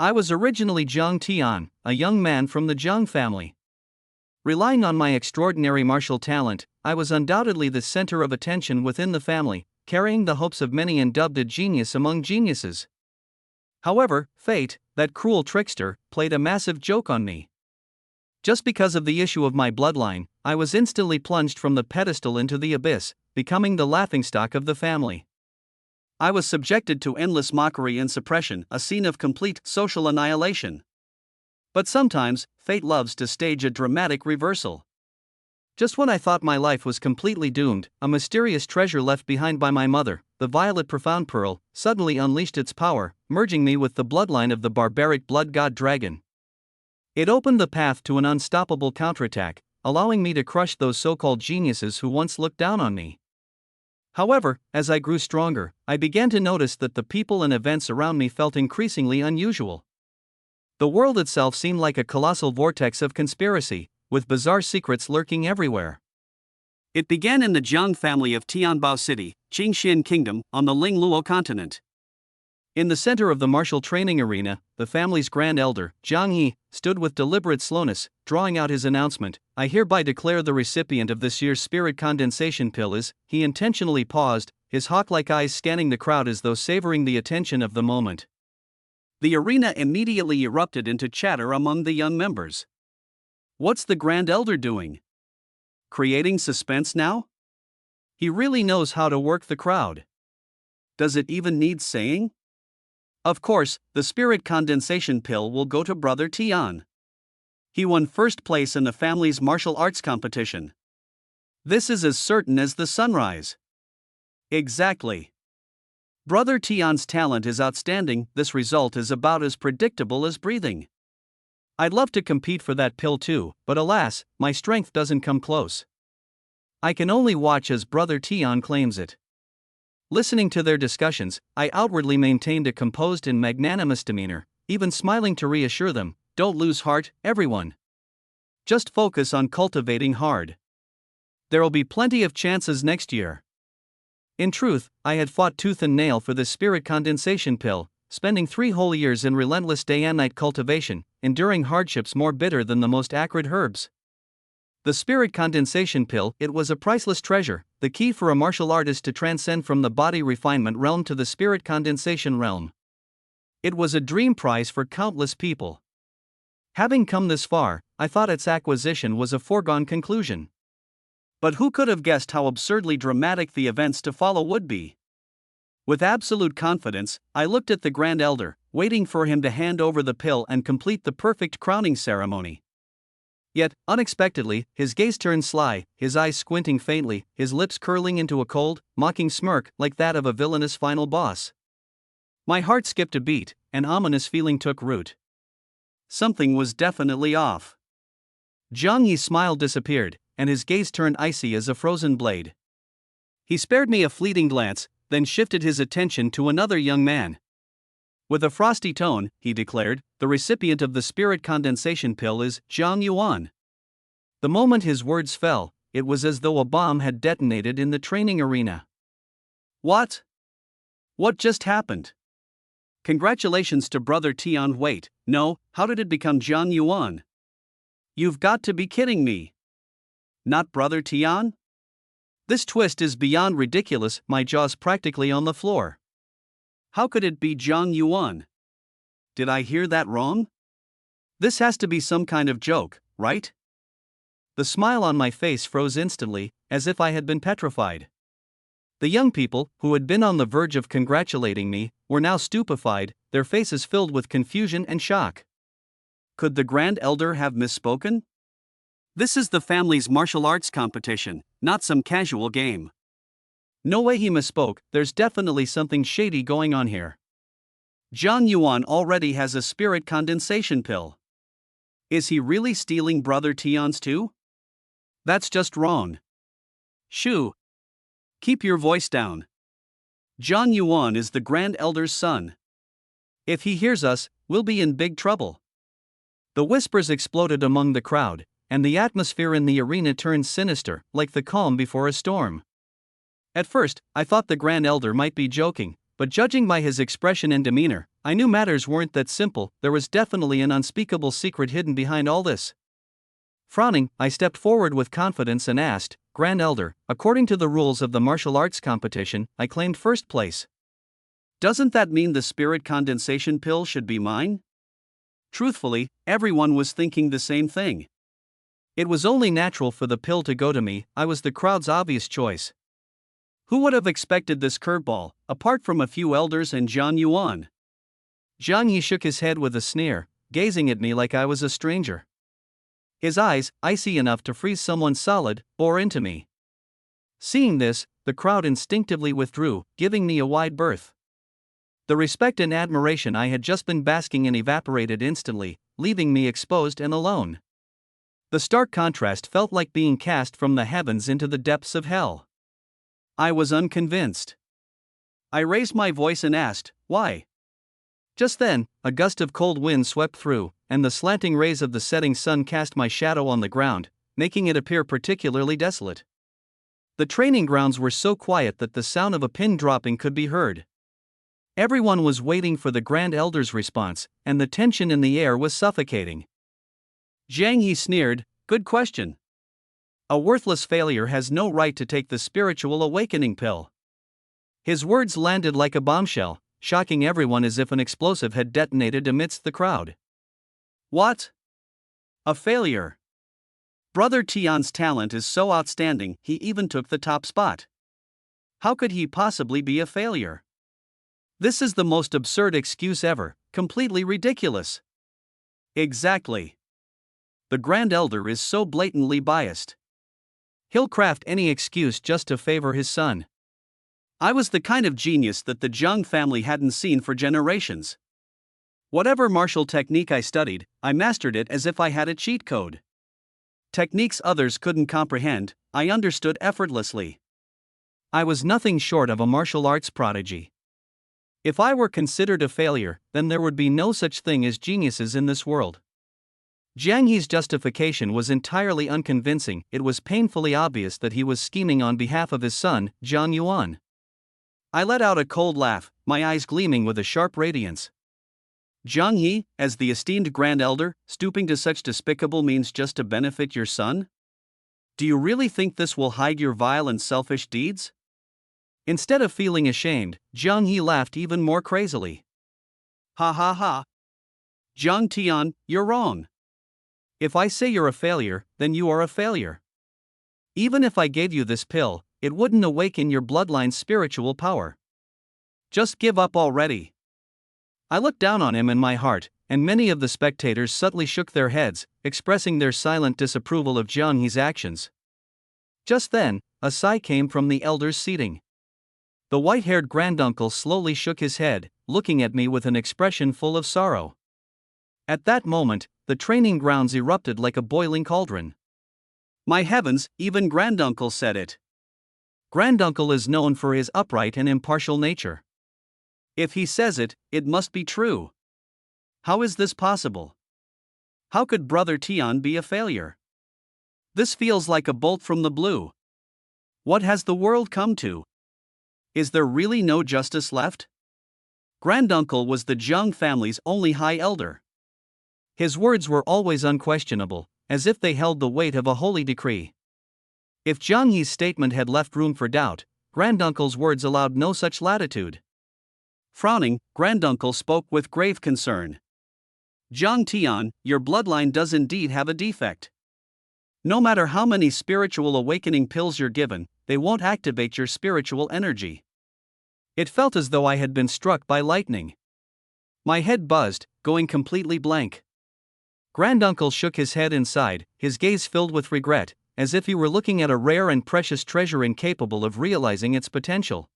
I was originally Zhang Tian, a young man from the Zhang family. Relying on my extraordinary martial talent, I was undoubtedly the center of attention within the family, carrying the hopes of many and dubbed a genius among geniuses. However, fate, that cruel trickster, played a massive joke on me. Just because of the issue of my bloodline, I was instantly plunged from the pedestal into the abyss, becoming the laughingstock of the family. I was subjected to endless mockery and suppression, a scene of complete social annihilation. But sometimes, fate loves to stage a dramatic reversal. Just when I thought my life was completely doomed, a mysterious treasure left behind by my mother, the violet profound pearl, suddenly unleashed its power, merging me with the bloodline of the barbaric blood god dragon. It opened the path to an unstoppable counterattack, allowing me to crush those so-called geniuses who once looked down on me. However, as I grew stronger, I began to notice that the people and events around me felt increasingly unusual. The world itself seemed like a colossal vortex of conspiracy, with bizarre secrets lurking everywhere. It began in the Zhang family of Tianbao City, Qingxian Kingdom, on the Lingluo continent. In the center of the martial training arena, the family's grand elder, Zhang Yi, stood with deliberate slowness, drawing out his announcement. I hereby declare the recipient of this year's spirit condensation pill is. He intentionally paused, his hawk-like eyes scanning the crowd as though savoring the attention of the moment. The arena immediately erupted into chatter among the young members. What's the grand elder doing? Creating suspense now? He really knows how to work the crowd. Does it even need saying? Of course, the spirit condensation pill will go to Brother Tian. He won first place in the family's martial arts competition. This is as certain as the sunrise. Exactly. Brother Tian's talent is outstanding. This result is about as predictable as breathing. I'd love to compete for that pill too, but alas, my strength doesn't come close. I can only watch as Brother Tian claims it. Listening to their discussions, I outwardly maintained a composed and magnanimous demeanor, even smiling to reassure them, don't lose heart, everyone. Just focus on cultivating hard. There'll be plenty of chances next year. In truth, I had fought tooth and nail for this spirit condensation pill, spending 3 whole years in relentless day and night cultivation, enduring hardships more bitter than the most acrid herbs. The spirit condensation pill, it was a priceless treasure, the key for a martial artist to transcend from the body refinement realm to the spirit condensation realm. It was a dream prize for countless people. Having come this far, I thought its acquisition was a foregone conclusion. But who could have guessed how absurdly dramatic the events to follow would be? With absolute confidence, I looked at the Grand Elder, waiting for him to hand over the pill and complete the perfect crowning ceremony. Yet, unexpectedly, his gaze turned sly, his eyes squinting faintly, his lips curling into a cold, mocking smirk like that of a villainous final boss. My heart skipped a beat, an ominous feeling took root. Something was definitely off. Zhang Yi's smile disappeared, and his gaze turned icy as a frozen blade. He spared me a fleeting glance, then shifted his attention to another young man. With a frosty tone, he declared, the recipient of the spirit condensation pill is Zhang Yuan. The moment his words fell, it was as though a bomb had detonated in the training arena. What? What just happened? Congratulations to Brother Tian. Wait, no, how did it become Zhang Yuan? You've got to be kidding me. Not Brother Tian? This twist is beyond ridiculous, my jaw's practically on the floor. How could it be Zhang Yuan? Did I hear that wrong? This has to be some kind of joke, right? The smile on my face froze instantly, as if I had been petrified. The young people, who had been on the verge of congratulating me, were now stupefied, their faces filled with confusion and shock. Could the Grand Elder have misspoken? This is the family's martial arts competition, not some casual game. No way he misspoke, there's definitely something shady going on here. Zhang Yuan already has a spirit condensation pill. Is he really stealing Brother Tian's too? That's just wrong. Shoo! Keep your voice down. Zhang Yuan is the Grand Elder's son. If he hears us, we'll be in big trouble. The whispers exploded among the crowd, and the atmosphere in the arena turned sinister, like the calm before a storm. At first, I thought the Grand Elder might be joking, but judging by his expression and demeanor, I knew matters weren't that simple. There was definitely an unspeakable secret hidden behind all this. Frowning, I stepped forward with confidence and asked, "Grand Elder, according to the rules of the martial arts competition, I claimed first place. Doesn't that mean the spirit condensation pill should be mine?" Truthfully, everyone was thinking the same thing. It was only natural for the pill to go to me. I was the crowd's obvious choice. Who would have expected this curveball, apart from a few elders and Yuan? Zhang Yi shook his head with a sneer, gazing at me like I was a stranger. His eyes, icy enough to freeze someone solid, bore into me. Seeing this, the crowd instinctively withdrew, giving me a wide berth. The respect and admiration I had just been basking in evaporated instantly, leaving me exposed and alone. The stark contrast felt like being cast from the heavens into the depths of hell. I was unconvinced. I raised my voice and asked, "Why?" Just then, a gust of cold wind swept through, and the slanting rays of the setting sun cast my shadow on the ground, making it appear particularly desolate. The training grounds were so quiet that the sound of a pin dropping could be heard. Everyone was waiting for the Grand Elder's response, and the tension in the air was suffocating. Zhang Yi sneered, "Good question. A worthless failure has no right to take the spiritual awakening pill." His words landed like a bombshell, shocking everyone as if an explosive had detonated amidst the crowd. What? A failure? Brother Tian's talent is so outstanding, he even took the top spot. How could he possibly be a failure? This is the most absurd excuse ever, completely ridiculous. Exactly. The Grand Elder is so blatantly biased. He'll craft any excuse just to favor his son. I was the kind of genius that the Zhang family hadn't seen for generations. Whatever martial technique I studied, I mastered it as if I had a cheat code. Techniques others couldn't comprehend, I understood effortlessly. I was nothing short of a martial arts prodigy. If I were considered a failure, then there would be no such thing as geniuses in this world. Zhang Yi's justification was entirely unconvincing. It was painfully obvious that he was scheming on behalf of his son, Yuan. I let out a cold laugh, my eyes gleaming with a sharp radiance. Zhang Yi, as the esteemed Grand Elder, stooping to such despicable means just to benefit your son? Do you really think this will hide your vile and selfish deeds? Instead of feeling ashamed, Zhang Yi laughed even more crazily. Ha ha ha. Zhang Tian, you're wrong. If I say you're a failure, then you are a failure. Even if I gave you this pill, it wouldn't awaken your bloodline's spiritual power. Just give up already. I looked down on him in my heart, and many of the spectators subtly shook their heads, expressing their silent disapproval of Zhang Yi's actions. Just then, a sigh came from the elder's seating. The white-haired granduncle slowly shook his head, looking at me with an expression full of sorrow. At that moment, the training grounds erupted like a boiling cauldron. My heavens, even Granduncle said it. Granduncle is known for his upright and impartial nature. If he says it, it must be true. How is this possible? How could Brother Tian be a failure? This feels like a bolt from the blue. What has the world come to? Is there really no justice left? Granduncle was the Zhang family's only high elder. His words were always unquestionable, as if they held the weight of a holy decree. If Zhang Yi's statement had left room for doubt, Granduncle's words allowed no such latitude. Frowning, Granduncle spoke with grave concern. Zhang Tian, your bloodline does indeed have a defect. No matter how many spiritual awakening pills you're given, they won't activate your spiritual energy. It felt as though I had been struck by lightning. My head buzzed, going completely blank. Granduncle shook his head inside, his gaze filled with regret, as if he were looking at a rare and precious treasure incapable of realizing its potential.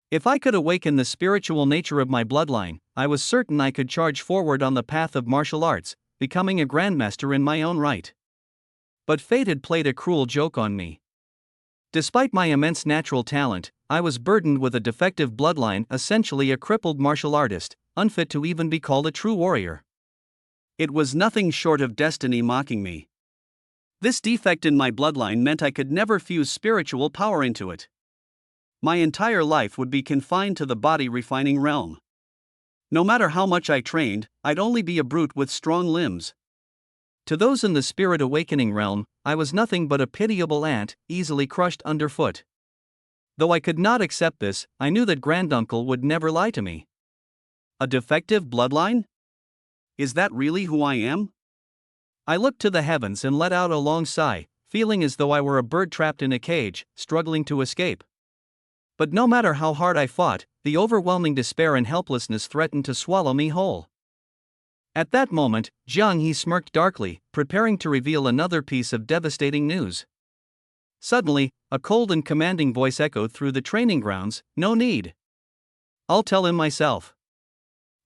If I could awaken the spiritual nature of my bloodline, I was certain I could charge forward on the path of martial arts, becoming a grandmaster in my own right. But fate had played a cruel joke on me. Despite my immense natural talent, I was burdened with a defective bloodline, essentially a crippled martial artist, unfit to even be called a true warrior. It was nothing short of destiny mocking me. This defect in my bloodline meant I could never fuse spiritual power into it. my entire life would be confined to the body refining realm. No matter how much I trained, I'd only be a brute with strong limbs. To those in the spirit awakening realm, I was nothing but a pitiable ant, easily crushed underfoot. Though I could not accept this, I knew that granduncle would never lie to me. A defective bloodline? Is that really who I am? I looked to the heavens and let out a long sigh, feeling as though I were a bird trapped in a cage, struggling to escape. But no matter how hard I fought, the overwhelming despair and helplessness threatened to swallow me whole. At that moment, Jiang He smirked darkly, preparing to reveal another piece of devastating news. Suddenly, a cold and commanding voice echoed through the training grounds, "No need. I'll tell him myself."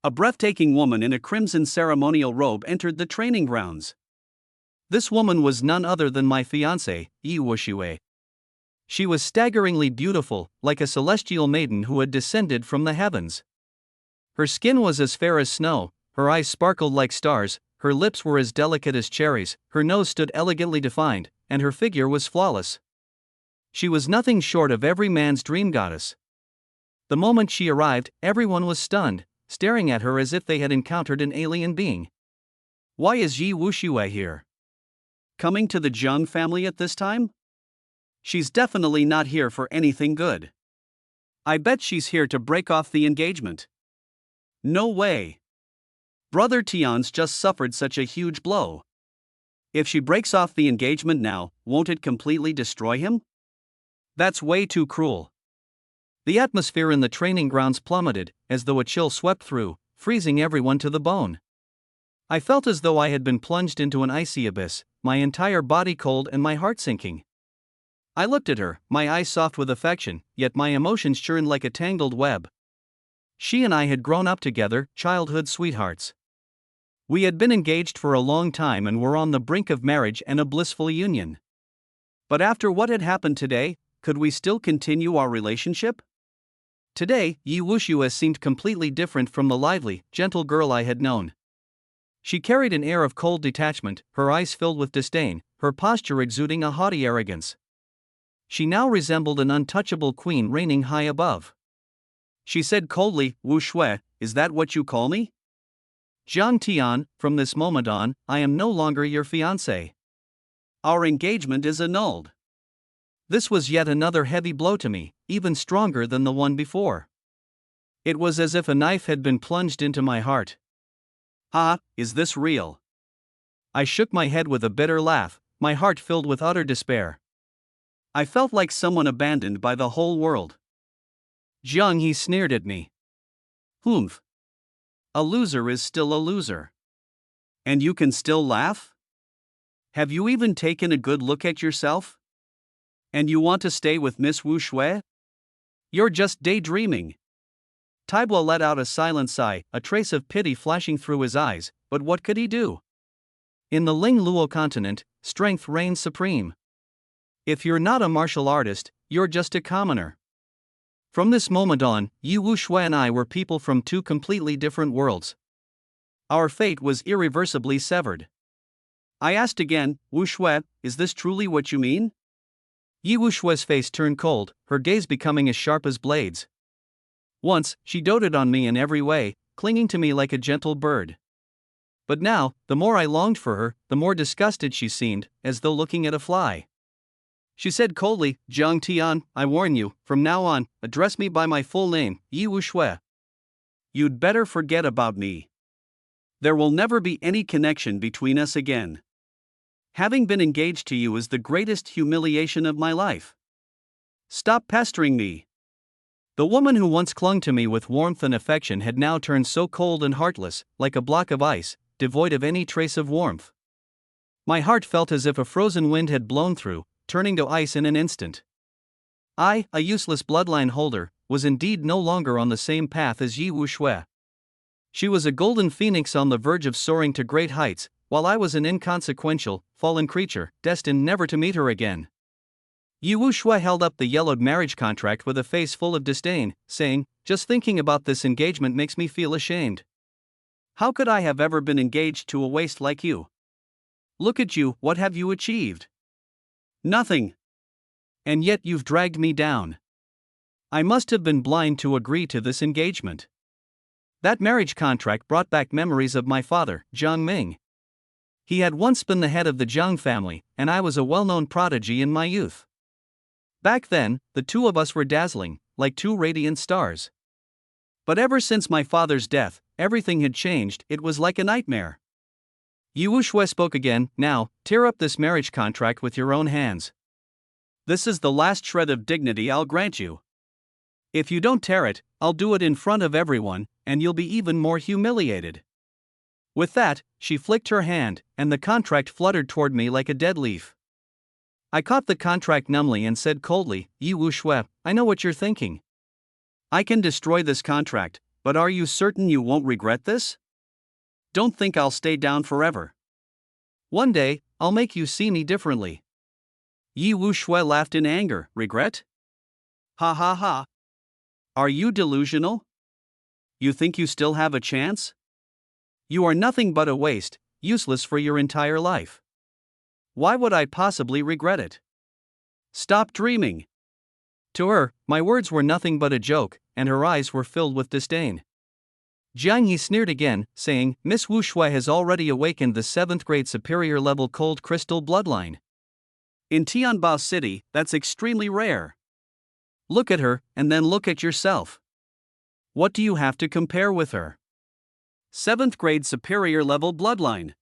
A breathtaking woman in a crimson ceremonial robe entered the training grounds. This woman was none other than my fiancée, Yi Wuxue. She was staggeringly beautiful, like a celestial maiden who had descended from the heavens. Her skin was as fair as snow, her eyes sparkled like stars, her lips were as delicate as cherries, her nose stood elegantly defined, and her figure was flawless. She was nothing short of every man's dream goddess. The moment she arrived, everyone was stunned, staring at her as if they had encountered an alien being. Why is Yi Wuxue here? Coming to the Jiang family at this time? She's definitely not here for anything good. I bet she's here to break off the engagement. No way. Brother Tian's just suffered such a huge blow. If she breaks off the engagement now, won't it completely destroy him? That's way too cruel. The atmosphere in the training grounds plummeted, as though a chill swept through, freezing everyone to the bone. I felt as though I had been plunged into an icy abyss, my entire body cold and my heart sinking. I looked at her, my eyes soft with affection, yet my emotions churned like a tangled web. She and I had grown up together, childhood sweethearts. We had been engaged for a long time and were on the brink of marriage and a blissful union. But after what had happened today, could we still continue our relationship? Today, Yi Wuxue seemed completely different from the lively, gentle girl I had known. She carried an air of cold detachment, her eyes filled with disdain, her posture exuding a haughty arrogance. She now resembled an untouchable queen reigning high above. She said coldly, "Wuxue, is that what you call me?" "Jiang Tian, from this moment on, I am no longer your fiancé. Our engagement is annulled." This was yet another heavy blow to me, even stronger than the one before. It was as if a knife had been plunged into my heart. Is this real? I shook my head with a bitter laugh, my heart filled with utter despair. I felt like someone abandoned by the whole world. Jiang He sneered at me. "Humph. A loser is still a loser. And you can still laugh? Have you even taken a good look at yourself? And you want to stay with Miss Wuxue? You're just daydreaming." Taibua let out a silent sigh, a trace of pity flashing through his eyes, but what could he do? In the Ling Luo continent, strength reigns supreme. If you're not a martial artist, you're just a commoner. From this moment on, Yi Wuxue and I were people from two completely different worlds. Our fate was irreversibly severed. I asked again, "Wuxue, is this truly what you mean?" Yi Wuxue's face turned cold, her gaze becoming as sharp as blades. Once, she doted on me in every way, clinging to me like a gentle bird. But now, the more I longed for her, the more disgusted she seemed, as though looking at a fly. She said coldly, "Jiang Tian, I warn you, from now on, address me by my full name, Yi Wuxue. You'd better forget about me. There will never be any connection between us again. Having been engaged to you is the greatest humiliation of my life. Stop pestering me." The woman who once clung to me with warmth and affection had now turned so cold and heartless, like a block of ice, devoid of any trace of warmth. My heart felt as if a frozen wind had blown through, turning to ice in an instant. I, a useless bloodline holder, was indeed no longer on the same path as Yi Wuxue. She was a golden phoenix on the verge of soaring to great heights, while I was an inconsequential, fallen creature, destined never to meet her again. Yi Wuxue held up the yellowed marriage contract with a face full of disdain, saying, "Just thinking about this engagement makes me feel ashamed. How could I have ever been engaged to a waste like you? Look at you, what have you achieved? Nothing. And yet you've dragged me down. I must have been blind to agree to this engagement. That marriage contract brought back memories of my father, Jiang Ming. He had once been the head of the Jiang family, and I was a well-known prodigy in my youth. Back then, the two of us were dazzling, like two radiant stars. But ever since my father's death, everything had changed. It was like a nightmare. Yi Wuxue spoke again. Now, tear up this marriage contract with your own hands. This is the last shred of dignity I'll grant you. If you don't tear it, I'll do it in front of everyone, and you'll be even more humiliated. With that, she flicked her hand, and the contract fluttered toward me like a dead leaf. I caught the contract numbly and said coldly, Yi Wuxue, I know what you're thinking. I can destroy this contract, but are you certain you won't regret this? Don't think I'll stay down forever. One day, I'll make you see me differently. Yi Wuxue laughed in anger. Regret? Ha ha ha. Are you delusional? You think you still have a chance? You are nothing but a waste, useless for your entire life. Why would I possibly regret it? Stop dreaming. To her, my words were nothing but a joke, and her eyes were filled with disdain. Jiang Yi sneered again, saying, Miss Wuxue has already awakened the 7th grade superior level cold crystal bloodline. In Tianbao City, that's extremely rare. Look at her, and then look at yourself. What do you have to compare with her? 7th grade superior level bloodline.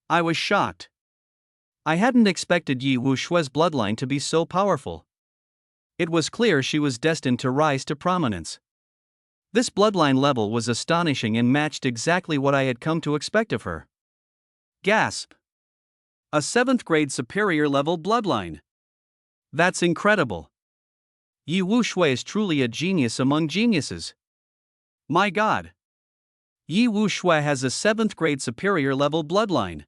I was shocked. I hadn't expected Yi Wuxue's bloodline to be so powerful. It was clear she was destined to rise to prominence. This bloodline level was astonishing and matched exactly what I had come to expect of her. Gasp! A 7th grade superior level bloodline. That's incredible. Yi Wuxue is truly a genius among geniuses. My God! Yi Wuxue has a 7th grade superior level bloodline.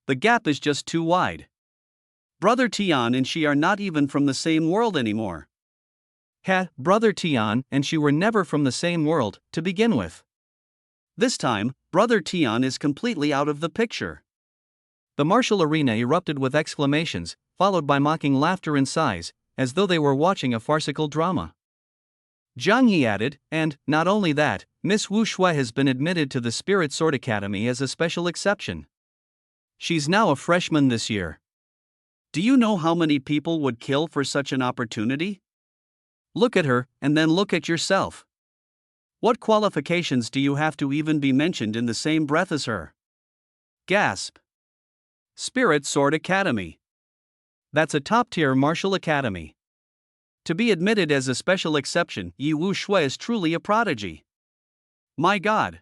The gap is just too wide. Brother Tian and she are not even from the same world anymore. Brother Tian and she were never from the same world, to begin with. This time, Brother Tian is completely out of the picture. The martial arena erupted with exclamations, followed by mocking laughter and sighs, as though they were watching a farcical drama. Jiang Yi added, and, not only that, Miss Wuxue has been admitted to the Spirit Sword Academy as a special exception. She's now a freshman this year. Do you know how many people would kill for such an opportunity? Look at her, and then look at yourself. What qualifications do you have to even be mentioned in the same breath as her? Gasp! Spirit Sword Academy. That's a top-tier martial academy. To be admitted as a special exception, Yi Wuxue is truly a prodigy. My God!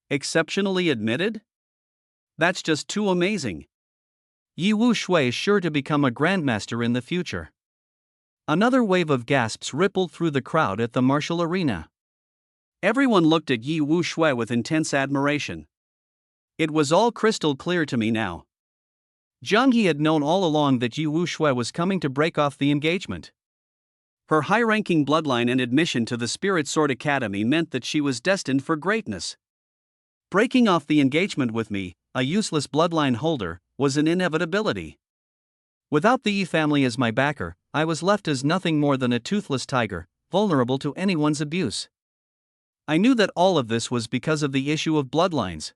Exceptionally admitted? That's just too amazing. Yi Wuxue is sure to become a grandmaster in the future. Another wave of gasps rippled through the crowd at the martial arena. Everyone looked at Yi Wuxue with intense admiration. It was all crystal clear to me now. Jiang Yi had known all along that Yi Wuxue was coming to break off the engagement. Her high-ranking bloodline and admission to the Spirit Sword Academy meant that she was destined for greatness. Breaking off the engagement with me, a useless bloodline holder, was an inevitability. Without the Yi family as my backer, I was left as nothing more than a toothless tiger, vulnerable to anyone's abuse. I knew that all of this was because of the issue of bloodlines.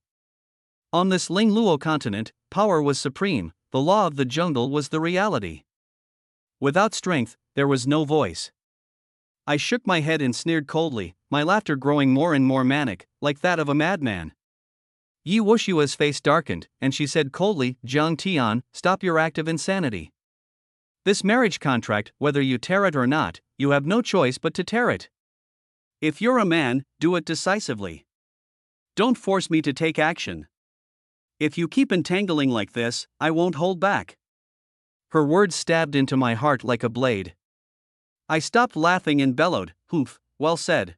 On this Ling Luo continent, power was supreme, the law of the jungle was the reality. Without strength, there was no voice. I shook my head and sneered coldly, my laughter growing more and more manic, like that of a madman. Yi Wuxue's face darkened, and she said coldly, Jiang Tian, stop your act of insanity. This marriage contract, whether you tear it or not, you have no choice but to tear it. If you're a man, do it decisively. Don't force me to take action. If you keep entangling like this, I won't hold back. Her words stabbed into my heart like a blade. I stopped laughing and bellowed, Humph, well said.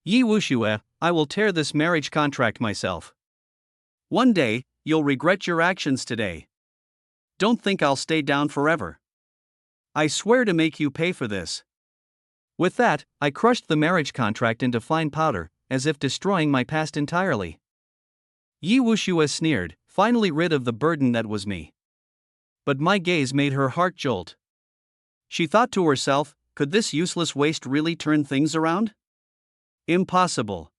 Yi Wuxue, I will tear this marriage contract myself. One day, you'll regret your actions today. Don't think I'll stay down forever. I swear to make you pay for this. With that, I crushed the marriage contract into fine powder, as if destroying my past entirely. Yi Wuxue sneered, finally rid of the burden that was me. But my gaze made her heart jolt. She thought to herself, could this useless waste really turn things around? Impossible.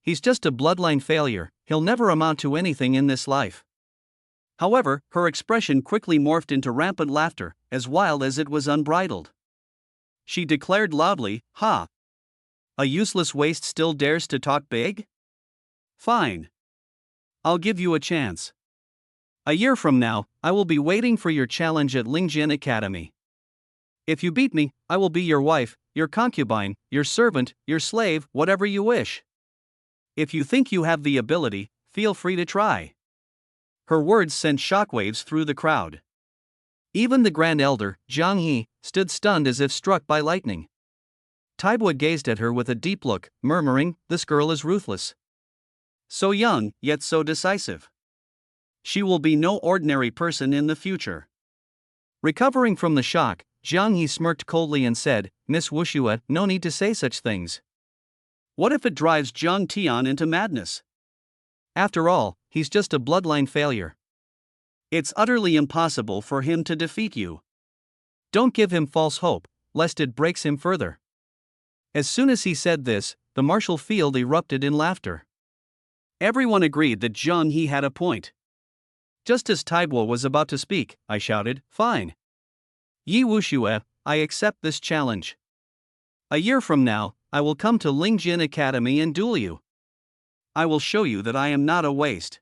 He's just a bloodline failure, he'll never amount to anything in this life. However, her expression quickly morphed into rampant laughter, as wild as it was unbridled. She declared loudly, "Ha! A useless waste still dares to talk big? Fine. I'll give you a chance. A year from now, I will be waiting for your challenge at Lingjin Academy. If you beat me, I will be your wife, your concubine, your servant, your slave, whatever you wish. If you think you have the ability, feel free to try." Her words sent shockwaves through the crowd. Even the Grand Elder, Jiang He, stood stunned as if struck by lightning. Taibwa gazed at her with a deep look, murmuring, "This girl is ruthless. So young, yet so decisive. She will be no ordinary person in the future." Recovering from the shock, Jiang He smirked coldly and said, "Miss Wushue, no need to say such things. What if it drives Zhang Tian into madness? After all, he's just a bloodline failure. It's utterly impossible for him to defeat you. Don't give him false hope, lest it breaks him further." As soon as he said this, the martial field erupted in laughter. Everyone agreed that Zhang He had a point. Just as Taibwa was about to speak, I shouted, "Fine. Yi Wushue, I accept this challenge. A year from now, I will come to Lingjin Academy and duel you. I will show you that I am not a waste.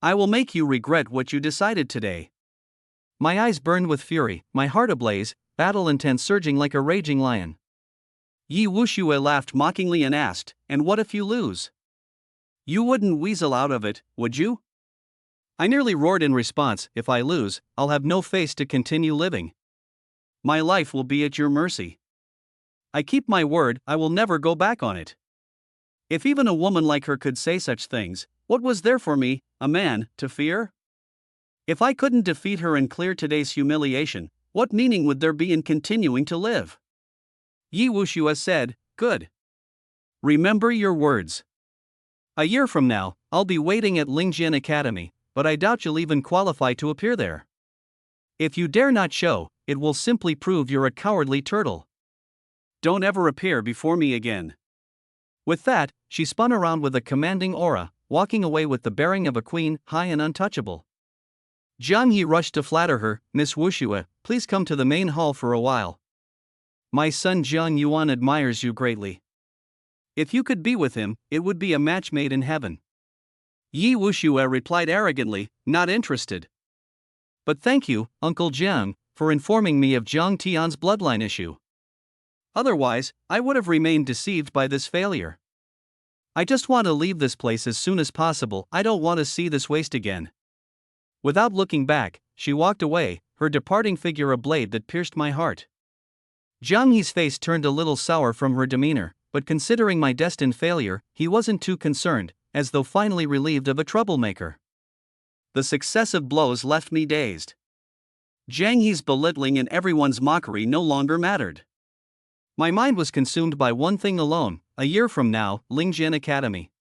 I will make you regret what you decided today." My eyes burned with fury, my heart ablaze, battle intent surging like a raging lion. Yi Wushue laughed mockingly and asked, "And what if you lose? You wouldn't weasel out of it, would you?" I nearly roared in response, "If I lose, I'll have no face to continue living. My life will be at your mercy. I keep my word, I will never go back on it. If even a woman like her could say such things, what was there for me, a man, to fear? If I couldn't defeat her and clear today's humiliation, what meaning would there be in continuing to live?" Yi Wushue said, "Good. Remember your words. A year from now, I'll be waiting at Lingjin Academy, but I doubt you'll even qualify to appear there. If you dare not show, it will simply prove you're a cowardly turtle. Don't ever appear before me again." With that, she spun around with a commanding aura, walking away with the bearing of a queen, high and untouchable. Jiang He rushed to flatter her, "Miss Wushue, please come to the main hall for a while. My son Jiang Yuan admires you greatly. If you could be with him, it would be a match made in heaven." Yi Wushue replied arrogantly, "Not interested. But thank you, Uncle Jiang, for informing me of Zhang Tian's bloodline issue. Otherwise, I would have remained deceived by this failure. I just want to leave this place as soon as possible, I don't want to see this waste again." Without looking back, she walked away, her departing figure a blade that pierced my heart. Jiang He's face turned a little sour from her demeanor, but considering my destined failure, he wasn't too concerned, as though finally relieved of a troublemaker. The successive blows left me dazed. Jiang He's belittling and everyone's mockery no longer mattered. My mind was consumed by one thing alone: a year from now, Lingjin Academy.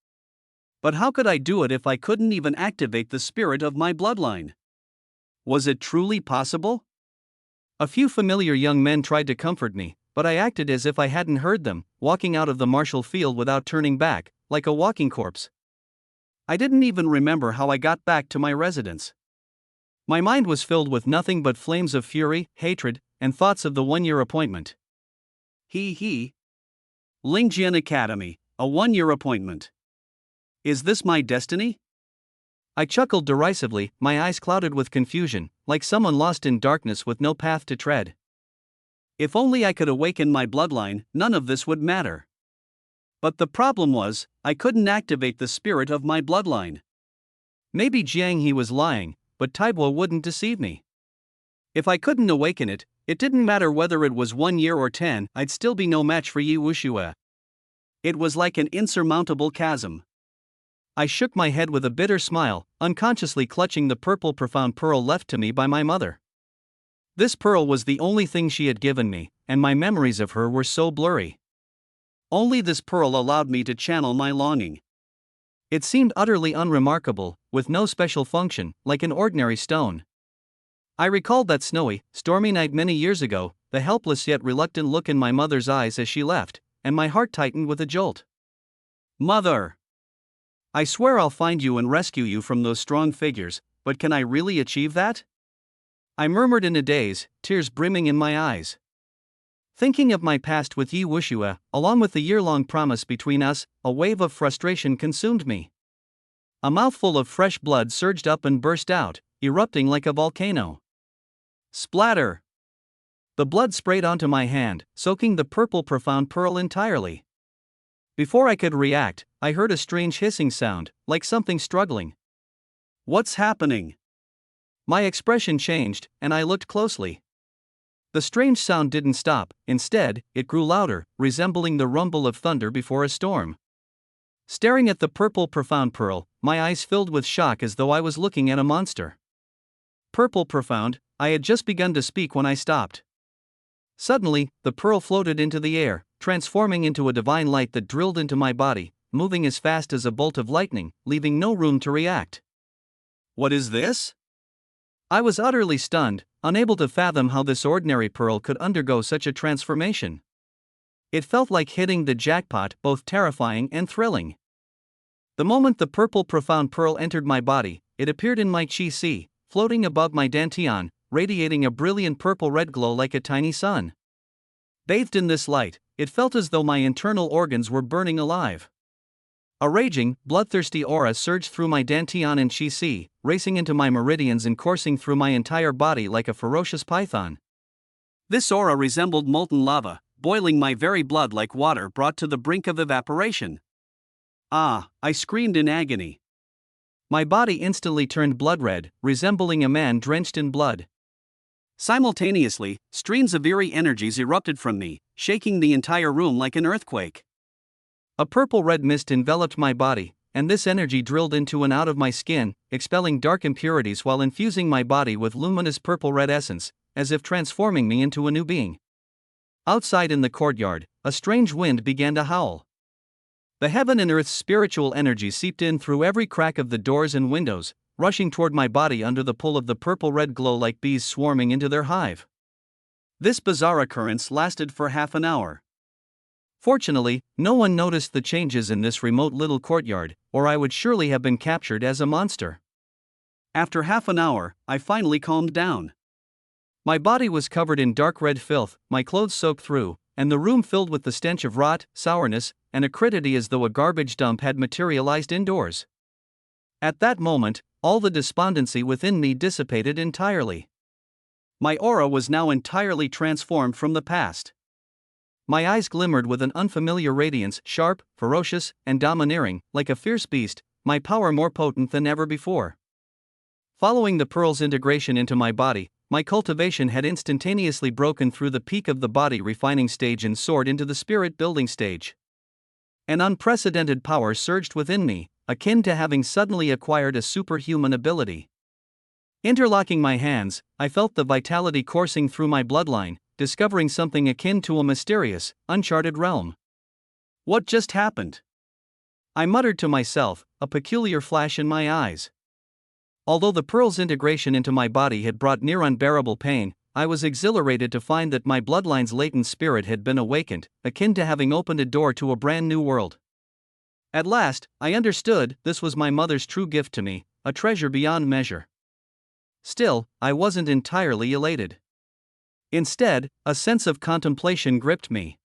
But how could I do it if I couldn't even activate the spirit of my bloodline? Was it truly possible? A few familiar young men tried to comfort me, but I acted as if I hadn't heard them, walking out of the martial field without turning back, like a walking corpse. I didn't even remember how I got back to my residence. My mind was filled with nothing but flames of fury, hatred, and thoughts of the one-year appointment. Lingjin Academy, a one-year appointment. Is this my destiny? I chuckled derisively, my eyes clouded with confusion, like someone lost in darkness with no path to tread. If only I could awaken my bloodline, none of this would matter. But the problem was, I couldn't activate the spirit of my bloodline. Maybe Jiang He was lying, but Taibwa wouldn't deceive me. If I couldn't awaken it, it didn't matter whether it was 1 year or 10, I'd still be no match for Yi Wushue. It was like an insurmountable chasm. I shook my head with a bitter smile, unconsciously clutching the purple profound pearl left to me by my mother. This pearl was the only thing she had given me, and my memories of her were so blurry. Only this pearl allowed me to channel my longing. It seemed utterly unremarkable, with no special function, like an ordinary stone. I recalled that snowy, stormy night many years ago, the helpless yet reluctant look in my mother's eyes as she left, and my heart tightened with a jolt. Mother! I swear I'll find you and rescue you from those strong figures, but can I really achieve that? I murmured in a daze, tears brimming in my eyes. Thinking of my past with Yi Wuxue, along with the year-long promise between us, a wave of frustration consumed me. A mouthful of fresh blood surged up and burst out, erupting like a volcano. Splatter! The blood sprayed onto my hand, soaking the purple profound pearl entirely. Before I could react, I heard a strange hissing sound, like something struggling. What's happening? My expression changed, and I looked closely. The strange sound didn't stop, instead, it grew louder, resembling the rumble of thunder before a storm. Staring at the purple profound pearl, my eyes filled with shock as though I was looking at a monster. Purple profound, I had just begun to speak when I stopped. Suddenly, the pearl floated into the air, transforming into a divine light that drilled into my body, moving as fast as a bolt of lightning, leaving no room to react. What is this? I was utterly stunned, unable to fathom how this ordinary pearl could undergo such a transformation. It felt like hitting the jackpot, both terrifying and thrilling. The moment the purple profound pearl entered my body, it appeared in my qi, floating above my dantian, radiating a brilliant purple-red glow like a tiny sun. Bathed in this light, it felt as though my internal organs were burning alive. A raging, bloodthirsty aura surged through my dantian and qi, racing into my meridians and coursing through my entire body like a ferocious python. This aura resembled molten lava, boiling my very blood like water brought to the brink of evaporation. Ah, I screamed in agony. My body instantly turned blood red, resembling a man drenched in blood. Simultaneously, streams of eerie energies erupted from me, shaking the entire room like an earthquake. A purple-red mist enveloped my body, and this energy drilled into and out of my skin, expelling dark impurities while infusing my body with luminous purple-red essence, as if transforming me into a new being. Outside in the courtyard, a strange wind began to howl. The heaven and earth's spiritual energy seeped in through every crack of the doors and windows, rushing toward my body under the pull of the purple-red glow like bees swarming into their hive. This bizarre occurrence lasted for half an hour. Fortunately, no one noticed the changes in this remote little courtyard, or I would surely have been captured as a monster. After half an hour, I finally calmed down. My body was covered in dark red filth, my clothes soaked through, and the room filled with the stench of rot, sourness, and acridity as though a garbage dump had materialized indoors. At that moment, all the despondency within me dissipated entirely. My aura was now entirely transformed from the past. My eyes glimmered with an unfamiliar radiance, sharp, ferocious, and domineering, like a fierce beast, my power more potent than ever before. Following the pearl's integration into my body, my cultivation had instantaneously broken through the peak of the body refining stage and soared into the spirit building stage. An unprecedented power surged within me, akin to having suddenly acquired a superhuman ability. Interlocking my hands, I felt the vitality coursing through my bloodline, discovering something akin to a mysterious, uncharted realm. What just happened? I muttered to myself, a peculiar flash in my eyes. Although the pearl's integration into my body had brought near unbearable pain, I was exhilarated to find that my bloodline's latent spirit had been awakened, akin to having opened a door to a brand new world. At last, I understood this was my mother's true gift to me, a treasure beyond measure. Still, I wasn't entirely elated. Instead, a sense of contemplation gripped me.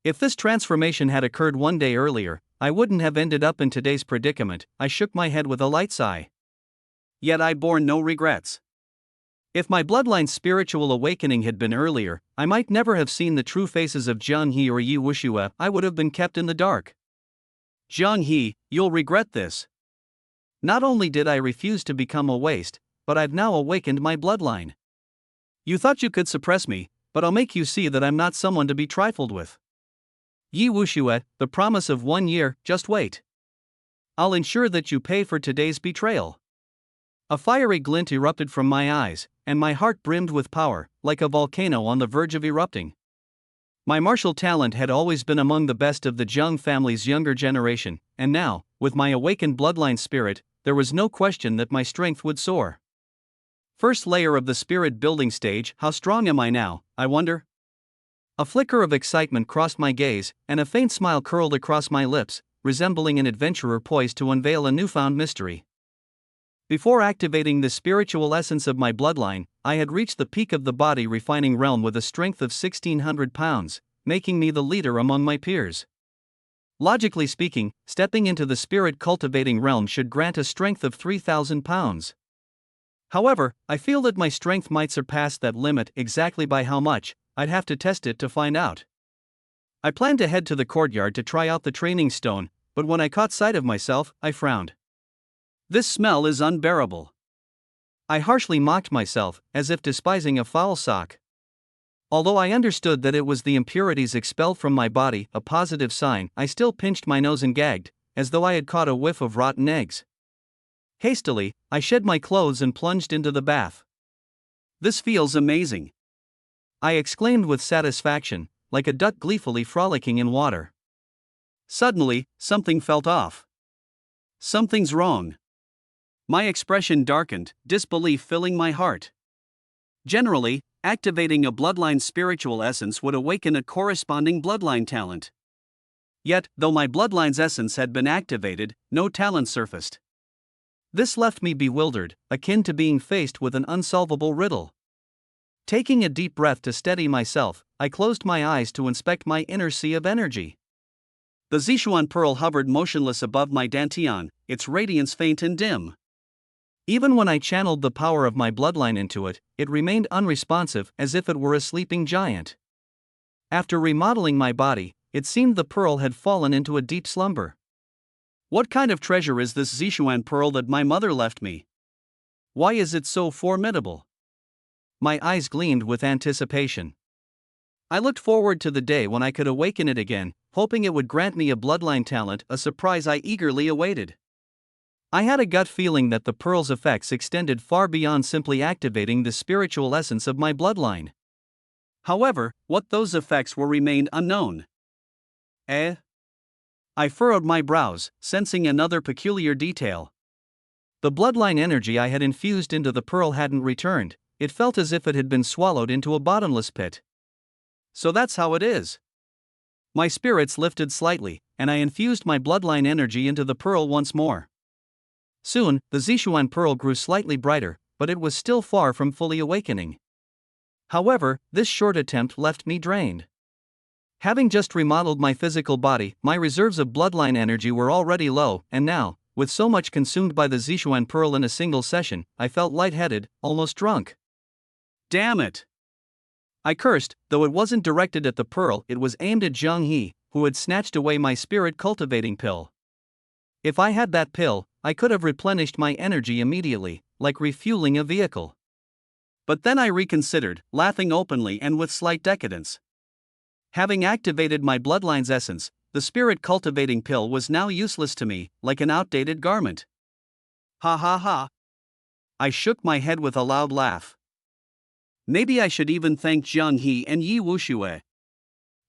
If this transformation had occurred one day earlier, I wouldn't have ended up in today's predicament. I shook my head with a light sigh. Yet I bore no regrets. If my bloodline's spiritual awakening had been earlier, I might never have seen the true faces of Zhang He or Yi Wuxue. I would have been kept in the dark. Zhang He, you'll regret this. Not only did I refuse to become a waste, but I've now awakened my bloodline. You thought you could suppress me, but I'll make you see that I'm not someone to be trifled with. Yi Wuxue, the promise of 1 year, just wait. I'll ensure that you pay for today's betrayal. A fiery glint erupted from my eyes, and my heart brimmed with power, like a volcano on the verge of erupting. My martial talent had always been among the best of the Zhang family's younger generation, and now, with my awakened bloodline spirit, there was no question that my strength would soar. First layer of the spirit building stage. How strong am I now, I wonder? A flicker of excitement crossed my gaze, and a faint smile curled across my lips, resembling an adventurer poised to unveil a newfound mystery. Before activating the spiritual essence of my bloodline, I had reached the peak of the body refining realm with a strength of 1,600 pounds, making me the leader among my peers. Logically speaking, stepping into the spirit cultivating realm should grant a strength of 3,000 pounds. However, I feel that my strength might surpass that limit. Exactly by how much, I'd have to test it to find out. I planned to head to the courtyard to try out the training stone, but when I caught sight of myself, I frowned. This smell is unbearable. I harshly mocked myself, as if despising a foul sock. Although I understood that it was the impurities expelled from my body, a positive sign, I still pinched my nose and gagged, as though I had caught a whiff of rotten eggs. Hastily, I shed my clothes and plunged into the bath. This feels amazing, I exclaimed with satisfaction, like a duck gleefully frolicking in water. Suddenly, something felt off. Something's wrong. My expression darkened, disbelief filling my heart. Generally, activating a bloodline spiritual essence would awaken a corresponding bloodline talent. Yet, though my bloodline's essence had been activated, no talent surfaced. This left me bewildered, akin to being faced with an unsolvable riddle. Taking a deep breath to steady myself, I closed my eyes to inspect my inner sea of energy. The Zishuan pearl hovered motionless above my dantian, its radiance faint and dim. Even when I channeled the power of my bloodline into it, it remained unresponsive, as if it were a sleeping giant. After remodeling my body, it seemed the pearl had fallen into a deep slumber. What kind of treasure is this Zishuan pearl that my mother left me? Why is it so formidable? My eyes gleamed with anticipation. I looked forward to the day when I could awaken it again, hoping it would grant me a bloodline talent, a surprise I eagerly awaited. I had a gut feeling that the pearl's effects extended far beyond simply activating the spiritual essence of my bloodline. However, what those effects were remained unknown. I furrowed my brows, sensing another peculiar detail. The bloodline energy I had infused into the pearl hadn't returned. It felt as if it had been swallowed into a bottomless pit. So that's how it is. My spirits lifted slightly, and I infused my bloodline energy into the pearl once more. Soon, the Zishuan pearl grew slightly brighter, but it was still far from fully awakening. However, this short attempt left me drained. Having just remodeled my physical body, my reserves of bloodline energy were already low, and now, with so much consumed by the Zishuan pearl in a single session, I felt lightheaded, almost drunk. Damn it! I cursed, though it wasn't directed at the pearl, it was aimed at Zhang He, who had snatched away my spirit cultivating pill. If I had that pill, I could have replenished my energy immediately, like refueling a vehicle. But then I reconsidered, laughing openly and with slight decadence. Having activated my bloodline's essence, the spirit cultivating pill was now useless to me, like an outdated garment. Ha ha ha! I shook my head with a loud laugh. Maybe I should even thank Zhang He and Yi Wuxue.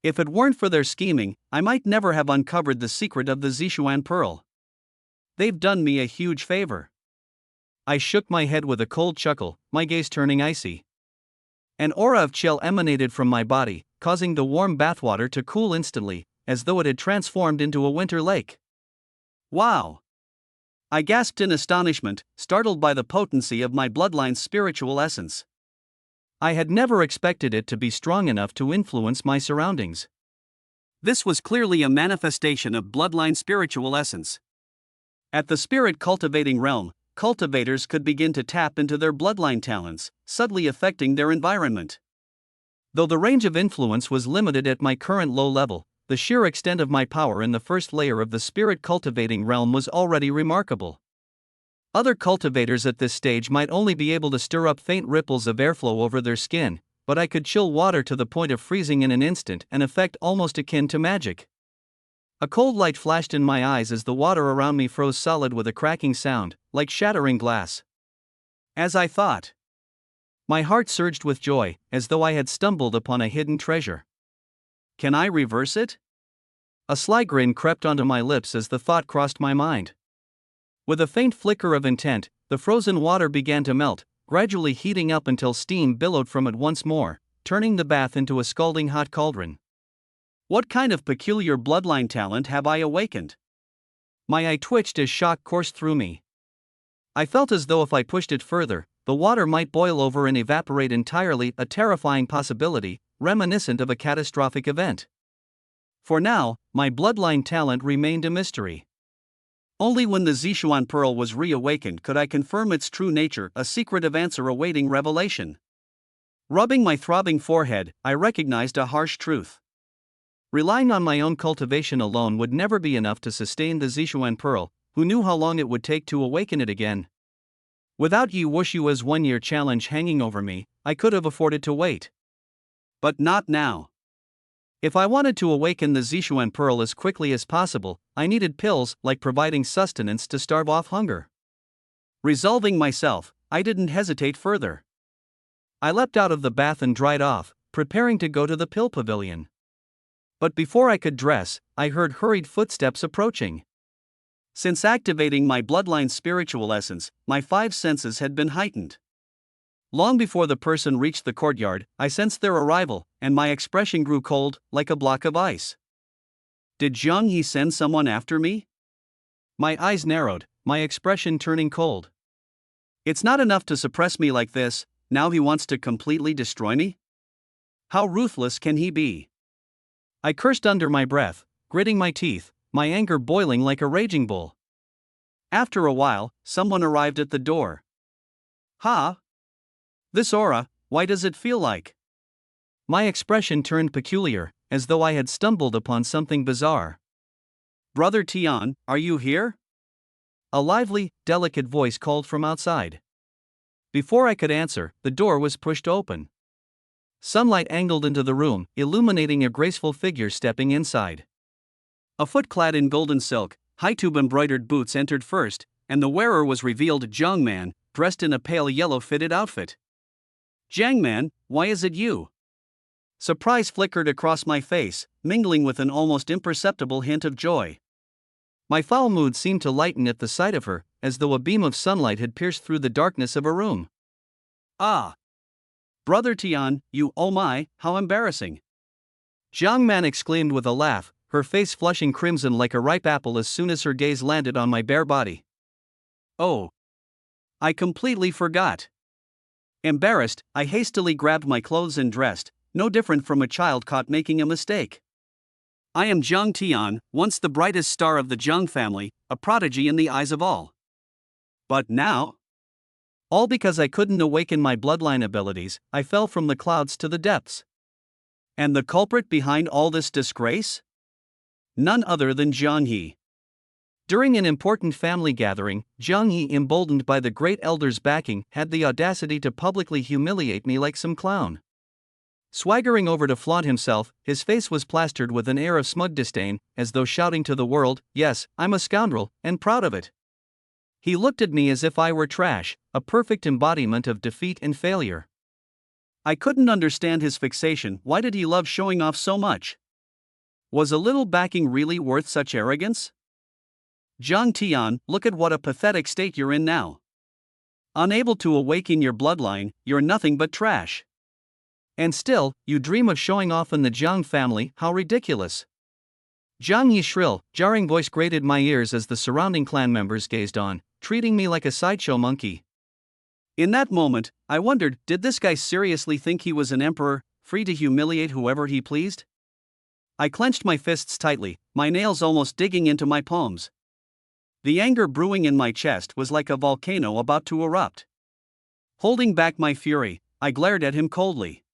If it weren't for their scheming, I might never have uncovered the secret of the Zishuan pearl. They've done me a huge favor. I shook my head with a cold chuckle, my gaze turning icy. An aura of chill emanated from my body, causing the warm bathwater to cool instantly, as though it had transformed into a winter lake. Wow! I gasped in astonishment, startled by the potency of my bloodline's spiritual essence. I had never expected it to be strong enough to influence my surroundings. This was clearly a manifestation of bloodline spiritual essence. At the spirit cultivating realm, cultivators could begin to tap into their bloodline talents, subtly affecting their environment. Though the range of influence was limited at my current low level, the sheer extent of my power in the first layer of the spirit cultivating realm was already remarkable. Other cultivators at this stage might only be able to stir up faint ripples of airflow over their skin, but I could chill water to the point of freezing in an instant, an effect almost akin to magic. A cold light flashed in my eyes as the water around me froze solid with a cracking sound, like shattering glass. As I thought, my heart surged with joy, as though I had stumbled upon a hidden treasure. Can I reverse it? A sly grin crept onto my lips as the thought crossed my mind. With a faint flicker of intent, the frozen water began to melt, gradually heating up until steam billowed from it once more, turning the bath into a scalding hot cauldron. What kind of peculiar bloodline talent have I awakened? My eye twitched as shock coursed through me. I felt as though if I pushed it further, the water might boil over and evaporate entirely, a terrifying possibility, reminiscent of a catastrophic event. For now, my bloodline talent remained a mystery. Only when the Zishuan pearl was reawakened could I confirm its true nature, a secretive answer awaiting revelation. Rubbing my throbbing forehead, I recognized a harsh truth. Relying on my own cultivation alone would never be enough to sustain the Zishuan pearl. Who knew how long it would take to awaken it again? Without Yi Wushua's one-year challenge hanging over me, I could have afforded to wait. But not now. If I wanted to awaken the Zishuan pearl as quickly as possible, I needed pills like providing sustenance to starve off hunger. Resolving myself, I didn't hesitate further. I leapt out of the bath and dried off, preparing to go to the pill pavilion. But before I could dress, I heard hurried footsteps approaching. Since activating my bloodline spiritual essence, my 5 senses had been heightened. Long before the person reached the courtyard, I sensed their arrival, and my expression grew cold, like a block of ice. Did Zhang He send someone after me? My eyes narrowed, my expression turning cold. It's not enough to suppress me like this, now he wants to completely destroy me? How ruthless can he be? I cursed under my breath, gritting my teeth, my anger boiling like a raging bull. After a while, someone arrived at the door. Ha! This aura, why does it feel like? My expression turned peculiar, as though I had stumbled upon something bizarre. Brother Tian, are you here? A lively, delicate voice called from outside. Before I could answer, the door was pushed open. Sunlight angled into the room, illuminating a graceful figure stepping inside. A foot clad in golden silk, high-tube embroidered boots entered first, and the wearer was revealed Jiang Man, dressed in a pale yellow fitted outfit. Jiang Man, why is it you? Surprise flickered across my face, mingling with an almost imperceptible hint of joy. My foul mood seemed to lighten at the sight of her, as though a beam of sunlight had pierced through the darkness of a room. Ah! Brother Tian, you, oh my, how embarrassing! Jiang Man exclaimed with a laugh, her face flushing crimson like a ripe apple as soon as her gaze landed on my bare body. Oh! I completely forgot. Embarrassed, I hastily grabbed my clothes and dressed, no different from a child caught making a mistake. I am Zhang Tian, once the brightest star of the Zhang family, a prodigy in the eyes of all. But now? All because I couldn't awaken my bloodline abilities, I fell from the clouds to the depths. And the culprit behind all this disgrace? None other than Zhang He. During an important family gathering, Zhang He, emboldened by the great elder's backing, had the audacity to publicly humiliate me like some clown. Swaggering over to flaunt himself, his face was plastered with an air of smug disdain, as though shouting to the world, "Yes, I'm a scoundrel, and proud of it." He looked at me as if I were trash, a perfect embodiment of defeat and failure. I couldn't understand his fixation. Why did he love showing off so much? Was a little backing really worth such arrogance? Zhang Tian, look at what a pathetic state you're in now. Unable to awaken your bloodline, you're nothing but trash. And still, you dream of showing off in the Zhang family, how ridiculous. Zhang Yi's shrill, jarring voice grated my ears as the surrounding clan members gazed on, treating me like a sideshow monkey. In that moment, I wondered, did this guy seriously think he was an emperor, free to humiliate whoever he pleased? I clenched my fists tightly, my nails almost digging into my palms. The anger brewing in my chest was like a volcano about to erupt. Holding back my fury, I glared at him coldly.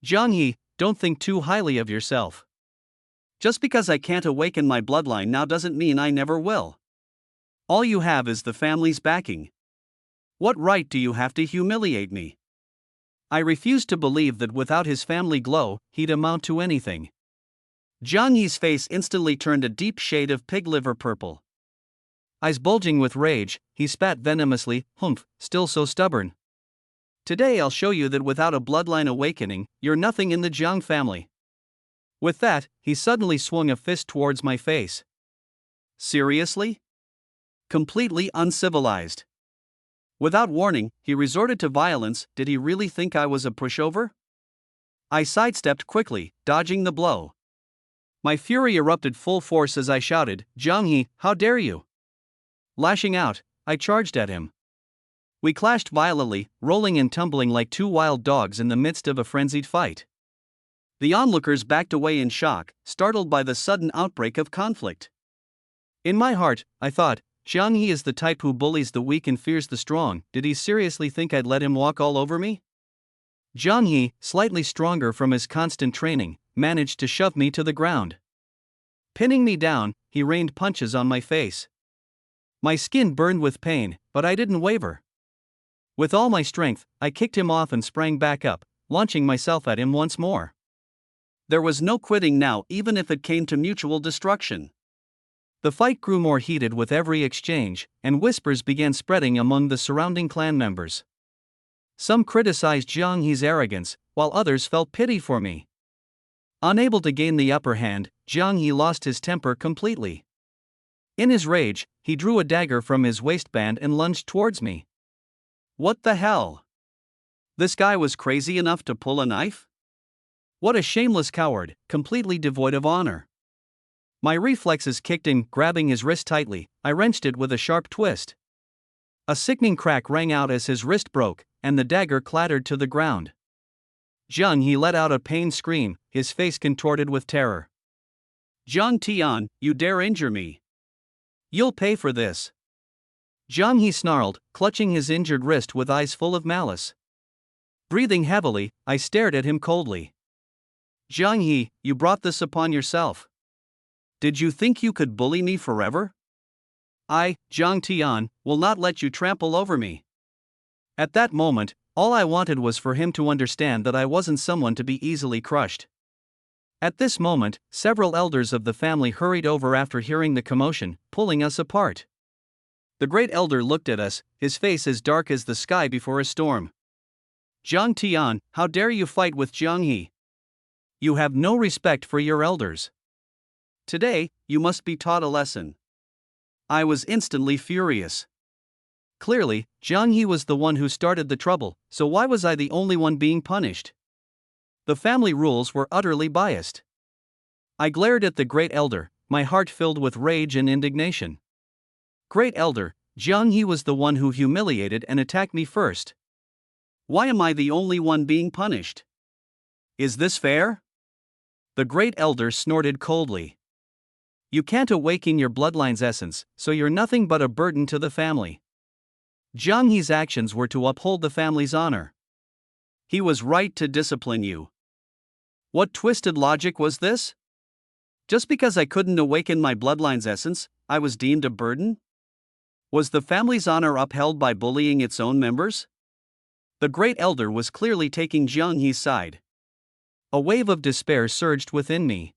Zhang Yi, don't think too highly of yourself. Just because I can't awaken my bloodline now doesn't mean I never will. All you have is the family's backing. What right do you have to humiliate me? I refused to believe that without his family glow, he'd amount to anything. Zhang Yi's face instantly turned a deep shade of pig liver purple. Eyes bulging with rage, he spat venomously, "Humph, still so stubborn. Today I'll show you that without a bloodline awakening, you're nothing in the Zhang family." With that, he suddenly swung a fist towards my face. Seriously? Completely uncivilized. Without warning, he resorted to violence. Did he really think I was a pushover? I sidestepped quickly, dodging the blow. My fury erupted full force as I shouted, "Jiang, how dare you!" Lashing out, I charged at him. We clashed violently, rolling and tumbling like two wild dogs in the midst of a frenzied fight. The onlookers backed away in shock, startled by the sudden outbreak of conflict. In my heart, I thought, Jiang is the type who bullies the weak and fears the strong. Did he seriously think I'd let him walk all over me? Jiang, slightly stronger from his constant training, managed to shove me to the ground. Pinning me down, he rained punches on my face. My skin burned with pain, but I didn't waver. With all my strength, I kicked him off and sprang back up, launching myself at him once more. There was no quitting now, even if it came to mutual destruction. The fight grew more heated with every exchange, and whispers began spreading among the surrounding clan members. Some criticized Jiang arrogance, while others felt pity for me. Unable to gain the upper hand, Jiang lost his temper completely. In his rage, he drew a dagger from his waistband and lunged towards me. What the hell? This guy was crazy enough to pull a knife? What a shameless coward, completely devoid of honor. My reflexes kicked in, grabbing his wrist tightly. I wrenched it with a sharp twist. A sickening crack rang out as his wrist broke, and the dagger clattered to the ground. Jiang let out a pained scream, his face contorted with terror. Jiang Tian, you dare injure me. You'll pay for this. Jiang snarled, clutching his injured wrist with eyes full of malice. Breathing heavily, I stared at him coldly. Jiang, you brought this upon yourself. Did you think you could bully me forever? I, Jiang Tian, will not let you trample over me. At that moment, all I wanted was for him to understand that I wasn't someone to be easily crushed. At this moment, several elders of the family hurried over after hearing the commotion, pulling us apart. The great elder looked at us, his face as dark as the sky before a storm. Jiang Tian, how dare you fight with Jiang? You have no respect for your elders. Today, you must be taught a lesson. I was instantly furious. Clearly, Jiang was the one who started the trouble, so why was I the only one being punished? The family rules were utterly biased. I glared at the great elder, my heart filled with rage and indignation. Great elder, Jiang was the one who humiliated and attacked me first. Why am I the only one being punished? Is this fair? The great elder snorted coldly. You can't awaken your bloodline's essence, so you're nothing but a burden to the family. Jiang's actions were to uphold the family's honor. He was right to discipline you. What twisted logic was this? Just because I couldn't awaken my bloodline's essence, I was deemed a burden? Was the family's honor upheld by bullying its own members? The great elder was clearly taking Jiang's side. A wave of despair surged within me.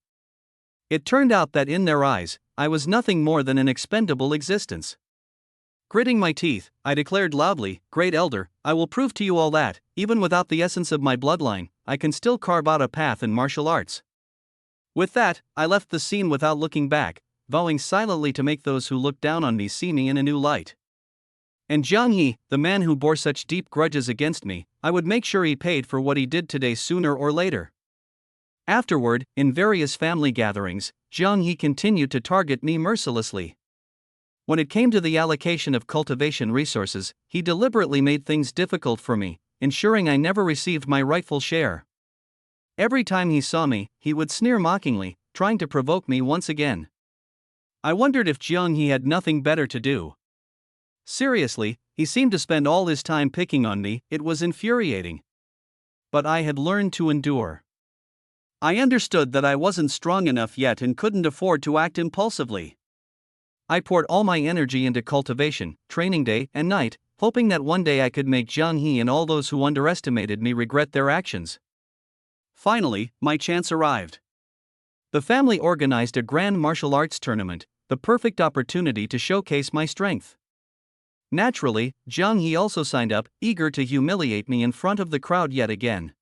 It turned out that in their eyes, I was nothing more than an expendable existence. Gritting my teeth, I declared loudly, Great Elder, I will prove to you all that, even without the essence of my bloodline, I can still carve out a path in martial arts. With that, I left the scene without looking back, vowing silently to make those who looked down on me see me in a new light. And Jiang, the man who bore such deep grudges against me, I would make sure he paid for what he did today sooner or later. Afterward, in various family gatherings, Jiang continued to target me mercilessly. When it came to the allocation of cultivation resources, he deliberately made things difficult for me, ensuring I never received my rightful share. Every time he saw me, he would sneer mockingly, trying to provoke me once again. I wondered if Jiang had nothing better to do. Seriously, he seemed to spend all his time picking on me. It was infuriating. But I had learned to endure. I understood that I wasn't strong enough yet and couldn't afford to act impulsively. I poured all my energy into cultivation, training day and night, hoping that one day I could make Jiang and all those who underestimated me regret their actions. Finally, my chance arrived. The family organized a grand martial arts tournament, the perfect opportunity to showcase my strength. Naturally, Jiang also signed up, eager to humiliate me in front of the crowd yet again.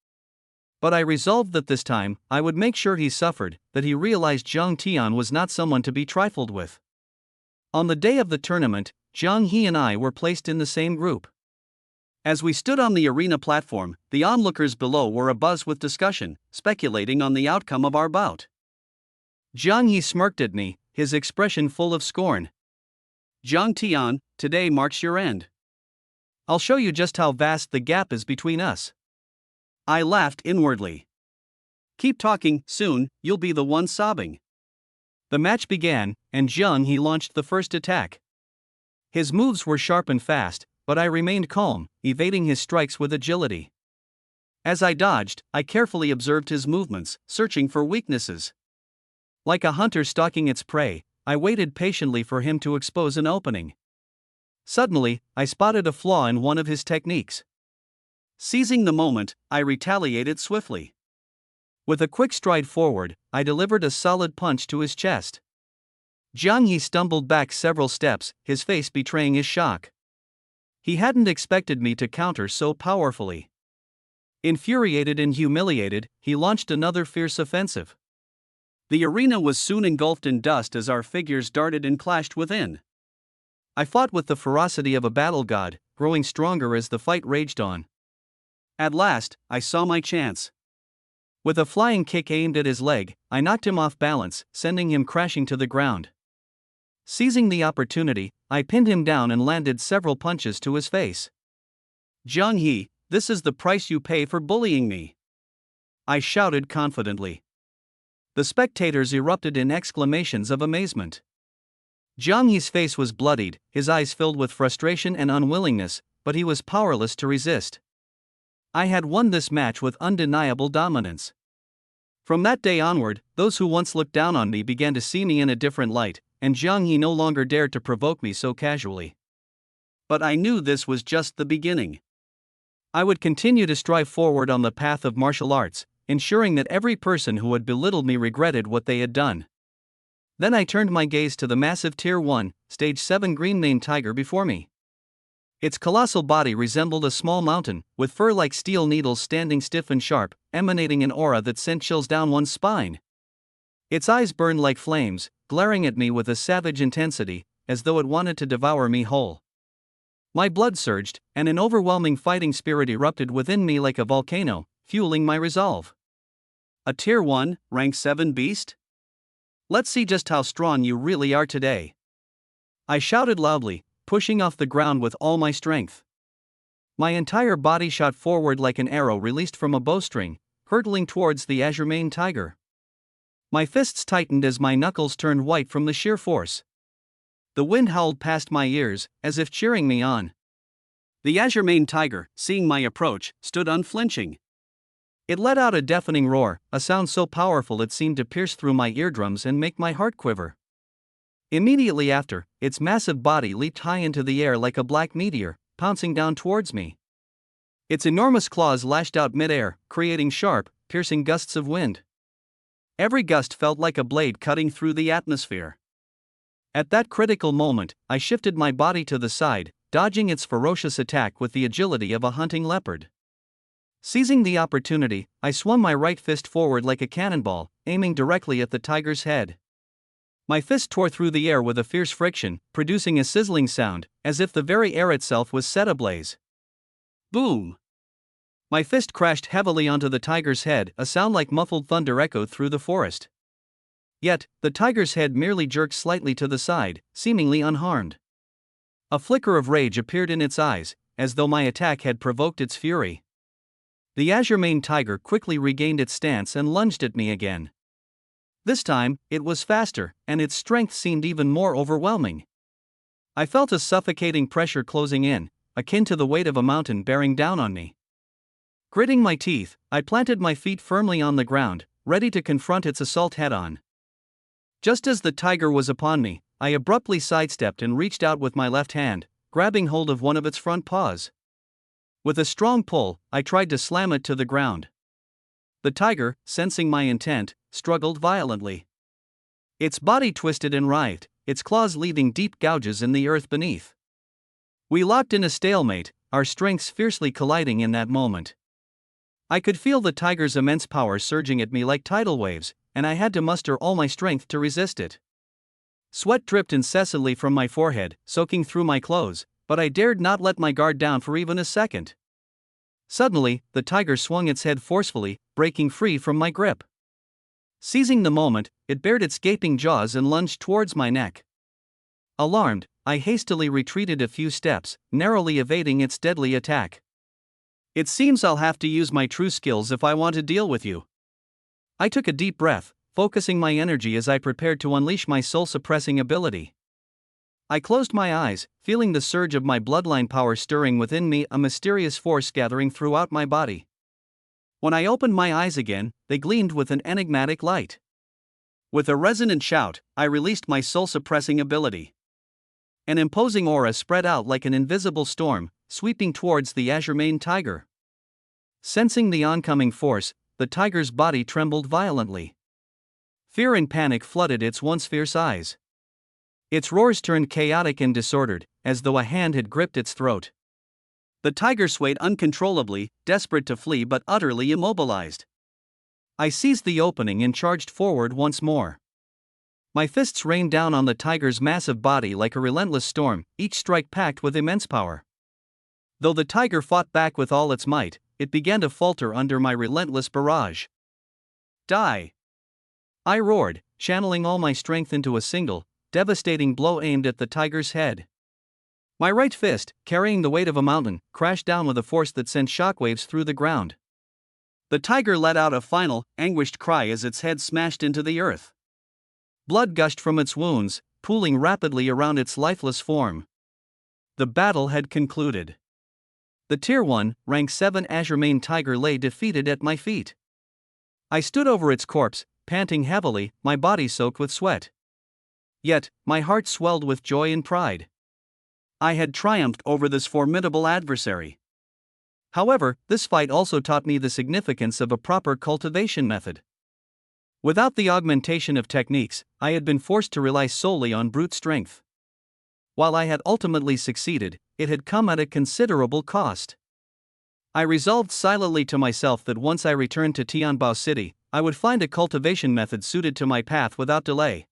But I resolved that this time, I would make sure he suffered, that he realized Jiang Tian was not someone to be trifled with. On the day of the tournament, Jiang and I were placed in the same group. As we stood on the arena platform, the onlookers below were abuzz with discussion, speculating on the outcome of our bout. Zhang Yi smirked at me, his expression full of scorn. Zhang Tian, today marks your end. I'll show you just how vast the gap is between us. I laughed inwardly. Keep talking, soon, you'll be the one sobbing. The match began, and Zhang He launched the first attack. His moves were sharp and fast, but I remained calm, evading his strikes with agility. As I dodged, I carefully observed his movements, searching for weaknesses. Like a hunter stalking its prey, I waited patiently for him to expose an opening. Suddenly, I spotted a flaw in one of his techniques. Seizing the moment, I retaliated swiftly. With a quick stride forward, I delivered a solid punch to his chest. Zhang Yi stumbled back several steps, his face betraying his shock. He hadn't expected me to counter so powerfully. Infuriated and humiliated, he launched another fierce offensive. The arena was soon engulfed in dust as our figures darted and clashed within. I fought with the ferocity of a battle god, growing stronger as the fight raged on. At last, I saw my chance. With a flying kick aimed at his leg, I knocked him off balance, sending him crashing to the ground. Seizing the opportunity, I pinned him down and landed several punches to his face. Zhang He, this is the price you pay for bullying me, I shouted confidently. The spectators erupted in exclamations of amazement. Zhang Yi's face was bloodied, his eyes filled with frustration and unwillingness, but he was powerless to resist. I had won this match with undeniable dominance. From that day onward, those who once looked down on me began to see me in a different light, and Zhang Yi no longer dared to provoke me so casually. But I knew this was just the beginning. I would continue to strive forward on the path of martial arts, ensuring that every person who had belittled me regretted what they had done. Then I turned my gaze to the massive Tier 1, Stage 7 green-maned tiger before me. Its colossal body resembled a small mountain, with fur like steel needles standing stiff and sharp, emanating an aura that sent chills down one's spine. Its eyes burned like flames, glaring at me with a savage intensity, as though it wanted to devour me whole. My blood surged, and an overwhelming fighting spirit erupted within me like a volcano, fueling my resolve. A Tier 1, Rank 7 beast? Let's see just how strong you really are today. I shouted loudly, pushing off the ground with all my strength. My entire body shot forward like an arrow released from a bowstring, hurtling towards the azure-maned tiger. My fists tightened as my knuckles turned white from the sheer force. The wind howled past my ears, as if cheering me on. The azure-maned tiger, seeing my approach, stood unflinching. It let out a deafening roar, a sound so powerful it seemed to pierce through my eardrums and make my heart quiver. Immediately after, its massive body leaped high into the air like a black meteor, pouncing down towards me. Its enormous claws lashed out mid-air, creating sharp, piercing gusts of wind. Every gust felt like a blade cutting through the atmosphere. At that critical moment, I shifted my body to the side, dodging its ferocious attack with the agility of a hunting leopard. Seizing the opportunity, I swung my right fist forward like a cannonball, aiming directly at the tiger's head. My fist tore through the air with a fierce friction, producing a sizzling sound, as if the very air itself was set ablaze. Boom! My fist crashed heavily onto the tiger's head, a sound like muffled thunder echoed through the forest. Yet, the tiger's head merely jerked slightly to the side, seemingly unharmed. A flicker of rage appeared in its eyes, as though my attack had provoked its fury. The azure-maned tiger quickly regained its stance and lunged at me again. This time, it was faster, and its strength seemed even more overwhelming. I felt a suffocating pressure closing in, akin to the weight of a mountain bearing down on me. Gritting my teeth, I planted my feet firmly on the ground, ready to confront its assault head-on. Just as the tiger was upon me, I abruptly sidestepped and reached out with my left hand, grabbing hold of one of its front paws. With a strong pull, I tried to slam it to the ground. The tiger, sensing my intent, struggled violently. Its body twisted and writhed, its claws leaving deep gouges in the earth beneath. We locked in a stalemate, our strengths fiercely colliding in that moment. I could feel the tiger's immense power surging at me like tidal waves, and I had to muster all my strength to resist it. Sweat dripped incessantly from my forehead, soaking through my clothes, but I dared not let my guard down for even a second. Suddenly, the tiger swung its head forcefully, breaking free from my grip. Seizing the moment, it bared its gaping jaws and lunged towards my neck. Alarmed, I hastily retreated a few steps, narrowly evading its deadly attack. It seems I'll have to use my true skills if I want to deal with you. I took a deep breath, focusing my energy as I prepared to unleash my soul-suppressing ability. I closed my eyes, feeling the surge of my bloodline power stirring within me, a mysterious force gathering throughout my body. When I opened my eyes again, they gleamed with an enigmatic light. With a resonant shout, I released my soul-suppressing ability. An imposing aura spread out like an invisible storm, sweeping towards the azure-maned tiger. Sensing the oncoming force, the tiger's body trembled violently. Fear and panic flooded its once fierce eyes. Its roars turned chaotic and disordered, as though a hand had gripped its throat. The tiger swayed uncontrollably, desperate to flee but utterly immobilized. I seized the opening and charged forward once more. My fists rained down on the tiger's massive body like a relentless storm, each strike packed with immense power. Though the tiger fought back with all its might, it began to falter under my relentless barrage. Die! I roared, channeling all my strength into a single, devastating blow aimed at the tiger's head. My right fist, carrying the weight of a mountain, crashed down with a force that sent shockwaves through the ground. The tiger let out a final, anguished cry as its head smashed into the earth. Blood gushed from its wounds, pooling rapidly around its lifeless form. The battle had concluded. The Tier 1, Rank 7 azure-maned tiger lay defeated at my feet. I stood over its corpse, panting heavily, my body soaked with sweat. Yet, my heart swelled with joy and pride. I had triumphed over this formidable adversary. However, this fight also taught me the significance of a proper cultivation method. Without the augmentation of techniques, I had been forced to rely solely on brute strength. While I had ultimately succeeded, it had come at a considerable cost. I resolved silently to myself that once I returned to Tianbao City, I would find a cultivation method suited to my path without delay.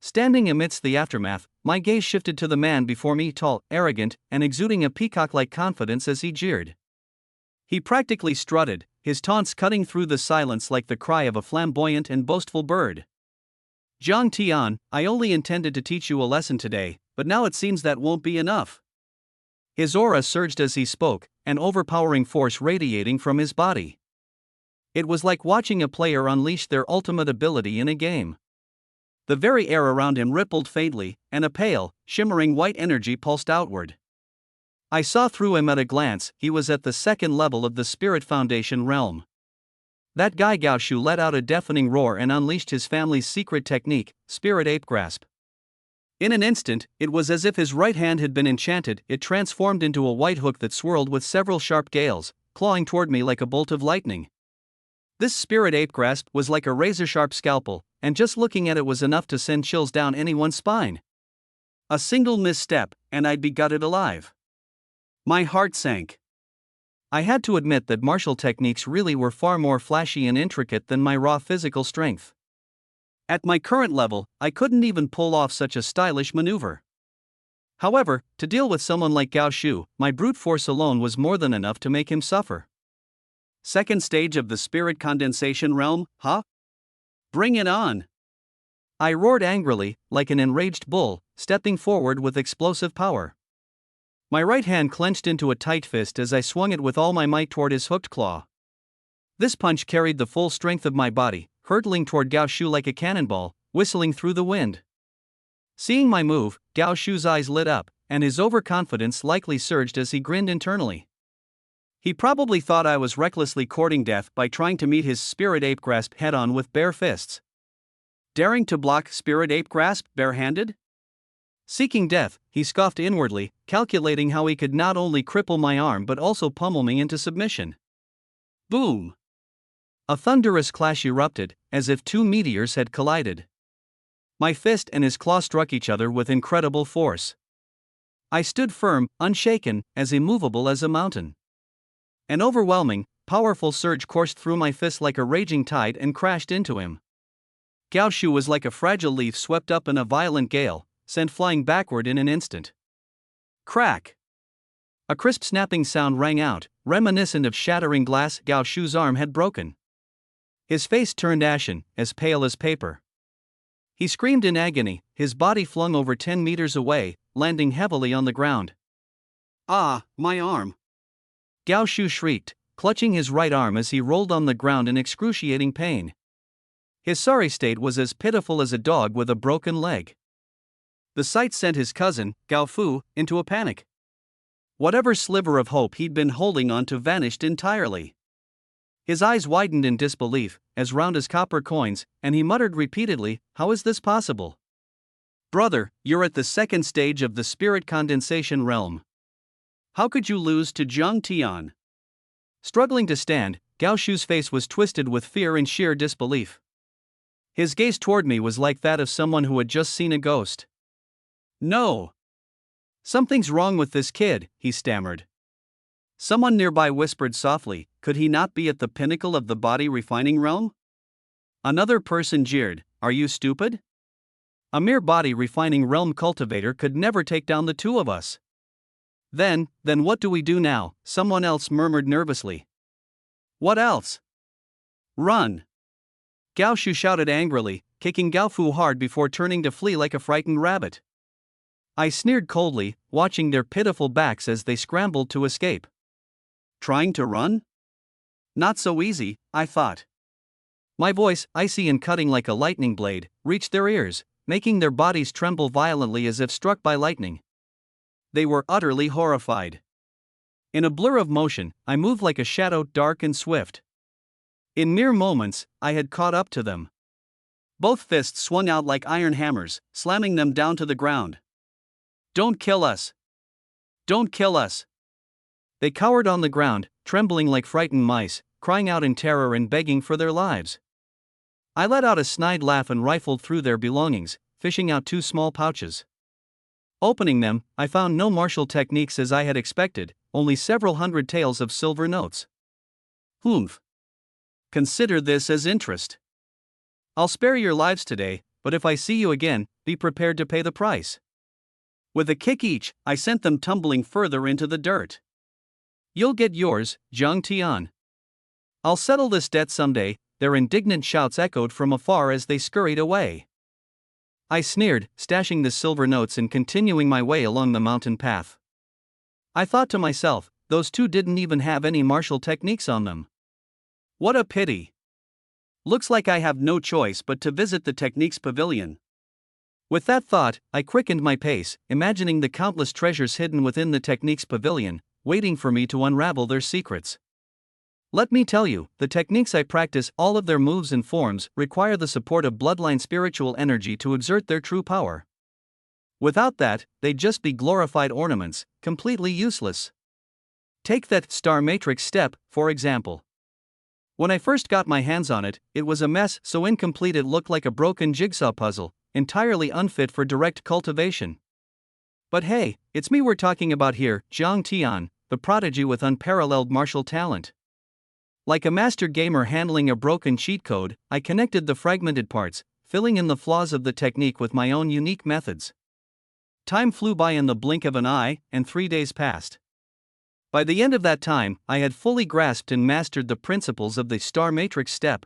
Standing amidst the aftermath, my gaze shifted to the man before me, tall, arrogant, and exuding a peacock-like confidence as he jeered. He practically strutted, his taunts cutting through the silence like the cry of a flamboyant and boastful bird. Zhang Tian, I only intended to teach you a lesson today, but now it seems that won't be enough. His aura surged as he spoke, an overpowering force radiating from his body. It was like watching a player unleash their ultimate ability in a game. The very air around him rippled faintly, and a pale, shimmering white energy pulsed outward. I saw through him at a glance. He was at the second level of the Spirit Foundation realm. That guy Gao Shu let out a deafening roar and unleashed his family's secret technique, Spirit Ape Grasp. In an instant, it was as if his right hand had been enchanted. It transformed into a white hook that swirled with several sharp gales, clawing toward me like a bolt of lightning. This Spirit Ape Grasp was like a razor-sharp scalpel, and just looking at it was enough to send chills down anyone's spine. A single misstep, and I'd be gutted alive. My heart sank. I had to admit that martial techniques really were far more flashy and intricate than my raw physical strength. At my current level, I couldn't even pull off such a stylish maneuver. However, to deal with someone like Gao Shu, my brute force alone was more than enough to make him suffer. Second stage of the spirit condensation realm, huh? Bring it on! I roared angrily, like an enraged bull, stepping forward with explosive power. My right hand clenched into a tight fist as I swung it with all my might toward his hooked claw. This punch carried the full strength of my body, hurtling toward Gao Shu like a cannonball, whistling through the wind. Seeing my move, Gao Shu's eyes lit up, and his overconfidence likely surged as he grinned internally. He probably thought I was recklessly courting death by trying to meet his Spirit Ape Grasp head-on with bare fists. Daring to block Spirit Ape Grasp barehanded? Seeking death, he scoffed inwardly, calculating how he could not only cripple my arm but also pummel me into submission. Boom! A thunderous clash erupted, as if two meteors had collided. My fist and his claw struck each other with incredible force. I stood firm, unshaken, as immovable as a mountain. An overwhelming, powerful surge coursed through my fist like a raging tide and crashed into him. Gao Shu was like a fragile leaf swept up in a violent gale, sent flying backward in an instant. Crack! A crisp snapping sound rang out, reminiscent of shattering glass. Gao Shu's arm had broken. His face turned ashen, as pale as paper. He screamed in agony, his body flung over 10 meters away, landing heavily on the ground. Ah, my arm! Gao Shu shrieked, clutching his right arm as he rolled on the ground in excruciating pain. His sorry state was as pitiful as a dog with a broken leg. The sight sent his cousin, Gao Fu, into a panic. Whatever sliver of hope he'd been holding on to vanished entirely. His eyes widened in disbelief, as round as copper coins, and he muttered repeatedly, "How is this possible? Brother, you're at the second stage of the spirit condensation realm. How could you lose to Zhang Tian?" Struggling to stand, Gao Shu's face was twisted with fear and sheer disbelief. His gaze toward me was like that of someone who had just seen a ghost. "No. Something's wrong with this kid," he stammered. Someone nearby whispered softly, "Could he not be at the pinnacle of the body refining realm?" Another person jeered, "Are you stupid? A mere body refining realm cultivator could never take down the two of us." Then what do we do now?" someone else murmured nervously. "What else? Run!" Gao Shu shouted angrily, kicking Gao Fu hard before turning to flee like a frightened rabbit. I sneered coldly, watching their pitiful backs as they scrambled to escape. Trying to run? Not so easy, I thought. My voice, icy and cutting like a lightning blade, reached their ears, making their bodies tremble violently as if struck by lightning. They were utterly horrified. In a blur of motion, I moved like a shadow, dark and swift. In mere moments, I had caught up to them. Both fists swung out like iron hammers, slamming them down to the ground. "Don't kill us! Don't kill us!" They cowered on the ground, trembling like frightened mice, crying out in terror and begging for their lives. I let out a snide laugh and rifled through their belongings, fishing out 2 small pouches. Opening them, I found no martial techniques as I had expected, only several hundred taels of silver notes. Humph. Consider this as interest. I'll spare your lives today, but if I see you again, be prepared to pay the price. With a kick each, I sent them tumbling further into the dirt. "You'll get yours, Zhang Tian. I'll settle this debt someday," their indignant shouts echoed from afar as they scurried away. I sneered, stashing the silver notes and continuing my way along the mountain path. I thought to myself, those two didn't even have any martial techniques on them. What a pity. Looks like I have no choice but to visit the Techniques Pavilion. With that thought, I quickened my pace, imagining the countless treasures hidden within the Techniques Pavilion, waiting for me to unravel their secrets. Let me tell you, the techniques I practice, all of their moves and forms, require the support of bloodline spiritual energy to exert their true power. Without that, they'd just be glorified ornaments, completely useless. Take that star matrix step, for example. When I first got my hands on it, it was a mess, so incomplete it looked like a broken jigsaw puzzle, entirely unfit for direct cultivation. But hey, it's me we're talking about here, Zhang Tian, the prodigy with unparalleled martial talent. Like a master gamer handling a broken cheat code, I connected the fragmented parts, filling in the flaws of the technique with my own unique methods. Time flew by in the blink of an eye, and 3 days passed. By the end of that time, I had fully grasped and mastered the principles of the Star Matrix step.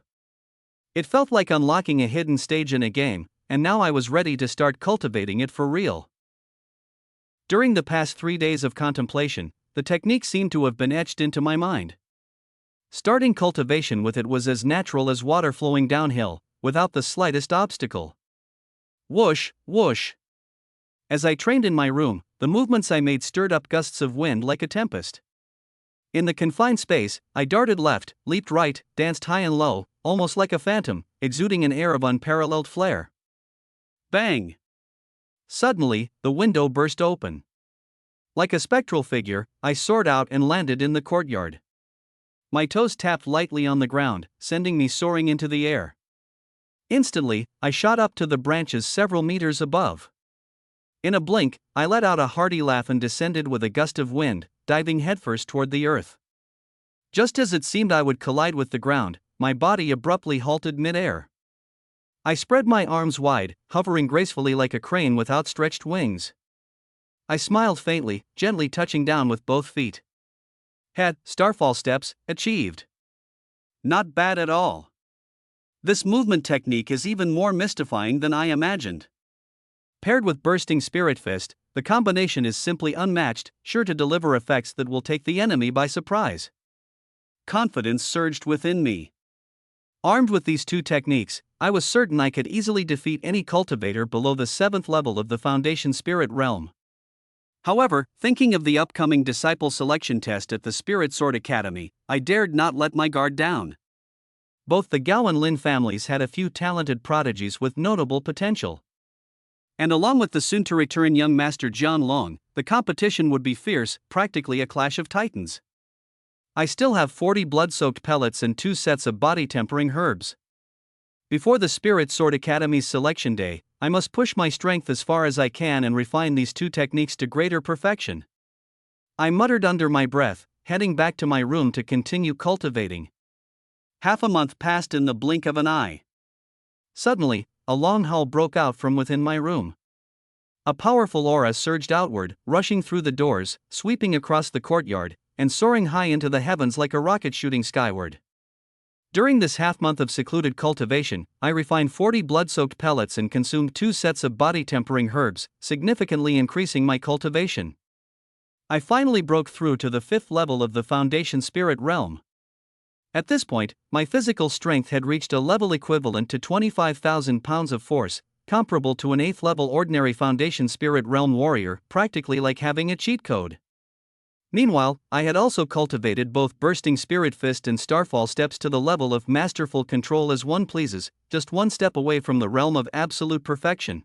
It felt like unlocking a hidden stage in a game, and now I was ready to start cultivating it for real. During the past 3 days of contemplation, the technique seemed to have been etched into my mind. Starting cultivation with it was as natural as water flowing downhill, without the slightest obstacle. Whoosh, whoosh. As I trained in my room, the movements I made stirred up gusts of wind like a tempest. In the confined space, I darted left, leaped right, danced high and low, almost like a phantom, exuding an air of unparalleled flair. Bang! Suddenly, the window burst open. Like a spectral figure, I soared out and landed in the courtyard. My toes tapped lightly on the ground, sending me soaring into the air. Instantly, I shot up to the branches several meters above. In a blink, I let out a hearty laugh and descended with a gust of wind, diving headfirst toward the earth. Just as it seemed I would collide with the ground, my body abruptly halted mid-air. I spread my arms wide, hovering gracefully like a crane with outstretched wings. I smiled faintly, gently touching down with both feet. Head, starfall steps, achieved. Not bad at all. This movement technique is even more mystifying than I imagined. Paired with bursting spirit fist, the combination is simply unmatched, sure to deliver effects that will take the enemy by surprise. Confidence surged within me. Armed with these two techniques, I was certain I could easily defeat any cultivator below the 7th level of the Foundation Spirit realm. However, thinking of the upcoming disciple selection test at the Spirit Sword Academy, I dared not let my guard down. Both the Gao and Lin families had a few talented prodigies with notable potential. And along with the soon-to-return young master Jian Long, the competition would be fierce, practically a clash of titans. I still have 40 blood-soaked pellets and 2 sets of body-tempering herbs. Before the Spirit Sword Academy's selection day, I must push my strength as far as I can and refine these two techniques to greater perfection. I muttered under my breath, heading back to my room to continue cultivating. Half a month passed in the blink of an eye. Suddenly, a long howl broke out from within my room. A powerful aura surged outward, rushing through the doors, sweeping across the courtyard, and soaring high into the heavens like a rocket shooting skyward. During this half-month of secluded cultivation, I refined 40 blood-soaked pellets and consumed 2 sets of body-tempering herbs, significantly increasing my cultivation. I finally broke through to the 5th level of the Foundation Spirit realm. At this point, my physical strength had reached a level equivalent to 25,000 pounds of force, comparable to an 8th level ordinary Foundation Spirit realm warrior, practically like having a cheat code. Meanwhile, I had also cultivated both bursting spirit fist and starfall steps to the level of masterful control as one pleases, just one step away from the realm of absolute perfection.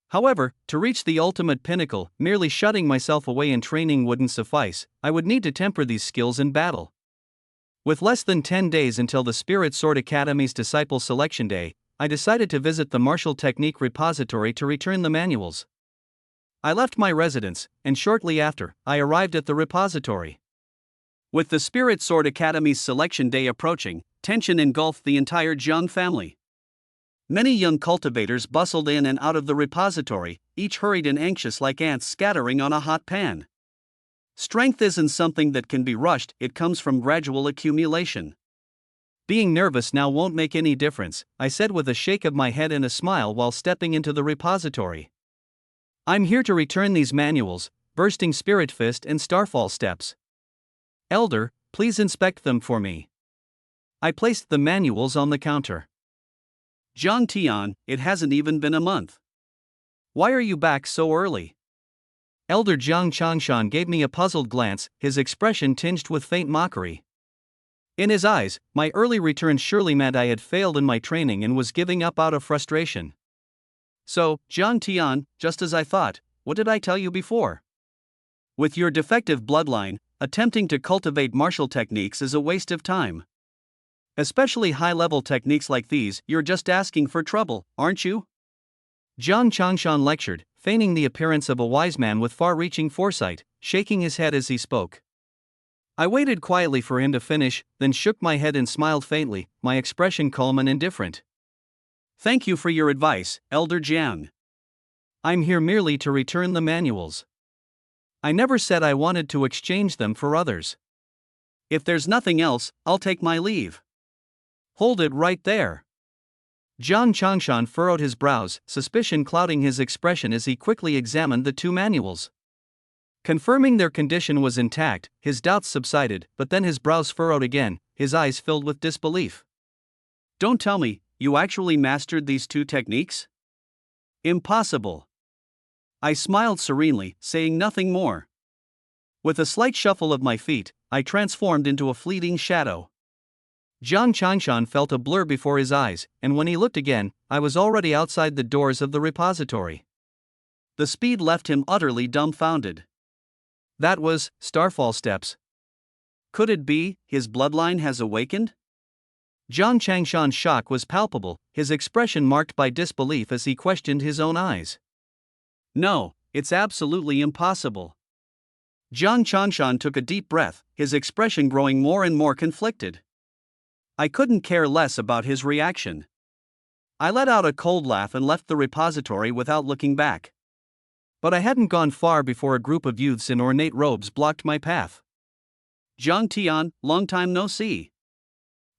However, to reach the ultimate pinnacle, merely shutting myself away in training wouldn't suffice. I would need to temper these skills in battle. With less than 10 days until the Spirit Sword Academy's Disciple Selection Day, I decided to visit the Martial Technique Repository to return the manuals. I left my residence, and shortly after, I arrived at the repository. With the Spirit Sword Academy's selection day approaching, tension engulfed the entire Jiang family. Many young cultivators bustled in and out of the repository, each hurried and anxious like ants scattering on a hot pan. Strength isn't something that can be rushed, it comes from gradual accumulation. Being nervous now won't make any difference, I said with a shake of my head and a smile while stepping into the repository. I'm here to return these manuals, Bursting Spirit Fist and Starfall Steps. Elder, please inspect them for me. I placed the manuals on the counter. Zhang Tian, it hasn't even been a month. Why are you back so early? Elder Jiang Changshan gave me a puzzled glance, his expression tinged with faint mockery. In his eyes, my early return surely meant I had failed in my training and was giving up out of frustration. So, Zhang Tian, just as I thought, what did I tell you before? With your defective bloodline, attempting to cultivate martial techniques is a waste of time. Especially high-level techniques like these, you're just asking for trouble, aren't you? Jiang Changshan lectured, feigning the appearance of a wise man with far-reaching foresight, shaking his head as he spoke. I waited quietly for him to finish, then shook my head and smiled faintly, my expression calm and indifferent. Thank you for your advice, Elder Jiang. I'm here merely to return the manuals. I never said I wanted to exchange them for others. If there's nothing else, I'll take my leave. Hold it right there. Jiang Changshan furrowed his brows, suspicion clouding his expression as he quickly examined the 2 manuals. Confirming their condition was intact, his doubts subsided, but then his brows furrowed again, his eyes filled with disbelief. Don't tell me, you actually mastered these 2 techniques? Impossible. I smiled serenely, saying nothing more. With a slight shuffle of my feet, I transformed into a fleeting shadow. Jiang Changshan felt a blur before his eyes, and when he looked again, I was already outside the doors of the repository. The speed left him utterly dumbfounded. That was Starfall Steps. Could it be his bloodline has awakened? Jiang Changshan's shock was palpable, his expression marked by disbelief as he questioned his own eyes. No, it's absolutely impossible. Jiang Changshan took a deep breath, his expression growing more and more conflicted. I couldn't care less about his reaction. I let out a cold laugh and left the repository without looking back. But I hadn't gone far before a group of youths in ornate robes blocked my path. Zhang Tian, long time no see.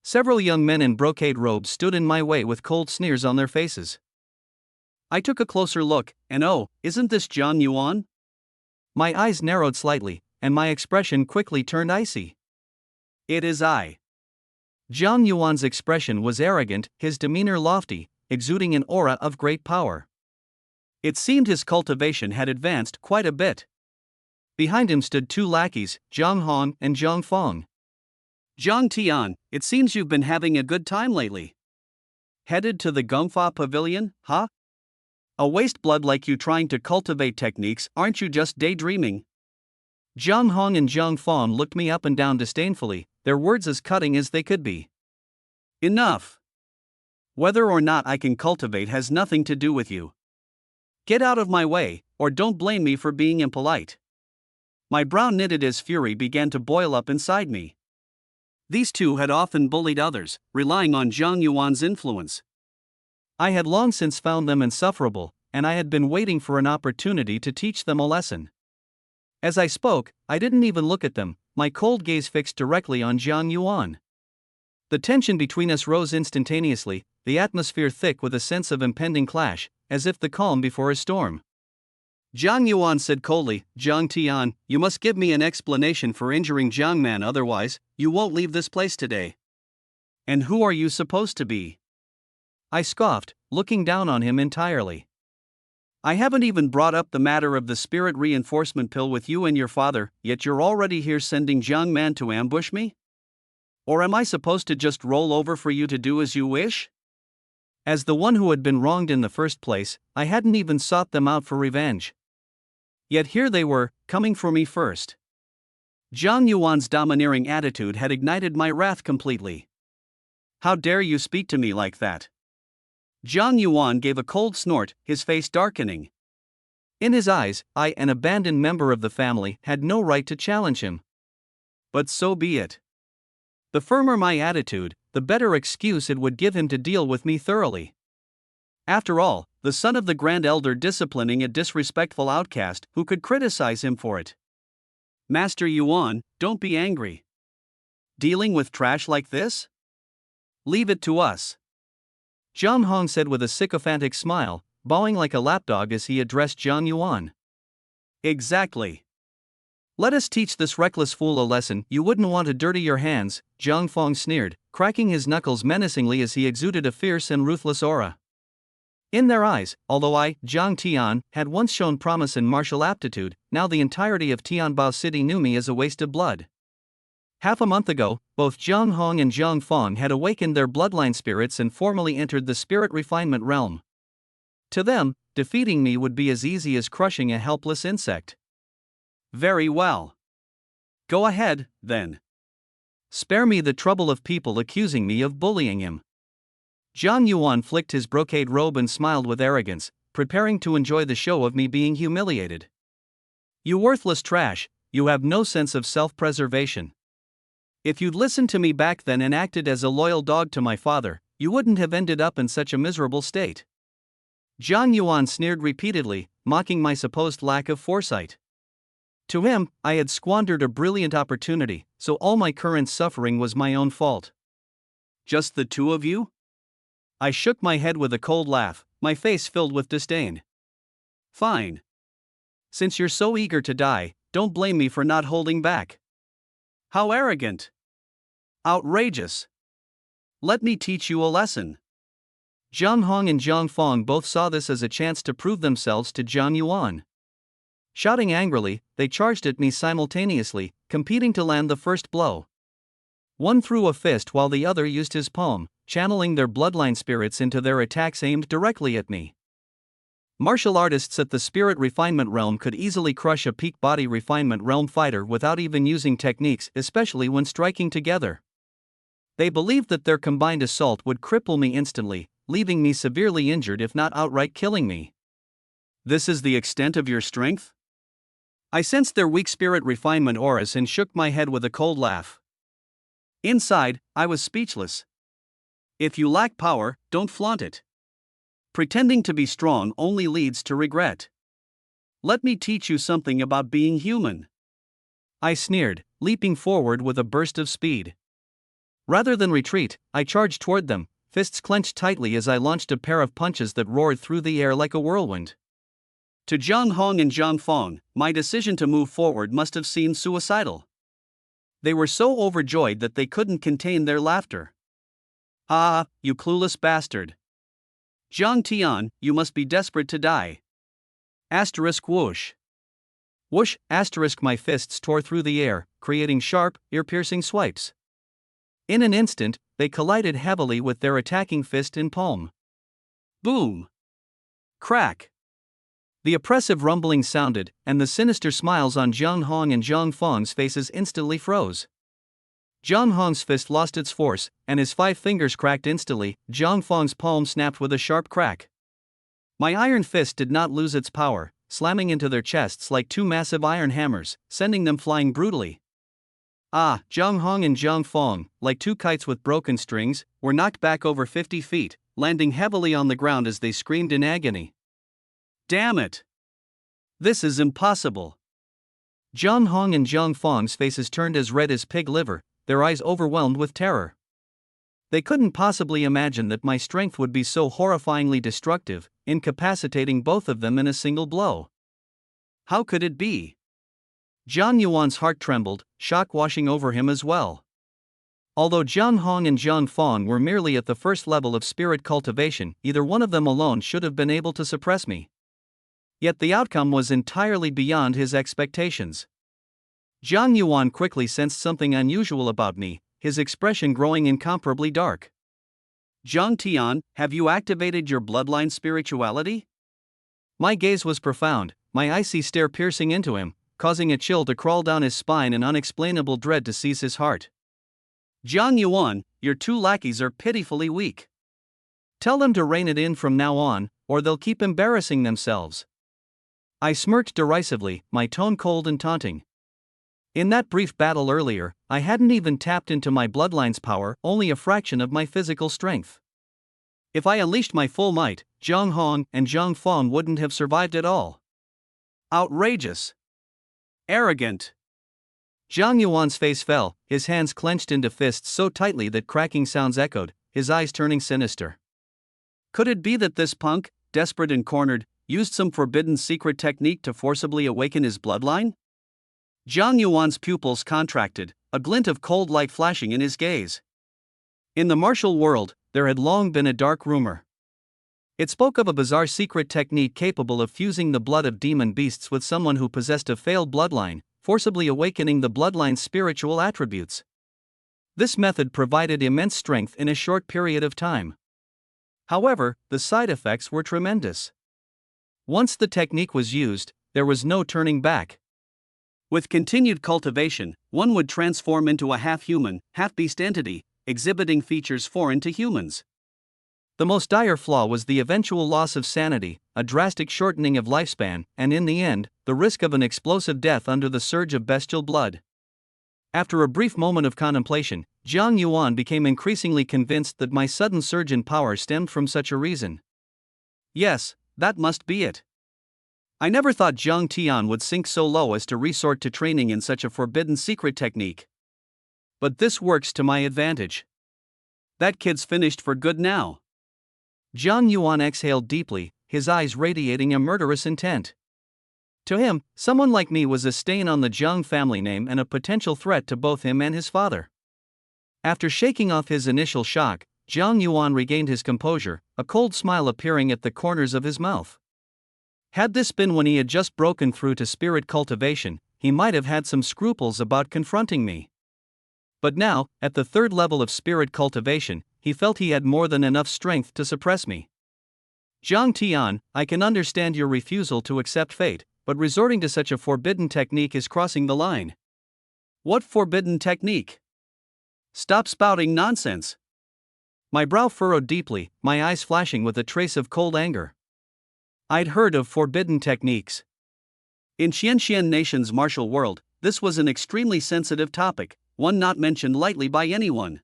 Several young men in brocade robes stood in my way with cold sneers on their faces. I took a closer look, and oh, isn't this John Yuan? My eyes narrowed slightly, and my expression quickly turned icy. It is I. Zhang Yuan's expression was arrogant, his demeanor lofty, exuding an aura of great power. It seemed his cultivation had advanced quite a bit. Behind him stood two lackeys, Zhang Hong and Zhang Feng. Zhang Tian, it seems you've been having a good time lately. Headed to the Gongfa Pavilion, huh? A waste blood like you trying to cultivate techniques, aren't you just daydreaming? Zhang Hong and Zhang Feng looked me up and down disdainfully, their words as cutting as they could be. Enough. Whether or not I can cultivate has nothing to do with you. Get out of my way, or don't blame me for being impolite. My brow knitted as fury began to boil up inside me. These two had often bullied others, relying on Zhang Yuan's influence. I had long since found them insufferable, and I had been waiting for an opportunity to teach them a lesson. As I spoke, I didn't even look at them, my cold gaze fixed directly on Zhang Yuan. The tension between us rose instantaneously, the atmosphere thick with a sense of impending clash, as if the calm before a storm. Zhang Yuan said coldly, Zhang Tian, you must give me an explanation for injuring Zhang Man, otherwise, you won't leave this place today. And who are you supposed to be? I scoffed, looking down on him entirely. I haven't even brought up the matter of the spirit reinforcement pill with you and your father, yet you're already here sending Zhang Man to ambush me? Or am I supposed to just roll over for you to do as you wish? As the one who had been wronged in the first place, I hadn't even sought them out for revenge. Yet here they were, coming for me first. Zhang Yuan's domineering attitude had ignited my wrath completely. How dare you speak to me like that? Zhang Yuan gave a cold snort, his face darkening. In his eyes, I, an abandoned member of the family, had no right to challenge him. But so be it. The firmer my attitude, the better excuse it would give him to deal with me thoroughly. After all, the son of the Grand Elder disciplining a disrespectful outcast who could criticize him for it. Master Yuan, don't be angry. Dealing with trash like this? Leave it to us. Zhang Hong said with a sycophantic smile, bowing like a lapdog as he addressed Zhang Yuan. Exactly. Let us teach this reckless fool a lesson. You wouldn't want to dirty your hands, Zhang Feng sneered, cracking his knuckles menacingly as he exuded a fierce and ruthless aura. In their eyes, although I, Zhang Tian, had once shown promise in martial aptitude, now the entirety of Tianbao City knew me as a waste of blood. Half a month ago, both Zhang Hong and Zhang Feng had awakened their bloodline spirits and formally entered the spirit refinement realm. To them, defeating me would be as easy as crushing a helpless insect. Very well. Go ahead, then. Spare me the trouble of people accusing me of bullying him. Zhang Yuan flicked his brocade robe and smiled with arrogance, preparing to enjoy the show of me being humiliated. You worthless trash, you have no sense of self-preservation. If you'd listened to me back then and acted as a loyal dog to my father, you wouldn't have ended up in such a miserable state. Zhang Yuan sneered repeatedly, mocking my supposed lack of foresight. To him, I had squandered a brilliant opportunity, so all my current suffering was my own fault. Just the two of you? I shook my head with a cold laugh, my face filled with disdain. Fine. Since you're so eager to die, don't blame me for not holding back. How arrogant! Outrageous! Let me teach you a lesson. Zhang Hong and Zhang Feng both saw this as a chance to prove themselves to Zhang Yuan. Shouting angrily, they charged at me simultaneously, competing to land the first blow. One threw a fist while the other used his palm, channeling their bloodline spirits into their attacks aimed directly at me. Martial artists at the spirit refinement realm could easily crush a peak body refinement realm fighter without even using techniques, especially when striking together. They believed that their combined assault would cripple me instantly, leaving me severely injured if not outright killing me. This is the extent of your strength? I sensed their weak spirit refinement auras and shook my head with a cold laugh. Inside, I was speechless. If you lack power, don't flaunt it. Pretending to be strong only leads to regret. Let me teach you something about being human. I sneered, leaping forward with a burst of speed. Rather than retreat, I charged toward them, fists clenched tightly as I launched a pair of punches that roared through the air like a whirlwind. To Zhang Hong and Zhang Fong, my decision to move forward must have seemed suicidal. They were so overjoyed that they couldn't contain their laughter. Ah, you clueless bastard. Zhang Tian, you must be desperate to die. Asterisk whoosh. Whoosh, asterisk, my fists tore through the air, creating sharp, ear-piercing swipes. In an instant, they collided heavily with their attacking fist in palm. Boom. Crack. The oppressive rumbling sounded, and the sinister smiles on Zhang Hong and Zhang Fong's faces instantly froze. Zhang Hong's fist lost its force, and his 5 fingers cracked instantly. Zhang Fong's palm snapped with a sharp crack. My iron fist did not lose its power, slamming into their chests like 2 massive iron hammers, sending them flying brutally. Ah, Zhang Hong and Zhang Fong, like 2 kites with broken strings, were knocked back over 50 feet, landing heavily on the ground as they screamed in agony. Damn it! This is impossible. Zhang Hong and Zhang Fong's faces turned as red as pig liver, their eyes overwhelmed with terror. They couldn't possibly imagine that my strength would be so horrifyingly destructive, incapacitating both of them in a single blow. How could it be? Zhang Yuan's heart trembled, shock washing over him as well. Although Zhang Hong and Zhang Fong were merely at the first level of spirit cultivation, either one of them alone should have been able to suppress me. Yet the outcome was entirely beyond his expectations. Zhang Yuan quickly sensed something unusual about me, his expression growing incomparably dark. Zhang Tian, have you activated your bloodline spirituality? My gaze was profound, my icy stare piercing into him, causing a chill to crawl down his spine and unexplainable dread to seize his heart. Zhang Yuan, your 2 lackeys are pitifully weak. Tell them to rein it in from now on, or they'll keep embarrassing themselves. I smirked derisively, my tone cold and taunting. In that brief battle earlier, I hadn't even tapped into my bloodline's power, only a fraction of my physical strength. If I unleashed my full might, Zhang Hong and Zhang Fong wouldn't have survived at all. Outrageous. Arrogant. Zhang Yuan's face fell, his hands clenched into fists so tightly that cracking sounds echoed, his eyes turning sinister. Could it be that this punk, desperate and cornered, used some forbidden secret technique to forcibly awaken his bloodline? Zhang Yuan's pupils contracted, a glint of cold light flashing in his gaze. In the martial world, there had long been a dark rumor. It spoke of a bizarre secret technique capable of fusing the blood of demon beasts with someone who possessed a failed bloodline, forcibly awakening the bloodline's spiritual attributes. This method provided immense strength in a short period of time. However, the side effects were tremendous. Once the technique was used, there was no turning back. With continued cultivation, one would transform into a half-human, half-beast entity, exhibiting features foreign to humans. The most dire flaw was the eventual loss of sanity, a drastic shortening of lifespan, and in the end, the risk of an explosive death under the surge of bestial blood. After a brief moment of contemplation, Zhang Yuan became increasingly convinced that my sudden surge in power stemmed from such a reason. Yes, that must be it. I never thought Zhang Tian would sink so low as to resort to training in such a forbidden secret technique. But this works to my advantage. That kid's finished for good now. Zhang Yuan exhaled deeply, his eyes radiating a murderous intent. To him, someone like me was a stain on the Zhang family name and a potential threat to both him and his father. After shaking off his initial shock, Zhang Yuan regained his composure, a cold smile appearing at the corners of his mouth. Had this been when he had just broken through to spirit cultivation, he might have had some scruples about confronting me. But now, at the 3rd level of spirit cultivation, he felt he had more than enough strength to suppress me. Zhang Tian, I can understand your refusal to accept fate, but resorting to such a forbidden technique is crossing the line. What forbidden technique? Stop spouting nonsense. My brow furrowed deeply, my eyes flashing with a trace of cold anger. I'd heard of forbidden techniques. In Xianxian Nation's martial world, this was an extremely sensitive topic, one not mentioned lightly by anyone.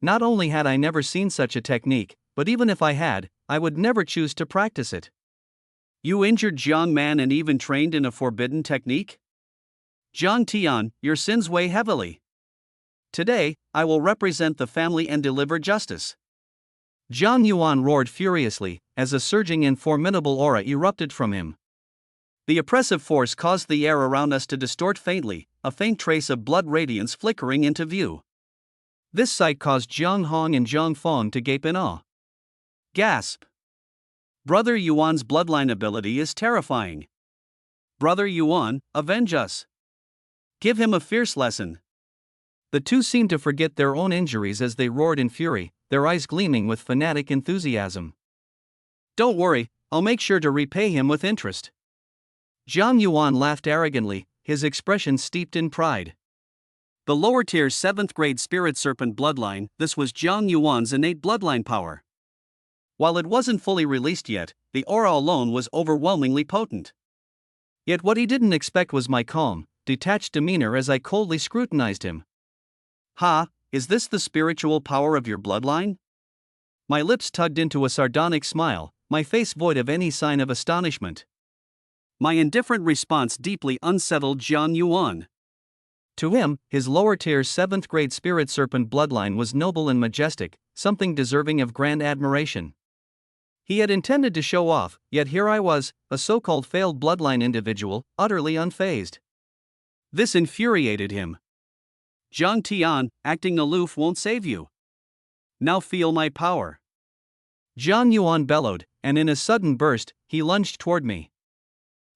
Not only had I never seen such a technique, but even if I had, I would never choose to practice it. You injured Jiang Man and even trained in a forbidden technique? Jiang Tian, your sins weigh heavily. Today, I will represent the family and deliver justice. Jiang Yuan roared furiously, as a surging and formidable aura erupted from him. The oppressive force caused the air around us to distort faintly, a faint trace of blood radiance flickering into view. This sight caused Jiang Hong and Jiang Feng to gape in awe. Gasp! Brother Yuan's bloodline ability is terrifying. Brother Yuan, avenge us. Give him a fierce lesson. The two seemed to forget their own injuries as they roared in fury, their eyes gleaming with fanatic enthusiasm. Don't worry, I'll make sure to repay him with interest. Jiang Yuan laughed arrogantly, his expression steeped in pride. The lower tier 7th grade spirit serpent bloodline, this was Jiang Yuan's innate bloodline power. While it wasn't fully released yet, the aura alone was overwhelmingly potent. Yet what he didn't expect was my calm, detached demeanor as I coldly scrutinized him. Ha, is this the spiritual power of your bloodline? My lips tugged into a sardonic smile, my face void of any sign of astonishment. My indifferent response deeply unsettled Jiang Yuan. To him, his lower-tier 7th grade spirit serpent bloodline was noble and majestic, something deserving of grand admiration. He had intended to show off, yet here I was, a so-called failed bloodline individual, utterly unfazed. This infuriated him. Jiang Tian, acting aloof won't save you. Now feel my power. Jiang Yuan bellowed, and in a sudden burst, he lunged toward me.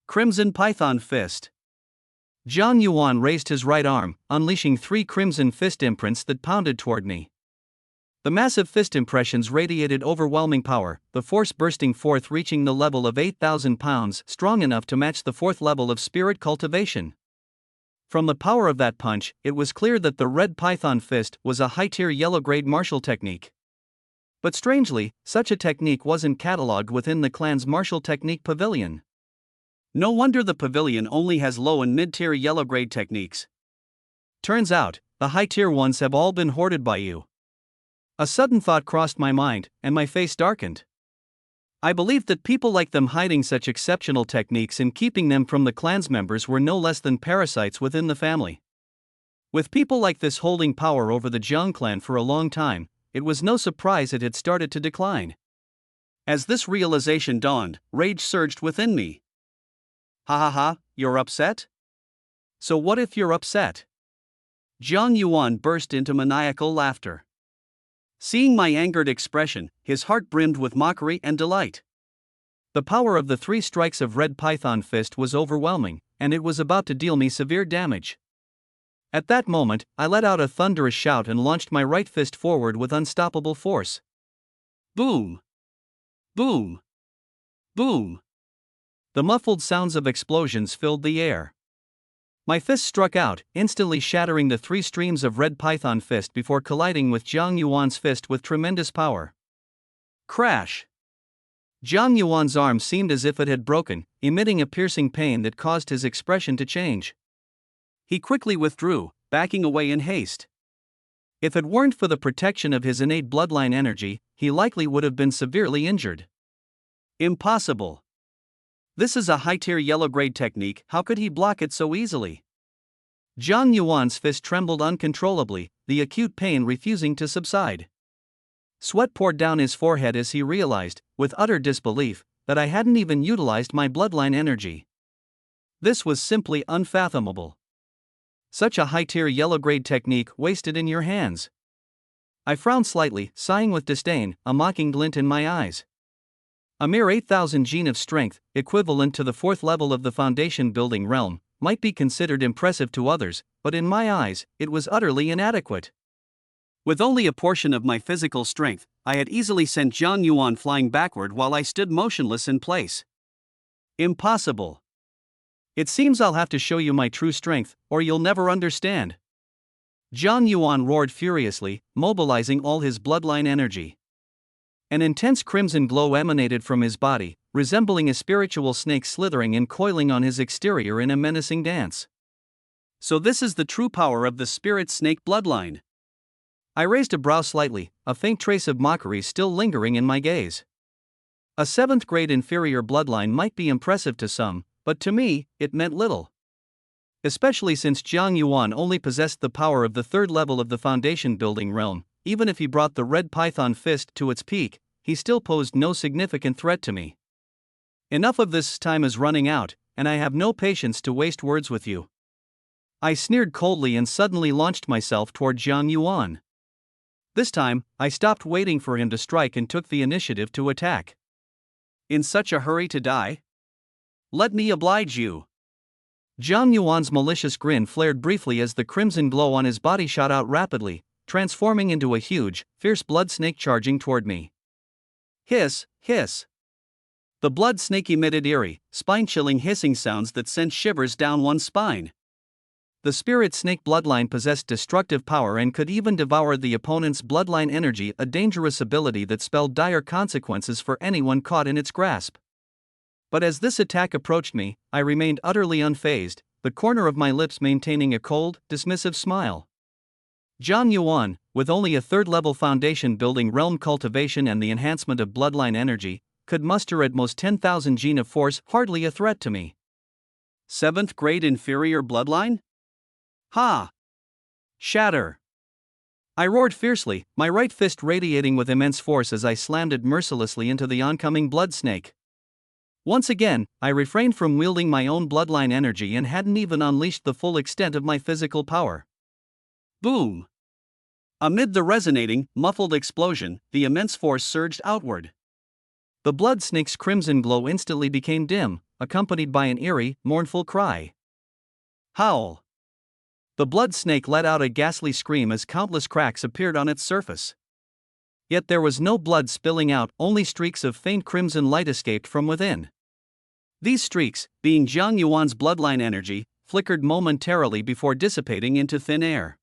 Crimson Python Fist. Jiang Yuan raised his right arm, unleashing 3 crimson fist imprints that pounded toward me. The massive fist impressions radiated overwhelming power, the force bursting forth reaching the level of 8,000 pounds, strong enough to match the 4th level of spirit cultivation. From the power of that punch, it was clear that the red python fist was a high-tier yellow-grade martial technique. But strangely, such a technique wasn't catalogued within the clan's martial technique pavilion. No wonder the pavilion only has low and mid-tier yellow-grade techniques. Turns out, the high-tier ones have all been hoarded by you. A sudden thought crossed my mind, and my face darkened. I believed that people like them hiding such exceptional techniques and keeping them from the clan's members were no less than parasites within the family. With people like this holding power over the Jiang clan for a long time, it was no surprise it had started to decline. As this realization dawned, rage surged within me. Ha ha ha, you're upset? So what if you're upset? Jiang Yuan burst into maniacal laughter. Seeing my angered expression, his heart brimmed with mockery and delight. The power of the 3 strikes of red python fist was overwhelming, and it was about to deal me severe damage. At that moment, I let out a thunderous shout and launched my right fist forward with unstoppable force. Boom! Boom! Boom! The muffled sounds of explosions filled the air. My fist struck out, instantly shattering the 3 streams of red python fist before colliding with Jiang Yuan's fist with tremendous power. Crash! Jiang Yuan's arm seemed as if it had broken, emitting a piercing pain that caused his expression to change. He quickly withdrew, backing away in haste. If it weren't for the protection of his innate bloodline energy, he likely would have been severely injured. Impossible! This is a high-tier yellow-grade technique, how could he block it so easily? Jiang Yuan's fist trembled uncontrollably, the acute pain refusing to subside. Sweat poured down his forehead as he realized, with utter disbelief, that I hadn't even utilized my bloodline energy. This was simply unfathomable. Such a high-tier yellow-grade technique wasted in your hands. I frowned slightly, sighing with disdain, a mocking glint in my eyes. A mere 8,000 gene of strength, equivalent to the 4th level of the foundation building realm, might be considered impressive to others, but in my eyes, it was utterly inadequate. With only a portion of my physical strength, I had easily sent Jiang Yuan flying backward while I stood motionless in place. Impossible. It seems I'll have to show you my true strength, or you'll never understand. Jiang Yuan roared furiously, mobilizing all his bloodline energy. An intense crimson glow emanated from his body, resembling a spiritual snake slithering and coiling on his exterior in a menacing dance. So this is the true power of the spirit snake bloodline. I raised a brow slightly, a faint trace of mockery still lingering in my gaze. A 7th grade inferior bloodline might be impressive to some, but to me, it meant little. Especially since Jiang Yuan only possessed the power of the 3rd level of the foundation building realm. Even if he brought the red python fist to its peak, he still posed no significant threat to me. Enough of this, time is running out, and I have no patience to waste words with you. I sneered coldly and suddenly launched myself toward Jiang Yuan. This time, I stopped waiting for him to strike and took the initiative to attack. In such a hurry to die? Let me oblige you. Jiang Yuan's malicious grin flared briefly as the crimson glow on his body shot out rapidly, transforming into a huge, fierce blood snake charging toward me. Hiss, hiss. The blood snake emitted eerie, spine-chilling hissing sounds that sent shivers down one's spine. The spirit snake bloodline possessed destructive power and could even devour the opponent's bloodline energy, a dangerous ability that spelled dire consequences for anyone caught in its grasp. But as this attack approached me, I remained utterly unfazed, the corner of my lips maintaining a cold, dismissive smile. Jiang Yuan, with only a 3rd-level foundation building realm cultivation and the enhancement of bloodline energy, could muster at most 10,000 gene of force, hardly a threat to me. 7th grade inferior bloodline? Ha! Shatter! I roared fiercely, my right fist radiating with immense force as I slammed it mercilessly into the oncoming blood snake. Once again, I refrained from wielding my own bloodline energy and hadn't even unleashed the full extent of my physical power. Boom! Amid the resonating, muffled explosion, the immense force surged outward. The blood snake's crimson glow instantly became dim, accompanied by an eerie, mournful cry. Howl! The blood snake let out a ghastly scream as countless cracks appeared on its surface. Yet there was no blood spilling out, only streaks of faint crimson light escaped from within. These streaks, being Jiang Yuan's bloodline energy, flickered momentarily before dissipating into thin air.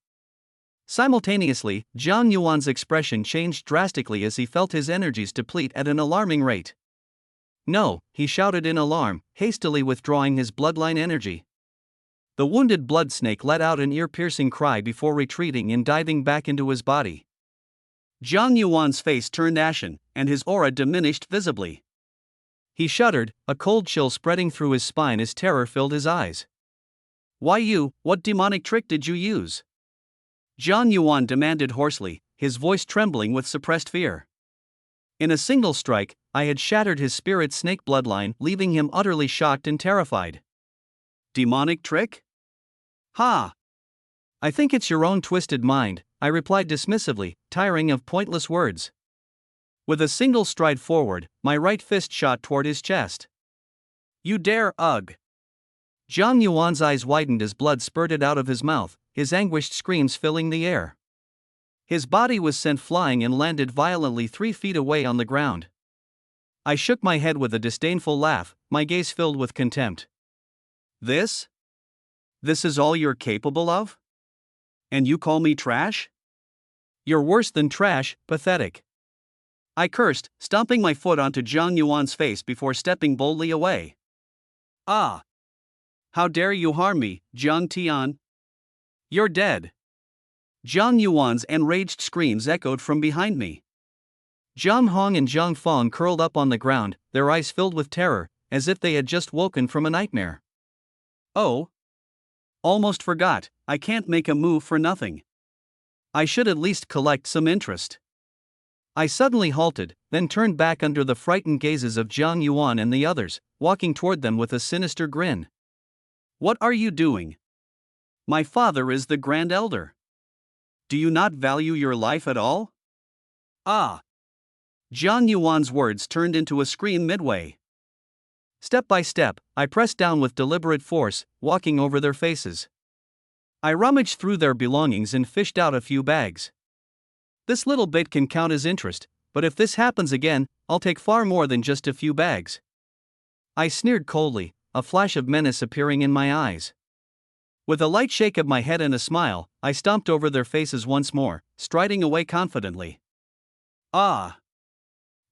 Simultaneously, Jiang Yuan's expression changed drastically as he felt his energies deplete at an alarming rate. No, he shouted in alarm, hastily withdrawing his bloodline energy. The wounded blood snake let out an ear-piercing cry before retreating and diving back into his body. Jiang Yuan's face turned ashen, and his aura diminished visibly. He shuddered, a cold chill spreading through his spine as terror filled his eyes. Why you, what demonic trick did you use? Jiang Yuan demanded hoarsely, his voice trembling with suppressed fear. In a single strike, I had shattered his spirit snake bloodline, leaving him utterly shocked and terrified. Demonic trick? Ha! I think it's your own twisted mind, I replied dismissively, tiring of pointless words. With a single stride forward, my right fist shot toward his chest. You dare, ugh! Jiang Yuan's eyes widened as blood spurted out of his mouth, his anguished screams filling the air. His body was sent flying and landed violently 3 feet away on the ground. I shook my head with a disdainful laugh, my gaze filled with contempt. This is all you're capable of? And you call me trash? You're worse than trash, pathetic. I cursed, stomping my foot onto Jiang Yuan's face before stepping boldly away. Ah! How dare you harm me, Jiang Tian? You're dead. Jiang Yuan's enraged screams echoed from behind me. Jiang Hong and Jiang Fong curled up on the ground, their eyes filled with terror, as if they had just woken from a nightmare. Oh! Almost forgot, I can't make a move for nothing. I should at least collect some interest. I suddenly halted, then turned back under the frightened gazes of Jiang Yuan and the others, walking toward them with a sinister grin. What are you doing? My father is the Grand Elder. Do you not value your life at all? Ah! Jiang Yuan's words turned into a scream midway. Step by step, I pressed down with deliberate force, walking over their faces. I rummaged through their belongings and fished out a few bags. This little bit can count as interest, but if this happens again, I'll take far more than just a few bags. I sneered coldly, a flash of menace appearing in my eyes. With a light shake of my head and a smile, I stomped over their faces once more, striding away confidently. Ah!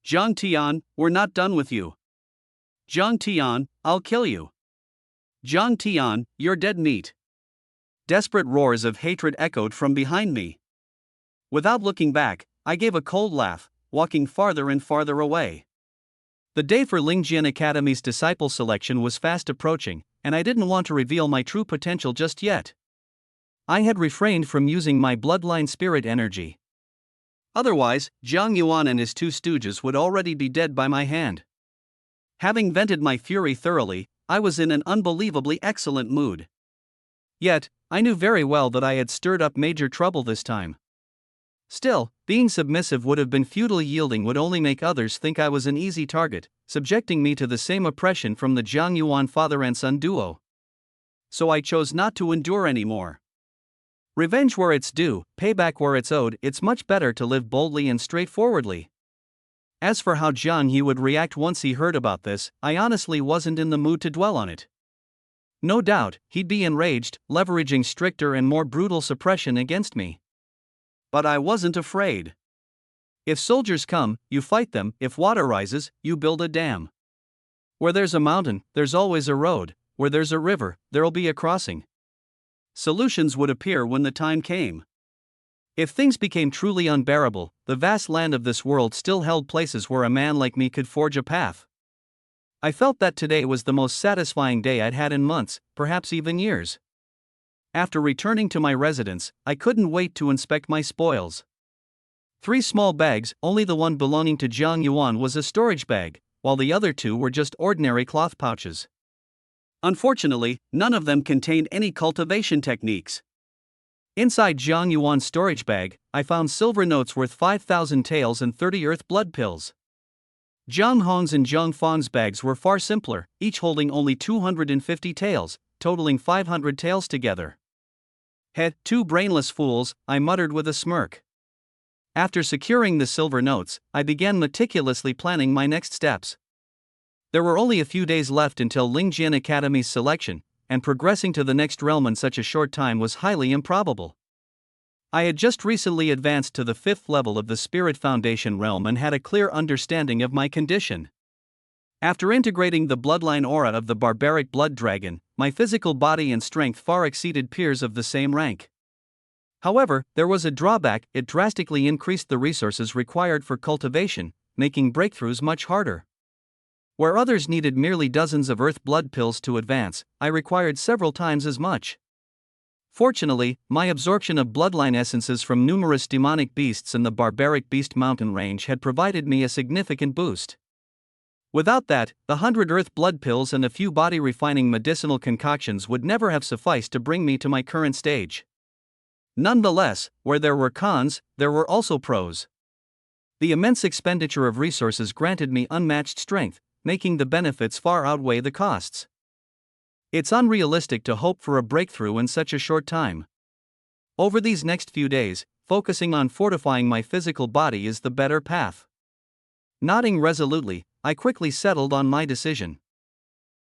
Jiang Tian, we're not done with you. Jiang Tian, I'll kill you. Jiang Tian, you're dead meat. Desperate roars of hatred echoed from behind me. Without looking back, I gave a cold laugh, walking farther and farther away. The day for Lingjian Academy's disciple selection was fast approaching, and I didn't want to reveal my true potential just yet. I had refrained from using my bloodline spirit energy. Otherwise, Jiang Yuan and his two stooges would already be dead by my hand. Having vented my fury thoroughly, I was in an unbelievably excellent mood. Yet, I knew very well that I had stirred up major trouble this time. Still, being submissive would have been futile. Yielding would only make others think I was an easy target, subjecting me to the same oppression from the Jiang Yuan father and son duo. So I chose not to endure anymore. Revenge where it's due, payback where it's owed. It's much better to live boldly and straightforwardly. As for how Jiang He would react once he heard about this, I honestly wasn't in the mood to dwell on it. No doubt, he'd be enraged, leveraging stricter and more brutal suppression against me. But I wasn't afraid. If soldiers come, you fight them. If water rises, you build a dam. Where there's a mountain, there's always a road. Where there's a river, there'll be a crossing. Solutions would appear when the time came. If things became truly unbearable, the vast land of this world still held places where a man like me could forge a path. I felt that today was the most satisfying day I'd had in months, perhaps even years. After returning to my residence, I couldn't wait to inspect my spoils. 3 small bags, only the one belonging to Jiang Yuan was a storage bag, while the other 2 were just ordinary cloth pouches. Unfortunately, none of them contained any cultivation techniques. Inside Jiang Yuan's storage bag, I found silver notes worth 5,000 taels and 30 earth blood pills. Jiang Hong's and Jiang Fan's bags were far simpler, each holding only 250 taels, totaling 500 taels together. 2 brainless fools, I muttered with a smirk. After securing the silver notes, I began meticulously planning my next steps. There were only a few days left until Lingjian Academy's selection, and progressing to the next realm in such a short time was highly improbable. I had just recently advanced to the 5th level of the Spirit Foundation realm and had a clear understanding of my condition. After integrating the bloodline aura of the barbaric blood dragon, my physical body and strength far exceeded peers of the same rank. However, there was a drawback: it drastically increased the resources required for cultivation, making breakthroughs much harder. Where others needed merely dozens of earth blood pills to advance, I required several times as much. Fortunately, my absorption of bloodline essences from numerous demonic beasts in the barbaric beast mountain range had provided me a significant boost. Without that, the 100 earth blood pills and a few body-refining medicinal concoctions would never have sufficed to bring me to my current stage. Nonetheless, where there were cons, there were also pros. The immense expenditure of resources granted me unmatched strength, making the benefits far outweigh the costs. It's unrealistic to hope for a breakthrough in such a short time. Over these next few days, focusing on fortifying my physical body is the better path. Nodding resolutely, I quickly settled on my decision.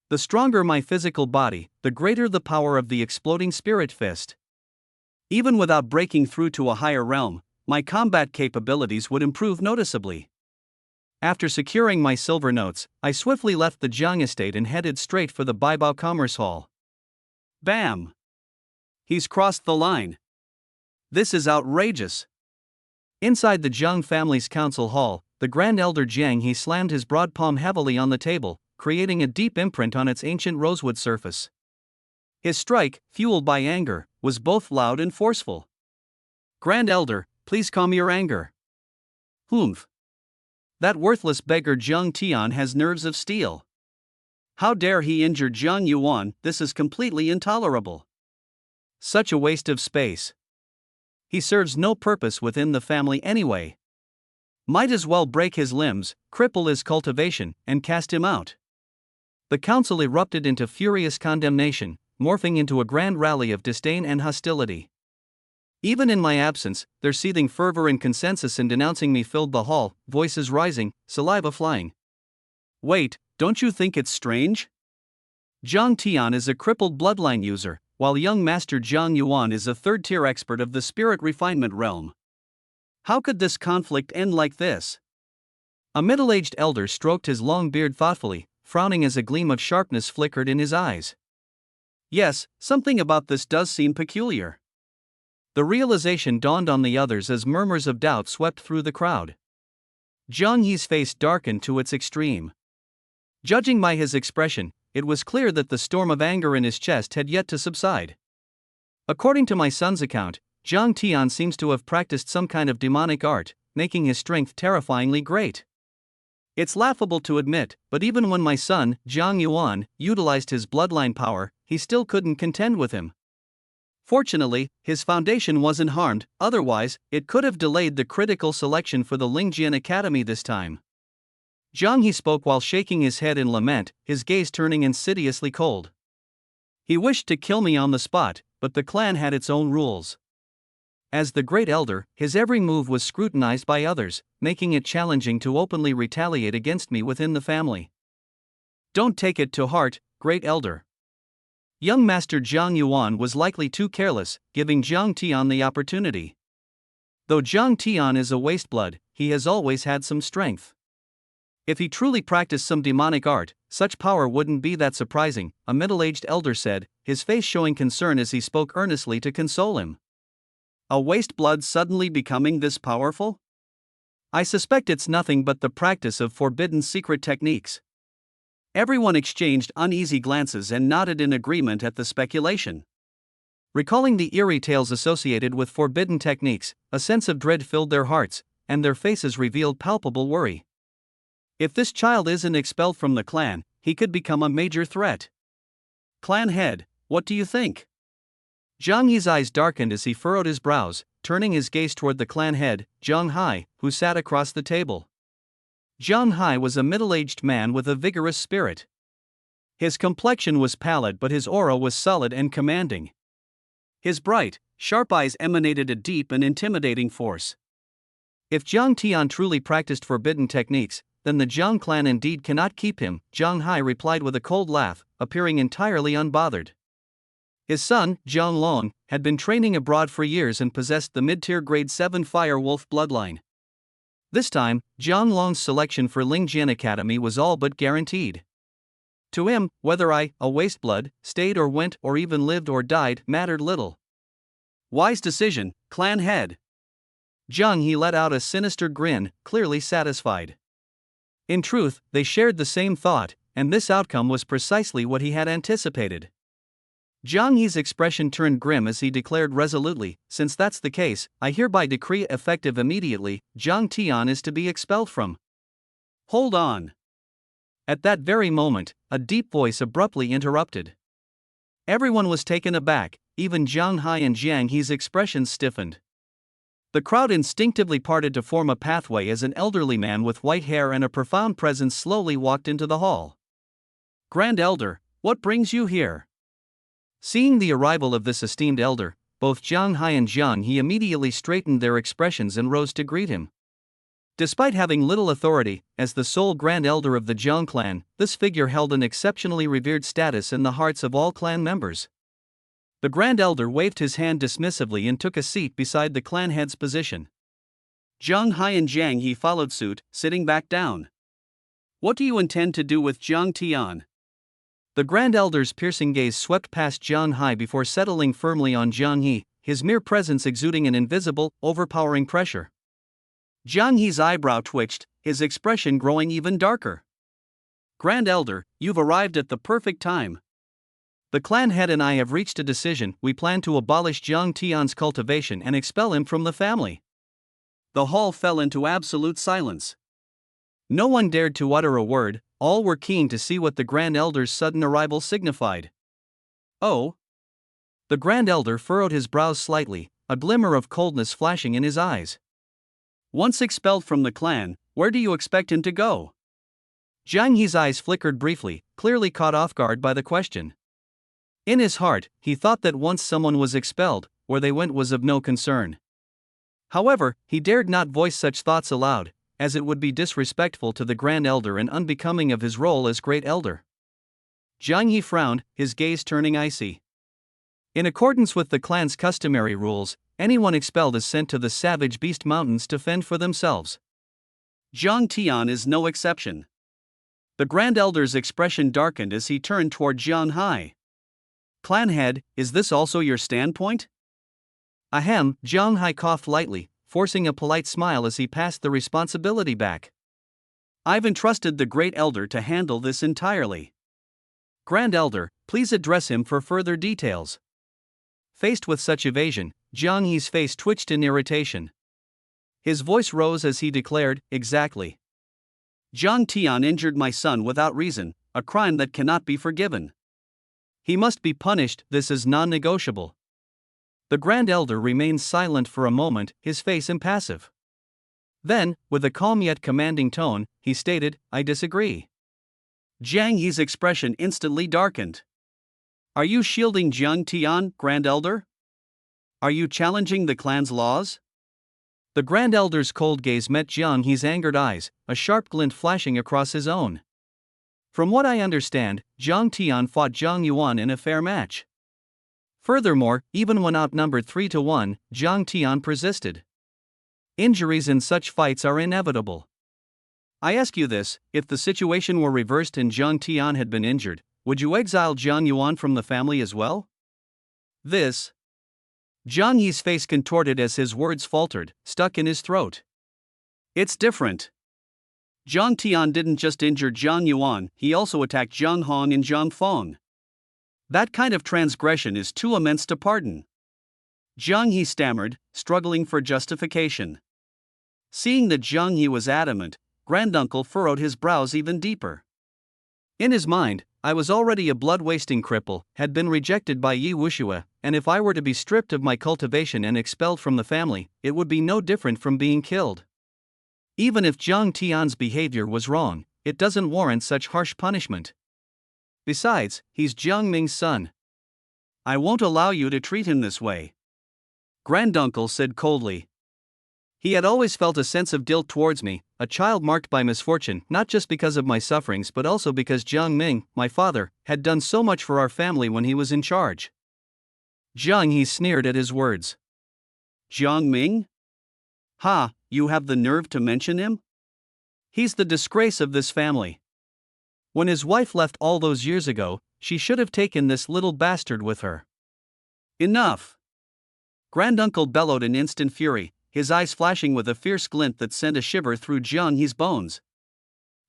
The stronger my physical body, the greater the power of the exploding spirit fist. Even without breaking through to a higher realm, my combat capabilities would improve noticeably. After securing my silver notes, I swiftly left the Jiang estate and headed straight for the Baibao Commerce Hall. Bam! He's crossed the line. This is outrageous. Inside the Jiang family's council hall, the Grand Elder Jiang He slammed his broad palm heavily on the table, creating a deep imprint on its ancient rosewood surface. His strike, fueled by anger, was both loud and forceful. Grand Elder, please calm your anger. Humph. That worthless beggar Jiang Tian has nerves of steel. How dare he injure Jiang Yuan? This is completely intolerable. Such a waste of space. He serves no purpose within the family anyway. Might as well break his limbs, cripple his cultivation, and cast him out. The council erupted into furious condemnation, morphing into a grand rally of disdain and hostility. Even in my absence, their seething fervor and consensus in denouncing me filled the hall, voices rising, saliva flying. Wait, don't you think it's strange? Jiang Tian is a crippled bloodline user, while young Master Jiang Yuan is a third-tier expert of the spirit refinement realm. How could this conflict end like this? A middle-aged elder stroked his long beard thoughtfully, frowning as a gleam of sharpness flickered in his eyes. Yes, something about this does seem peculiar. The realization dawned on the others as murmurs of doubt swept through the crowd. Jiang Yi's face darkened to its extreme. Judging by his expression, it was clear that the storm of anger in his chest had yet to subside. According to my son's account, Zhang Tian seems to have practiced some kind of demonic art, making his strength terrifyingly great. It's laughable to admit, but even when my son, Zhang Yuan, utilized his bloodline power, he still couldn't contend with him. Fortunately, his foundation wasn't harmed, otherwise, it could have delayed the critical selection for the Lingjian Academy this time. Zhang He spoke while shaking his head in lament, his gaze turning insidiously cold. He wished to kill me on the spot, but the clan had its own rules. As the Great Elder, his every move was scrutinized by others, making it challenging to openly retaliate against me within the family. Don't take it to heart, Great Elder. Young Master Zhang Yuan was likely too careless, giving Zhang Tian the opportunity. Though Zhang Tian is a wasteblood, he has always had some strength. If he truly practiced some demonic art, such power wouldn't be that surprising, a middle-aged elder said, his face showing concern as he spoke earnestly to console him. A wasteblood suddenly becoming this powerful? I suspect it's nothing but the practice of forbidden secret techniques. Everyone exchanged uneasy glances and nodded in agreement at the speculation. Recalling the eerie tales associated with forbidden techniques, a sense of dread filled their hearts, and their faces revealed palpable worry. If this child isn't expelled from the clan, he could become a major threat. Clan head, what do you think? Zhang Yi's eyes darkened as he furrowed his brows, turning his gaze toward the clan head, Zhang Hai, who sat across the table. Zhang Hai was a middle-aged man with a vigorous spirit. His complexion was pallid but his aura was solid and commanding. His bright, sharp eyes emanated a deep and intimidating force. If Zhang Tian truly practiced forbidden techniques, then the Zhang clan indeed cannot keep him, Zhang Hai replied with a cold laugh, appearing entirely unbothered. His son, Zhang Long, had been training abroad for years and possessed the mid-tier grade 7 Fire Wolf bloodline. This time, Zhang Long's selection for Lingjian Academy was all but guaranteed. To him, whether I, a wasteblood, stayed or went or even lived or died mattered little. Wise decision, clan head. Zhang He let out a sinister grin, clearly satisfied. In truth, they shared the same thought, and this outcome was precisely what he had anticipated. Zhang Yi's expression turned grim as he declared resolutely, since that's the case, I hereby decree effective immediately, Zhang Tian is to be expelled from. Hold on. At that very moment, a deep voice abruptly interrupted. Everyone was taken aback, even Zhang Hai and Zhang He's expressions stiffened. The crowd instinctively parted to form a pathway as an elderly man with white hair and a profound presence slowly walked into the hall. Grand Elder, what brings you here? Seeing the arrival of this esteemed elder, both Zhang Hai and Zhang He immediately straightened their expressions and rose to greet him. Despite having little authority, as the sole Grand Elder of the Zhang clan, this figure held an exceptionally revered status in the hearts of all clan members. The Grand Elder waved his hand dismissively and took a seat beside the clan head's position. Zhang Hai and Zhang He followed suit, sitting back down. What do you intend to do with Zhang Tian? The Grand Elder's piercing gaze swept past Zhang Hai before settling firmly on Zhang He, his mere presence exuding an invisible, overpowering pressure. Zhang He's eyebrow twitched, his expression growing even darker. Grand Elder, you've arrived at the perfect time. The clan head and I have reached a decision. We plan to abolish Zhang Tian's cultivation and expel him from the family. The hall fell into absolute silence. No one dared to utter a word. All were keen to see what the Grand Elder's sudden arrival signified. Oh? The Grand Elder furrowed his brows slightly, a glimmer of coldness flashing in his eyes. Once expelled from the clan, where do you expect him to go? Zhang He's eyes flickered briefly, clearly caught off guard by the question. In his heart, he thought that once someone was expelled, where they went was of no concern. However, he dared not voice such thoughts aloud, as it would be disrespectful to the Grand Elder and unbecoming of his role as Great Elder. Zhang He frowned, his gaze turning icy. In accordance with the clan's customary rules, anyone expelled is sent to the Savage Beast Mountains to fend for themselves. Zhang Tian is no exception. The Grand Elder's expression darkened as he turned toward Zhang Hai. Clan head, is this also your standpoint? Ahem, Zhang Hai coughed lightly, forcing a polite smile as he passed the responsibility back. I've entrusted the Great Elder to handle this entirely. Grand Elder, please address him for further details. Faced with such evasion, Jiang Yi's face twitched in irritation. His voice rose as he declared, exactly. Zhang Tian injured my son without reason, a crime that cannot be forgiven. He must be punished, this is non-negotiable. The Grand Elder remained silent for a moment, his face impassive. Then, with a calm yet commanding tone, he stated, I disagree. Jiang Yi's expression instantly darkened. Are you shielding Zhang Tian, Grand Elder? Are you challenging the clan's laws? The Grand Elder's cold gaze met Jiang Yi's angered eyes, a sharp glint flashing across his own. From what I understand, Zhang Tian fought Zhang Yuan in a fair match. Furthermore, even when outnumbered 3-1, Zhang Tian persisted. Injuries in such fights are inevitable. I ask you this, if the situation were reversed and Zhang Tian had been injured, would you exile Zhang Yuan from the family as well? This. Jiang Yi's face contorted as his words faltered, stuck in his throat. It's different. Zhang Tian didn't just injure Zhang Yuan, he also attacked Zhang Hong and Zhang Feng. That kind of transgression is too immense to pardon. Jiang Yi stammered, struggling for justification. Seeing that Jiang Yi was adamant, Granduncle furrowed his brows even deeper. In his mind, I was already a blood-wasting cripple, had been rejected by Yi Wuxue, and if I were to be stripped of my cultivation and expelled from the family, it would be no different from being killed. Even if Zhang Tian's behavior was wrong, it doesn't warrant such harsh punishment. Besides, he's Jiang Ming's son. I won't allow you to treat him this way. Granduncle said coldly. He had always felt a sense of guilt towards me, a child marked by misfortune, not just because of my sufferings but also because Jiang Ming, my father, had done so much for our family when he was in charge. Jiang Yi sneered at his words. Jiang Ming? Ha, you have the nerve to mention him? He's the disgrace of this family. When his wife left all those years ago, she should have taken this little bastard with her. Enough! Granduncle bellowed in instant fury, his eyes flashing with a fierce glint that sent a shiver through Jiang Yi's bones.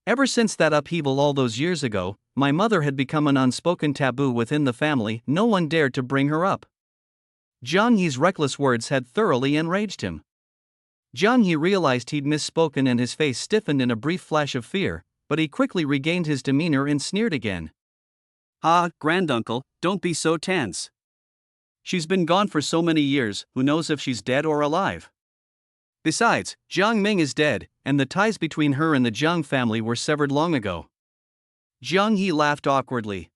Ever since that upheaval all those years ago, my mother had become an unspoken taboo within the family, no one dared to bring her up. Jiang Yi's reckless words had thoroughly enraged him. Jiang Yi realized he'd misspoken and his face stiffened in a brief flash of fear, but he quickly regained his demeanor and sneered again. Ah, Granduncle, don't be so tense. She's been gone for so many years, who knows if she's dead or alive? Besides, Jiang Ming is dead, and the ties between her and the Jiang family were severed long ago. Jiang Yi laughed awkwardly.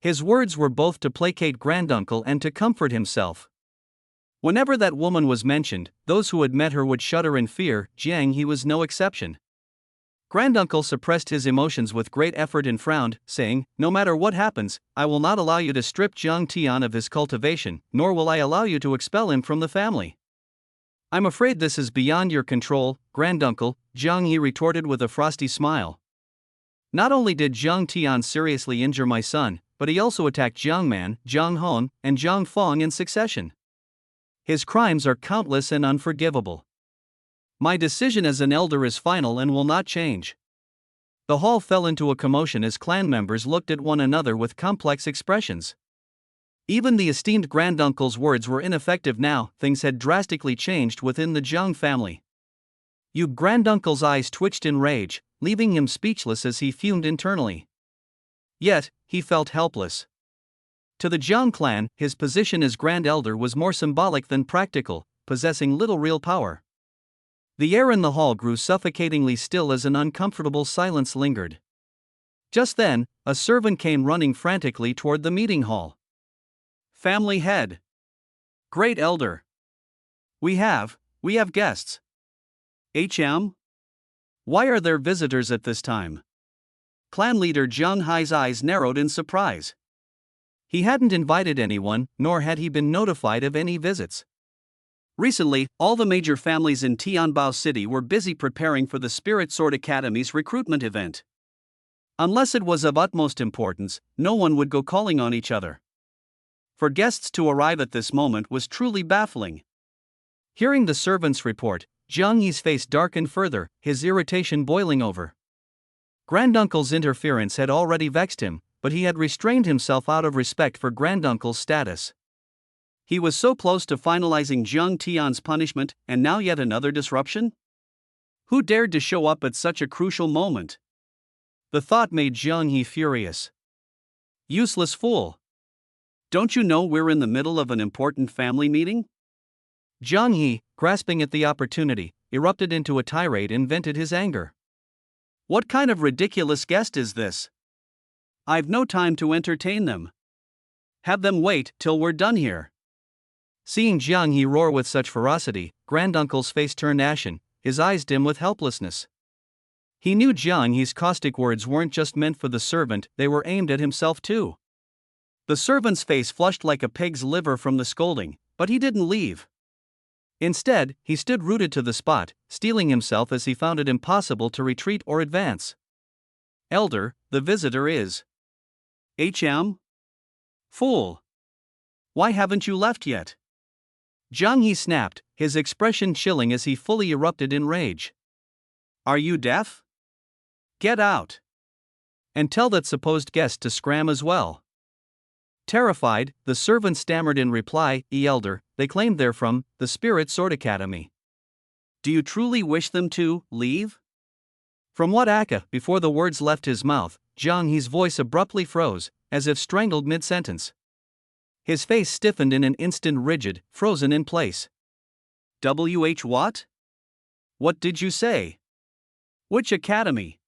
His words were both to placate Granduncle and to comfort himself. Whenever that woman was mentioned, those who had met her would shudder in fear, Jiang Yi was no exception. Granduncle suppressed his emotions with great effort and frowned, saying, No matter what happens, I will not allow you to strip Zhang Tian of his cultivation, nor will I allow you to expel him from the family. I'm afraid this is beyond your control, Granduncle, Jiang Yi retorted with a frosty smile. Not only did Zhang Tian seriously injure my son, but he also attacked Jiang Man, Jiang Hong, and Jiang Feng in succession. His crimes are countless and unforgivable. My decision as an elder is final and will not change. The hall fell into a commotion as clan members looked at one another with complex expressions. Even the esteemed Granduncle's words were ineffective now, things had drastically changed within the Jiang family. Granduncle's eyes twitched in rage, leaving him speechless as he fumed internally. Yet, he felt helpless. To the Jiang clan, his position as Grand Elder was more symbolic than practical, possessing little real power. The air in the hall grew suffocatingly still as an uncomfortable silence lingered. Just then, a servant came running frantically toward the meeting hall. Family head. Great Elder. We have guests. HM? Why are there visitors at this time? Clan leader Zhang Hai's eyes narrowed in surprise. He hadn't invited anyone, nor had he been notified of any visits. Recently, all the major families in Tianbao City were busy preparing for the Spirit Sword Academy's recruitment event. Unless it was of utmost importance, no one would go calling on each other. For guests to arrive at this moment was truly baffling. Hearing the servant's report, Jiang Yi's face darkened further, his irritation boiling over. Granduncle's interference had already vexed him, but he had restrained himself out of respect for Granduncle's status. He was so close to finalizing Jiang Tian's punishment, and now yet another disruption? Who dared to show up at such a crucial moment? The thought made Jiang He furious. Useless fool. Don't you know we're in the middle of an important family meeting? Jiang He, grasping at the opportunity, erupted into a tirade and vented his anger. What kind of ridiculous guest is this? I've no time to entertain them. Have them wait till we're done here. Seeing Jiang He roar with such ferocity, Granduncle's face turned ashen, his eyes dim with helplessness. He knew Jiang He's caustic words weren't just meant for the servant, they were aimed at himself too. The servant's face flushed like a pig's liver from the scolding, but he didn't leave. Instead, he stood rooted to the spot, steeling himself as he found it impossible to retreat or advance. Elder, the visitor is. HM? Fool. Why haven't you left yet? Jiang He snapped, his expression chilling as he fully erupted in rage. Are you deaf? Get out. And tell that supposed guest to scram as well. Terrified, the servant stammered in reply, Elder, they claimed they're from the Spirit Sword Academy. Do you truly wish them to leave? From what Aka, before the words left his mouth, Jiang He's voice abruptly froze, as if strangled mid-sentence. His face stiffened in an instant, rigid, frozen in place. WH what? What did you say? Which academy?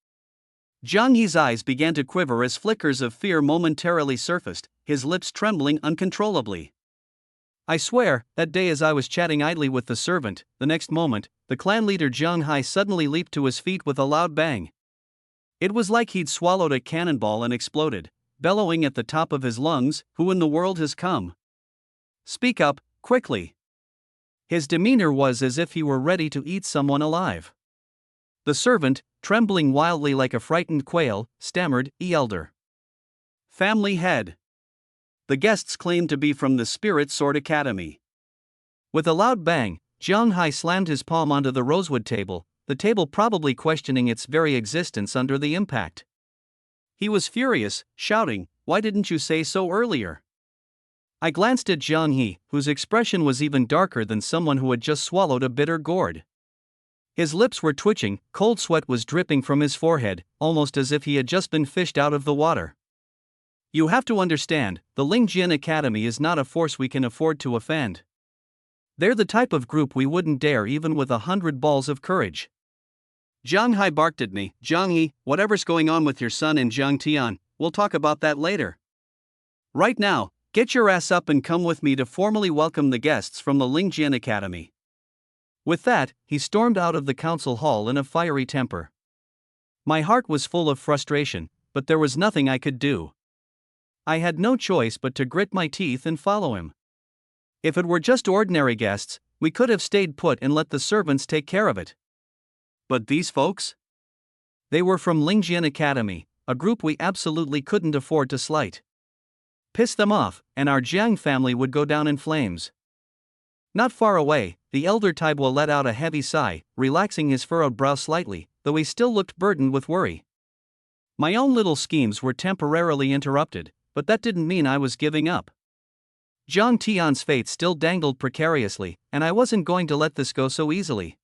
Jiang He's eyes began to quiver as flickers of fear momentarily surfaced, his lips trembling uncontrollably. I swear, that day as I was chatting idly with the servant, the next moment, the clan leader Jiang Hai suddenly leaped to his feet with a loud bang. It was like he'd swallowed a cannonball and exploded, bellowing at the top of his lungs, "Who in the world has come? Speak up, quickly." His demeanor was as if he were ready to eat someone alive. The servant, trembling wildly like a frightened quail, stammered, Elder. Family head. The guests claimed to be from the Spirit Sword Academy. With a loud bang, Jiang Hai slammed his palm onto the rosewood table, the table probably questioning its very existence under the impact. He was furious, shouting, "Why didn't you say so earlier?" I glanced at Jiang He, whose expression was even darker than someone who had just swallowed a bitter gourd. His lips were twitching, cold sweat was dripping from his forehead, almost as if he had just been fished out of the water. You have to understand, the Lingjin Academy is not a force we can afford to offend. They're the type of group we wouldn't dare even with 100 balls of courage. Jiang Hai barked at me, "Jiang He, whatever's going on with your son and Jiang Tian, we'll talk about that later. Right now, get your ass up and come with me to formally welcome the guests from the Lingjin Academy." With that, he stormed out of the council hall in a fiery temper. My heart was full of frustration, but there was nothing I could do. I had no choice but to grit my teeth and follow him. If it were just ordinary guests, we could have stayed put and let the servants take care of it. But these folks? They were from Lingjin Academy, a group we absolutely couldn't afford to slight. Piss them off, and our Jiang family would go down in flames. Not far away, the elder Taibua let out a heavy sigh, relaxing his furrowed brow slightly, though he still looked burdened with worry. My own little schemes were temporarily interrupted, but that didn't mean I was giving up. Jiang Tian's fate still dangled precariously, and I wasn't going to let this go so easily.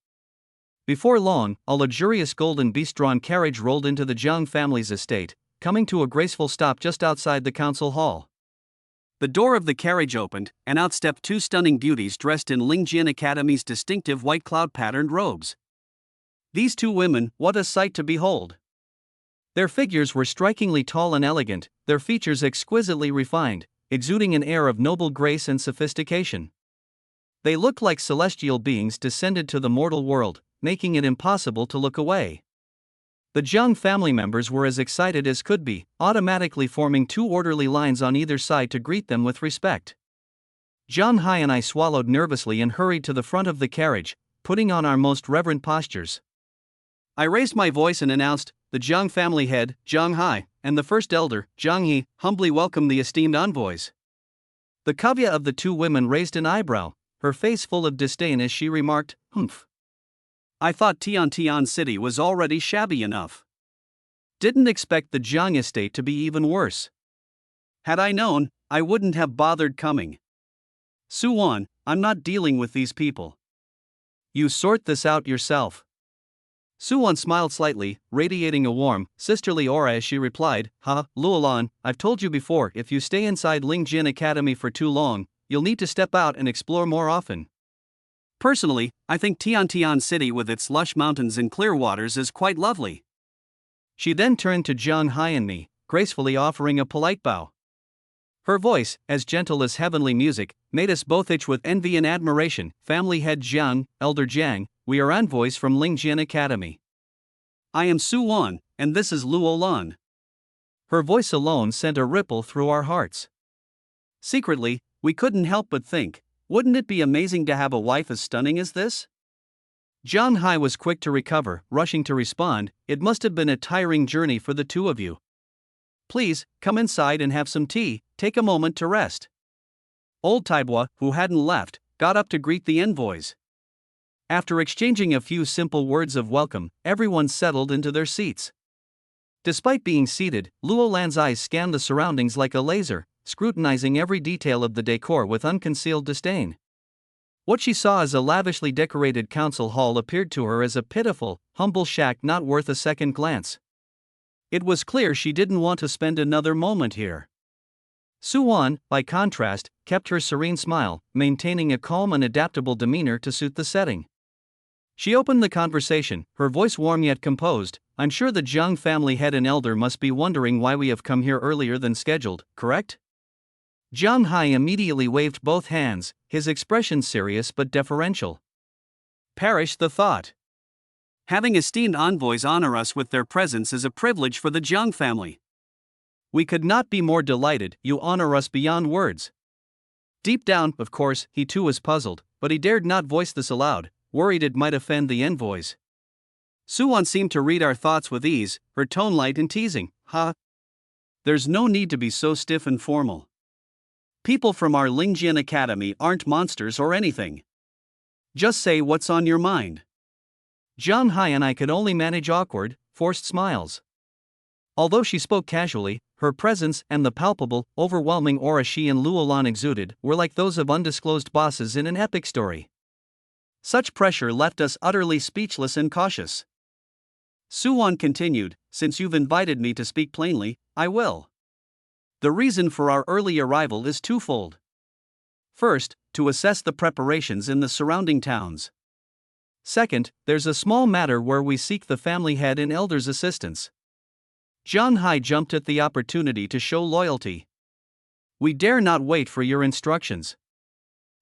Before long, a luxurious golden beast-drawn carriage rolled into the Jiang family's estate, coming to a graceful stop just outside the council hall. The door of the carriage opened, and out stepped two stunning beauties dressed in Lingjin Academy's distinctive white cloud-patterned robes. These two women, what a sight to behold! Their figures were strikingly tall and elegant, their features exquisitely refined, exuding an air of noble grace and sophistication. They looked like celestial beings descended to the mortal world, making it impossible to look away. The Jiang family members were as excited as could be, automatically forming two orderly lines on either side to greet them with respect. Jiang Hai and I swallowed nervously and hurried to the front of the carriage, putting on our most reverent postures. I raised my voice and announced, "The Jiang family head, Jiang Hai, and the first elder, Jiang He, humbly welcome the esteemed envoys." The kavya of the two women raised an eyebrow, her face full of disdain as she remarked, "Humph. I thought Tian City was already shabby enough." Didn't expect the Jiang estate to be even worse. Had I known, I wouldn't have bothered coming. Yuan, I'm not dealing with these people. You sort this out yourself. Yuan smiled slightly, radiating a warm, sisterly aura as she replied, Luolan, I've told you before, if you stay inside Lingjin Academy for too long, you'll need to step out and explore more often. Personally, I think Tian City with its lush mountains and clear waters is quite lovely. She then turned to Zhang Hai and me, gracefully offering a polite bow. Her voice, as gentle as heavenly music, made us both itch with envy and admiration. Family head Jiang, Elder Jiang, we are envoys from Lingjin Academy. I am Yuan, and this is Luolan. Her voice alone sent a ripple through our hearts. Secretly, we couldn't help but think, wouldn't it be amazing to have a wife as stunning as this? Zhang Hai was quick to recover, rushing to respond, it must have been a tiring journey for the two of you. Please, come inside and have some tea, take a moment to rest. Old Taibua, who hadn't left, got up to greet the envoys. After exchanging a few simple words of welcome, everyone settled into their seats. Despite being seated, Luolan's eyes scanned the surroundings like a laser, scrutinizing every detail of the decor with unconcealed disdain. What she saw as a lavishly decorated council hall appeared to her as a pitiful, humble shack not worth a second glance. It was clear she didn't want to spend another moment here. Yuan, by contrast, kept her serene smile, maintaining a calm and adaptable demeanor to suit the setting. She opened the conversation, her voice warm yet composed. I'm sure the Jiang family head and elder must be wondering why we have come here earlier than scheduled, correct? Zhang Hai immediately waved both hands, his expression serious but deferential. Perish the thought. Having esteemed envoys honor us with their presence is a privilege for the Jiang family. We could not be more delighted, you honor us beyond words. Deep down, of course, he too was puzzled, but he dared not voice this aloud, worried it might offend the envoys. Yuan seemed to read our thoughts with ease, her tone light and teasing. There's no need to be so stiff and formal. People from our Lingjin Academy aren't monsters or anything. Just say what's on your mind. Zhang Hai and I could only manage awkward, forced smiles. Although she spoke casually, her presence and the palpable, overwhelming aura she and Luolan exuded were like those of undisclosed bosses in an epic story. Such pressure left us utterly speechless and cautious. Yuan continued, since you've invited me to speak plainly, I will. The reason for our early arrival is twofold. First, to assess the preparations in the surrounding towns. Second, there's a small matter where we seek the family head and elder's assistance. Zhang Hai jumped at the opportunity to show loyalty. We dare not wait for your instructions.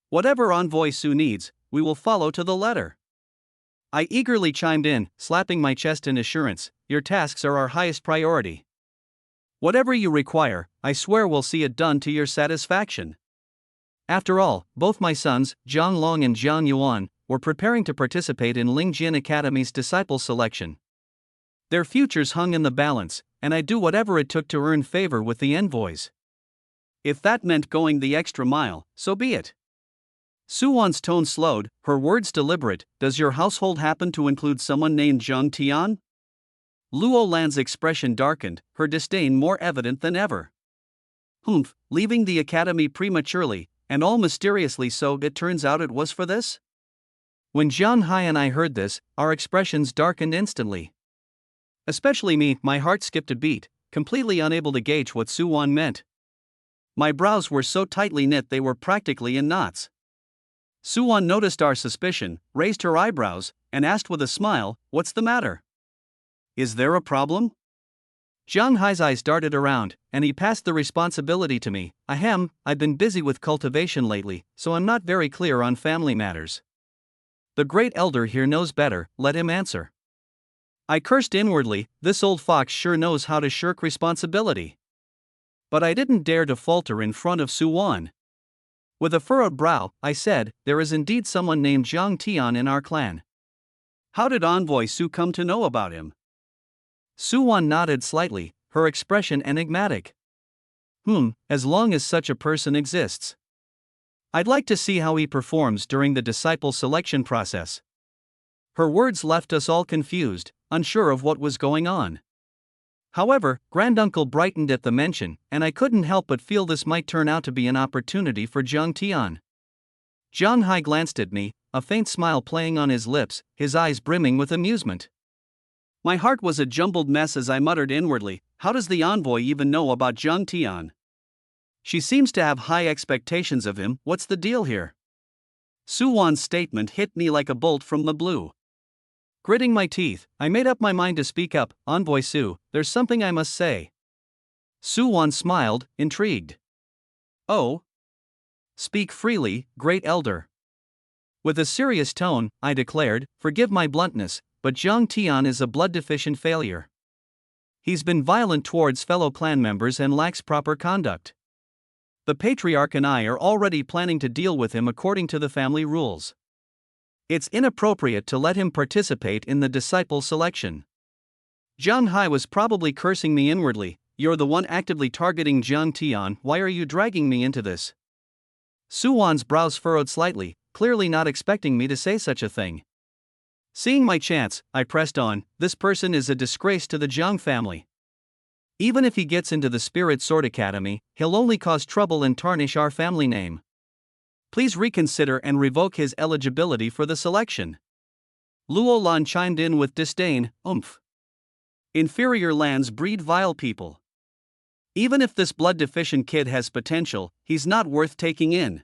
Whatever envoy Su needs, we will follow to the letter. I eagerly chimed in, slapping my chest in assurance, your tasks are our highest priority. Whatever you require, I swear we'll see it done to your satisfaction. After all, both my sons, Zhang Long and Zhang Yuan, were preparing to participate in Lingjin Academy's disciple selection. Their futures hung in the balance, and I'd do whatever it took to earn favor with the envoys. If that meant going the extra mile, so be it. Yuan's tone slowed, her words deliberate. Does your household happen to include someone named Zhang Tian? Luolan's expression darkened, her disdain more evident than ever. Leaving the academy prematurely, and all mysteriously so, it turns out it was for this? When Zhang Hai and I heard this, our expressions darkened instantly. Especially me, my heart skipped a beat, completely unable to gauge what Yuan meant. My brows were so tightly knit they were practically in knots. Yuan noticed our suspicion, raised her eyebrows, and asked with a smile, what's the matter? Is there a problem? Zhang Hai's eyes darted around, and he passed the responsibility to me. I've been busy with cultivation lately, so I'm not very clear on family matters. The great elder here knows better, let him answer. I cursed inwardly, this old fox sure knows how to shirk responsibility. But I didn't dare to falter in front of Yuan. With a furrowed brow, I said, there is indeed someone named Zhang Tian in our clan. How did Envoy Su come to know about him? Yuan nodded slightly, her expression enigmatic. As long as such a person exists. I'd like to see how he performs during the disciple selection process. Her words left us all confused, unsure of what was going on. However, Granduncle brightened at the mention, and I couldn't help but feel this might turn out to be an opportunity for Zhang Tian. Zhang Hai glanced at me, a faint smile playing on his lips, his eyes brimming with amusement. My heart was a jumbled mess as I muttered inwardly, how does the envoy even know about Zhang Tian? She seems to have high expectations of him, what's the deal here? Su Wan's statement hit me like a bolt from the blue. Gritting my teeth, I made up my mind to speak up. Envoy Su, there's something I must say. Su Wan smiled, intrigued. Oh? Speak freely, great elder. With a serious tone, I declared, forgive my bluntness, but Zhang Tian is a blood-deficient failure. He's been violent towards fellow clan members and lacks proper conduct. The patriarch and I are already planning to deal with him according to the family rules. It's inappropriate to let him participate in the disciple selection. Zhang Hai was probably cursing me inwardly, you're the one actively targeting Zhang Tian, why are you dragging me into this? Su Wan's brows furrowed slightly, clearly not expecting me to say such a thing. Seeing my chance, I pressed on, this person is a disgrace to the Zhang family. Even if he gets into the Spirit Sword Academy, he'll only cause trouble and tarnish our family name. Please reconsider and revoke his eligibility for the selection. Luo Lan chimed in with disdain, oomph. Inferior lands breed vile people. Even if this blood-deficient kid has potential, he's not worth taking in.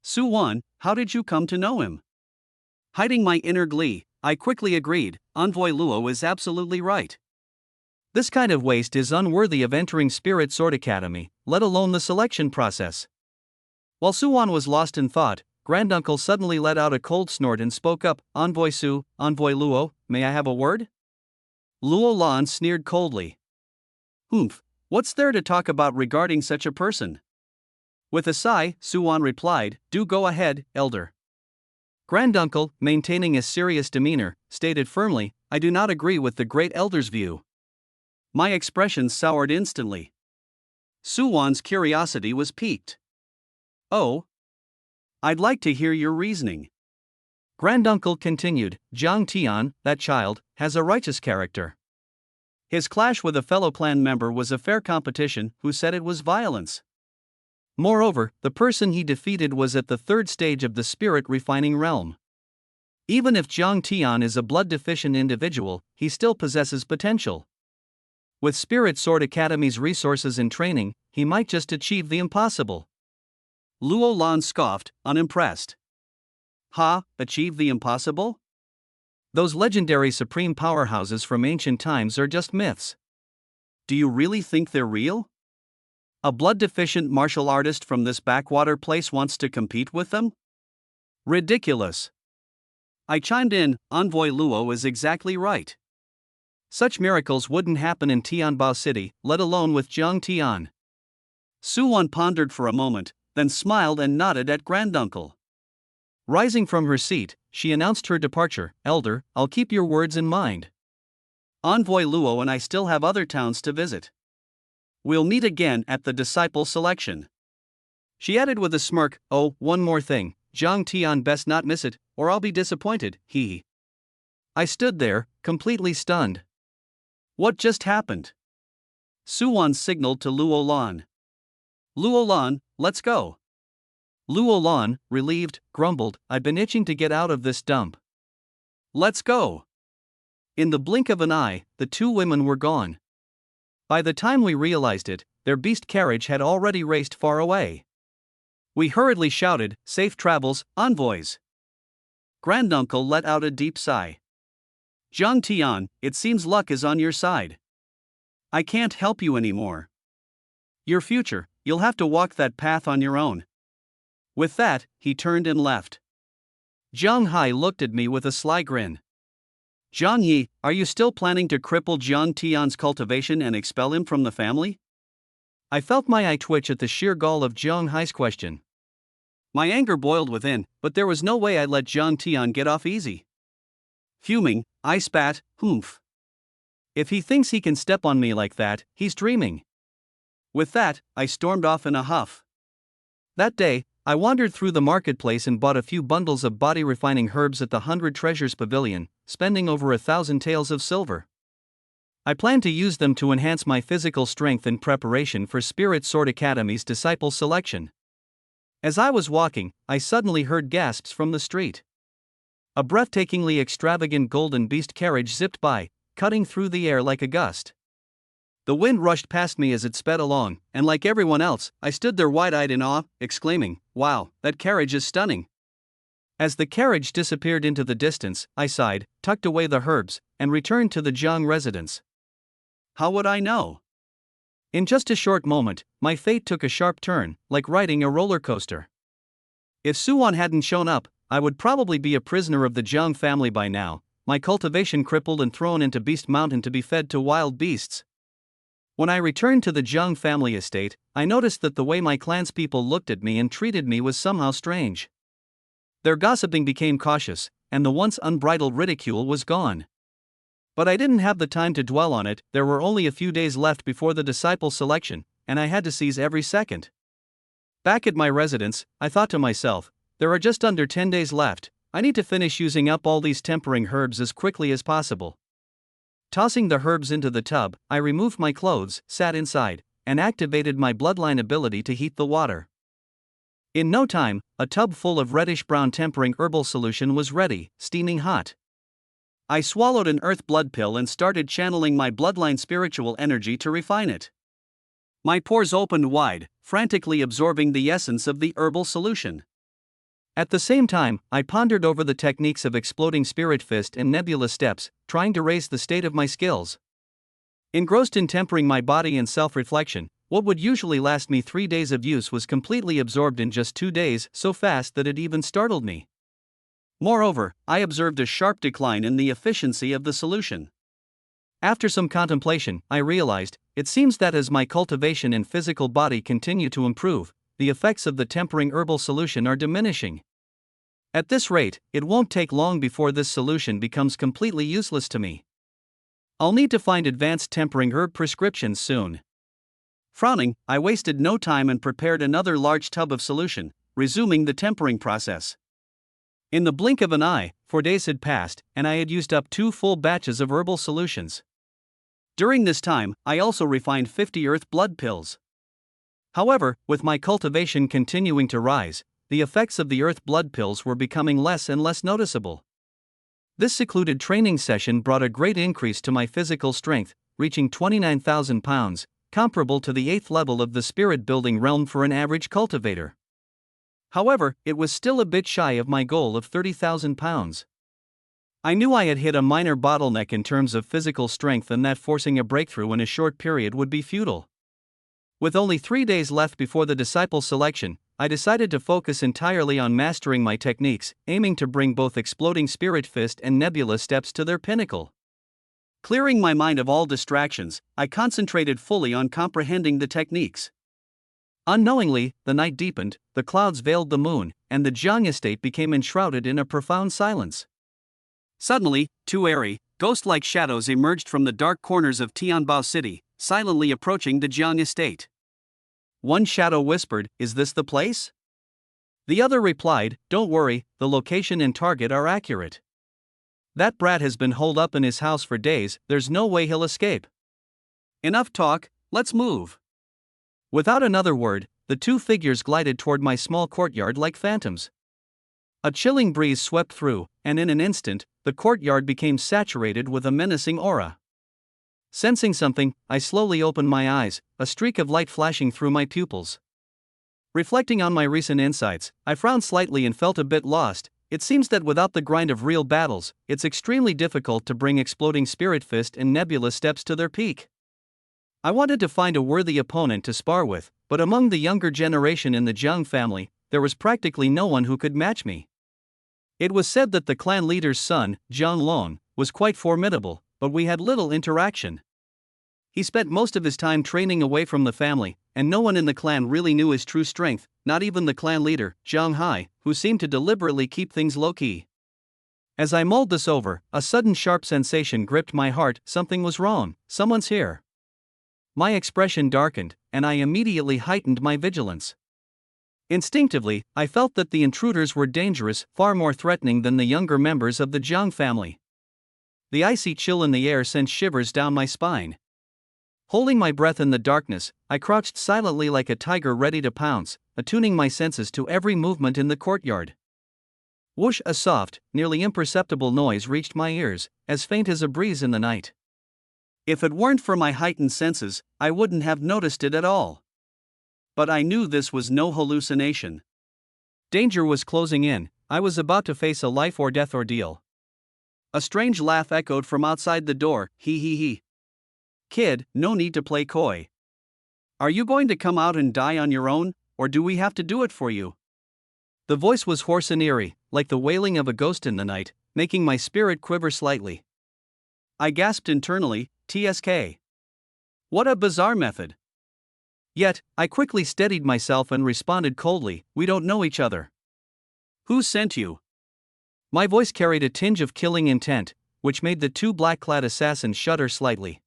Su Wan, how did you come to know him? Hiding my inner glee, I quickly agreed, Envoy Luo is absolutely right. This kind of waste is unworthy of entering Spirit Sword Academy, let alone the selection process. While Su Wan was lost in thought, Granduncle suddenly let out a cold snort and spoke up, Envoy Su, Envoy Luo, may I have a word? Luo Lan sneered coldly. Humph, what's there to talk about regarding such a person? With a sigh, Su Wan replied, do go ahead, elder. Granduncle, maintaining a serious demeanor, stated firmly, I do not agree with the great elder's view. My expression soured instantly. Su Wan's curiosity was piqued. Oh? I'd like to hear your reasoning. Granduncle continued, Zhang Tian, that child, has a righteous character. His clash with a fellow clan member was a fair competition, who said it was violence. Moreover, the person he defeated was at the third stage of the spirit refining realm. Even if Zhang Tian is a blood-deficient individual, he still possesses potential. With Spirit Sword Academy's resources and training, he might just achieve the impossible. Luo Lan scoffed, unimpressed. Ha, achieve the impossible? Those legendary supreme powerhouses from ancient times are just myths. Do you really think they're real? A blood-deficient martial artist from this backwater place wants to compete with them? Ridiculous. I chimed in, Envoy Luo is exactly right. Such miracles wouldn't happen in Tianbao City, let alone with Zhang Tian. Su Wan pondered for a moment, then smiled and nodded at Granduncle. Rising from her seat, she announced her departure, Elder, I'll keep your words in mind. Envoy Luo and I still have other towns to visit. We'll meet again at the disciple selection. She added with a smirk, oh, one more thing, Zhang Tian best not miss it, or I'll be disappointed, he. I stood there, completely stunned. What just happened? Su Wan signaled to Luo Lan. Luo Lan, let's go. Luo Lan, relieved, grumbled, I've been itching to get out of this dump. Let's go. In the blink of an eye, the two women were gone. By the time we realized it, their beast carriage had already raced far away. We hurriedly shouted, safe travels, envoys. Granduncle let out a deep sigh. Zhang Tian, it seems luck is on your side. I can't help you anymore. Your future, you'll have to walk that path on your own. With that, he turned and left. Zhang Hai looked at me with a sly grin. Zhang Yi, are you still planning to cripple Zhang Tian's cultivation and expel him from the family? I felt my eye twitch at the sheer gall of Zhang Hai's question. My anger boiled within, but there was no way I'd let Zhang Tian get off easy. Fuming, I spat, humph. If he thinks he can step on me like that, he's dreaming. With that, I stormed off in a huff. That day, I wandered through the marketplace and bought a few bundles of body-refining herbs at the 100 Treasures Pavilion, spending over 1,000 taels of silver. I plan to use them to enhance my physical strength in preparation for Spirit Sword Academy's disciple selection. As I was walking, I suddenly heard gasps from the street. A breathtakingly extravagant golden beast carriage zipped by, cutting through the air like a gust. The wind rushed past me as it sped along, and like everyone else, I stood there wide-eyed in awe, exclaiming, "Wow, that carriage is stunning." As the carriage disappeared into the distance, I sighed, tucked away the herbs, and returned to the Jiang residence. How would I know? In just a short moment, my fate took a sharp turn, like riding a roller coaster. If Suan hadn't shown up, I would probably be a prisoner of the Jiang family by now, my cultivation crippled and thrown into Beast Mountain to be fed to wild beasts. When I returned to the Jiang family estate, I noticed that the way my clanspeople looked at me and treated me was somehow strange. Their gossiping became cautious, and the once unbridled ridicule was gone. But I didn't have the time to dwell on it. There were only a few days left before the disciple selection, and I had to seize every second. Back at my residence, I thought to myself, there are just under 10 days left. I need to finish using up all these tempering herbs as quickly as possible. Tossing the herbs into the tub, I removed my clothes, sat inside, and activated my bloodline ability to heat the water. In no time, a tub full of reddish-brown tempering herbal solution was ready, steaming hot. I swallowed an earth blood pill and started channeling my bloodline spiritual energy to refine it. My pores opened wide, frantically absorbing the essence of the herbal solution. At the same time, I pondered over the techniques of exploding spirit fist and nebula steps, trying to raise the state of my skills. Engrossed in tempering my body and self-reflection, what would usually last me 3 days of use was completely absorbed in just 2 days, so fast that it even startled me. Moreover, I observed a sharp decline in the efficiency of the solution. After some contemplation, I realized, it seems that as my cultivation and physical body continue to improve, the effects of the tempering herbal solution are diminishing. At this rate, it won't take long before this solution becomes completely useless to me. I'll need to find advanced tempering herb prescriptions soon. Frowning, I wasted no time and prepared another large tub of solution, resuming the tempering process. In the blink of an eye, 4 days had passed, and I had used up 2 full batches of herbal solutions. During this time, I also refined 50 earth blood pills. However, with my cultivation continuing to rise, the effects of the earth blood pills were becoming less and less noticeable. This secluded training session brought a great increase to my physical strength, reaching 29,000 pounds, comparable to the 8th level of the spirit building realm for an average cultivator. However, it was still a bit shy of my goal of 30,000 pounds. I knew I had hit a minor bottleneck in terms of physical strength and that forcing a breakthrough in a short period would be futile. With only 3 days left before the disciple selection, I decided to focus entirely on mastering my techniques, aiming to bring both exploding spirit fist and nebula steps to their pinnacle. Clearing my mind of all distractions, I concentrated fully on comprehending the techniques. Unknowingly, the night deepened, the clouds veiled the moon, and the Jiang estate became enshrouded in a profound silence. Suddenly, 2 airy, ghost-like shadows emerged from the dark corners of Tianbao City, silently approaching the Jiang estate. One shadow whispered, "Is this the place?" The other replied, "Don't worry, the location and target are accurate. That brat has been holed up in his house for days, there's no way he'll escape. Enough talk, let's move." Without another word, the 2 figures glided toward my small courtyard like phantoms. A chilling breeze swept through, and in an instant, the courtyard became saturated with a menacing aura. Sensing something, I slowly opened my eyes, a streak of light flashing through my pupils. Reflecting on my recent insights, I frowned slightly and felt a bit lost. It seems that without the grind of real battles, it's extremely difficult to bring exploding spirit fist and nebula steps to their peak. I wanted to find a worthy opponent to spar with, but among the younger generation in the Jiang family, there was practically no one who could match me. It was said that the clan leader's son, Jiang Long, was quite formidable, but we had little interaction. He spent most of his time training away from the family, and no one in the clan really knew his true strength, not even the clan leader, Zhang Hai, who seemed to deliberately keep things low-key. As I mulled this over, a sudden sharp sensation gripped my heart. Something was wrong, someone's here. My expression darkened, and I immediately heightened my vigilance. Instinctively, I felt that the intruders were dangerous, far more threatening than the younger members of the Jiang family. The icy chill in the air sent shivers down my spine. Holding my breath in the darkness, I crouched silently like a tiger ready to pounce, attuning my senses to every movement in the courtyard. Whoosh! A soft, nearly imperceptible noise reached my ears, as faint as a breeze in the night. If it weren't for my heightened senses, I wouldn't have noticed it at all. But I knew this was no hallucination. Danger was closing in. I was about to face a life or death ordeal. A strange laugh echoed from outside the door. He he he. Kid, no need to play coy. Are you going to come out and die on your own, or do we have to do it for you? The voice was hoarse and eerie, like the wailing of a ghost in the night, making my spirit quiver slightly. I gasped internally, TSK. What a bizarre method. Yet, I quickly steadied myself and responded coldly, we don't know each other. Who sent you? My voice carried a tinge of killing intent, which made the two black-clad assassins shudder slightly.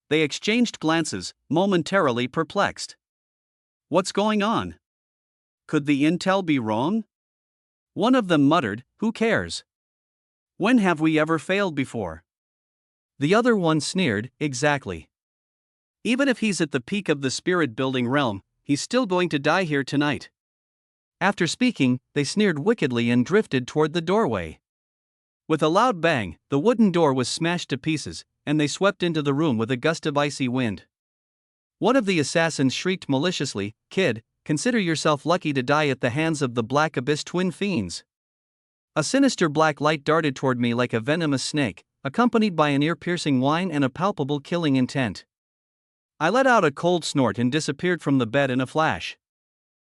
They exchanged glances, momentarily perplexed. What's going on? Could the intel be wrong? One of them muttered, who cares? When have we ever failed before? The other one sneered, exactly. Even if he's at the peak of the spirit-building realm, he's still going to die here tonight. After speaking, they sneered wickedly and drifted toward the doorway. With a loud bang, the wooden door was smashed to pieces, and they swept into the room with a gust of icy wind. One of the assassins shrieked maliciously, kid, consider yourself lucky to die at the hands of the Black Abyss twin fiends. A sinister black light darted toward me like a venomous snake, accompanied by an ear-piercing whine and a palpable killing intent. I let out a cold snort and disappeared from the bed in a flash.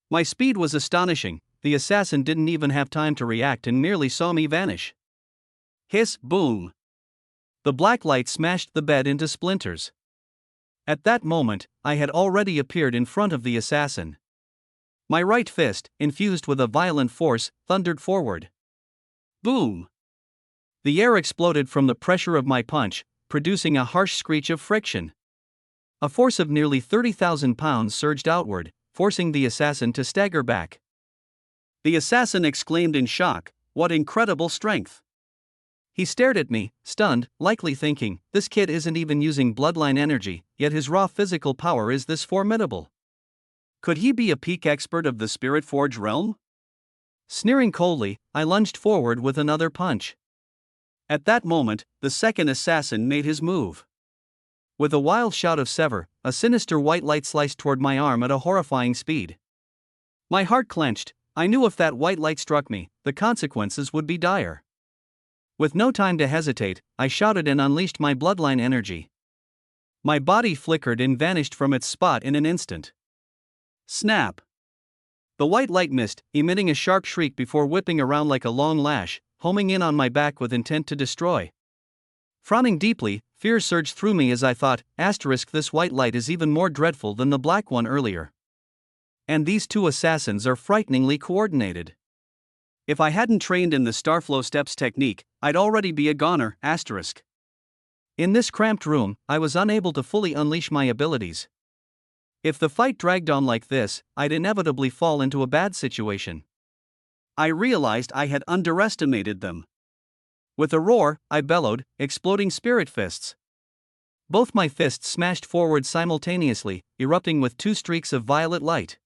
My speed was astonishing. The assassin didn't even have time to react and merely saw me vanish. Hiss, boom. The black light smashed the bed into splinters. At that moment, I had already appeared in front of the assassin. My right fist, infused with a violent force, thundered forward. Boom! The air exploded from the pressure of my punch, producing a harsh screech of friction. A force of nearly 30,000 pounds surged outward, forcing the assassin to stagger back. The assassin exclaimed in shock, what incredible strength! He stared at me, stunned, likely thinking, this kid isn't even using bloodline energy, yet his raw physical power is this formidable. Could he be a peak expert of the Spirit Forge realm? Sneering coldly, I lunged forward with another punch. At that moment, the second assassin made his move. With a wild shout of sever, a sinister white light sliced toward my arm at a horrifying speed. My heart clenched. I knew if that white light struck me, the consequences would be dire. With no time to hesitate, I shouted and unleashed my bloodline energy. My body flickered and vanished from its spot in an instant. Snap! The white light missed, emitting a sharp shriek before whipping around like a long lash, homing in on my back with intent to destroy. Frowning deeply, fear surged through me as I thought, this white light is even more dreadful than the black one earlier. And these two assassins are frighteningly coordinated. If I hadn't trained in the Starflow Steps technique, I'd already be a goner, In this cramped room, I was unable to fully unleash my abilities. If the fight dragged on like this, I'd inevitably fall into a bad situation. I realized I had underestimated them. With a roar, I bellowed, exploding spirit fists. Both my fists smashed forward simultaneously, erupting with two streaks of violet light.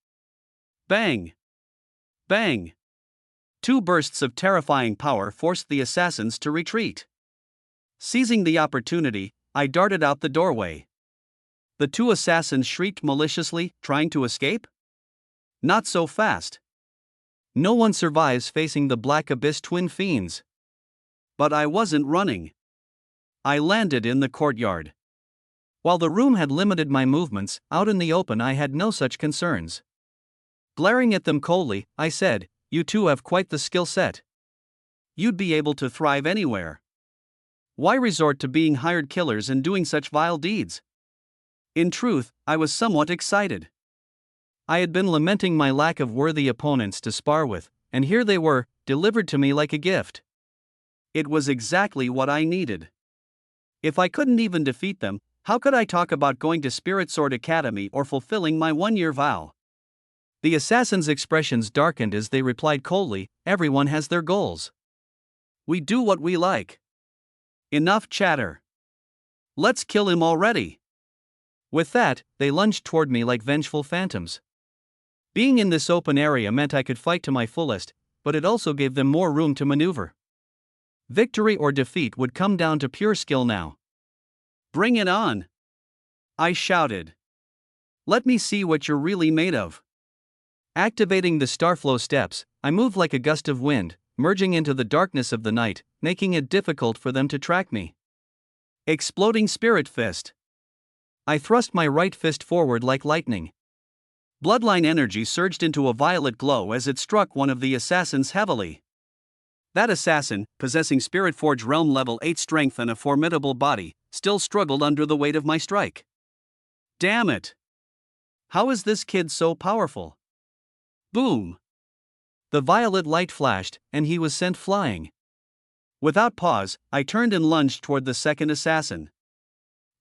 Bang! Bang! Two bursts of terrifying power forced the assassins to retreat. Seizing the opportunity, I darted out the doorway. The two assassins shrieked maliciously, trying to escape? Not so fast. No one survives facing the Black Abyss twin fiends. But I wasn't running. I landed in the courtyard. While the room had limited my movements, out in the open I had no such concerns. Glaring at them coldly, I said, you two have quite the skill set. You'd be able to thrive anywhere. Why resort to being hired killers and doing such vile deeds? In truth, I was somewhat excited. I had been lamenting my lack of worthy opponents to spar with, and here they were, delivered to me like a gift. It was exactly what I needed. If I couldn't even defeat them, how could I talk about going to Spirit Sword Academy or fulfilling my one-year vow? The assassins' expressions darkened as they replied coldly, everyone has their goals. We do what we like. Enough chatter. Let's kill him already. With that, they lunged toward me like vengeful phantoms. Being in this open area meant I could fight to my fullest, but it also gave them more room to maneuver. Victory or defeat would come down to pure skill now. Bring it on! I shouted. Let me see what you're really made of. Activating the Starflow steps, I moved like a gust of wind, merging into the darkness of the night, making it difficult for them to track me. Exploding Spirit Fist. I thrust my right fist forward like lightning. Bloodline energy surged into a violet glow as it struck one of the assassins heavily. That assassin, possessing Spiritforge Realm level 8 strength and a formidable body, still struggled under the weight of my strike. Damn it! How is this kid so powerful? Boom! The violet light flashed, and he was sent flying. Without pause, I turned and lunged toward the second assassin.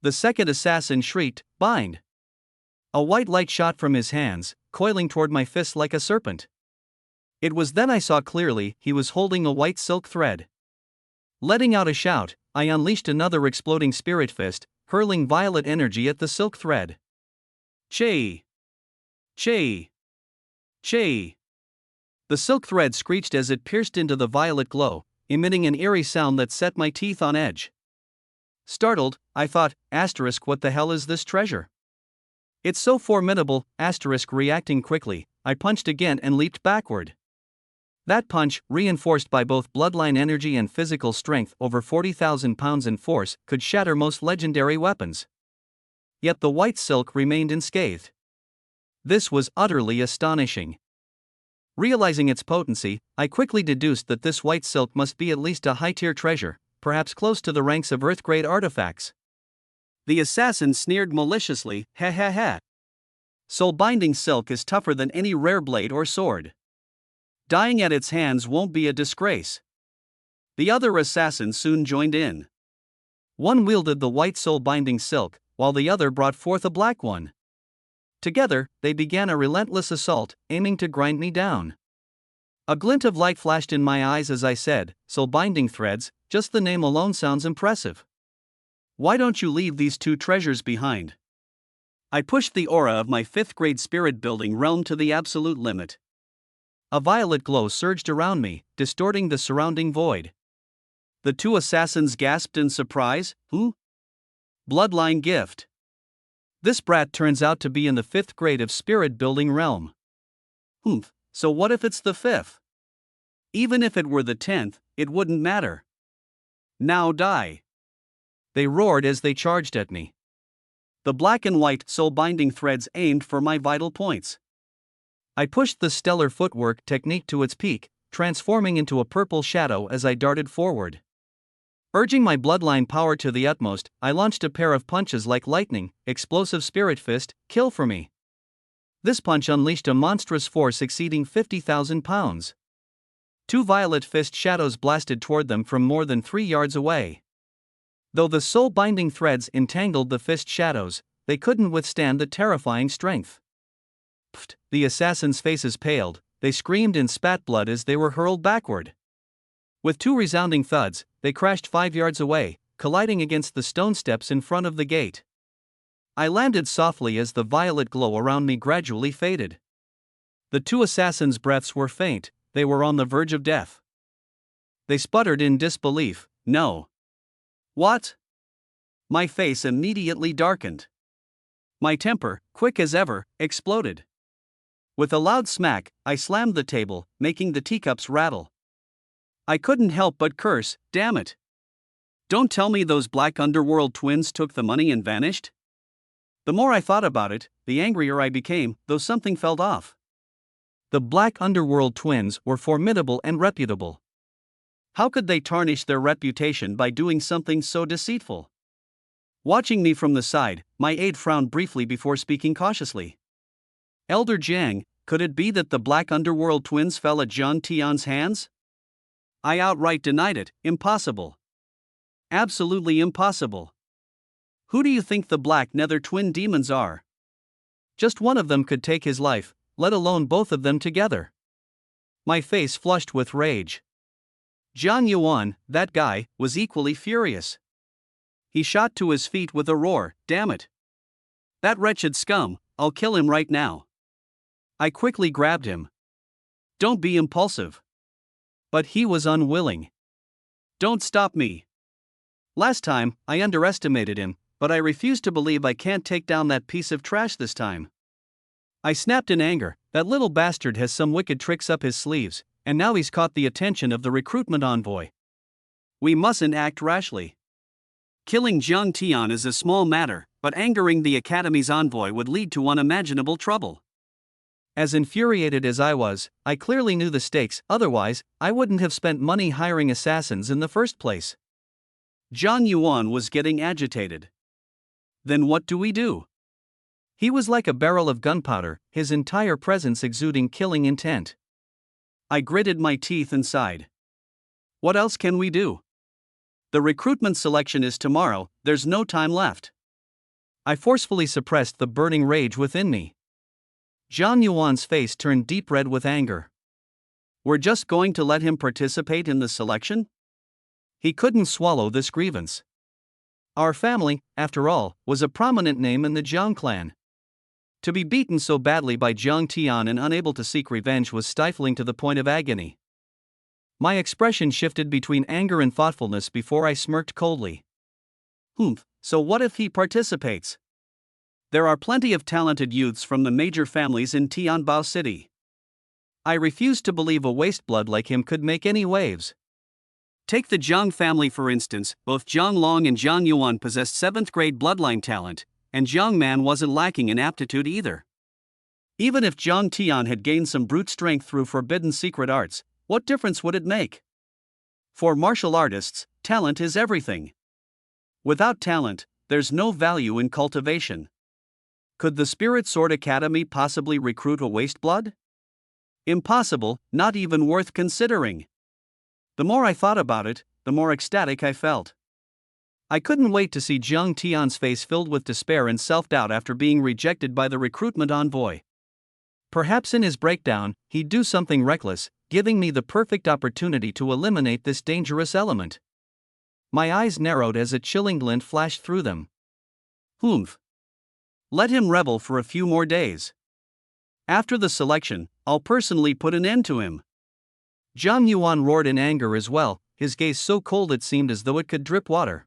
The second assassin shrieked, "Bind!" A white light shot from his hands, coiling toward my fist like a serpent. It was then I saw clearly he was holding a white silk thread. Letting out a shout, I unleashed another exploding spirit fist, hurling violet energy at the silk thread. Chee! Chee! Chee! The silk thread screeched as it pierced into the violet glow, emitting an eerie sound that set my teeth on edge. Startled, I thought, what the hell is this treasure? It's so formidable, reacting quickly, I punched again and leaped backward. That punch, reinforced by both bloodline energy and physical strength over 40,000 pounds in force, could shatter most legendary weapons. Yet the white silk remained unscathed. This was utterly astonishing. Realizing its potency, I quickly deduced that this white silk must be at least a high-tier treasure, perhaps close to the ranks of Earth-grade artifacts. The assassin sneered maliciously, "Ha ha ha. Soul-binding silk is tougher than any rare blade or sword. Dying at its hands won't be a disgrace." The other assassin soon joined in. One wielded the white soul-binding silk, while the other brought forth a black one. Together, they began a relentless assault, aiming to grind me down. A glint of light flashed in my eyes as I said, "Soul-binding threads, just the name alone sounds impressive. Why don't you leave these two treasures behind?" I pushed the aura of my 5th grade spirit building realm to the absolute limit. A violet glow surged around me, distorting the surrounding void. The two assassins gasped in surprise. "Who?" "Bloodline gift. This brat turns out to be in the 5th grade of spirit building realm." "Humph, so what if it's the 5th? Even if it were the 10th, it wouldn't matter. Now die." They roared as they charged at me. The black and white soul-binding threads aimed for my vital points. I pushed the stellar footwork technique to its peak, transforming into a purple shadow as I darted forward. Urging my bloodline power to the utmost, I launched a pair of punches like lightning, explosive spirit fist, kill for me. This punch unleashed a monstrous force exceeding 50,000 pounds. Two violet fist shadows blasted toward them from more than 3 yards away. Though the soul-binding threads entangled the fist shadows, they couldn't withstand the terrifying strength. Pfft! The assassins' faces paled, they screamed and spat blood as they were hurled backward. With two resounding thuds, they crashed 5 yards away, colliding against the stone steps in front of the gate. I landed softly as the violet glow around me gradually faded. The two assassins' breaths were faint, they were on the verge of death. They sputtered in disbelief, "No." "What?" My face immediately darkened. My temper, quick as ever, exploded. With a loud smack, I slammed the table, making the teacups rattle. I couldn't help but curse, "Damn it. Don't tell me those black underworld twins took the money and vanished?" The more I thought about it, the angrier I became, though something felt off. The black underworld twins were formidable and reputable. How could they tarnish their reputation by doing something so deceitful? Watching me from the side, my aide frowned briefly before speaking cautiously. "Elder Jiang, could it be that the black underworld twins fell at Zhang Tian's hands?" I outright denied it. "Impossible. Absolutely impossible. Who do you think the black nether twin demons are? Just one of them could take his life, let alone both of them together." My face flushed with rage. Jiang Yuan, that guy, was equally furious. He shot to his feet with a roar, "Damn it! That wretched scum, I'll kill him right now." I quickly grabbed him. "Don't be impulsive." But he was unwilling. "Don't stop me." Last time, I underestimated him, but I refuse to believe I can't take down that piece of trash this time. I snapped in anger. That little bastard has some wicked tricks up his sleeves, and now he's caught the attention of the recruitment envoy. We mustn't act rashly. Killing Jiang Tian is a small matter, but angering the Academy's envoy would lead to unimaginable trouble. As infuriated as I was, I clearly knew the stakes, otherwise, I wouldn't have spent money hiring assassins in the first place. Jiang Yuan was getting agitated. Then what do we do? He was like a barrel of gunpowder, his entire presence exuding killing intent. I gritted my teeth and sighed. What else can we do? The recruitment selection is tomorrow, there's no time left. I forcefully suppressed the burning rage within me. Jiang Yuan's face turned deep red with anger. We're just going to let him participate in the selection? He couldn't swallow this grievance. Our family, after all, was a prominent name in the Jiang clan. To be beaten so badly by Jiang Tian and unable to seek revenge was stifling to the point of agony. My expression shifted between anger and thoughtfulness before I smirked coldly. So what if he participates? There are plenty of talented youths from the major families in Tianbao City. I refused to believe a wasteblood like him could make any waves. Take the Jiang family for instance, both Jiang Long and Jiang Yuan possessed 7th grade bloodline talent, and Jiang Man wasn't lacking in aptitude either. Even if Jiang Tian had gained some brute strength through forbidden secret arts, what difference would it make? For martial artists, talent is everything. Without talent, there's no value in cultivation. Could the Spirit Sword Academy possibly recruit a wasteblood? Impossible, not even worth considering. The more I thought about it, the more ecstatic I felt. I couldn't wait to see Jiang Tian's face filled with despair and self-doubt after being rejected by the recruitment envoy. Perhaps in his breakdown, he'd do something reckless, giving me the perfect opportunity to eliminate this dangerous element. My eyes narrowed as a chilling glint flashed through them. Let him revel for a few more days. After the selection, I'll personally put an end to him. Jiang Yuan roared in anger as well, his gaze so cold it seemed as though it could drip water.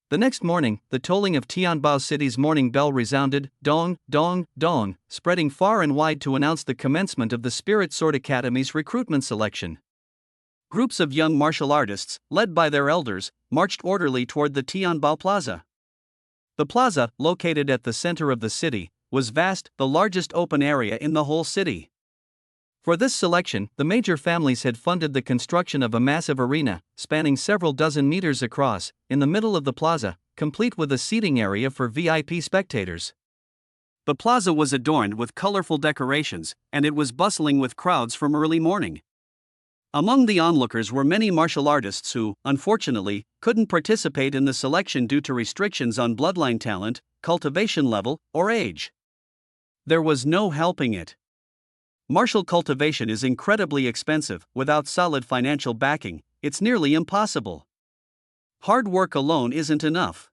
The next morning, the tolling of Tianbao City's morning bell resounded, dong, dong, dong, spreading far and wide to announce the commencement of the Spirit Sword Academy's recruitment selection. Groups of young martial artists, led by their elders, marched orderly toward the Tianbao Plaza. The plaza, located at the center of the city, was vast, the largest open area in the whole city. For this selection, the major families had funded the construction of a massive arena, spanning several dozen meters across, in the middle of the plaza, complete with a seating area for VIP spectators. The plaza was adorned with colorful decorations, and it was bustling with crowds from early morning. Among the onlookers were many martial artists who, unfortunately, couldn't participate in the selection due to restrictions on bloodline talent, cultivation level, or age. There was no helping it. Martial cultivation is incredibly expensive. Without solid financial backing, it's nearly impossible. Hard work alone isn't enough.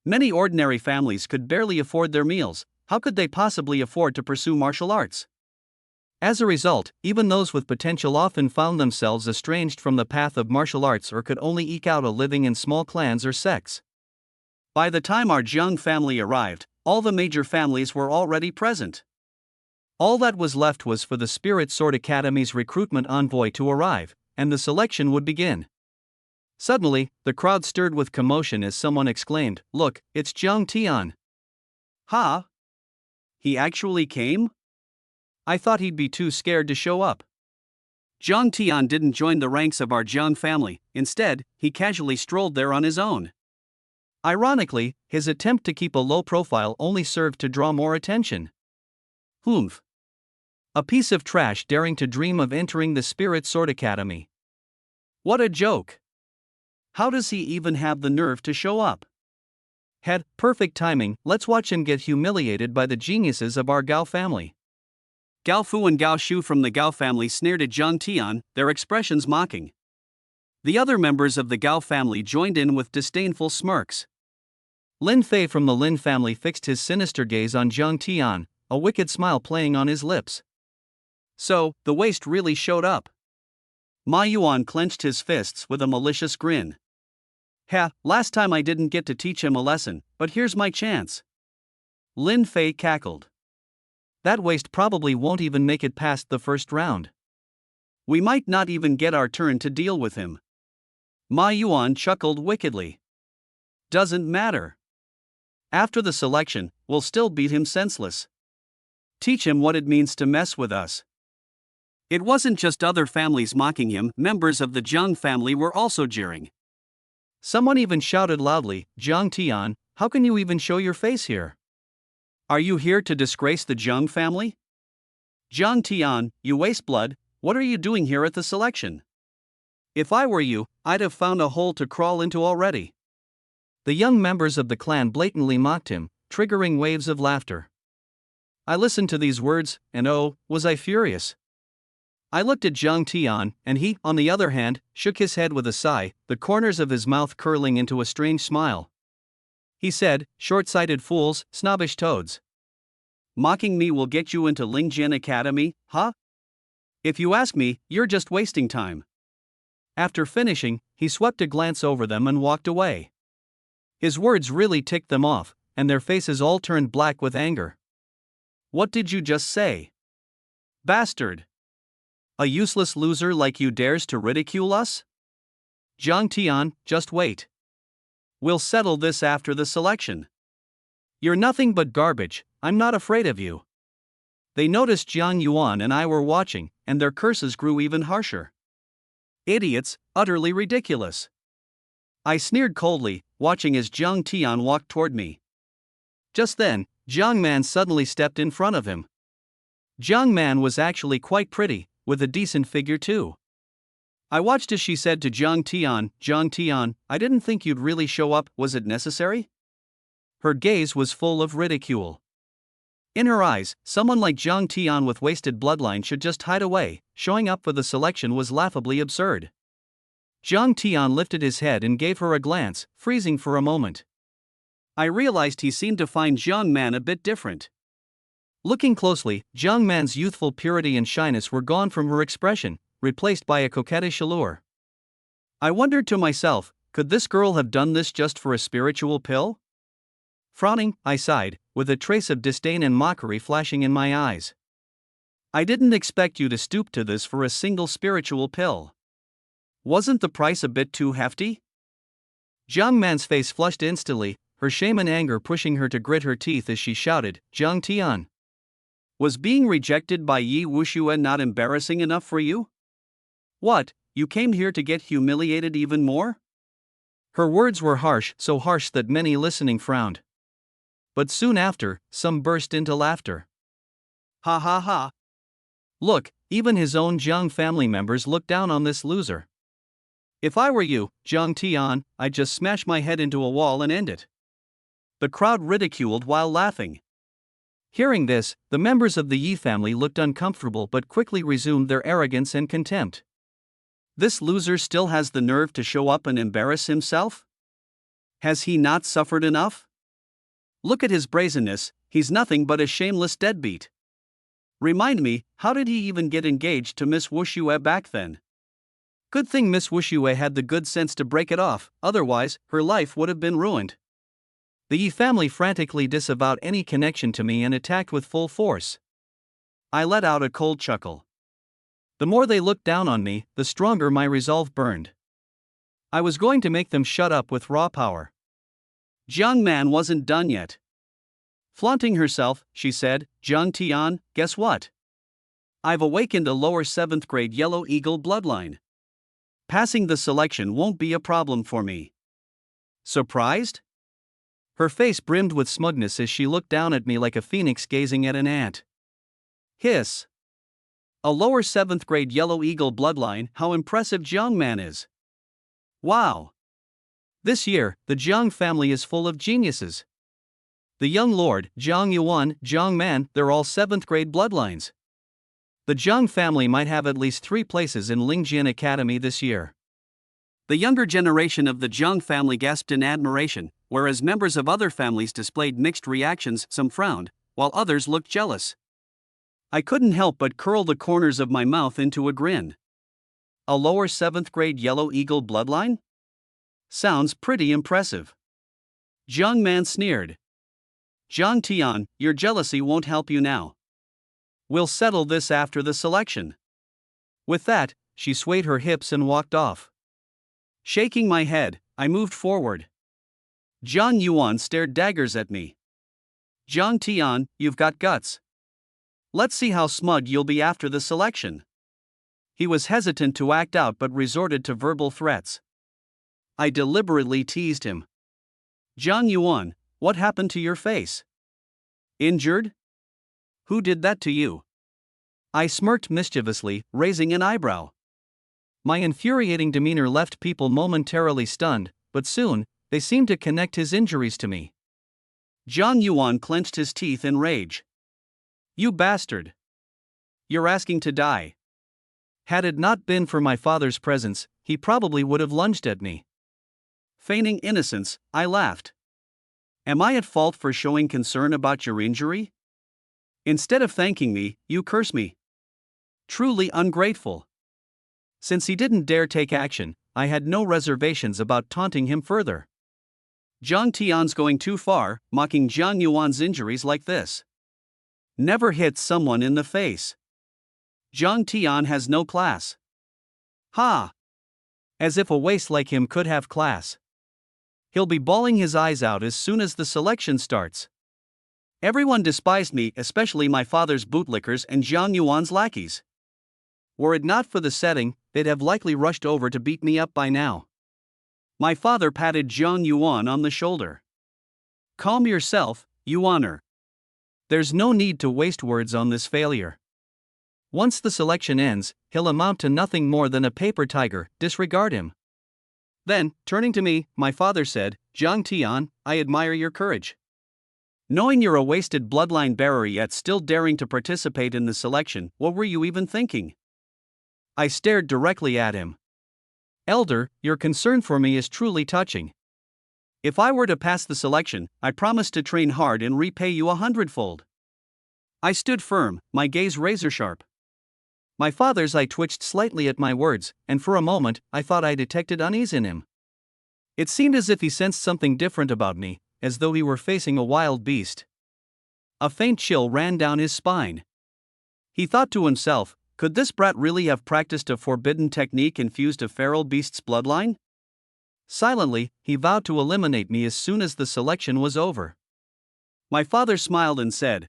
Many ordinary families could barely afford their meals. How could they possibly afford to pursue martial arts? As a result, even those with potential often found themselves estranged from the path of martial arts or could only eke out a living in small clans or sects. By the time our Jiang family arrived, all the major families were already present. All that was left was for the Spirit Sword Academy's recruitment envoy to arrive, and the selection would begin. Suddenly, the crowd stirred with commotion as someone exclaimed, "Look, it's Jiang Tian." Ha! He actually came? I thought he'd be too scared to show up. Jiang Tian didn't join the ranks of our Jiang family, instead, he casually strolled there on his own. Ironically, his attempt to keep a low profile only served to draw more attention. A piece of trash daring to dream of entering the Spirit Sword Academy. What a joke! How does he even have the nerve to show up? Had perfect timing, let's watch him get humiliated by the geniuses of our Gao family. Gao Fu and Gao Shu from the Gao family sneered at Jiang Tian, their expressions mocking. The other members of the Gao family joined in with disdainful smirks. Lin Fei from the Lin family fixed his sinister gaze on Zhang Tian, a wicked smile playing on his lips. So, the waste really showed up. Ma Yuan clenched his fists with a malicious grin. Last time I didn't get to teach him a lesson, but here's my chance. Lin Fei cackled. That waste probably won't even make it past the first round. We might not even get our turn to deal with him. Ma Yuan chuckled wickedly. Doesn't matter. After the selection, we'll still beat him senseless. Teach him what it means to mess with us. It wasn't just other families mocking him, members of the Zhang family were also jeering. Someone even shouted loudly, "Zhang Tian, how can you even show your face here? Are you here to disgrace the Zhang family? Zhang Tian, you waste blood, what are you doing here at the selection? If I were you, I'd have found a hole to crawl into already." The young members of the clan blatantly mocked him, triggering waves of laughter. I listened to these words, and oh, was I furious. I looked at Zhang Tian, and he, on the other hand, shook his head with a sigh, the corners of his mouth curling into a strange smile. He said, "Short-sighted fools, snobbish toads. Mocking me will get you into Lingjian Academy, huh? If you ask me, you're just wasting time." After finishing, he swept a glance over them and walked away. His words really ticked them off, and their faces all turned black with anger. "What did you just say? Bastard! A useless loser like you dares to ridicule us? Zhang Tian, just wait. We'll settle this after the selection. You're nothing but garbage, I'm not afraid of you." They noticed Jiang Yuan and I were watching, and their curses grew even harsher. Idiots, utterly ridiculous. I sneered coldly, watching as Zhang Tian walked toward me. Just then, Jiang Man suddenly stepped in front of him. Jiang Man was actually quite pretty, with a decent figure too. I watched as she said to Zhang Tian, I didn't think you'd really show up, was it necessary? Her gaze was full of ridicule. In her eyes, someone like Zhang Tian with wasted bloodline should just hide away, showing up for the selection was laughably absurd. Zhang Tian lifted his head and gave her a glance, freezing for a moment. I realized he seemed to find Jiang Man a bit different. Looking closely, Jiang Man's youthful purity and shyness were gone from her expression, replaced by a coquettish allure. I wondered to myself, could this girl have done this just for a spiritual pill? Frowning, I sighed, with a trace of disdain and mockery flashing in my eyes. I didn't expect you to stoop to this for a single spiritual pill. Wasn't the price a bit too hefty? Jiang Man's face flushed instantly, her shame and anger pushing her to grit her teeth as she shouted, "Zhang Tian! Was being rejected by Yi Wuxue not embarrassing enough for you? What, you came here to get humiliated even more?" Her words were harsh, so harsh that many listening frowned. But soon after, some burst into laughter. Ha ha ha. Look, even his own Zhang family members looked down on this loser. If I were you, Zhang Tian, I'd just smash my head into a wall and end it. The crowd ridiculed while laughing. Hearing this, the members of the Yi family looked uncomfortable but quickly resumed their arrogance and contempt. This loser still has the nerve to show up and embarrass himself? Has he not suffered enough? Look at his brazenness, he's nothing but a shameless deadbeat. Remind me, how did he even get engaged to Miss Wuxue back then? Good thing Miss Wuxue had the good sense to break it off, otherwise, her life would have been ruined. The Yi family frantically disavowed any connection to me and attacked with full force. I let out a cold chuckle. The more they looked down on me, the stronger my resolve burned. I was going to make them shut up with raw power. Jiang Man wasn't done yet. Flaunting herself, she said, "Zhang Tian, guess what? I've awakened a lower 7th grade Yellow Eagle bloodline. Passing the selection won't be a problem for me." Surprised? Her face brimmed with smugness as she looked down at me like a phoenix gazing at an ant. Hiss. A lower 7th grade Yellow Eagle bloodline, how impressive Jiang Man is. Wow. This year, the Jiang family is full of geniuses. The young lord, Jiang Yuan, Jiang Man, they're all 7th grade bloodlines. The Jiang family might have at least 3 places in Lingjian Academy this year. The younger generation of the Zhang family gasped in admiration, whereas members of other families displayed mixed reactions, some frowned, while others looked jealous. I couldn't help but curl the corners of my mouth into a grin. A lower 7th grade Yellow Eagle bloodline? Sounds pretty impressive. Zhang Man sneered. Zhang Tian, your jealousy won't help you now. We'll settle this after the selection. With that, she swayed her hips and walked off. Shaking my head, I moved forward. Zhang Yuan stared daggers at me. Zhang Tian, you've got guts. Let's see how smug you'll be after the selection. He was hesitant to act out but resorted to verbal threats. I deliberately teased him. Zhang Yuan, what happened to your face? Injured? Who did that to you? I smirked mischievously, raising an eyebrow. My infuriating demeanor left people momentarily stunned, but soon, they seemed to connect his injuries to me. Zhang Yuan clenched his teeth in rage. You bastard! You're asking to die. Had it not been for my father's presence, he probably would have lunged at me. Feigning innocence, I laughed. Am I at fault for showing concern about your injury? Instead of thanking me, you curse me. Truly ungrateful. Since he didn't dare take action, I had no reservations about taunting him further. Zhang Tian's going too far, mocking Zhang Yuan's injuries like this. Never hit someone in the face. Zhang Tian has no class. Ha! As if a waste like him could have class. He'll be bawling his eyes out as soon as the selection starts. Everyone despised me, especially my father's bootlickers and Zhang Yuan's lackeys. Were it not for the setting, they'd have likely rushed over to beat me up by now. My father patted Zhang Yuan on the shoulder. Calm yourself, Yuaner. There's no need to waste words on this failure. Once the selection ends, he'll amount to nothing more than a paper tiger, disregard him. Then, turning to me, my father said, Zhang Tian, I admire your courage. Knowing you're a wasted bloodline bearer yet still daring to participate in the selection, what were you even thinking? I stared directly at him. Elder, your concern for me is truly touching. If I were to pass the selection, I promise to train hard and repay you 100-fold. I stood firm, my gaze razor-sharp. My father's eye twitched slightly at my words, and for a moment, I thought I detected unease in him. It seemed as if he sensed something different about me, as though he were facing a wild beast. A faint chill ran down his spine. He thought to himself, could this brat really have practiced a forbidden technique infused of feral beast's bloodline? Silently, he vowed to eliminate me as soon as the selection was over. My father smiled and said,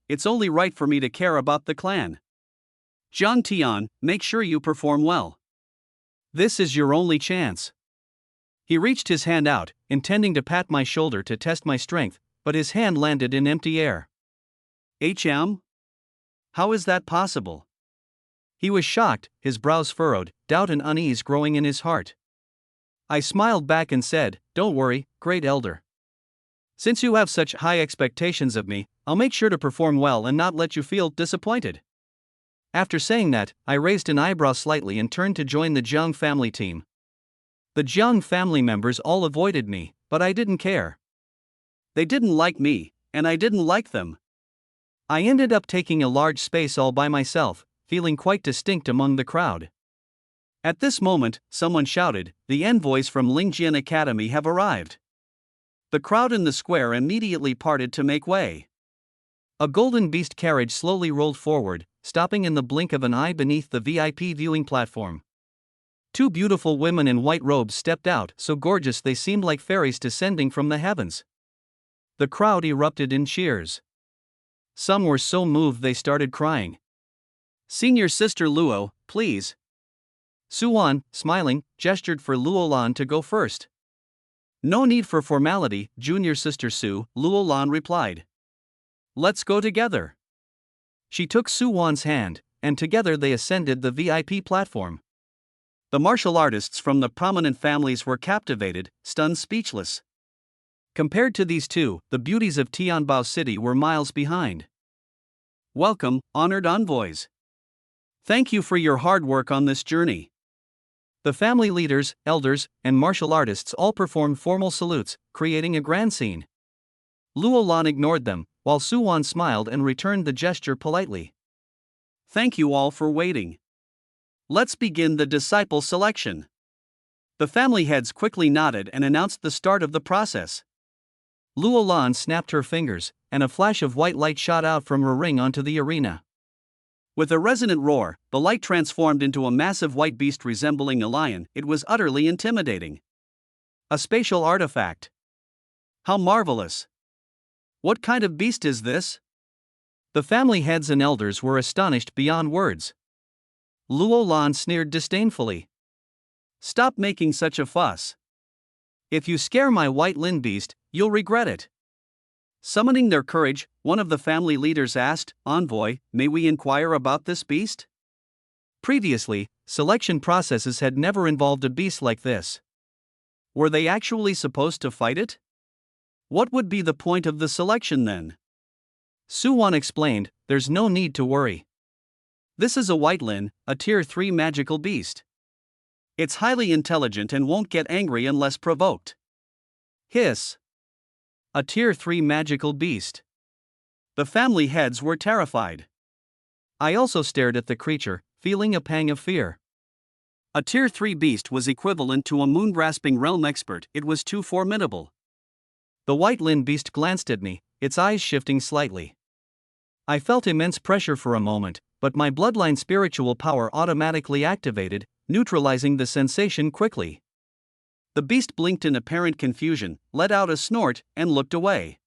it's only right for me to care about the clan. Zhang Tian, make sure you perform well. This is your only chance. He reached his hand out, intending to pat my shoulder to test my strength, but his hand landed in empty air. How is that possible? He was shocked, his brows furrowed, doubt and unease growing in his heart. I smiled back and said, don't worry, great elder. Since you have such high expectations of me, I'll make sure to perform well and not let you feel disappointed. After saying that, I raised an eyebrow slightly and turned to join the Zhang family team. The Zhang family members all avoided me, but I didn't care. They didn't like me, and I didn't like them. I ended up taking a large space all by myself, feeling quite distinct among the crowd. At this moment, someone shouted, the envoys from Lingjian Academy have arrived. The crowd in the square immediately parted to make way. A golden beast carriage slowly rolled forward, stopping in the blink of an eye beneath the VIP viewing platform. Two beautiful women in white robes stepped out, so gorgeous they seemed like fairies descending from the heavens. The crowd erupted in cheers. Some were so moved they started crying. Senior Sister Luo, please. Suwan, smiling, gestured for Luolan to go first. No need for formality, Junior Sister Su, Luolan replied. Let's go together. She took Suwan's hand, and together they ascended the VIP platform. The martial artists from the prominent families were captivated, stunned speechless. Compared to these two, the beauties of Tianbao City were miles behind. Welcome, honored envoys. Thank you for your hard work on this journey. The family leaders, elders, and martial artists all performed formal salutes, creating a grand scene. Luo Lan ignored them, while Su Wan smiled and returned the gesture politely. Thank you all for waiting. Let's begin the disciple selection. The family heads quickly nodded and announced the start of the process. Luo Lan snapped her fingers, and a flash of white light shot out from her ring onto the arena. With a resonant roar, the light transformed into a massive white beast resembling a lion. It was utterly intimidating. A spatial artifact. How marvelous! What kind of beast is this? The family heads and elders were astonished beyond words. Luo Lan sneered disdainfully. Stop making such a fuss. If you scare my white Lin beast, you'll regret it. Summoning their courage, one of the family leaders asked, Envoy, may we inquire about this beast? Previously, selection processes had never involved a beast like this. Were they actually supposed to fight it? What would be the point of the selection then? Su Wan explained, there's no need to worry. This is a white Lin, a tier 3 magical beast. It's highly intelligent and won't get angry unless provoked. Hiss. A tier 3 magical beast. The family heads were terrified. I also stared at the creature, feeling a pang of fear. A tier 3 beast was equivalent to a moon-grasping realm expert. It was too formidable. The white Lin beast glanced at me, its eyes shifting slightly. I felt immense pressure for a moment, but my bloodline spiritual power automatically activated, neutralizing the sensation quickly. The beast blinked in apparent confusion, let out a snort, and looked away.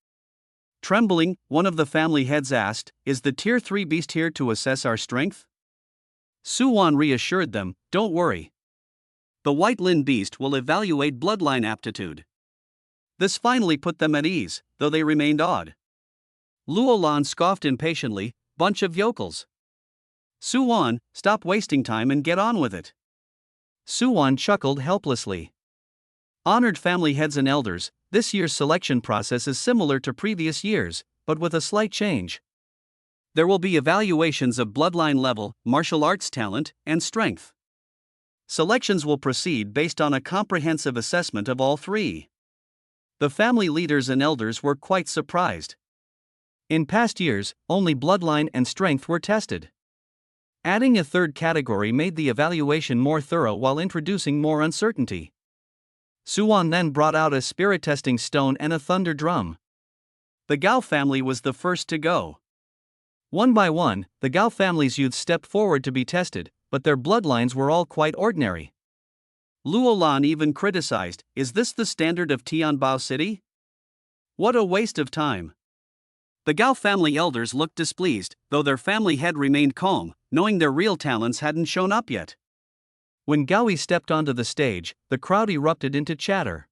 Trembling, one of the family heads asked, Is the tier 3 beast here to assess our strength? Su Wan reassured them, Don't worry. The white Lin beast will evaluate bloodline aptitude. This finally put them at ease, though they remained awed. Luo Lan scoffed impatiently, Bunch of yokels. Su Wan, stop wasting time and get on with it. Su Wan chuckled helplessly. Honored family heads and elders, this year's selection process is similar to previous years, but with a slight change. There will be evaluations of bloodline level, martial arts talent, and strength. Selections will proceed based on a comprehensive assessment of all three. The family leaders and elders were quite surprised. In past years, only bloodline and strength were tested. Adding a third category made the evaluation more thorough while introducing more uncertainty. Su Wan then brought out a spirit testing stone and a thunder drum. The Gao family was the first to go. One by one, the Gao family's youths stepped forward to be tested, but their bloodlines were all quite ordinary. Luo Lan even criticized, Is this the standard of Tianbao City? What a waste of time. The Gao family elders looked displeased, though their family head remained calm, knowing their real talents hadn't shown up yet. When Gaoi stepped onto the stage, the crowd erupted into chatter.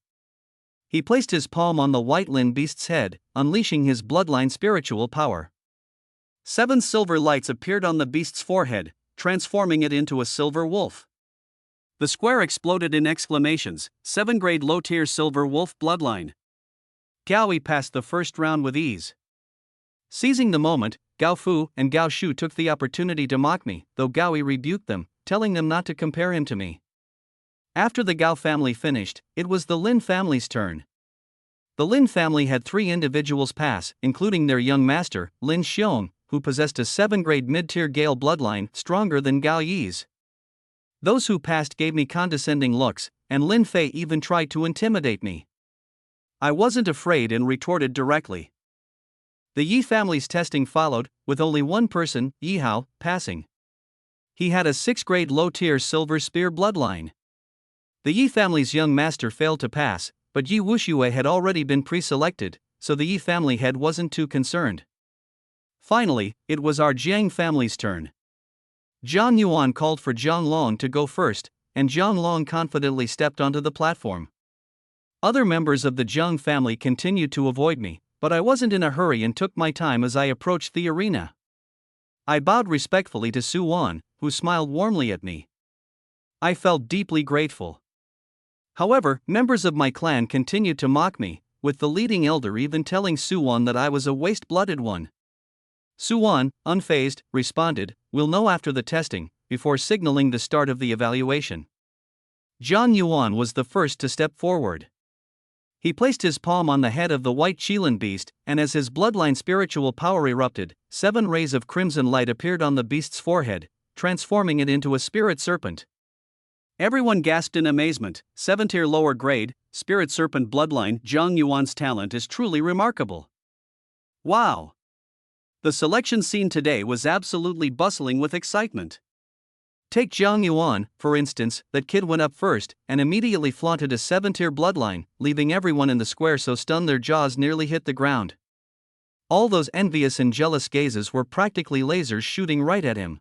He placed his palm on the white Lin beast's head, unleashing his bloodline spiritual power. 7 silver lights appeared on the beast's forehead, transforming it into a silver wolf. The square exploded in exclamations, 7-grade low-tier silver wolf bloodline. Gaoi passed the first round with ease. Seizing the moment, Gao Fu and Gao Shu took the opportunity to mock me, though Gaoi rebuked them, telling them not to compare him to me. After the Gao family finished, it was the Lin family's turn. The Lin family had 3 individuals pass, including their young master, Lin Xiong, who possessed a 7-grade mid-tier Gale bloodline stronger than Gao Yi's. Those who passed gave me condescending looks, and Lin Fei even tried to intimidate me. I wasn't afraid and retorted directly. The Yi family's testing followed, with only one person, Yi Hao, passing. He had a 6-grade low-tier silver spear bloodline. The Yi family's young master failed to pass, but Yi Wuxue had already been pre-selected, so the Yi family head wasn't too concerned. Finally, it was our Jiang family's turn. Zhang Yuan called for Zhang Long to go first, and Zhang Long confidently stepped onto the platform. Other members of the Zhang family continued to avoid me, but I wasn't in a hurry and took my time as I approached the arena. I bowed respectfully to Su Wan, who smiled warmly at me. I felt deeply grateful. However, members of my clan continued to mock me, with the leading elder even telling Su Wan that I was a waste-blooded one. Su Wan, unfazed, responded, We'll know after the testing, before signaling the start of the evaluation. Zhang Yuan was the first to step forward. He placed his palm on the head of the white Qilin beast, and as his bloodline spiritual power erupted, 7 rays of crimson light appeared on the beast's forehead, transforming it into a spirit serpent. Everyone gasped in amazement. 7-tier lower grade, spirit serpent bloodline. Zhang Yuan's talent is truly remarkable. Wow! The selection scene today was absolutely bustling with excitement. Take Zhang Yuan, for instance. That kid went up first and immediately flaunted a 7-tier bloodline, leaving everyone in the square so stunned their jaws nearly hit the ground. All those envious and jealous gazes were practically lasers shooting right at him.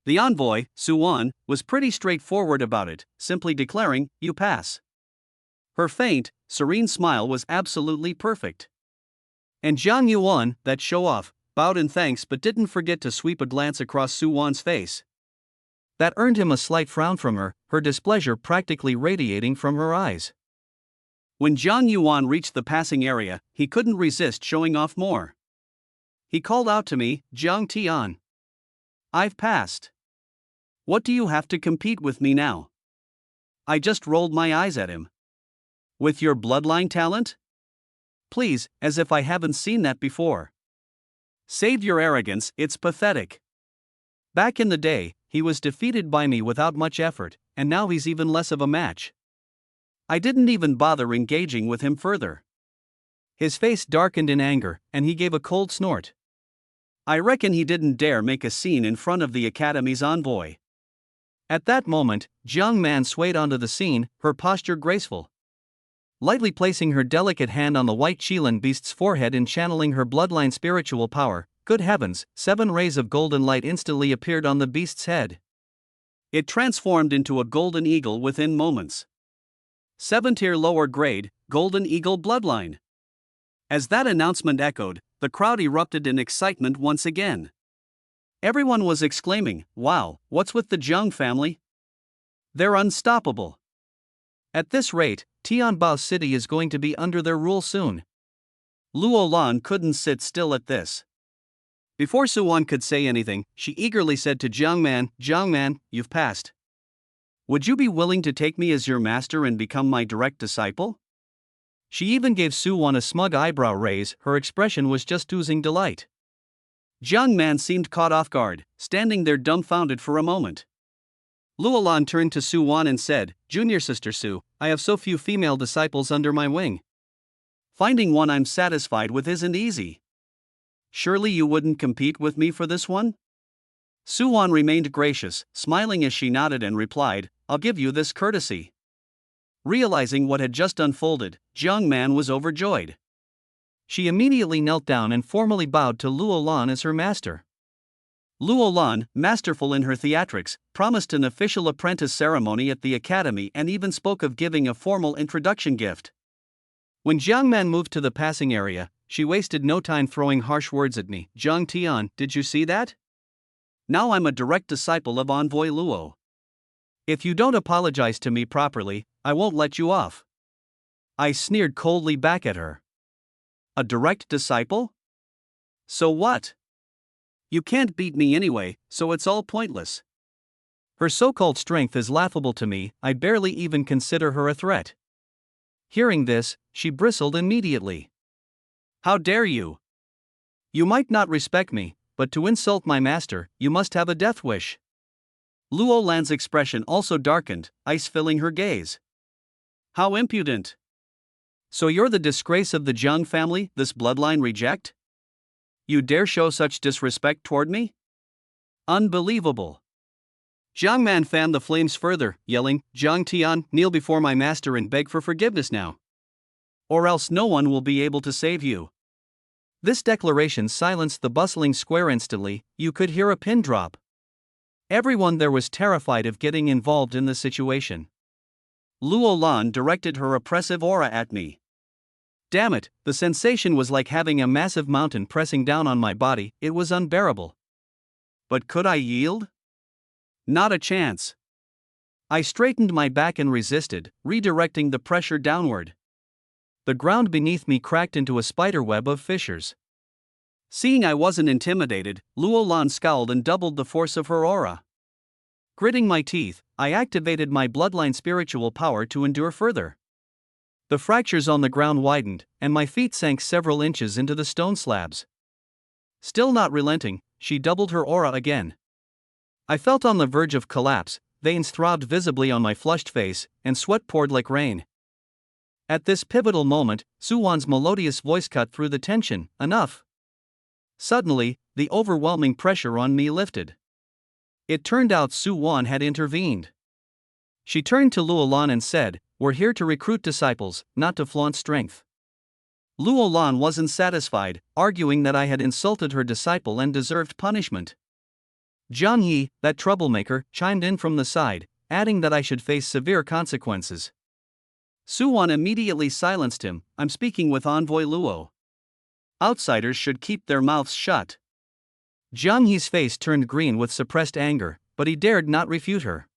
The envoy, Yuan, was pretty straightforward about it, simply declaring, "You pass." Her faint, serene smile was absolutely perfect. And Zhang Yuan, that show-off, bowed in thanks but didn't forget to sweep a glance across Yuan's face. That earned him a slight frown from her displeasure practically radiating from her eyes. When Zhang Yuan reached the passing area, he couldn't resist showing off more. He called out to me, "Zhang Tian. I've passed. What do you have to compete with me now?" I just rolled my eyes at him. "With your bloodline talent? Please, as if I haven't seen that before. Save your arrogance, it's pathetic. Back in the day, he was defeated by me without much effort, and now he's even less of a match." I didn't even bother engaging with him further. His face darkened in anger, and he gave a cold snort. I reckon he didn't dare make a scene in front of the Academy's envoy. At that moment, Jiang Man swayed onto the scene, her posture graceful. Lightly placing her delicate hand on the white Qilin beast's forehead and channeling her bloodline spiritual power, good heavens, 7 rays of golden light instantly appeared on the beast's head. It transformed into a golden eagle within moments. 7-tier lower grade, golden eagle bloodline. As that announcement echoed, the crowd erupted in excitement once again. Everyone was exclaiming, "Wow, what's with the Zhang family? They're unstoppable. At this rate, Tianbao City is going to be under their rule soon." Luo Lan couldn't sit still at this. Before Yuan could say anything, she eagerly said to Jiang Man, "You've passed. Would you be willing to take me as your master and become my direct disciple?" She even gave Yuan a smug eyebrow raise. Her expression was just oozing delight. Jiang Man seemed caught off guard, standing there dumbfounded for a moment. Luo Lan turned to Yuan and said, "Junior sister Su, I have so few female disciples under my wing. Finding one I'm satisfied with isn't easy. Surely you wouldn't compete with me for this one?" Yuan remained gracious, smiling as she nodded and replied, "I'll give you this courtesy." Realizing what had just unfolded, Jiang Man was overjoyed. She immediately knelt down and formally bowed to Luo Lan as her master. Luo Lan, masterful in her theatrics, promised an official apprentice ceremony at the academy and even spoke of giving a formal introduction gift. When Jiang Man moved to the passing area, she wasted no time throwing harsh words at me. "Zhang Tian, did you see that? Now I'm a direct disciple of Envoy Luo. If you don't apologize to me properly, I won't let you off." I sneered coldly back at her. "A direct disciple? So what? You can't beat me anyway, so it's all pointless." Her so-called strength is laughable to me. I barely even consider her a threat. Hearing this, she bristled immediately. "How dare you? You might not respect me, but to insult my master, you must have a death wish." Luo Lan's expression also darkened, ice filling her gaze. "How impudent! So you're the disgrace of the Zhang family, this bloodline reject? You dare show such disrespect toward me? Unbelievable." Jiang Man fanned the flames further, yelling, "Zhang Tian, kneel before my master and beg for forgiveness now. Or else no one will be able to save you." This declaration silenced the bustling square instantly. You could hear a pin drop. Everyone there was terrified of getting involved in the situation. Luo Lan directed her oppressive aura at me. Damn it, the sensation was like having a massive mountain pressing down on my body. It was unbearable. But could I yield? Not a chance. I straightened my back and resisted, redirecting the pressure downward. The ground beneath me cracked into a spiderweb of fissures. Seeing I wasn't intimidated, Luo Lan scowled and doubled the force of her aura. Gritting my teeth, I activated my bloodline spiritual power to endure further. The fractures on the ground widened, and my feet sank several inches into the stone slabs. Still not relenting, she doubled her aura again. I felt on the verge of collapse, veins throbbed visibly on my flushed face, and sweat poured like rain. At this pivotal moment, Yuan's melodious voice cut through the tension. Enough. Suddenly, the overwhelming pressure on me lifted. It turned out Yuan had intervened. She turned to Luolan and said, "We're here to recruit disciples, not to flaunt strength." Luolan wasn't satisfied, arguing that I had insulted her disciple and deserved punishment. Zhang Yi, that troublemaker, chimed in from the side, adding that I should face severe consequences. Yuan immediately silenced him. "I'm speaking with Envoy Luo. Outsiders should keep their mouths shut." Zhang Yi's face turned green with suppressed anger, but he dared not refute her.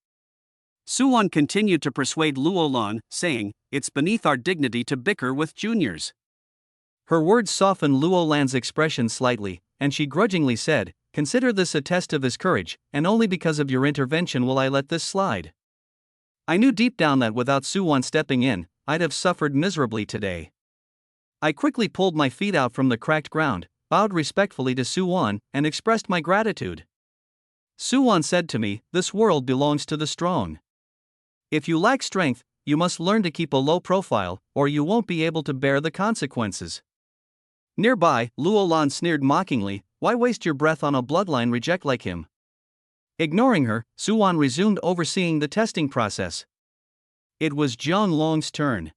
Yuan continued to persuade Luolan, saying, "It's beneath our dignity to bicker with juniors." Her words softened Luolan's expression slightly, and she grudgingly said, "Consider this a test of his courage, and only because of your intervention will I let this slide." I knew deep down that without Yuan stepping in, I'd have suffered miserably today. I quickly pulled my feet out from the cracked ground, bowed respectfully to Yuan, and expressed my gratitude. Yuan said to me, "This world belongs to the strong. If you lack strength, you must learn to keep a low profile, or you won't be able to bear the consequences." Nearby, Luolan sneered mockingly, "Why waste your breath on a bloodline reject like him?" Ignoring her, Yuan resumed overseeing the testing process. It was Zhang Long's turn.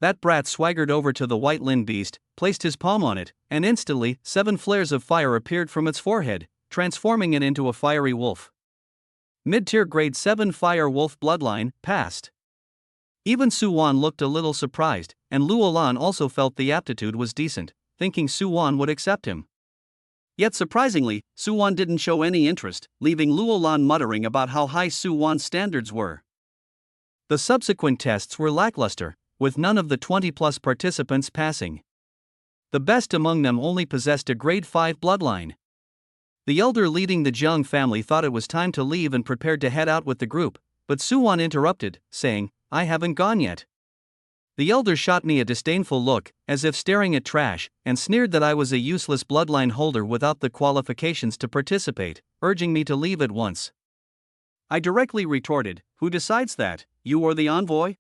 That brat swaggered over to the white Lin beast, placed his palm on it, and instantly, 7 flares of fire appeared from its forehead, transforming it into a fiery wolf. Mid-tier grade 7 fire wolf bloodline, passed. Even Yuan looked a little surprised, and Luolan also felt the aptitude was decent, thinking Yuan would accept him. Yet surprisingly, Yuan didn't show any interest, leaving Luolan muttering about how high Yuan's standards were. The subsequent tests were lackluster, with none of the 20-plus participants passing. The best among them only possessed a grade 5 bloodline. The elder leading the Zhang family thought it was time to leave and prepared to head out with the group, but Yuan interrupted, saying, "I haven't gone yet." The elder shot me a disdainful look, as if staring at trash, and sneered that I was a useless bloodline holder without the qualifications to participate, urging me to leave at once. I directly retorted, "Who decides that, you or the envoy?"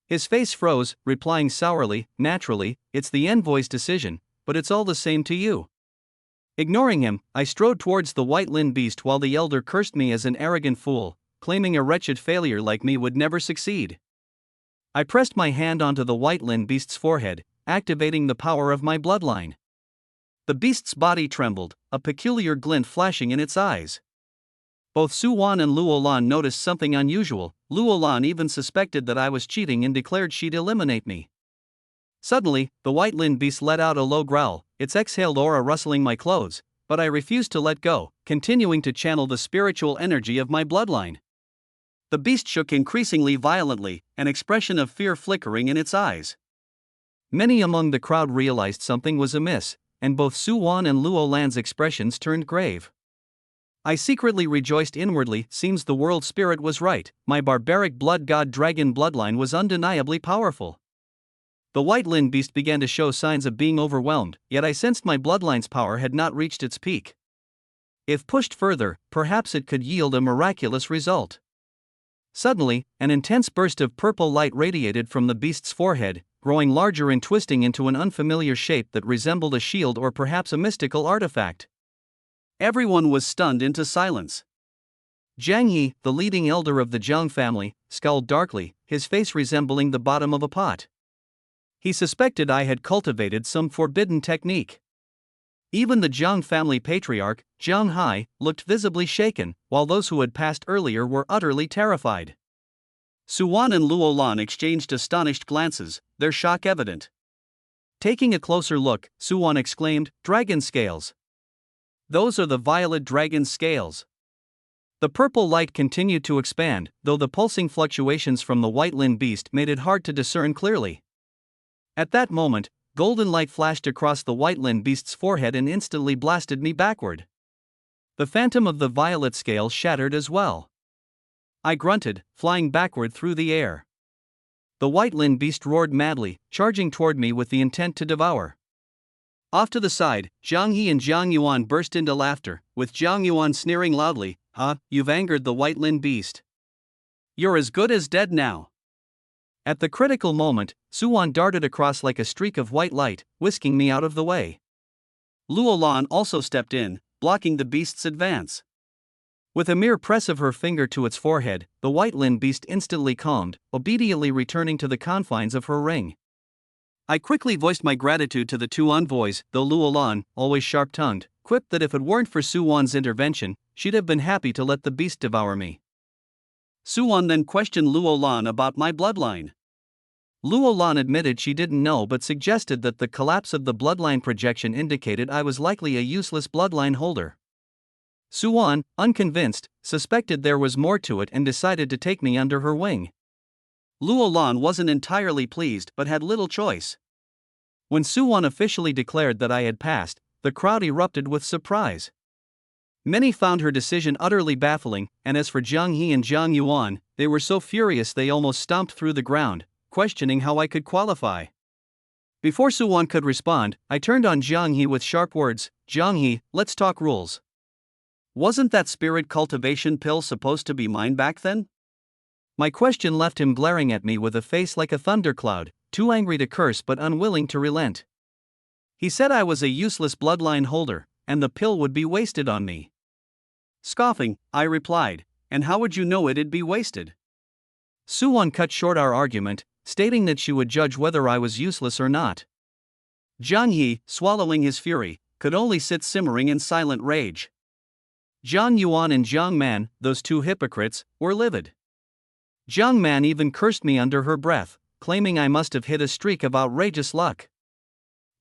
His face froze, replying sourly, "Naturally, it's the envoy's decision, but it's all the same to you." Ignoring him, I strode towards the white Lin beast while the elder cursed me as an arrogant fool, claiming a wretched failure like me would never succeed. I pressed my hand onto the white Lin beast's forehead, activating the power of my bloodline. The beast's body trembled, a peculiar glint flashing in its eyes. Both Yuan and Luolan noticed something unusual. Luolan even suspected that I was cheating and declared she'd eliminate me. Suddenly, the white Lin beast let out a low growl, its exhaled aura rustling my clothes, but I refused to let go, continuing to channel the spiritual energy of my bloodline. The beast shook increasingly violently, an expression of fear flickering in its eyes. Many among the crowd realized something was amiss, and both Yuan and Luolan's expressions turned grave. I secretly rejoiced inwardly. Seems the world spirit was right, my barbaric blood god dragon bloodline was undeniably powerful. The white Lin beast began to show signs of being overwhelmed, yet I sensed my bloodline's power had not reached its peak. If pushed further, perhaps it could yield a miraculous result. Suddenly, an intense burst of purple light radiated from the beast's forehead, growing larger and twisting into an unfamiliar shape that resembled a shield or perhaps a mystical artifact. Everyone was stunned into silence. Zhang Yi, the leading elder of the Zhang family, scowled darkly, his face resembling the bottom of a pot. He suspected I had cultivated some forbidden technique. Even the Zhang family patriarch, Zhang Hai, looked visibly shaken, while those who had passed earlier were utterly terrified. Yuan and Luolan exchanged astonished glances, their shock evident. Taking a closer look, Yuan exclaimed, "Dragon scales! Those are the violet dragon scales." The purple light continued to expand, though the pulsing fluctuations from the white Lin beast made it hard to discern clearly. At that moment, golden light flashed across the white Lin beast's forehead and instantly blasted me backward. The phantom of the violet scale shattered as well. I grunted, flying backward through the air. The white Lin beast roared madly, charging toward me with the intent to devour. Off to the side, Zhang He and Zhang Yuan burst into laughter, with Zhang Yuan sneering loudly, You've angered the white Lin beast. You're as good as dead now." At the critical moment, Suwan darted across like a streak of white light, whisking me out of the way. Luo Lan also stepped in, blocking the beast's advance. With a mere press of her finger to its forehead, the white Lin beast instantly calmed, obediently returning to the confines of her ring. I quickly voiced my gratitude to the two envoys, though Luo Lan, always sharp-tongued, quipped that if it weren't for Suwan's intervention, she'd have been happy to let the beast devour me. Suwan then questioned Luo Lan about my bloodline. Luo Lan admitted she didn't know but suggested that the collapse of the bloodline projection indicated I was likely a useless bloodline holder. Suwan, unconvinced, suspected there was more to it and decided to take me under her wing. Luo Lan wasn't entirely pleased but had little choice. When Suwan officially declared that I had passed, the crowd erupted with surprise. Many found her decision utterly baffling, and as for Zhang He and Zhang Yuan, they were so furious they almost stomped through the ground, questioning how I could qualify. Before Suwan could respond, I turned on Zhang He with sharp words, "Zhang He, let's talk rules. Wasn't that spirit cultivation pill supposed to be mine back then?" My question left him glaring at me with a face like a thundercloud, too angry to curse but unwilling to relent. He said I was a useless bloodline holder, and the pill would be wasted on me. Scoffing, I replied, "And how would you know it'd be wasted?" Suwan cut short our argument, stating that she would judge whether I was useless or not. Zhang He, swallowing his fury, could only sit simmering in silent rage. Zhang Yuan and Zhang Man, those two hypocrites, were livid. Zhang Man even cursed me under her breath, claiming I must have hit a streak of outrageous luck.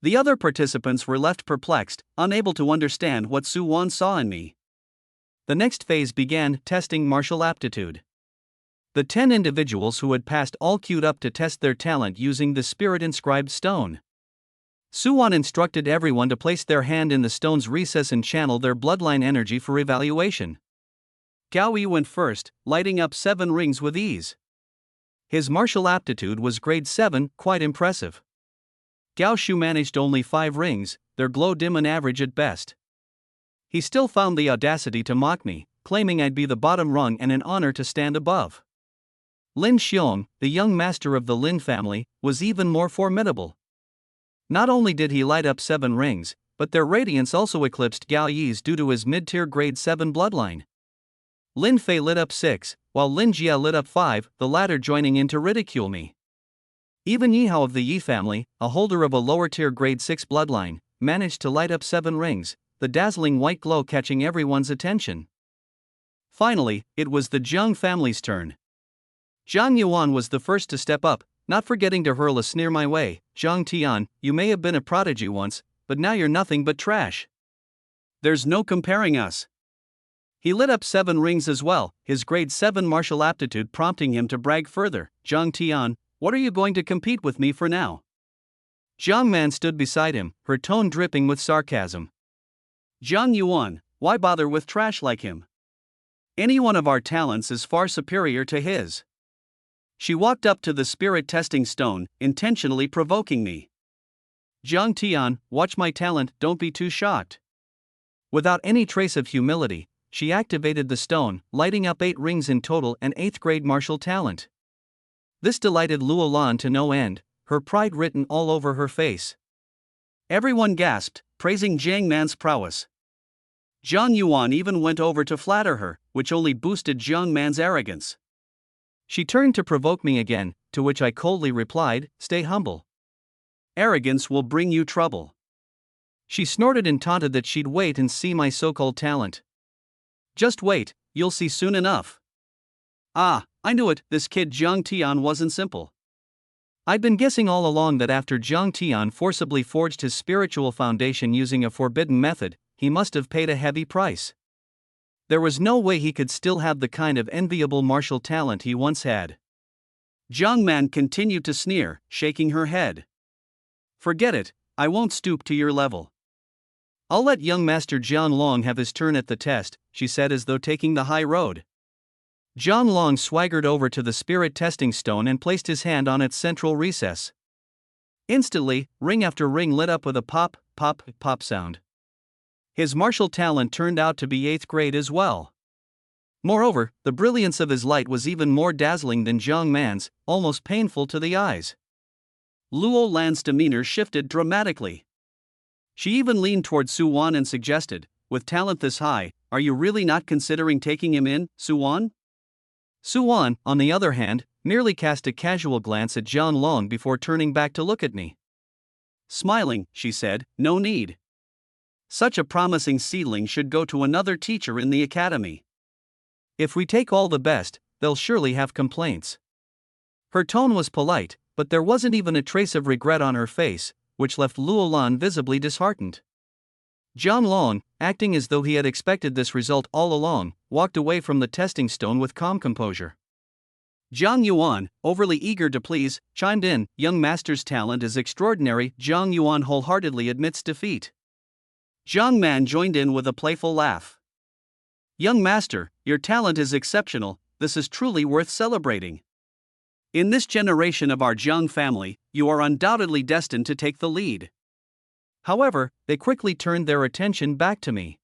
The other participants were left perplexed, unable to understand what Suwan saw in me. The next phase began, testing martial aptitude. The 10 individuals who had passed all queued up to test their talent using the spirit-inscribed stone. Suwan instructed everyone to place their hand in the stone's recess and channel their bloodline energy for evaluation. Gao Yi went first, lighting up 7 rings with ease. His martial aptitude was grade 7, quite impressive. Gao Shu managed only 5 rings, their glow dim and average at best. He still found the audacity to mock me, claiming I'd be the bottom rung and an honor to stand above. Lin Xiong, the young master of the Lin family, was even more formidable. Not only did he light up 7 rings, but their radiance also eclipsed Gao Yi's due to his mid-tier grade 7 bloodline. Lin Fei lit up 6, while Lin Jia lit up 5, the latter joining in to ridicule me. Even Yi Hao of the Yi family, a holder of a lower-tier grade 6 bloodline, managed to light up 7 rings, the dazzling white glow catching everyone's attention. Finally, it was the Zhang family's turn. Zhang Yuan was the first to step up, not forgetting to hurl a sneer my way. "Zhang Tian, you may have been a prodigy once, but now you're nothing but trash. There's no comparing us." He lit up 7 rings as well, his grade 7 martial aptitude prompting him to brag further. "Zhang Tian, what are you going to compete with me for now?" Zhang Man stood beside him, her tone dripping with sarcasm. "Zhang Yuan, why bother with trash like him? Any one of our talents is far superior to his." She walked up to the spirit testing stone, intentionally provoking me. "Zhang Tian, watch my talent, don't be too shocked." Without any trace of humility, she activated the stone, lighting up 8 rings in total and 8th grade martial talent. This delighted Luo Lan to no end, her pride written all over her face. Everyone gasped, praising Zhang Man's prowess. Zhang Yuan even went over to flatter her, which only boosted Zhang Man's arrogance. She turned to provoke me again, to which I coldly replied, "Stay humble. Arrogance will bring you trouble." She snorted and taunted that she'd wait and see my so-called talent. "Just wait, you'll see soon enough." Ah, I knew it, this kid Zhang Tian wasn't simple. I'd been guessing all along that after Zhang Tian forcibly forged his spiritual foundation using a forbidden method, he must have paid a heavy price. There was no way he could still have the kind of enviable martial talent he once had. Zhang Man continued to sneer, shaking her head. "Forget it, I won't stoop to your level. I'll let young Master Jian Long have his turn at the test," she said as though taking the high road. John Long swaggered over to the spirit testing stone and placed his hand on its central recess. Instantly, ring after ring lit up with a pop, pop, pop sound. His martial talent turned out to be 8th grade as well. Moreover, the brilliance of his light was even more dazzling than Jiang Man's, almost painful to the eyes. Luo Lan's demeanor shifted dramatically. She even leaned toward Yuan and suggested, with talent this high, are you really not considering taking him in, Yuan? Yuan, on the other hand, merely cast a casual glance at John Long before turning back to look at me. Smiling, she said, no need. Such a promising seedling should go to another teacher in the academy. If we take all the best, they'll surely have complaints. Her tone was polite, but there wasn't even a trace of regret on her face, which left Luo Lan visibly disheartened. John Long, acting as though he had expected this result all along, walked away from the testing stone with calm composure. Zhang Yuan, overly eager to please, chimed in, young master's talent is extraordinary. Zhang Yuan wholeheartedly admits defeat. Zhang Man joined in with a playful laugh. Young master, your talent is exceptional, this is truly worth celebrating. In this generation of our Zhang family, you are undoubtedly destined to take the lead. However, they quickly turned their attention back to me.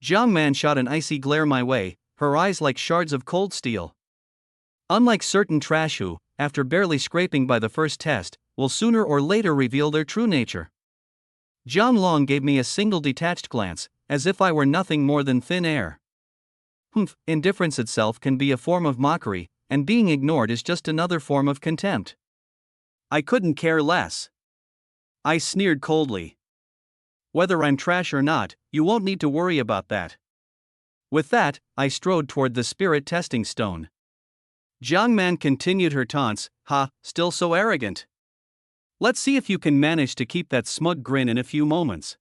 Zhang Man shot an icy glare my way, her eyes like shards of cold steel. Unlike certain trash who, after barely scraping by the first test, will sooner or later reveal their true nature. John Long gave me a single detached glance, as if I were nothing more than thin air. Indifference itself can be a form of mockery, and being ignored is just another form of contempt. I couldn't care less. I sneered coldly. Whether I'm trash or not, you won't need to worry about that. With that, I strode toward the spirit testing stone. Jiang Man continued her taunts, still so arrogant. Let's see if you can manage to keep that smug grin in a few moments.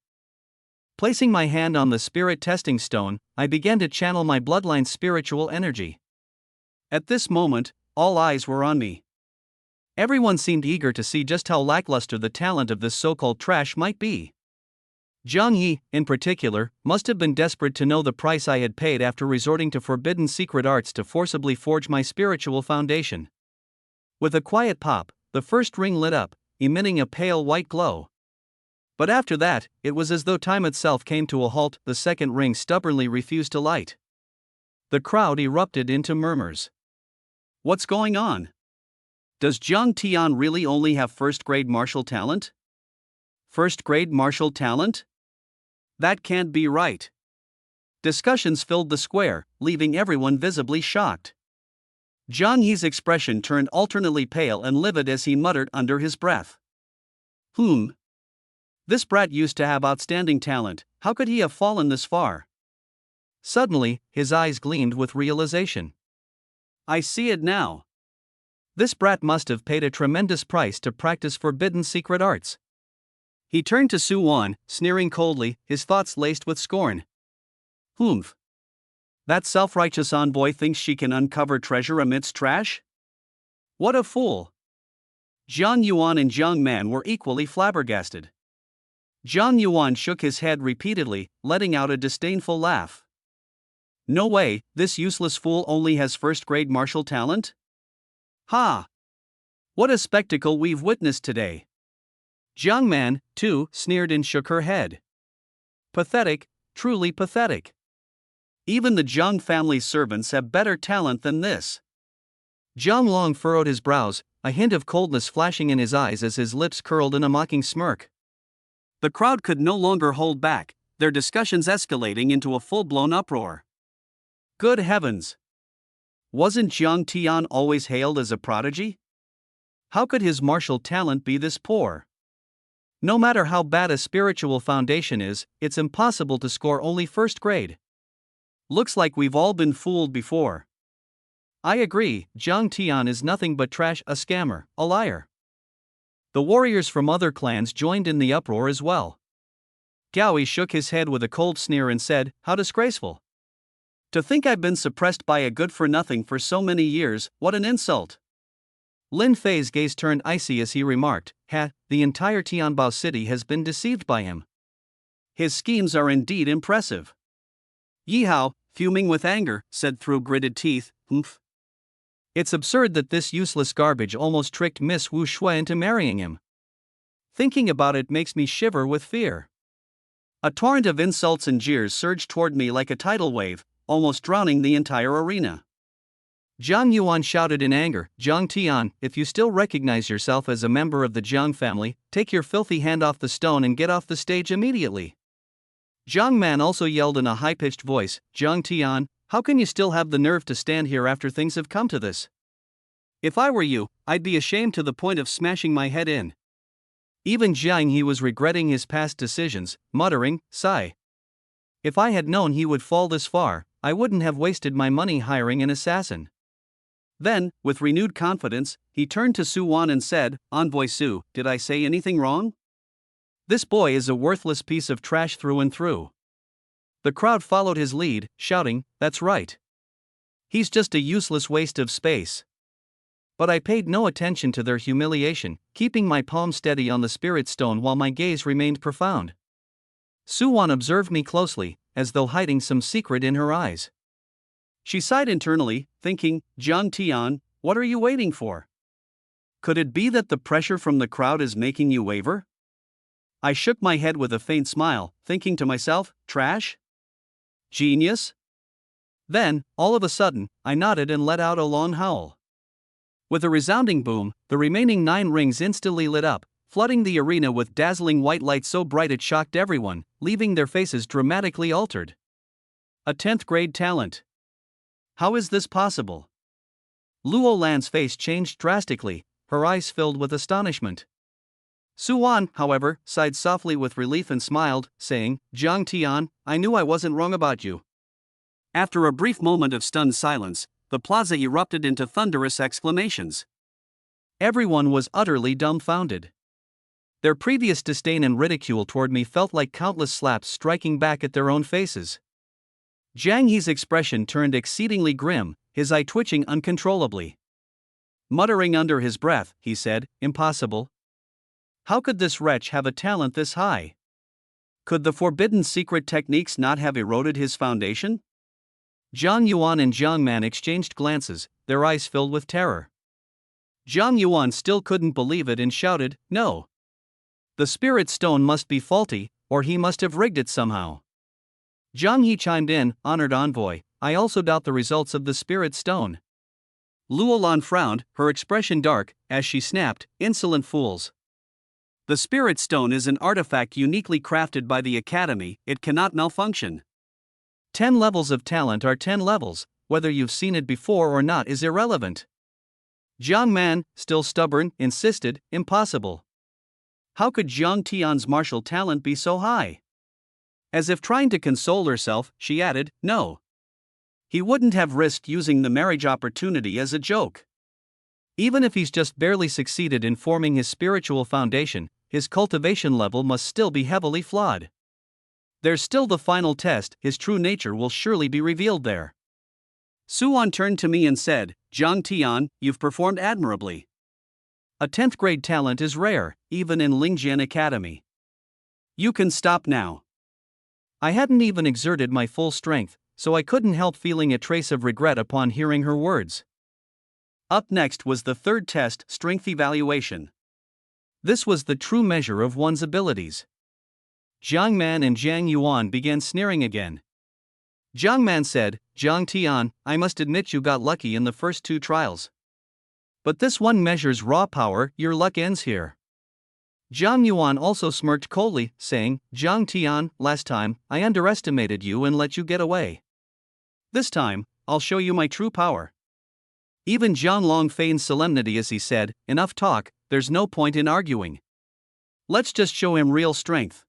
Placing my hand on the spirit testing stone, I began to channel my bloodline spiritual energy. At this moment, all eyes were on me. Everyone seemed eager to see just how lackluster the talent of this so-called trash might be. Zhang Yi, in particular, must have been desperate to know the price I had paid after resorting to forbidden secret arts to forcibly forge my spiritual foundation. With a quiet pop, the first ring lit up, emitting a pale white glow. But after that, it was as though time itself came to a halt. The second ring stubbornly refused to light. The crowd erupted into murmurs. What's going on? Does Jiang Tian really only have first-grade martial talent? First-grade martial talent? That can't be right. Discussions filled the square, leaving everyone visibly shocked. Zhang Yi's expression turned alternately pale and livid as he muttered under his breath. This brat used to have outstanding talent, how could he have fallen this far? Suddenly, his eyes gleamed with realization. I see it now. This brat must have paid a tremendous price to practice forbidden secret arts. He turned to Yuan, sneering coldly, his thoughts laced with scorn. That self-righteous envoy thinks she can uncover treasure amidst trash? What a fool! Zhang Yuan and Jiang Man were equally flabbergasted. Zhang Yuan shook his head repeatedly, letting out a disdainful laugh. No way, this useless fool only has first-grade martial talent? What a spectacle we've witnessed today. Jiang Man, too, sneered and shook her head. Pathetic, truly pathetic. Even the Zhang family's servants have better talent than this. Zhang Long furrowed his brows, a hint of coldness flashing in his eyes as his lips curled in a mocking smirk. The crowd could no longer hold back, their discussions escalating into a full-blown uproar. Good heavens! Wasn't Jiang Tian always hailed as a prodigy? How could his martial talent be this poor? No matter how bad a spiritual foundation is, it's impossible to score only first grade. Looks like we've all been fooled before. I agree, Jiang Tian is nothing but trash, a scammer, a liar. The warriors from other clans joined in the uproar as well. Gaoi shook his head with a cold sneer and said, how disgraceful. To think I've been suppressed by a good-for-nothing for so many years, what an insult. Lin Fei's gaze turned icy as he remarked, the entire Tianbao city has been deceived by him. His schemes are indeed impressive. Yi Hao, fuming with anger, said through gritted teeth, Humph. It's absurd that this useless garbage almost tricked Miss Wu Shui into marrying him. Thinking about it makes me shiver with fear. A torrent of insults and jeers surged toward me like a tidal wave, almost drowning the entire arena. Zhang Yuan shouted in anger, "Zhang Tian, if you still recognize yourself as a member of the Zhang family, take your filthy hand off the stone and get off the stage immediately." Zhang Man also yelled in a high-pitched voice, "Zhang Tian, how can you still have the nerve to stand here after things have come to this? If I were you, I'd be ashamed to the point of smashing my head in." Even Jiang He was regretting his past decisions, muttering, "Sigh. If I had known he would fall this far, I wouldn't have wasted my money hiring an assassin." Then, with renewed confidence, he turned to Su Wan and said, "Envoy Su, did I say anything wrong? This boy is a worthless piece of trash through and through." The crowd followed his lead, shouting, "That's right. He's just a useless waste of space." But I paid no attention to their humiliation, keeping my palm steady on the spirit stone while my gaze remained profound. Su Wan observed me closely, as though hiding some secret in her eyes. She sighed internally, thinking, "Zhang Tian, what are you waiting for? Could it be that the pressure from the crowd is making you waver?" I shook my head with a faint smile, thinking to myself, "Trash? Genius?" Then, all of a sudden, I nodded and let out a long howl. With a resounding boom, the remaining 9 rings instantly lit up, flooding the arena with dazzling white light so bright it shocked everyone, leaving their faces dramatically altered. A 10th grade talent. How is this possible? Luo Lan's face changed drastically, her eyes filled with astonishment. Su Wan, however, sighed softly with relief and smiled, saying, "Zhang Tian, I knew I wasn't wrong about you." After a brief moment of stunned silence, the plaza erupted into thunderous exclamations. Everyone was utterly dumbfounded. Their previous disdain and ridicule toward me felt like countless slaps striking back at their own faces. Jiang He's expression turned exceedingly grim, his eye twitching uncontrollably. Muttering under his breath, he said, "Impossible. How could this wretch have a talent this high? Could the forbidden secret techniques not have eroded his foundation?" Zhang Yuan and Zhang Man exchanged glances, their eyes filled with terror. Zhang Yuan still couldn't believe it and shouted, "No. The spirit stone must be faulty, or he must have rigged it somehow." Zhang He chimed in, "Honored envoy, I also doubt the results of the spirit stone." Luo Lan frowned, her expression dark, as she snapped, "Insolent fools. The spirit stone is an artifact uniquely crafted by the Academy, it cannot malfunction. 10 levels of talent are 10 levels, whether you've seen it before or not is irrelevant." Jiang Man, still stubborn, insisted, "Impossible. How could Zhang Tian's martial talent be so high?" As if trying to console herself, she added, "No. He wouldn't have risked using the marriage opportunity as a joke. Even if he's just barely succeeded in forming his spiritual foundation, his cultivation level must still be heavily flawed. There's still the final test, his true nature will surely be revealed there." Su Wan turned to me and said, "Zhang Tian, you've performed admirably. A 10th grade talent is rare, even in Lingjian Academy. You can stop now." I hadn't even exerted my full strength, so I couldn't help feeling a trace of regret upon hearing her words. Up next was the 3rd test, strength evaluation. This was the true measure of one's abilities. Jiang Man and Zhang Yuan began sneering again. Jiang Man said, "Zhang Tian, I must admit you got lucky in the first 2 trials. But this one measures raw power, your luck ends here." Zhang Yuan also smirked coldly, saying, "Zhang Tian, last time, I underestimated you and let you get away. This time, I'll show you my true power." Even Zhang Long feigned solemnity as he said, "Enough talk, there's no point in arguing. Let's just show him real strength."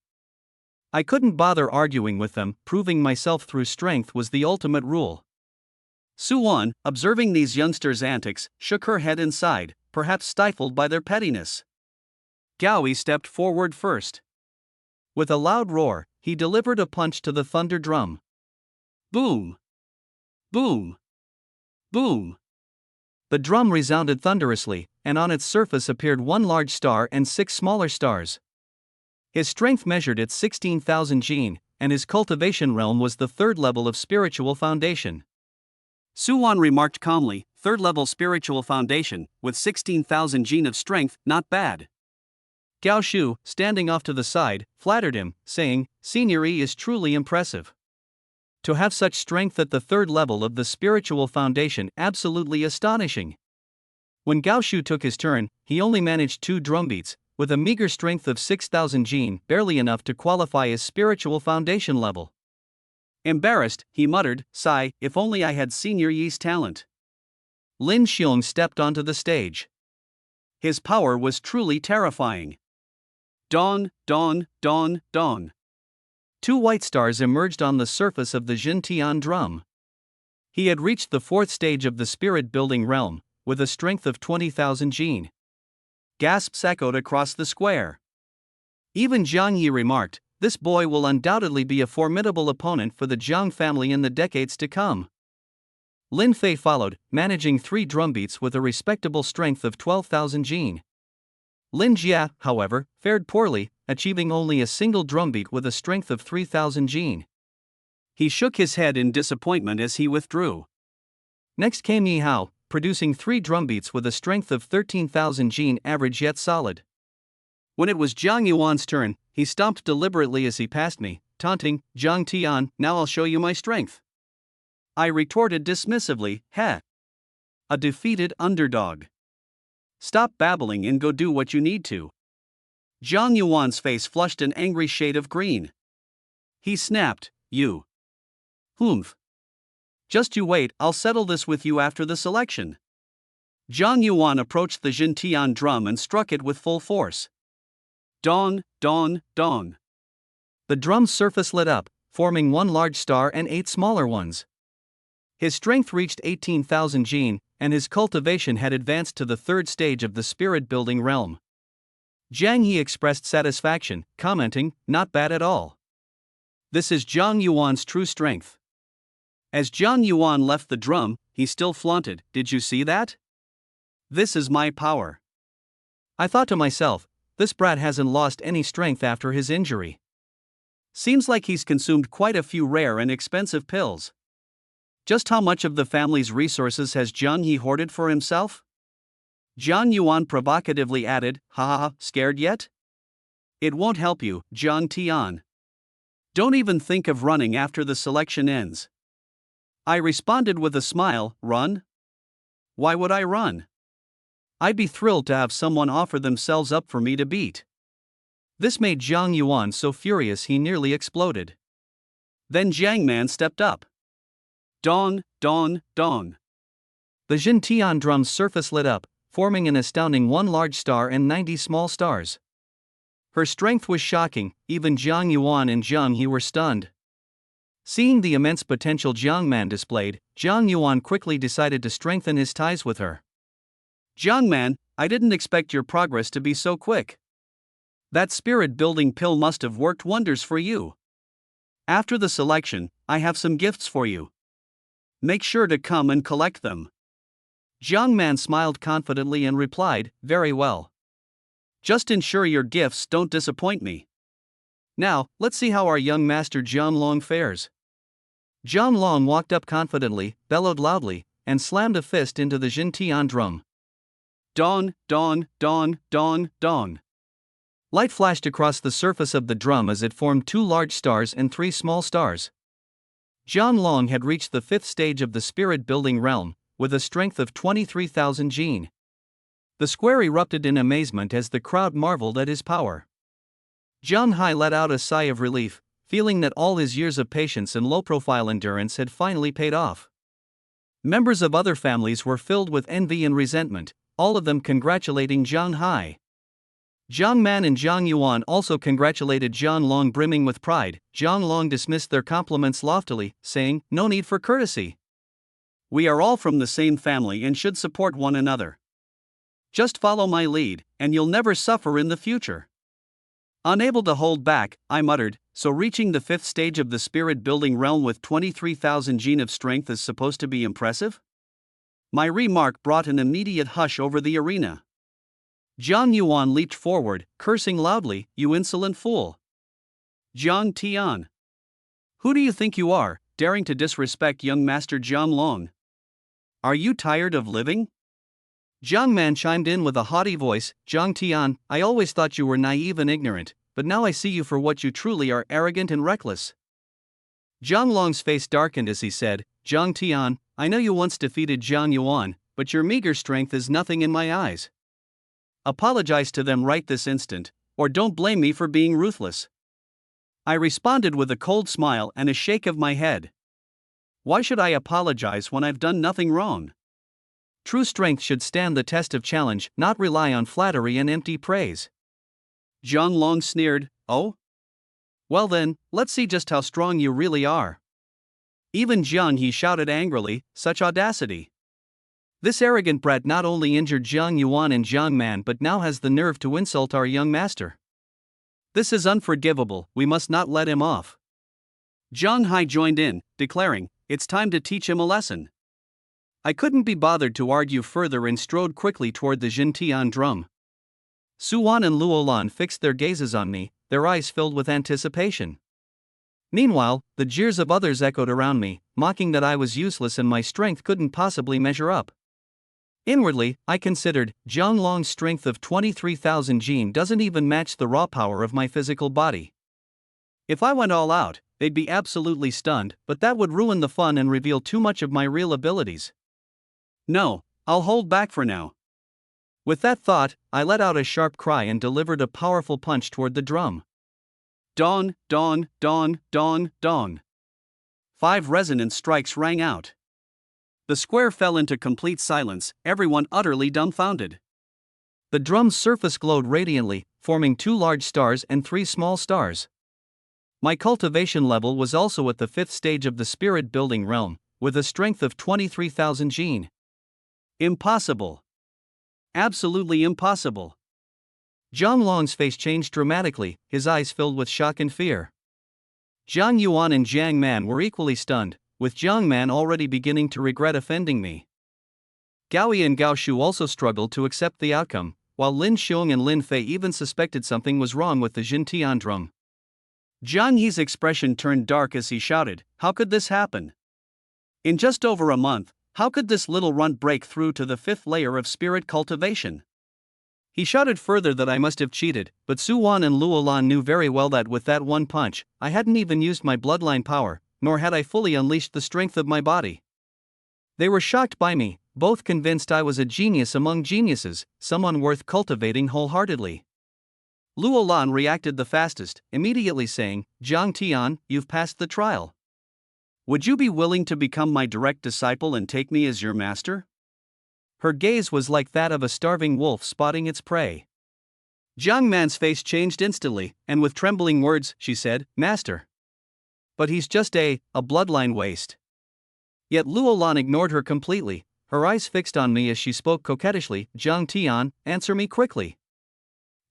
I couldn't bother arguing with them, proving myself through strength was the ultimate rule. Su Wan, observing these youngsters' antics, shook her head and sighed, perhaps stifled by their pettiness. Gaoi stepped forward first. With a loud roar, he delivered a punch to the thunder drum. Boom! Boom! Boom! The drum resounded thunderously, and on its surface appeared 1 large star and 6 smaller stars. His strength measured at 16,000 jin, and his cultivation realm was the 3rd level of spiritual foundation. Yuan remarked calmly, third-level spiritual foundation, with 16,000 gene of strength, not bad. Gao Shu, standing off to the side, flattered him, saying, Senior E is truly impressive. To have such strength at the third level of the spiritual foundation, absolutely astonishing. When Gao Shu took his turn, he only managed 2 drumbeats, with a meager strength of 6,000 gene, barely enough to qualify as spiritual foundation level. Embarrassed, he muttered, sigh, if only I had Senior Yi's talent. Lin Xiong stepped onto the stage. His power was truly terrifying. Dawn, dawn, dawn, dawn. 2 white stars emerged on the surface of the Jintian drum. He had reached the 4th stage of the spirit-building realm, with a strength of 20,000 gene. Gasps echoed across the square. Even Zhang Yi remarked, this boy will undoubtedly be a formidable opponent for the Jiang family in the decades to come. Lin Fei followed, managing 3 drumbeats with a respectable strength of 12,000 gene. Lin Jia, however, fared poorly, achieving only a single drumbeat with a strength of 3,000 gene. He shook his head in disappointment as he withdrew. Next came Yi Hao, producing 3 drumbeats with a strength of 13,000 gene, average yet solid. When it was Zhang Yuan's turn, he stomped deliberately as he passed me, taunting, Zhang Tian, now I'll show you my strength. I retorted dismissively, heh. A defeated underdog. Stop babbling and go do what you need to. Zhang Yuan's face flushed an angry shade of green. He snapped, you. Humph. Just you wait, I'll settle this with you after the selection. Zhang Yuan approached the Jintian drum and struck it with full force. Dawn, dawn, dawn. The drum's surface lit up, forming 1 large star and 8 smaller ones. His strength reached 18,000 gene, and his cultivation had advanced to the 3rd stage of the spirit-building realm. Zhang Yi expressed satisfaction, commenting, not bad at all. This is Zhang Yuan's true strength. As Zhang Yuan left the drum, he still flaunted, did you see that? This is my power. I thought to myself, this brat hasn't lost any strength after his injury. Seems like he's consumed quite a few rare and expensive pills. Just how much of the family's resources has Zhang Yi hoarded for himself? Zhang Yuan provocatively added, ha ha ha, scared yet? It won't help you, Zhang Tian. Don't even think of running after the selection ends. I responded with a smile, run? Why would I run? I'd be thrilled to have someone offer themselves up for me to beat. This made Zhang Yuan so furious he nearly exploded. Then Jiang Man stepped up. Dawn, dawn, dawn. The Jintian drum's surface lit up, forming an astounding 1 large star and 90 small stars. Her strength was shocking, even Zhang Yuan and Zhang He were stunned. Seeing the immense potential Jiang Man displayed, Zhang Yuan quickly decided to strengthen his ties with her. Jiang Man, I didn't expect your progress to be so quick. That spirit-building pill must have worked wonders for you. After the selection, I have some gifts for you. Make sure to come and collect them. Jiang Man smiled confidently and replied, very well. Just ensure your gifts don't disappoint me. Now, let's see how our young master Jian Long fares. Jian Long walked up confidently, bellowed loudly, and slammed a fist into the Jintian drum. Dawn, dawn, dawn, dawn, dawn. Light flashed across the surface of the drum as it formed 2 large stars and 3 small stars. Jian Long had reached the 5th stage of the spirit-building realm, with a strength of 23,000 gene. The square erupted in amazement as the crowd marveled at his power. Zhang Hai let out a sigh of relief, feeling that all his years of patience and low-profile endurance had finally paid off. Members of other families were filled with envy and resentment, all of them congratulating Zhang Hai. Jiang Man and Zhang Yuan also congratulated Jian Long, brimming with pride. Jiang Long dismissed their compliments loftily, saying, no need for courtesy. We are all from the same family and should support one another. Just follow my lead, and you'll never suffer in the future. Unable to hold back, I muttered, so reaching the 5th stage of the spirit-building realm with 23,000 gene of strength is supposed to be impressive? My remark brought an immediate hush over the arena. Zhang Yuan leaped forward, cursing loudly, you insolent fool. Zhang Tian. Who do you think you are, daring to disrespect young Master Jian Long? Are you tired of living? Jiang Man chimed in with a haughty voice. Jiang Tian, I always thought you were naive and ignorant, but now I see you for what you truly are, arrogant and reckless. Jiang Long's face darkened as he said, Jiang Tian, I know you once defeated Jiang Yuan, but your meager strength is nothing in my eyes. Apologize to them right this instant, or don't blame me for being ruthless. I responded with a cold smile and a shake of my head. Why should I apologize when I've done nothing wrong? True strength should stand the test of challenge, not rely on flattery and empty praise. Jiang Long sneered, Oh? Well then, let's see just how strong you really are. Even Jiang He shouted angrily, such audacity. This arrogant brat not only injured Jiang Yuan and Jiang Man but now has the nerve to insult our young master. This is unforgivable, we must not let him off. Jiang Hai joined in, declaring, It's time to teach him a lesson. I couldn't be bothered to argue further and strode quickly toward the Jintian drum. Su Wan and Luo Lan fixed their gazes on me, their eyes filled with anticipation. Meanwhile, the jeers of others echoed around me, mocking that I was useless and my strength couldn't possibly measure up. Inwardly, I considered, Jiang Long's strength of 23,000 jin doesn't even match the raw power of my physical body. If I went all out, they'd be absolutely stunned, but that would ruin the fun and reveal too much of my real abilities. No, I'll hold back for now. With that thought, I let out a sharp cry and delivered a powerful punch toward the drum. Dong, dong, dong, dong, dong. 5 resonant strikes rang out. The square fell into complete silence, everyone utterly dumbfounded. The drum's surface glowed radiantly, forming 2 large stars and 3 small stars. My cultivation level was also at the 5th stage of the spirit building realm, with a strength of 23,000 jin. Impossible. Absolutely impossible. Jiang Long's face changed dramatically, his eyes filled with shock and fear. Jiang Yuan and Jiang Man were equally stunned, with Jiang Man already beginning to regret offending me. Gao Yi and Gao Shu also struggled to accept the outcome, while Lin Xiong and Lin Fei even suspected something was wrong with the Jintian drum. Jiang Yi's expression turned dark as he shouted, How could this happen? In just over a month, how could this little runt break through to the 5th layer of spirit cultivation? He shouted further that I must have cheated, but Su Wan and Luo Lan knew very well that with that one punch, I hadn't even used my bloodline power, nor had I fully unleashed the strength of my body. They were shocked by me, both convinced I was a genius among geniuses, someone worth cultivating wholeheartedly. Luo Lan reacted the fastest, immediately saying, Jiang Tian, you've passed the trial. Would you be willing to become my direct disciple and take me as your master? Her gaze was like that of a starving wolf spotting its prey. Jiang Man's face changed instantly, and with trembling words, she said, Master. But he's just a bloodline waste. Yet Luo Lan ignored her completely, her eyes fixed on me as she spoke coquettishly, Jiang Tian, answer me quickly.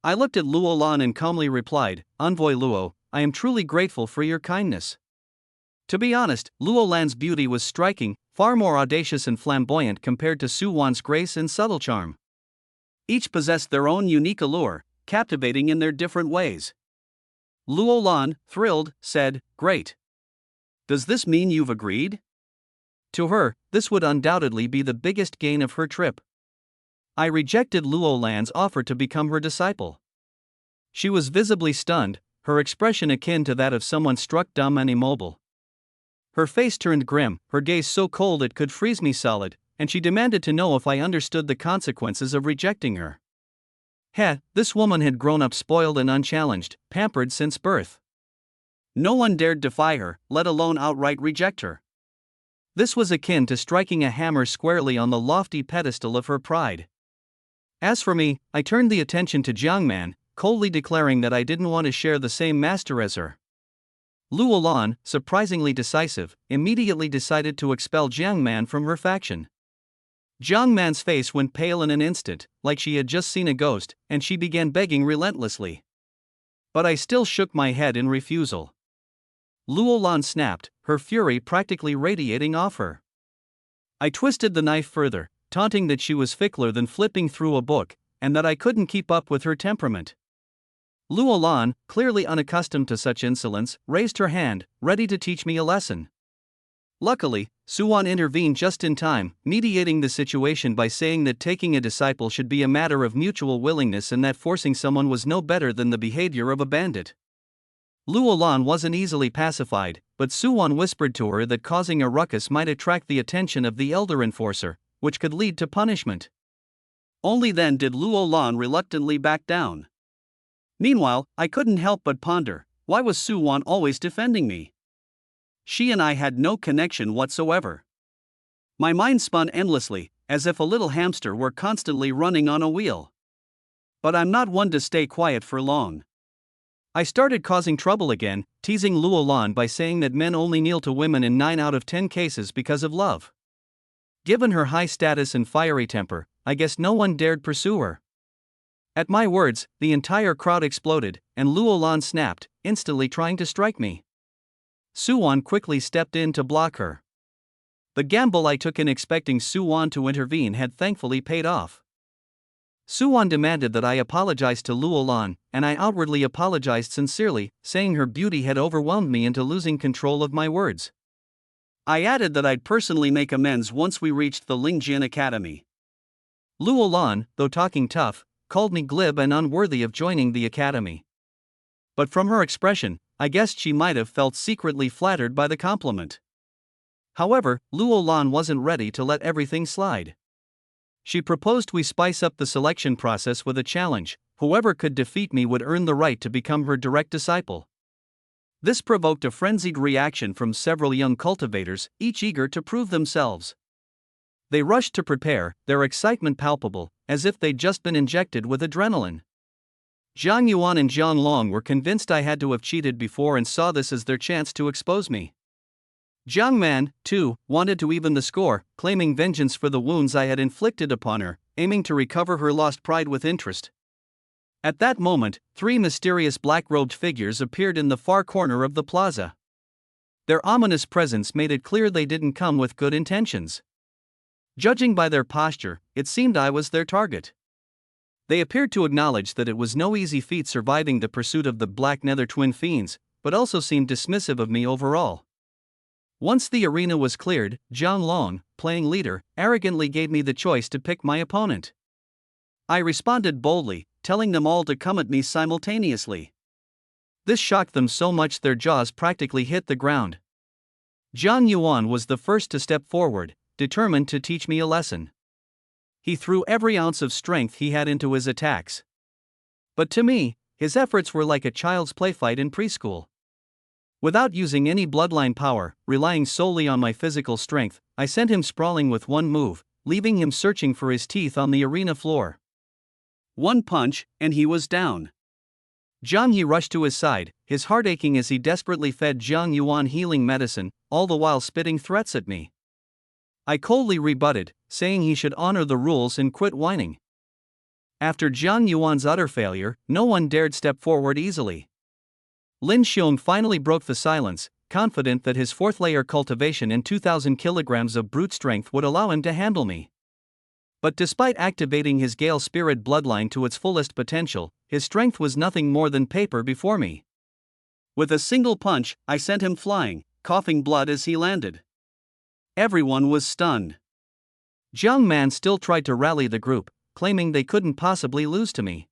I looked at Luo Lan and calmly replied, Envoy Luo, I am truly grateful for your kindness. To be honest, Luo Lan's beauty was striking, far more audacious and flamboyant compared to Su Wan's grace and subtle charm. Each possessed their own unique allure, captivating in their different ways. Luo Lan, thrilled, said, Great. Does this mean you've agreed? To her, this would undoubtedly be the biggest gain of her trip. I rejected Luo Lan's offer to become her disciple. She was visibly stunned, her expression akin to that of someone struck dumb and immobile. Her face turned grim, her gaze so cold it could freeze me solid, and she demanded to know if I understood the consequences of rejecting her. This woman had grown up spoiled and unchallenged, pampered since birth. No one dared defy her, let alone outright reject her. This was akin to striking a hammer squarely on the lofty pedestal of her pride. As for me, I turned the attention to Jiang Man, coldly declaring that I didn't want to share the same master as her. Luo Lan, surprisingly decisive, immediately decided to expel Jiang Man from her faction. Jiang Man's face went pale in an instant, like she had just seen a ghost, and she began begging relentlessly. But I still shook my head in refusal. Luo Lan snapped, her fury practically radiating off her. I twisted the knife further, taunting that she was fickler than flipping through a book, and that I couldn't keep up with her temperament. Luo Lan, clearly unaccustomed to such insolence, raised her hand, ready to teach me a lesson. Luckily, Yuan intervened just in time, mediating the situation by saying that taking a disciple should be a matter of mutual willingness and that forcing someone was no better than the behavior of a bandit. Luolan wasn't easily pacified, but Yuan whispered to her that causing a ruckus might attract the attention of the elder enforcer, which could lead to punishment. Only then did Luolan reluctantly back down. Meanwhile, I couldn't help but ponder, why was Yuan always defending me? She and I had no connection whatsoever. My mind spun endlessly, as if a little hamster were constantly running on a wheel. But I'm not one to stay quiet for long. I started causing trouble again, teasing Luolan by saying that men only kneel to women in 9 out of 10 cases because of love. Given her high status and fiery temper, I guess no one dared pursue her. At my words, the entire crowd exploded, and Luolan snapped, instantly trying to strike me. Yuan quickly stepped in to block her. The gamble I took in expecting Yuan to intervene had thankfully paid off. Yuan demanded that I apologize to Luolan, and I outwardly apologized sincerely, saying her beauty had overwhelmed me into losing control of my words. I added that I'd personally make amends once we reached the Lingjian Academy. Luolan, though talking tough, called me glib and unworthy of joining the academy. But from her expression, I guessed she might have felt secretly flattered by the compliment. However, Luolan wasn't ready to let everything slide. She proposed we spice up the selection process with a challenge: whoever could defeat me would earn the right to become her direct disciple. This provoked a frenzied reaction from several young cultivators, each eager to prove themselves. They rushed to prepare, their excitement palpable, as if they'd just been injected with adrenaline. Zhang Yuan and Zhang Long were convinced I had to have cheated before and saw this as their chance to expose me. Zhang Man, too, wanted to even the score, claiming vengeance for the wounds I had inflicted upon her, aiming to recover her lost pride with interest. At that moment, 3 mysterious black-robed figures appeared in the far corner of the plaza. Their ominous presence made it clear they didn't come with good intentions. Judging by their posture, it seemed I was their target. They appeared to acknowledge that it was no easy feat surviving the pursuit of the Black Nether twin fiends, but also seemed dismissive of me overall. Once the arena was cleared, Zhang Long, playing leader, arrogantly gave me the choice to pick my opponent. I responded boldly, telling them all to come at me simultaneously. This shocked them so much their jaws practically hit the ground. Zhang Yuan was the first to step forward, determined to teach me a lesson. He threw every ounce of strength he had into his attacks. But to me, his efforts were like a child's playfight in preschool. Without using any bloodline power, relying solely on my physical strength, I sent him sprawling with one move, leaving him searching for his teeth on the arena floor. One punch, and he was down. Zhang Yi rushed to his side, his heart aching as he desperately fed Zhang Yuan healing medicine, all the while spitting threats at me. I coldly rebutted, saying he should honor the rules and quit whining. After Zhang Yuan's utter failure, no one dared step forward easily. Lin Xiong finally broke the silence, confident that his 4th-layer cultivation and 2,000 kilograms of brute strength would allow him to handle me. But despite activating his Gale Spirit bloodline to its fullest potential, his strength was nothing more than paper before me. With a single punch, I sent him flying, coughing blood as he landed. Everyone was stunned. Zhang Man still tried to rally the group, claiming they couldn't possibly lose to me.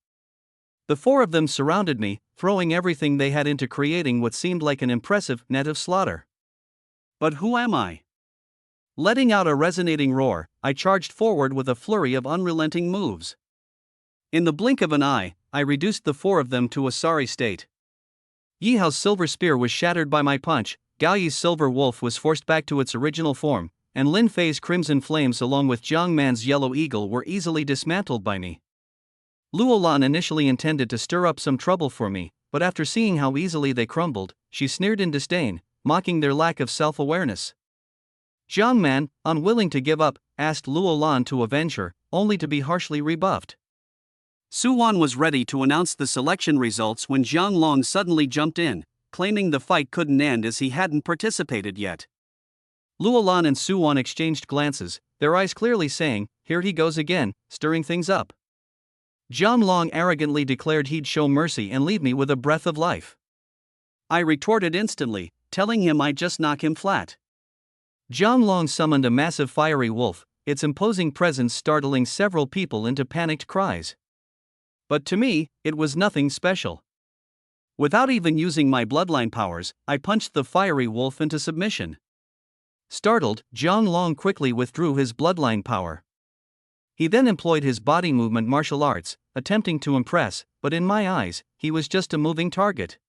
The 4 of them surrounded me, throwing everything they had into creating what seemed like an impressive net of slaughter. But who am I? Letting out a resonating roar, I charged forward with a flurry of unrelenting moves. In the blink of an eye, I reduced the 4 of them to a sorry state. Yi Hao's silver spear was shattered by my punch, Gao Yi's silver wolf was forced back to its original form, and Lin Fei's crimson flames along with Zhang Man's yellow eagle were easily dismantled by me. Luolan initially intended to stir up some trouble for me, but after seeing how easily they crumbled, she sneered in disdain, mocking their lack of self-awareness. Zhang Man, unwilling to give up, asked Luolan to avenge her, only to be harshly rebuffed. Yuan was ready to announce the selection results when Zhang Long suddenly jumped in, claiming the fight couldn't end as he hadn't participated yet. Luolan and Yuan exchanged glances, their eyes clearly saying, "Here he goes again, stirring things up." Zhang Long arrogantly declared he'd show mercy and leave me with a breath of life. I retorted instantly, telling him I'd just knock him flat. Jiang Long summoned a massive fiery wolf, its imposing presence startling several people into panicked cries. But to me, it was nothing special. Without even using my bloodline powers, I punched the fiery wolf into submission. Startled, Jiang Long quickly withdrew his bloodline power. He then employed his body movement martial arts, attempting to impress, but in my eyes, he was just a moving target.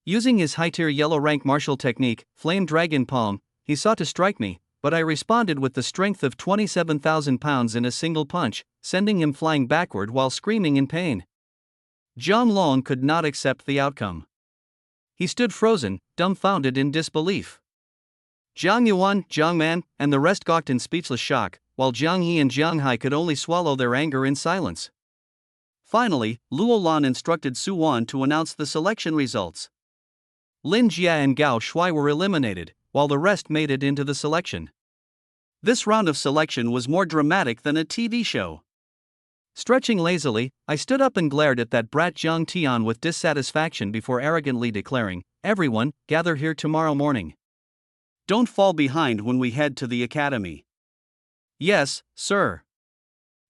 Using his high-tier yellow-rank martial technique, Flame Dragon Palm, he sought to strike me, but I responded with the strength of 27,000 pounds in a single punch, sending him flying backward while screaming in pain. Jiang Long could not accept the outcome. He stood frozen, dumbfounded in disbelief. Jiang Yuan, Jiang Man, and the rest gawked in speechless shock, while Jiang He and Jiang Hai could only swallow their anger in silence. Finally, Luo Lan instructed Su Wan to announce the selection results. Lin Jia and Gao Shui were eliminated, while the rest made it into the selection. This round of selection was more dramatic than a TV show. Stretching lazily, I stood up and glared at that brat Zhang Tian with dissatisfaction before arrogantly declaring, "Everyone, gather here tomorrow morning. Don't fall behind when we head to the academy." "Yes, sir."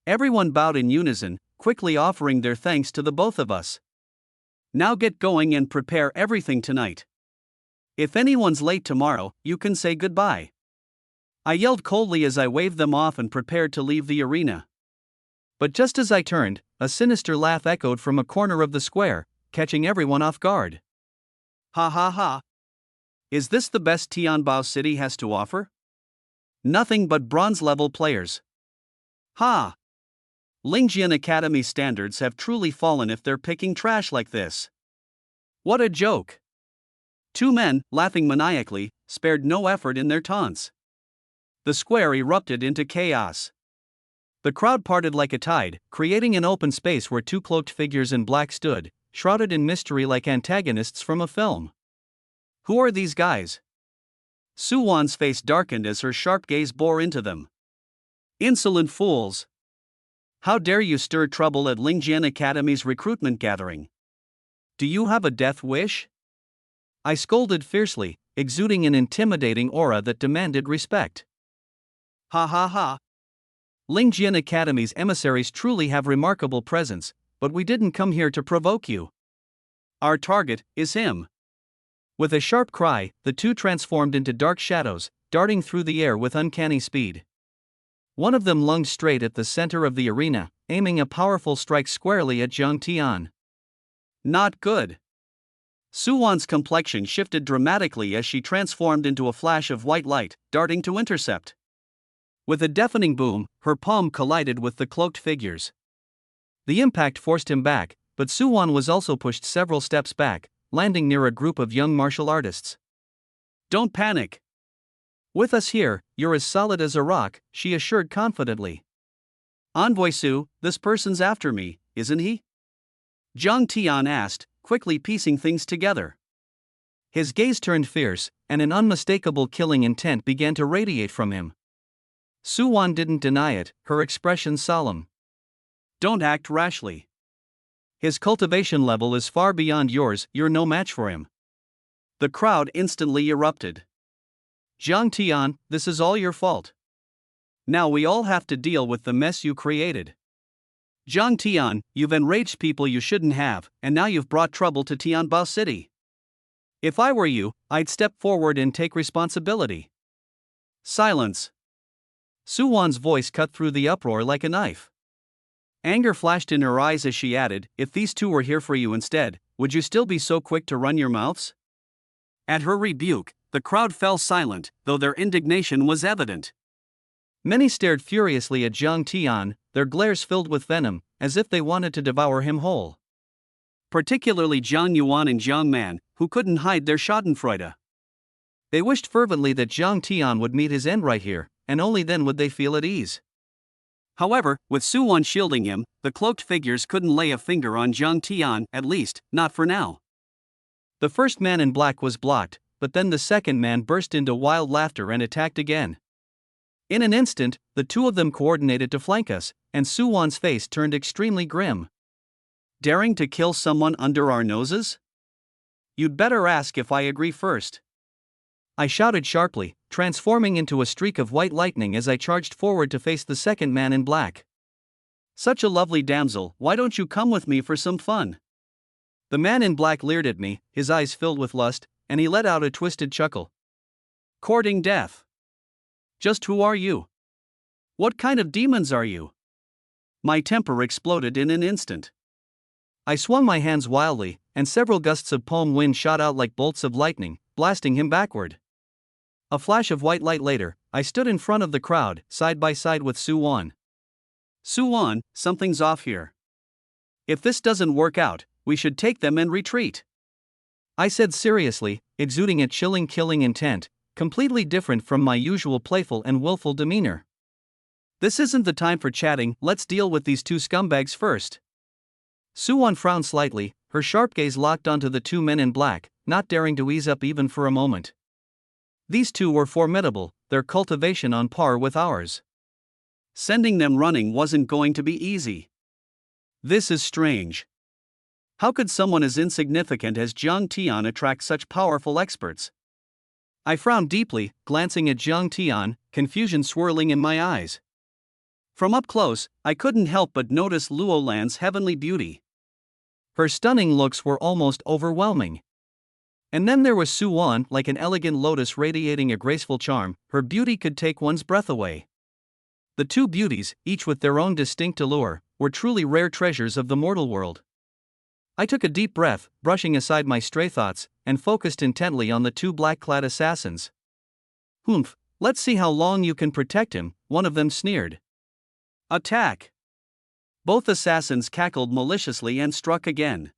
Everyone bowed in unison, quickly offering their thanks to the both of us. "Now get going and prepare everything tonight. If anyone's late tomorrow, you can say goodbye." I yelled coldly as I waved them off and prepared to leave the arena. But just as I turned, a sinister laugh echoed from a corner of the square, catching everyone off guard. "Ha ha ha. Is this the best Tianbao City has to offer? Nothing but bronze-level players. Ha! Lingjian Academy standards have truly fallen if they're picking trash like this. What a joke." Two men, laughing maniacally, spared no effort in their taunts. The square erupted into chaos. The crowd parted like a tide, creating an open space where two cloaked figures in black stood, shrouded in mystery like antagonists from a film. "Who are these guys?" Su Wan's face darkened as her sharp gaze bore into them. "Insolent fools! How dare you stir trouble at Lingjian Academy's recruitment gathering? Do you have a death wish?" I scolded fiercely, exuding an intimidating aura that demanded respect. "Ha ha ha. Lingjian Academy's emissaries truly have remarkable presence, but we didn't come here to provoke you. Our target is him." With a sharp cry, the two transformed into dark shadows, darting through the air with uncanny speed. One of them lunged straight at the center of the arena, aiming a powerful strike squarely at Zhang Tian. Not good. Su Wan's complexion shifted dramatically as she transformed into a flash of white light, darting to intercept. With a deafening boom, her palm collided with the cloaked figures. The impact forced him back, but Su Wan was also pushed several steps back, landing near a group of young martial artists. "Don't panic. With us here, you're as solid as a rock," she assured confidently. "Envoy Su, this person's after me, isn't he?" Zhang Tian asked, quickly piecing things together. His gaze turned fierce, and an unmistakable killing intent began to radiate from him. Su Wan didn't deny it, her expression solemn. "Don't act rashly. His cultivation level is far beyond yours, you're no match for him." The crowd instantly erupted. "Zhang Tian, this is all your fault. Now we all have to deal with the mess you created. Zhang Tian, you've enraged people you shouldn't have, and now you've brought trouble to Tianbao City. If I were you, I'd step forward and take responsibility." Silence. Su Wan's voice cut through the uproar like a knife. Anger flashed in her eyes as she added, "If these two were here for you instead, would you still be so quick to run your mouths?" At her rebuke, the crowd fell silent, though their indignation was evident. Many stared furiously at Zhang Tian, their glares filled with venom, as if they wanted to devour him whole. Particularly Jiang Yuan and Jiang Man, who couldn't hide their schadenfreude. They wished fervently that Zhang Tian would meet his end right here, and only then would they feel at ease. However, with Su Wan shielding him, the cloaked figures couldn't lay a finger on Zhang Tian, at least, not for now. The first man in black was blocked, but then the second man burst into wild laughter and attacked again. In an instant, the two of them coordinated to flank us, and Su Wan's face turned extremely grim. "Daring to kill someone under our noses? You'd better ask if I agree first." I shouted sharply, transforming into a streak of white lightning as I charged forward to face the second man in black. Such a lovely damsel, why don't you come with me for some fun? The man in black leered at me, his eyes filled with lust, and he let out a twisted chuckle. Courting death. Just who are you? What kind of demons are you? My temper exploded in an instant. I swung my hands wildly, and several gusts of palm wind shot out like bolts of lightning, blasting him backward. A flash of white light later, I stood in front of the crowd, side by side with Yuan. Yuan, something's off here. If this doesn't work out, we should take them and retreat. I said seriously, exuding a chilling killing intent, completely different from my usual playful and willful demeanor. This isn't the time for chatting, let's deal with these two scumbags first. Yuan frowned slightly, her sharp gaze locked onto the two men in black, not daring to ease up even for a moment. These two were formidable, their cultivation on par with ours. Sending them running wasn't going to be easy. This is strange. How could someone as insignificant as Jiang Tian attract such powerful experts? I frowned deeply, glancing at Jiang Tian, confusion swirling in my eyes. From up close, I couldn't help but notice Luo Lan's heavenly beauty. Her stunning looks were almost overwhelming. And then there was Yuan, like an elegant lotus radiating a graceful charm, her beauty could take one's breath away. The two beauties, each with their own distinct allure, were truly rare treasures of the mortal world. I took a deep breath, brushing aside my stray thoughts, and focused intently on the two black-clad assassins. "Humph, let's see how long you can protect him," one of them sneered. "Attack!" Both assassins cackled maliciously and struck again.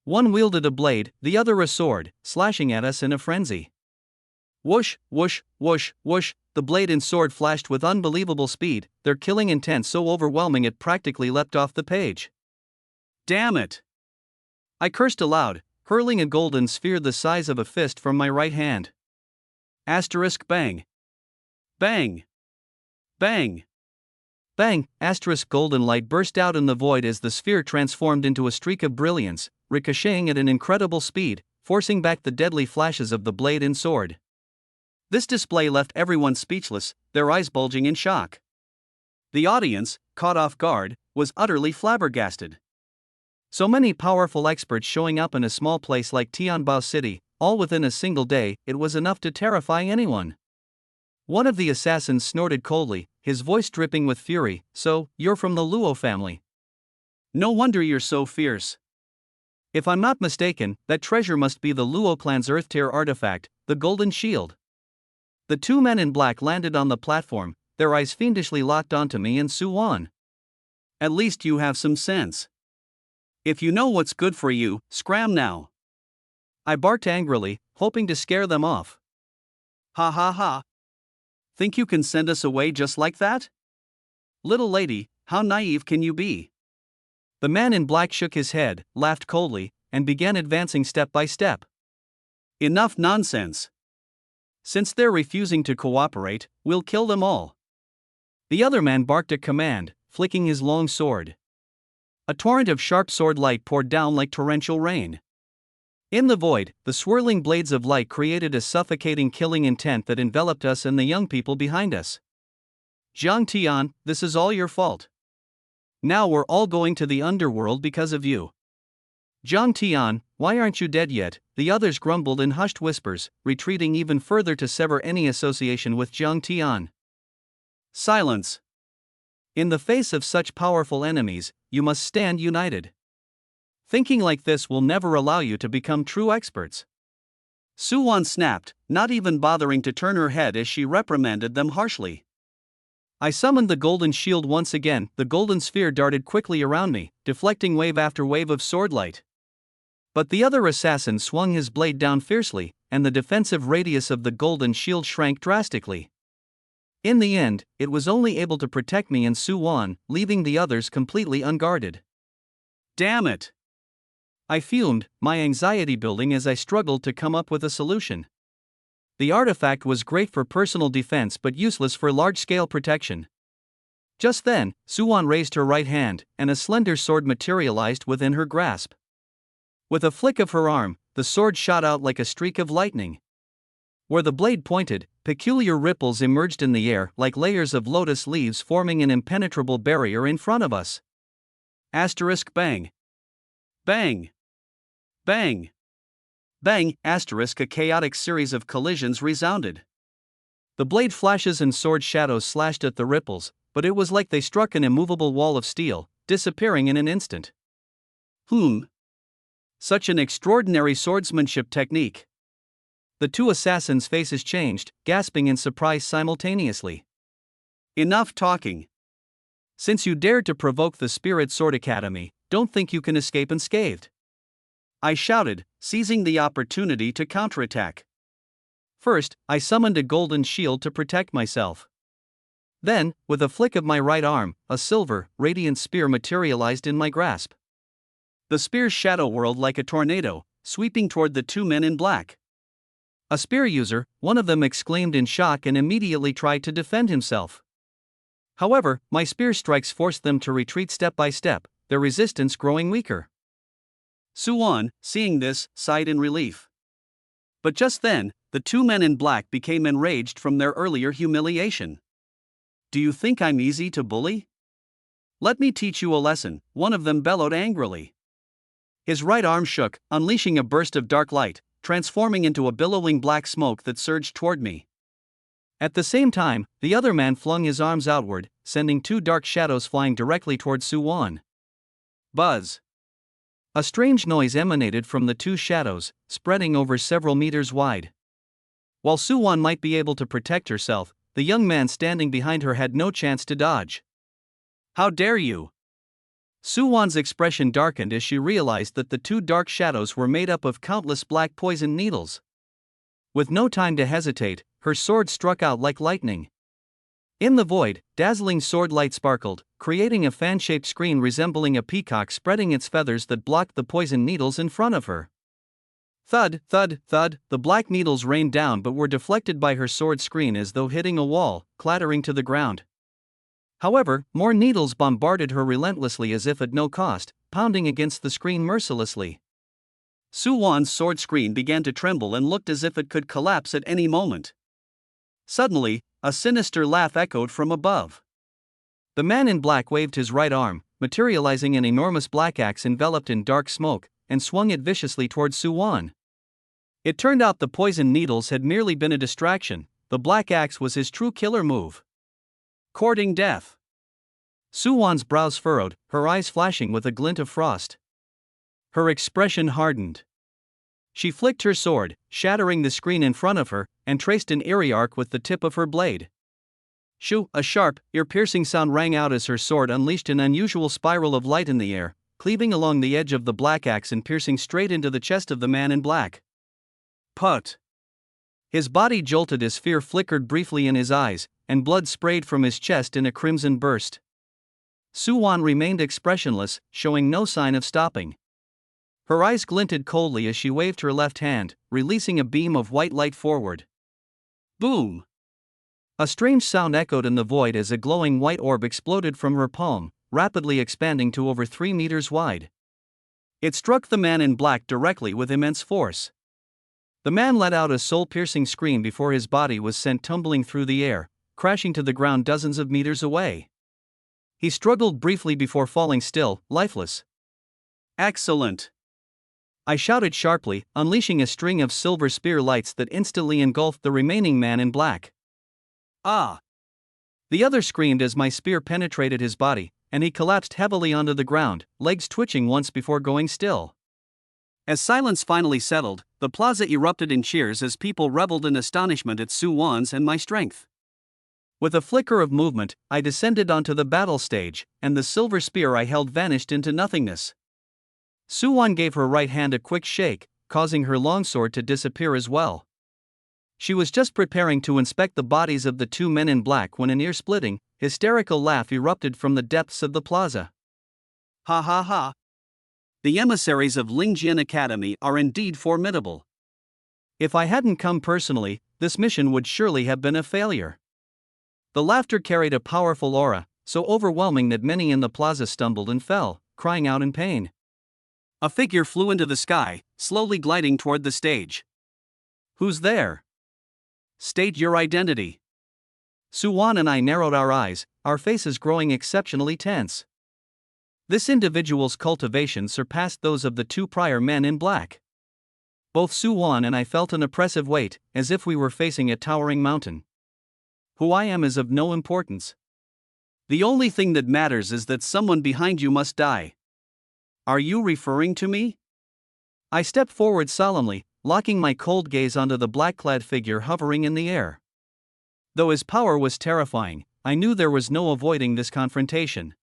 One wielded a blade, the other a sword, slashing at us in a frenzy. Whoosh, whoosh, whoosh, whoosh, the blade and sword flashed with unbelievable speed, their killing intent so overwhelming it practically leapt off the page. Damn it! I cursed aloud, hurling a golden sphere the size of a fist from my right hand. Asterisk bang. Bang. Bang. Bang! Asterisk golden light burst out in the void as the sphere transformed into a streak of brilliance, ricocheting at an incredible speed, forcing back the deadly flashes of the blade and sword. This display left everyone speechless, their eyes bulging in shock. The audience, caught off guard, was utterly flabbergasted. So many powerful experts showing up in a small place like Tianbao City, all within a single day, it was enough to terrify anyone. One of the assassins snorted coldly, his voice dripping with fury. "So, you're from the Luo family? No wonder you're so fierce. If I'm not mistaken, that treasure must be the Luo clan's Earth Tier artifact, the Golden Shield." The two men in black landed on the platform, their eyes fiendishly locked onto me and Yuan. "At least you have some sense. If you know what's good for you, scram now." I barked angrily, hoping to scare them off. "Ha ha ha. Think you can send us away just like that? Little lady, how naive can you be?" The man in black shook his head, laughed coldly, and began advancing step by step. "Enough nonsense. Since they're refusing to cooperate, we'll kill them all." The other man barked a command, flicking his long sword. A torrent of sharp sword light poured down like torrential rain. In the void, the swirling blades of light created a suffocating killing intent that enveloped us and the young people behind us. "Jiang Tian, this is all your fault. Now we're all going to the underworld because of you." "Jiang Tian, why aren't you dead yet?" the others grumbled in hushed whispers, retreating even further to sever any association with Jiang Tian. Silence. In the face of such powerful enemies, you must stand united. Thinking like this will never allow you to become true experts. Yuan snapped, not even bothering to turn her head as she reprimanded them harshly. I summoned the golden shield once again. The golden sphere darted quickly around me, deflecting wave after wave of sword light. But the other assassin swung his blade down fiercely, and the defensive radius of the golden shield shrank drastically. In the end, it was only able to protect me and Yuan, leaving the others completely unguarded. Damn it! I fumed, my anxiety building as I struggled to come up with a solution. The artifact was great for personal defense but useless for large-scale protection. Just then, Yuan raised her right hand, and a slender sword materialized within her grasp. With a flick of her arm, the sword shot out like a streak of lightning. Where the blade pointed, Peculiar ripples emerged in the air like layers of lotus leaves forming an impenetrable barrier in front of us. Asterisk bang. Bang. Bang. Bang, asterisk a chaotic series of collisions resounded. The blade flashes and sword shadows slashed at the ripples, but it was like they struck an immovable wall of steel, disappearing in an instant. Such an extraordinary swordsmanship technique. The two assassins' faces changed, gasping in surprise simultaneously. Enough talking. Since you dared to provoke the Spirit Sword Academy, don't think you can escape unscathed, I shouted, seizing the opportunity to counterattack. First, I summoned a golden shield to protect myself. Then, with a flick of my right arm, a silver, radiant spear materialized in my grasp. The spear's shadow whirled like a tornado, sweeping toward the two men in black. A spear user, one of them exclaimed in shock and immediately tried to defend himself. However, my spear strikes forced them to retreat step by step, their resistance growing weaker. Yuan, seeing this, sighed in relief. But just then, the two men in black became enraged from their earlier humiliation. Do you think I'm easy to bully? Let me teach you a lesson, one of them bellowed angrily. His right arm shook, unleashing a burst of dark light, transforming into a billowing black smoke that surged toward me. At the same time, the other man flung his arms outward, sending two dark shadows flying directly towards Yuan. Buzz. A strange noise emanated from the two shadows, spreading over several meters wide. While Yuan might be able to protect herself, the young man standing behind her had no chance to dodge. How dare you! Yuan's expression darkened as she realized that the two dark shadows were made up of countless black poison needles. With no time to hesitate, her sword struck out like lightning. In the void, dazzling sword light sparkled, creating a fan-shaped screen resembling a peacock spreading its feathers that blocked the poison needles in front of her. Thud, thud, thud, the black needles rained down but were deflected by her sword screen as though hitting a wall, clattering to the ground. However, more needles bombarded her relentlessly as if at no cost, pounding against the screen mercilessly. Yuan's sword screen began to tremble and looked as if it could collapse at any moment. Suddenly, a sinister laugh echoed from above. The man in black waved his right arm, materializing an enormous black axe enveloped in dark smoke, and swung it viciously towards Yuan. It turned out the poison needles had merely been a distraction. The black axe was his true killer move. Courting death. Yuan's brows furrowed, her eyes flashing with a glint of frost. Her expression hardened. She flicked her sword, shattering the screen in front of her, and traced an eerie arc with the tip of her blade. Shoo! A sharp, ear-piercing sound rang out as her sword unleashed an unusual spiral of light in the air, cleaving along the edge of the black axe and piercing straight into the chest of the man in black. Put! His body jolted as fear flickered briefly in his eyes, and blood sprayed from his chest in a crimson burst. Yuan remained expressionless, showing no sign of stopping. Her eyes glinted coldly as she waved her left hand, releasing a beam of white light forward. Boom! A strange sound echoed in the void as a glowing white orb exploded from her palm, rapidly expanding to over 3 meters wide. It struck the man in black directly with immense force. The man let out a soul-piercing scream before his body was sent tumbling through the air, crashing to the ground dozens of meters away. He struggled briefly before falling still, lifeless. Excellent! I shouted sharply, unleashing a string of silver spear lights that instantly engulfed the remaining man in black. Ah! The other screamed as my spear penetrated his body, and he collapsed heavily onto the ground, legs twitching once before going still. As silence finally settled, the plaza erupted in cheers as people reveled in astonishment at Yuan's and my strength. With a flicker of movement, I descended onto the battle stage, and the silver spear I held vanished into nothingness. Yuan gave her right hand a quick shake, causing her longsword to disappear as well. She was just preparing to inspect the bodies of the two men in black when an ear-splitting, hysterical laugh erupted from the depths of the plaza. Ha ha ha! The emissaries of Lingjian Academy are indeed formidable. If I hadn't come personally, this mission would surely have been a failure. The laughter carried a powerful aura, so overwhelming that many in the plaza stumbled and fell, crying out in pain. A figure flew into the sky, slowly gliding toward the stage. Who's there? State your identity. Yuan and I narrowed our eyes, our faces growing exceptionally tense. This individual's cultivation surpassed those of the two prior men in black. Both Yuan and I felt an oppressive weight, as if we were facing a towering mountain. Who I am is of no importance. The only thing that matters is that someone behind you must die. Are you referring to me? I stepped forward solemnly, locking my cold gaze onto the black-clad figure hovering in the air. Though his power was terrifying, I knew there was no avoiding this confrontation.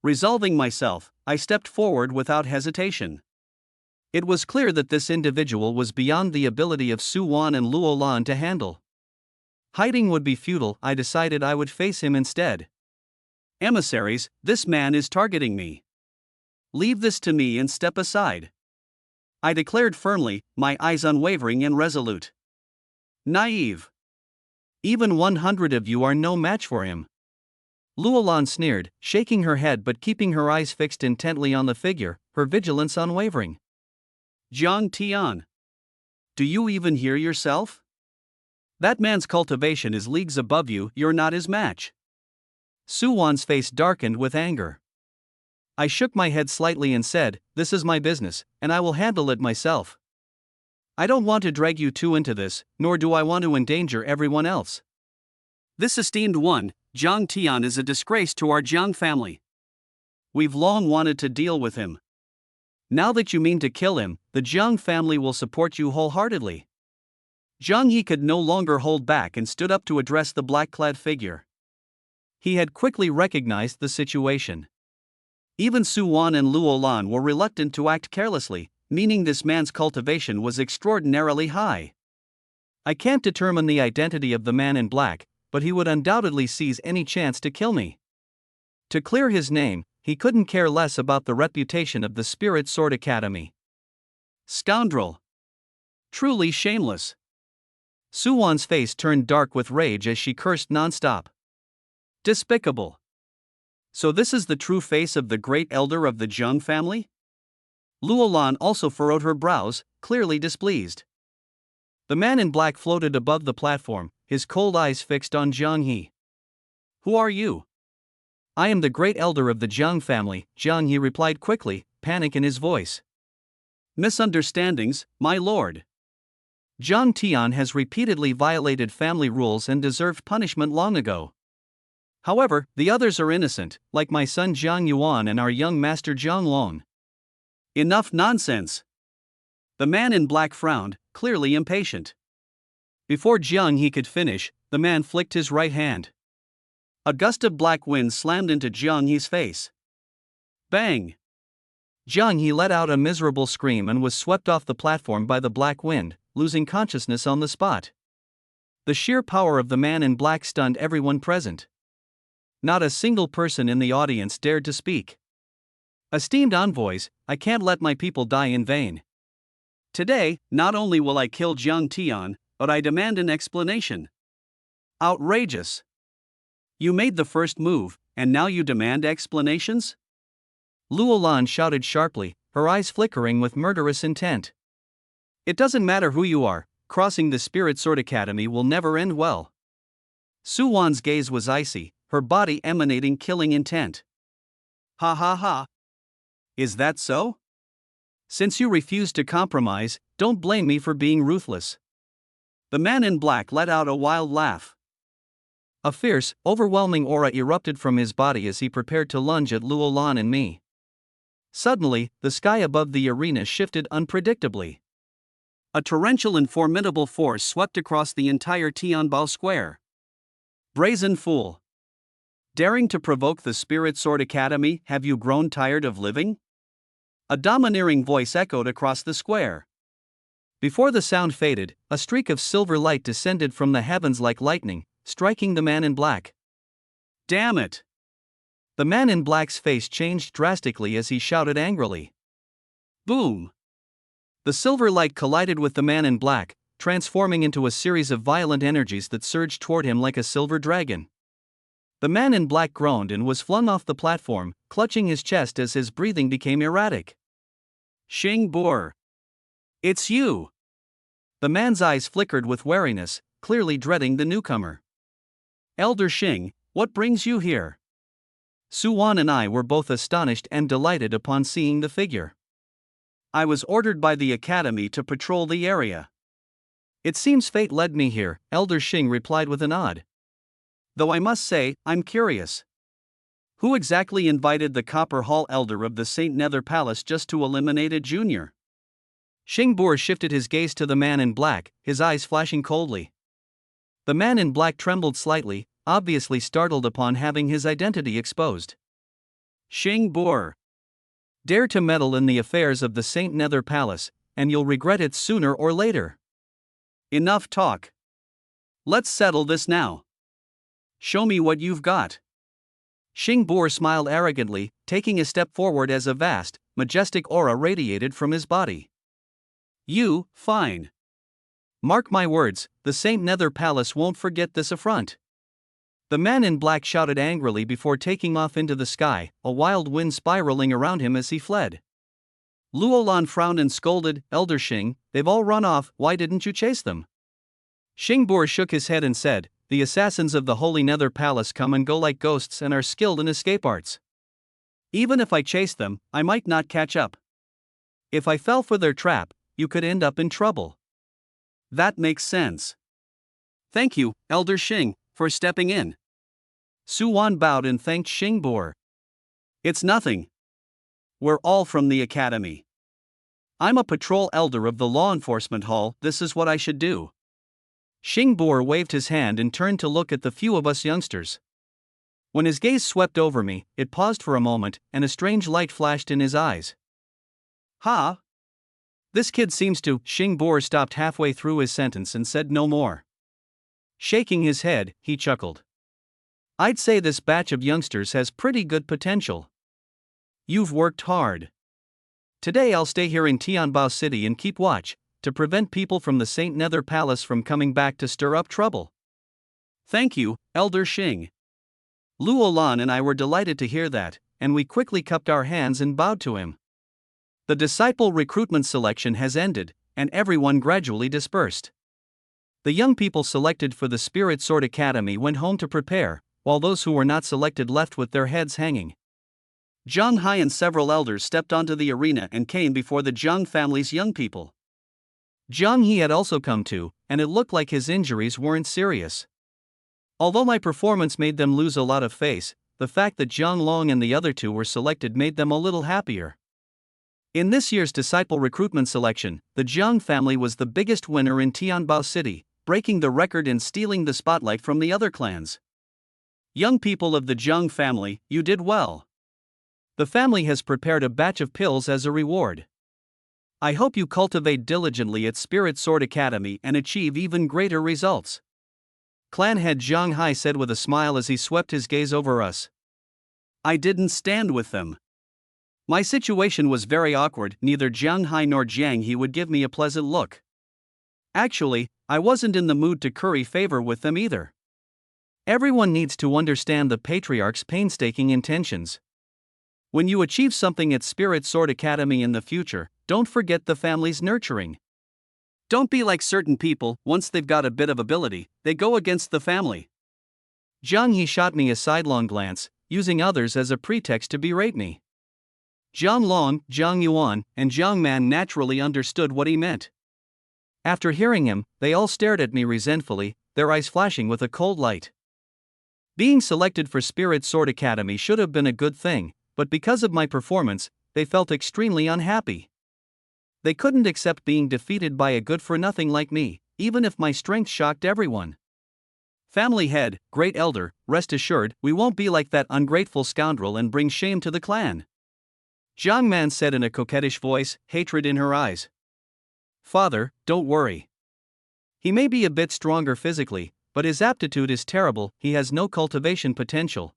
Resolving myself, I stepped forward without hesitation. It was clear that this individual was beyond the ability of Yuan and Luolan to handle. Hiding would be futile. I decided I would face him instead. Emissaries, this man is targeting me. Leave this to me and step aside. I declared firmly, my eyes unwavering and resolute. Naive. Even 100 of you are no match for him. Luolan sneered, shaking her head but keeping her eyes fixed intently on the figure, her vigilance unwavering. Zhang Tian. Do you even hear yourself? That man's cultivation is leagues above you, you're not his match. Yuan's face darkened with anger. I shook my head slightly and said, "This is my business, and I will handle it myself. I don't want to drag you two into this, nor do I want to endanger everyone else." This esteemed one, Zhang Tian, is a disgrace to our Zhang family. We've long wanted to deal with him. Now that you mean to kill him, the Zhang family will support you wholeheartedly. Zhang He could no longer hold back and stood up to address the black-clad figure. He had quickly recognized the situation. Even Yuan and Luolan were reluctant to act carelessly, meaning this man's cultivation was extraordinarily high. I can't determine the identity of the man in black, but he would undoubtedly seize any chance to kill me. To clear his name, he couldn't care less about the reputation of the Spirit Sword Academy. Scoundrel! Truly shameless! Yuan's face turned dark with rage as she cursed nonstop. Despicable! So this is the true face of the great elder of the Zhang family? Luolan also furrowed her brows, clearly displeased. The man in black floated above the platform, his cold eyes fixed on Zhang He. Who are you? I am the great elder of the Zhang family, Zhang He replied quickly, panic in his voice. Misunderstandings, my lord. Zhang Tian has repeatedly violated family rules and deserved punishment long ago. However, the others are innocent, like my son Zhang Yuan and our young master Zhang Long. Enough nonsense. The man in black frowned, clearly impatient. Before Zhang He could finish, the man flicked his right hand. A gust of black wind slammed into Zhang He's face. Bang! Zhang He let out a miserable scream and was swept off the platform by the black wind, losing consciousness on the spot. The sheer power of the man in black stunned everyone present. Not a single person in the audience dared to speak. Esteemed envoys, I can't let my people die in vain. Today, not only will I kill Zhang Tian, but I demand an explanation. Outrageous! You made the first move, and now you demand explanations? Luolan shouted sharply, her eyes flickering with murderous intent. It doesn't matter who you are, crossing the Spirit Sword Academy will never end well. Yuan's gaze was icy, her body emanating killing intent. Ha ha ha. Is that so? Since you refuse to compromise, don't blame me for being ruthless. The man in black let out a wild laugh. A fierce, overwhelming aura erupted from his body as he prepared to lunge at Luolan and me. Suddenly, the sky above the arena shifted unpredictably. A torrential and formidable force swept across the entire Tianbao Square. Brazen fool! Daring to provoke the Spirit Sword Academy, have you grown tired of living? A domineering voice echoed across the square. Before the sound faded, a streak of silver light descended from the heavens like lightning, striking the man in black. Damn it! The man in black's face changed drastically as he shouted angrily. Boom! The silver light collided with the man in black, transforming into a series of violent energies that surged toward him like a silver dragon. The man in black groaned and was flung off the platform, clutching his chest as his breathing became erratic. Xing Boer! It's you! The man's eyes flickered with wariness, clearly dreading the newcomer. Elder Xing, what brings you here? Yuan and I were both astonished and delighted upon seeing the figure. I was ordered by the academy to patrol the area. It seems fate led me here, Elder Xing replied with a nod. Though I must say, I'm curious. Who exactly invited the Copper Hall Elder of the St. Nether Palace just to eliminate a junior? Xing Bo shifted his gaze to the man in black, his eyes flashing coldly. The man in black trembled slightly, obviously startled upon having his identity exposed. Xing Bo. Dare to meddle in the affairs of the St. Nether Palace, and you'll regret it sooner or later. Enough talk. Let's settle this now. Show me what you've got. Xing Bo smiled arrogantly, taking a step forward as a vast, majestic aura radiated from his body. Fine. Mark my words, the St. Nether Palace won't forget this affront. The man in black shouted angrily before taking off into the sky, a wild wind spiraling around him as he fled. Luolan frowned and scolded, Elder Xing, they've all run off, why didn't you chase them? Xing Bo shook his head and said, the assassins of the Holy Nether Palace come and go like ghosts and are skilled in escape arts. Even if I chased them, I might not catch up. If I fell for their trap, you could end up in trouble. That makes sense. Thank you, Elder Xing, for stepping in. Yuan bowed and thanked Xing Bo. It's nothing. We're all from the academy. I'm a patrol elder of the law enforcement hall, this is what I should do. Xing Bo waved his hand and turned to look at the few of us youngsters. When his gaze swept over me, it paused for a moment, and a strange light flashed in his eyes. Ha! This kid seems to. Xing Bo stopped halfway through his sentence and said no more. Shaking his head, he chuckled. I'd say this batch of youngsters has pretty good potential. You've worked hard. Today I'll stay here in Tianbao City and keep watch, to prevent people from the St. Nether Palace from coming back to stir up trouble. Thank you, Elder Xing. Luolan and I were delighted to hear that, and we quickly cupped our hands and bowed to him. The disciple recruitment selection has ended, and everyone gradually dispersed. The young people selected for the Spirit Sword Academy went home to prepare, while those who were not selected left with their heads hanging. Zhang Hai and several elders stepped onto the arena and came before the Zhang family's young people. Zhang He had also come too, and it looked like his injuries weren't serious. Although my performance made them lose a lot of face, the fact that Zhang Long and the other two were selected made them a little happier. In this year's disciple recruitment selection, the Zhang family was the biggest winner in Tianbao City, breaking the record and stealing the spotlight from the other clans. Young people of the Zhang family, you did well. The family has prepared a batch of pills as a reward. I hope you cultivate diligently at Spirit Sword Academy and achieve even greater results. Clan head Zhang Hai said with a smile as he swept his gaze over us. I didn't stand with them. My situation was very awkward, neither Zhang Hai nor Jiang He would give me a pleasant look. Actually, I wasn't in the mood to curry favor with them either. Everyone needs to understand the patriarch's painstaking intentions. When you achieve something at Spirit Sword Academy in the future, don't forget the family's nurturing. Don't be like certain people, once they've got a bit of ability, they go against the family. Zhang He shot me a sidelong glance, using others as a pretext to berate me. Zhang Long, Zhang Yuan, and Zhang Man naturally understood what he meant. After hearing him, they all stared at me resentfully, their eyes flashing with a cold light. Being selected for Spirit Sword Academy should have been a good thing, but because of my performance, they felt extremely unhappy. They couldn't accept being defeated by a good-for-nothing like me, even if my strength shocked everyone. Family head, great elder, rest assured, we won't be like that ungrateful scoundrel and bring shame to the clan. Zhang Man said in a coquettish voice, hatred in her eyes. Father, don't worry. He may be a bit stronger physically, but his aptitude is terrible, he has no cultivation potential.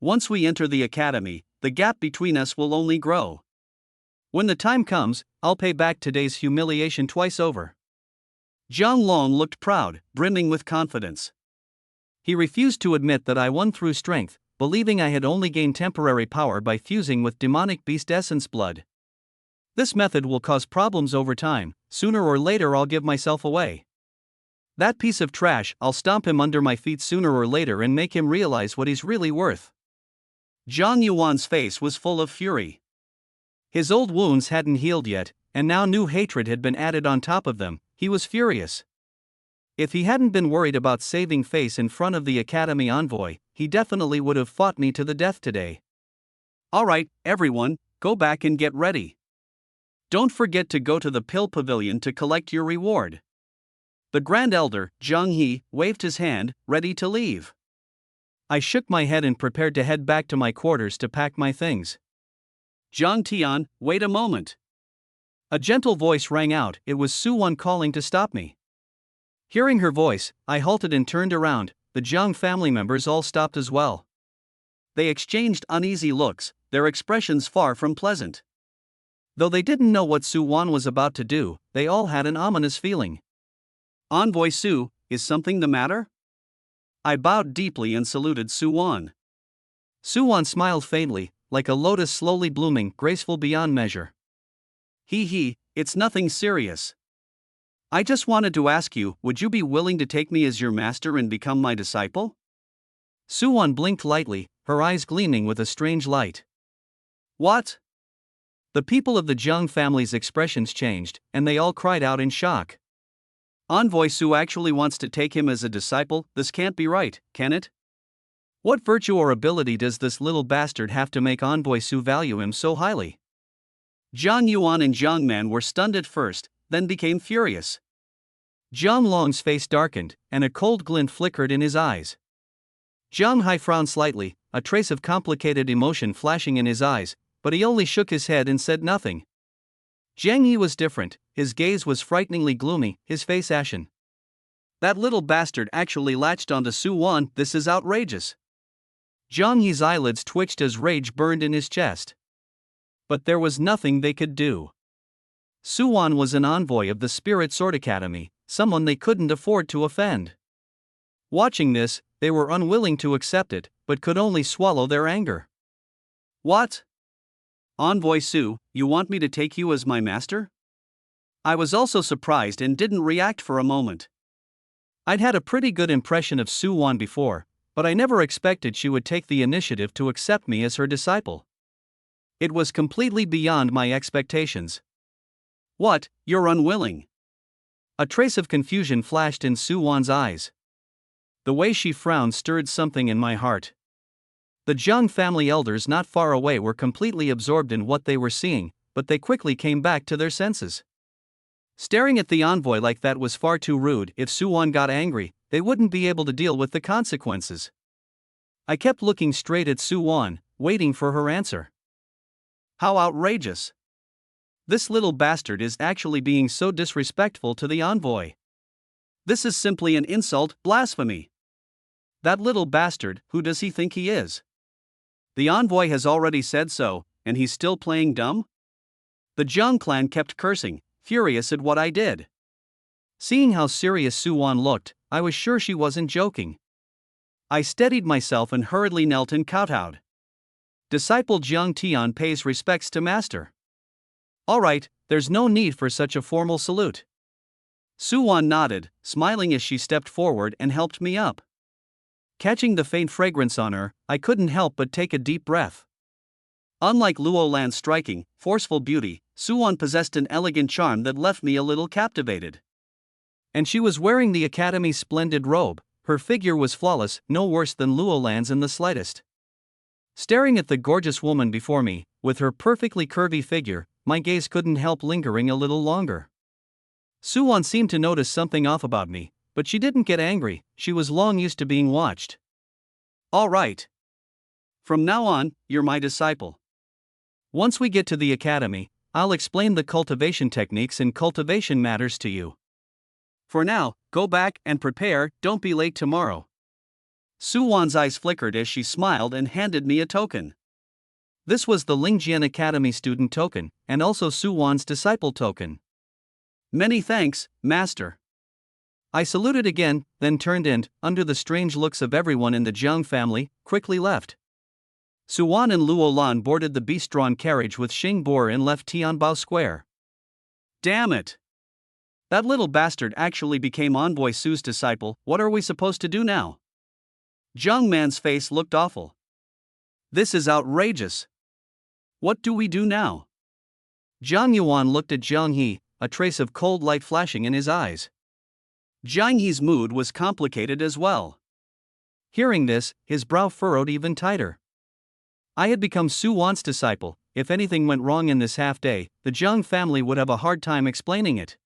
Once we enter the academy, the gap between us will only grow. When the time comes, I'll pay back today's humiliation twice over. Zhang Long looked proud, brimming with confidence. He refused to admit that I won through strength, believing I had only gained temporary power by fusing with demonic beast essence blood. This method will cause problems over time, sooner or later I'll give myself away. That piece of trash, I'll stomp him under my feet sooner or later and make him realize what he's really worth. Zhang Yuan's face was full of fury. His old wounds hadn't healed yet, and now new hatred had been added on top of them. He was furious. If he hadn't been worried about saving face in front of the Academy envoy, he definitely would have fought me to the death today. Alright, everyone, go back and get ready. Don't forget to go to the Pill Pavilion to collect your reward. The Grand Elder, Zhang He, waved his hand, ready to leave. I shook my head and prepared to head back to my quarters to pack my things. Zhang Tian, wait a moment. A gentle voice rang out. It was Su Wan calling to stop me. Hearing her voice, I halted and turned around. The Zhang family members all stopped as well. They exchanged uneasy looks, their expressions far from pleasant. Though they didn't know what Su Wan was about to do, they all had an ominous feeling. Envoy Su, is something the matter? I bowed deeply and saluted Su Wan. Su Wan smiled faintly, like a lotus slowly blooming, graceful beyond measure. It's nothing serious. I just wanted to ask you, would you be willing to take me as your master and become my disciple? Su Wan blinked lightly, her eyes gleaming with a strange light. What? The people of the Zhang family's expressions changed, and they all cried out in shock. Envoy Su actually wants to take him as a disciple. This can't be right, can it? What virtue or ability does this little bastard have to make Envoy Su value him so highly? Zhang Yuan and Zhang Man were stunned at first, then became furious. Zhang Long's face darkened, and a cold glint flickered in his eyes. Zhang Hai frowned slightly, a trace of complicated emotion flashing in his eyes, but he only shook his head and said nothing. Zhang Yi was different, his gaze was frighteningly gloomy, his face ashen. That little bastard actually latched onto Su Wan. This is outrageous. Zhang Yi's eyelids twitched as rage burned in his chest. But there was nothing they could do. Su Wan was an envoy of the Spirit Sword Academy, someone they couldn't afford to offend. Watching this, they were unwilling to accept it, but could only swallow their anger. What? Envoy Su, you want me to take you as my master? I was also surprised and didn't react for a moment. I'd had a pretty good impression of Su Wan before, but I never expected she would take the initiative to accept me as her disciple. It was completely beyond my expectations. What, you're unwilling? A trace of confusion flashed in Su Wan's eyes. The way she frowned stirred something in my heart. The Zhang family elders not far away were completely absorbed in what they were seeing, but they quickly came back to their senses. Staring at the envoy like that was far too rude. If Su Wan got angry, they wouldn't be able to deal with the consequences. I kept looking straight at Su Wan, waiting for her answer. How outrageous! This little bastard is actually being so disrespectful to the envoy. This is simply an insult, blasphemy. That little bastard, who does he think he is? The envoy has already said so, and he's still playing dumb? The Zhang clan kept cursing, furious at what I did. Seeing how serious Su Wan looked, I was sure she wasn't joking. I steadied myself and hurriedly knelt and kowtowed. Disciple Zhang Tian pays respects to master. All right, there's no need for such a formal salute. Su Wan nodded, smiling as she stepped forward and helped me up. Catching the faint fragrance on her, I couldn't help but take a deep breath. Unlike Luo Lan's striking, forceful beauty, Su Wan possessed an elegant charm that left me a little captivated. And she was wearing the Academy's splendid robe. Her figure was flawless, no worse than Luo Lan's in the slightest. Staring at the gorgeous woman before me, with her perfectly curvy figure, my gaze couldn't help lingering a little longer. Su Wan seemed to notice something off about me, but she didn't get angry. She was long used to being watched. All right. From now on, you're my disciple. Once we get to the academy, I'll explain the cultivation techniques and cultivation matters to you. For now, go back and prepare, don't be late tomorrow. Su Wan's eyes flickered as she smiled and handed me a token. This was the Lingjian Academy student token, and also Su Wan's disciple token. Many thanks, Master. I saluted again, then turned and, under the strange looks of everyone in the Zhang family, quickly left. Su Wan and Luo Lan boarded the beast-drawn carriage with Xing Bo and left Tianbao Square. Damn it! That little bastard actually became Envoy Su's disciple. What are we supposed to do now? Jiang Man's face looked awful. This is outrageous. What do we do now? Jiang Yuan looked at Jiang He, a trace of cold light flashing in his eyes. Jiang He's mood was complicated as well. Hearing this, his brow furrowed even tighter. I had become Su Wan's disciple. If anything went wrong in this half-day, the Jiang family would have a hard time explaining it.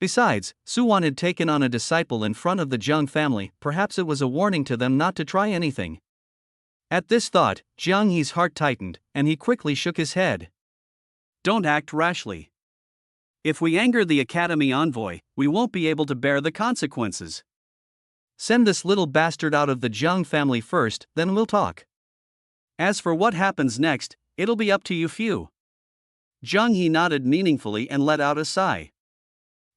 Besides, Su Wan had taken on a disciple in front of the Jiang family. Perhaps it was a warning to them not to try anything. At this thought, Jiang He's heart tightened, and he quickly shook his head. Don't act rashly. If we anger the Academy envoy, we won't be able to bear the consequences. Send this little bastard out of the Jiang family first, then we'll talk. As for what happens next, it'll be up to you few. Jiang He nodded meaningfully and let out a sigh.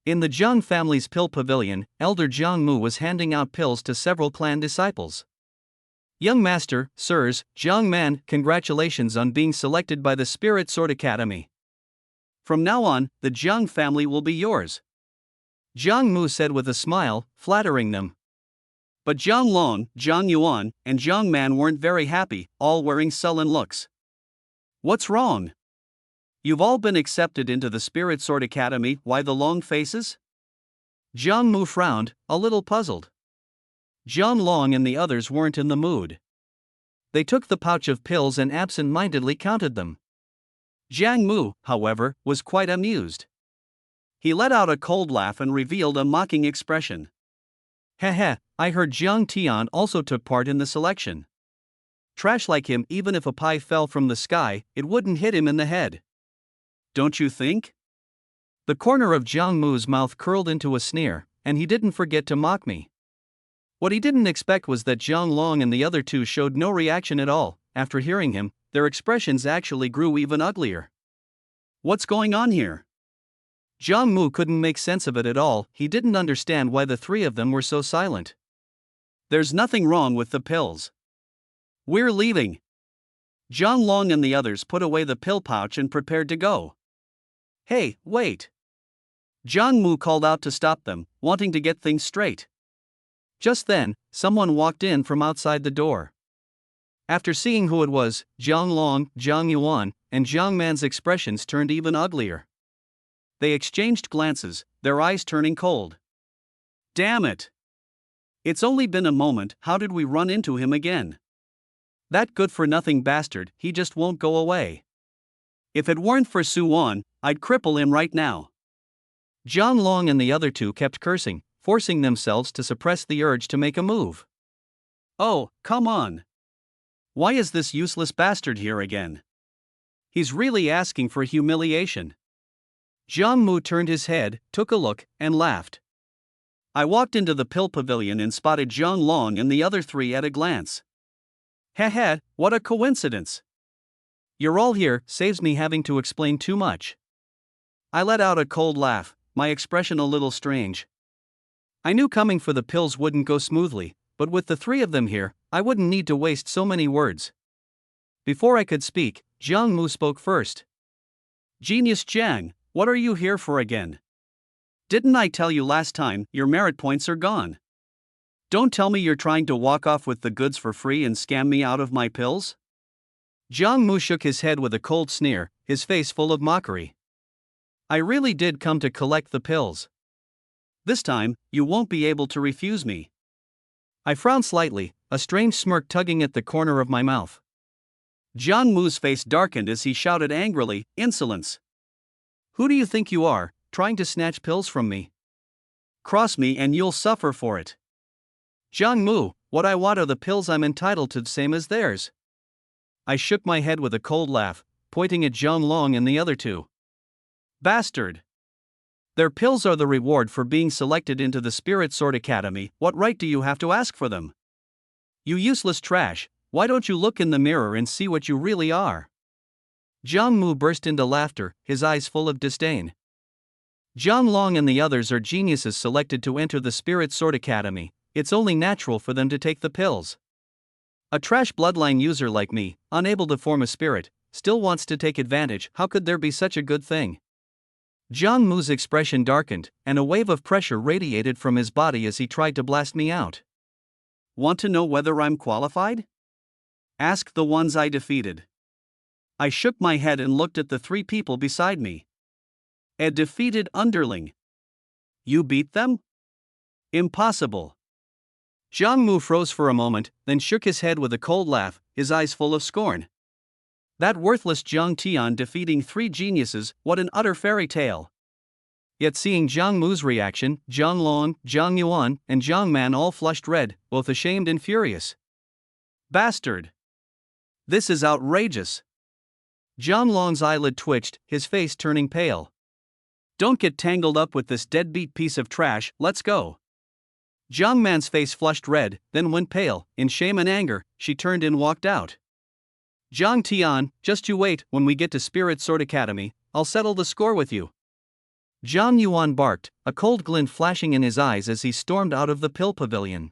In the Jiang family's pill pavilion, Elder Jiang Mu was handing out pills to several clan disciples. Young Master, sirs, Jiang Man, congratulations on being selected by the Spirit Sword Academy. From now on, the Jiang family will be yours. Jiang Mu said with a smile, flattering them. But Jiang Long, Jiang Yuan, and Jiang Man weren't very happy, all wearing sullen looks. What's wrong? You've all been accepted into the Spirit Sword Academy, why the long faces? Jiang Mu frowned, a little puzzled. Jiang Long and the others weren't in the mood. They took the pouch of pills and absent-mindedly counted them. Jiang Mu, however, was quite amused. He let out a cold laugh and revealed a mocking expression. Heh, I heard Jiang Tian also took part in the selection. Trash like him, even if a pie fell from the sky, it wouldn't hit him in the head. Don't you think? The corner of Jiang Mu's mouth curled into a sneer, and he didn't forget to mock me. What he didn't expect was that Jiang Long and the other two showed no reaction at all. After hearing him, their expressions actually grew even uglier. What's going on here? Jiang Mu couldn't make sense of it at all. He didn't understand why the three of them were so silent. There's nothing wrong with the pills. We're leaving. Jiang Long and the others put away the pill pouch and prepared to go. Hey, wait. Jiang Mu called out to stop them, wanting to get things straight. Just then, someone walked in from outside the door. After seeing who it was, Jiang Long, Jiang Yuan, and Jiang Man's expressions turned even uglier. They exchanged glances, their eyes turning cold. Damn it! It's only been a moment, how did we run into him again? That good-for-nothing bastard, he just won't go away. If it weren't for Su Wan, I'd cripple him right now. Jiang Long and the other two kept cursing, forcing themselves to suppress the urge to make a move. Oh, come on. Why is this useless bastard here again? He's really asking for humiliation. Jiang Mu turned his head, took a look, and laughed. I walked into the pill pavilion and spotted Jiang Long and the other three at a glance. Heh, what a coincidence. You're all here, saves me having to explain too much. I let out a cold laugh, my expression a little strange. I knew coming for the pills wouldn't go smoothly, but with the three of them here, I wouldn't need to waste so many words. Before I could speak, Jiang Mu spoke first. Genius Jiang, what are you here for again? Didn't I tell you last time, your merit points are gone? Don't tell me you're trying to walk off with the goods for free and scam me out of my pills? Jiang Mu shook his head with a cold sneer, his face full of mockery. I really did come to collect the pills. This time, you won't be able to refuse me. I frowned slightly, a strange smirk tugging at the corner of my mouth. Jiang Mu's face darkened as he shouted angrily, insolence. Who do you think you are, trying to snatch pills from me? Cross me and you'll suffer for it. Jiang Mu, what I want are the pills I'm entitled to, the same as theirs. I shook my head with a cold laugh, pointing at Jiang Long and the other two. Bastard! Their pills are the reward for being selected into the Spirit Sword Academy. What right do you have to ask for them? You useless trash, why don't you look in the mirror and see what you really are? Jiang Mu burst into laughter, his eyes full of disdain. Jiang Long and the others are geniuses selected to enter the Spirit Sword Academy. It's only natural for them to take the pills. A trash bloodline user like me, unable to form a spirit, still wants to take advantage. How could there be such a good thing? Jiang Mu's expression darkened, and a wave of pressure radiated from his body as he tried to blast me out. Want to know whether I'm qualified? Ask the ones I defeated. I shook my head and looked at the 3 people beside me. A defeated underling. You beat them? Impossible. Jiang Mu froze for a moment, then shook his head with a cold laugh, his eyes full of scorn. That worthless Jiang Tian defeating 3 geniuses, what an utter fairy tale. Yet seeing Jiang Mu's reaction, Jiang Long, Jiang Yuan, and Jiang Man all flushed red, both ashamed and furious. Bastard! This is outrageous. Jiang Long's eyelid twitched, his face turning pale. Don't get tangled up with this deadbeat piece of trash, let's go. Jiang Man's face flushed red, then went pale. In shame and anger, she turned and walked out. Jiang Tian, just you wait, when we get to Spirit Sword Academy, I'll settle the score with you. Jiang Yuan barked, a cold glint flashing in his eyes as he stormed out of the pill pavilion.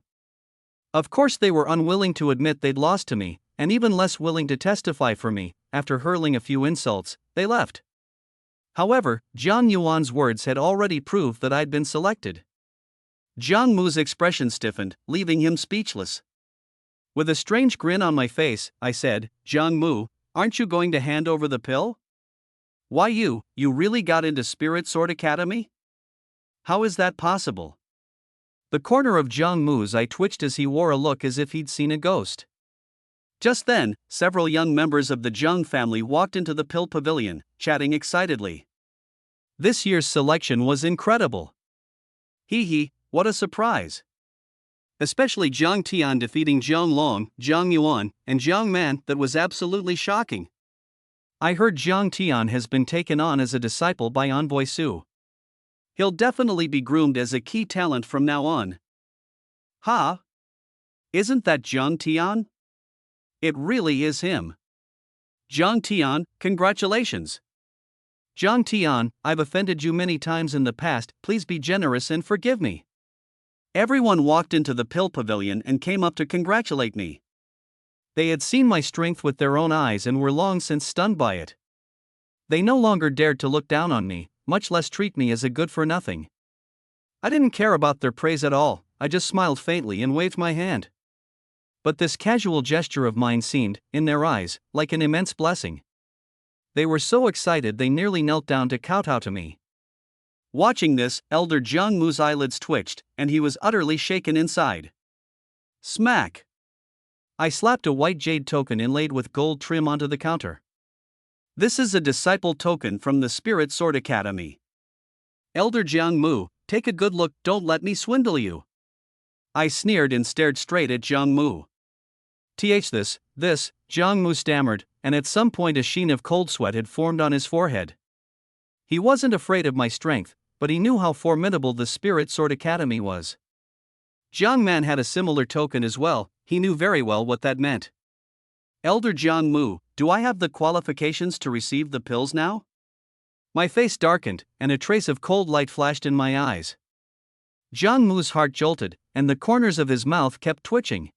Of course they were unwilling to admit they'd lost to me, and even less willing to testify for me. After hurling a few insults, they left. However, Jiang Yuan's words had already proved that I'd been selected. Jiang Mu's expression stiffened, leaving him speechless. With a strange grin on my face, I said, Jiang Mu, aren't you going to hand over the pill? Why you really got into Spirit Sword Academy? How is that possible? The corner of Jiang Mu's eye twitched as he wore a look as if he'd seen a ghost. Just then, several young members of the Jiang family walked into the pill pavilion, chatting excitedly. This year's selection was incredible. Hee, what a surprise. Especially Jiang Tian defeating Jiang Long, Jiang Yuan, and Jiang Man, that was absolutely shocking. I heard Jiang Tian has been taken on as a disciple by Envoy Su. He'll definitely be groomed as a key talent from now on. Ha! Isn't that Jiang Tian? It really is him. Jiang Tian, congratulations. Jiang Tian, I've offended you many times in the past, please be generous and forgive me. Everyone walked into the pill pavilion and came up to congratulate me. They had seen my strength with their own eyes and were long since stunned by it. They no longer dared to look down on me, much less treat me as a good-for-nothing. I didn't care about their praise at all, I just smiled faintly and waved my hand. But this casual gesture of mine seemed, in their eyes, like an immense blessing. They were so excited they nearly knelt down to kowtow to me. Watching this, Elder Jiang Mu's eyelids twitched, and he was utterly shaken inside. Smack! I slapped a white jade token inlaid with gold trim onto the counter. This is a disciple token from the Spirit Sword Academy. Elder Jiang Mu, take a good look, don't let me swindle you. I sneered and stared straight at Jiang Mu. This, Jiang Mu stammered, and at some point a sheen of cold sweat had formed on his forehead. He wasn't afraid of my strength, but he knew how formidable the Spirit Sword Academy was. Jiang Man had a similar token as well, he knew very well what that meant. Elder Jiang Mu, do I have the qualifications to receive the pills now? My face darkened, and a trace of cold light flashed in my eyes. Jiang Mu's heart jolted, and the corners of his mouth kept twitching.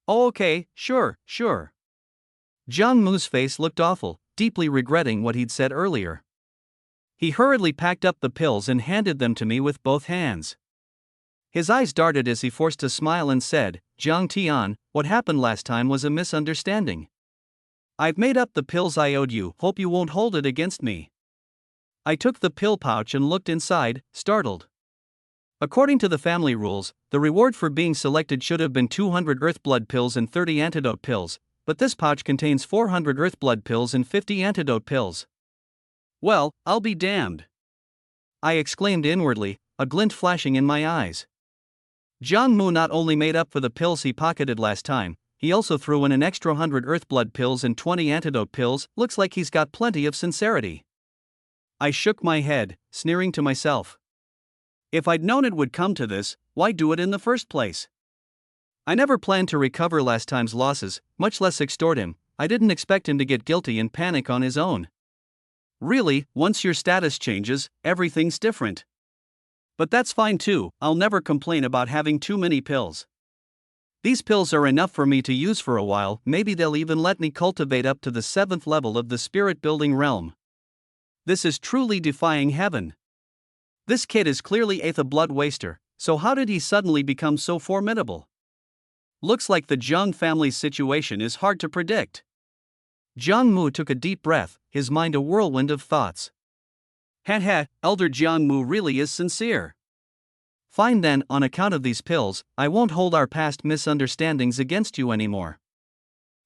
Oh, okay, sure. Jiang Mu's face looked awful, deeply regretting what he'd said earlier. He hurriedly packed up the pills and handed them to me with both hands. His eyes darted as he forced a smile and said, Jiang Tian, what happened last time was a misunderstanding. I've made up the pills I owed you, hope you won't hold it against me. I took the pill pouch and looked inside, startled. According to the family rules, the reward for being selected should have been 200 Earthblood pills and 30 antidote pills, but this pouch contains 400 Earthblood pills and 50 antidote pills. Well, I'll be damned. I exclaimed inwardly, a glint flashing in my eyes. Jiang Mu not only made up for the pills he pocketed last time, he also threw in an extra 100 Earthblood pills and 20 antidote pills, looks like he's got plenty of sincerity. I shook my head, sneering to myself. If I'd known it would come to this, why do it in the first place? I never planned to recover last time's losses, much less extort him. I didn't expect him to get guilty and panic on his own. Really, once your status changes, everything's different. But that's fine too, I'll never complain about having too many pills. These pills are enough for me to use for a while, maybe they'll even let me cultivate up to the 7th level of the spirit building realm. This is truly defying heaven. This kid is clearly a blood waster, so how did he suddenly become so formidable? Looks like the Jiang family's situation is hard to predict. Jiang Mu took a deep breath, his mind a whirlwind of thoughts. Heh, Elder Jiang Mu really is sincere. Fine then, on account of these pills, I won't hold our past misunderstandings against you anymore.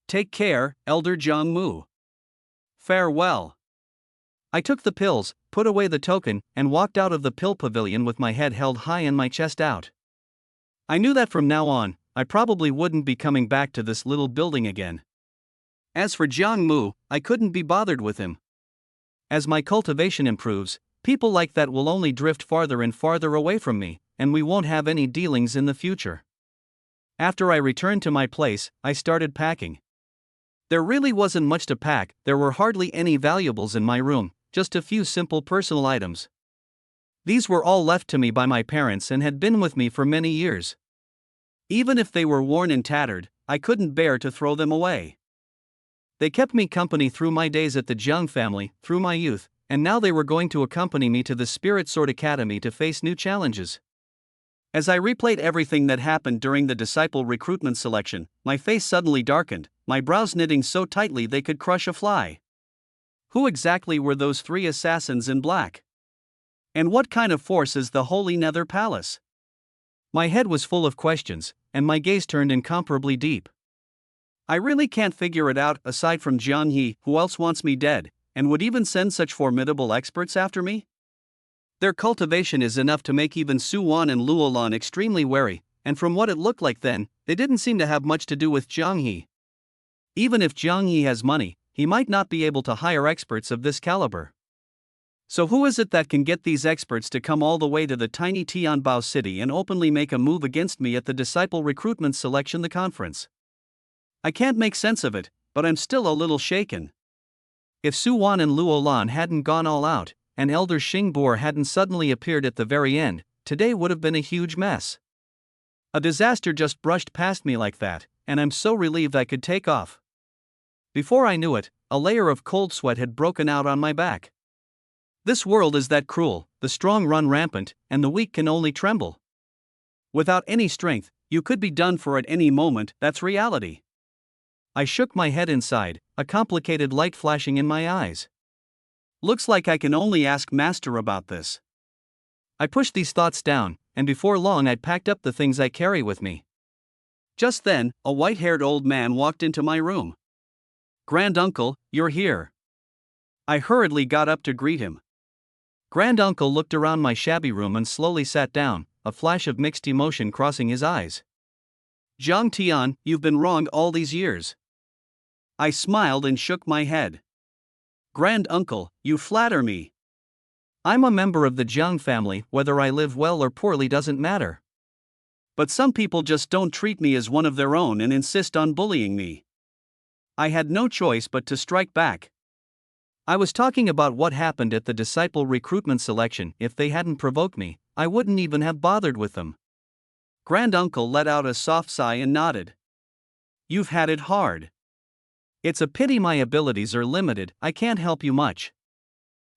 Take care, Elder Jiang Mu. Farewell. I took the pills, put away the token, and walked out of the pill pavilion with my head held high and my chest out. I knew that from now on, I probably wouldn't be coming back to this little building again. As for Jiang Mu, I couldn't be bothered with him. As my cultivation improves, people like that will only drift farther and farther away from me, and we won't have any dealings in the future. After I returned to my place, I started packing. There really wasn't much to pack, there were hardly any valuables in my room, just a few simple personal items. These were all left to me by my parents and had been with me for many years. Even if they were worn and tattered, I couldn't bear to throw them away. They kept me company through my days at the Jiang family, through my youth, and now they were going to accompany me to the Spirit Sword Academy to face new challenges. As I replayed everything that happened during the disciple recruitment selection, my face suddenly darkened, my brows knitting so tightly they could crush a fly. Who exactly were those 3 assassins in black? And what kind of force is the Holy Nether Palace? My head was full of questions, and my gaze turned incomparably deep. I really can't figure it out. Aside from Jiang He, who else wants me dead, and would even send such formidable experts after me? Their cultivation is enough to make even Su Wan and Luolan extremely wary, and from what it looked like then, they didn't seem to have much to do with Jiang He. Even if Jiang He has money, he might not be able to hire experts of this caliber. So who is it that can get these experts to come all the way to the tiny Tianbao city and openly make a move against me at the disciple recruitment selection the conference? I can't make sense of it, but I'm still a little shaken. If Su Wan and Luolan hadn't gone all out, and Elder Xingbor hadn't suddenly appeared at the very end, today would have been a huge mess. A disaster just brushed past me like that, and I'm so relieved I could take off. Before I knew it, a layer of cold sweat had broken out on my back. This world is that cruel, the strong run rampant, and the weak can only tremble. Without any strength, you could be done for at any moment, that's reality. I shook my head inside, a complicated light flashing in my eyes. Looks like I can only ask Master about this. I pushed these thoughts down, and before long I'd packed up the things I carry with me. Just then, a white-haired old man walked into my room. "Granduncle, you're here." I hurriedly got up to greet him. Granduncle looked around my shabby room and slowly sat down, a flash of mixed emotion crossing his eyes. "Zhang Tian, you've been wrong all these years." I smiled and shook my head. "Granduncle, you flatter me. I'm a member of the Jiang family, whether I live well or poorly doesn't matter. But some people just don't treat me as one of their own and insist on bullying me." I had no choice but to strike back. I was talking about what happened at the disciple recruitment selection. If they hadn't provoked me, I wouldn't even have bothered with them. Granduncle let out a soft sigh and nodded. "You've had it hard. It's a pity my abilities are limited, I can't help you much."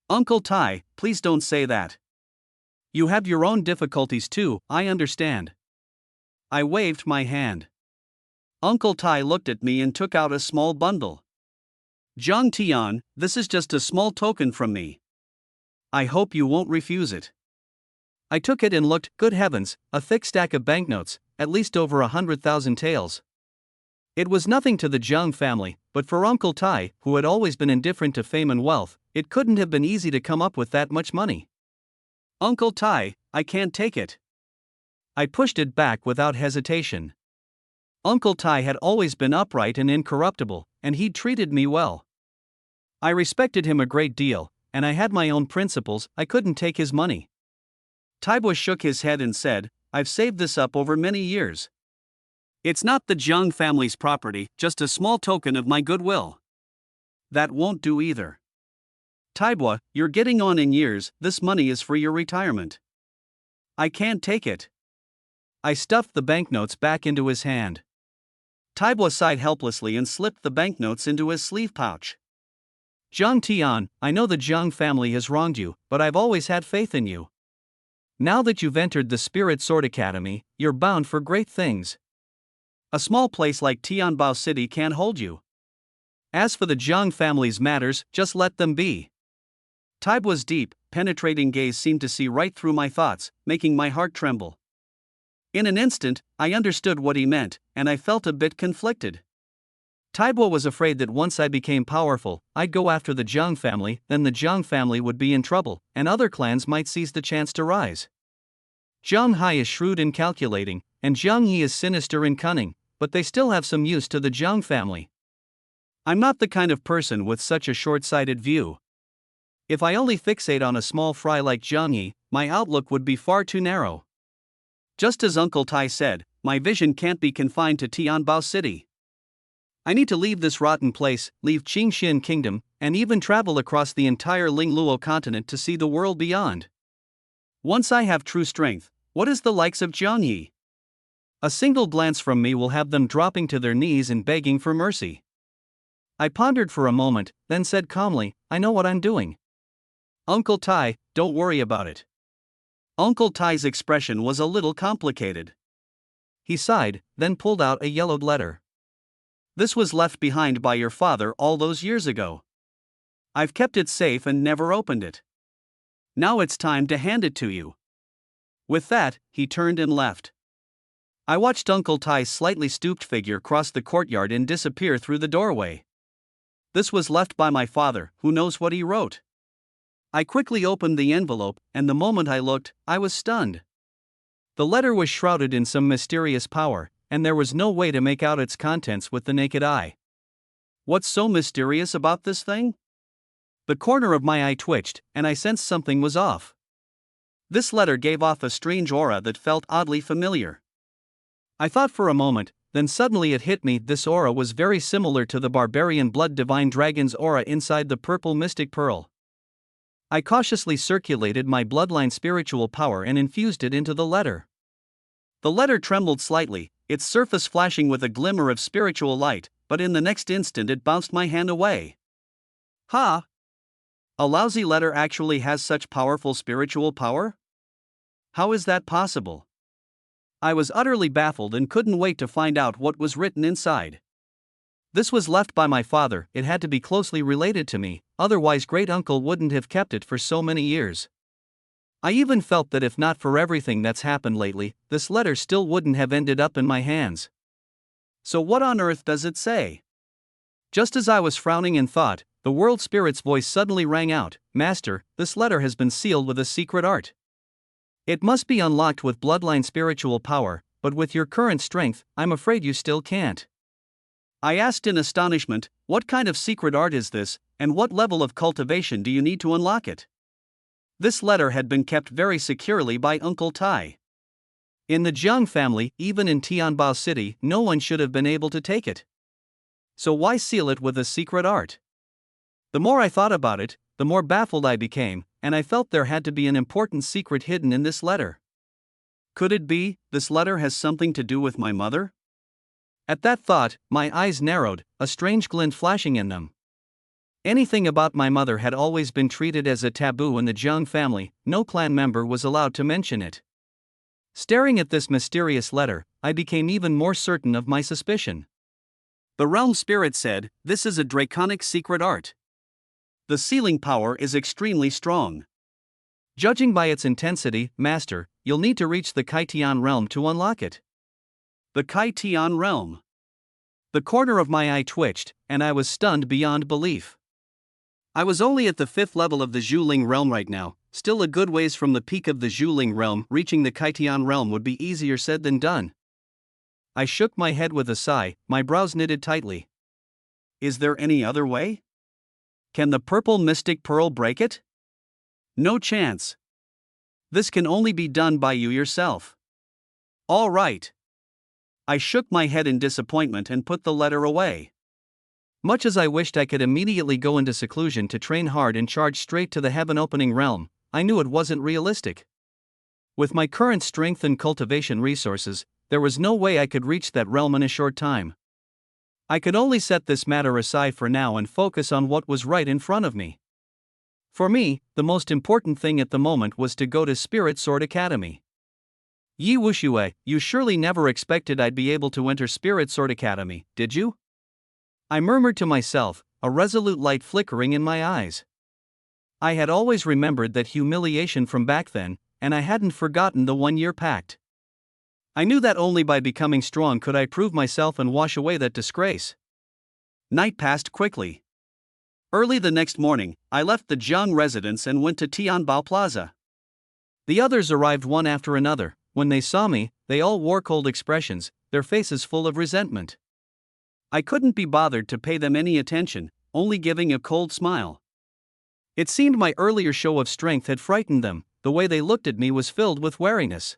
"Uncle Tai, please don't say that. You have your own difficulties too, I understand." I waved my hand. Uncle Tai looked at me and took out a small bundle. "Zhang Tian, this is just a small token from me. I hope you won't refuse it." I took it and looked, good heavens, a thick stack of banknotes, at least over 100,000 taels. It was nothing to the Jiang family, but for Uncle Tai, who had always been indifferent to fame and wealth, it couldn't have been easy to come up with that much money. "Uncle Tai, I can't take it." I pushed it back without hesitation. Uncle Tai had always been upright and incorruptible, and he'd treated me well. I respected him a great deal, and I had my own principles. I couldn't take his money. Taibo shook his head and said, "I've saved this up over many years. It's not the Jiang family's property, just a small token of my goodwill." "That won't do either. Taibo, you're getting on in years, this money is for your retirement." "I can't take it." I stuffed the banknotes back into his hand. Taibo sighed helplessly and slipped the banknotes into his sleeve pouch. Zhang Tian, I know the Zhang family has wronged you, but I've always had faith in you. Now that you've entered the Spirit Sword Academy, you're bound for great things. A small place like Tianbao City can't hold you. As for the Zhang family's matters, just let them be. Taibu's deep, penetrating gaze seemed to see right through my thoughts, making my heart tremble. In an instant, I understood what he meant, and I felt a bit conflicted. Taibo was afraid that once I became powerful, I'd go after the Zhang family, then the Zhang family would be in trouble, and other clans might seize the chance to rise. Zhang Hai is shrewd and calculating, and Zhang Yi is sinister and cunning, but they still have some use to the Zhang family. I'm not the kind of person with such a short-sighted view. If I only fixate on a small fry like Zhang Yi, my outlook would be far too narrow. Just as Uncle Tai said, my vision can't be confined to Tianbao City. I need to leave this rotten place, leave Qingxian Kingdom, and even travel across the entire Lingluo continent to see the world beyond. Once I have true strength, what is the likes of Zhang Yi? A single glance from me will have them dropping to their knees and begging for mercy. I pondered for a moment, then said calmly, I know what I'm doing. Uncle Tai, don't worry about it. Uncle Tai's expression was a little complicated. He sighed, then pulled out a yellowed letter. This was left behind by your father all those years ago. I've kept it safe and never opened it. Now it's time to hand it to you. With that, he turned and left. I watched Uncle Tai's slightly stooped figure cross the courtyard and disappear through the doorway. This was left by my father, who knows what he wrote. I quickly opened the envelope, and the moment I looked, I was stunned. The letter was shrouded in some mysterious power, and there was no way to make out its contents with the naked eye. What's so mysterious about this thing? The corner of my eye twitched, and I sensed something was off. This letter gave off a strange aura that felt oddly familiar. I thought for a moment, then suddenly it hit me, this aura was very similar to the barbarian blood divine dragon's aura inside the purple mystic pearl. I cautiously circulated my bloodline spiritual power and infused it into the letter. The letter trembled slightly, its surface flashing with a glimmer of spiritual light, but in the next instant it bounced my hand away. Ha! A lousy letter actually has such powerful spiritual power? How is that possible? I was utterly baffled and couldn't wait to find out what was written inside. This was left by my father, it had to be closely related to me, otherwise great uncle wouldn't have kept it for so many years. I even felt that if not for everything that's happened lately, this letter still wouldn't have ended up in my hands. So what on earth does it say? Just as I was frowning in thought, the world spirit's voice suddenly rang out, Master, this letter has been sealed with a secret art. It must be unlocked with bloodline spiritual power, but with your current strength, I'm afraid you still can't. I asked in astonishment, what kind of secret art is this, and what level of cultivation do you need to unlock it? This letter had been kept very securely by Uncle Tai. In the Zhang family, even in Tianbao City, no one should have been able to take it. So why seal it with a secret art? The more I thought about it, the more baffled I became, and I felt there had to be an important secret hidden in this letter. Could it be, this letter has something to do with my mother? At that thought, my eyes narrowed, a strange glint flashing in them. Anything about my mother had always been treated as a taboo in the Zhang family, no clan member was allowed to mention it. Staring at this mysterious letter, I became even more certain of my suspicion. The realm spirit said, this is a draconic secret art. The sealing power is extremely strong. Judging by its intensity, Master, you'll need to reach the Kaitian realm to unlock it. The Kaitian realm. The corner of my eye twitched, and I was stunned beyond belief. I was only at the 5th level of the Zhuling realm right now, still a good ways from the peak of the Zhuling realm. Reaching the Kaitian realm would be easier said than done. I shook my head with a sigh, my brows knitted tightly. Is there any other way? Can the purple mystic pearl break it? No chance. This can only be done by you yourself. All right. I shook my head in disappointment and put the letter away. Much as I wished I could immediately go into seclusion to train hard and charge straight to the heaven-opening realm, I knew it wasn't realistic. With my current strength and cultivation resources, there was no way I could reach that realm in a short time. I could only set this matter aside for now and focus on what was right in front of me. For me, the most important thing at the moment was to go to Spirit Sword Academy. Yi Wushue, you surely never expected I'd be able to enter Spirit Sword Academy, did you? I murmured to myself, a resolute light flickering in my eyes. I had always remembered that humiliation from back then, and I hadn't forgotten the 1-year pact. I knew that only by becoming strong could I prove myself and wash away that disgrace. Night passed quickly. Early the next morning, I left the Jiang residence and went to Tianbao Plaza. The others arrived one after another. When they saw me, they all wore cold expressions, their faces full of resentment. I couldn't be bothered to pay them any attention, only giving a cold smile. It seemed my earlier show of strength had frightened them. The way they looked at me was filled with wariness.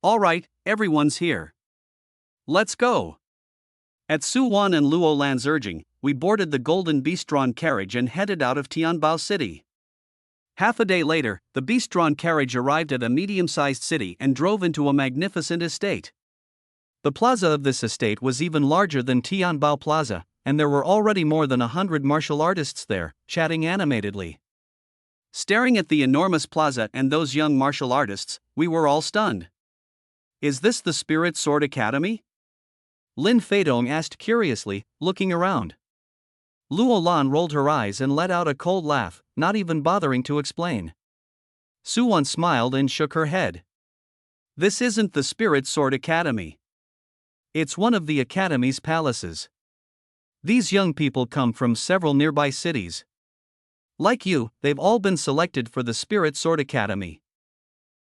All right, everyone's here. Let's go. At Su Wan and Luo Lan's urging, we boarded the golden beast-drawn carriage and headed out of Tianbao City. Half a day later, the beast-drawn carriage arrived at a medium-sized city and drove into a magnificent estate. The plaza of this estate was even larger than Tianbao Plaza, and there were already more than 100 martial artists there, chatting animatedly. Staring at the enormous plaza and those young martial artists, we were all stunned. Is this the Spirit Sword Academy? Lin Feidong asked curiously, looking around. Luo Lan rolled her eyes and let out a cold laugh, not even bothering to explain. Su Wan smiled and shook her head. This isn't the Spirit Sword Academy. It's one of the Academy's palaces. These young people come from several nearby cities. Like you, they've all been selected for the Spirit Sword Academy.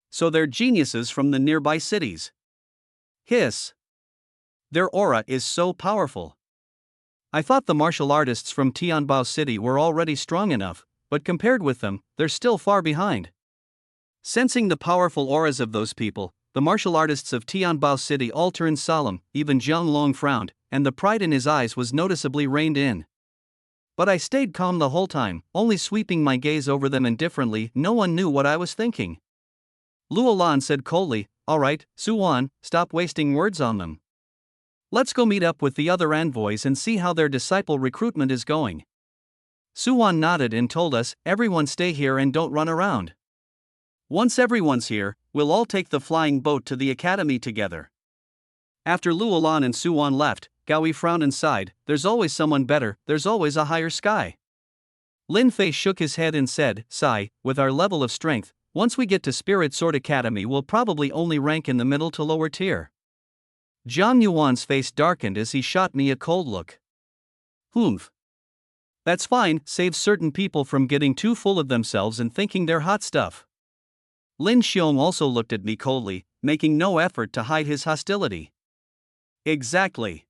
So they're geniuses from the nearby cities. Hiss. Their aura is so powerful. I thought the martial artists from Tianbao City were already strong enough, but compared with them, they're still far behind. Sensing the powerful auras of those people, the martial artists of Tianbao City all turned solemn, even Zhang Long frowned, and the pride in his eyes was noticeably reined in. But I stayed calm the whole time, only sweeping my gaze over them indifferently. No one knew what I was thinking. Luo Lan said coldly, "All right, Su Wan, stop wasting words on them. Let's go meet up with the other envoys and see how their disciple recruitment is going." Su Wan nodded and told us, "Everyone stay here and don't run around. Once everyone's here, we'll all take the flying boat to the academy together." After Luo Lan and Su Wan left, Gaoi frowned and sighed, "There's always someone better, there's always a higher sky." Lin Fei shook his head and said, "Sai, with our level of strength, once we get to Spirit Sword Academy we'll probably only rank in the middle to lower tier." Zhang Yuan's face darkened as he shot me a cold look. "Humph. That's fine, saves certain people from getting too full of themselves and thinking they're hot stuff." Lin Xiong also looked at me coldly, making no effort to hide his hostility. Exactly.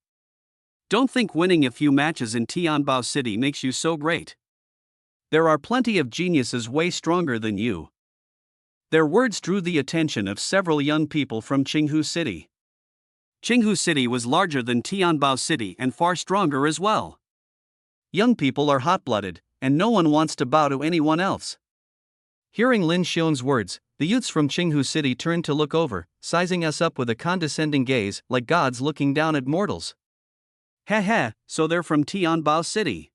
Don't think winning a few matches in Tianbao City makes you so great. There are plenty of geniuses way stronger than you. Their words drew the attention of several young people from Qinghu City. Qinghu City was larger than Tianbao City and far stronger as well. Young people are hot-blooded, and no one wants to bow to anyone else. Hearing Lin Xiong's words, the youths from Qinghu City turned to look over, sizing us up with a condescending gaze, like gods looking down at mortals. Heh, so they're from Tianbao City.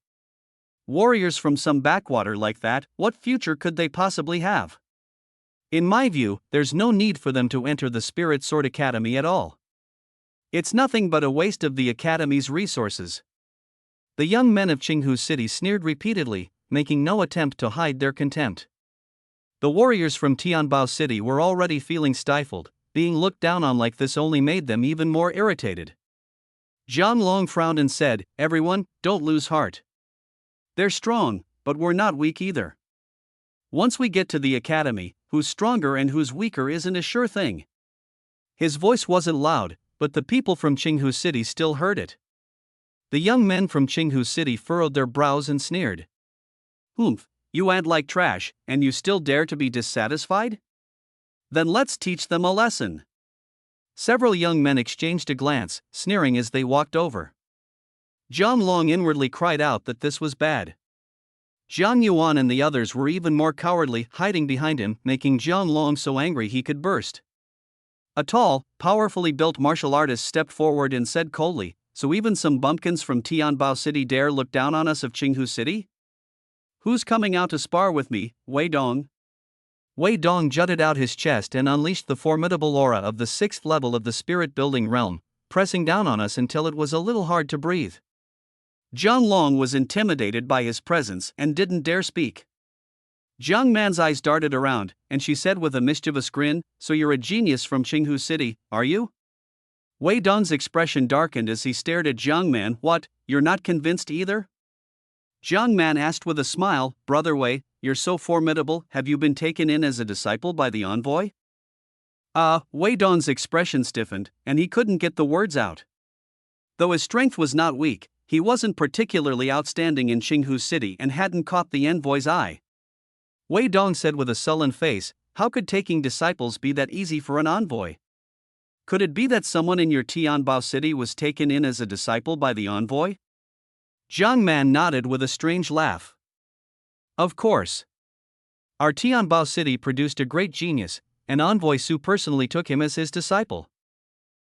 Warriors from some backwater like that, what future could they possibly have? In my view, there's no need for them to enter the Spirit Sword Academy at all. It's nothing but a waste of the Academy's resources. The young men of Qinghu City sneered repeatedly, making no attempt to hide their contempt. The warriors from Tianbao City were already feeling stifled, being looked down on like this only made them even more irritated. Zhang Long frowned and said, "Everyone, don't lose heart. They're strong, but we're not weak either. Once we get to the academy, who's stronger and who's weaker isn't a sure thing." His voice wasn't loud, but the people from Qinghu City still heard it. The young men from Qinghu City furrowed their brows and sneered. "Humph, you act like trash, and you still dare to be dissatisfied? Then let's teach them a lesson." Several young men exchanged a glance, sneering as they walked over. Zhang Long inwardly cried out that this was bad. Zhang Yuan and the others were even more cowardly, hiding behind him, making Zhang Long so angry he could burst. A tall, powerfully built martial artist stepped forward and said coldly, So even some bumpkins from Tianbao City dare look down on us of Qinghu City? Who's coming out to spar with me, Wei Dong? Wei Dong jutted out his chest and unleashed the formidable aura of the 6th level of the spirit-building realm, pressing down on us until it was a little hard to breathe. Zhang Long was intimidated by his presence and didn't dare speak. Jiang Man's eyes darted around, and she said with a mischievous grin, "So you're a genius from Qinghu City, are you?" Wei Dong's expression darkened as he stared at Jiang Man. "What, you're not convinced either?" Jiang Man asked with a smile, "Brother Wei, you're so formidable, have you been taken in as a disciple by the envoy?" Wei Dong's expression stiffened, and he couldn't get the words out. Though his strength was not weak, he wasn't particularly outstanding in Qinghu City and hadn't caught the envoy's eye. Wei Dong said with a sullen face, "How could taking disciples be that easy for an envoy? Could it be that someone in your Tianbao City was taken in as a disciple by the envoy?" Jiang Man nodded with a strange laugh. "Of course. Our Tianbao City produced a great genius, and Envoy Su personally took him as his disciple."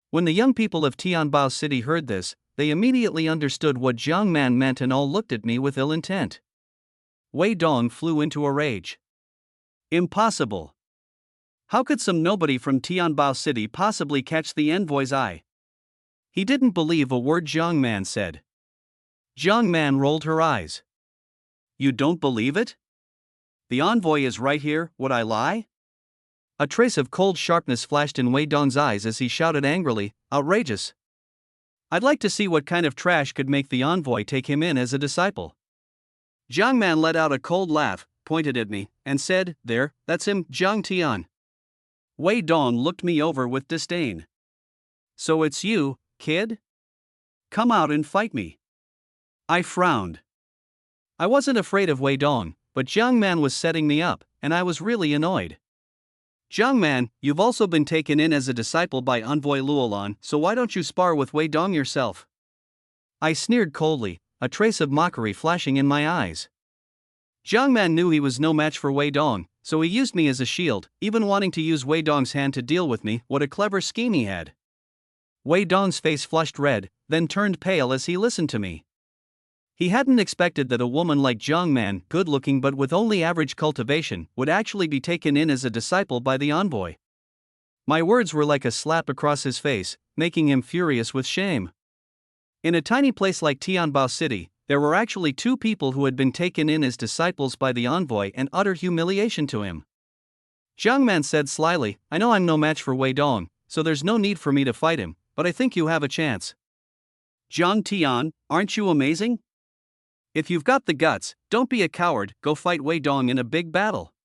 When the young people of Tianbao City heard this, they immediately understood what Jiang Man meant and all looked at me with ill intent. Wei Dong flew into a rage. "Impossible. How could some nobody from Tianbao City possibly catch the envoy's eye?" He didn't believe a word Jiang Man said. Jiang Man rolled her eyes. "You don't believe it? The envoy is right here, would I lie?" A trace of cold sharpness flashed in Wei Dong's eyes as he shouted angrily, "Outrageous! I'd like to see what kind of trash could make the envoy take him in as a disciple." Jiang Man let out a cold laugh, pointed at me, and said, "There, that's him, Jiang Tian." Wei Dong looked me over with disdain. "So it's you, kid? Come out and fight me." I frowned. I wasn't afraid of Wei Dong, but Jiang Man was setting me up, and I was really annoyed. "Jiang Man, you've also been taken in as a disciple by Envoy Luolan, so why don't you spar with Wei Dong yourself?" I sneered coldly, a trace of mockery flashing in my eyes. Jiang Man knew he was no match for Wei Dong, so he used me as a shield, even wanting to use Wei Dong's hand to deal with me. What a clever scheme he had. Wei Dong's face flushed red, then turned pale as he listened to me. He hadn't expected that a woman like Jiang Man, good-looking but with only average cultivation, would actually be taken in as a disciple by the envoy. My words were like a slap across his face, making him furious with shame. In a tiny place like Tianbao City, there were actually 2 people who had been taken in as disciples by the envoy and utter humiliation to him. Jiang Man said slyly, "I know I'm no match for Wei Dong, so there's no need for me to fight him, but I think you have a chance." "Jiang Tian, aren't you amazing? If you've got the guts, don't be a coward, go fight Wei Dong in a big battle.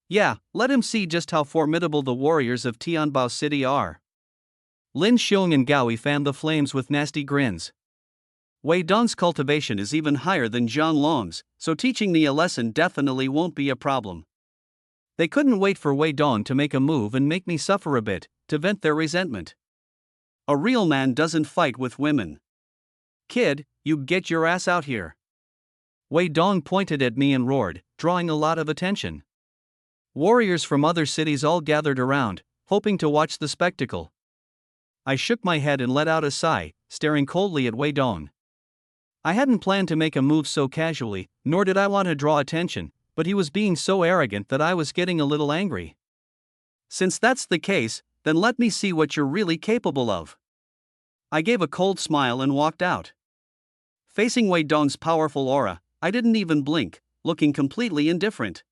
Yeah, let him see just how formidable the warriors of Tianbao City are." Lin Xiong and Gaoi fanned the flames with nasty grins. Wei Dong's cultivation is even higher than Zhang Long's, so teaching me a lesson definitely won't be a problem. They couldn't wait for Wei Dong to make a move and make me suffer a bit, to vent their resentment. "A real man doesn't fight with women. Kid, you get your ass out here." Wei Dong pointed at me and roared, drawing a lot of attention. Warriors from other cities all gathered around, hoping to watch the spectacle. I shook my head and let out a sigh, staring coldly at Wei Dong. I hadn't planned to make a move so casually, nor did I want to draw attention, but he was being so arrogant that I was getting a little angry. "Since that's the case, then let me see what you're really capable of." I gave a cold smile and walked out. Facing Wei Dong's powerful aura, I didn't even blink, looking completely indifferent.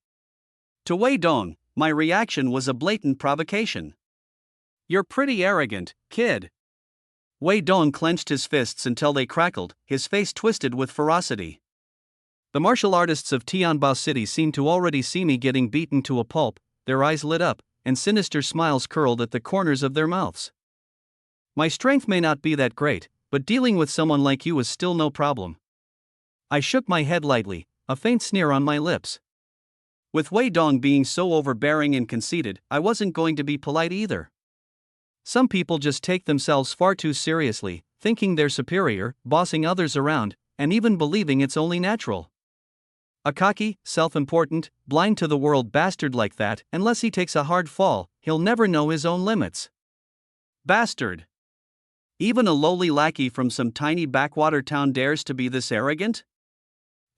To Wei Dong, my reaction was a blatant provocation. "You're pretty arrogant, kid." Wei Dong clenched his fists until they crackled, his face twisted with ferocity. The martial artists of Tianbao City seemed to already see me getting beaten to a pulp, their eyes lit up, and sinister smiles curled at the corners of their mouths. "My strength may not be that great, but dealing with someone like you is still no problem." I shook my head lightly, a faint sneer on my lips. With Wei Dong being so overbearing and conceited, I wasn't going to be polite either. Some people just take themselves far too seriously, thinking they're superior, bossing others around, and even believing it's only natural. A cocky, self-important, blind to the world bastard like that, unless he takes a hard fall, he'll never know his own limits. Bastard. Even a lowly lackey from some tiny backwater town dares to be this arrogant?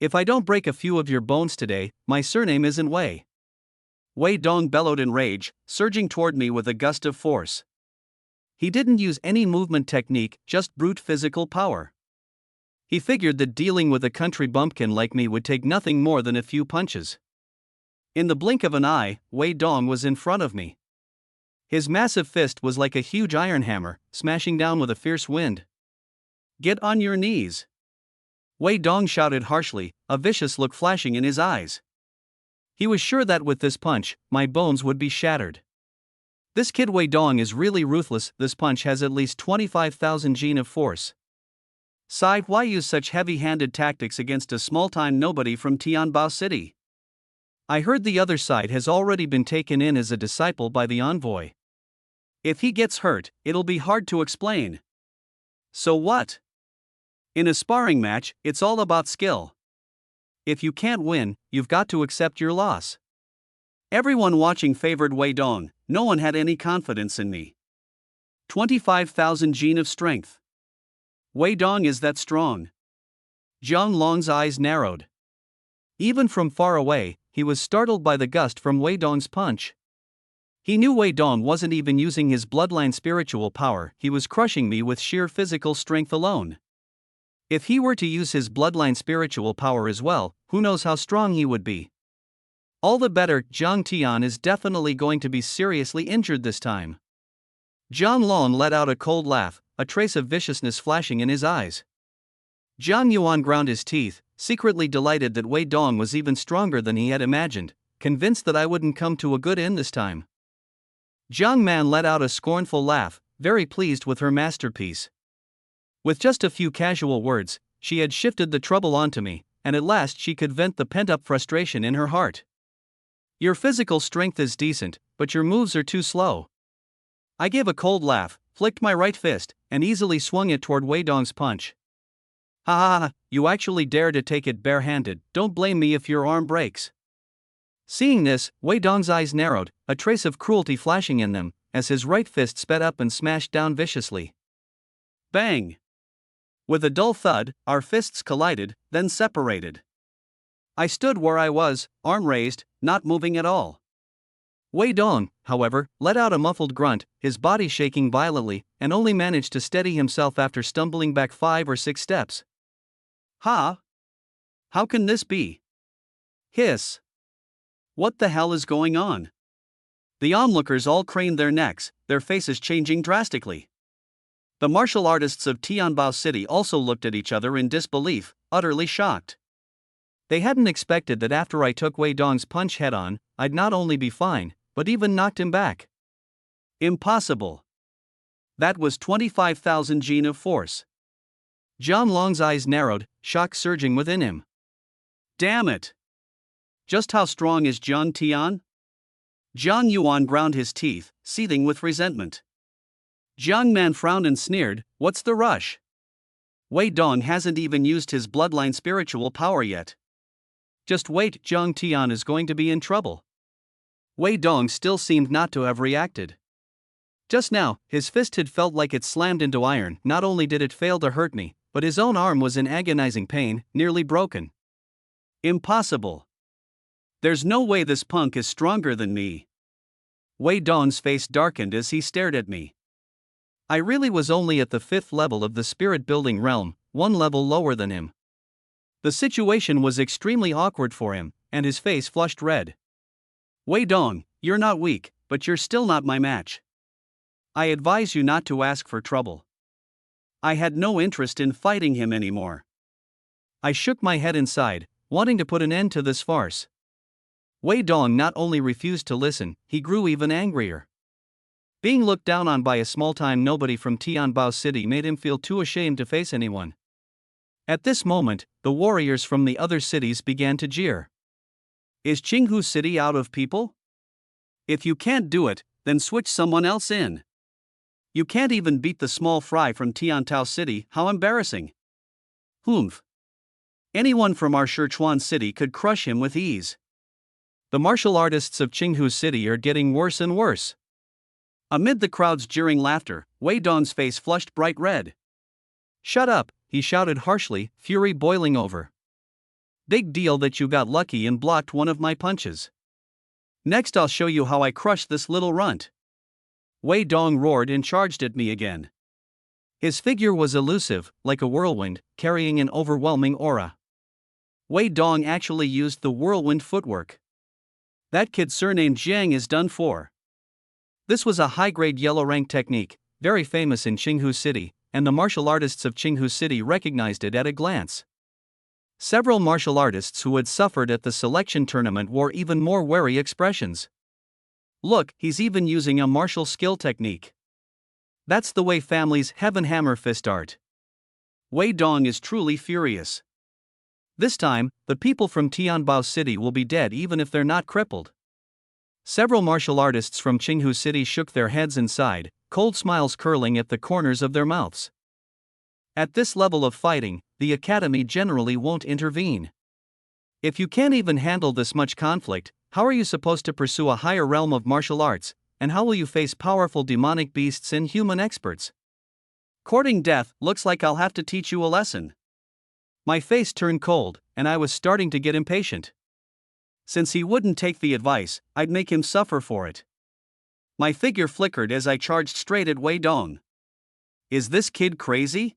If I don't break a few of your bones today, my surname isn't Wei. Wei Dong bellowed in rage, surging toward me with a gust of force. He didn't use any movement technique, just brute physical power. He figured that dealing with a country bumpkin like me would take nothing more than a few punches. In the blink of an eye, Wei Dong was in front of me. His massive fist was like a huge iron hammer, smashing down with a fierce wind. "Get on your knees!" Wei Dong shouted harshly, a vicious look flashing in his eyes. He was sure that with this punch, my bones would be shattered. This kid Wei Dong is really ruthless. This punch has at least 25,000 gene of force. Sai, why use such heavy-handed tactics against a small-time nobody from Tianbao City? I heard the other side has already been taken in as a disciple by the envoy. If he gets hurt, it'll be hard to explain. So what? In a sparring match, it's all about skill. If you can't win, you've got to accept your loss. Everyone watching favored Wei Dong. No one had any confidence in me. 25,000 gene of strength. Wei Dong is that strong. Zhang Long's eyes narrowed. Even from far away, he was startled by the gust from Wei Dong's punch. He knew Wei Dong wasn't even using his bloodline spiritual power, he was crushing me with sheer physical strength alone. If he were to use his bloodline spiritual power as well, who knows how strong he would be. All the better, Zhang Tian is definitely going to be seriously injured this time. Zhang Long let out a cold laugh, a trace of viciousness flashing in his eyes. Zhang Yuan ground his teeth, secretly delighted that Wei Dong was even stronger than he had imagined, convinced that I wouldn't come to a good end this time. Zhang Man let out a scornful laugh, very pleased with her masterpiece. With just a few casual words, she had shifted the trouble onto me, and at last she could vent the pent-up frustration in her heart. Your physical strength is decent, but your moves are too slow. I gave a cold laugh, flicked my right fist, and easily swung it toward Wei Dong's punch. Ha ha ha, you actually dare to take it barehanded, don't blame me if your arm breaks. Seeing this, Wei Dong's eyes narrowed, a trace of cruelty flashing in them, as his right fist sped up and smashed down viciously. Bang! With a dull thud, our fists collided, then separated. I stood where I was, arm raised, not moving at all. Wei Dong, however, let out a muffled grunt, his body shaking violently, and only managed to steady himself after stumbling back 5 or 6 steps. Ha! How can this be? Hiss! What the hell is going on? The onlookers all craned their necks, their faces changing drastically. The martial artists of Tianbao City also looked at each other in disbelief, utterly shocked. They hadn't expected that after I took Wei Dong's punch head-on, I'd not only be fine, but even knocked him back. Impossible. That was 25,000 gene of force. Zhang Long's eyes narrowed, shock surging within him. Damn it! Just how strong is Zhang Tian? Zhang Yuan ground his teeth, seething with resentment. Zhang Man frowned and sneered, what's the rush? Wei Dong hasn't even used his bloodline spiritual power yet. Just wait, Zhang Tian is going to be in trouble. Wei Dong still seemed not to have reacted. Just now, his fist had felt like it slammed into iron. Not only did it fail to hurt me, but his own arm was in agonizing pain, nearly broken. Impossible. There's no way this punk is stronger than me. Wei Dong's face darkened as he stared at me. I really was only at the 5th level of the spirit-building realm, 1 level lower than him. The situation was extremely awkward for him, and his face flushed red. Wei Dong, you're not weak, but you're still not my match. I advise you not to ask for trouble. I had no interest in fighting him anymore. I shook my head inside, wanting to put an end to this farce. Wei Dong not only refused to listen, he grew even angrier. Being looked down on by a small-time nobody from Tianbao City made him feel too ashamed to face anyone. At this moment, the warriors from the other cities began to jeer. Is Qinghu City out of people? If you can't do it, then switch someone else in. You can't even beat the small fry from Tiantao City, how embarrassing. Humph. Anyone from our Sichuan City could crush him with ease. The martial artists of Qinghu City are getting worse and worse. Amid the crowd's jeering laughter, Wei Dong's face flushed bright red. "Shut up," he shouted harshly, fury boiling over. "Big deal that you got lucky and blocked one of my punches. Next I'll show you how I crush this little runt." Wei Dong roared and charged at me again. His figure was elusive, like a whirlwind, carrying an overwhelming aura. Wei Dong actually used the whirlwind footwork. That kid surnamed Jiang is done for. This was a high-grade yellow rank technique, very famous in Qinghu City, and the martial artists of Qinghu City recognized it at a glance. Several martial artists who had suffered at the selection tournament wore even more wary expressions. "Look, he's even using a martial skill technique. That's the Wei family's Heaven Hammer fist art." Wei Dong is truly furious. This time, the people from Tianbao City will be dead even if they're not crippled. Several martial artists from Qinghu City shook their heads and sighed, cold smiles curling at the corners of their mouths. At this level of fighting, the academy generally won't intervene. If you can't even handle this much conflict, how are you supposed to pursue a higher realm of martial arts, and how will you face powerful demonic beasts and human experts? Courting death, looks like I'll have to teach you a lesson. My face turned cold, and I was starting to get impatient. Since he wouldn't take the advice, I'd make him suffer for it. My figure flickered as I charged straight at Wei Dong. Is this kid crazy?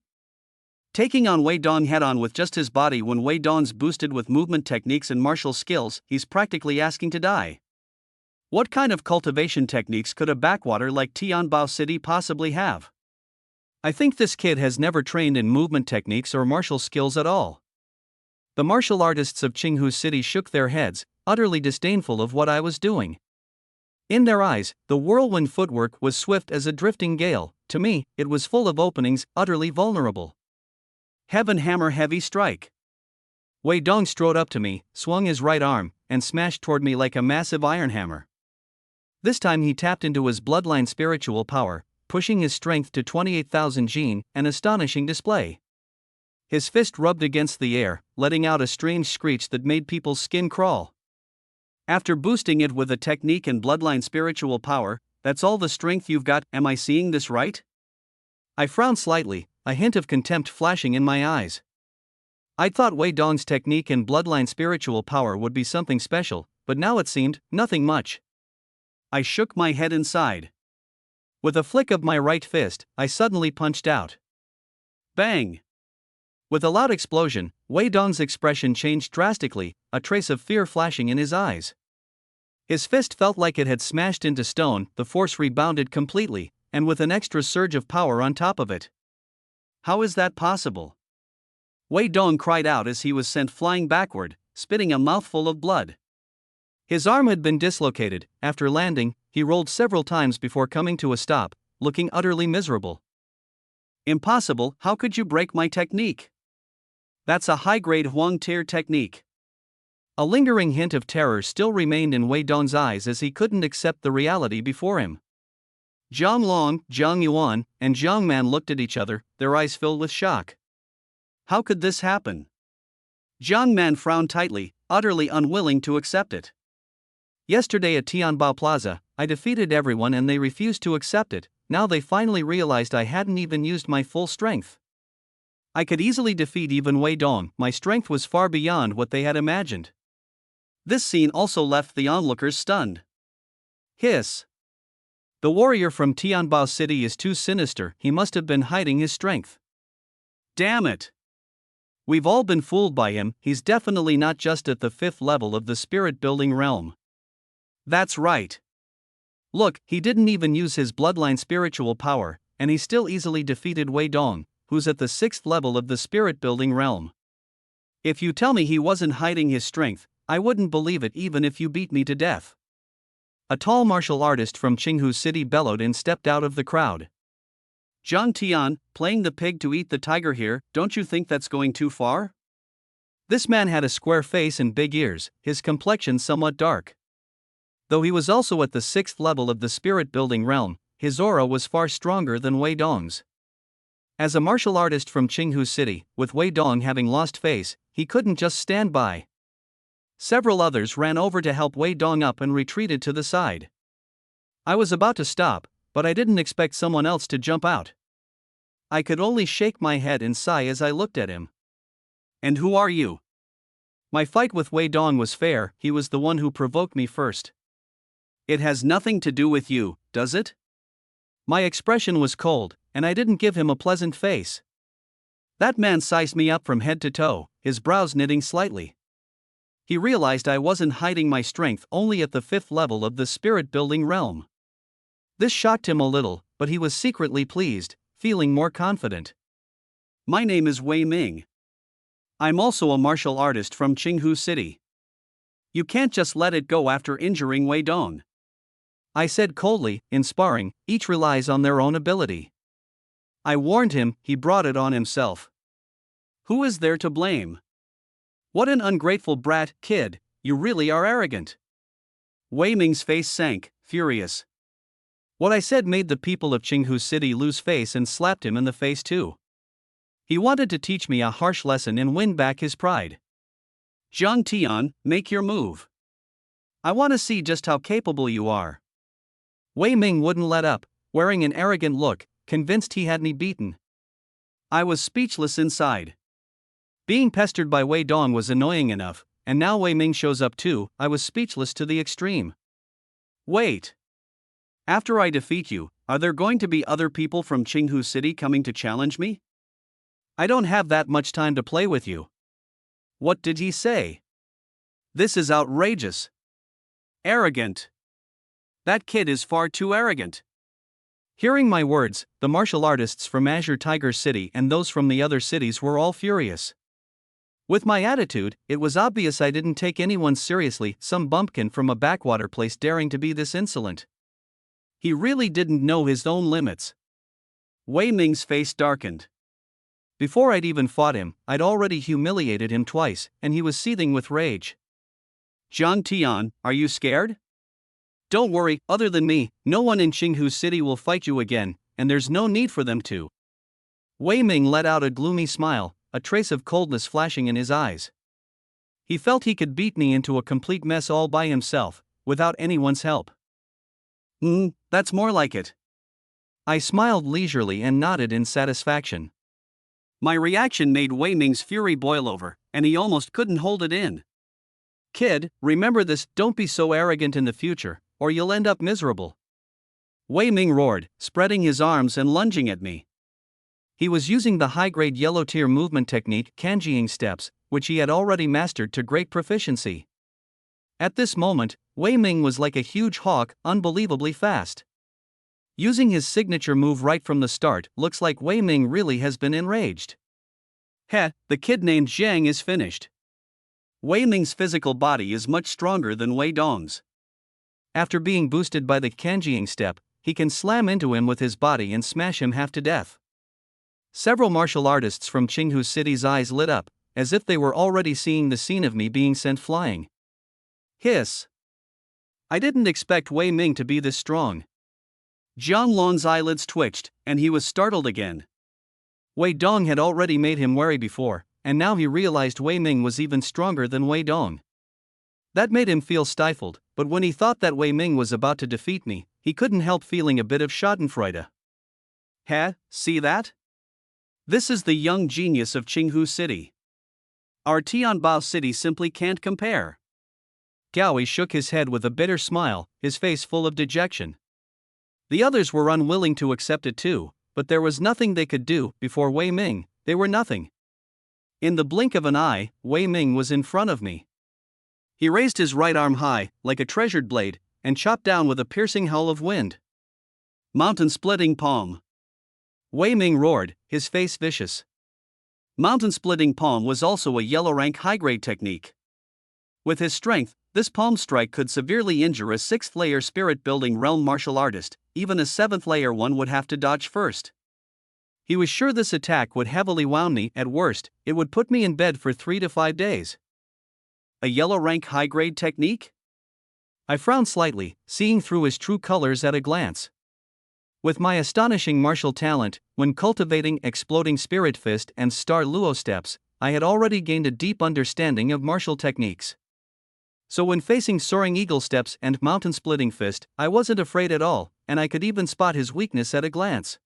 Taking on Wei Dong head-on with just his body when Wei Dong's boosted with movement techniques and martial skills, he's practically asking to die. What kind of cultivation techniques could a backwater like Tianbao City possibly have? I think this kid has never trained in movement techniques or martial skills at all. The martial artists of Qinghu City shook their heads, utterly disdainful of what I was doing. In their eyes, the whirlwind footwork was swift as a drifting gale. To me, it was full of openings, utterly vulnerable. Heaven Hammer heavy strike. Wei Dong strode up to me, swung his right arm, and smashed toward me like a massive iron hammer. This time he tapped into his bloodline spiritual power, pushing his strength to 28,000 Jin, an astonishing display. His fist rubbed against the air, letting out a strange screech that made people's skin crawl. After boosting it with a technique and bloodline spiritual power, that's all the strength you've got, am I seeing this right? I frowned slightly, a hint of contempt flashing in my eyes. I'd thought Wei Dong's technique and bloodline spiritual power would be something special, but now it seemed nothing much. I shook my head and sighed. With a flick of my right fist, I suddenly punched out. Bang! With a loud explosion, Wei Dong's expression changed drastically, a trace of fear flashing in his eyes. His fist felt like it had smashed into stone, the force rebounded completely, and with an extra surge of power on top of it. How is that possible? Wei Dong cried out as he was sent flying backward, spitting a mouthful of blood. His arm had been dislocated. After landing, he rolled several times before coming to a stop, looking utterly miserable. Impossible, how could you break my technique? That's a high-grade Huang tier technique. A lingering hint of terror still remained in Wei Dong's eyes as he couldn't accept the reality before him. Zhang Long, Zhang Yuan, and Zhang Man looked at each other, their eyes filled with shock. How could this happen? Zhang Man frowned tightly, utterly unwilling to accept it. Yesterday at Tianbao Plaza, I defeated everyone and they refused to accept it. Now they finally realized I hadn't even used my full strength. I could easily defeat even Wei Dong, my strength was far beyond what they had imagined. This scene also left the onlookers stunned. Hiss. The warrior from Tianbao City is too sinister, he must have been hiding his strength. Damn it! We've all been fooled by him, he's definitely not just at the 5th level of the spirit-building realm. That's right. Look, he didn't even use his bloodline spiritual power, and he still easily defeated Wei Dong, who's at the 6th level of the spirit-building realm. If you tell me he wasn't hiding his strength, I wouldn't believe it even if you beat me to death. A tall martial artist from Qinghu City bellowed and stepped out of the crowd. Zhang Tian, playing the pig to eat the tiger here, don't you think that's going too far? This man had a square face and big ears, his complexion somewhat dark. Though he was also at the 6th level of the spirit-building realm, his aura was far stronger than Wei Dong's. As a martial artist from Qinghu City, with Wei Dong having lost face, he couldn't just stand by. Several others ran over to help Wei Dong up and retreated to the side. I was about to stop, but I didn't expect someone else to jump out. I could only shake my head and sigh as I looked at him. And who are you? My fight with Wei Dong was fair, he was the one who provoked me first. It has nothing to do with you, does it? My expression was cold, and I didn't give him a pleasant face. That man sized me up from head to toe, his brows knitting slightly. He realized I wasn't hiding my strength only at the 5th level of the spirit-building realm. This shocked him a little, but he was secretly pleased, feeling more confident. My name is Wei Ming. I'm also a martial artist from Qinghu City. You can't just let it go after injuring Wei Dong. I said coldly, in sparring, each relies on their own ability. I warned him, he brought it on himself. Who is there to blame? What an ungrateful brat, kid, you really are arrogant. Wei Ming's face sank, furious. What I said made the people of Qinghu City lose face and slapped him in the face too. He wanted to teach me a harsh lesson and win back his pride. Zhang Tian, make your move. I want to see just how capable you are. Wei Ming wouldn't let up, wearing an arrogant look, convinced he had me beaten. I was speechless inside. Being pestered by Wei Dong was annoying enough, and now Wei Ming shows up too. I was speechless to the extreme. Wait. After I defeat you, are there going to be other people from Qinghu City coming to challenge me? I don't have that much time to play with you. What did he say? This is outrageous. Arrogant. That kid is far too arrogant. Hearing my words, the martial artists from Azure Tiger City and those from the other cities were all furious. With my attitude, it was obvious I didn't take anyone seriously, some bumpkin from a backwater place daring to be this insolent. He really didn't know his own limits. Wei Ming's face darkened. Before I'd even fought him, I'd already humiliated him twice, and he was seething with rage. Zhang Tian, are you scared? Don't worry, other than me, no one in Qinghu City will fight you again, and there's no need for them to. Wei Ming let out a gloomy smile, a trace of coldness flashing in his eyes. He felt he could beat me into a complete mess all by himself, without anyone's help. That's more like it. I smiled leisurely and nodded in satisfaction. My reaction made Wei Ming's fury boil over, and he almost couldn't hold it in. Kid, remember this, don't be so arrogant in the future, or you'll end up miserable. Wei Ming roared, spreading his arms and lunging at me. He was using the high-grade yellow tier movement technique, kanjiing steps, which he had already mastered to great proficiency. At this moment, Wei Ming was like a huge hawk, unbelievably fast. Using his signature move right from the start, looks like Wei Ming really has been enraged. The kid named Zhang is finished. Wei Ming's physical body is much stronger than Wei Dong's. After being boosted by the kanjiing step, he can slam into him with his body and smash him half to death. Several martial artists from Qinghu City's eyes lit up, as if they were already seeing the scene of me being sent flying. Hiss! I didn't expect Wei Ming to be this strong. Jiang Lon's eyelids twitched, and he was startled again. Wei Dong had already made him wary before, and now he realized Wei Ming was even stronger than Wei Dong. That made him feel stifled, but when he thought that Wei Ming was about to defeat me, he couldn't help feeling a bit of schadenfreude. See that? This is the young genius of Qinghu City. Our Tianbao City simply can't compare. Gaoi shook his head with a bitter smile, his face full of dejection. The others were unwilling to accept it too, but there was nothing they could do. Before Wei Ming, they were nothing. In the blink of an eye, Wei Ming was in front of me. He raised his right arm high, like a treasured blade, and chopped down with a piercing howl of wind. Mountain-splitting palm. Wei Ming roared, his face vicious. Mountain-splitting palm was also a yellow rank high-grade technique. With his strength, this palm strike could severely injure a 6th-layer spirit-building realm martial artist. Even a 7th-layer one would have to dodge first. He was sure this attack would heavily wound me. At worst, it would put me in bed for 3 to 5 days. A yellow rank high-grade technique? I frowned slightly, seeing through his true colors at a glance. With my astonishing martial talent, when cultivating Exploding Spirit Fist and Star Luo steps, I had already gained a deep understanding of martial techniques. So when facing soaring eagle steps and mountain-splitting fist, I wasn't afraid at all, and I could even spot his weakness at a glance.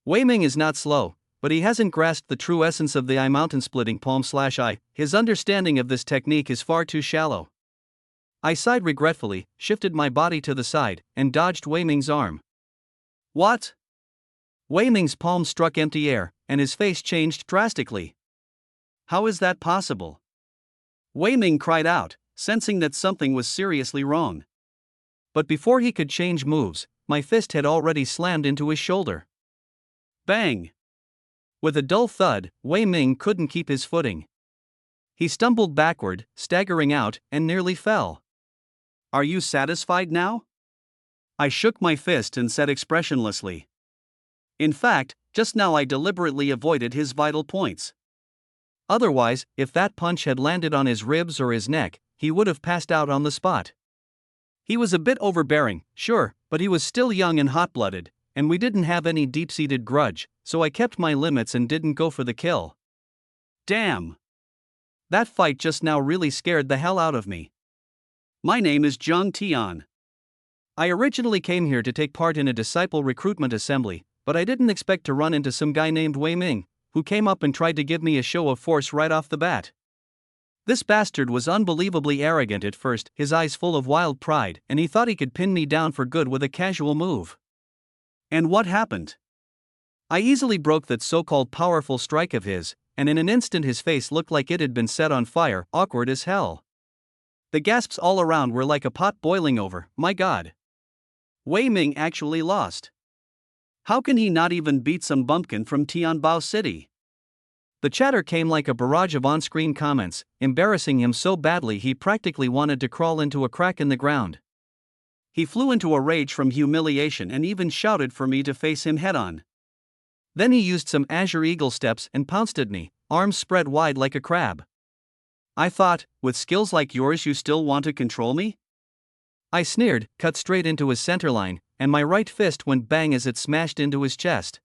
Wei Ming is not slow, but he hasn't grasped the true essence of the I mountain-splitting palm/I. His understanding of this technique is far too shallow. I sighed regretfully, shifted my body to the side, and dodged Wei Ming's arm. What? Wei Ming's palm struck empty air, and his face changed drastically. How is that possible? Wei Ming cried out, sensing that something was seriously wrong. But before he could change moves, my fist had already slammed into his shoulder. Bang! With a dull thud, Wei Ming couldn't keep his footing. He stumbled backward, staggering out, and nearly fell. Are you satisfied now? I shook my fist and said expressionlessly. In fact, just now I deliberately avoided his vital points. Otherwise, if that punch had landed on his ribs or his neck, he would have passed out on the spot. He was a bit overbearing, sure, but he was still young and hot-blooded, and we didn't have any deep-seated grudge, so I kept my limits and didn't go for the kill. Damn! That fight just now really scared the hell out of me. My name is Zhang Tian. I originally came here to take part in a disciple recruitment assembly, but I didn't expect to run into some guy named Wei Ming, who came up and tried to give me a show of force right off the bat. This bastard was unbelievably arrogant at first, his eyes full of wild pride, and he thought he could pin me down for good with a casual move. And what happened? I easily broke that so-called powerful strike of his, and in an instant his face looked like it had been set on fire, awkward as hell. The gasps all around were like a pot boiling over, my god. Wei Ming actually lost. How can he not even beat some bumpkin from Tianbao City? The chatter came like a barrage of on-screen comments, embarrassing him so badly he practically wanted to crawl into a crack in the ground. He flew into a rage from humiliation and even shouted for me to face him head-on. Then he used some Azure Eagle steps and pounced at me, arms spread wide like a crab. I thought, with skills like yours you still want to control me? I sneered, cut straight into his centerline, and my right fist went bang as it smashed into his chest.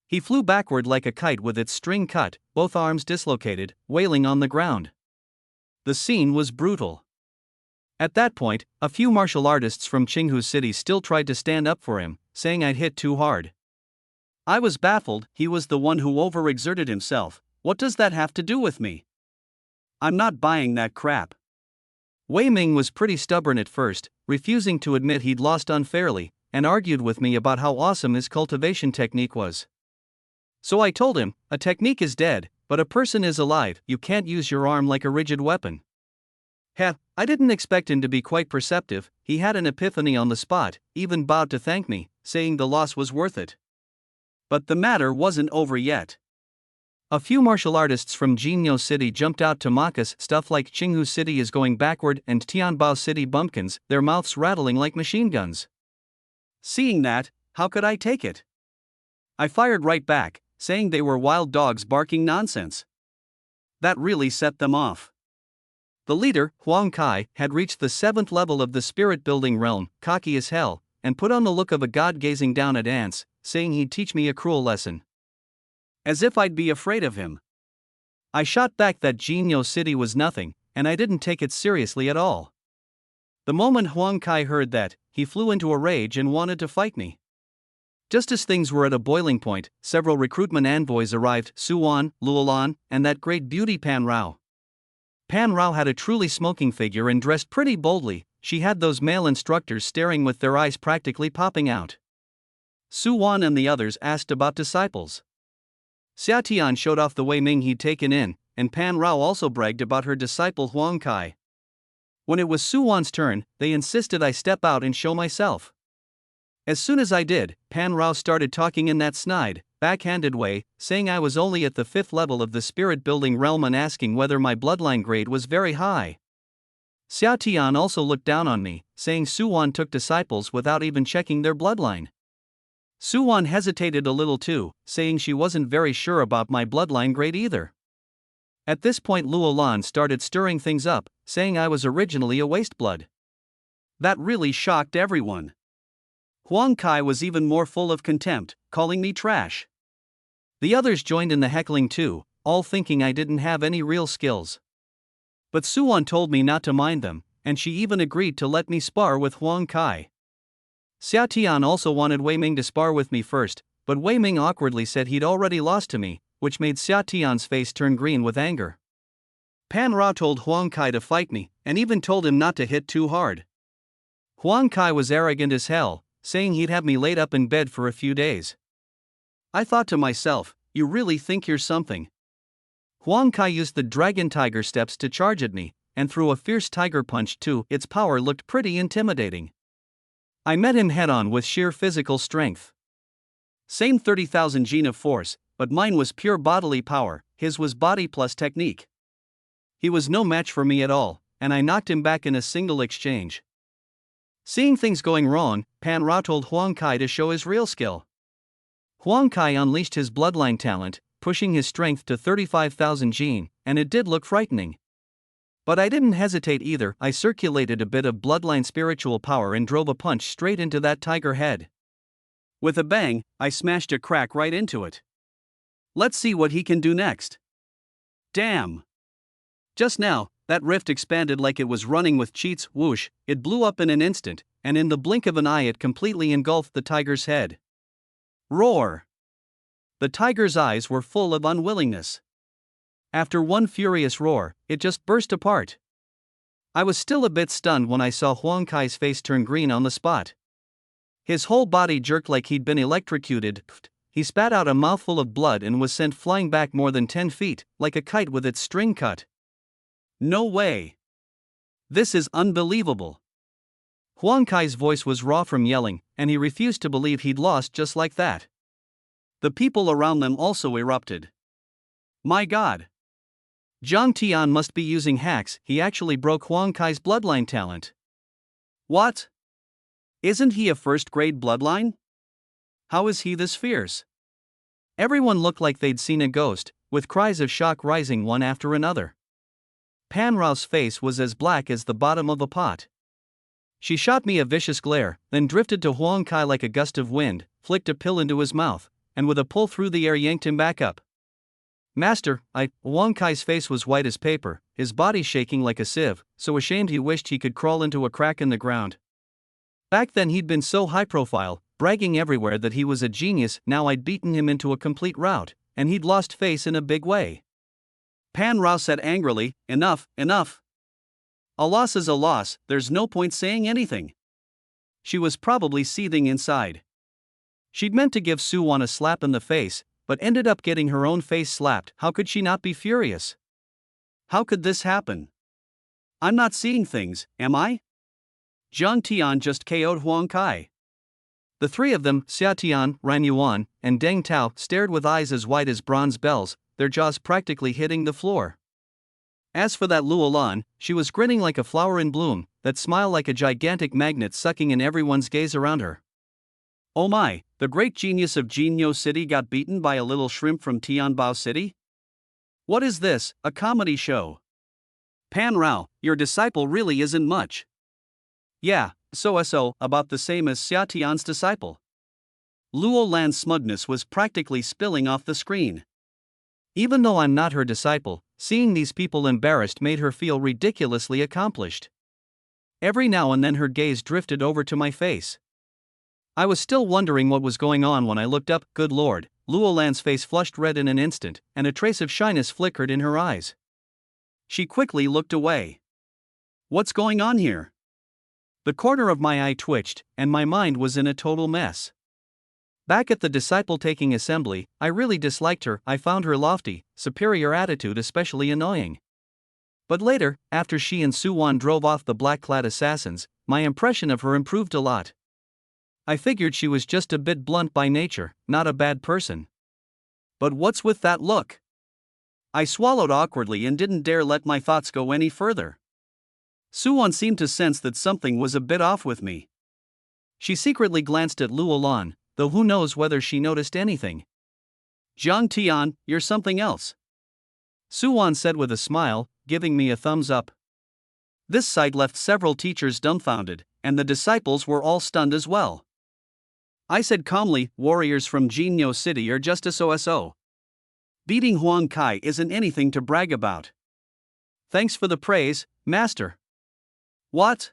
He flew backward like a kite with its string cut, both arms dislocated, wailing on the ground. The scene was brutal. At that point, a few martial artists from Qinghu City still tried to stand up for him, saying I'd hit too hard. I was baffled. He was the one who overexerted himself. What does that have to do with me? I'm not buying that crap. Wei Ming was pretty stubborn at first, refusing to admit he'd lost unfairly, and argued with me about how awesome his cultivation technique was. So I told him, a technique is dead, but a person is alive. You can't use your arm like a rigid weapon. Heh, I didn't expect him to be quite perceptive. He had an epiphany on the spot, even bowed to thank me, saying the loss was worth it. But the matter wasn't over yet. A few martial artists from Jinyo City jumped out to mock us, stuff like Qinghu City is going backward and Tianbao City bumpkins, their mouths rattling like machine guns. Seeing that, how could I take it? I fired right back, saying they were wild dogs barking nonsense. That really set them off. The leader, Huang Kai, had reached the 7th level of the spirit-building realm, cocky as hell, and put on the look of a god gazing down at ants, saying he'd teach me a cruel lesson. As if I'd be afraid of him. I shot back that Jinyo City was nothing, and I didn't take it seriously at all. The moment Huang Kai heard that, he flew into a rage and wanted to fight me. Just as things were at a boiling point, several recruitment envoys arrived, Yuan, Luolan, and that great beauty Pan Rao. Pan Rao had a truly smoking figure and dressed pretty boldly. She had those male instructors staring with their eyes practically popping out. Yuan and the others asked about disciples. Xia Tian showed off the Wei Ming he'd taken in, and Pan Rao also bragged about her disciple Huang Kai. When it was Yuan's turn, they insisted I step out and show myself. As soon as I did, Pan Rao started talking in that snide, backhanded way, saying I was only at the 5th level of the spirit-building realm and asking whether my bloodline grade was very high. Xia Tian also looked down on me, saying Yuan took disciples without even checking their bloodline. Yuan hesitated a little too, saying she wasn't very sure about my bloodline grade either. At this point Luolan started stirring things up, saying I was originally a waste-blood. That really shocked everyone. Huang Kai was even more full of contempt, calling me trash. The others joined in the heckling too, all thinking I didn't have any real skills. But Suwon told me not to mind them, and she even agreed to let me spar with Huang Kai. Xiao Tian also wanted Wei Ming to spar with me first, but Wei Ming awkwardly said he'd already lost to me, which made Xiao Tian's face turn green with anger. Pan Rao told Huang Kai to fight me, and even told him not to hit too hard. Huang Kai was arrogant as hell, saying he'd have me laid up in bed for a few days. I thought to myself, you really think you're something? Huang Kai used the dragon tiger steps to charge at me, and threw a fierce tiger punch too. Its power looked pretty intimidating. I met him head-on with sheer physical strength. Same 30,000 gene of force, but mine was pure bodily power, his was body plus technique. He was no match for me at all, and I knocked him back in a single exchange. Seeing things going wrong, Pan Rao told Huang Kai to show his real skill. Huang Kai unleashed his bloodline talent, pushing his strength to 35,000 gene, and it did look frightening. But I didn't hesitate either. I circulated a bit of bloodline spiritual power and drove a punch straight into that tiger head. With a bang, I smashed a crack right into it. Let's see what he can do next. Damn! Just now, that rift expanded like it was running with cheats. Whoosh, it blew up in an instant, and in the blink of an eye it completely engulfed the tiger's head. Roar! The tiger's eyes were full of unwillingness. After one furious roar, it just burst apart. I was still a bit stunned when I saw Huang Kai's face turn green on the spot. His whole body jerked like he'd been electrocuted. He spat out a mouthful of blood and was sent flying back more than 10 feet, like a kite with its string cut. No way! This is unbelievable! Huang Kai's voice was raw from yelling, and he refused to believe he'd lost just like that. The people around them also erupted. My God! Zhang Tian must be using hacks. He actually broke Huang Kai's bloodline talent. What? Isn't he a first-grade bloodline? How is he this fierce? Everyone looked like they'd seen a ghost, with cries of shock rising one after another. Pan Rao's face was as black as the bottom of a pot. She shot me a vicious glare, then drifted to Huang Kai like a gust of wind, flicked a pill into his mouth, and with a pull through the air yanked him back up. Master, Huang Kai's face was white as paper, his body shaking like a sieve, so ashamed he wished he could crawl into a crack in the ground. Back then he'd been so high profile, bragging everywhere that he was a genius. Now I'd beaten him into a complete rout, and he'd lost face in a big way. Pan Rao said angrily, enough, enough. A loss is a loss, there's no point saying anything. She was probably seething inside. She'd meant to give Suwon a slap in the face, but ended up getting her own face slapped. How could she not be furious? How could this happen? I'm not seeing things, am I? Zhang Tian just KO'd Huang Kai. The three of them, Xiao Tian, Yuan, and Deng Tao, stared with eyes as white as bronze bells, their jaws practically hitting the floor. As for that Luolan, she was grinning like a flower in bloom, that smile like a gigantic magnet sucking in everyone's gaze around her. Oh my, the great genius of Jinyo City got beaten by a little shrimp from Tianbao City? What is this, a comedy show? Pan Rao, your disciple really isn't much. Yeah, so about the same as Xia Tian's disciple. Luo Lan's smugness was practically spilling off the screen. Even though I'm not her disciple, seeing these people embarrassed made her feel ridiculously accomplished. Every now and then her gaze drifted over to my face. I was still wondering what was going on when I looked up. Good Lord, Luo Lan's face flushed red in an instant, and a trace of shyness flickered in her eyes. She quickly looked away. What's going on here? The corner of my eye twitched, and my mind was in a total mess. Back at the disciple-taking assembly, I really disliked her. I found her lofty, superior attitude especially annoying. But later, after she and Suwon drove off the black-clad assassins, my impression of her improved a lot. I figured she was just a bit blunt by nature, not a bad person. But what's with that look? I swallowed awkwardly and didn't dare let my thoughts go any further. Suwon seemed to sense that something was a bit off with me. She secretly glanced at Luolan, though who knows whether she noticed anything. Zhang Tian, you're something else. Suwon said with a smile, giving me a thumbs up. This sight left several teachers dumbfounded, and the disciples were all stunned as well. I said calmly, warriors from Jinyo City are just so. Beating Huang Kai isn't anything to brag about. Thanks for the praise, master. What?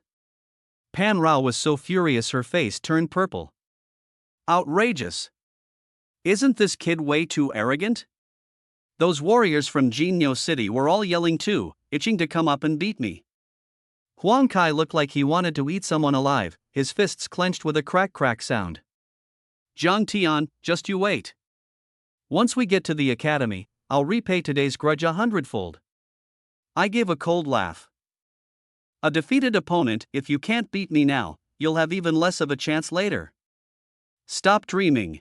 Pan Rao was so furious her face turned purple. Outrageous. Isn't this kid way too arrogant? Those warriors from Jinyo City were all yelling too, itching to come up and beat me. Huang Kai looked like he wanted to eat someone alive, his fists clenched with a crack sound. Zhang Tian, just you wait. Once we get to the academy, I'll repay today's grudge 100-fold. I gave a cold laugh. A defeated opponent, if you can't beat me now, you'll have even less of a chance later. Stop dreaming.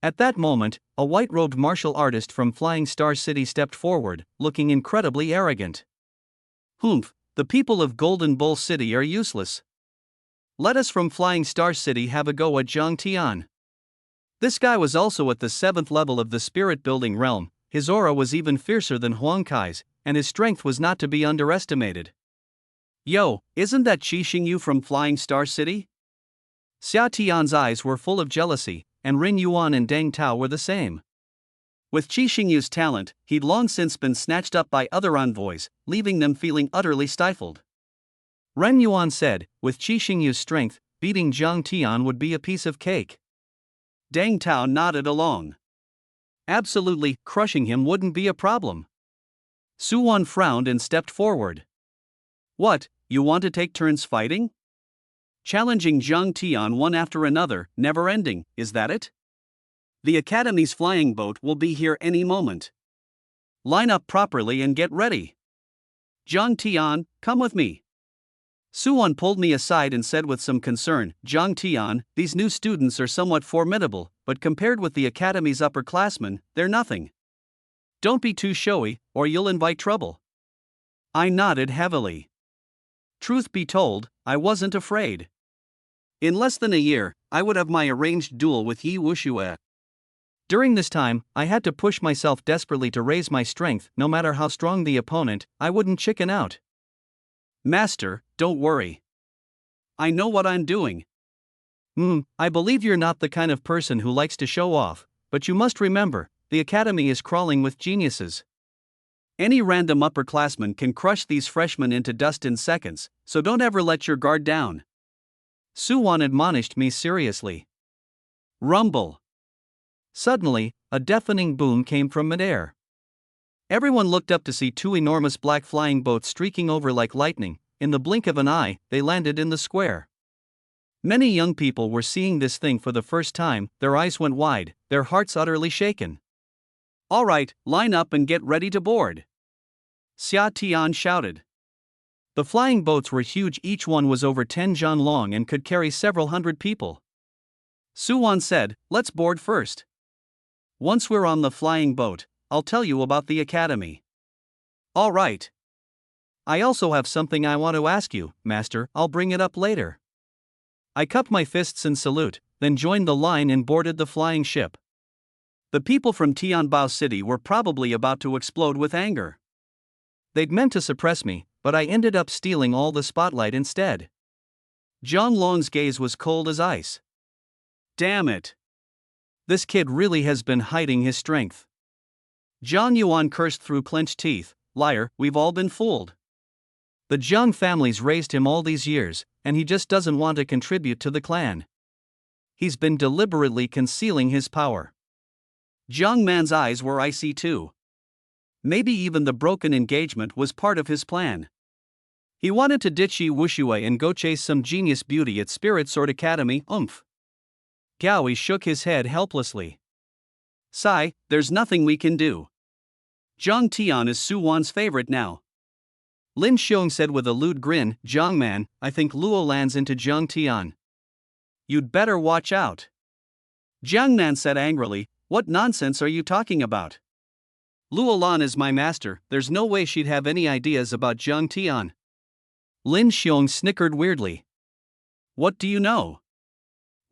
At that moment, a white-robed martial artist from Flying Star City stepped forward, looking incredibly arrogant. Humph, the people of Golden Bull City are useless. Let us from Flying Star City have a go at Zhang Tian. This guy was also at the 7th level of the spirit-building realm, his aura was even fiercer than Huang Kai's, and his strength was not to be underestimated. Yo, isn't that Qi Xingyu from Flying Star City? Xia Tian's eyes were full of jealousy, and Ren Yuan and Deng Tao were the same. With Qi Xingyu's talent, he'd long since been snatched up by other envoys, leaving them feeling utterly stifled. Ren Yuan said, with Qi Xingyu's strength, beating Zhang Tian would be a piece of cake. Deng Tao nodded along. Absolutely, crushing him wouldn't be a problem. Su Wan frowned and stepped forward. What, you want to take turns fighting? Challenging Zhang Tian one after another, never ending, is that it? The Academy's flying boat will be here any moment. Line up properly and get ready. Zhang Tian, come with me. Su Wan pulled me aside and said with some concern, Zhang Tian, these new students are somewhat formidable, but compared with the Academy's upperclassmen, they're nothing. Don't be too showy, or you'll invite trouble. I nodded heavily. Truth be told, I wasn't afraid. In less than a year, I would have my arranged duel with Yi Wuxue. During this time, I had to push myself desperately to raise my strength, no matter how strong the opponent, I wouldn't chicken out. Master, don't worry. I know what I'm doing. I believe you're not the kind of person who likes to show off, but you must remember, the Academy is crawling with geniuses. Any random upperclassman can crush these freshmen into dust in seconds, so don't ever let your guard down. Su Wan admonished me seriously. Rumble. Suddenly, a deafening boom came from midair. Everyone looked up to see two enormous black flying boats streaking over like lightning. In the blink of an eye, they landed in the square. Many young people were seeing this thing for the first time, their eyes went wide, their hearts utterly shaken. All right, line up and get ready to board. Xia Tian shouted. The flying boats were huge, each one was over 10 zhan long and could carry several hundred people. Su Wan said, let's board first. Once we're on the flying boat, I'll tell you about the Academy. All right. I also have something I want to ask you, Master, I'll bring it up later. I cupped my fists in salute, then joined the line and boarded the flying ship. The people from Tianbao City were probably about to explode with anger. They'd meant to suppress me, but I ended up stealing all the spotlight instead. Zhang Long's gaze was cold as ice. Damn it. This kid really has been hiding his strength. Zhang Yuan cursed through clenched teeth, liar, we've all been fooled. The Zhang family's raised him all these years, and he just doesn't want to contribute to the clan. He's been deliberately concealing his power. Zhang Man's eyes were icy too. Maybe even the broken engagement was part of his plan. He wanted to ditch Yi Wuxue and go chase some genius beauty at Spirit Sword Academy. Gaoi shook his head helplessly. Sai, there's nothing we can do. Zhang Tian is Su Wan's favorite now. Lin Xiong said with a lewd grin, Zhang Man, I think Luo lands into Zhang Tian. You'd better watch out. Jiang Nan said angrily, what nonsense are you talking about? Luo Lan is my master, there's no way she'd have any ideas about Zhang Tian. Lin Xiong snickered weirdly. What do you know?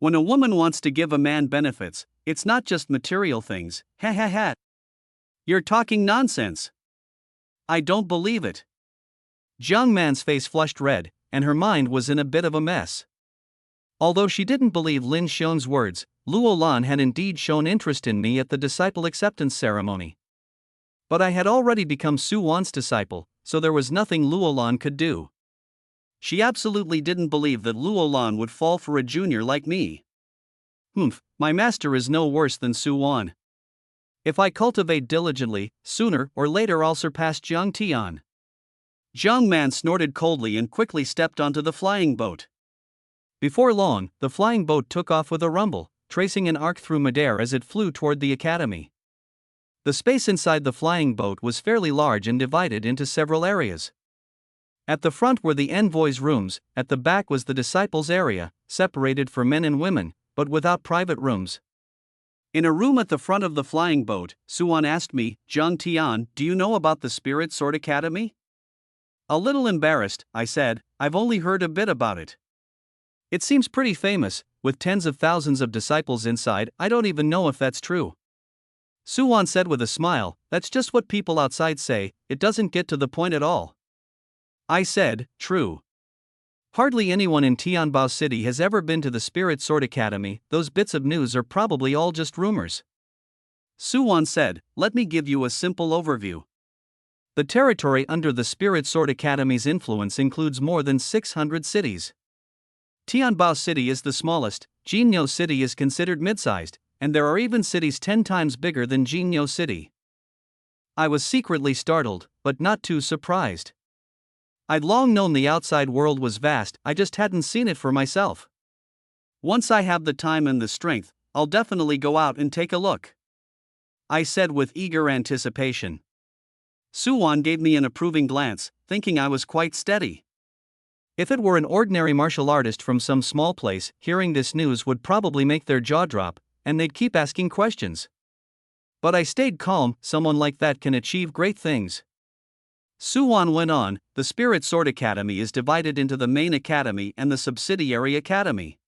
When a woman wants to give a man benefits, it's not just material things, ha ha ha. You're talking nonsense. I don't believe it. Jiang Man's face flushed red, and her mind was in a bit of a mess. Although she didn't believe Lin Xiong's words, Luo Lan had indeed shown interest in me at the disciple acceptance ceremony. But I had already become Su Wan's disciple, so there was nothing Luolan could do. She absolutely didn't believe that Luolan would fall for a junior like me. My master is no worse than Yuan. If I cultivate diligently, sooner or later I'll surpass Jiang Tian. Jiang Man snorted coldly and quickly stepped onto the flying boat. Before long, the flying boat took off with a rumble, tracing an arc through midair as it flew toward the academy. The space inside the flying boat was fairly large and divided into several areas. At the front were the envoys' rooms, at the back was the disciples' area, separated for men and women, but without private rooms. In a room at the front of the flying boat, Yuan asked me, Jiang Tian, do you know about the Spirit Sword Academy? A little embarrassed, I said, I've only heard a bit about it. It seems pretty famous, with tens of thousands of disciples inside. I don't even know if that's true. Yuan said with a smile, that's just what people outside say, it doesn't get to the point at all. I said, true. Hardly anyone in Tianbao City has ever been to the Spirit Sword Academy, those bits of news are probably all just rumors. Yuan said, let me give you a simple overview. The territory under the Spirit Sword Academy's influence includes more than 600 cities. Tianbao City is the smallest, Jinyo City is considered mid-sized, and there are even cities 10 times bigger than Jinyo City. I was secretly startled, but not too surprised. I'd long known the outside world was vast, I just hadn't seen it for myself. Once I have the time and the strength, I'll definitely go out and take a look, I said with eager anticipation. Yuan gave me an approving glance, thinking I was quite steady. If it were an ordinary martial artist from some small place, hearing this news would probably make their jaw drop, and they'd keep asking questions. But I stayed calm, someone like that can achieve great things. Yuan went on, the Spirit Sword Academy is divided into the main academy and the subsidiary academy.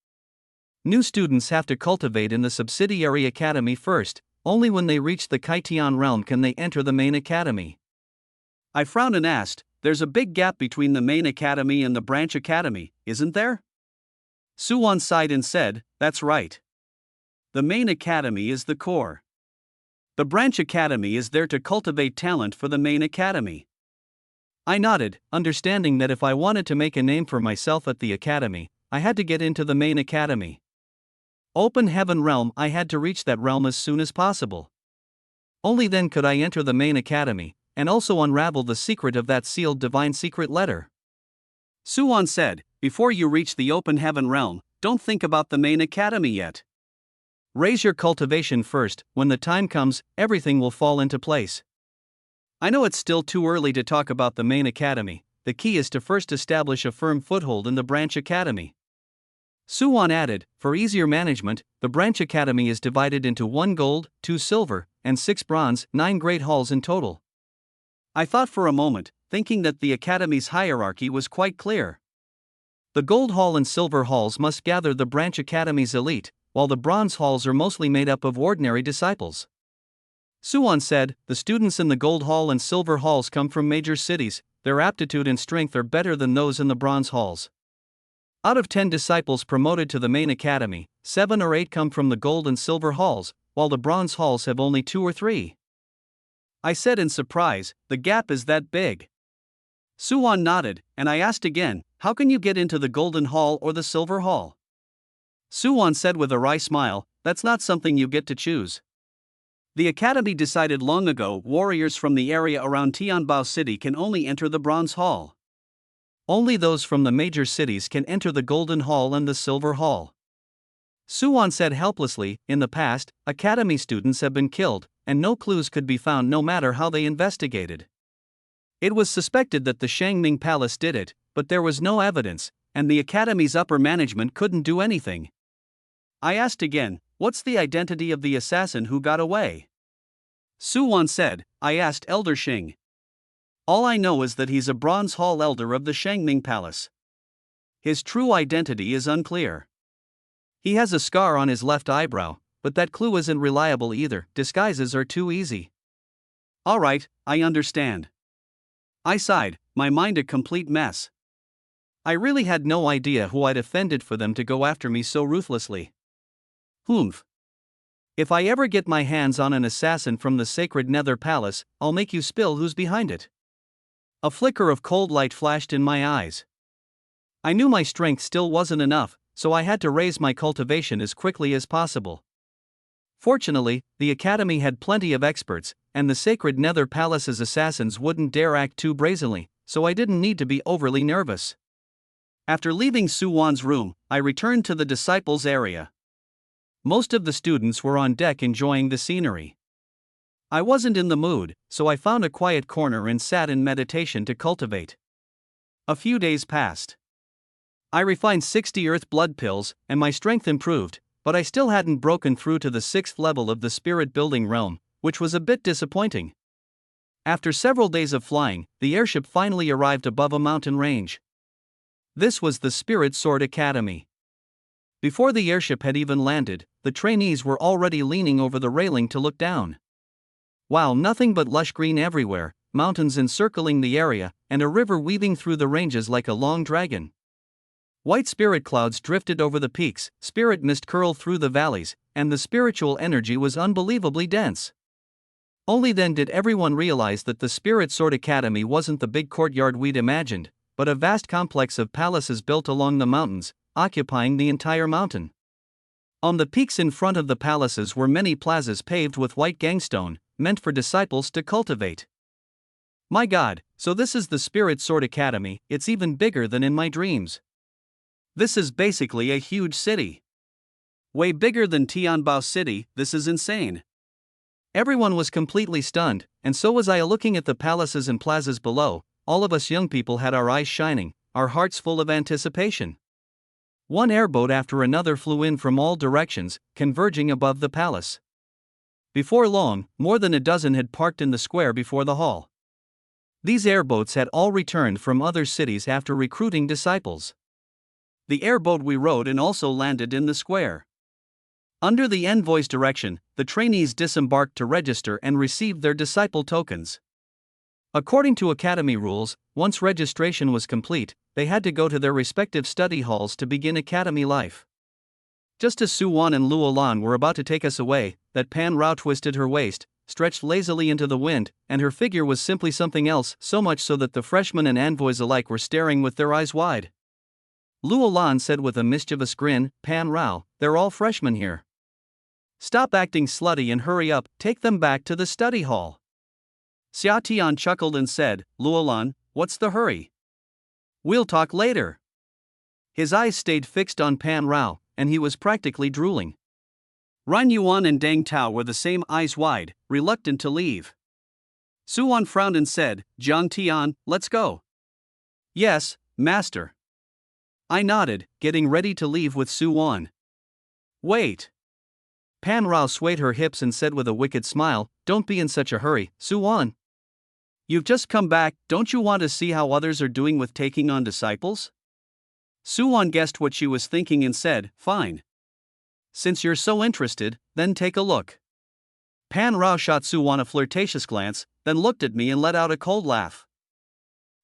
New students have to cultivate in the subsidiary academy first, only when they reach the Kaitian realm can they enter the main academy. I frowned and asked, there's a big gap between the main academy and the branch academy, isn't there? Yuan sighed and said, that's right. The main academy is the core. The branch academy is there to cultivate talent for the main academy. I nodded, understanding that if I wanted to make a name for myself at the academy, I had to get into the main academy. Open Heaven Realm, I had to reach that realm as soon as possible. Only then could I enter the main academy, and also unravel the secret of that sealed divine secret letter. Yuan said, before you reach the Open Heaven Realm, don't think about the main academy yet. Raise your cultivation first, when the time comes, everything will fall into place. I know it's still too early to talk about the main academy, the key is to first establish a firm foothold in the branch academy. Yuan added, for easier management, the branch academy is divided into 1 gold, 2 silver, and 6 bronze, 9 great halls in total. I thought for a moment, thinking that the academy's hierarchy was quite clear. The gold hall and silver halls must gather the branch academy's elite, while the bronze halls are mostly made up of ordinary disciples. Yuan said, the students in the gold hall and silver halls come from major cities, their aptitude and strength are better than those in the bronze halls. Out of 10 disciples promoted to the main academy, 7 or 8 come from the gold and silver halls, while the bronze halls have only 2 or 3. I said in surprise, the gap is that big. Yuan nodded, and I asked again, how can you get into the golden hall or the silver hall? Yuan said with a wry smile, that's not something you get to choose. The academy decided long ago warriors from the area around Tianbao City can only enter the bronze hall. Only those from the major cities can enter the golden hall and the silver hall. Yuan said helplessly, in the past, academy students have been killed, and no clues could be found no matter how they investigated. It was suspected that the Shangming Palace did it, but there was no evidence, and the academy's upper management couldn't do anything. I asked again, what's the identity of the assassin who got away? Yuan said, I asked Elder Xing. All I know is that he's a bronze hall elder of the Shangming Palace. His true identity is unclear. He has a scar on his left eyebrow, but that clue isn't reliable either, disguises are too easy. Alright, I understand. I sighed, my mind a complete mess. I really had no idea who I'd offended for them to go after me so ruthlessly. If I ever get my hands on an assassin from the sacred Nether Palace, I'll make you spill who's behind it. A flicker of cold light flashed in my eyes. I knew my strength still wasn't enough, so I had to raise my cultivation as quickly as possible. Fortunately, the academy had plenty of experts, and the sacred Nether Palace's assassins wouldn't dare act too brazenly, so I didn't need to be overly nervous. After leaving Yuan's room, I returned to the disciples' area. Most of the students were on deck enjoying the scenery. I wasn't in the mood, so I found a quiet corner and sat in meditation to cultivate. A few days passed. I refined 60 earth blood pills, and my strength improved, but I still hadn't broken through to the 6th level of the spirit building realm, which was a bit disappointing. After several days of flying, the airship finally arrived above a mountain range. This was the Spirit Sword Academy. Before the airship had even landed, the trainees were already leaning over the railing to look down. Wow, nothing but lush green everywhere, mountains encircling the area, and a river weaving through the ranges like a long dragon. White spirit clouds drifted over the peaks, spirit mist curled through the valleys, and the spiritual energy was unbelievably dense. Only then did everyone realize that the Spirit Sword Academy wasn't the big courtyard we'd imagined, but a vast complex of palaces built along the mountains, occupying the entire mountain. On the peaks in front of the palaces were many plazas paved with white gangstone, meant for disciples to cultivate. My God, so this is the Spirit Sword Academy, it's even bigger than in my dreams. This is basically a huge city. Way bigger than Tianbao City, this is insane. Everyone was completely stunned, and so was I looking at the palaces and plazas below. All of us young people had our eyes shining, our hearts full of anticipation. One airboat after another flew in from all directions, converging above the palace. Before long, more than a dozen had parked in the square before the hall. These airboats had all returned from other cities after recruiting disciples. The airboat we rode in also landed in the square. Under the envoy's direction, the trainees disembarked to register and received their disciple tokens. According to academy rules, once registration was complete, they had to go to their respective study halls to begin academy life. Just as Yuan and Luolan were about to take us away, that Pan Rao twisted her waist, stretched lazily into the wind, and her figure was simply something else, so much so that the freshmen and envoys alike were staring with their eyes wide. Luolan said with a mischievous grin, "Pan Rao, they're all freshmen here. Stop acting slutty and hurry up, take them back to the study hall." Xia Tian chuckled and said, "Luolan, what's the hurry? We'll talk later." His eyes stayed fixed on Pan Rao, and he was practically drooling. Ran Yuan and Deng Tao were the same, eyes wide, reluctant to leave. Yuan frowned and said, "Jiang Tian, let's go." "Yes, master." I nodded, getting ready to leave with Yuan. "Wait." Pan Rao swayed her hips and said with a wicked smile, "Don't be in such a hurry, Yuan. You've just come back, don't you want to see how others are doing with taking on disciples?" Yuan guessed what she was thinking and said, "Fine. Since you're so interested, then take a look." Pan Rao shot Yuan a flirtatious glance, then looked at me and let out a cold laugh.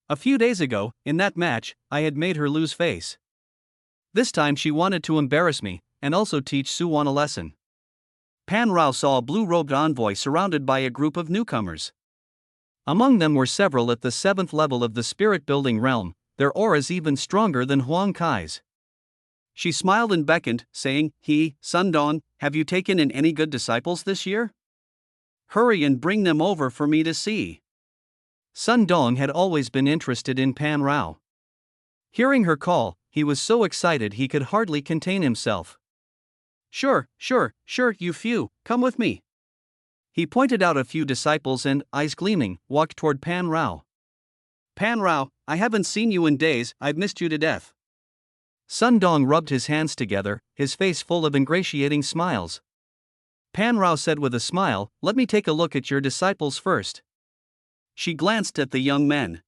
A few days ago, in that match, I had made her lose face. This time she wanted to embarrass me, and also teach Yuan a lesson. Pan Rao saw a blue-robed envoy surrounded by a group of newcomers. Among them were several at the 7th level of the spirit-building realm, their auras even stronger than Huang Kai's. She smiled and beckoned, saying, Sundong, have you taken in any good disciples this year? Hurry and bring them over for me to see." Sundong had always been interested in Pan Rao. Hearing her call, he was so excited he could hardly contain himself. Sure, you few, come with me." He pointed out a few disciples and, eyes gleaming, walked toward Pan Rao. "Pan Rao, I haven't seen you in days, I've missed you to death." Sundong rubbed his hands together, his face full of ingratiating smiles. Pan Rao said with a smile, "Let me take a look at your disciples first." She glanced at the young men.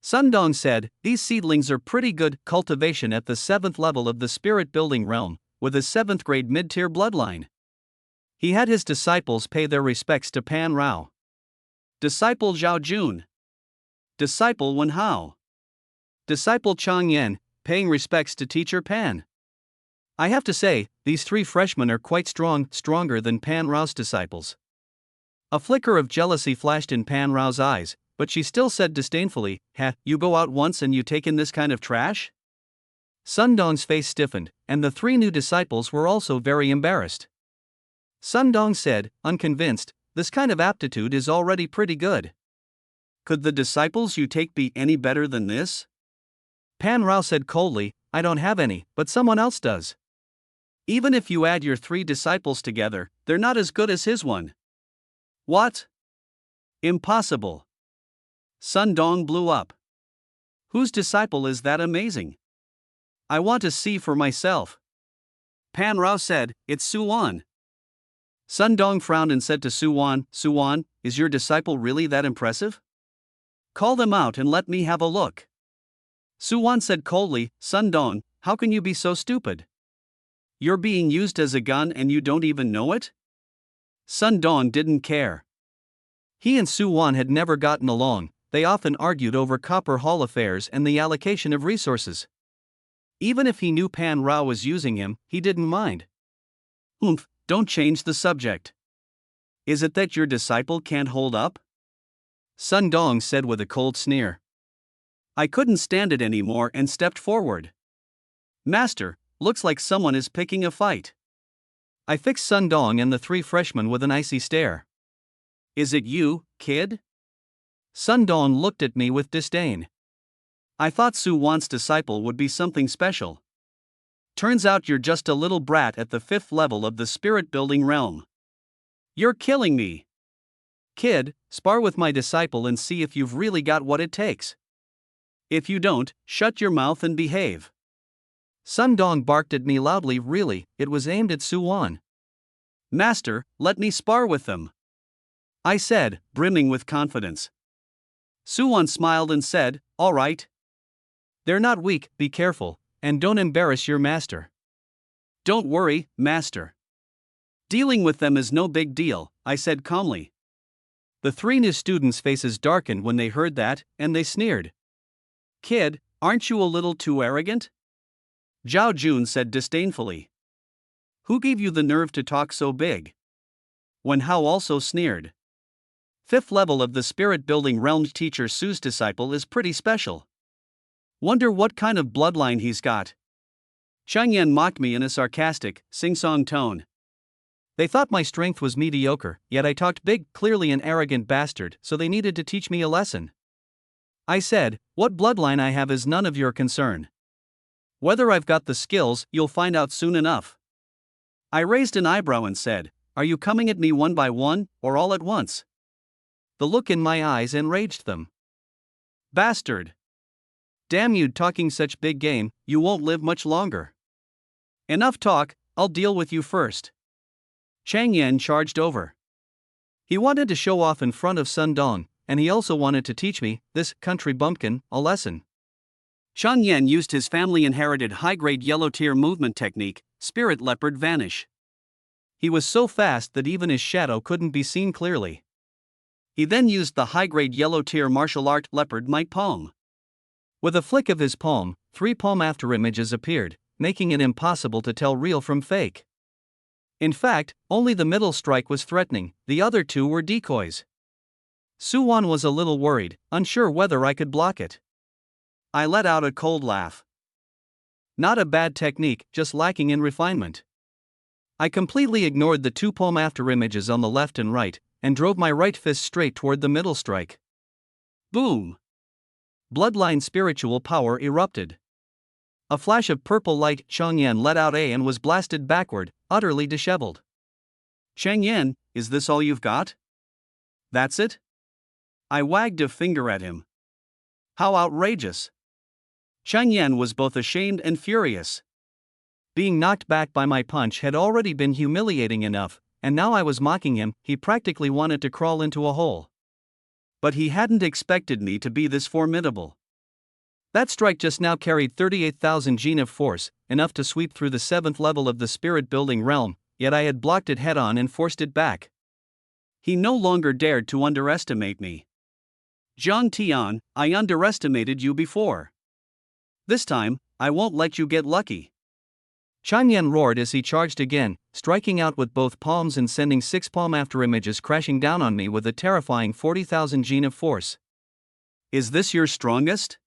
Sundong said, "These seedlings are pretty good cultivation at the 7th level of the spirit-building realm, with a 7th grade mid-tier bloodline." He had his disciples pay their respects to Pan Rao. Disciple Zhao Jun. Disciple Wen Hao. Disciple Chang Yan, paying respects to teacher Pan. I have to say, these 3 freshmen are quite stronger than Pan Rao's disciples. A flicker of jealousy flashed in Pan Rao's eyes, but she still said disdainfully, "Ha, you go out once and you take in this kind of trash?" Sun Dong's face stiffened, and the three new disciples were also very embarrassed. Sun Dong said, unconvinced, "This kind of aptitude is already pretty good." "Could the disciples you take be any better than this?" Pan Rao said coldly, "I don't have any, but someone else does." "Even if you add your 3 disciples together, they're not as good as his one." "What? Impossible." Sun Dong blew up. "Whose disciple is that amazing? I want to see for myself." Pan Rao said, "It's Yuan." Sun Dong frowned and said to Yuan, "Yuan, is your disciple really that impressive? Call them out and let me have a look." Yuan said coldly, "Sun Dong, how can you be so stupid? You're being used as a gun and you don't even know it?" Sun Dong didn't care. He and Yuan had never gotten along. They often argued over copper hall affairs and the allocation of resources. Even if he knew Pan Rao was using him, he didn't mind. Don't change the subject. Is it that your disciple can't hold up?" Sun Dong said with a cold sneer. I couldn't stand it anymore and stepped forward. "Master, looks like someone is picking a fight." I fixed Sun Dong and the 3 freshmen with an icy stare. "Is it you, kid?" Sun Dong looked at me with disdain. "I thought Yuan's disciple would be something special. Turns out you're just a little brat at the 5th level of the spirit building realm. You're killing me. Kid, spar with my disciple and see if you've really got what it takes. If you don't, shut your mouth and behave." Sun Dong barked at me loudly. Really, it was aimed at Yuan. "Master, let me spar with them," I said, brimming with confidence. Yuan smiled and said, "All right." "They're not weak, be careful, and don't embarrass your master." "Don't worry, master. Dealing with them is no big deal," I said calmly. The 3 new students' faces darkened when they heard that, and they sneered. "Kid, aren't you a little too arrogant?" Zhao Jun said disdainfully. "Who gave you the nerve to talk so big?" Wen Hao also sneered. 5th level of the spirit building realm teacher Su's disciple is pretty special. Wonder what kind of bloodline he's got. Chang Yan mocked me in a sarcastic, sing-song tone. They thought my strength was mediocre, yet I talked big, clearly an arrogant bastard, so they needed to teach me a lesson. I said, "What bloodline I have is none of your concern. Whether I've got the skills, you'll find out soon enough." I raised an eyebrow and said, "Are you coming at me one by one, or all at once?" The look in my eyes enraged them. "Bastard! Damn you, talking such big game, you won't live much longer." "Enough talk, I'll deal with you first." Chang Yan charged over. He wanted to show off in front of Sun Dong, and he also wanted to teach me, this country bumpkin, a lesson. Chang Yan used his family-inherited high-grade yellow-tier movement technique, Spirit Leopard Vanish. He was so fast that even his shadow couldn't be seen clearly. He then used the high-grade yellow-tier martial art Leopard Might Palm. With a flick of his palm, 3 palm afterimages appeared, making it impossible to tell real from fake. In fact, only the middle strike was threatening, the other 2 were decoys. Yuan was a little worried, unsure whether I could block it. I let out a cold laugh. Not a bad technique, just lacking in refinement. I completely ignored the 2 palm afterimages on the left and right, and drove my right fist straight toward the middle strike. Boom! Bloodline spiritual power erupted. A flash of purple light, Chang Yan let out and was blasted backward, utterly disheveled. "Chang Yan, is this all you've got? That's it?" I wagged a finger at him. How outrageous! Chang Yan was both ashamed and furious. Being knocked back by my punch had already been humiliating enough, and now I was mocking him. He practically wanted to crawl into a hole. But he hadn't expected me to be this formidable. That strike just now carried 38,000 gene of force, enough to sweep through the 7th level of the spirit building realm, yet I had blocked it head-on and forced it back. He no longer dared to underestimate me. "Zhang Tian, I underestimated you before. This time, I won't let you get lucky." Chang Yan roared as he charged again, striking out with both palms and sending 6 palm afterimages crashing down on me with a terrifying 40,000 gene of force. Is this your strongest?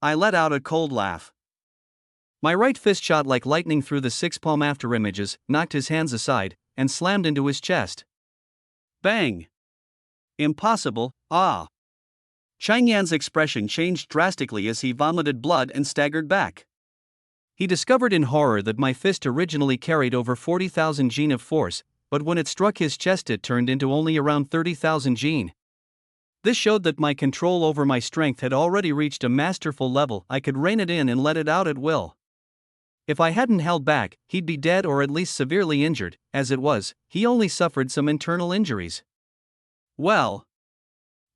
I let out a cold laugh. My right fist shot like lightning through the six-palm afterimages, knocked his hands aside, and slammed into his chest. Bang! Impossible, ah! Chang Yan's expression changed drastically as he vomited blood and staggered back. He discovered in horror that my fist originally carried over 40,000 Jin of force, but when it struck his chest it turned into only around 30,000 Jin. This showed that my control over my strength had already reached a masterful level. I could rein it in and let it out at will. If I hadn't held back, he'd be dead or at least severely injured. As it was, he only suffered some internal injuries. Well,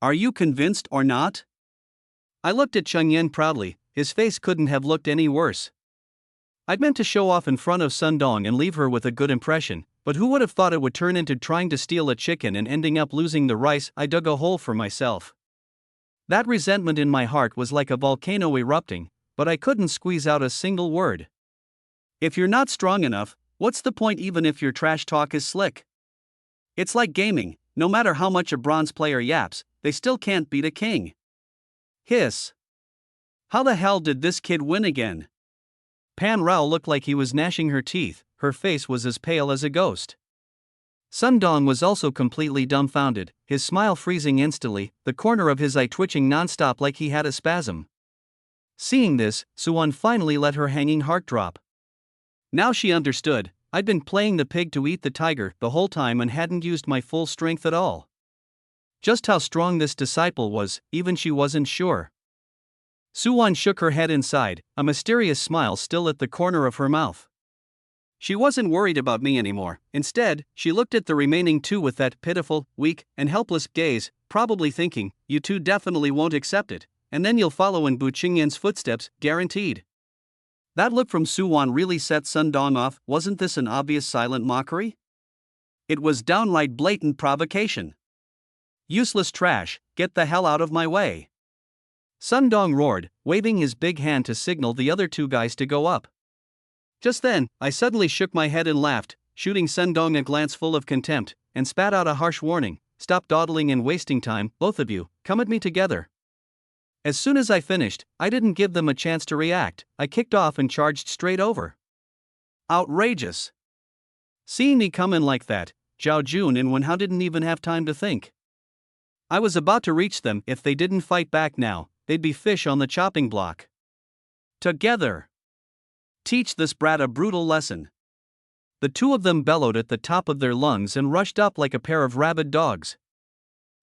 are you convinced or not? I looked at Chang Yan proudly. His face couldn't have looked any worse. I'd meant to show off in front of Sun Dong and leave her with a good impression, but who would have thought it would turn into trying to steal a chicken and ending up losing the rice? I dug a hole for myself. That resentment in my heart was like a volcano erupting, but I couldn't squeeze out a single word. If you're not strong enough, what's the point even if your trash talk is slick? It's like gaming, no matter how much a bronze player yaps, they still can't beat a king. Hiss. How the hell did this kid win again? Pan Rao looked like he was gnashing her teeth, her face was as pale as a ghost. Sun Dong was also completely dumbfounded, his smile freezing instantly, the corner of his eye twitching nonstop like he had a spasm. Seeing this, Suan finally let her hanging heart drop. Now she understood. I'd been playing the pig to eat the tiger the whole time and hadn't used my full strength at all. Just how strong this disciple was, even she wasn't sure. Suan shook her head inside, a mysterious smile still at the corner of her mouth. She wasn't worried about me anymore. Instead, she looked at the remaining two with that pitiful, weak, and helpless gaze, probably thinking, you two definitely won't accept it, and then you'll follow in Bu Qingyan's footsteps, guaranteed. That look from Suan really set Sun Dong off. Wasn't this an obvious silent mockery? It was downright blatant provocation. Useless trash, get the hell out of my way. Sun Dong roared, waving his big hand to signal the other two guys to go up. Just then, I suddenly shook my head and laughed, shooting Sun Dong a glance full of contempt, and spat out a harsh warning, stop dawdling and wasting time, both of you, come at me together. As soon as I finished, I didn't give them a chance to react. I kicked off and charged straight over. Outrageous. Seeing me come in like that, Zhao Jun and Wen Hao didn't even have time to think. I was about to reach them. If they didn't fight back now, they'd be fish on the chopping block. Together. Teach this brat a brutal lesson. The two of them bellowed at the top of their lungs and rushed up like a pair of rabid dogs.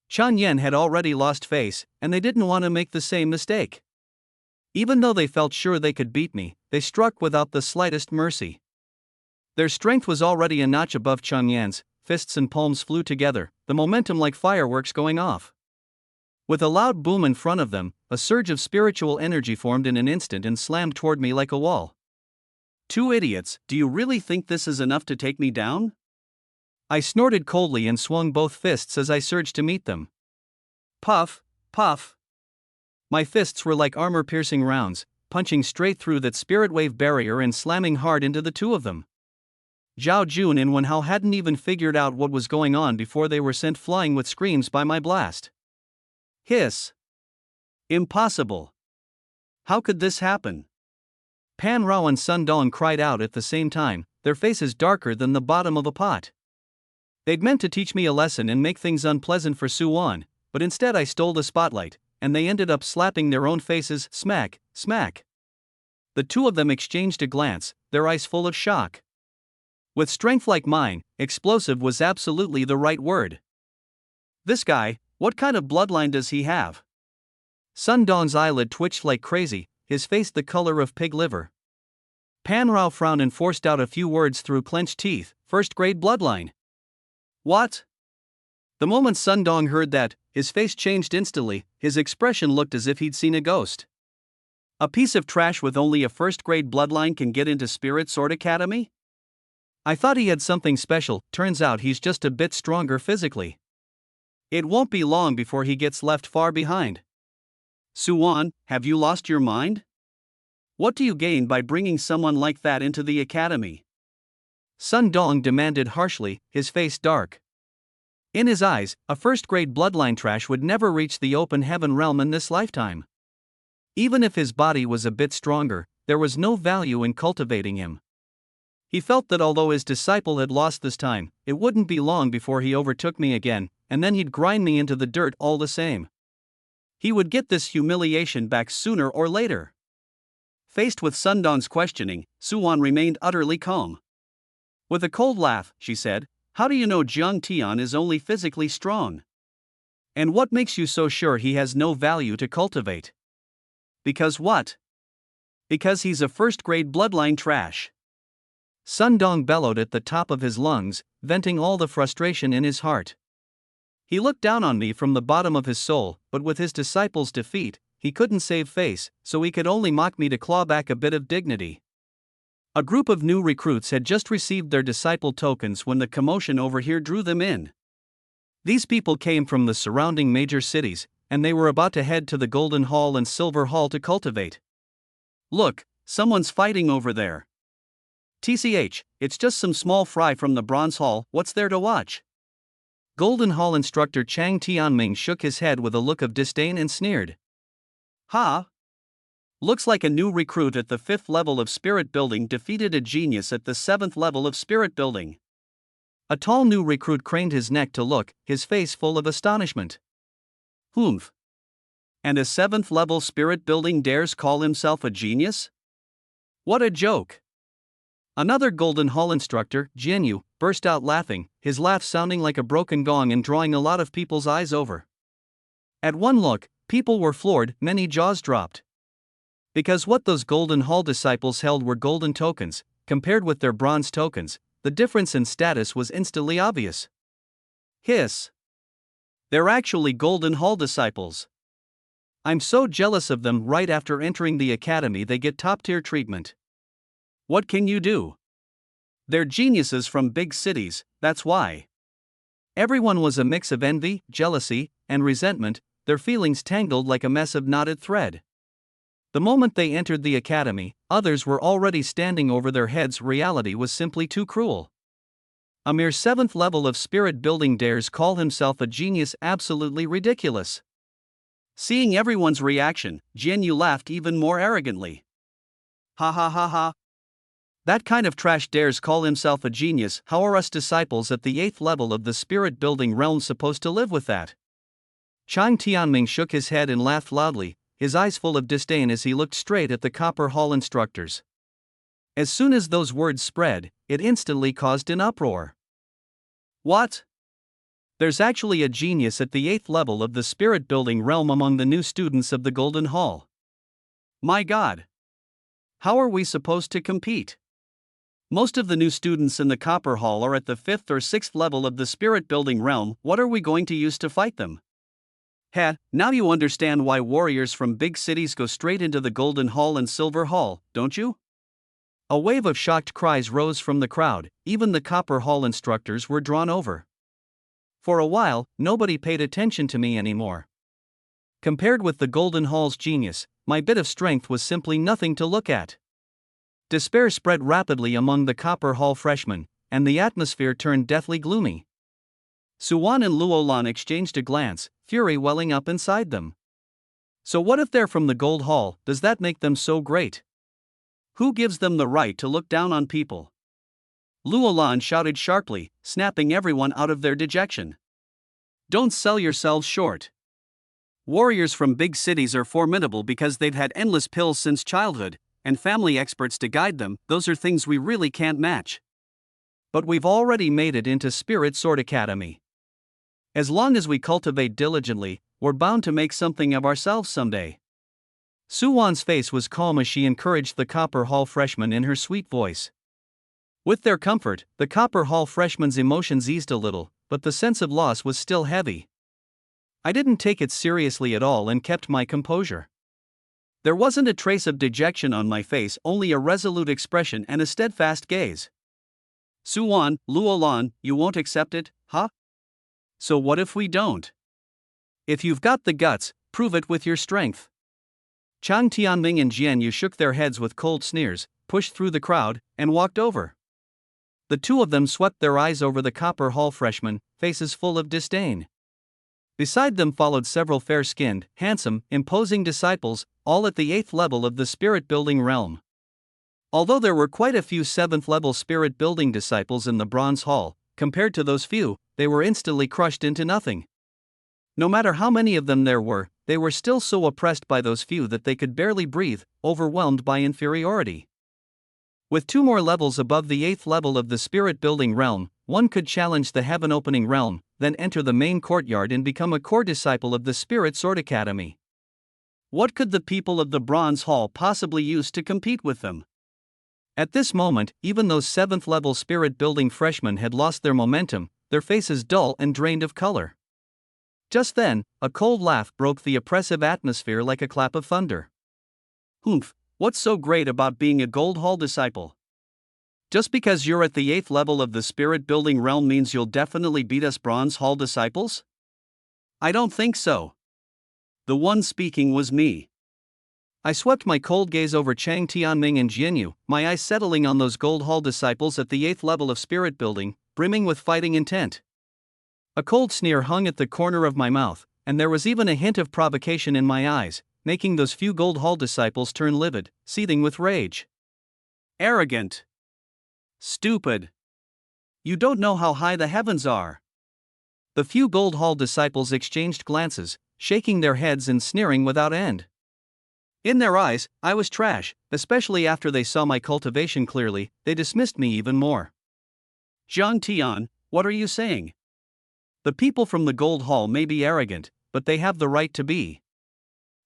Chang Yan had already lost face, and they didn't want to make the same mistake. Even though they felt sure they could beat me, they struck without the slightest mercy. Their strength was already a notch above Chang Yan's, fists and palms flew together, the momentum like fireworks going off. With a loud boom in front of them, a surge of spiritual energy formed in an instant and slammed toward me like a wall. Two idiots, do you really think this is enough to take me down? I snorted coldly and swung both fists as I surged to meet them. Puff, puff. My fists were like armor-piercing rounds, punching straight through that spirit wave barrier and slamming hard into the two of them. Zhao Jun and Wen Hao hadn't even figured out what was going on before they were sent flying with screams by my blast. Hiss. Impossible. How could this happen? Pan Rao and Sun Dong cried out at the same time, their faces darker than the bottom of a pot. They'd meant to teach me a lesson and make things unpleasant for Suan, but instead I stole the spotlight, and they ended up slapping their own faces, smack, smack. The two of them exchanged a glance, their eyes full of shock. With strength like mine, explosive was absolutely the right word. This guy, what kind of bloodline does he have? Sun Dong's eyelid twitched like crazy, his face the color of pig liver. Pan Rao frowned and forced out a few words through clenched teeth, first-grade bloodline. What? The moment Sun Dong heard that, his face changed instantly, his expression looked as if he'd seen a ghost. A piece of trash with only a first-grade bloodline can get into Spirit Sword Academy? I thought he had something special, turns out he's just a bit stronger physically. It won't be long before he gets left far behind. Suan, have you lost your mind? What do you gain by bringing someone like that into the academy? Sun Dong demanded harshly, his face dark. In his eyes, a first-grade bloodline trash would never reach the open heaven realm in this lifetime. Even if his body was a bit stronger, there was no value in cultivating him. He felt that although his disciple had lost this time, it wouldn't be long before he overtook me again, and then he'd grind me into the dirt all the same. He would get this humiliation back sooner or later. Faced with Sundong's questioning, Yuan remained utterly calm. With a cold laugh, she said, "How do you know Jiang Tian is only physically strong? And what makes you so sure he has no value to cultivate?" "Because what?" "Because he's a first-grade bloodline trash." Sundong bellowed at the top of his lungs, venting all the frustration in his heart. He looked down on me from the bottom of his soul, but with his disciple's defeat, he couldn't save face, so he could only mock me to claw back a bit of dignity. A group of new recruits had just received their disciple tokens when the commotion over here drew them in. These people came from the surrounding major cities, and they were about to head to the Golden Hall and Silver Hall to cultivate. "Look, someone's fighting over there." "TCH, it's just some small fry from the Bronze Hall, what's there to watch?" Golden Hall instructor Chang Tianming shook his head with a look of disdain and sneered. "Ha! Looks like a new recruit at the 5th level of spirit building defeated a genius at the 7th level of spirit building." A tall new recruit craned his neck to look, his face full of astonishment. "Humph! And a 7th level spirit building dares call himself a genius? What a joke!" Another Golden Hall instructor, Jianyu, burst out laughing, his laugh sounding like a broken gong and drawing a lot of people's eyes over. At one look, people were floored, many jaws dropped. Because what those Golden Hall disciples held were golden tokens, compared with their bronze tokens, the difference in status was instantly obvious. Hiss! They're actually Golden Hall disciples. I'm so jealous of them. Right after entering the academy they get top-tier treatment. What can you do? They're geniuses from big cities, that's why. Everyone was a mix of envy, jealousy, and resentment, their feelings tangled like a mess of knotted thread. The moment they entered the academy, others were already standing over their heads. Reality was simply too cruel. A mere 7th level of spirit building dares call himself a genius, absolutely ridiculous. Seeing everyone's reaction, Jianyu laughed even more arrogantly. "Ha ha ha ha. That kind of trash dares call himself a genius. How are us disciples at the 8th level of the spirit building realm supposed to live with that?" Chang Tianming shook his head and laughed loudly, his eyes full of disdain as he looked straight at the Copper Hall instructors. As soon as those words spread, it instantly caused an uproar. "What? There's actually a genius at the 8th level of the spirit building realm among the new students of the Golden Hall. My God! How are we supposed to compete? Most of the new students in the Copper Hall are at the 5th or 6th level of the spirit building realm. What are we going to use to fight them?" Heh, now you understand why warriors from big cities go straight into the Golden Hall and Silver Hall, don't you? A wave of shocked cries rose from the crowd, even the Copper Hall instructors were drawn over. For a while, nobody paid attention to me anymore. Compared with the Golden Hall's genius, my bit of strength was simply nothing to look at. Despair spread rapidly among the Copper Hall freshmen, and the atmosphere turned deathly gloomy. Yuan and Luolan exchanged a glance, fury welling up inside them. So what if they're from the Gold Hall? Does that make them so great? Who gives them the right to look down on people? Luolan shouted sharply, snapping everyone out of their dejection. Don't sell yourselves short. Warriors from big cities are formidable because they've had endless pills since childhood, and family experts to guide them. Those are things we really can't match. But we've already made it into Spirit Sword Academy. As long as we cultivate diligently, we're bound to make something of ourselves someday. Suwan's face was calm as she encouraged the Copper Hall freshmen in her sweet voice. With their comfort, the Copper Hall freshmen's emotions eased a little, but the sense of loss was still heavy. I didn't take it seriously at all and kept my composure. There wasn't a trace of dejection on my face, only a resolute expression and a steadfast gaze. Suwan, Luolan, you won't accept it, huh? So what if we don't? If you've got the guts, prove it with your strength. Chang Tianming and Jianyu shook their heads with cold sneers, pushed through the crowd, and walked over. The two of them swept their eyes over the Copper Hall freshmen, faces full of disdain. Beside them followed several fair-skinned, handsome, imposing disciples, all at the 8th level of the spirit-building realm. Although there were quite a few 7th-level spirit-building disciples in the Bronze Hall, compared to those few, they were instantly crushed into nothing. No matter how many of them there were, they were still so oppressed by those few that they could barely breathe, overwhelmed by inferiority. With 2 more levels above the 8th level of the spirit-building realm, one could challenge the heaven-opening realm, then enter the main courtyard and become a core disciple of the Spirit Sword Academy. What could the people of the Bronze Hall possibly use to compete with them? At this moment, even those 7th-level spirit-building freshmen had lost their momentum, their faces dull and drained of color. Just then, a cold laugh broke the oppressive atmosphere like a clap of thunder. Humph, what's so great about being a Gold Hall disciple? Just because you're at the 8th level of the spirit-building realm means you'll definitely beat us Bronze Hall disciples? I don't think so. The one speaking was me. I swept my cold gaze over Chang Tianming and Jianyu, my eyes settling on those Gold Hall disciples at the 8th level of spirit building, brimming with fighting intent. A cold sneer hung at the corner of my mouth, and there was even a hint of provocation in my eyes, making those few Gold Hall disciples turn livid, seething with rage. Arrogant. Stupid. You don't know how high the heavens are. The few Gold Hall disciples exchanged glances, shaking their heads and sneering without end. In their eyes, I was trash, especially after they saw my cultivation clearly. They dismissed me even more. Zhang Tian, what are you saying? The people from the Gold Hall may be arrogant, but they have the right to be.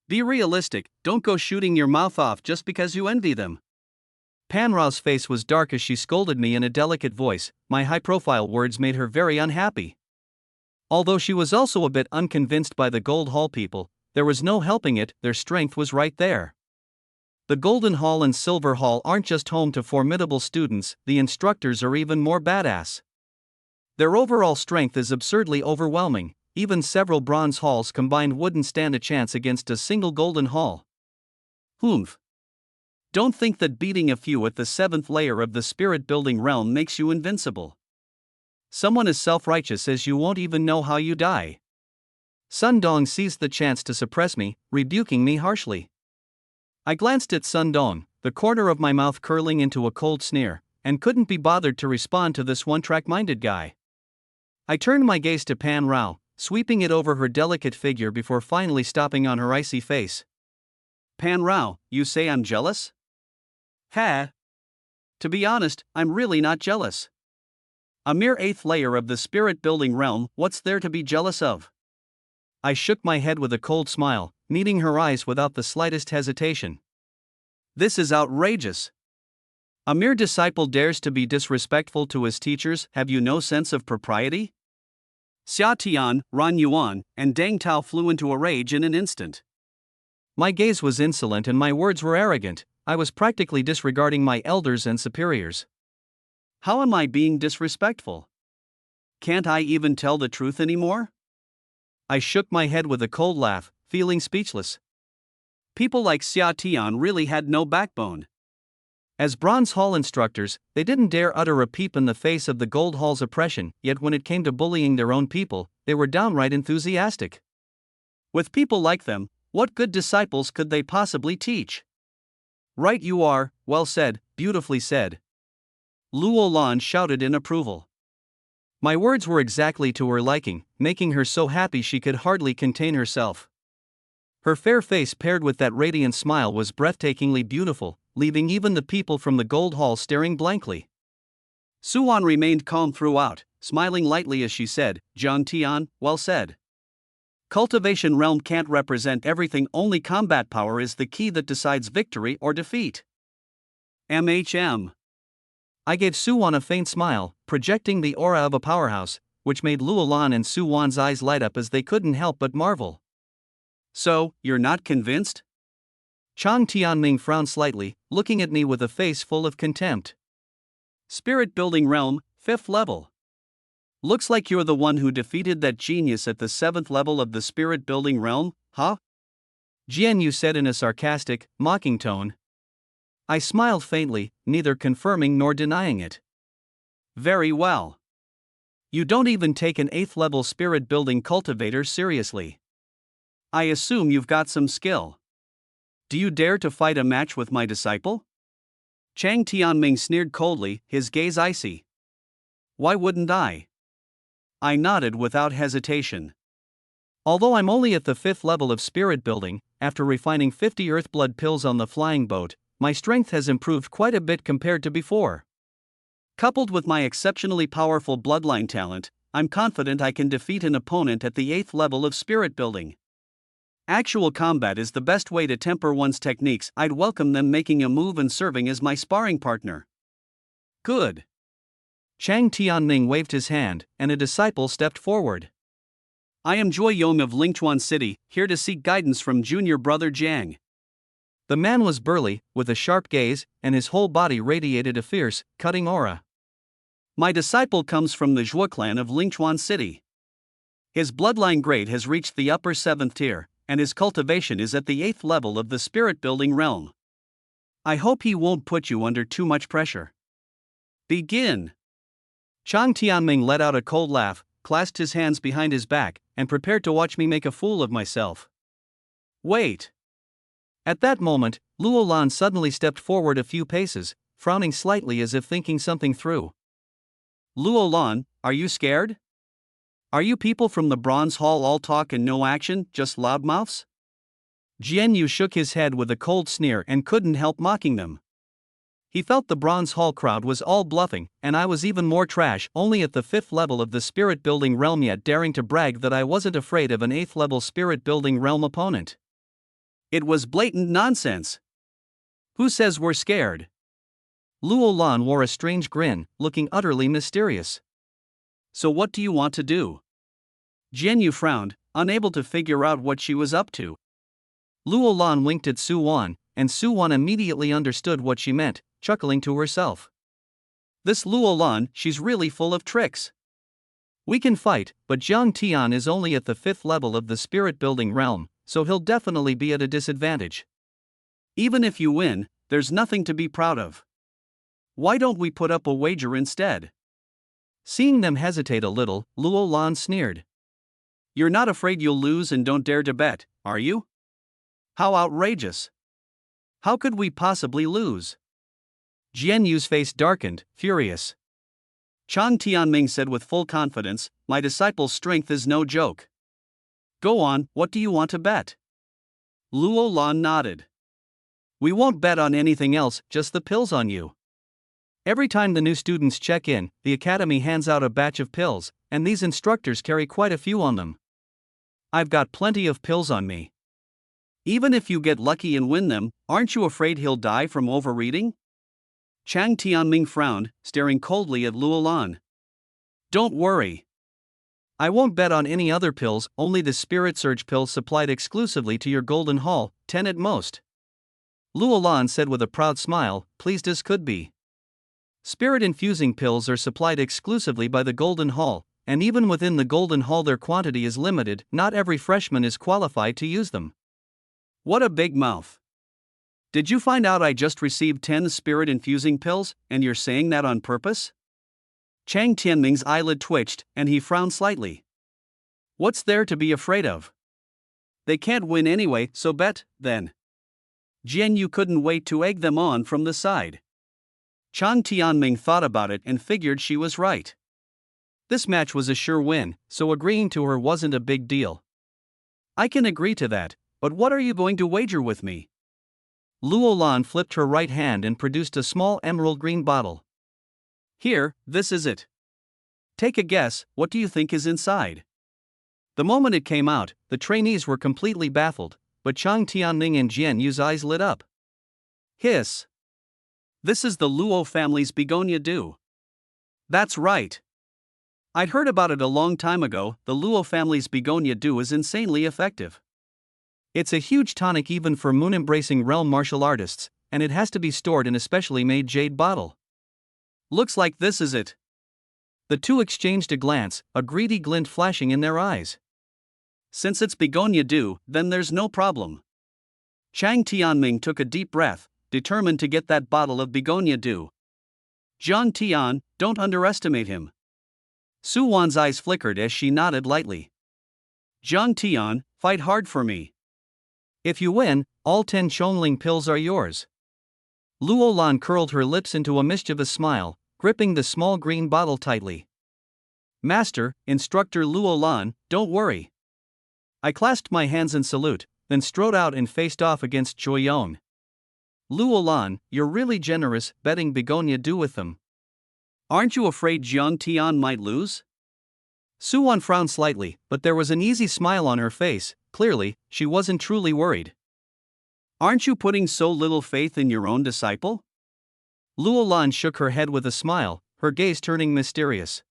Be realistic, don't go shooting your mouth off just because you envy them. Pan Rao's face was dark as she scolded me in a delicate voice. My high-profile words made her very unhappy. Although she was also a bit unconvinced by the Gold Hall people, there was no helping it, their strength was right there. The Golden Hall and Silver Hall aren't just home to formidable students, the instructors are even more badass. Their overall strength is absurdly overwhelming, even several Bronze Halls combined wouldn't stand a chance against a single Golden Hall. Humph. Don't think that beating a few at the 7th layer of the spirit-building realm makes you invincible. Someone as self-righteous as you won't even know how you die. Sun Dong seized the chance to suppress me, rebuking me harshly. I glanced at Sun Dong, the corner of my mouth curling into a cold sneer, and couldn't be bothered to respond to this one-track-minded guy. I turned my gaze to Pan Rao, sweeping it over her delicate figure before finally stopping on her icy face. Pan Rao, you say I'm jealous? Ha! To be honest, I'm really not jealous. A mere 8th layer of the spirit-building realm, what's there to be jealous of? I shook my head with a cold smile, meeting her eyes without the slightest hesitation. This is outrageous. A mere disciple dares to be disrespectful to his teachers. Have you no sense of propriety? Xia Tian, Ran Yuan, and Deng Tao flew into a rage in an instant. My gaze was insolent and my words were arrogant. I was practically disregarding my elders and superiors. How am I being disrespectful? Can't I even tell the truth anymore? I shook my head with a cold laugh, feeling speechless. People like Xia Tian really had no backbone. As Bronze Hall instructors, they didn't dare utter a peep in the face of the Gold Hall's oppression, yet when it came to bullying their own people, they were downright enthusiastic. With people like them, what good disciples could they possibly teach? Right you are, well said, beautifully said. Luo Lan shouted in approval. My words were exactly to her liking, making her so happy she could hardly contain herself. Her fair face paired with that radiant smile was breathtakingly beautiful, leaving even the people from the Gold Hall staring blankly. Suan remained calm throughout, smiling lightly as she said, Zhang Tian, well said. Cultivation realm can't represent everything, only combat power is the key that decides victory or defeat. MHM. I gave Suwan a faint smile, projecting the aura of a powerhouse, which made Luolan and Suwan's eyes light up as they couldn't help but marvel. So, you're not convinced? Chang Tianming frowned slightly, looking at me with a face full of contempt. Spirit building realm, 5th level. Looks like you're the one who defeated that genius at the 7th level of the spirit building realm, huh? Jianyu said in a sarcastic, mocking tone. I smiled faintly, neither confirming nor denying it. Very well. You don't even take an 8th level spirit building cultivator seriously. I assume you've got some skill. Do you dare to fight a match with my disciple? Chang Tianming sneered coldly, his gaze icy. Why wouldn't I? I nodded without hesitation. Although I'm only at the 5th level of spirit building, after refining 50 Earthblood pills on the flying boat, my strength has improved quite a bit compared to before. Coupled with my exceptionally powerful bloodline talent, I'm confident I can defeat an opponent at the 8th level of spirit building. Actual combat is the best way to temper one's techniques. I'd welcome them making a move and serving as my sparring partner. Good. Chang Tianming waved his hand, and a disciple stepped forward. I am Joy Yong of Lingchuan City, here to seek guidance from junior brother Jiang. The man was burly, with a sharp gaze, and his whole body radiated a fierce, cutting aura. My disciple comes from the Zhuo clan of Lingchuan City. His bloodline grade has reached the upper 7th tier, and his cultivation is at the 8th level of the spirit building realm. I hope he won't put you under too much pressure. Begin. Chang Tianming let out a cold laugh, clasped his hands behind his back, and prepared to watch me make a fool of myself. Wait. At that moment, Luo Lan suddenly stepped forward a few paces, frowning slightly as if thinking something through. Luo Lan, are you scared? Are you people from the Bronze Hall all talk and no action, just loudmouths? Jian Yu shook his head with a cold sneer and couldn't help mocking them. He felt the Bronze Hall crowd was all bluffing, and I was even more trash, only at the 5th level of the spirit building realm yet daring to brag that I wasn't afraid of an 8th level spirit building realm opponent. It was blatant nonsense. Who says we're scared? Luo Lan wore a strange grin, looking utterly mysterious. So what do you want to do? Jian Yu frowned, unable to figure out what she was up to. Luo Lan winked at Su Wan, and Su Wan immediately understood what she meant, chuckling to herself. This Luo Lan, she's really full of tricks. We can fight, but Zhang Tian is only at the 5th level of the spirit building realm, so he'll definitely be at a disadvantage. Even if you win, there's nothing to be proud of. Why don't we put up a wager instead? Seeing them hesitate a little, Luo Lan sneered. You're not afraid you'll lose and don't dare to bet, are you? How outrageous. How could we possibly lose? Jian Yu's face darkened, furious. Chang Tianming said with full confidence, my disciple's strength is no joke. Go on, what do you want to bet? Luo Lan nodded. We won't bet on anything else, just the pills on you. Every time the new students check in, the academy hands out a batch of pills, and these instructors carry quite a few on them. I've got plenty of pills on me. Even if you get lucky and win them, aren't you afraid he'll die from overeating? Chang Tianming frowned, staring coldly at Luo Lan. Don't worry. I won't bet on any other pills, only the Spirit Surge pill supplied exclusively to your Golden Hall, 10 at most. Luo Lan said with a proud smile, pleased as could be. Spirit infusing pills are supplied exclusively by the Golden Hall, and even within the Golden Hall their quantity is limited, not every freshman is qualified to use them. What a big mouth. Did you find out I just received 10 spirit infusing pills, and you're saying that on purpose? Chang Tianming's eyelid twitched, and he frowned slightly. What's there to be afraid of? They can't win anyway, so bet, then. Jian Yu couldn't wait to egg them on from the side. Chang Tianming thought about it and figured she was right. This match was a sure win, so agreeing to her wasn't a big deal. I can agree to that, but what are you going to wager with me? Luo Lan flipped her right hand and produced a small emerald green bottle. Here, this is it. Take a guess, what do you think is inside? The moment it came out, the trainees were completely baffled, but Chang Tianming and Jian Yu's eyes lit up. Hiss. This is the Luo family's begonia dew. That's right. I'd heard about it a long time ago. The Luo family's begonia dew is insanely effective. It's a huge tonic even for moon-embracing realm martial artists, and it has to be stored in a specially made jade bottle. Looks like this is it. The two exchanged a glance, a greedy glint flashing in their eyes. Since it's begonia dew, then there's no problem. Chang Tianming took a deep breath, determined to get that bottle of begonia dew. Zhang Tian, don't underestimate him. Suwon's eyes flickered as she nodded lightly. Zhang Tian, fight hard for me. If you win, all 10 Chongling pills are yours. Luo Lan curled her lips into a mischievous smile, gripping the small green bottle tightly. Master, Instructor Luo Lan, don't worry. I clasped my hands in salute, then strode out and faced off against Joyong. Luo Lan, you're really generous, betting Begonia do with them. Aren't you afraid Zhang Tian might lose? Suwon frowned slightly, but there was an easy smile on her face. Clearly, she wasn't truly worried. Aren't you putting so little faith in your own disciple? Luo Lan shook her head with a smile, her gaze turning mysterious.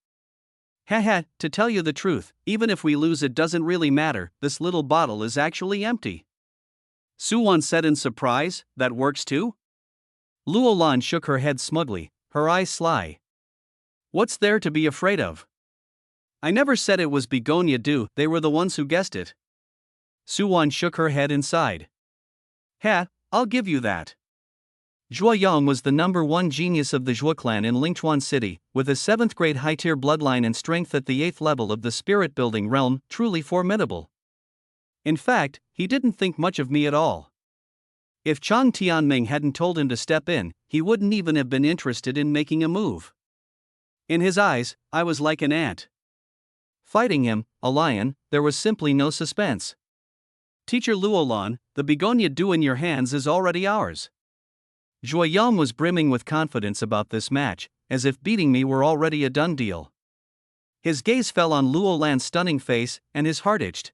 Haha, to tell you the truth, even if we lose it doesn't really matter, this little bottle is actually empty. Suwon said in surprise, that works too? Luo Lan shook her head smugly, her eyes sly. What's there to be afraid of? I never said it was Begonia do, they were the ones who guessed it. Suwon shook her head and sighed. Ha, I'll give you that. Joyong was the #1 genius of the Zhuo clan in Lingchuan City, with a 7th grade high-tier bloodline and strength at the 8th level of the spirit-building realm, truly formidable. In fact, he didn't think much of me at all. If Chang Tianming hadn't told him to step in, he wouldn't even have been interested in making a move. In his eyes, I was like an ant. Fighting him, a lion, there was simply no suspense. Teacher Luolan, the Begonia do in your hands is already ours. Joyong was brimming with confidence about this match, as if beating me were already a done deal. His gaze fell on Luo Lan's stunning face, and his heart itched.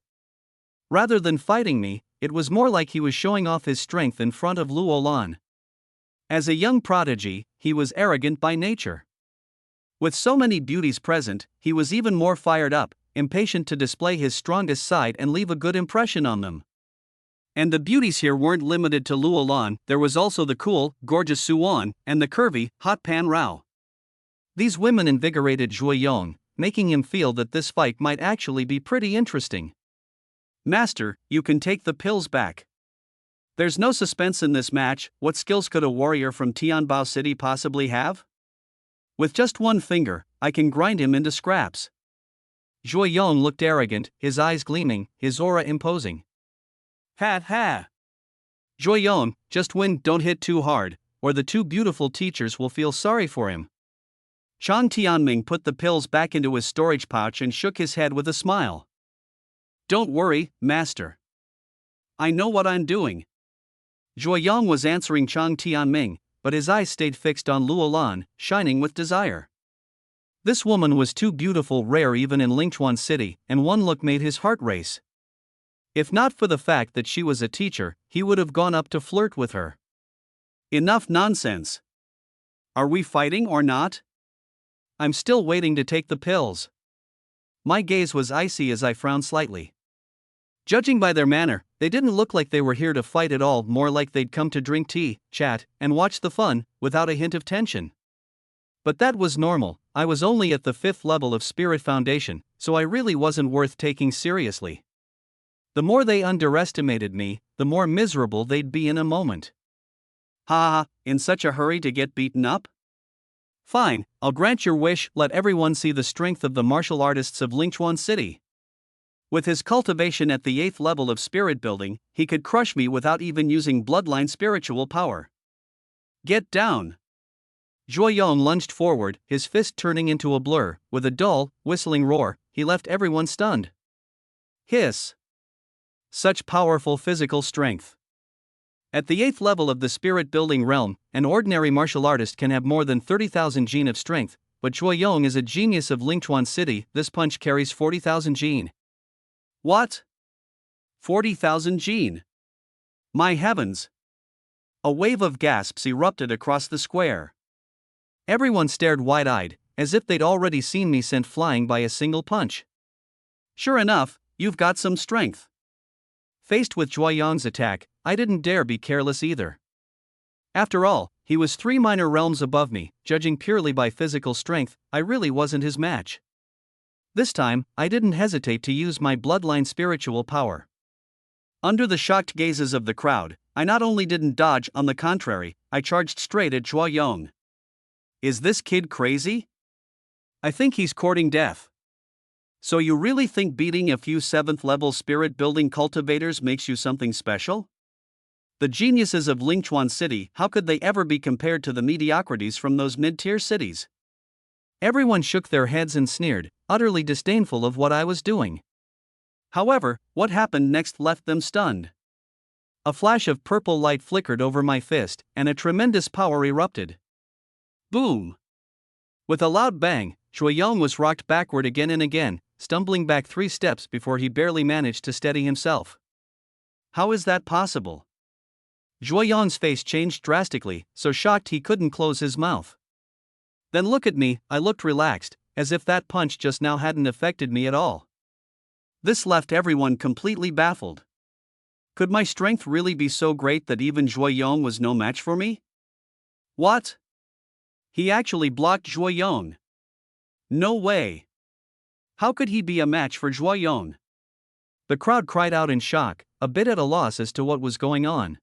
Rather than fighting me, it was more like he was showing off his strength in front of Luo Lan. As a young prodigy, he was arrogant by nature. With so many beauties present, he was even more fired up, impatient to display his strongest side and leave a good impression on them. And the beauties here weren't limited to Luo Lan, there was also the cool, gorgeous Suwon, and the curvy, hot Pan Rao. These women invigorated Joyong, making him feel that this fight might actually be pretty interesting. Master, you can take the pills back. There's no suspense in this match. What skills could a warrior from Tianbao City possibly have? With just one finger, I can grind him into scraps. Joyong looked arrogant, his eyes gleaming, his aura imposing. Ha ha! Joyong, just win, don't hit too hard, or the two beautiful teachers will feel sorry for him. Chang Tianming put the pills back into his storage pouch and shook his head with a smile. Don't worry, master. I know what I'm doing. Joyong was answering Chang Tianming, but his eyes stayed fixed on Luo Lan, shining with desire. This woman was too beautiful, rare even in Lingchuan City, and one look made his heart race. If not for the fact that she was a teacher, he would have gone up to flirt with her. Enough nonsense. Are we fighting or not? I'm still waiting to take the pills. My gaze was icy as I frowned slightly. Judging by their manner, they didn't look like they were here to fight at all, more like they'd come to drink tea, chat, and watch the fun, without a hint of tension. But that was normal. I was only at the 5th level of Spirit Foundation, so I really wasn't worth taking seriously. The more they underestimated me, the more miserable they'd be in a moment. Ha ha, in such a hurry to get beaten up? Fine, I'll grant your wish, let everyone see the strength of the martial artists of Lingchuan City. With his cultivation at the 8th level of spirit building, he could crush me without even using bloodline spiritual power. Get down! Joyong lunged forward, his fist turning into a blur. With a dull, whistling roar, he left everyone stunned. Hiss! Such powerful physical strength. At the 8th level of the spirit building realm, an ordinary martial artist can have more than 30,000 gene of strength, but Joyong is a genius of Lingchuan City. This punch carries 40,000 gene. What? 40,000 gene? My heavens! A wave of gasps erupted across the square. Everyone stared wide-eyed, as if they'd already seen me sent flying by a single punch. Sure enough, you've got some strength. Faced with Joyong's attack, I didn't dare be careless either. After all, he was 3 minor realms above me. Judging purely by physical strength, I really wasn't his match. This time, I didn't hesitate to use my bloodline spiritual power. Under the shocked gazes of the crowd, I not only didn't dodge, on the contrary, I charged straight at Joyong. Is this kid crazy? I think he's courting death. So you really think beating a few 7th level spirit building cultivators makes you something special? The geniuses of Lingchuan City, how could they ever be compared to the mediocrities from those mid-tier cities? Everyone shook their heads and sneered, utterly disdainful of what I was doing. However, what happened next left them stunned. A flash of purple light flickered over my fist, and a tremendous power erupted. Boom! With a loud bang, Yuan was rocked backward again and again, stumbling back 3 steps before he barely managed to steady himself. How is that possible? Yuan's face changed drastically, so shocked he couldn't close his mouth. Then look at me, I looked relaxed, as if that punch just now hadn't affected me at all. This left everyone completely baffled. Could my strength really be so great that even Yuan was no match for me? What? He actually blocked Yuan. No way. How could he be a match for Yuan? The crowd cried out in shock, a bit at a loss as to what was going on.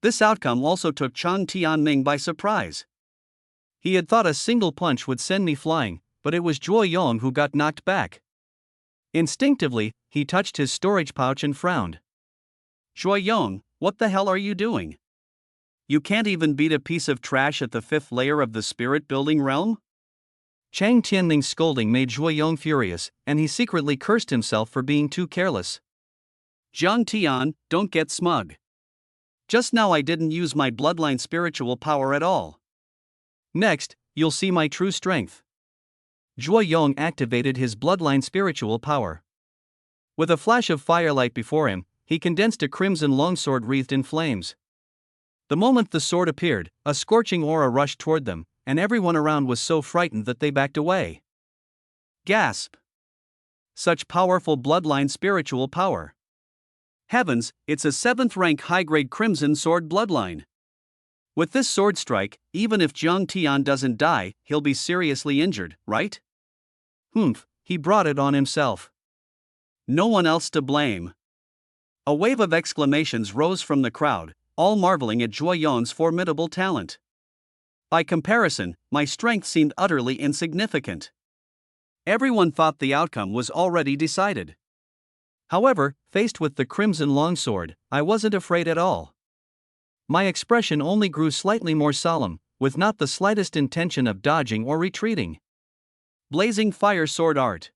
This outcome also took Chang Tianming by surprise. He had thought a single punch would send me flying, but it was Yuan who got knocked back. Instinctively, he touched his storage pouch and frowned. Yuan, what the hell are you doing? You can't even beat a piece of trash at the 5th layer of the spirit building realm? Chang Tianming's scolding made Yuan furious, and he secretly cursed himself for being too careless. Zhang Tian, don't get smug. Just now I didn't use my bloodline spiritual power at all. Next, you'll see my true strength. Yuan activated his bloodline spiritual power. With a flash of firelight before him, he condensed a crimson longsword wreathed in flames. The moment the sword appeared, a scorching aura rushed toward them, and everyone around was so frightened that they backed away. Gasp! Such powerful bloodline spiritual power. Heavens, it's a 7th rank high-grade crimson sword bloodline. With this sword strike, even if Zhang Tian doesn't die, he'll be seriously injured, right? Humph, he brought it on himself. No one else to blame. A wave of exclamations rose from the crowd, all marveling at Yuan's formidable talent. By comparison, my strength seemed utterly insignificant. Everyone thought the outcome was already decided. However, faced with the crimson longsword, I wasn't afraid at all. My expression only grew slightly more solemn, with not the slightest intention of dodging or retreating. Blazing fire sword art.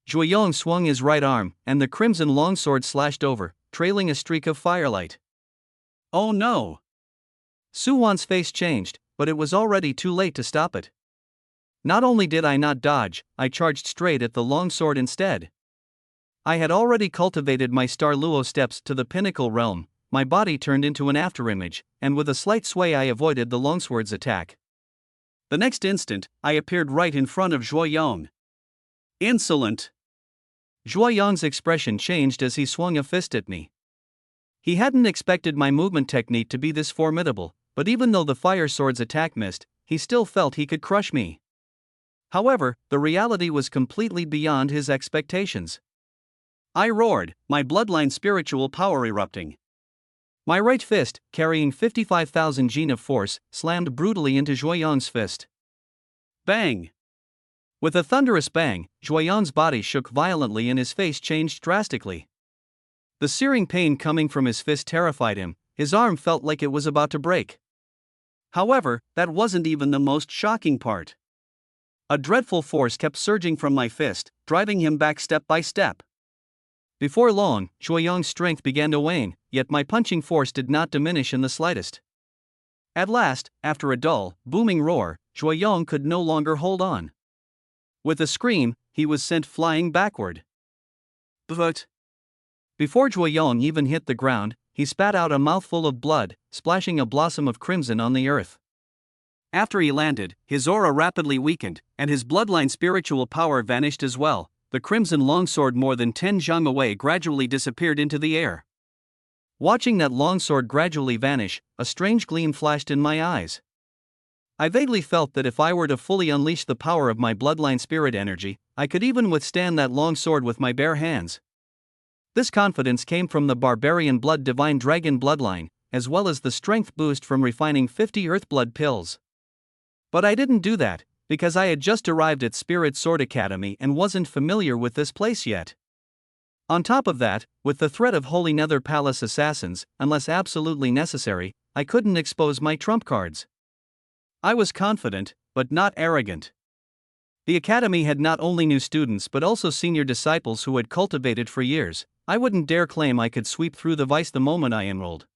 Yuan swung his right arm, and the crimson longsword slashed over, trailing a streak of firelight. Oh no! Suwan's face changed, but it was already too late to stop it. Not only did I not dodge, I charged straight at the longsword instead. I had already cultivated my Star Luo steps to the pinnacle realm, my body turned into an afterimage, and with a slight sway I avoided the longsword's attack. The next instant, I appeared right in front of Yuan. Insolent! Yuan's expression changed as he swung a fist at me. He hadn't expected my movement technique to be this formidable, but even though the fire sword's attack missed, he still felt he could crush me. However, the reality was completely beyond his expectations. I roared, my bloodline spiritual power erupting. My right fist, carrying 55,000 gene of force, slammed brutally into Yuan's fist. Bang! With a thunderous bang, Yuan's body shook violently and his face changed drastically. The searing pain coming from his fist terrified him, his arm felt like it was about to break. However, that wasn't even the most shocking part. A dreadful force kept surging from my fist, driving him back step by step. Before long, Yuan's strength began to wane, yet my punching force did not diminish in the slightest. At last, after a dull, booming roar, Yuan could no longer hold on. With a scream, he was sent flying backward. But before Yuan even hit the ground, he spat out a mouthful of blood, splashing a blossom of crimson on the earth. After he landed, his aura rapidly weakened, and his bloodline spiritual power vanished as well. The crimson longsword more than 10 zhang away gradually disappeared into the air. Watching that longsword gradually vanish, a strange gleam flashed in my eyes. I vaguely felt that if I were to fully unleash the power of my bloodline spirit energy, I could even withstand that longsword with my bare hands. This confidence came from the barbarian blood divine dragon bloodline, as well as the strength boost from refining 50 earthblood pills. But I didn't do that, because I had just arrived at Spirit Sword Academy and wasn't familiar with this place yet. On top of that, with the threat of Holy Nether Palace assassins, unless absolutely necessary, I couldn't expose my trump cards. I was confident, but not arrogant. The academy had not only new students but also senior disciples who had cultivated for years. I wouldn't dare claim I could sweep through the vice the moment I enrolled.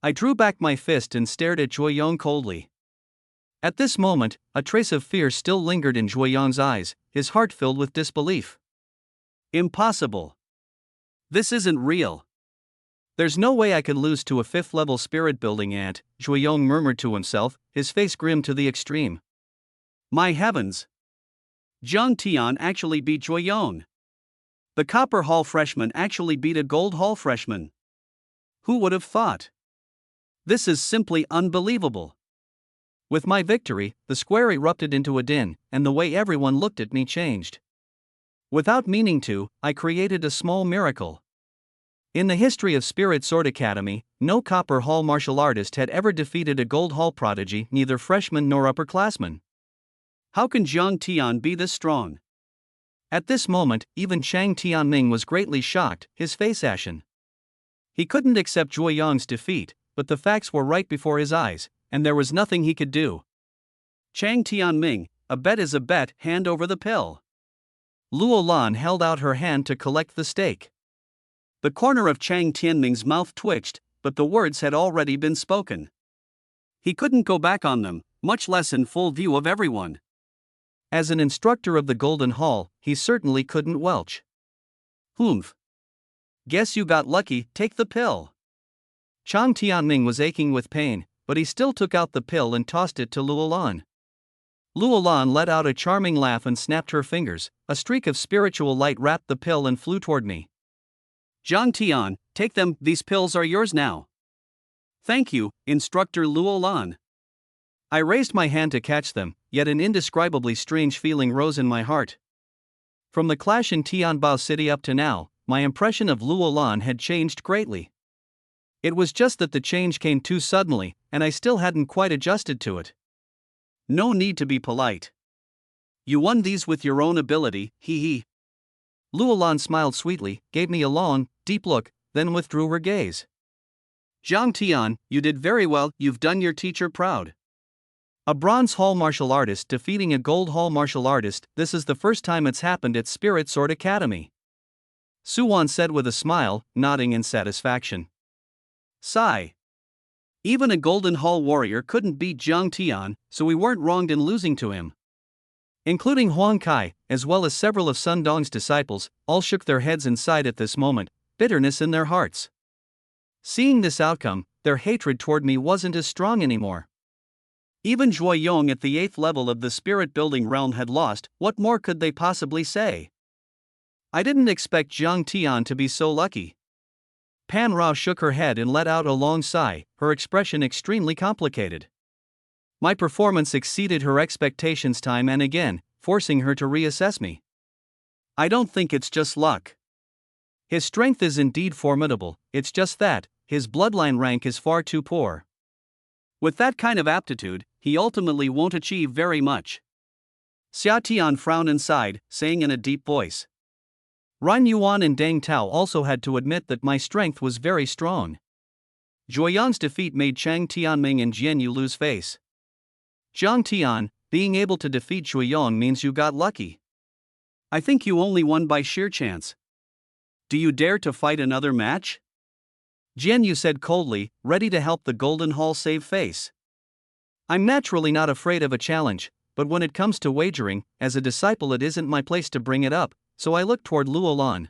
I drew back my fist and stared at Joyong coldly. At this moment, a trace of fear still lingered in Joyong's eyes, his heart filled with disbelief. Impossible. This isn't real. There's no way I could lose to a 5th-level spirit-building ant, Joyong murmured to himself, his face grim to the extreme. My heavens! Zhang Tian actually beat Joyong. The Copper Hall freshman actually beat a Gold Hall freshman. Who would have thought? This is simply unbelievable. With my victory, the square erupted into a din, and the way everyone looked at me changed. Without meaning to, I created a small miracle. In the history of Spirit Sword Academy, no Copper Hall martial artist had ever defeated a Gold Hall prodigy, neither freshman nor upperclassman. How can Zhang Tian be this strong? At this moment, even Chang Tianming was greatly shocked, his face ashen. He couldn't accept Joyong's defeat, but the facts were right before his eyes, and there was nothing he could do. Chang Tianming, a bet is a bet, hand over the pill. Luo Lan held out her hand to collect the stake. The corner of Chang Tianming's mouth twitched, but the words had already been spoken. He couldn't go back on them, much less in full view of everyone. As an instructor of the Golden Hall, he certainly couldn't welch. Humph. Guess you got lucky, take the pill. Chang Tianming was aching with pain, but he still took out the pill and tossed it to Luo Lan. Luo Lan let out a charming laugh and snapped her fingers. A streak of spiritual light wrapped the pill and flew toward me. Zhang Tian, take them, these pills are yours now. Thank you, Instructor Luo Lan. I raised my hand to catch them, yet an indescribably strange feeling rose in my heart. From the clash in Tianbao City up to now, my impression of Luo Lan had changed greatly. It was just that the change came too suddenly, and I still hadn't quite adjusted to it. No need to be polite. You won these with your own ability, hee hee. Luo Lan smiled sweetly, gave me a long, deep look, then withdrew her gaze. Zhang Tian, you did very well, you've done your teacher proud. A Bronze Hall martial artist defeating a Gold Hall martial artist, this is the first time it's happened at Spirit Sword Academy. Yuan said with a smile, nodding in satisfaction. Sigh. Even a Golden Hall warrior couldn't beat Zhang Tian, so we weren't wronged in losing to him. Including Huang Kai, as well as several of Sun Dong's disciples, all shook their heads and sighed at this moment, bitterness in their hearts. Seeing this outcome, their hatred toward me wasn't as strong anymore. Even Joyong at the 8th level of the spirit building realm had lost, what more could they possibly say? I didn't expect Zhang Tian to be so lucky. Pan Rao shook her head and let out a long sigh, her expression extremely complicated. My performance exceeded her expectations time and again, forcing her to reassess me. I don't think it's just luck. His strength is indeed formidable, it's just that, his bloodline rank is far too poor. With that kind of aptitude, he ultimately won't achieve very much. Xia Tian frowned and sighed, saying in a deep voice. Ran Yuan and Deng Tao also had to admit that my strength was very strong. Joyong's defeat made Chang Tianming and Jian Yu lose face. Zhang Tian, being able to defeat Joyong means you got lucky. I think you only won by sheer chance. Do you dare to fight another match? Jian Yu said coldly, ready to help the Golden Hall save face. I'm naturally not afraid of a challenge, but when it comes to wagering, as a disciple it isn't my place to bring it up, so I looked toward Luo Lan.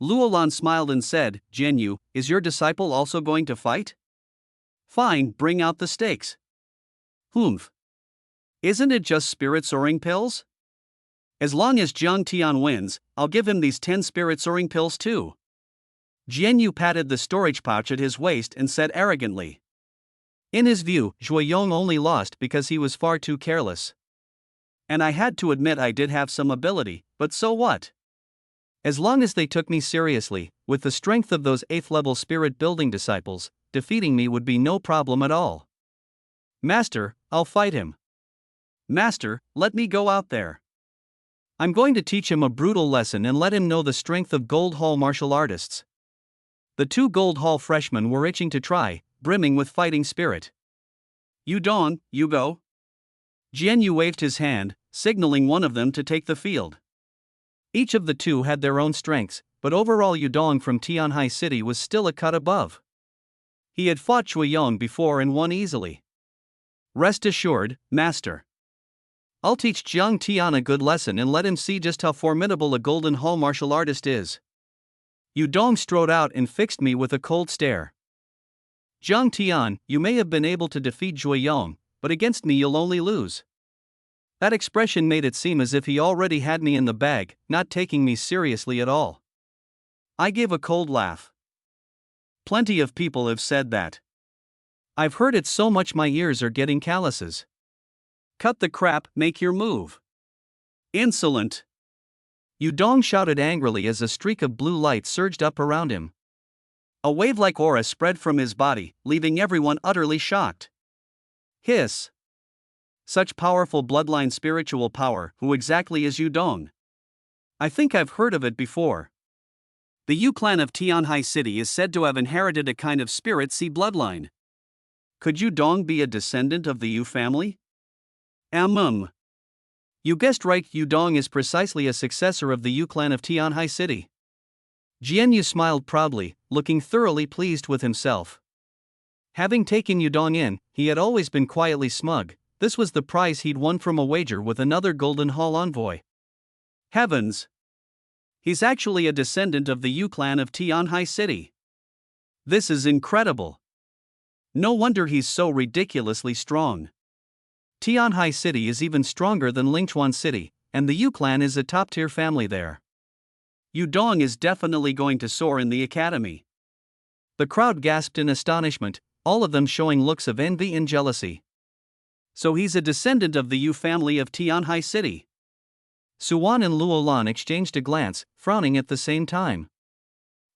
Luo Lan smiled and said, Jian Yu, is your disciple also going to fight? Fine, bring out the stakes. Humph. Isn't it just spirit soaring pills? As long as Zhang Tian wins, I'll give him these 10 spirit soaring pills too. Jian Yu patted the storage pouch at his waist and said arrogantly. In his view, Joyong only lost because he was far too careless. And I had to admit I did have some ability, but so what? As long as they took me seriously, with the strength of those 8th level spirit building disciples, defeating me would be no problem at all. Master, I'll fight him. Master, let me go out there. I'm going to teach him a brutal lesson and let him know the strength of Gold Hall martial artists. The two Gold Hall freshmen were itching to try, brimming with fighting spirit. Yudong, you go. Jian Yu waved his hand, signaling one of them to take the field. Each of the two had their own strengths, but overall Yudong from Tianhai City was still a cut above. He had fought Shuiyong before and won easily. Rest assured, Master. I'll teach Jiang Tian a good lesson and let him see just how formidable a Golden Hall martial artist is. Yudong strode out and fixed me with a cold stare. Jiang Tian, you may have been able to defeat Shuiyong, but against me you'll only lose. That expression made it seem as if he already had me in the bag, not taking me seriously at all. I gave a cold laugh. Plenty of people have said that. I've heard it so much my ears are getting calluses. Cut the crap, make your move. Insolent. Yudong shouted angrily as a streak of blue light surged up around him. A wave-like aura spread from his body, leaving everyone utterly shocked. Hiss. Such powerful bloodline spiritual power, who exactly is Yudong? I think I've heard of it before. The Yu clan of Tianhai City is said to have inherited a kind of spirit sea bloodline. Could Yudong be a descendant of the Yu family? You guessed right, Yudong is precisely a successor of the Yu clan of Tianhai City. Jian Yu smiled proudly, looking thoroughly pleased with himself. Having taken Yudong in, he had always been quietly smug. This was the prize he'd won from a wager with another Golden Hall envoy. Heavens! He's actually a descendant of the Yu clan of Tianhai City. This is incredible. No wonder he's so ridiculously strong. Tianhai City is even stronger than Lingchuan City, and the Yu clan is a top-tier family there. Yudong is definitely going to soar in the academy. The crowd gasped in astonishment, all of them showing looks of envy and jealousy. So he's a descendant of the Yu family of Tianhai City. Suwan and Luolan exchanged a glance, frowning at the same time.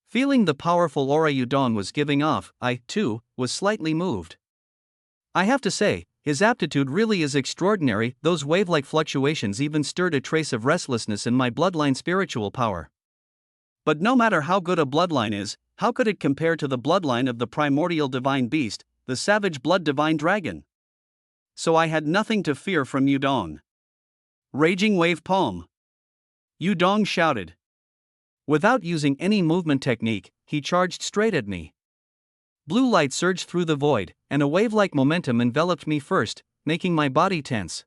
Feeling the powerful aura Yudong was giving off, I, too, was slightly moved. I have to say, his aptitude really is extraordinary. Those wave-like fluctuations even stirred a trace of restlessness in my bloodline spiritual power. But no matter how good a bloodline is, how could it compare to the bloodline of the primordial divine beast, the savage blood divine dragon? So I had nothing to fear from Yudong. Raging wave palm. Yudong shouted. Without using any movement technique, he charged straight at me. Blue light surged through the void, and a wave-like momentum enveloped me first, making my body tense.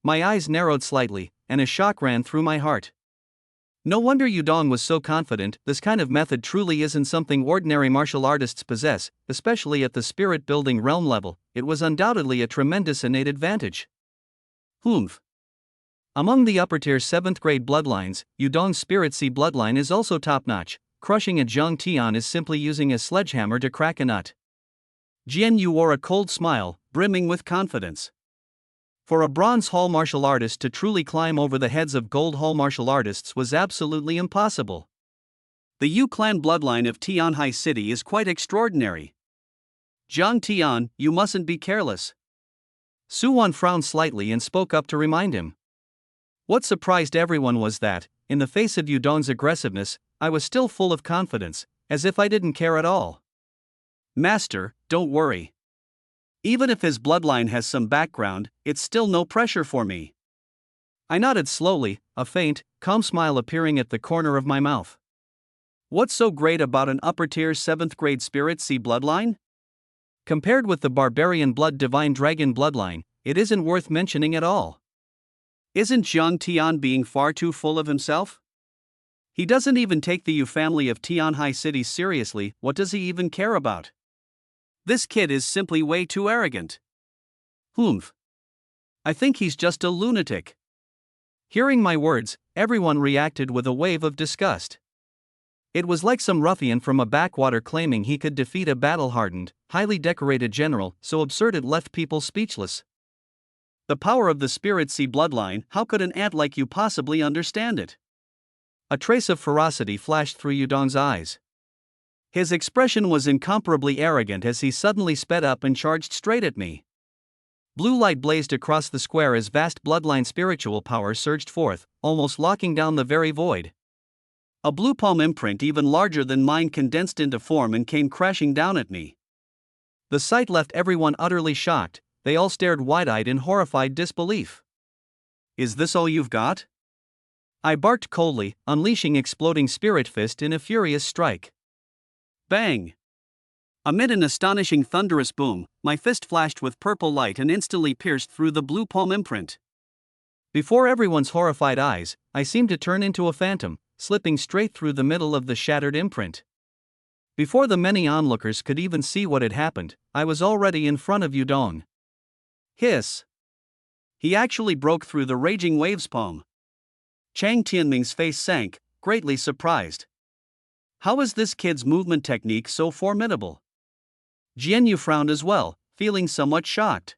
My eyes narrowed slightly, and a shock ran through my heart. No wonder Yudong was so confident. This kind of method truly isn't something ordinary martial artists possess, especially at the spirit-building realm level. It was undoubtedly a tremendous innate advantage. Humph. Among the upper-tier 7th grade bloodlines, Yudong's Spirit Sea bloodline is also top-notch. Crushing a Jiang Tian is simply using a sledgehammer to crack a nut. Jian Yu wore a cold smile, brimming with confidence. For a Bronze Hall martial artist to truly climb over the heads of Gold Hall martial artists was absolutely impossible. The Yu clan bloodline of Tianhai City is quite extraordinary. Jiang Tian, you mustn't be careless. Suwan frowned slightly and spoke up to remind him. What surprised everyone was that, in the face of Yudong's aggressiveness, I was still full of confidence, as if I didn't care at all. Master, don't worry. Even if his bloodline has some background, it's still no pressure for me. I nodded slowly, a faint, calm smile appearing at the corner of my mouth. What's so great about an upper-tier 7th grade Spirit Sea bloodline? Compared with the barbarian blood divine dragon bloodline, it isn't worth mentioning at all. Isn't Jiang Tian being far too full of himself? He doesn't even take the Yu family of Tianhai City seriously. What does he even care about? This kid is simply way too arrogant. Humph. I think he's just a lunatic. Hearing my words, everyone reacted with a wave of disgust. It was like some ruffian from a backwater claiming he could defeat a battle-hardened, highly decorated general, so absurd it left people speechless. The power of the Spirit Sea bloodline, how could an ant like you possibly understand it? A trace of ferocity flashed through Yudong's eyes. His expression was incomparably arrogant as he suddenly sped up and charged straight at me. Blue light blazed across the square as vast bloodline spiritual power surged forth, almost locking down the very void. A blue palm imprint even larger than mine condensed into form and came crashing down at me. The sight left everyone utterly shocked. They all stared wide-eyed in horrified disbelief. Is this all you've got? I barked coldly, unleashing exploding spirit fist in a furious strike. Bang! Amid an astonishing thunderous boom, my fist flashed with purple light and instantly pierced through the blue palm imprint. Before everyone's horrified eyes, I seemed to turn into a phantom, slipping straight through the middle of the shattered imprint. Before the many onlookers could even see what had happened, I was already in front of Yuan. Hiss! He actually broke through the raging wave's palm. Chang Tianming's face sank, greatly surprised. How is this kid's movement technique so formidable? Jian Yu frowned as well, feeling somewhat shocked.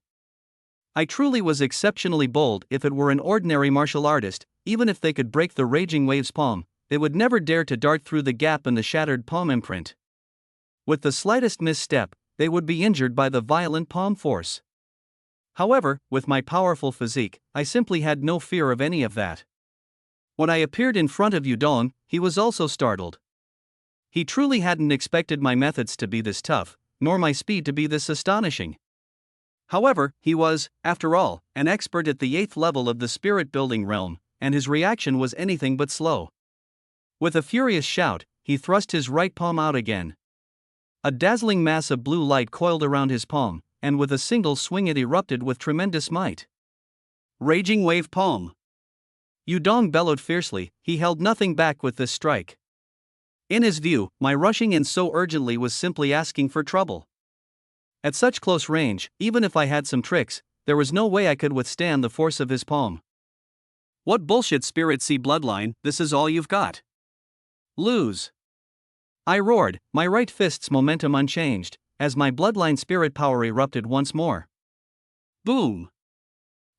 I truly was exceptionally bold. If it were an ordinary martial artist, even if they could break the raging wave's palm, they would never dare to dart through the gap in the shattered palm imprint. With the slightest misstep, they would be injured by the violent palm force. However, with my powerful physique, I simply had no fear of any of that. When I appeared in front of Yuan, he was also startled. He truly hadn't expected my methods to be this tough, nor my speed to be this astonishing. However, he was, after all, an expert at the 8th level of the spirit-building realm, and his reaction was anything but slow. With a furious shout, he thrust his right palm out again. A dazzling mass of blue light coiled around his palm, and with a single swing it erupted with tremendous might. Raging wave palm! Yuan bellowed fiercely. He held nothing back with this strike. In his view, my rushing in so urgently was simply asking for trouble. At such close range, even if I had some tricks, there was no way I could withstand the force of his palm. What bullshit, Spirit Sea Bloodline, this is all you've got? Lose! I roared, my right fist's momentum unchanged, as my bloodline spirit power erupted once more. Boom!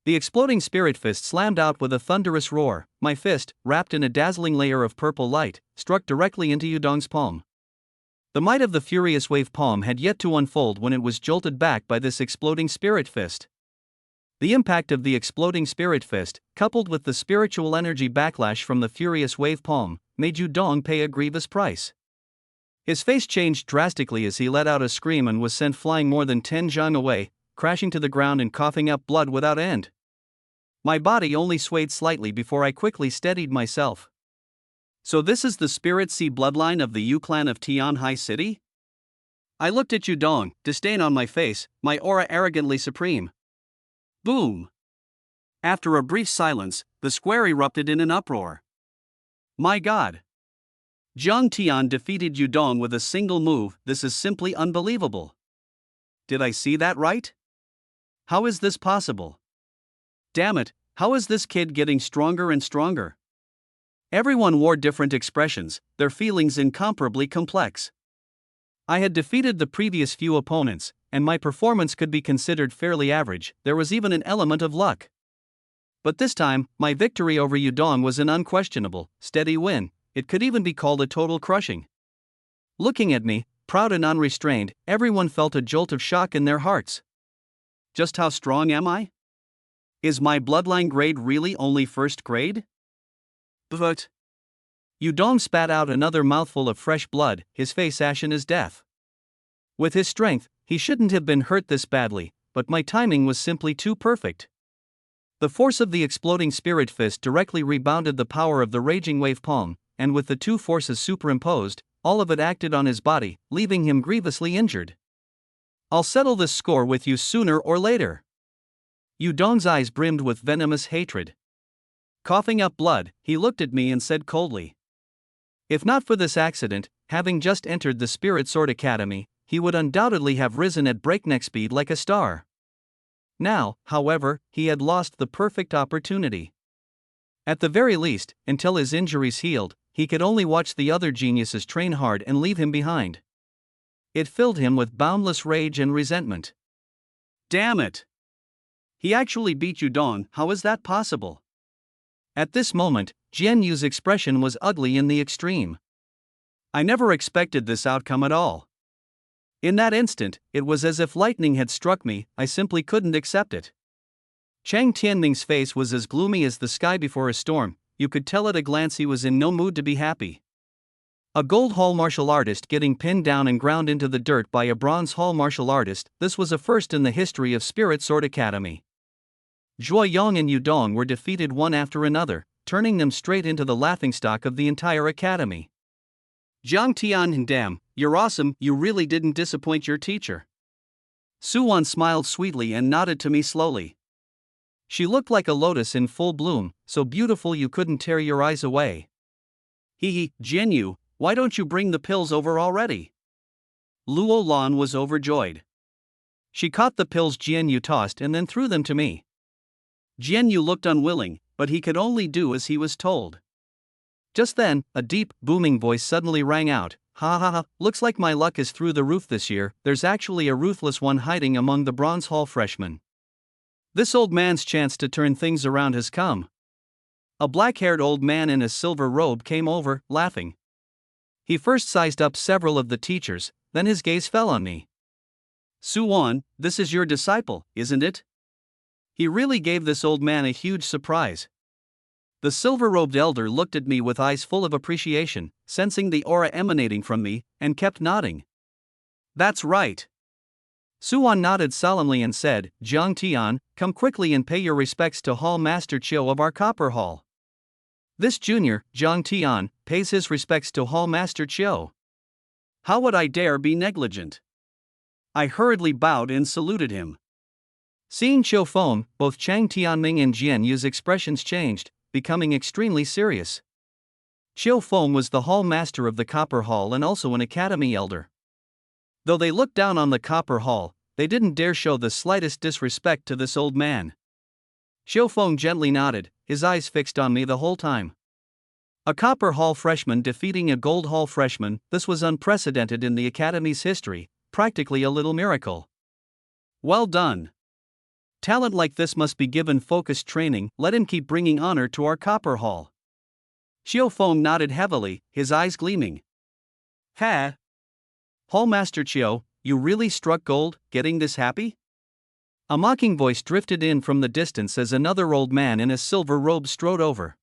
The exploding spirit fist slammed out with a thunderous roar. My fist, wrapped in a dazzling layer of purple light, struck directly into Yuan's palm. The might of the furious wave palm had yet to unfold when it was jolted back by this exploding spirit fist. The impact of the exploding spirit fist, coupled with the spiritual energy backlash from the furious wave palm, made Yuan pay a grievous price. His face changed drastically as he let out a scream and was sent flying more than 10 zhang away, crashing to the ground and coughing up blood without end. My body only swayed slightly before I quickly steadied myself. So this is the Spirit Sea Bloodline of the Yu clan of Tianhai City? I looked at Yuan, disdain on my face, my aura arrogantly supreme. Boom! After a brief silence, the square erupted in an uproar. My god! Zhang Tian defeated Yuan with a single move. This is simply unbelievable. Did I see that right? How is this possible? Damn it, how is this kid getting stronger and stronger? Everyone wore different expressions, their feelings incomparably complex. I had defeated the previous few opponents, and my performance could be considered fairly average. There was even an element of luck. But this time, my victory over Yuan was an unquestionable, steady win. It could even be called a total crushing. Looking at me, proud and unrestrained, everyone felt a jolt of shock in their hearts. Just how strong am I? Is my bloodline grade really only first grade? But Yuan spat out another mouthful of fresh blood, his face ashen as death. With his strength, he shouldn't have been hurt this badly, but my timing was simply too perfect. The force of the exploding spirit fist directly rebounded the power of the raging wave palm, and with the two forces superimposed, all of it acted on his body, leaving him grievously injured. I'll settle this score with you sooner or later. Yuan's eyes brimmed with venomous hatred. Coughing up blood, he looked at me and said coldly, if not for this accident, having just entered the Spirit Sword Academy, he would undoubtedly have risen at breakneck speed like a star. Now, however, he had lost the perfect opportunity. At the very least, until his injuries healed, he could only watch the other geniuses train hard and leave him behind. It filled him with boundless rage and resentment. Damn it! He actually beat Yuan, how is that possible? At this moment, Jian Yu's expression was ugly in the extreme. I never expected this outcome at all. In that instant, it was as if lightning had struck me. I simply couldn't accept it. Chang Tianming's face was as gloomy as the sky before a storm. You could tell at a glance he was in no mood to be happy. A gold hall martial artist getting pinned down and ground into the dirt by a bronze hall martial artist, this was a first in the history of Spirit Sword Academy. Zhuo Yong and Yu Dong were defeated one after another, turning them straight into the laughingstock of the entire academy. Jiang Tian, damn, you're awesome, you really didn't disappoint your teacher. Suwan smiled sweetly and nodded to me slowly. She looked like a lotus in full bloom, so beautiful you couldn't tear your eyes away. Jianyu, why don't you bring the pills over already? Luo Lan was overjoyed. She caught the pills Jianyu tossed and then threw them to me. Jianyu looked unwilling, but he could only do as he was told. Just then, a deep, booming voice suddenly rang out. Ha ha ha, looks like my luck is through the roof this year. There's actually a ruthless one hiding among the Bronze Hall freshmen. This old man's chance to turn things around has come. A black-haired old man in a silver robe came over, laughing. He first sized up several of the teachers, then his gaze fell on me. Suwan, this is your disciple, isn't it? He really gave this old man a huge surprise. The silver-robed elder looked at me with eyes full of appreciation, sensing the aura emanating from me, and kept nodding. That's right. Suwan nodded solemnly and said, Jiang Tian, come quickly and pay your respects to Hall Master Chiu of our Copper Hall. This junior, Jiang Tian, pays his respects to Hall Master Chiu. How would I dare be negligent? I hurriedly bowed and saluted him. Seeing Chiu Feng, both Chang Tianming and Jian Yu's expressions changed, becoming extremely serious. Chiu Feng was the Hall Master of the Copper Hall and also an Academy Elder. Though they looked down on the Copper Hall, they didn't dare show the slightest disrespect to this old man. Chiu Feng gently nodded, his eyes fixed on me the whole time. A Copper Hall freshman defeating a Gold Hall freshman, this was unprecedented in the Academy's history, practically a little miracle. Well done. Talent like this must be given focused training, let him keep bringing honor to our Copper Hall. Chiu Feng nodded heavily, his eyes gleaming. Ha! Hall Master Chiu, you really struck gold, getting this happy? A mocking voice drifted in from the distance as another old man in a silver robe strode over.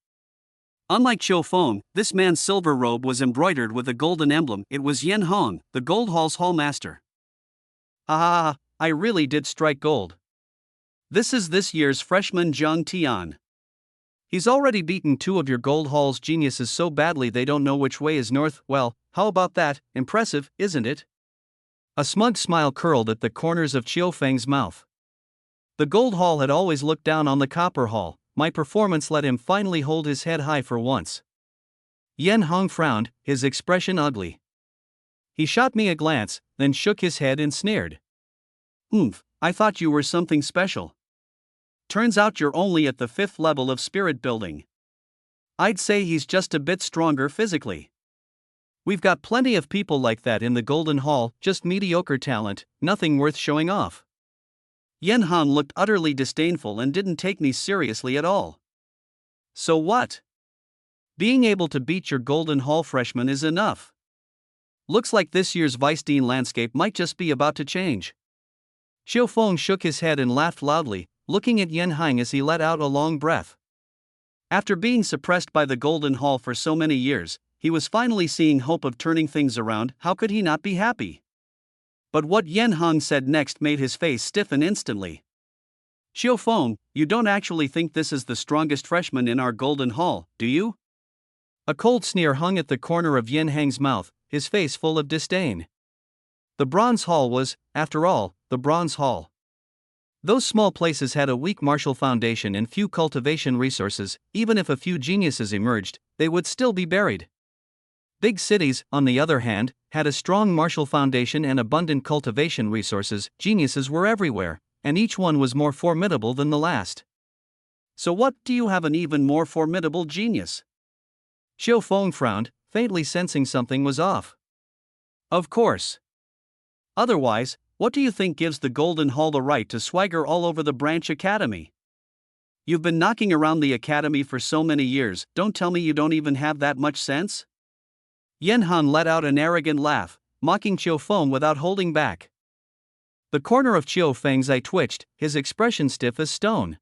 Unlike Chiu Feng, this man's silver robe was embroidered with a golden emblem. It was Yan Hong, the Gold Hall's Hall Master. Ah, I really did strike gold. This is this year's freshman Jiang Tian. He's already beaten 2 of your Gold Hall's geniuses so badly they don't know which way is north. Well, how about that? Impressive, isn't it? A smug smile curled at the corners of Chiu Feng's mouth. The Gold Hall had always looked down on the Copper Hall. My performance let him finally hold his head high for once. Yan Hong frowned, his expression ugly. He shot me a glance, then shook his head and sneered. I thought you were something special. Turns out you're only at the 5th level of spirit building. I'd say he's just a bit stronger physically. We've got plenty of people like that in the Golden Hall, just mediocre talent, nothing worth showing off. Yan Han looked utterly disdainful and didn't take me seriously at all. So what? Being able to beat your Golden Hall freshman is enough. Looks like this year's Vice Dean landscape might just be about to change. Chiu Feng shook his head and laughed loudly, looking at Yan Hang as he let out a long breath. After being suppressed by the Golden Hall for so many years, he was finally seeing hope of turning things around. How could he not be happy? But what Yan Hang said next made his face stiffen instantly. Chiu Feng, you don't actually think this is the strongest freshman in our Golden Hall, do you? A cold sneer hung at the corner of Yan Hang's mouth, his face full of disdain. The Bronze Hall was, after all, the Bronze Hall. Those small places had a weak martial foundation and few cultivation resources. Even if a few geniuses emerged, they would still be buried. Big cities, on the other hand, had a strong martial foundation and abundant cultivation resources. Geniuses were everywhere, and each one was more formidable than the last. So what do you have an even more formidable genius? Chiu Feng frowned, faintly sensing something was off. Of course. Otherwise, what do you think gives the Golden Hall the right to swagger all over the Branch Academy? You've been knocking around the Academy for so many years, don't tell me you don't even have that much sense? Yan Han let out an arrogant laugh, mocking Chiu Feng without holding back. The corner of Chiu Feng's eye twitched, his expression stiff as stone.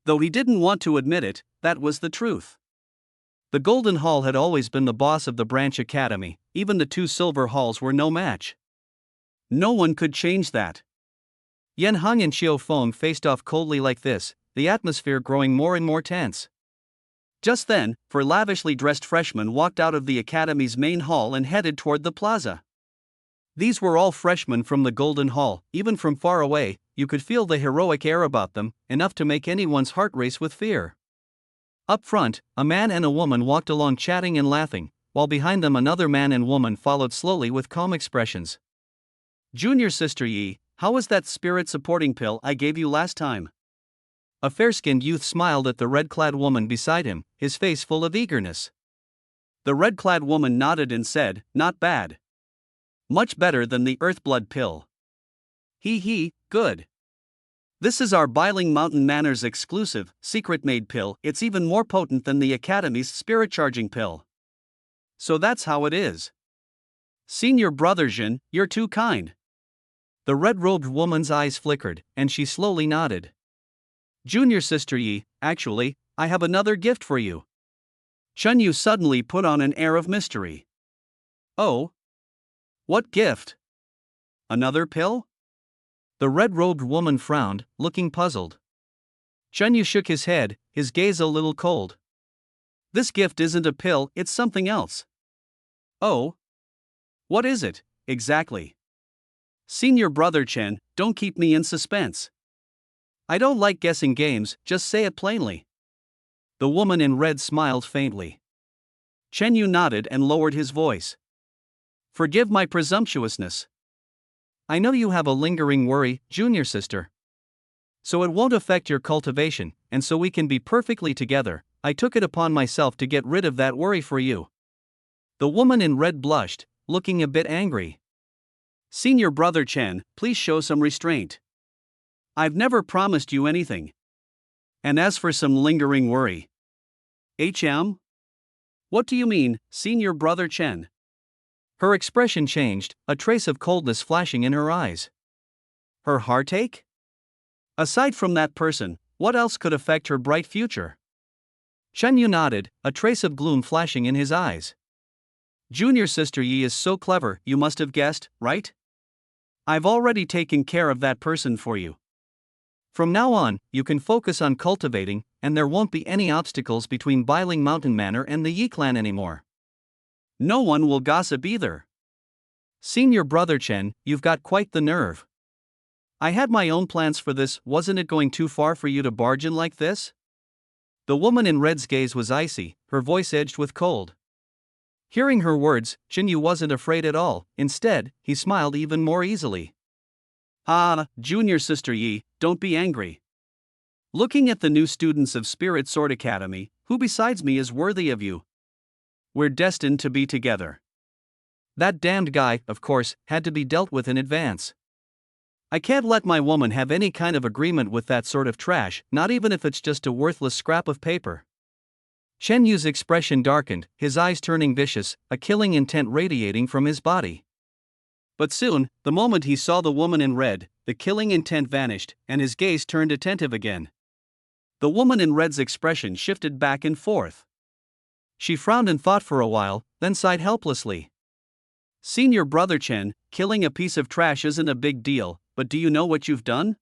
Though he didn't want to admit it, that was the truth. The Golden Hall had always been the boss of the branch academy, even the two silver halls were no match. No one could change that. Yan Heng and Chiu Feng faced off coldly like this, the atmosphere growing more and more tense. Just then, four lavishly dressed freshmen walked out of the academy's main hall and headed toward the plaza. These were all freshmen from the Golden Hall. Even from far away, you could feel the heroic air about them, enough to make anyone's heart race with fear. Up front, a man and a woman walked along chatting and laughing, while behind them another man and woman followed slowly with calm expressions. "Junior Sister Yi, how was that spirit supporting pill I gave you last time?" A fair-skinned youth smiled at the red-clad woman beside him, his face full of eagerness. The red-clad woman nodded and said, "Not bad. Much better than the Earthblood pill." He, good. This is our Biling Mountain Manor's exclusive, secret-made pill. It's even more potent than the Academy's spirit-charging pill. So that's how it is. Senior brother Jin, you're too kind. The red-robed woman's eyes flickered, and she slowly nodded. Junior Sister Yi, actually, I have another gift for you. Chun Yu suddenly put on an air of mystery. Oh? What gift? Another pill? The red-robed woman frowned, looking puzzled. Chun Yu shook his head, his gaze a little cold. This gift isn't a pill, it's something else. Oh? What is it, exactly? Senior brother Chen, don't keep me in suspense. I don't like guessing games, just say it plainly. The woman in red smiled faintly. Chen Yu nodded and lowered his voice. Forgive my presumptuousness. I know you have a lingering worry, junior sister. So it won't affect your cultivation, and so we can be perfectly together. I took it upon myself to get rid of that worry for you. The woman in red blushed, looking a bit angry. Senior brother Chen, please show some restraint. I've never promised you anything. And as for some lingering worry. HM? What do you mean, senior brother Chen? Her expression changed, a trace of coldness flashing in her eyes. Her heartache? Aside from that person, what else could affect her bright future? Chen Yu nodded, a trace of gloom flashing in his eyes. Junior Sister Yi is so clever, you must have guessed, right? I've already taken care of that person for you. From now on, you can focus on cultivating, and there won't be any obstacles between Biling Mountain Manor and the Yi clan anymore. No one will gossip either. Senior brother Chen, you've got quite the nerve. I had my own plans for this, wasn't it going too far for you to barge in like this? The woman in red's gaze was icy, her voice edged with cold. Hearing her words, Chen Yu wasn't afraid at all, instead, he smiled even more easily. Ah, Junior Sister Yi, don't be angry. Looking at the new students of Spirit Sword Academy, who besides me is worthy of you? We're destined to be together. That damned guy, of course, had to be dealt with in advance. I can't let my woman have any kind of agreement with that sort of trash, not even if it's just a worthless scrap of paper. Chen Yu's expression darkened, his eyes turning vicious, a killing intent radiating from his body. But soon, the moment he saw the woman in red, the killing intent vanished, and his gaze turned attentive again. The woman in red's expression shifted back and forth. She frowned and thought for a while, then sighed helplessly. Senior brother Chen, killing a piece of trash isn't a big deal, but do you know what you've done?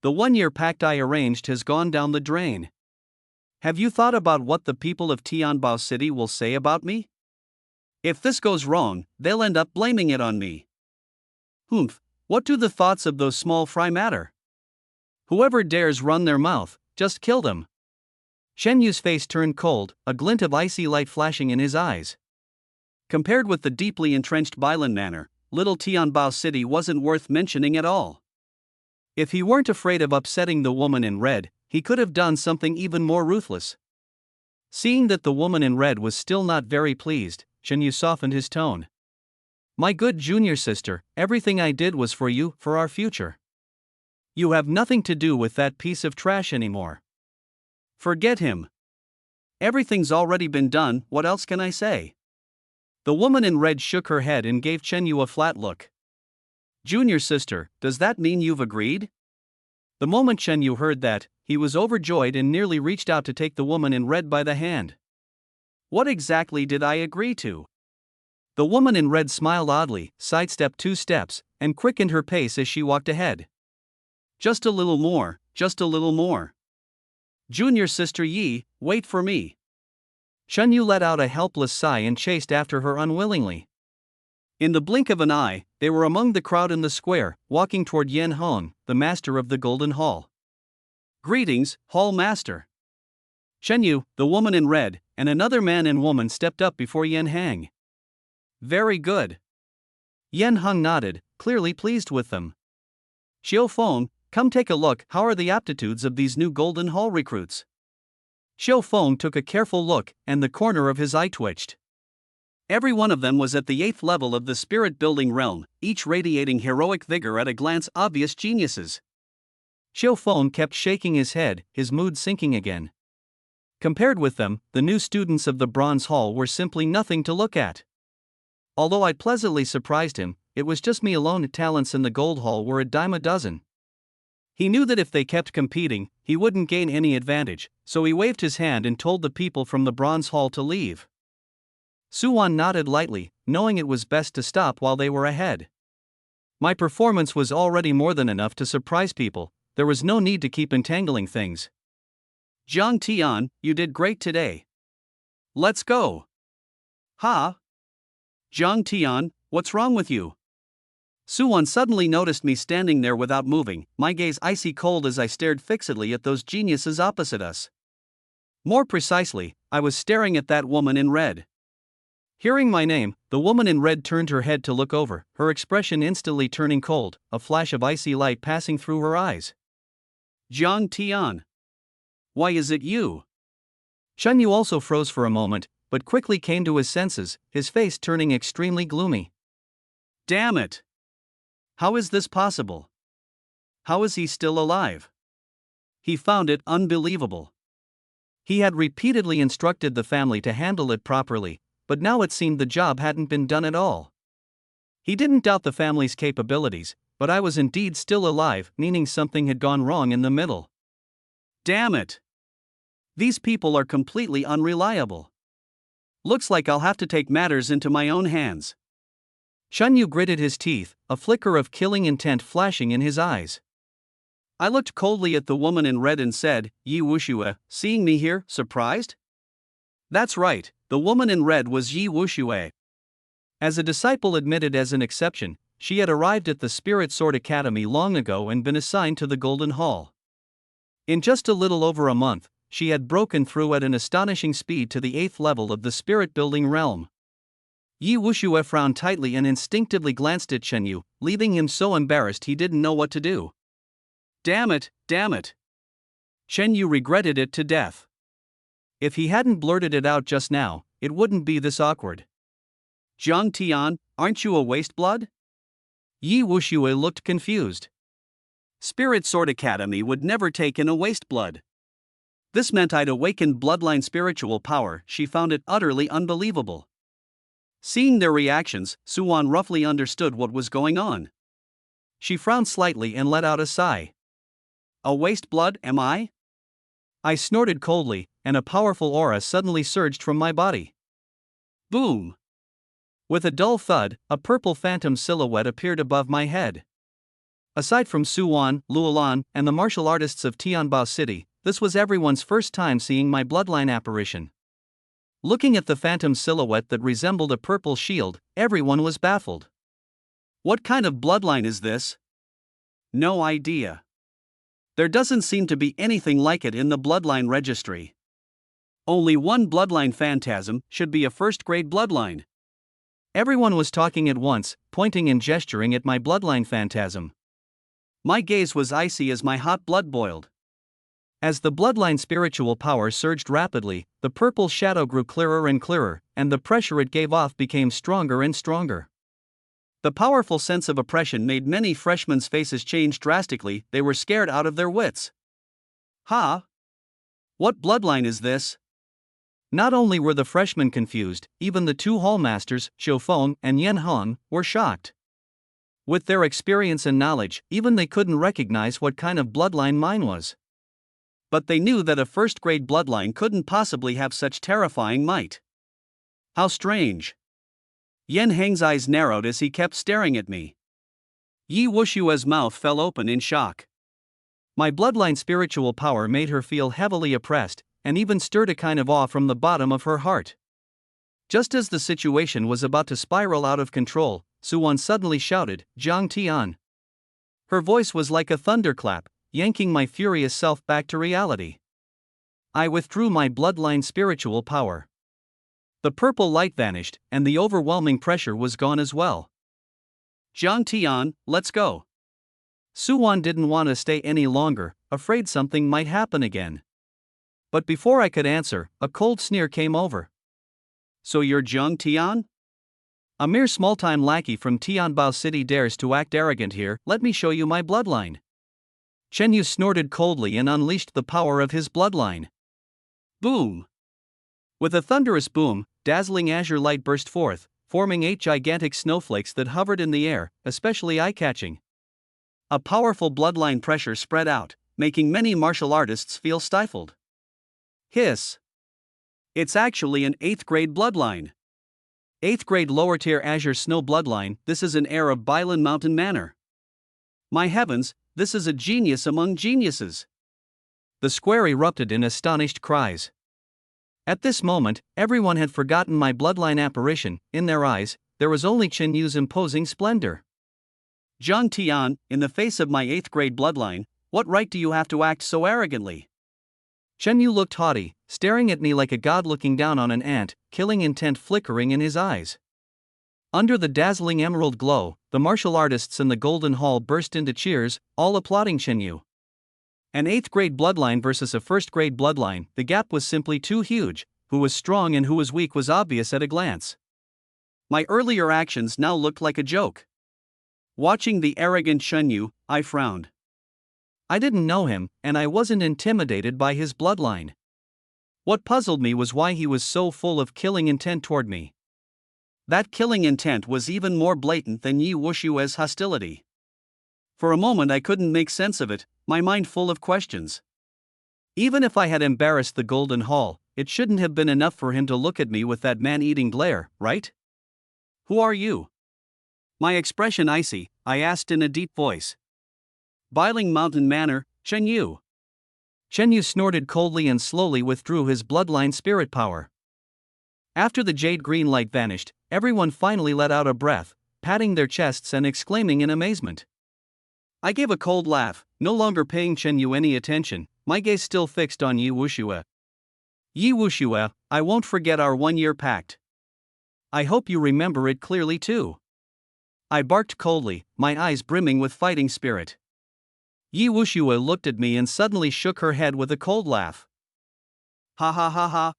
The 1-year pact I arranged has gone down the drain. Have you thought about what the people of Tianbao City will say about me? If this goes wrong, they'll end up blaming it on me. Humph, what do the thoughts of those small fry matter? Whoever dares run their mouth, just kill them. Chen Yu's face turned cold, a glint of icy light flashing in his eyes. Compared with the deeply entrenched Bilan Manor, little Tianbao City wasn't worth mentioning at all. If he weren't afraid of upsetting the woman in red, he could have done something even more ruthless. Seeing that the woman in red was still not very pleased, Chen Yu softened his tone. My good junior sister, everything I did was for you, for our future. You have nothing to do with that piece of trash anymore. Forget him. Everything's already been done, what else can I say? The woman in red shook her head and gave Chen Yu a flat look. Junior sister, does that mean you've agreed? The moment Chen Yu heard that, he was overjoyed and nearly reached out to take the woman in red by the hand. What exactly did I agree to? The woman in red smiled oddly, sidestepped 2 steps, and quickened her pace as she walked ahead. Just a little more, just a little more. Junior sister Yi, wait for me. Chen Yu let out a helpless sigh and chased after her unwillingly. In the blink of an eye, they were among the crowd in the square, walking toward Yan Hong, the master of the Golden Hall. Greetings, Hall Master. Chen Yu, the woman in red, and another man and woman stepped up before Yan Hang. Very good. Yan Hong nodded, clearly pleased with them. Xiao Feng, come take a look. How are the aptitudes of these new Golden Hall recruits? Xiao Feng took a careful look, and the corner of his eye twitched. Every one of them was at the 8th level of the spirit-building realm, each radiating heroic vigor at a glance, obvious geniuses. Xiao Feng kept shaking his head, his mood sinking again. Compared with them, the new students of the Bronze Hall were simply nothing to look at. Although I pleasantly surprised him, it was just me alone. Talents in the Gold Hall were a dime a dozen. He knew that if they kept competing, he wouldn't gain any advantage, so he waved his hand and told the people from the Bronze Hall to leave. Yuan nodded lightly, knowing it was best to stop while they were ahead. My performance was already more than enough to surprise people, there was no need to keep entangling things. Zhang Tian, you did great today. Let's go. Ha? Zhang Tian, what's wrong with you? Yuan suddenly noticed me standing there without moving, my gaze icy cold as I stared fixedly at those geniuses opposite us. More precisely, I was staring at that woman in red. Hearing my name, the woman in red turned her head to look over, her expression instantly turning cold, a flash of icy light passing through her eyes. Zhang Tian. Why is it you? Chen Yu also froze for a moment, but quickly came to his senses, his face turning extremely gloomy. Damn it! How is this possible? How is he still alive? He found it unbelievable. He had repeatedly instructed the family to handle it properly, but now it seemed the job hadn't been done at all. He didn't doubt the family's capabilities, but I was indeed still alive, meaning something had gone wrong in the middle. Damn it! These people are completely unreliable. Looks like I'll have to take matters into my own hands. Shan Yu gritted his teeth, a flicker of killing intent flashing in his eyes. I looked coldly at the woman in red and said, Yi Wuxue, seeing me here, surprised? That's right, the woman in red was Yi Wuxue. As a disciple admitted as an exception, she had arrived at the Spirit Sword Academy long ago and been assigned to the Golden Hall. In just a little over a month, she had broken through at an astonishing speed to the 8th level of the spirit-building realm. Yi Wuxue frowned tightly and instinctively glanced at Chen Yu, leaving him so embarrassed he didn't know what to do. Damn it, damn it. Chen Yu regretted it to death. If he hadn't blurted it out just now, it wouldn't be this awkward. Zhang Tian, aren't you a wasteblood? Yi Wuxue looked confused. Spirit Sword Academy would never take in a wasteblood. This meant I'd awakened bloodline spiritual power. She found it utterly unbelievable. Seeing their reactions, Yuan roughly understood what was going on. She frowned slightly and let out a sigh. A wasteblood, am I? I snorted coldly, and a powerful aura suddenly surged from my body. Boom! With a dull thud, a purple phantom silhouette appeared above my head. Aside from Yuan, Luolan, and the martial artists of Tianbao City, this was everyone's first time seeing my bloodline apparition. Looking at the phantom silhouette that resembled a purple shield, everyone was baffled. What kind of bloodline is this? No idea. There doesn't seem to be anything like it in the bloodline registry. Only one bloodline phantasm should be a first-grade bloodline. Everyone was talking at once, pointing and gesturing at my bloodline phantasm. My gaze was icy as my hot blood boiled. As the bloodline spiritual power surged rapidly, the purple shadow grew clearer and clearer, and the pressure it gave off became stronger and stronger. The powerful sense of oppression made many freshmen's faces change drastically. They were scared out of their wits. Ha! What bloodline is this? Not only were the freshmen confused, even the two hallmasters, Shofeng and Yen Hong, were shocked. With their experience and knowledge, even they couldn't recognize what kind of bloodline mine was. But they knew that a first-grade bloodline couldn't possibly have such terrifying might. How strange. Yen Heng's eyes narrowed as he kept staring at me. Yi Wushua's mouth fell open in shock. My bloodline spiritual power made her feel heavily oppressed, and even stirred a kind of awe from the bottom of her heart. Just as the situation was about to spiral out of control, Yuan suddenly shouted, "Zhang Tian." Her voice was like a thunderclap, yanking my furious self back to reality. I withdrew my bloodline spiritual power. The purple light vanished, and the overwhelming pressure was gone as well. "Zhang Tian, let's go." Yuan didn't want to stay any longer, afraid something might happen again. But before I could answer, a cold sneer came over. "So you're Zhang Tian? A mere small-time lackey from Tianbao City dares to act arrogant here. Let me show you my bloodline." Chen Yu snorted coldly and unleashed the power of his bloodline. Boom! With a thunderous boom, dazzling azure light burst forth, forming 8 gigantic snowflakes that hovered in the air, especially eye-catching. A powerful bloodline pressure spread out, making many martial artists feel stifled. Hiss! It's actually an 8th grade bloodline. 8th grade lower tier azure snow bloodline. This is an heir of Bailan Mountain Manor. My heavens, this is a genius among geniuses. The square erupted in astonished cries. At this moment, everyone had forgotten my bloodline apparition. In their eyes, there was only Chen Yu's imposing splendor. "Zhang Tian, in the face of my 8th grade bloodline, what right do you have to act so arrogantly?" Chen Yu looked haughty, staring at me like a god looking down on an ant, killing intent flickering in his eyes. Under the dazzling emerald glow, the martial artists in the Golden Hall burst into cheers, all applauding Chen Yu. An 8th grade bloodline versus a 1st grade bloodline, the gap was simply too huge. Who was strong and who was weak was obvious at a glance. My earlier actions now looked like a joke. Watching the arrogant Chen Yu, I frowned. I didn't know him, and I wasn't intimidated by his bloodline. What puzzled me was why he was so full of killing intent toward me. That killing intent was even more blatant than Yi Wushua's hostility. For a moment I couldn't make sense of it, my mind full of questions. Even if I had embarrassed the Golden Hall, it shouldn't have been enough for him to look at me with that man-eating glare, right? "Who are you?" My expression icy, I asked in a deep voice. "Bailing Mountain Manor, Chen Yu." Chen Yu snorted coldly and slowly withdrew his bloodline spirit power. After the jade green light vanished, everyone finally let out a breath, patting their chests and exclaiming in amazement. I gave a cold laugh, no longer paying Chen Yu any attention, my gaze still fixed on Yi Wushue. "Yi Wushue, I won't forget our 1-year pact. I hope you remember it clearly too." I barked coldly, my eyes brimming with fighting spirit. Yi Wushue looked at me and suddenly shook her head with a cold laugh. "Ha ha ha ha.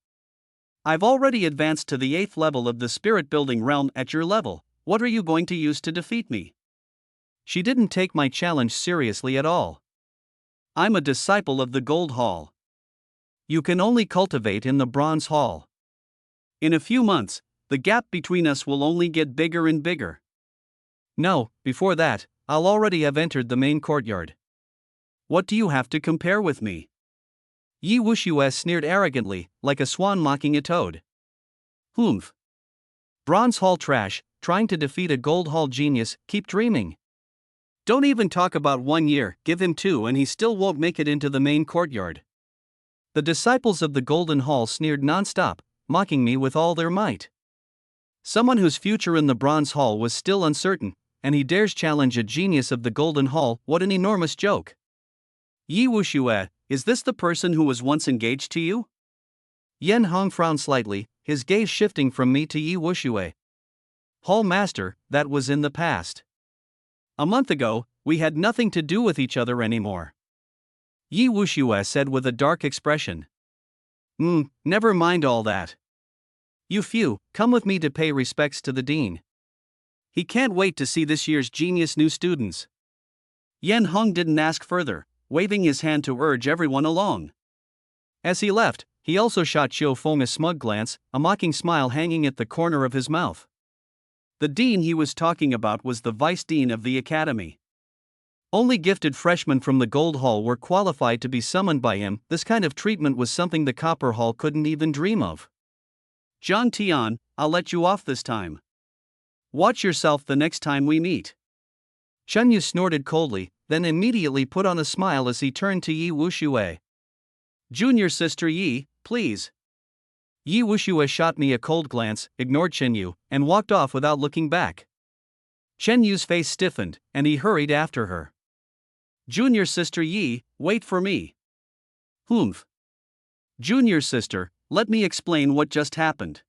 I've already advanced to the 8th level of the spirit-building realm at your level. What are you going to use to defeat me?" She didn't take my challenge seriously at all. "I'm a disciple of the Gold Hall. You can only cultivate in the Bronze Hall. In a few months, the gap between us will only get bigger and bigger. No, before that, I'll already have entered the main courtyard. What do you have to compare with me?" Yi Wushue sneered arrogantly, like a swan mocking a toad. "Humph. Bronze Hall trash, trying to defeat a Gold Hall genius, keep dreaming. Don't even talk about 1 year, give him 2 and he still won't make it into the main courtyard." The disciples of the Golden Hall sneered non-stop, mocking me with all their might. Someone whose future in the Bronze Hall was still uncertain, and he dares challenge a genius of the Golden Hall, what an enormous joke. "Yi Wushue, is this the person who was once engaged to you?" Yen Hong frowned slightly, his gaze shifting from me to Yi Wushue. "Hall Master, that was in the past. A month ago, we had nothing to do with each other anymore." Yi Wushue said with a dark expression. Never mind all that. You few, come with me to pay respects to the dean. He can't wait to see this year's genius new students." Yen Hong didn't ask further, waving his hand to urge everyone along. As he left, he also shot Xiu Feng a smug glance, a mocking smile hanging at the corner of his mouth. The dean he was talking about was the vice dean of the academy. Only gifted freshmen from the Gold Hall were qualified to be summoned by him. This kind of treatment was something the Copper Hall couldn't even dream of. Zhang Tian, I'll let you off this time. Watch yourself the next time we meet. Chen Yu snorted coldly, then immediately put on a smile as he turned to Yi Wuxue. Junior sister Yi, please. Yi Wuxue shot me a cold glance, ignored Chen Yu, and walked off without looking back. Chen Yu's face stiffened, and he hurried after her. Junior sister Yi, wait for me. Humph. Junior sister, let me explain what just happened.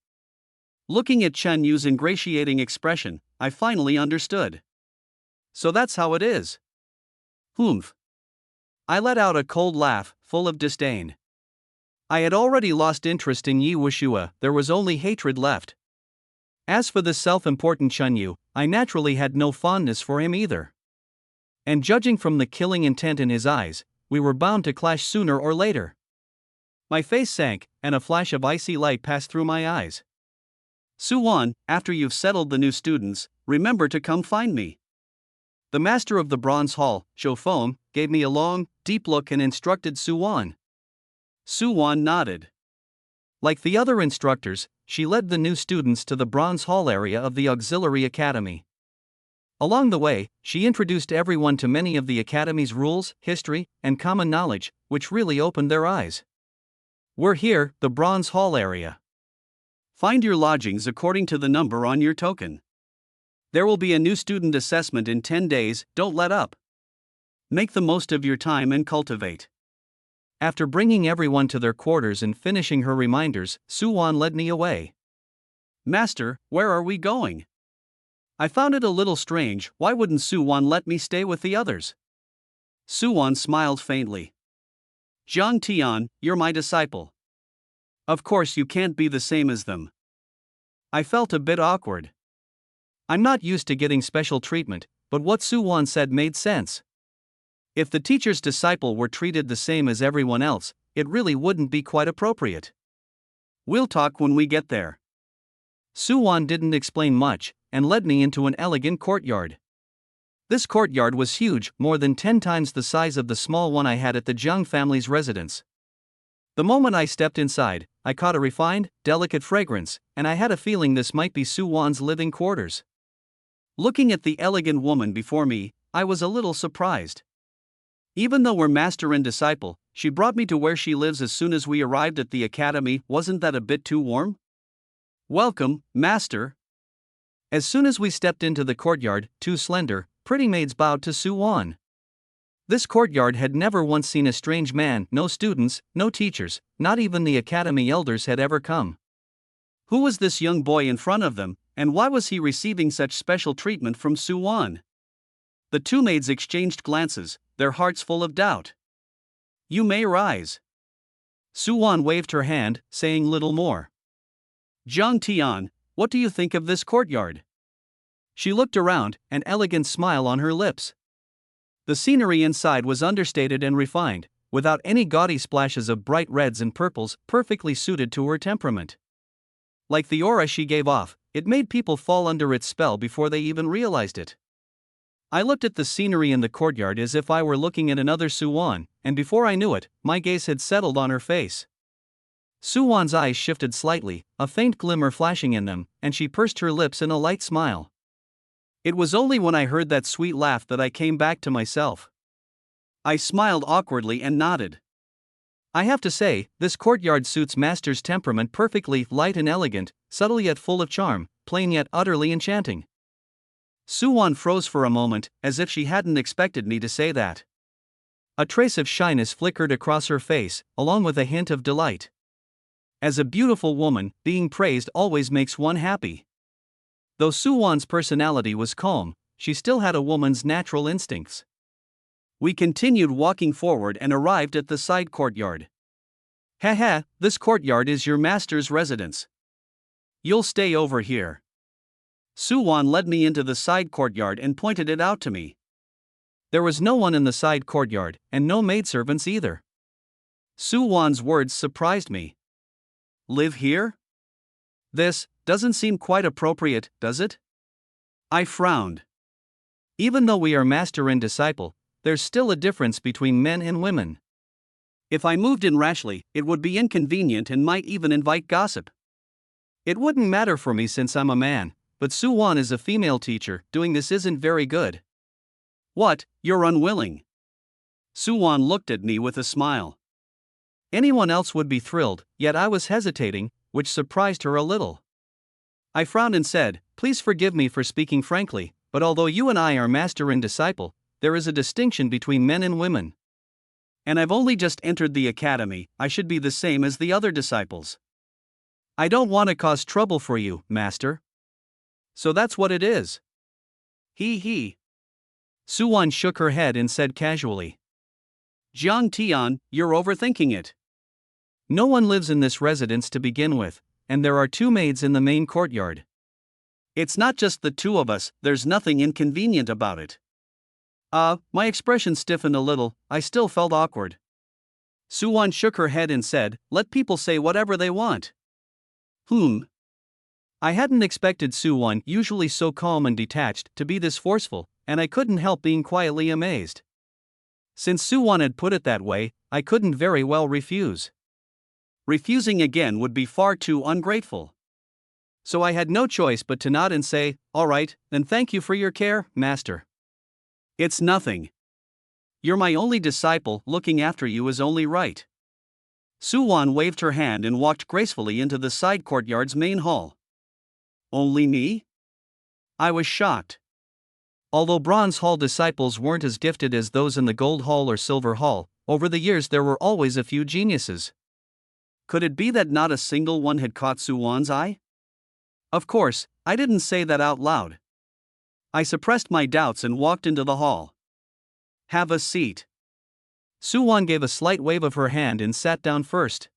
Looking at Chen Yu's ingratiating expression, I finally understood. So that's how it is. Humph. I let out a cold laugh, full of disdain. I had already lost interest in Yi Wuxue, there was only hatred left. As for the self-important Chen Yu, I naturally had no fondness for him either. And judging from the killing intent in his eyes, we were bound to clash sooner or later. My face sank, and a flash of icy light passed through my eyes. Yuan, after you've settled the new students, remember to come find me. The master of the Bronze Hall, Xiu Feng, gave me a long, deep look and instructed Yuan. Yuan nodded. Like the other instructors, she led the new students to the Bronze Hall area of the Auxiliary Academy. Along the way, she introduced everyone to many of the Academy's rules, history, and common knowledge, which really opened their eyes. We're here, the Bronze Hall area. Find your lodgings according to the number on your token. There will be a new student assessment in 10 days, don't let up. Make the most of your time and cultivate. After bringing everyone to their quarters and finishing her reminders, Yuan led me away. Master, where are we going? I found it a little strange, why wouldn't Yuan let me stay with the others? Yuan smiled faintly. Zhang Tian, you're my disciple. Of course you can't be the same as them. I felt a bit awkward. I'm not used to getting special treatment, but what Yuan said made sense. If the teacher's disciple were treated the same as everyone else, it really wouldn't be quite appropriate. We'll talk when we get there. Yuan didn't explain much, and led me into an elegant courtyard. This courtyard was huge, more than 10 times the size of the small one I had at the Zhang family's residence. The moment I stepped inside, I caught a refined, delicate fragrance, and I had a feeling this might be Yuan's living quarters. Looking at the elegant woman before me, I was a little surprised. Even though we're master and disciple, she brought me to where she lives as soon as we arrived at the academy. Wasn't that a bit too warm? Welcome, master. As soon as we stepped into the courtyard, 2 slender, pretty maids bowed to Yuan. This courtyard had never once seen a strange man, no students, no teachers, not even the academy elders had ever come. Who was this young boy in front of them, and why was he receiving such special treatment from Yuan? The 2 maids exchanged glances, their hearts full of doubt. You may rise. Yuan waved her hand, saying little more. Zhang Tian, what do you think of this courtyard? She looked around, an elegant smile on her lips. The scenery inside was understated and refined, without any gaudy splashes of bright reds and purples, perfectly suited to her temperament. Like the aura she gave off, it made people fall under its spell before they even realized it. I looked at the scenery in the courtyard as if I were looking at another Yuan, and before I knew it, my gaze had settled on her face. Yuan's eyes shifted slightly, a faint glimmer flashing in them, and she pursed her lips in a light smile. It was only when I heard that sweet laugh that I came back to myself. I smiled awkwardly and nodded. I have to say, this courtyard suits Master's temperament perfectly, light and elegant, subtle yet full of charm, plain yet utterly enchanting. Yuan froze for a moment, as if she hadn't expected me to say that. A trace of shyness flickered across her face, along with a hint of delight. As a beautiful woman, being praised always makes one happy. Though Yuan's personality was calm, she still had a woman's natural instincts. We continued walking forward and arrived at the side courtyard. Haha, this courtyard is your master's residence. You'll stay over here. Yuan led me into the side courtyard and pointed it out to me. There was no one in the side courtyard, and no maidservants either. Yuan's words surprised me. live here? This doesn't seem quite appropriate, does it? I frowned. Even though we are master and disciple, there's still a difference between men and women. If I moved in rashly, it would be inconvenient and might even invite gossip. It wouldn't matter for me since I'm a man, but Yuan is a female teacher. Doing this isn't very good. What, you're unwilling? Yuan looked at me with a smile. Anyone else would be thrilled, yet I was hesitating, which surprised her a little. I frowned and said, "Please forgive me for speaking frankly, but although you and I are master and disciple, there is a distinction between men and women. And I've only just entered the academy, I should be the same as the other disciples. I don't want to cause trouble for you, master." So that's what it is. He. Yuan shook her head and said casually, Jiang Tian, you're overthinking it. "No one lives in this residence to begin with, and there are 2 maids in the main courtyard." It's not just the 2 of us, there's nothing inconvenient about it. My expression stiffened a little. I still felt awkward. Yuan shook her head and said, "Let people say whatever they want." I hadn't expected Yuan, usually so calm and detached, to be this forceful, and I couldn't help being quietly amazed. Since Yuan had put it that way, I couldn't very well refuse. Refusing again would be far too ungrateful. So I had no choice but to nod and say, "All right, then thank you for your care, master." It's nothing. You're my only disciple, looking after you is only right. Yuan waved her hand and walked gracefully into the side courtyard's main hall. Only me? I was shocked. Although Bronze Hall disciples weren't as gifted as those in the Gold Hall or Silver Hall, over the years there were always a few geniuses. Could it be that not a single one had caught Yuan's eye? Of course, I didn't say that out loud. I suppressed my doubts and walked into the hall. "Have a seat." Yuan gave a slight wave of her hand and sat down first.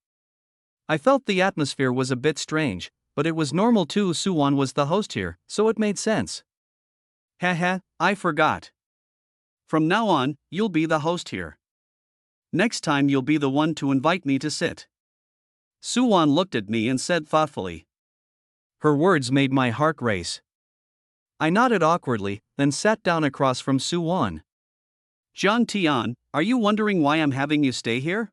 I felt the atmosphere was a bit strange, but it was normal too. Yuan was the host here, so it made sense. Haha, I forgot. From now on, you'll be the host here. Next time you'll be the one to invite me to sit. Yuan looked at me and said thoughtfully. Her words made my heart race. I nodded awkwardly, then sat down across from Yuan. Jiang Tian, are you wondering why I'm having you stay here?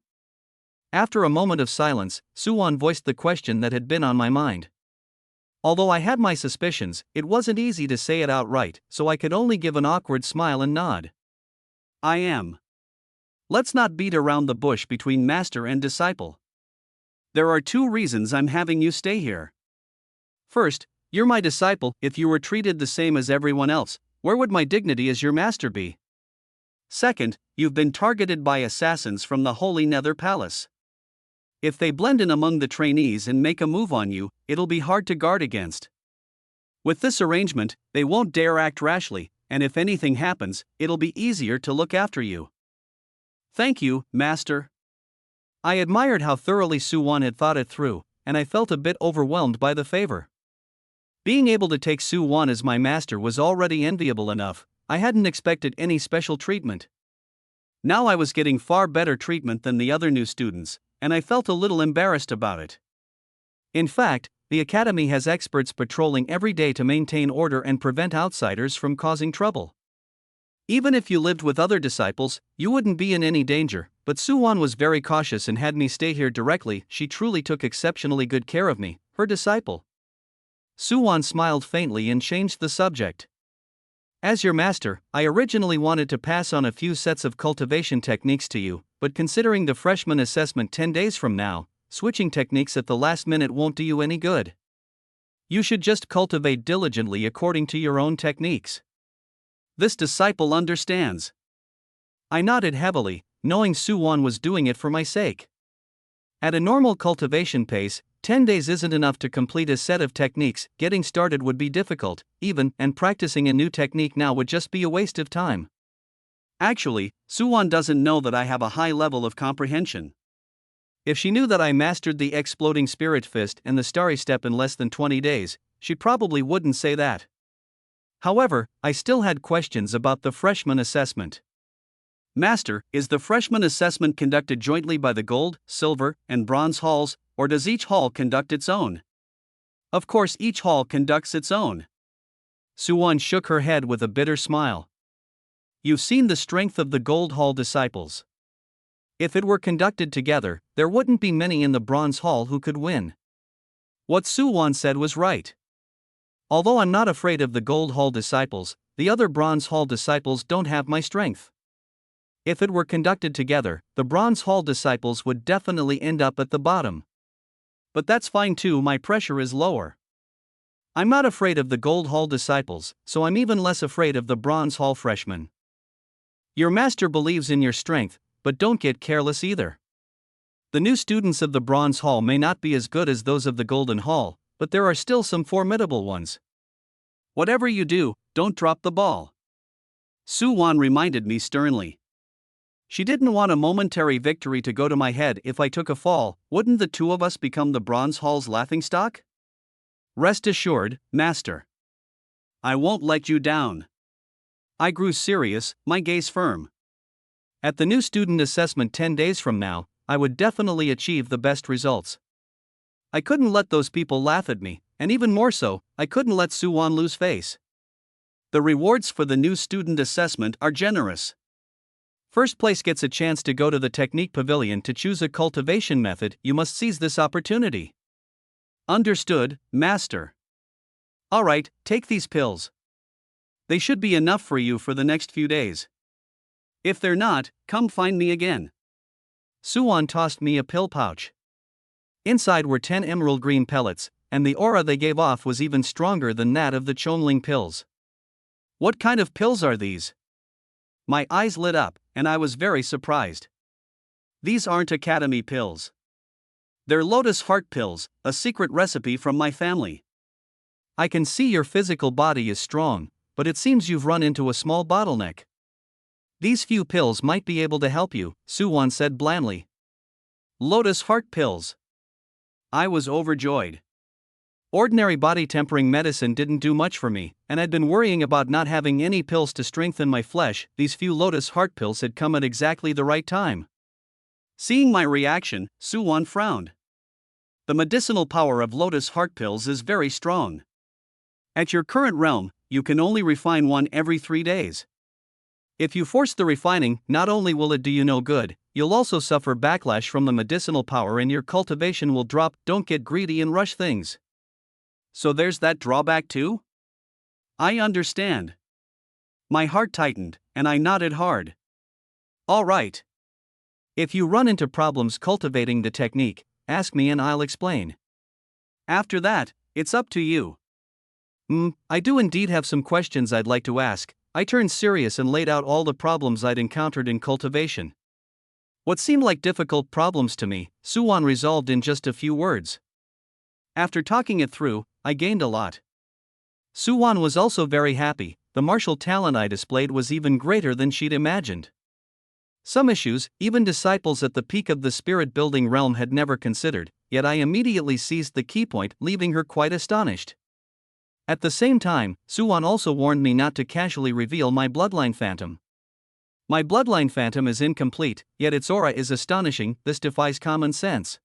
After a moment of silence, Yuan voiced the question that had been on my mind. Although I had my suspicions, it wasn't easy to say it outright, so I could only give an awkward smile and nod. I am. Let's not beat around the bush between master and disciple. There are 2 reasons I'm having you stay here. First, you're my disciple. If you were treated the same as everyone else, where would my dignity as your master be? Second, you've been targeted by assassins from the Holy Nether Palace. If they blend in among the trainees and make a move on you, it'll be hard to guard against. With this arrangement, they won't dare act rashly, and if anything happens, it'll be easier to look after you. Thank you, master. I admired how thoroughly Yuan had thought it through, and I felt a bit overwhelmed by the favor. Being able to take Yuan as my master was already enviable enough. I hadn't expected any special treatment. Now I was getting far better treatment than the other new students, and I felt a little embarrassed about it. In fact, the academy has experts patrolling every day to maintain order and prevent outsiders from causing trouble. Even if you lived with other disciples, you wouldn't be in any danger, but Yuan was very cautious and had me stay here directly. She truly took exceptionally good care of me, her disciple. Yuan smiled faintly and changed the subject. As your master, I originally wanted to pass on a few sets of cultivation techniques to you, but considering the freshman assessment 10 days from now, switching techniques at the last minute won't do you any good. You should just cultivate diligently according to your own techniques. This disciple understands. I nodded heavily, knowing Yuan was doing it for my sake. At a normal cultivation pace, 10 days isn't enough to complete a set of techniques. Getting started would be difficult, and practicing a new technique now would just be a waste of time. Actually, Yuan doesn't know that I have a high level of comprehension. If she knew that I mastered the exploding spirit fist and the starry step in less than 20 days, she probably wouldn't say that. However, I still had questions about the freshman assessment. Master, is the freshman assessment conducted jointly by the Gold, Silver, and Bronze Halls? or does each hall conduct its own? Of course, each hall conducts its own. Yuan shook her head with a bitter smile. You've seen the strength of the Gold Hall disciples. If it were conducted together, there wouldn't be many in the Bronze Hall who could win. What Yuan said was right. Although I'm not afraid of the Gold Hall disciples, the other Bronze Hall disciples don't have my strength. If it were conducted together, the Bronze Hall disciples would definitely end up at the bottom. But that's fine too, my pressure is lower. I'm not afraid of the Gold Hall disciples, so I'm even less afraid of the Bronze Hall freshmen. Your master believes in your strength, but don't get careless either. The new students of the Bronze Hall may not be as good as those of the Golden Hall, but there are still some formidable ones. Whatever you do, don't drop the ball. Yuan reminded me sternly. She didn't want a momentary victory to go to my head. If I took a fall, wouldn't the two of us become the Bronze Hall's laughingstock? Rest assured, Master. I won't let you down. I grew serious, my gaze firm. At the new student assessment 10 days from now, I would definitely achieve the best results. I couldn't let those people laugh at me, and even more so, I couldn't let Yuan lose face. The rewards for the new student assessment are generous. First place gets a chance to go to the Technique Pavilion to choose a cultivation method. You must seize this opportunity. Understood, Master. All right, take these pills. They should be enough for you for the next few days. If they're not, come find me again. Yuan tossed me a pill pouch. Inside were 10 emerald green pellets, and the aura they gave off was even stronger than that of the Chonling pills. What kind of pills are these? My eyes lit up, and I was very surprised. These aren't Academy pills. They're Lotus Heart pills, a secret recipe from my family. I can see your physical body is strong, but it seems you've run into a small bottleneck. These few pills might be able to help you, Yuan said blandly. Lotus Heart pills. I was overjoyed. Ordinary body tempering medicine didn't do much for me, and I'd been worrying about not having any pills to strengthen my flesh. These few Lotus Heart pills had come at exactly the right time. Seeing my reaction, Yuan frowned. The medicinal power of Lotus Heart pills is very strong. At your current realm, you can only refine one every 3 days. If you force the refining, not only will it do you no good, you'll also suffer backlash from the medicinal power and your cultivation will drop. Don't get greedy and rush things. So there's that drawback too? I understand. My heart tightened, and I nodded hard. All right. If you run into problems cultivating the technique, ask me and I'll explain. After that, it's up to you. I do indeed have some questions I'd like to ask. I turned serious and laid out all the problems I'd encountered in cultivation. What seemed like difficult problems to me, Yuan resolved in just a few words. After talking it through, I gained a lot. Yuan was also very happy. The martial talent I displayed was even greater than she'd imagined. Some issues, even disciples at the peak of the spirit-building realm had never considered, yet I immediately seized the key point, leaving her quite astonished. At the same time, Yuan also warned me not to casually reveal my bloodline phantom. My bloodline phantom is incomplete, yet its aura is astonishing. This defies common sense.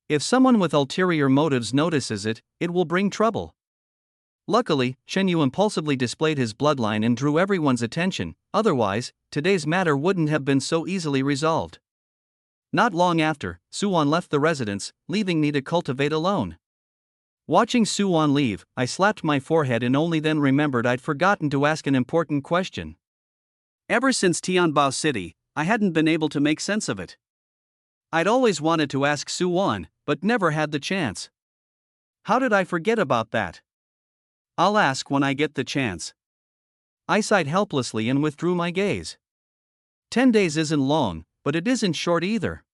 If someone with ulterior motives notices it, it will bring trouble. Luckily, Shen Yu impulsively displayed his bloodline and drew everyone's attention, otherwise, today's matter wouldn't have been so easily resolved. Not long after, Yuan left the residence, leaving me to cultivate alone. Watching Yuan leave, I slapped my forehead and only then remembered I'd forgotten to ask an important question. Ever since Tianbao City, I hadn't been able to make sense of it. I'd always wanted to ask Yuan, but never had the chance. How did I forget about that? I'll ask when I get the chance. I sighed helplessly and withdrew my gaze. 10 days isn't long, but it isn't short either.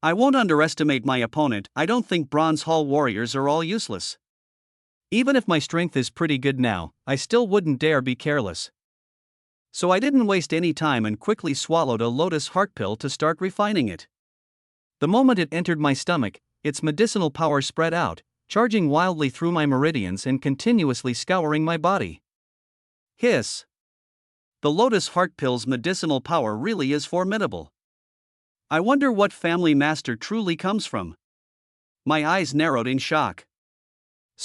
I won't underestimate my opponent. I don't think Bronze Hall warriors are all useless. Even if my strength is pretty good now, I still wouldn't dare be careless. So I didn't waste any time and quickly swallowed a Lotus Heart pill to start refining it. The moment it entered my stomach, its medicinal power spread out, charging wildly through my meridians and continuously scouring my body. Hiss. The Lotus Heart pill's medicinal power really is formidable. I wonder what family master truly comes from. My eyes narrowed in shock.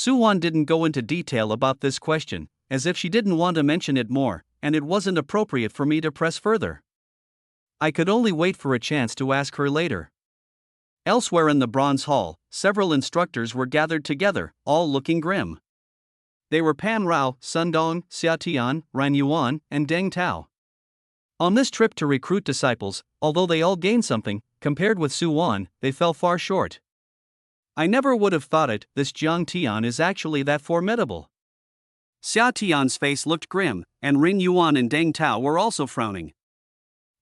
Yuan didn't go into detail about this question, as if she didn't want to mention it more, and it wasn't appropriate for me to press further. I could only wait for a chance to ask her later. Elsewhere in the Bronze Hall, several instructors were gathered together, all looking grim. They were Pan Rao, Sun Dong, Xia Tian, Ran Yuan, and Deng Tao. On this trip to recruit disciples, although they all gained something, compared with Yuan, they fell far short. I never would have thought it, this Jiang Tian is actually that formidable. Xia Tian's face looked grim, and Rin Yuan and Deng Tao were also frowning.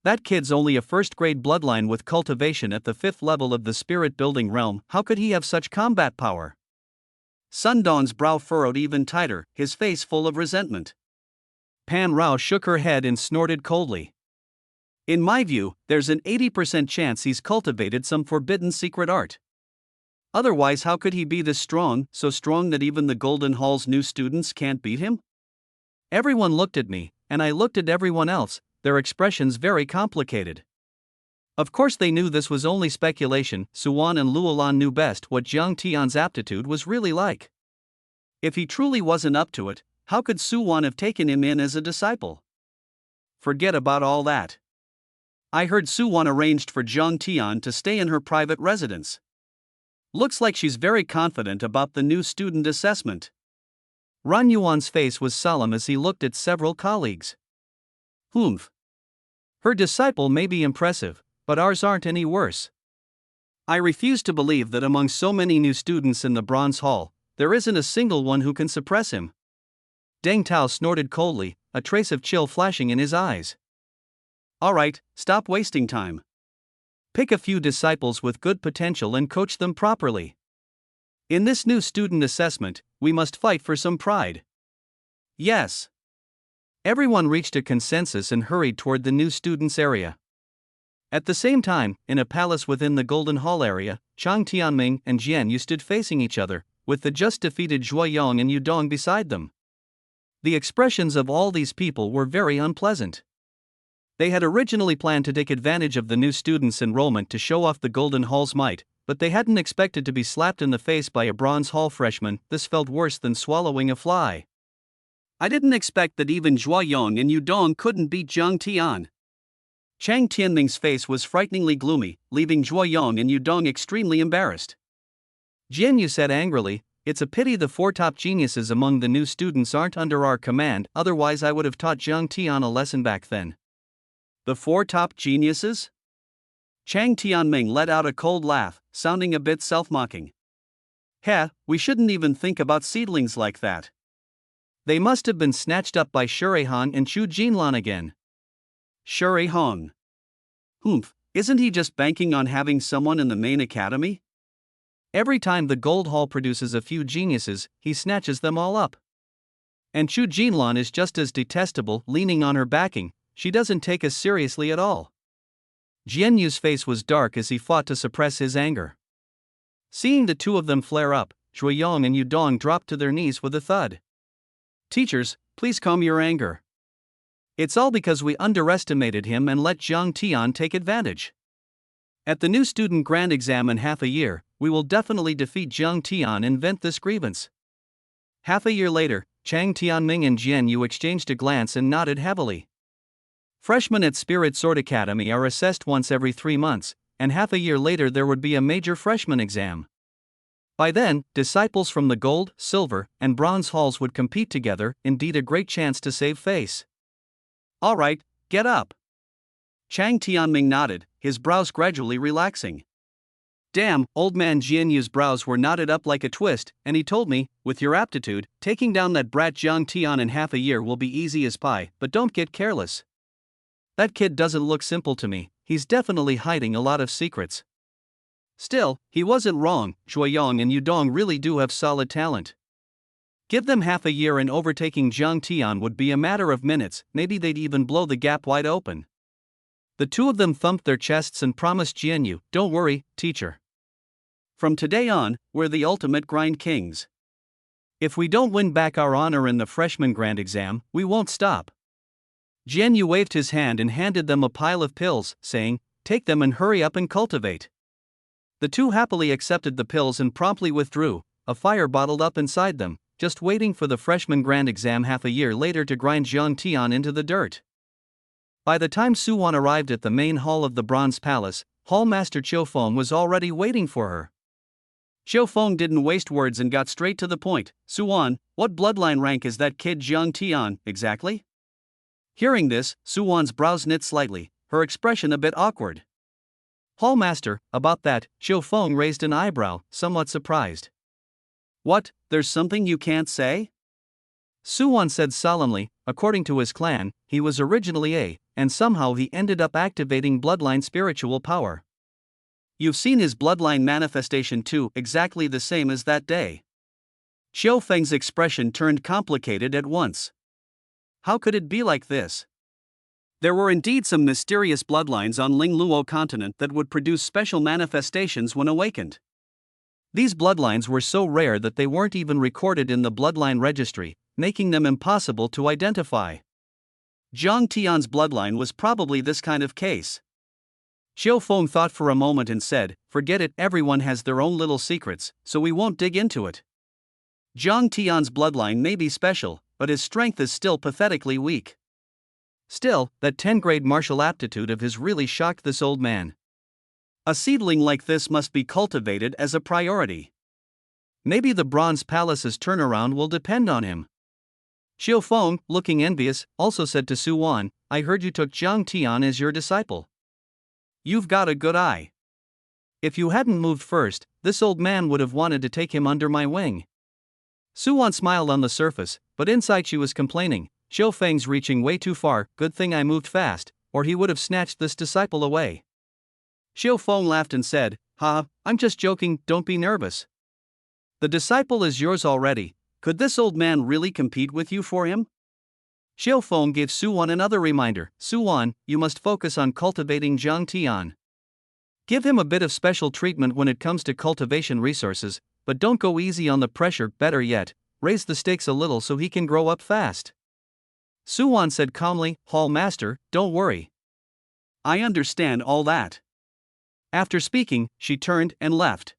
That kid's only a first-grade bloodline with cultivation at the 5th level of the spirit-building realm, how could he have such combat power? Sun Dong's brow furrowed even tighter, his face full of resentment. Pan Rao shook her head and snorted coldly. In my view, there's an 80% chance he's cultivated some forbidden secret art. Otherwise, how could he be this strong, so strong that even the Golden Hall's new students can't beat him? Everyone looked at me, and I looked at everyone else, their expressions very complicated. Of course they knew this was only speculation. Yuan and Luolan knew best what Jiang Tian's aptitude was really like. If he truly wasn't up to it, how could Yuan have taken him in as a disciple? Forget about all that. I heard Yuan arranged for Jiang Tian to stay in her private residence. Looks like she's very confident about the new student assessment. Ran Yuan's face was solemn as he looked at several colleagues. Humph. Her disciple may be impressive, but ours aren't any worse. I refuse to believe that among so many new students in the Bronze Hall, there isn't a single one who can suppress him. Deng Tao snorted coldly, a trace of chill flashing in his eyes. All right, stop wasting time. Pick a few disciples with good potential and coach them properly. In this new student assessment, we must fight for some pride. Yes. Everyone reached a consensus and hurried toward the new students' area. At the same time, in a palace within the Golden Hall area, Chang Tianming and Jian Yu stood facing each other, with the just-defeated Zhuo Yong and Yu Dong beside them. The expressions of all these people were very unpleasant. They had originally planned to take advantage of the new students' enrollment to show off the Golden Hall's might, but they hadn't expected to be slapped in the face by a Bronze Hall freshman. This felt worse than swallowing a fly. I didn't expect that even Zhuo Yong and Yu Dong couldn't beat Jiang Tian. Chang Tianming's face was frighteningly gloomy, leaving Zhuo Yong and Yu Dong extremely embarrassed. Jian Yu said angrily, "It's a pity the 4 top geniuses among the new students aren't under our command, otherwise I would have taught Jiang Tian a lesson back then." The 4 top geniuses? Chang Tianming let out a cold laugh, sounding a bit self-mocking. Heh, we shouldn't even think about seedlings like that. They must have been snatched up by Shui Han and Chu Jinlan again. Shui Han. Humph, isn't he just banking on having someone in the main academy? Every time the Gold Hall produces a few geniuses, he snatches them all up. And Chu Jinlan is just as detestable, leaning on her backing, she doesn't take us seriously at all. Jian Yu's face was dark as he fought to suppress his anger. Seeing the two of them flare up, Zhuo Yong and Yu Dong dropped to their knees with a thud. Teachers, please calm your anger. It's all because we underestimated him and let Jiang Tian take advantage. At the new student grand exam in half a year, we will definitely defeat Jiang Tian and vent this grievance. Half a year later, Chang Tianming and Jian Yu exchanged a glance and nodded heavily. Freshmen at Spirit Sword Academy are assessed once every 3 months, and half a year later there would be a major freshman exam. By then, disciples from the Gold, Silver, and Bronze Halls would compete together, indeed a great chance to save face. All right, get up. Chang Tianming nodded, his brows gradually relaxing. Damn, old man Jian Yu's brows were knotted up like a twist, and he told me, with your aptitude, taking down that brat Jiang Tian in half a year will be easy as pie, but don't get careless. That kid doesn't look simple to me, he's definitely hiding a lot of secrets. Still, he wasn't wrong, Zhuo Yong and Yu Dong really do have solid talent. Give them half a year and overtaking Jiang Tian would be a matter of minutes, maybe they'd even blow the gap wide open. The two of them thumped their chests and promised Jian Yu, "Don't worry, teacher. From today on, we're the ultimate grind kings. If we don't win back our honor in the freshman grand exam, we won't stop." Jian Yu waved his hand and handed them a pile of pills, saying, "Take them and hurry up and cultivate." The two happily accepted the pills and promptly withdrew, a fire bottled up inside them, just waiting for the freshman grand exam half a year later to grind Jiang Tian into the dirt. By the time Su Wan arrived at the main hall of the Bronze Palace, Hall Master Qiu Feng was already waiting for her. Qiu Feng didn't waste words and got straight to the point. Su Wan, what bloodline rank is that kid Jiang Tian, exactly? Hearing this, Su Wan's brows knit slightly, her expression a bit awkward. Hall Master, about that, Qiu Feng raised an eyebrow, somewhat surprised. What, there's something you can't say? Su Wan said solemnly, according to his clan, he was originally a, and somehow he ended up activating bloodline spiritual power. You've seen his bloodline manifestation too, exactly the same as that day. Qiu Feng's expression turned complicated at once. How could it be like this? There were indeed some mysterious bloodlines on Ling Luo continent that would produce special manifestations when awakened. These bloodlines were so rare that they weren't even recorded in the bloodline registry, making them impossible to identify. Jiang Tian's bloodline was probably this kind of case. Qiu Feng thought for a moment and said, forget it, everyone has their own little secrets, so we won't dig into it. Jiang Tian's bloodline may be special, but his strength is still pathetically weak. Still, that 10th-grade martial aptitude of his really shocked this old man. A seedling like this must be cultivated as a priority. Maybe the Bronze Palace's turnaround will depend on him. Qiu Feng, looking envious, also said to Su Wan, I heard you took Jiang Tian as your disciple. You've got a good eye. If you hadn't moved first, this old man would have wanted to take him under my wing. Su Wan smiled on the surface, but inside she was complaining, Qiu Feng's reaching way too far, good thing I moved fast, or he would have snatched this disciple away. Qiu Feng laughed and said, ha, I'm just joking, don't be nervous. The disciple is yours already, could this old man really compete with you for him? Qiu Feng gave Su Wan another reminder, Su Wan, you must focus on cultivating Jiang Tian. Give him a bit of special treatment when it comes to cultivation resources, but don't go easy on the pressure, better yet, raise the stakes a little so he can grow up fast. Su Wan said calmly, Hall Master, don't worry. I understand all that. After speaking, she turned and left.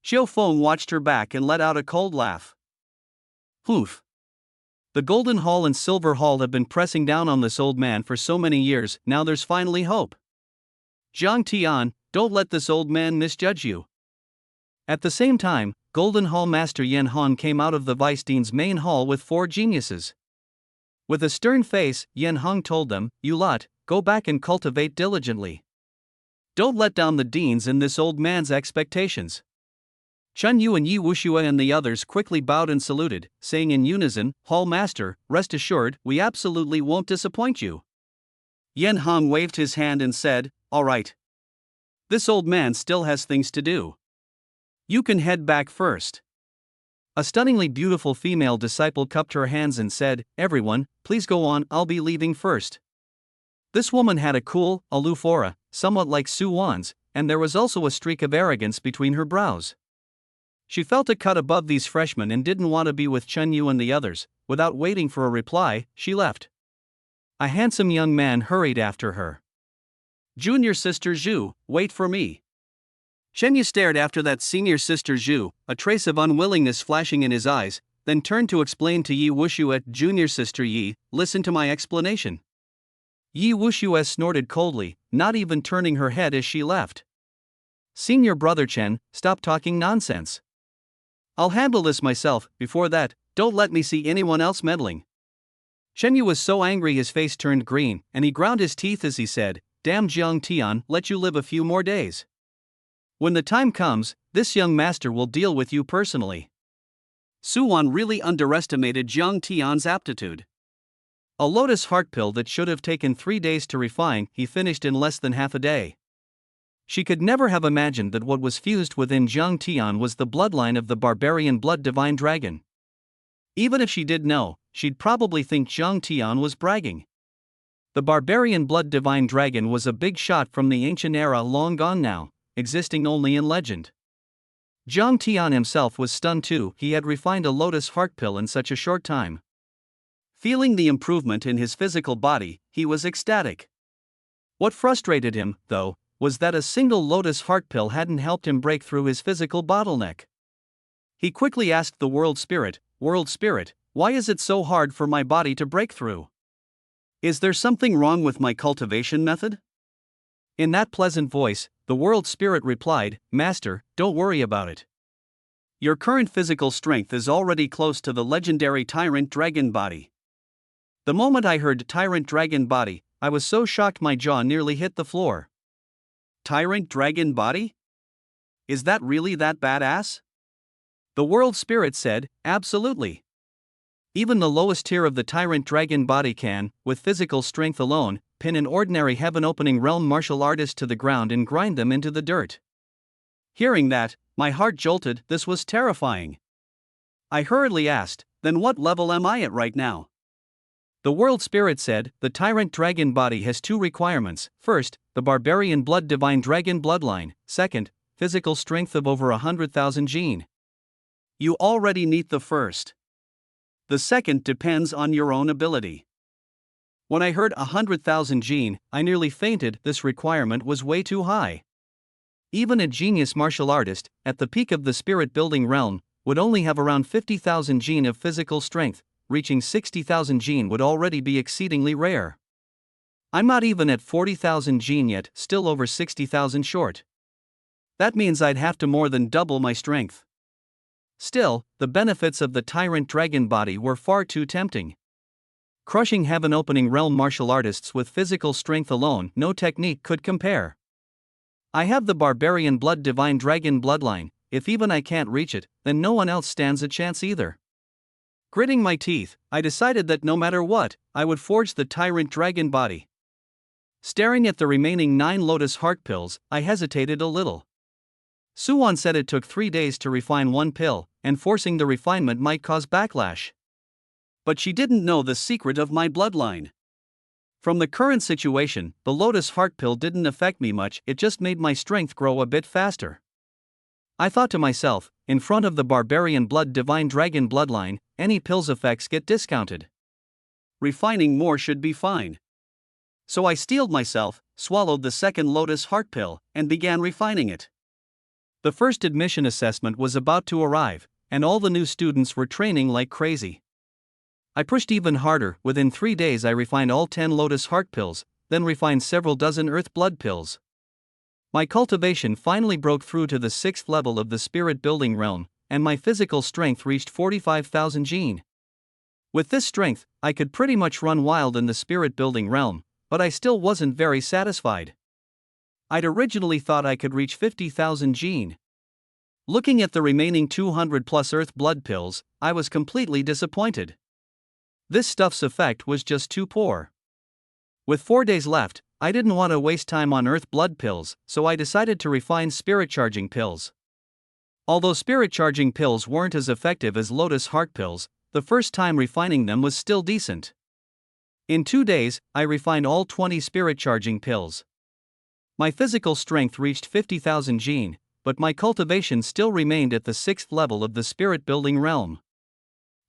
Qiu Feng watched her back and let out a cold laugh. Poof. The Golden Hall and Silver Hall have been pressing down on this old man for so many years, now there's finally hope. Jiang Tian, don't let this old man misjudge you. At the same time, Golden Hall Master Yan Han came out of the Vice Dean's main hall with 4 geniuses. With a stern face, Yan Han told them, you lot, go back and cultivate diligently. Don't let down the deans and this old man's expectations. Chun Yu and Yi Wuxue and the others quickly bowed and saluted, saying in unison, Hall Master, rest assured, we absolutely won't disappoint you. Yan Han waved his hand and said, all right. This old man still has things to do. You can head back first. A stunningly beautiful female disciple cupped her hands and said, everyone, please go on, I'll be leaving first. This woman had a cool, aloof aura, somewhat like Su Wan's, and there was also a streak of arrogance between her brows. She felt a cut above these freshmen and didn't want to be with Chun Yu and the others. Without waiting for a reply, she left. A handsome young man hurried after her. Junior sister Zhu, wait for me. Chen Yu stared after that senior sister Zhu, a trace of unwillingness flashing in his eyes, then turned to explain to Yi Wuxue, junior sister Yi, listen to my explanation. Yi Wuxue snorted coldly, not even turning her head as she left. Senior brother Chen, stop talking nonsense. I'll handle this myself, before that, don't let me see anyone else meddling. Chen Yu was so angry his face turned green, and he ground his teeth as he said, damn Jiang Tian, let you live a few more days. When the time comes, this young master will deal with you personally. Su Wan really underestimated Jiang Tian's aptitude. A lotus heart pill that should have taken 3 days to refine, he finished in less than half a day. She could never have imagined that what was fused within Jiang Tian was the bloodline of the barbarian blood divine dragon. Even if she did know, she'd probably think Jiang Tian was bragging. The barbarian blood divine dragon was a big shot from the ancient era long gone now, existing only in legend. Jiang Tian himself was stunned too, he had refined a lotus heart pill in such a short time. Feeling the improvement in his physical body, he was ecstatic. What frustrated him, though, was that a single Lotus Heart pill hadn't helped him break through his physical bottleneck. He quickly asked the World Spirit, why is it so hard for my body to break through? Is there something wrong with my cultivation method? In that pleasant voice, the World Spirit replied, Master, don't worry about it. Your current physical strength is already close to the legendary Tyrant Dragon Body. The moment I heard Tyrant Dragon Body, I was so shocked my jaw nearly hit the floor. Tyrant Dragon Body? Is that really that badass? The World Spirit said, absolutely. Even the lowest tier of the Tyrant Dragon Body can, with physical strength alone, pin an ordinary heaven-opening realm martial artist to the ground and grind them into the dirt. Hearing that, my heart jolted. This was terrifying. I hurriedly asked, then what level am I at right now? The World Spirit said, the Tyrant Dragon Body has 2 requirements. First, the Barbarian Blood Divine Dragon Bloodline. Second, physical strength of over 100,000 gene. You already need the first. The second depends on your own ability. When I heard 100,000 gene, I nearly fainted. This requirement was way too high. Even a genius martial artist, at the peak of the spirit building realm, would only have around 50,000 gene of physical strength. Reaching 60,000 gene would already be exceedingly rare. I'm not even at 40,000 gene yet, still over 60,000 short. That means I'd have to more than double my strength. Still, the benefits of the Tyrant Dragon Body were far too tempting. Crushing heaven-opening realm martial artists with physical strength alone, no technique could compare. I have the Barbarian Blood Divine Dragon Bloodline. If even I can't reach it, then no one else stands a chance either. Gritting my teeth, I decided that no matter what, I would forge the Tyrant Dragon Body. Staring at the remaining 9 Lotus Heart pills, I hesitated a little. Yuan said it took 3 days to refine 1 pill, and forcing the refinement might cause backlash. But she didn't know the secret of my bloodline. From the current situation, the Lotus Heart pill didn't affect me much, it just made my strength grow a bit faster. I thought to myself, in front of the Barbarian Blood Divine Dragon Bloodline, any pill's effects get discounted. Refining more should be fine. So I steeled myself, swallowed the second Lotus Heart pill, and began refining it. The first admission assessment was about to arrive, and all the new students were training like crazy. I pushed even harder. Within 3 days I refined all 10 Lotus Heart pills, then refined several dozen Earth Blood pills. My cultivation finally broke through to the 6th level of the spirit building realm, and my physical strength reached 45,000 gene. With this strength, I could pretty much run wild in the spirit building realm, but I still wasn't very satisfied. I'd originally thought I could reach 50,000 gene. Looking at the remaining 200 plus Earth Blood pills, I was completely disappointed. This stuff's effect was just too poor. With 4 days left, I didn't want to waste time on Earth Blood pills, so I decided to refine Spirit Charging pills. Although Spirit Charging pills weren't as effective as Lotus Heart pills, the first time refining them was still decent. In 2 days, I refined all 20 Spirit Charging pills. My physical strength reached 50,000 gene, but my cultivation still remained at the 6th level of the spirit building realm.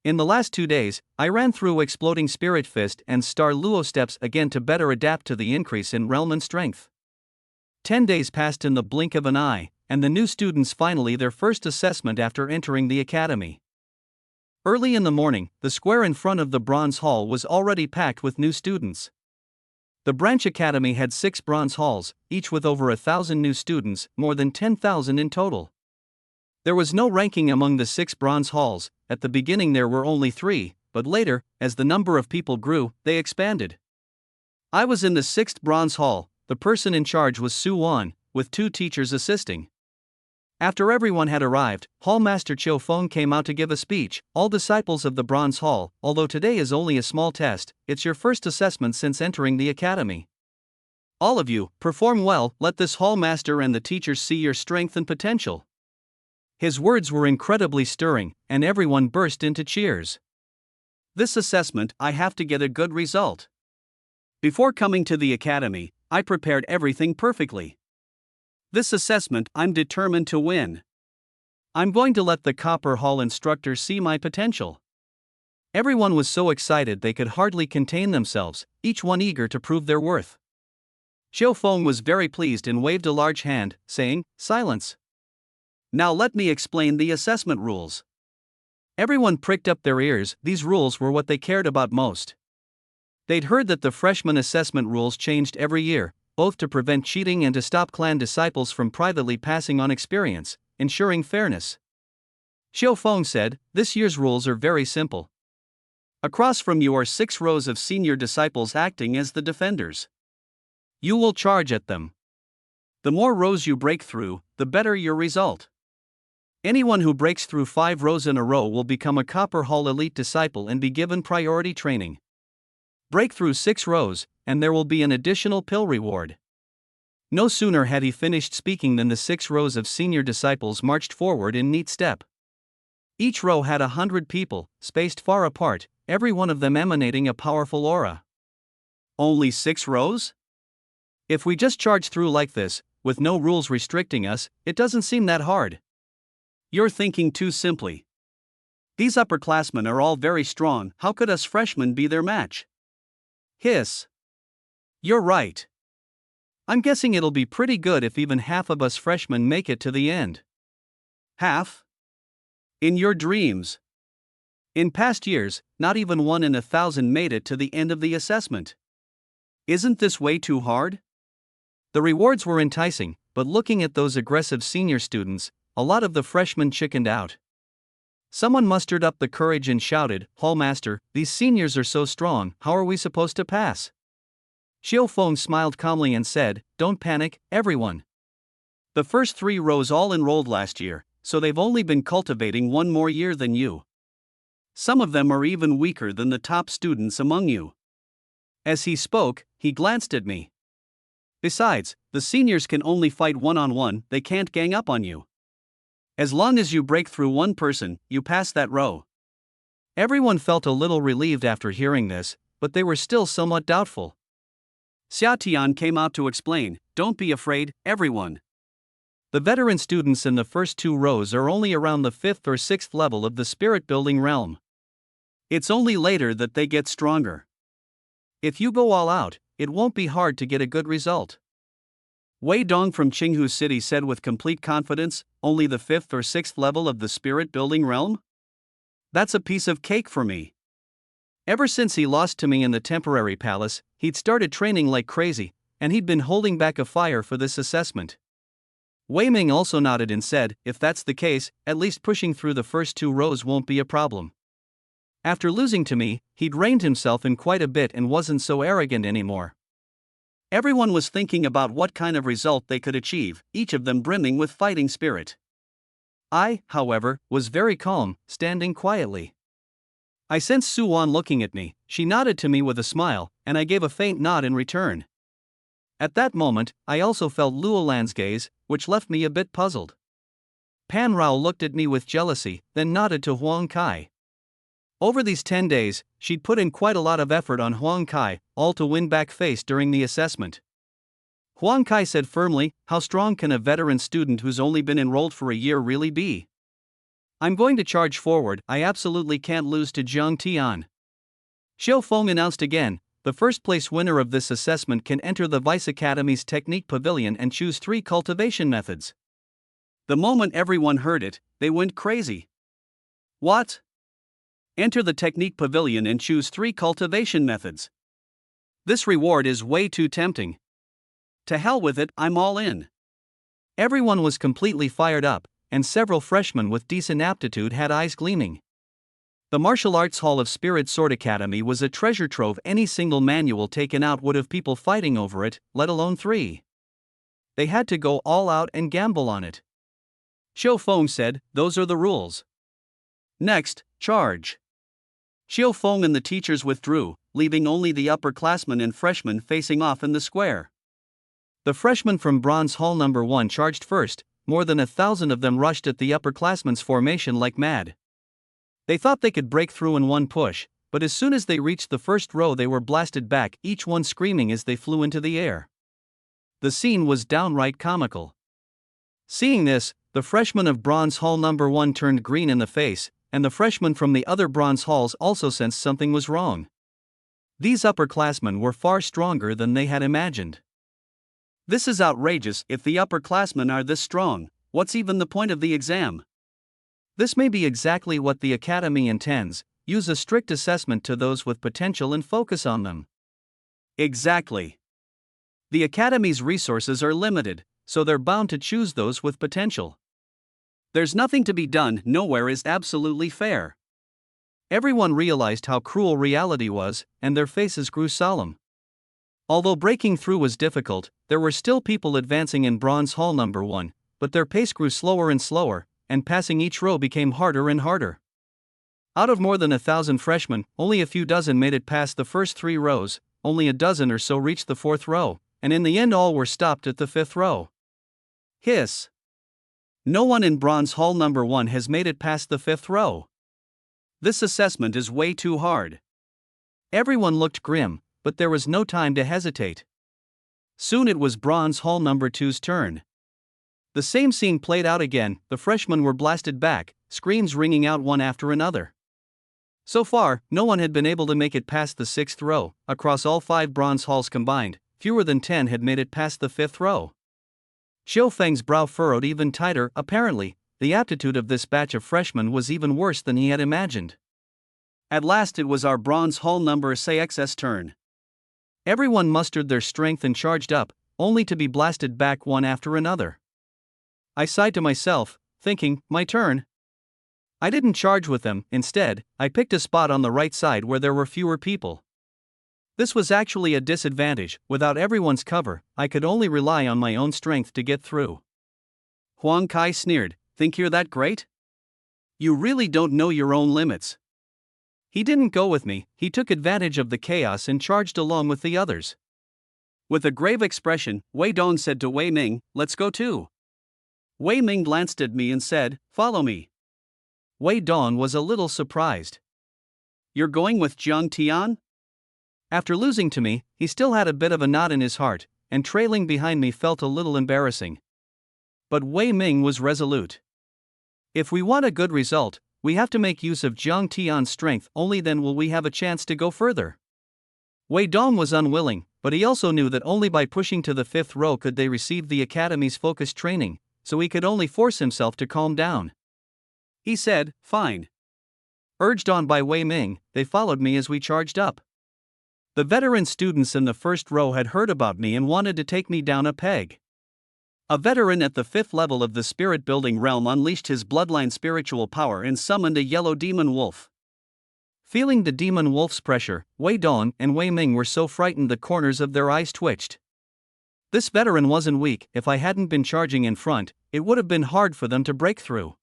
In the last 2 days, I ran through Exploding Spirit Fist and Star Luo steps again to better adapt to the increase in realm and strength. 10 days passed in the blink of an eye, and the new students finally their first assessment after entering the academy. Early in the morning, the square in front of the Bronze Hall was already packed with new students. The branch academy had 6 bronze halls, each with over 1,000 new students, more than 10,000 in total. There was no ranking among the 6 bronze halls. At the beginning there were only 3, but later, as the number of people grew, they expanded. I was in the 6th bronze hall. The person in charge was Yuan, with 2 teachers assisting. After everyone had arrived, Hall Master Chiu Feng came out to give a speech. All disciples of the Bronze Hall, although today is only a small test, it's your first assessment since entering the academy. All of you, perform well, let this Hall Master and the teachers see your strength and potential. His words were incredibly stirring, and everyone burst into cheers. This assessment, I have to get a good result. Before coming to the academy, I prepared everything perfectly. This assessment, I'm determined to win. I'm going to let the Copper Hall instructor see my potential. Everyone was so excited they could hardly contain themselves, each one eager to prove their worth. Xiao Feng was very pleased and waved a large hand, saying, "Silence. Now let me explain the assessment rules." Everyone pricked up their ears. These rules were what they cared about most. They'd heard that the freshman assessment rules changed every year, both to prevent cheating and to stop clan disciples from privately passing on experience, ensuring fairness. Xiao Feng said, "This year's rules are very simple. Across from you are 6 rows of senior disciples acting as the defenders. You will charge at them. The more rows you break through, the better your result. Anyone who breaks through 5 rows in a row will become a Copper Hall elite disciple and be given priority training. Break through 6 rows, and there will be an additional pill reward." No sooner had he finished speaking than the 6 rows of senior disciples marched forward in neat step. Each row had 100 people, spaced far apart, every one of them emanating a powerful aura. Only 6 rows? If we just charge through like this, with no rules restricting us, it doesn't seem that hard. You're thinking too simply. These upperclassmen are all very strong, how could us freshmen be their match? Hiss. You're right. I'm guessing it'll be pretty good if even half of us freshmen make it to the end. Half? In your dreams. In past years, not even 1 in 1,000 made it to the end of the assessment. Isn't this way too hard? The rewards were enticing, but looking at those aggressive senior students, a lot of the freshmen chickened out. Someone mustered up the courage and shouted, "Hallmaster, these seniors are so strong, how are we supposed to pass?" Xiao Feng smiled calmly and said, "Don't panic, everyone. The first 3 rows all enrolled last year, so they've only been cultivating 1 more year than you. Some of them are even weaker than the top students among you." As he spoke, he glanced at me. "Besides, the seniors can only fight one-on-one, they can't gang up on you. As long as you break through 1 person, you pass that row." Everyone felt a little relieved after hearing this, but they were still somewhat doubtful. Xia Tian came out to explain, "Don't be afraid, everyone. The veteran students in the first 2 rows are only around the 5th or 6th level of the spirit building realm. It's only later that they get stronger. If you go all out, it won't be hard to get a good result." Wei Dong from Qinghu City said with complete confidence, "Only the 5th or 6th level of the spirit building realm? That's a piece of cake for me." Ever since he lost to me in the temporary palace, he'd started training like crazy, and he'd been holding back a fire for this assessment. Wei Ming also nodded and said, "If that's the case, at least pushing through the first 2 rows won't be a problem." After losing to me, he'd reined himself in quite a bit and wasn't so arrogant anymore. Everyone was thinking about what kind of result they could achieve, each of them brimming with fighting spirit. I, however, was very calm, standing quietly. I sensed Yuan looking at me. She nodded to me with a smile, and I gave a faint nod in return. At that moment, I also felt Luolan's gaze, which left me a bit puzzled. Pan Rao looked at me with jealousy, then nodded to Huang Kai. Over these 10 days, she'd put in quite a lot of effort on Huang Kai, all to win back face during the assessment. Huang Kai said firmly, "How strong can a veteran student who's only been enrolled for a year really be? I'm going to charge forward, I absolutely can't lose to Zhang Tian." Xiao Feng announced again, "The first place winner of this assessment can enter the Vice Academy's Technique Pavilion and choose 3 cultivation methods." The moment everyone heard it, they went crazy. What? Enter the Technique Pavilion and choose 3 cultivation methods. This reward is way too tempting. To hell with it, I'm all in. Everyone was completely fired up, and several freshmen with decent aptitude had eyes gleaming. The Martial Arts Hall of Spirit Sword Academy was a treasure trove. Any single manual taken out would have people fighting over it, let alone 3. They had to go all out and gamble on it. Xiao Feng said, "Those are the rules. Next, charge." Xiao Feng and the teachers withdrew, leaving only the upperclassmen and freshmen facing off in the square. The freshmen from Bronze Hall number 1 charged first. More than 1,000 of them rushed at the upperclassmen's formation like mad. They thought they could break through in one push, but as soon as they reached the first row they were blasted back, each one screaming as they flew into the air. The scene was downright comical. Seeing this, the freshmen of Bronze Hall number 1 turned green in the face, and the freshmen from the other bronze halls also sensed something was wrong. These upperclassmen were far stronger than they had imagined. This is outrageous. If the upperclassmen are this strong, what's even the point of the exam? This may be exactly what the Academy intends: use a strict assessment to those with potential and focus on them. Exactly. The Academy's resources are limited, so they're bound to choose those with potential. There's nothing to be done, nowhere is absolutely fair. Everyone realized how cruel reality was, and their faces grew solemn. Although breaking through was difficult, there were still people advancing in Bronze Hall number 1, but their pace grew slower and slower, and passing each row became harder and harder. Out of more than 1,000 freshmen, only a few dozen made it past the first 3 rows, only a dozen or so reached the 4th row, and in the end all were stopped at the 5th row. Hiss. No one in Bronze Hall number 1 has made it past the 5th row. This assessment is way too hard. Everyone looked grim, but there was no time to hesitate. Soon it was Bronze Hall number 2's turn. The same scene played out again. The freshmen were blasted back, screams ringing out one after another. So far, no one had been able to make it past the 6th row. Across all 5 Bronze Halls combined, fewer than 10 had made it past the 5th row. Xiu Feng's brow furrowed even tighter. Apparently, the aptitude of this batch of freshmen was even worse than he had imagined. At last it was our Bronze Hall number 6's turn. Everyone mustered their strength and charged up, only to be blasted back one after another. I sighed to myself, thinking, my turn. I didn't charge with them. Instead, I picked a spot on the right side where there were fewer people. This was actually a disadvantage. Without everyone's cover, I could only rely on my own strength to get through. Huang Kai sneered, "Think you're that great? You really don't know your own limits." He didn't go with me. He took advantage of the chaos and charged along with the others. With a grave expression, Wei Dong said to Wei Ming, "Let's go too." Wei Ming glanced at me and said, "Follow me." Wei Dong was a little surprised. "You're going with Jiang Tian?" After losing to me, he still had a bit of a knot in his heart, and trailing behind me felt a little embarrassing. But Wei Ming was resolute. If we want a good result, we have to make use of Jiang Tian's strength. Only then will we have a chance to go further. Wei Dong was unwilling, but he also knew that only by pushing to the 5th row could they receive the Academy's focused training, so he could only force himself to calm down. He said, "Fine." Urged on by Wei Ming, they followed me as we charged up. The veteran students in the 1st row had heard about me and wanted to take me down a peg. A veteran at the 5th level of the spirit-building realm unleashed his bloodline spiritual power and summoned a yellow demon wolf. Feeling the demon wolf's pressure, Wei Dong and Wei Ming were so frightened the corners of their eyes twitched. This veteran wasn't weak. If I hadn't been charging in front, it would have been hard for them to break through.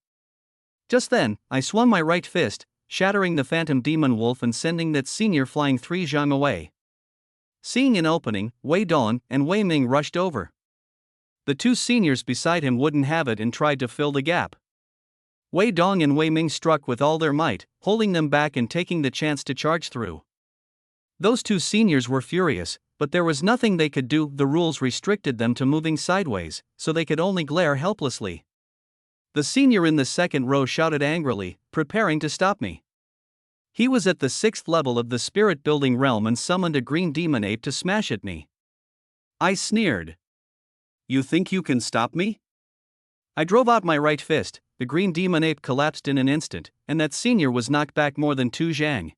Just then, I swung my right fist, shattering the phantom demon wolf and sending that senior flying 3 zhang away. Seeing an opening, Wei Dong and Wei Ming rushed over. The 2 seniors beside him wouldn't have it and tried to fill the gap. Wei Dong and Wei Ming struck with all their might, holding them back and taking the chance to charge through. Those 2 seniors were furious, but there was nothing they could do. The rules restricted them to moving sideways, so they could only glare helplessly. The senior in the 2nd row shouted angrily, preparing to stop me. He was at the 6th level of the spirit-building realm and summoned a green demon ape to smash at me. I sneered. "You think you can stop me?" I drove out my right fist. The green demon ape collapsed in an instant, and that senior was knocked back more than 2 zhang.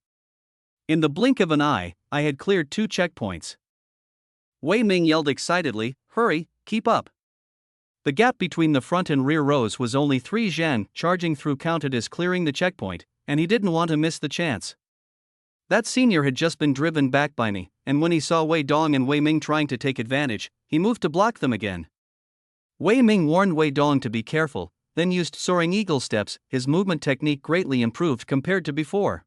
In the blink of an eye, I had cleared 2 checkpoints. Wei Ming yelled excitedly, "Hurry, keep up." The gap between the front and rear rows was only 3 zhang. Charging through counted as clearing the checkpoint, and he didn't want to miss the chance. That senior had just been driven back by me, and when he saw Wei Dong and Wei Ming trying to take advantage, he moved to block them again. Wei Ming warned Wei Dong to be careful, then used soaring eagle steps. His movement technique greatly improved compared to before.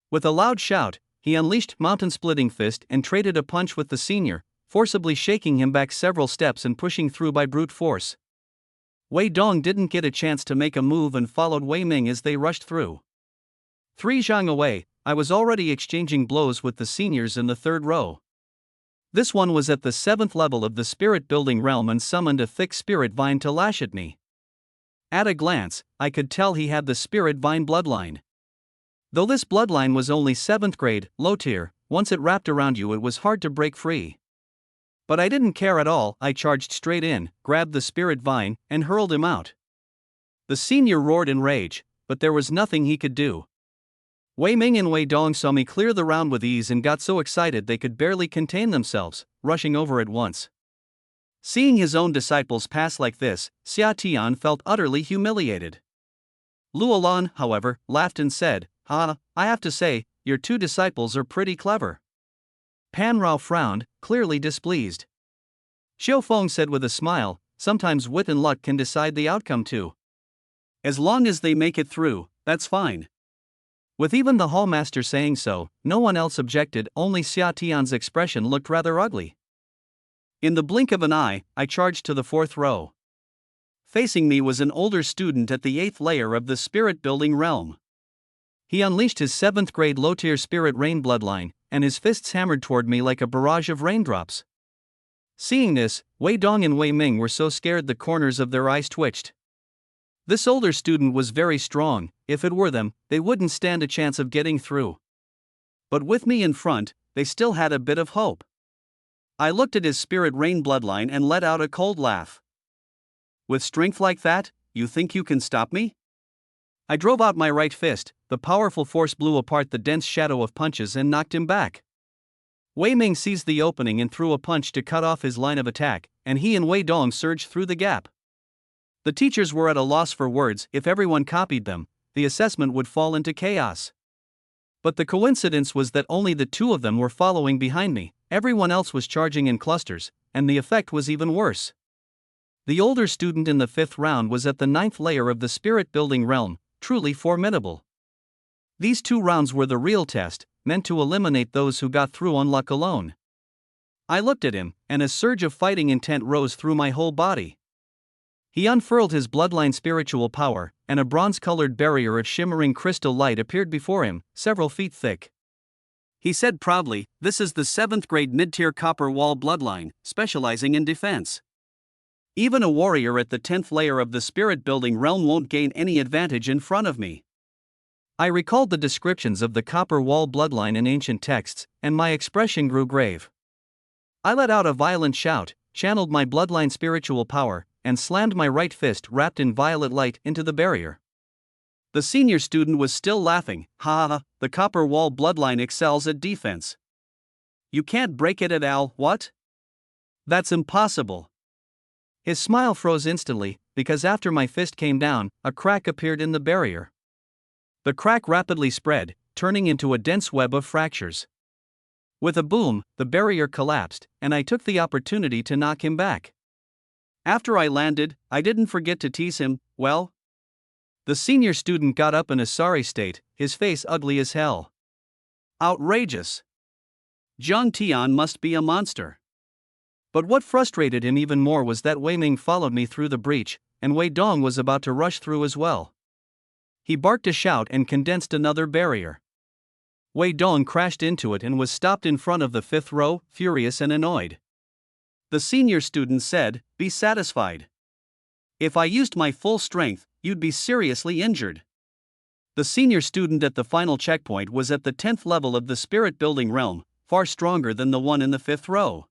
With a loud shout, he unleashed mountain-splitting fist and traded a punch with the senior, forcibly shaking him back several steps and pushing through by brute force. Wei Dong didn't get a chance to make a move and followed Wei Ming as they rushed through. 3 zhang away, I was already exchanging blows with the seniors in the 3rd row. This one was at the 7th level of the spirit-building realm and summoned a thick spirit vine to lash at me. At a glance, I could tell he had the spirit vine bloodline. Though this bloodline was only 7th grade, low tier, once it wrapped around you it was hard to break free. But I didn't care at all. I charged straight in, grabbed the spirit vine, and hurled him out. The senior roared in rage, but there was nothing he could do. Wei Ming and Wei Dong saw me clear the round with ease and got so excited they could barely contain themselves, rushing over at once. Seeing his own disciples pass like this, Xia Tian felt utterly humiliated. Luolan, however, laughed and said, I have to say, your two disciples are pretty clever. Pan Rao frowned, clearly displeased. Xiao Feng said with a smile, sometimes wit and luck can decide the outcome too. As long as they make it through, that's fine. With even the hallmaster saying so, no one else objected, only Xia Tian's expression looked rather ugly. In the blink of an eye, I charged to the fourth row. Facing me was an older student at the 8th layer of the spirit-building realm. He unleashed his 7th grade low-tier spirit rain bloodline, and his fists hammered toward me like a barrage of raindrops. Seeing this, Wei Dong and Wei Ming were so scared the corners of their eyes twitched. This older student was very strong. If it were them, they wouldn't stand a chance of getting through. But with me in front, they still had a bit of hope. I looked at his spirit rain bloodline and let out a cold laugh. With strength like that, you think you can stop me? I drove out my right fist, the powerful force blew apart the dense shadow of punches and knocked him back. Wei Ming seized the opening and threw a punch to cut off his line of attack, and he and Wei Dong surged through the gap. The teachers were at a loss for words. If everyone copied them, the assessment would fall into chaos. But the coincidence was that only the two of them were following behind me, everyone else was charging in clusters, and the effect was even worse. The older student in the 5th round was at the 9th layer of the spirit-building realm, truly formidable. These 2 rounds were the real test, meant to eliminate those who got through on luck alone. I looked at him, and a surge of fighting intent rose through my whole body. He unfurled his bloodline spiritual power, and a bronze-colored barrier of shimmering crystal light appeared before him, several feet thick. He said proudly, "This is the 7th grade mid-tier copper wall bloodline, specializing in defense. Even a warrior at the 10th layer of the spirit-building realm won't gain any advantage in front of me." I recalled the descriptions of the copper wall bloodline in ancient texts, and my expression grew grave. I let out a violent shout, channeled my bloodline spiritual power, and slammed my right fist wrapped in violet light into the barrier. The senior student was still laughing. "Ha, the copper wall bloodline excels at defense. You can't break it at all, what? That's impossible." His smile froze instantly, because after my fist came down, a crack appeared in the barrier. The crack rapidly spread, turning into a dense web of fractures. With a boom, the barrier collapsed, and I took the opportunity to knock him back. After I landed, I didn't forget to tease him. "Well?" The senior student got up in a sorry state, his face ugly as hell. Outrageous. Zhang Tian must be a monster. But what frustrated him even more was that Wei Ming followed me through the breach, and Wei Dong was about to rush through as well. He barked a shout and condensed another barrier. Wei Dong crashed into it and was stopped in front of the 5th row, furious and annoyed. The senior student said, "Be satisfied. If I used my full strength, you'd be seriously injured." The senior student at the final checkpoint was at the 10th level of the spirit-building realm, far stronger than the one in the 5th row.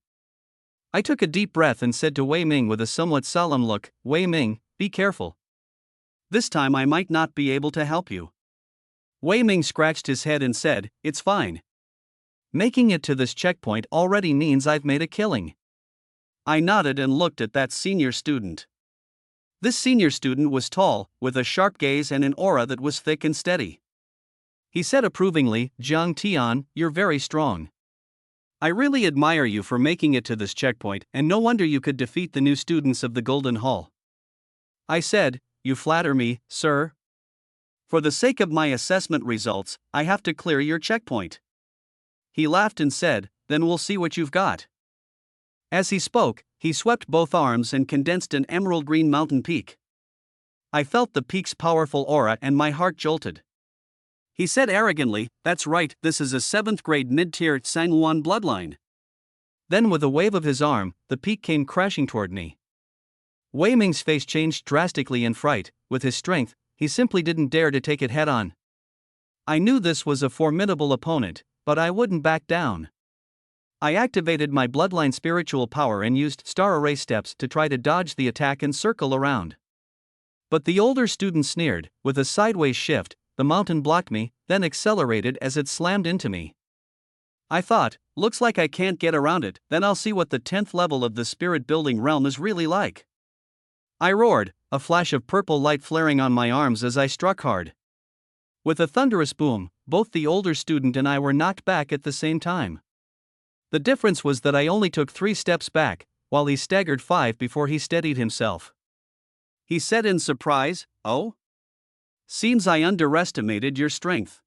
I took a deep breath and said to Wei Ming with a somewhat solemn look, "Wei Ming, be careful. This time I might not be able to help you." Wei Ming scratched his head and said, "It's fine. Making it to this checkpoint already means I've made a killing." I nodded and looked at that senior student. This senior student was tall, with a sharp gaze and an aura that was thick and steady. He said approvingly, "Zhang Tian, you're very strong. I really admire you for making it to this checkpoint, and no wonder you could defeat the new students of the Golden Hall." I said, "You flatter me, sir. For the sake of my assessment results, I have to clear your checkpoint." He laughed and said, "Then we'll see what you've got." As he spoke, he swept both arms and condensed an emerald green mountain peak. I felt the peak's powerful aura and my heart jolted. He said arrogantly, "That's right, this is a 7th grade mid-tier Sangwon bloodline." Then with a wave of his arm, the peak came crashing toward me. Wei Ming's face changed drastically in fright. With his strength, he simply didn't dare to take it head-on. I knew this was a formidable opponent, but I wouldn't back down. I activated my Bloodline spiritual power and used star array steps to try to dodge the attack and circle around. But the older student sneered. With a sideways shift, the mountain blocked me, then accelerated as it slammed into me. I thought, looks like I can't get around it, then I'll see what the 10th level of the spirit building realm is really like. I roared, a flash of purple light flaring on my arms as I struck hard. With a thunderous boom, both the older student and I were knocked back at the same time. The difference was that I only took 3 steps back, while he staggered 5 before he steadied himself. He said in surprise, "Oh? Seems I underestimated your strength."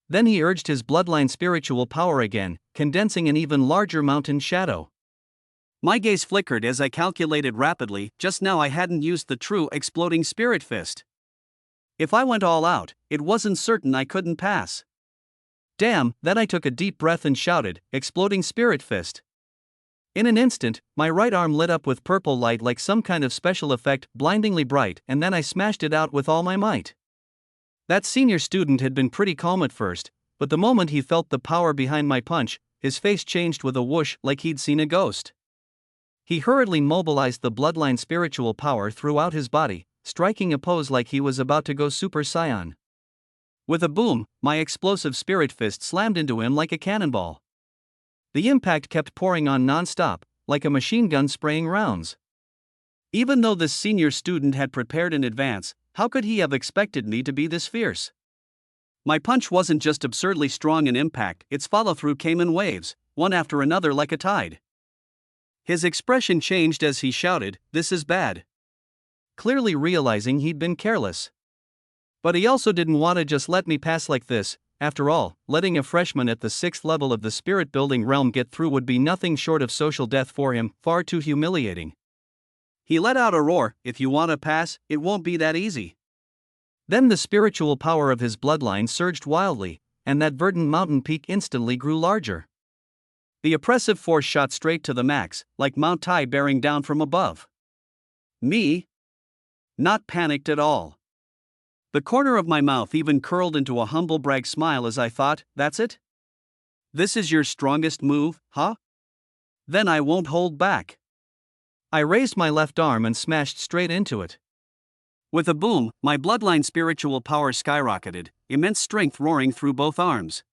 Then he urged his Bloodline spiritual power again, condensing an even larger mountain shadow. My gaze flickered as I calculated rapidly. Just now I hadn't used the true exploding spirit fist. If I went all out, it wasn't certain I couldn't pass. Damn, then I took a deep breath and shouted, "Exploding spirit fist." In an instant, my right arm lit up with purple light like some kind of special effect, blindingly bright, and then I smashed it out with all my might. That senior student had been pretty calm at first, but the moment he felt the power behind my punch, his face changed with a whoosh like he'd seen a ghost. He hurriedly mobilized the Bloodline spiritual power throughout his body, striking a pose like he was about to go Super Saiyan. With a boom, my explosive spirit fist slammed into him like a cannonball. The impact kept pouring on non-stop, like a machine gun spraying rounds. Even though this senior student had prepared in advance, how could he have expected me to be this fierce? My punch wasn't just absurdly strong in impact, its follow-through came in waves, one after another like a tide. His expression changed as he shouted, "This is bad," clearly realizing he'd been careless. But he also didn't want to just let me pass like this. After all, letting a freshman at the 6th level of the spirit-building realm get through would be nothing short of social death for him, far too humiliating. He let out a roar, "If you want to pass, it won't be that easy." Then the spiritual power of his Bloodline surged wildly, and that verdant mountain peak instantly grew larger. The oppressive force shot straight to the max, like Mount Tai bearing down from above. Me? Not panicked at all. The corner of my mouth even curled into a humble brag smile as I thought, "That's it? This is your strongest move, huh? Then I won't hold back." I raised my left arm and smashed straight into it. With a boom, my Bloodline spiritual power skyrocketed, immense strength roaring through both arms.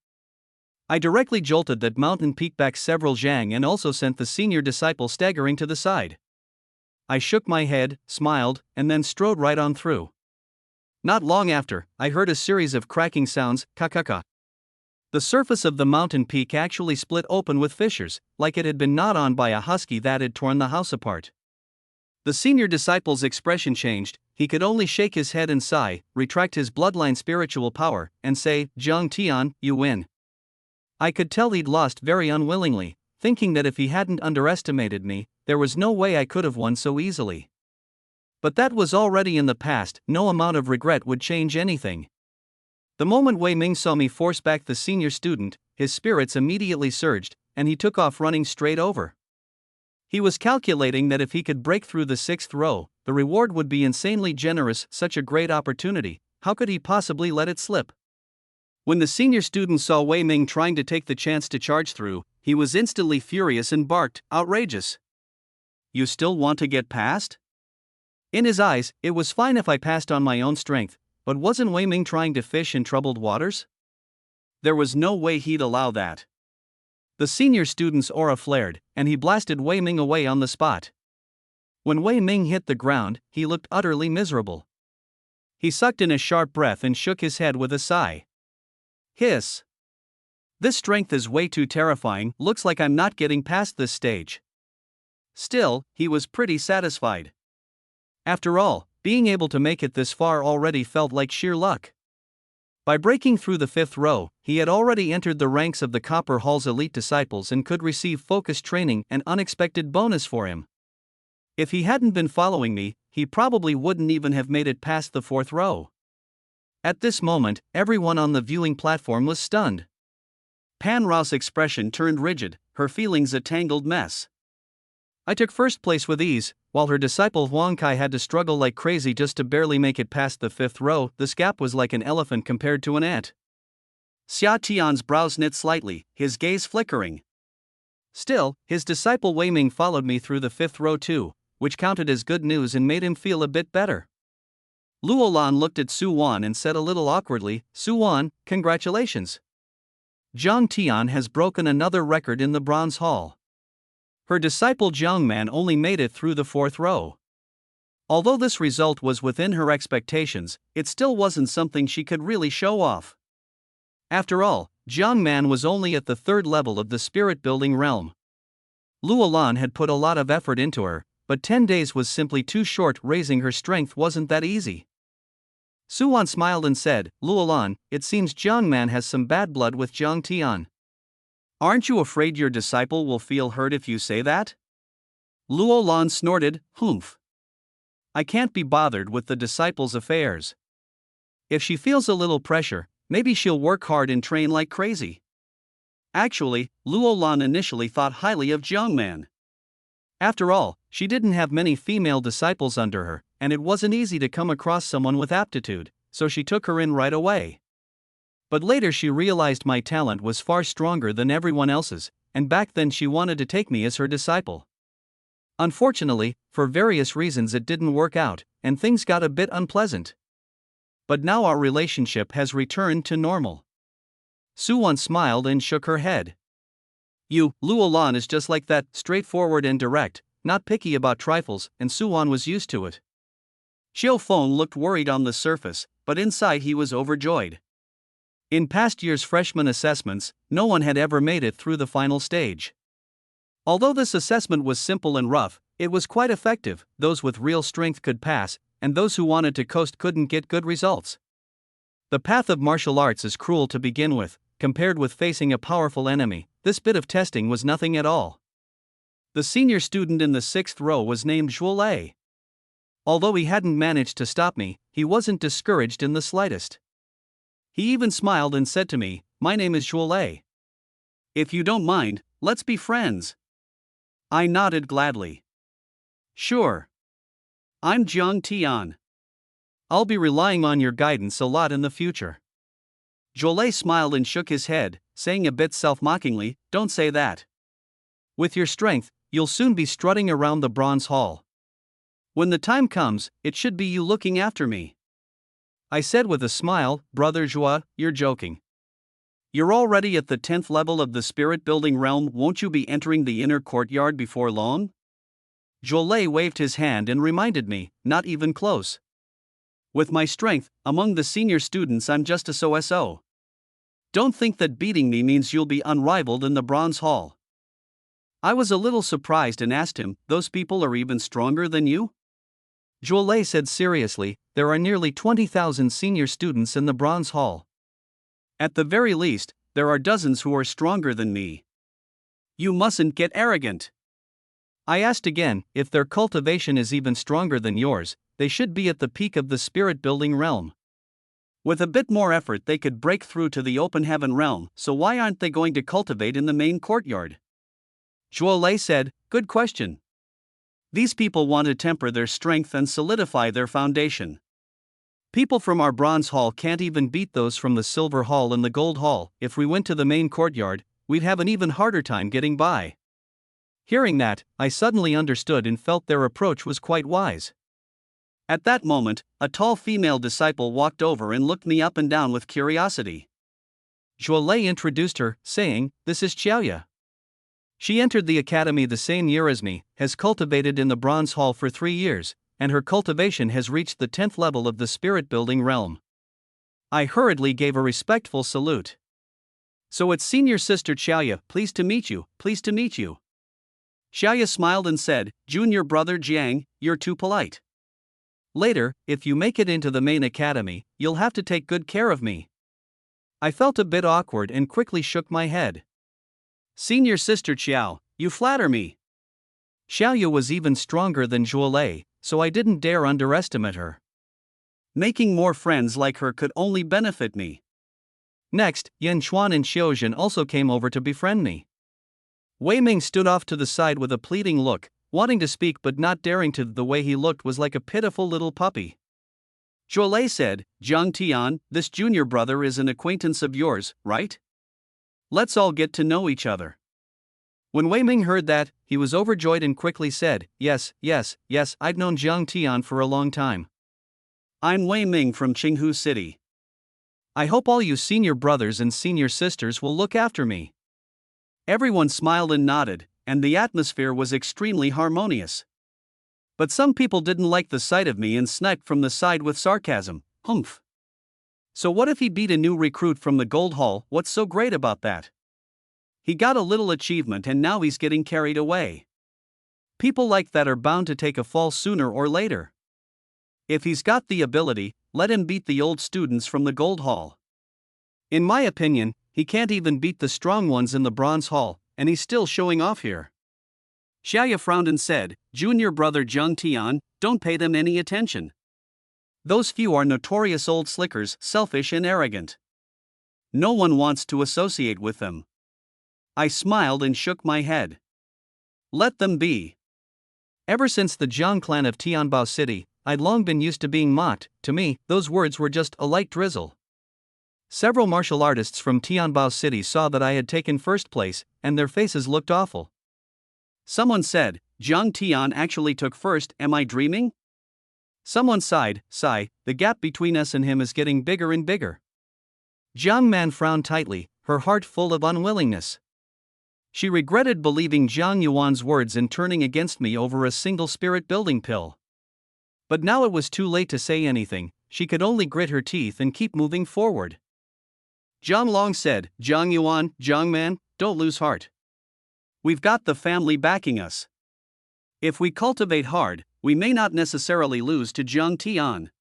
I directly jolted that mountain peak back several zhang and also sent the senior disciple staggering to the side. I shook my head, smiled, and then strode right on through. Not long after, I heard a series of cracking sounds, ka-ka-ka. The surface of the mountain peak actually split open with fissures, like it had been gnawed on by a husky that had torn the house apart. The senior disciple's expression changed. He could only shake his head and sigh, retract his Bloodline spiritual power, and say, "Zhang Tian, you win." I could tell he'd lost very unwillingly, thinking that if he hadn't underestimated me, there was no way I could have won so easily. But that was already in the past, no amount of regret would change anything. The moment Wei Ming saw me force back the senior student, his spirits immediately surged, and he took off running straight over. He was calculating that if he could break through the 6th row, the reward would be insanely generous. Such a great opportunity, how could he possibly let it slip? When the senior student saw Wei Ming trying to take the chance to charge through, he was instantly furious and barked, "Outrageous! You still want to get past?" In his eyes, it was fine if I passed on my own strength, but wasn't Wei Ming trying to fish in troubled waters? There was no way he'd allow that. The senior student's aura flared, and he blasted Wei Ming away on the spot. When Wei Ming hit the ground, he looked utterly miserable. He sucked in a sharp breath and shook his head with a sigh. Hiss. This strength is way too terrifying, looks like I'm not getting past this stage. Still, he was pretty satisfied. After all, being able to make it this far already felt like sheer luck. By breaking through the 5th row, he had already entered the ranks of the Copper Hall's elite disciples and could receive focused training, an unexpected bonus for him. If he hadn't been following me, he probably wouldn't even have made it past the 4th row. At this moment, everyone on the viewing platform was stunned. Pan Rao's expression turned rigid, her feelings a tangled mess. I took first place with ease, while her disciple Huang Kai had to struggle like crazy just to barely make it past the 5th row. This gap was like an elephant compared to an ant. Xia Tian's brows knit slightly, his gaze flickering. Still, his disciple Wei Ming followed me through the fifth row too, which counted as good news and made him feel a bit better. Luolan looked at Su Wan and said a little awkwardly, "Su Wan, congratulations. Zhang Tian has broken another record in the Bronze Hall." Her disciple Jiang Man only made it through the fourth row. Although this result was within her expectations, it still wasn't something she could really show off. After all, Jiang Man was only at the third level of the spirit-building realm. Luolan had put a lot of effort into her, but 10 days was simply too short. Raising her strength wasn't that easy. Su Wan smiled and said, "Luolan, it seems Jiang Man has some bad blood with Zhang Tian. Aren't you afraid your disciple will feel hurt if you say that?" Luolan snorted, "Humph. I can't be bothered with the disciple's affairs. If she feels a little pressure, maybe she'll work hard and train like crazy." Actually, Luolan initially thought highly of Jiang Man. After all, she didn't have many female disciples under her, and it wasn't easy to come across someone with aptitude, so she took her in right away. But later she realized my talent was far stronger than everyone else's, and back then she wanted to take me as her disciple. Unfortunately, for various reasons it didn't work out, and things got a bit unpleasant. But now our relationship has returned to normal. Su Wan smiled and shook her head. Luolan is just like that, straightforward and direct, not picky about trifles, and Su Wan was used to it. Xiao Feng looked worried on the surface, but inside he was overjoyed. In past years' freshman assessments, no one had ever made it through the final stage. Although this assessment was simple and rough, it was quite effective. Those with real strength could pass, and those who wanted to coast couldn't get good results. The path of martial arts is cruel to begin with. Compared with facing a powerful enemy, this bit of testing was nothing at all. The senior student in the sixth row was named Zhuolei. Although he hadn't managed to stop me, he wasn't discouraged in the slightest. He even smiled and said to me, "My name is Zhuolei. If you don't mind, let's be friends." I nodded gladly. "Sure. I'm Zhang Tian. I'll be relying on your guidance a lot in the future." Zhuolei smiled and shook his head, saying a bit self-mockingly, "Don't say that. With your strength, you'll soon be strutting around the Bronze Hall. When the time comes, it should be you looking after me." I said with a smile, "Brother Zhua, you're joking. You're already at the 10th level of the spirit-building realm, won't you be entering the inner courtyard before long?" Zhuolei waved his hand and reminded me, "Not even close. With my strength, among the senior students I'm just a so-so. Don't think that beating me means you'll be unrivaled in the Bronze Hall." I was a little surprised and asked him, "Those people are even stronger than you?" Zhuolei said seriously, "There are nearly 20,000 senior students in the Bronze Hall. At the very least, there are dozens who are stronger than me. You mustn't get arrogant." I asked again, "If their cultivation is even stronger than yours, they should be at the peak of the spirit-building realm. With a bit more effort they could break through to the open heaven realm, so why aren't they going to cultivate in the main courtyard?" Zhuolei said, "Good question. These people want to temper their strength and solidify their foundation. People from our Bronze Hall can't even beat those from the Silver Hall and the Gold Hall. If we went to the main courtyard, we'd have an even harder time getting by." Hearing that, I suddenly understood and felt their approach was quite wise. At that moment, a tall female disciple walked over and looked me up and down with curiosity. Zhuolei introduced her, saying, "This is Xiaoya. She entered the academy the same year as me, has cultivated in the Bronze Hall for 3 years, and her cultivation has reached the 10th level of the spirit-building realm." I hurriedly gave a respectful salute. "So it's senior sister Xiaoya, pleased to meet you, pleased to meet you." Xiaoya smiled and said, "Junior brother Jiang, you're too polite. Later, if you make it into the main academy, you'll have to take good care of me." I felt a bit awkward and quickly shook my head. "Senior sister Xiao, you flatter me." Xiaoya was even stronger than Zhuolei, so I didn't dare underestimate her. Making more friends like her could only benefit me. Next, Yan Xuan and Xiaozhen also came over to befriend me. Wei Ming stood off to the side with a pleading look, wanting to speak but not daring to. The way he looked was like a pitiful little puppy. Zhuolei said, "Zhang Tian, this junior brother is an acquaintance of yours, right? Let's all get to know each other." When Wei Ming heard that, he was overjoyed and quickly said, "Yes, yes, yes, I've known Jiang Tian for a long time. I'm Wei Ming from Qinghu City. I hope all you senior brothers and senior sisters will look after me." Everyone smiled and nodded, and the atmosphere was extremely harmonious. But some people didn't like the sight of me and sniped from the side with sarcasm. Humph. So what if he beat a new recruit from the Gold Hall? What's so great about that? He got a little achievement and now he's getting carried away. People like that are bound to take a fall sooner or later. If he's got the ability, let him beat the old students from the Gold Hall. In my opinion, he can't even beat the strong ones in the Bronze Hall, and he's still showing off here. Xiaoya frowned and said, "Junior brother Jiang Tian, don't pay them any attention. Those few are notorious old slickers, selfish and arrogant. No one wants to associate with them." I smiled and shook my head. Let them be. Ever since the Jiang clan of Tianbao City, I'd long been used to being mocked. To me, those words were just a light drizzle. Several martial artists from Tianbao City saw that I had taken first place, and their faces looked awful. Someone said, "Jiang Tian actually took first, am I dreaming?" Someone sighed, "Sigh, the gap between us and him is getting bigger and bigger." Jiang Man frowned tightly, her heart full of unwillingness. She regretted believing Jiang Yuan's words and turning against me over a single spirit-building pill. But now it was too late to say anything, she could only grit her teeth and keep moving forward. Jiang Long said, "Jiang Yuan, Jiang Man, don't lose heart. We've got the family backing us. If we cultivate hard, we may not necessarily lose to Jiang Tian."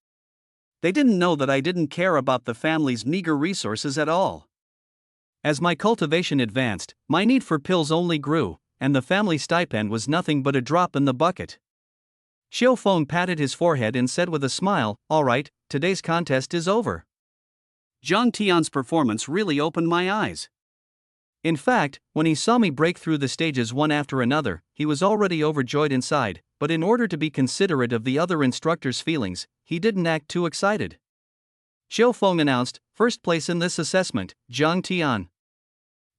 They didn't know that I didn't care about the family's meager resources at all. As my cultivation advanced, my need for pills only grew, and the family stipend was nothing but a drop in the bucket. Xiao Feng patted his forehead and said with a smile, "All right, today's contest is over." Jiang Tian's performance really opened my eyes. In fact, when he saw me break through the stages one after another, he was already overjoyed inside, but in order to be considerate of the other instructors' feelings, he didn't act too excited. Xiao Feng announced, "First place in this assessment, Jiang Tian.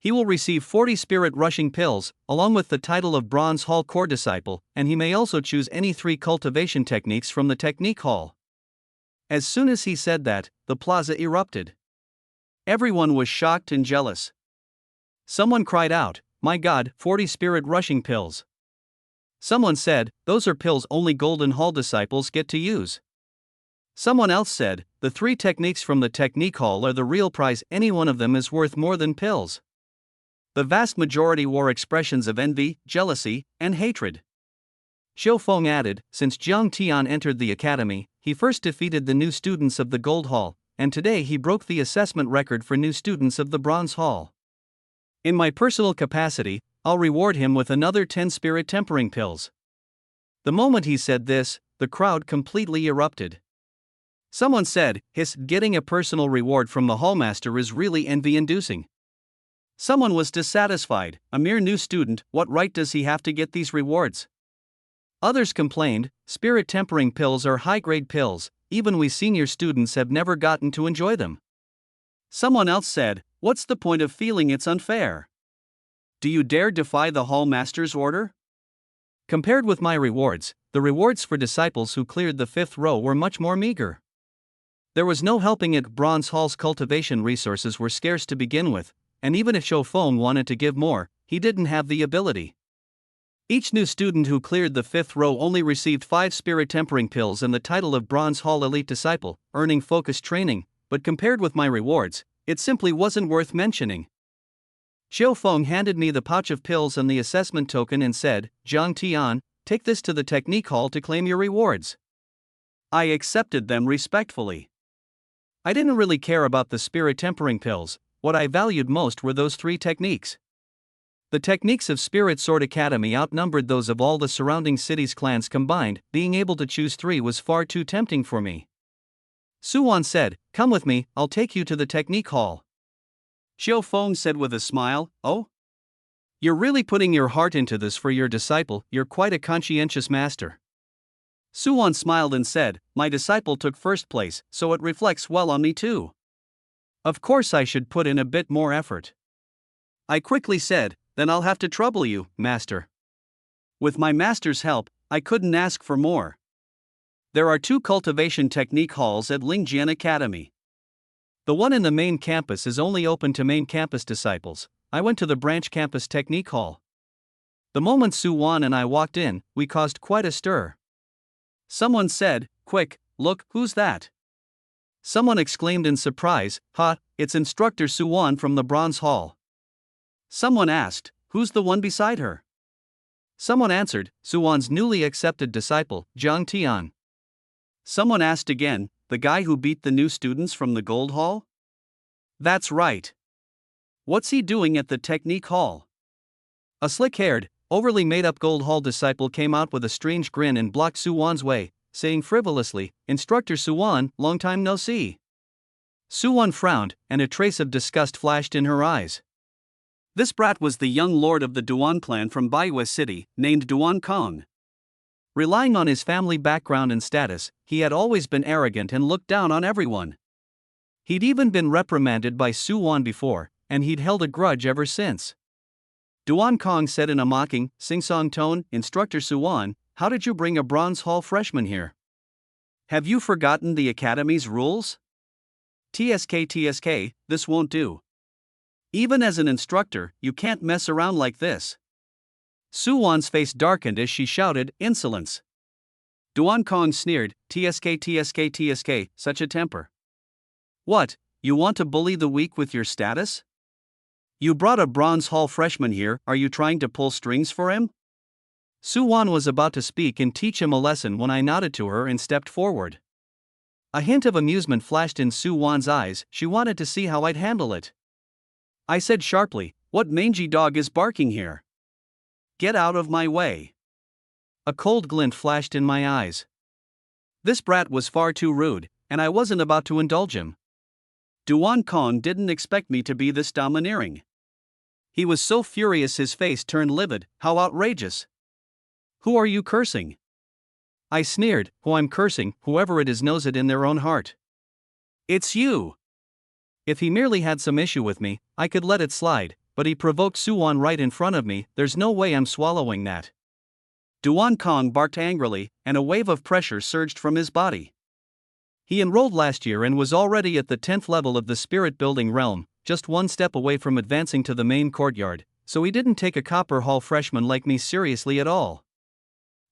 He will receive 40 spirit rushing pills, along with the title of Bronze Hall Core Disciple, and he may also choose any 3 cultivation techniques from the Technique Hall." As soon as he said that, the plaza erupted. Everyone was shocked and jealous. Someone cried out, "My God, 40 spirit rushing pills." Someone said, "Those are pills only Golden Hall disciples get to use." Someone else said, "The 3 techniques from the Technique Hall are the real prize, any one of them is worth more than pills." The vast majority wore expressions of envy, jealousy, and hatred. Xiao Feng added, "Since Jiang Tian entered the academy, he first defeated the new students of the Gold Hall, and today he broke the assessment record for new students of the Bronze Hall. In my personal capacity, I'll reward him with another 10 spirit tempering pills." The moment he said this, the crowd completely erupted. Someone said, Getting a personal reward from the hallmaster is really envy-inducing." Someone was dissatisfied, "A mere new student, what right does he have to get these rewards?" Others complained, "Spirit tempering pills are high-grade pills, even we senior students have never gotten to enjoy them." Someone else said, "What's the point of feeling it's unfair? Do you dare defy the hallmaster's order?" Compared with my rewards, the rewards for disciples who cleared the 5th row were much more meager. There was no helping it, Bronze Hall's cultivation resources were scarce to begin with, and even if Xiao Feng wanted to give more, he didn't have the ability. Each new student who cleared the 5th row only received 5 spirit tempering pills and the title of Bronze Hall Elite Disciple, earning focused training, but compared with my rewards, it simply wasn't worth mentioning. Xiao Feng handed me the pouch of pills and the assessment token and said, "Jiang Tian, take this to the Technique Hall to claim your rewards." I accepted them respectfully. I didn't really care about the spirit tempering pills, what I valued most were those 3 techniques. The techniques of Spirit Sword Academy outnumbered those of all the surrounding cities' clans combined, being able to choose 3 was far too tempting for me. Suwan said, "Come with me, I'll take you to the Technique Hall." Xiao Feng said with a smile, "Oh? You're really putting your heart into this for your disciple, you're quite a conscientious master." Suwan smiled and said, "My disciple took first place, so it reflects well on me too. Of course I should put in a bit more effort." I quickly said, Then I'll have to trouble you, master. With my master's help, I couldn't ask for more. There are 2 cultivation technique halls at Lingjian Academy. The one in the main campus is only open to main campus disciples. I went to the branch campus technique hall. The moment Yuan and I walked in, we caused quite a stir. Someone said, "Quick, look, who's that?" Someone exclaimed in surprise, "Ha, it's Instructor Yuan from the Bronze Hall." Someone asked, "Who's the one beside her?" Someone answered, "Yuan's newly accepted disciple, Zhang Tian." Someone asked again, "The guy who beat the new students from the Gold Hall?" That's right. What's he doing at the Technique Hall? A slick-haired, overly made-up Gold Hall disciple came out with a strange grin and blocked Yuan's way, saying frivolously, "Instructor Yuan, long time no see." Yuan frowned, and a trace of disgust flashed in her eyes. This brat was the young lord of the Duan clan from Baiwa City, named Duan Kong. Relying on his family background and status, he had always been arrogant and looked down on everyone. He'd even been reprimanded by Yuan before, and he'd held a grudge ever since. Duan Kong said in a mocking, sing-song tone, "Instructor Yuan, how did you bring a Bronze Hall freshman here? Have you forgotten the academy's rules? TSK, this won't do. Even as an instructor, you can't mess around like this." Yuan's face darkened as she shouted, "Insolence!" Duan Kong sneered, TSK, such a temper. What, you want to bully the weak with your status? You brought a Bronze Hall freshman here, are you trying to pull strings for him? Yuan was about to speak and teach him a lesson when I nodded to her and stepped forward. A hint of amusement flashed in Yuan's eyes. She wanted to see how I'd handle it. I said sharply, "What mangy dog is barking here? Get out of my way." A cold glint flashed in my eyes. This brat was far too rude, and I wasn't about to indulge him. Duan Kong didn't expect me to be this domineering. He was so furious his face turned livid. How outrageous! Who are you cursing? I sneered. Who I'm cursing, whoever it is knows it in their own heart. It's you! If he merely had some issue with me, I could let it slide, but he provoked Yuan right in front of me. There's no way I'm swallowing that. Duan Kong barked angrily, and a wave of pressure surged from his body. He enrolled last year and was already at the 10th level of the spirit building realm, just one step away from advancing to the main courtyard, so he didn't take a Copper Hall freshman like me seriously at all.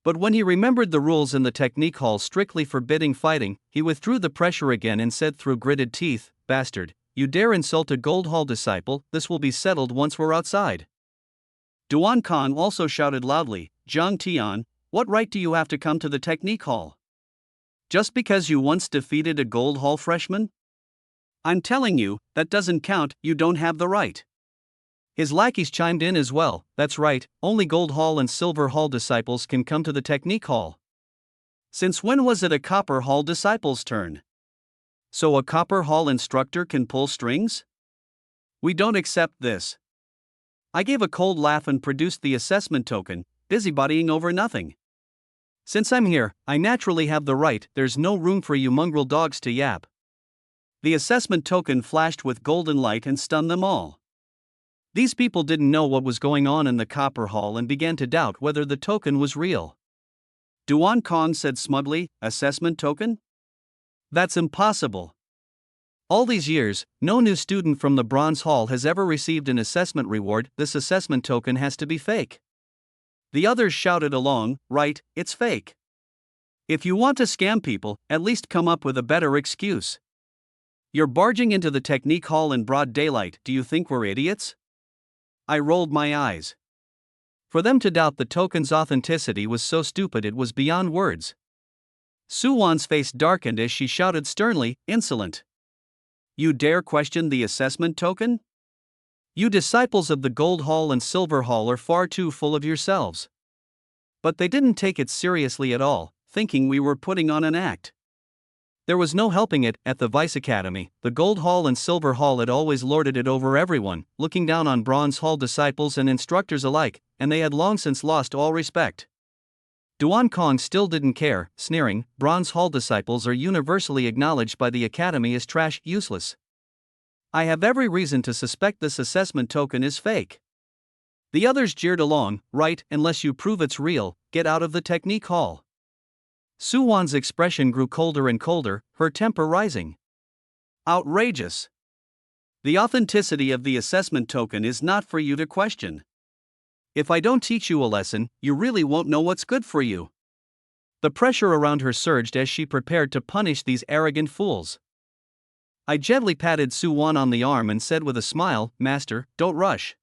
But when he remembered the rules in the technique hall strictly forbidding fighting, he withdrew the pressure again and said through gritted teeth, "Bastard, you dare insult a Gold Hall disciple, this will be settled once we're outside." Duan Kong also shouted loudly, "Zhang Tian, what right do you have to come to the technique hall? Just because you once defeated a Gold Hall freshman? I'm telling you, that doesn't count, you don't have the right." His lackeys chimed in as well. "That's right, only Gold Hall and Silver Hall disciples can come to the technique hall." Since when was it a Copper Hall disciple's turn? So a Copper Hall instructor can pull strings? We don't accept this. I gave a cold laugh and produced the assessment token, busybodying over nothing. Since I'm here, I naturally have the right, there's no room for you mongrel dogs to yap. The assessment token flashed with golden light and stunned them all. These people didn't know what was going on in the Copper Hall and began to doubt whether the token was real. Duan Kong said smugly, "Assessment token? That's impossible. All these years, no new student from the Bronze Hall has ever received an assessment reward. This assessment token has to be fake." The others shouted along, "Right, it's fake. If you want to scam people, at least come up with a better excuse. You're barging into the technique hall in broad daylight, do you think we're idiots?" I rolled my eyes. For them to doubt the token's authenticity was so stupid it was beyond words. Yuan's face darkened as she shouted sternly, "Insolent! You dare question the assessment token? You disciples of the Gold Hall and Silver Hall are far too full of yourselves." But they didn't take it seriously at all, thinking we were putting on an act. There was no helping it. At the Vice Academy, the Gold Hall and Silver Hall had always lorded it over everyone, looking down on Bronze Hall disciples and instructors alike, and they had long since lost all respect. Duan Kong still didn't care, sneering, "Bronze Hall disciples are universally acknowledged by the Academy as trash, useless. I have every reason to suspect this assessment token is fake." The others jeered along, right, unless you prove it's real, get out of the technique hall. Suwon's expression grew colder and colder, her temper rising. Outrageous. The authenticity of the assessment token is not for you to question. If I don't teach you a lesson, you really won't know what's good for you. The pressure around her surged as she prepared to punish these arrogant fools. I gently patted Suwon on the arm and said with a smile, Master, don't rush.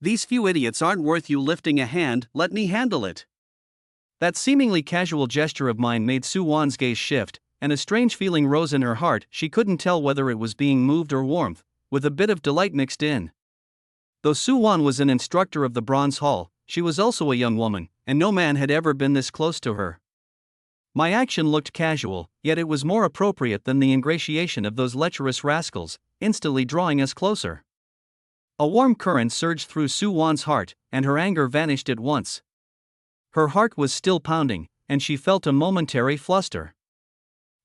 These few idiots aren't worth you lifting a hand, let me handle it. That seemingly casual gesture of mine made Suwon's gaze shift, and a strange feeling rose in her heart. She couldn't tell whether it was being moved or warmth, with a bit of delight mixed in. Though Suwon was an instructor of the Bronze Hall, she was also a young woman, and no man had ever been this close to her. My action looked casual, yet it was more appropriate than the ingratiation of those lecherous rascals, instantly drawing us closer. A warm current surged through Suwon's heart, and her anger vanished at once. Her heart was still pounding, and she felt a momentary fluster.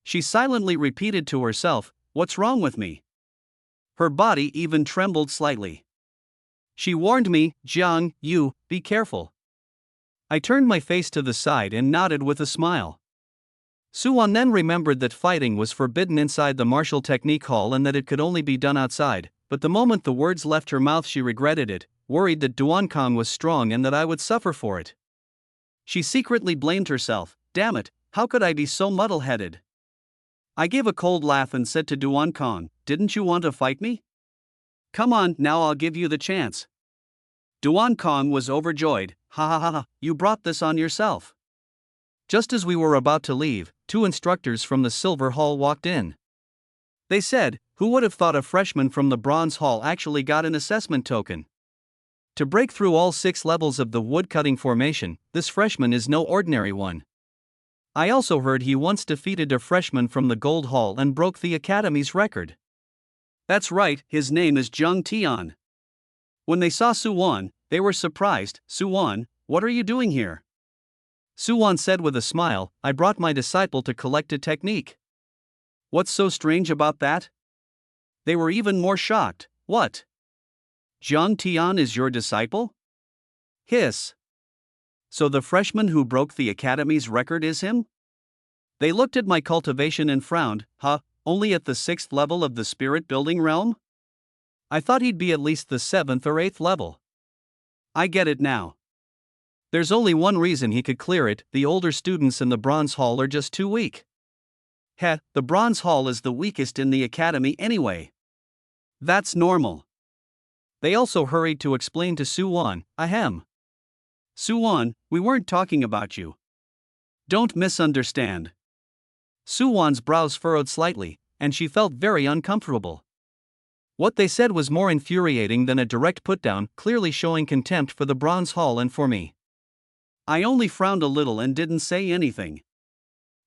She silently repeated to herself, "What's wrong with me?" Her body even trembled slightly. She warned me, Jiang, you, be careful. I turned my face to the side and nodded with a smile. Suwon then remembered that fighting was forbidden inside the martial technique hall and that it could only be done outside, but the moment the words left her mouth she regretted it, worried that Duankong was strong and that I would suffer for it. She secretly blamed herself, damn it, how could I be so muddle-headed? I gave a cold laugh and said to Duankong, didn't you want to fight me? Come on, now I'll give you the chance. Duankong was overjoyed, ha ha ha ha, you brought this on yourself. Just as we were about to leave, 2 instructors from the Silver Hall walked in. They said, who would have thought a freshman from the Bronze Hall actually got an assessment token? To break through all 6 levels of the woodcutting formation, this freshman is no ordinary one. I also heard he once defeated a freshman from the Gold Hall and broke the Academy's record. That's right, his name is Jung Tian. When they saw Suwon, they were surprised. Suwon, what are you doing here? Suwon said with a smile, I brought my disciple to collect a technique. What's so strange about that? They were even more shocked. What? Jiang Tian is your disciple? Hiss. So the freshman who broke the Academy's record is him? They looked at my cultivation and frowned, huh, only at the 6th level of the spirit building realm? I thought he'd be at least the 7th or 8th level. I get it now. There's only one reason he could clear it, the older students in the Bronze Hall are just too weak. Heh, the Bronze Hall is the weakest in the Academy anyway. That's normal. They also hurried to explain to Suwon, ahem. Suwon, we weren't talking about you. Don't misunderstand. Suwon's brows furrowed slightly, and she felt very uncomfortable. What they said was more infuriating than a direct putdown, clearly showing contempt for the Bronze Hall and for me. I only frowned a little and didn't say anything.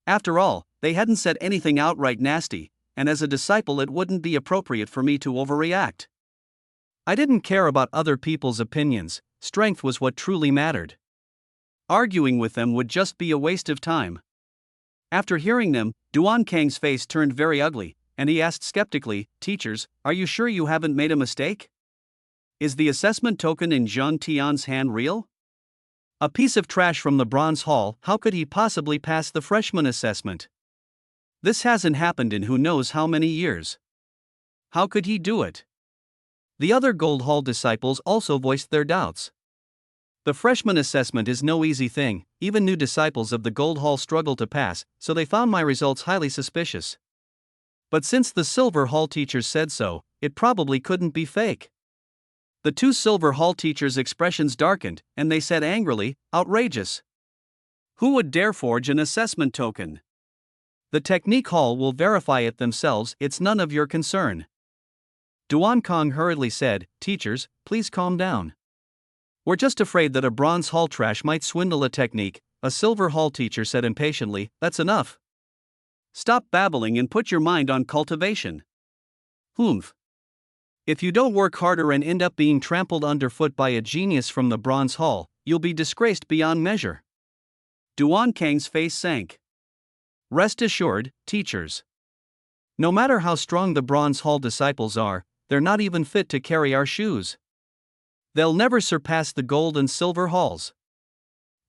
After all, they hadn't said anything outright nasty, and as a disciple it wouldn't be appropriate for me to overreact. I didn't care about other people's opinions, strength was what truly mattered. Arguing with them would just be a waste of time. After hearing them, Duankang's face turned very ugly, and he asked skeptically, teachers, are you sure you haven't made a mistake? Is the assessment token in Zhang Tian's hand real? A piece of trash from the Bronze Hall, how could he possibly pass the freshman assessment? This hasn't happened in who knows how many years. How could he do it? The other Gold Hall disciples also voiced their doubts. The freshman assessment is no easy thing, even new disciples of the Gold Hall struggle to pass, so they found my results highly suspicious. But since the Silver Hall teachers said so, it probably couldn't be fake. The 2 Silver Hall teachers' expressions darkened, and they said angrily, outrageous. Who would dare forge an assessment token? The Technique Hall will verify it themselves, it's none of your concern. Duankong hurriedly said, teachers, please calm down. We're just afraid that a Bronze Hall trash might swindle a technique, a Silver Hall teacher said impatiently, that's enough. Stop babbling and put your mind on cultivation. Humph. If you don't work harder and end up being trampled underfoot by a genius from the Bronze Hall, you'll be disgraced beyond measure. Duankang's face sank. Rest assured, teachers. No matter how strong the Bronze Hall disciples are, they're not even fit to carry our shoes. They'll never surpass the gold and silver halls.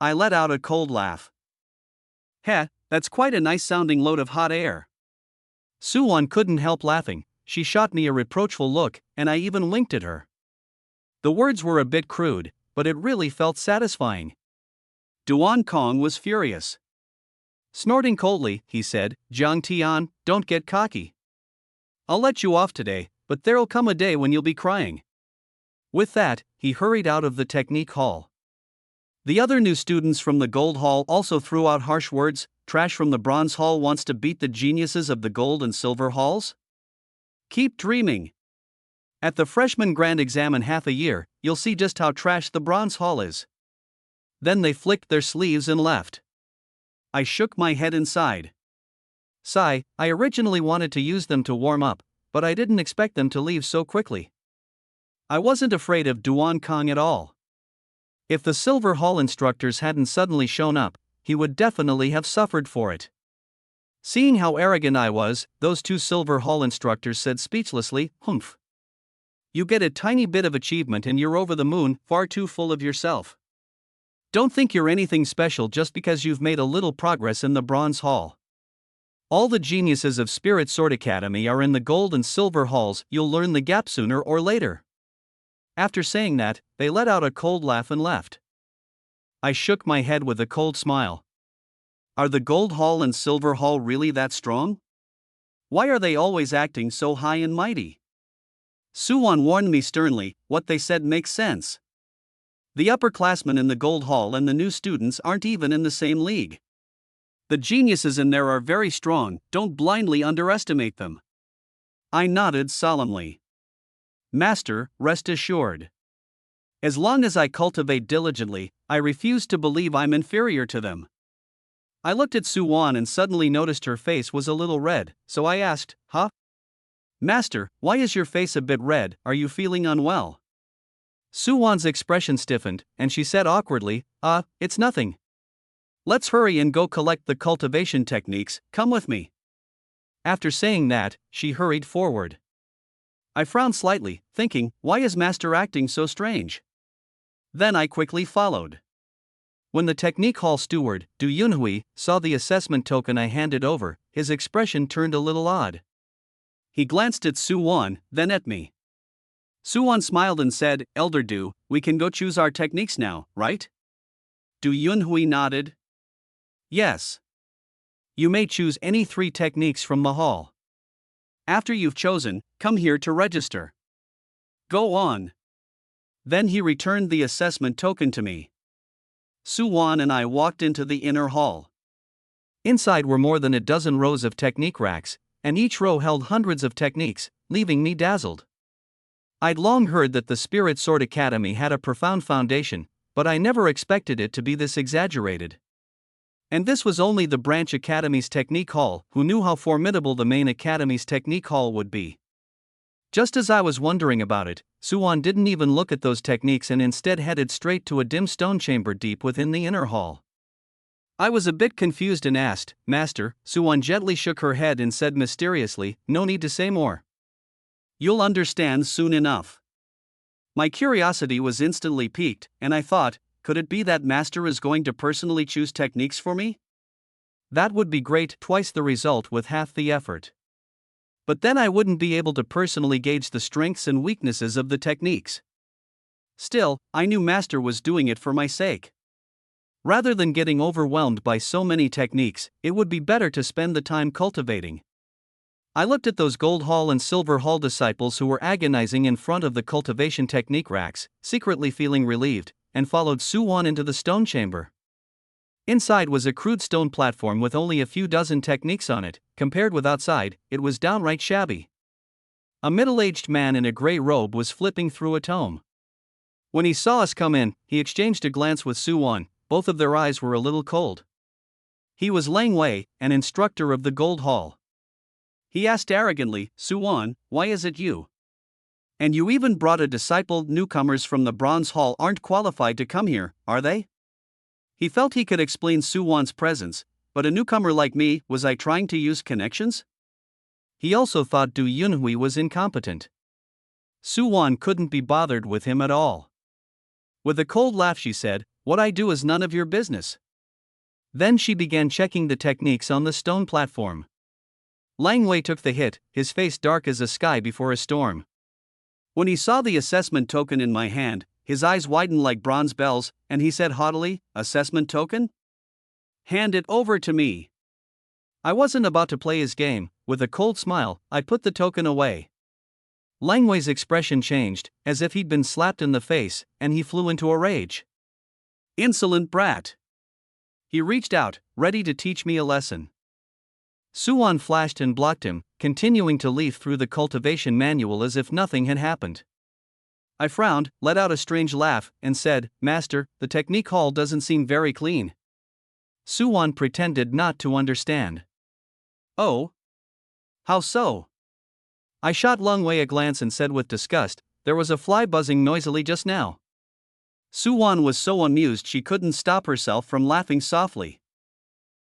I let out a cold laugh. Heh, that's quite a nice sounding load of hot air. Yuan couldn't help laughing. She shot me a reproachful look, and I even winked at her. The words were a bit crude, but it really felt satisfying. Duan Kong was furious. Snorting coldly, he said, "Jiang Tian, don't get cocky. I'll let you off today, but there'll come a day when you'll be crying." With that, he hurried out of the technique hall. The other new students from the gold hall also threw out harsh words. Trash from the bronze hall wants to beat the geniuses of the gold and silver halls? Keep dreaming. At the freshman grand exam in half a year, you'll see just how trash the bronze hall is. Then they flicked their sleeves and left. I shook my head inside. Sigh, I originally wanted to use them to warm up, but I didn't expect them to leave so quickly. I wasn't afraid of Duan Kong at all. If the Silver Hall instructors hadn't suddenly shown up, he would definitely have suffered for it. Seeing how arrogant I was, those two Silver Hall instructors said speechlessly, "Humph. You get a tiny bit of achievement and you're over the moon, far too full of yourself. Don't think you're anything special just because you've made a little progress in the Bronze Hall. All the geniuses of Spirit Sword Academy are in the Gold and Silver Halls, you'll learn the gap sooner or later." After saying that, they let out a cold laugh and left. I shook my head with a cold smile. Are the Gold Hall and Silver Hall really that strong? Why are they always acting so high and mighty? Yuan warned me sternly, what they said makes sense. The upperclassmen in the Gold Hall and the new students aren't even in the same league. The geniuses in there are very strong, don't blindly underestimate them. I nodded solemnly. Master, rest assured. As long as I cultivate diligently, I refuse to believe I'm inferior to them. I looked at Yuan and suddenly noticed her face was a little red, so I asked, "Huh? Master, why is your face a bit red, are you feeling unwell?" Yuan's expression stiffened, and she said awkwardly, It's nothing. Let's hurry and go collect the cultivation techniques, come with me." After saying that, she hurried forward. I frowned slightly, thinking, why is Master acting so strange? Then I quickly followed. When the technique hall steward, Du Yunhui, saw the assessment token I handed over, his expression turned a little odd. He glanced at Yuan, then at me. Yuan smiled and said, "Elder Du, we can go choose our techniques now, right?" Du Yunhui nodded. "Yes. You may choose any 3 techniques from the hall. After you've chosen, come here to register. Go on." Then he returned the assessment token to me. Yuan and I walked into the inner hall. Inside were more than a dozen rows of technique racks, and each row held hundreds of techniques, leaving me dazzled. I'd long heard that the Spirit Sword Academy had a profound foundation, but I never expected it to be this exaggerated. And this was only the branch academy's technique hall, who knew how formidable the main academy's technique hall would be. Just as I was wondering about it, Yuan didn't even look at those techniques and instead headed straight to a dim stone chamber deep within the inner hall. I was a bit confused and asked, "Master?" Yuan gently shook her head and said mysteriously, "No need to say more. You'll understand soon enough." My curiosity was instantly piqued, and I thought, could it be that Master is going to personally choose techniques for me? That would be great, twice the result with half the effort. But then I wouldn't be able to personally gauge the strengths and weaknesses of the techniques. Still, I knew Master was doing it for my sake. Rather than getting overwhelmed by so many techniques, it would be better to spend the time cultivating. I looked at those Gold Hall and Silver Hall disciples who were agonizing in front of the cultivation technique racks, secretly feeling relieved, and followed Yuan into the stone chamber. Inside was a crude stone platform with only a few dozen techniques on it. Compared with outside, it was downright shabby. A middle-aged man in a gray robe was flipping through a tome. When he saw us come in, he exchanged a glance with Yuan. Both of their eyes were a little cold. He was Lang Wei, an instructor of the Gold Hall. He asked arrogantly, "Yuan, why is it you? And you even brought a disciple? Newcomers from the Bronze Hall aren't qualified to come here, are they?" He felt he could explain Yuan's presence, but a newcomer like me, was I trying to use connections? He also thought Du Yunhui was incompetent. Yuan couldn't be bothered with him at all. With a cold laugh, she said, "What I do is none of your business." Then she began checking the techniques on the stone platform. Lang Wei took the hit, his face dark as a sky before a storm. When he saw the assessment token in my hand, his eyes widened like bronze bells, and he said haughtily, "Assessment token? Hand it over to me." I wasn't about to play his game. With a cold smile, I put the token away. Lang Wei's expression changed, as if he'd been slapped in the face, and he flew into a rage. Insolent brat! He reached out, ready to teach me a lesson. Yuan flashed and blocked him, continuing to leaf through the cultivation manual as if nothing had happened. I frowned, let out a strange laugh, and said, "Master, the technique hall doesn't seem very clean." Yuan pretended not to understand. "Oh? How so?" I shot Lang Wei a glance and said with disgust, "There was a fly buzzing noisily just now." Yuan was so amused she couldn't stop herself from laughing softly.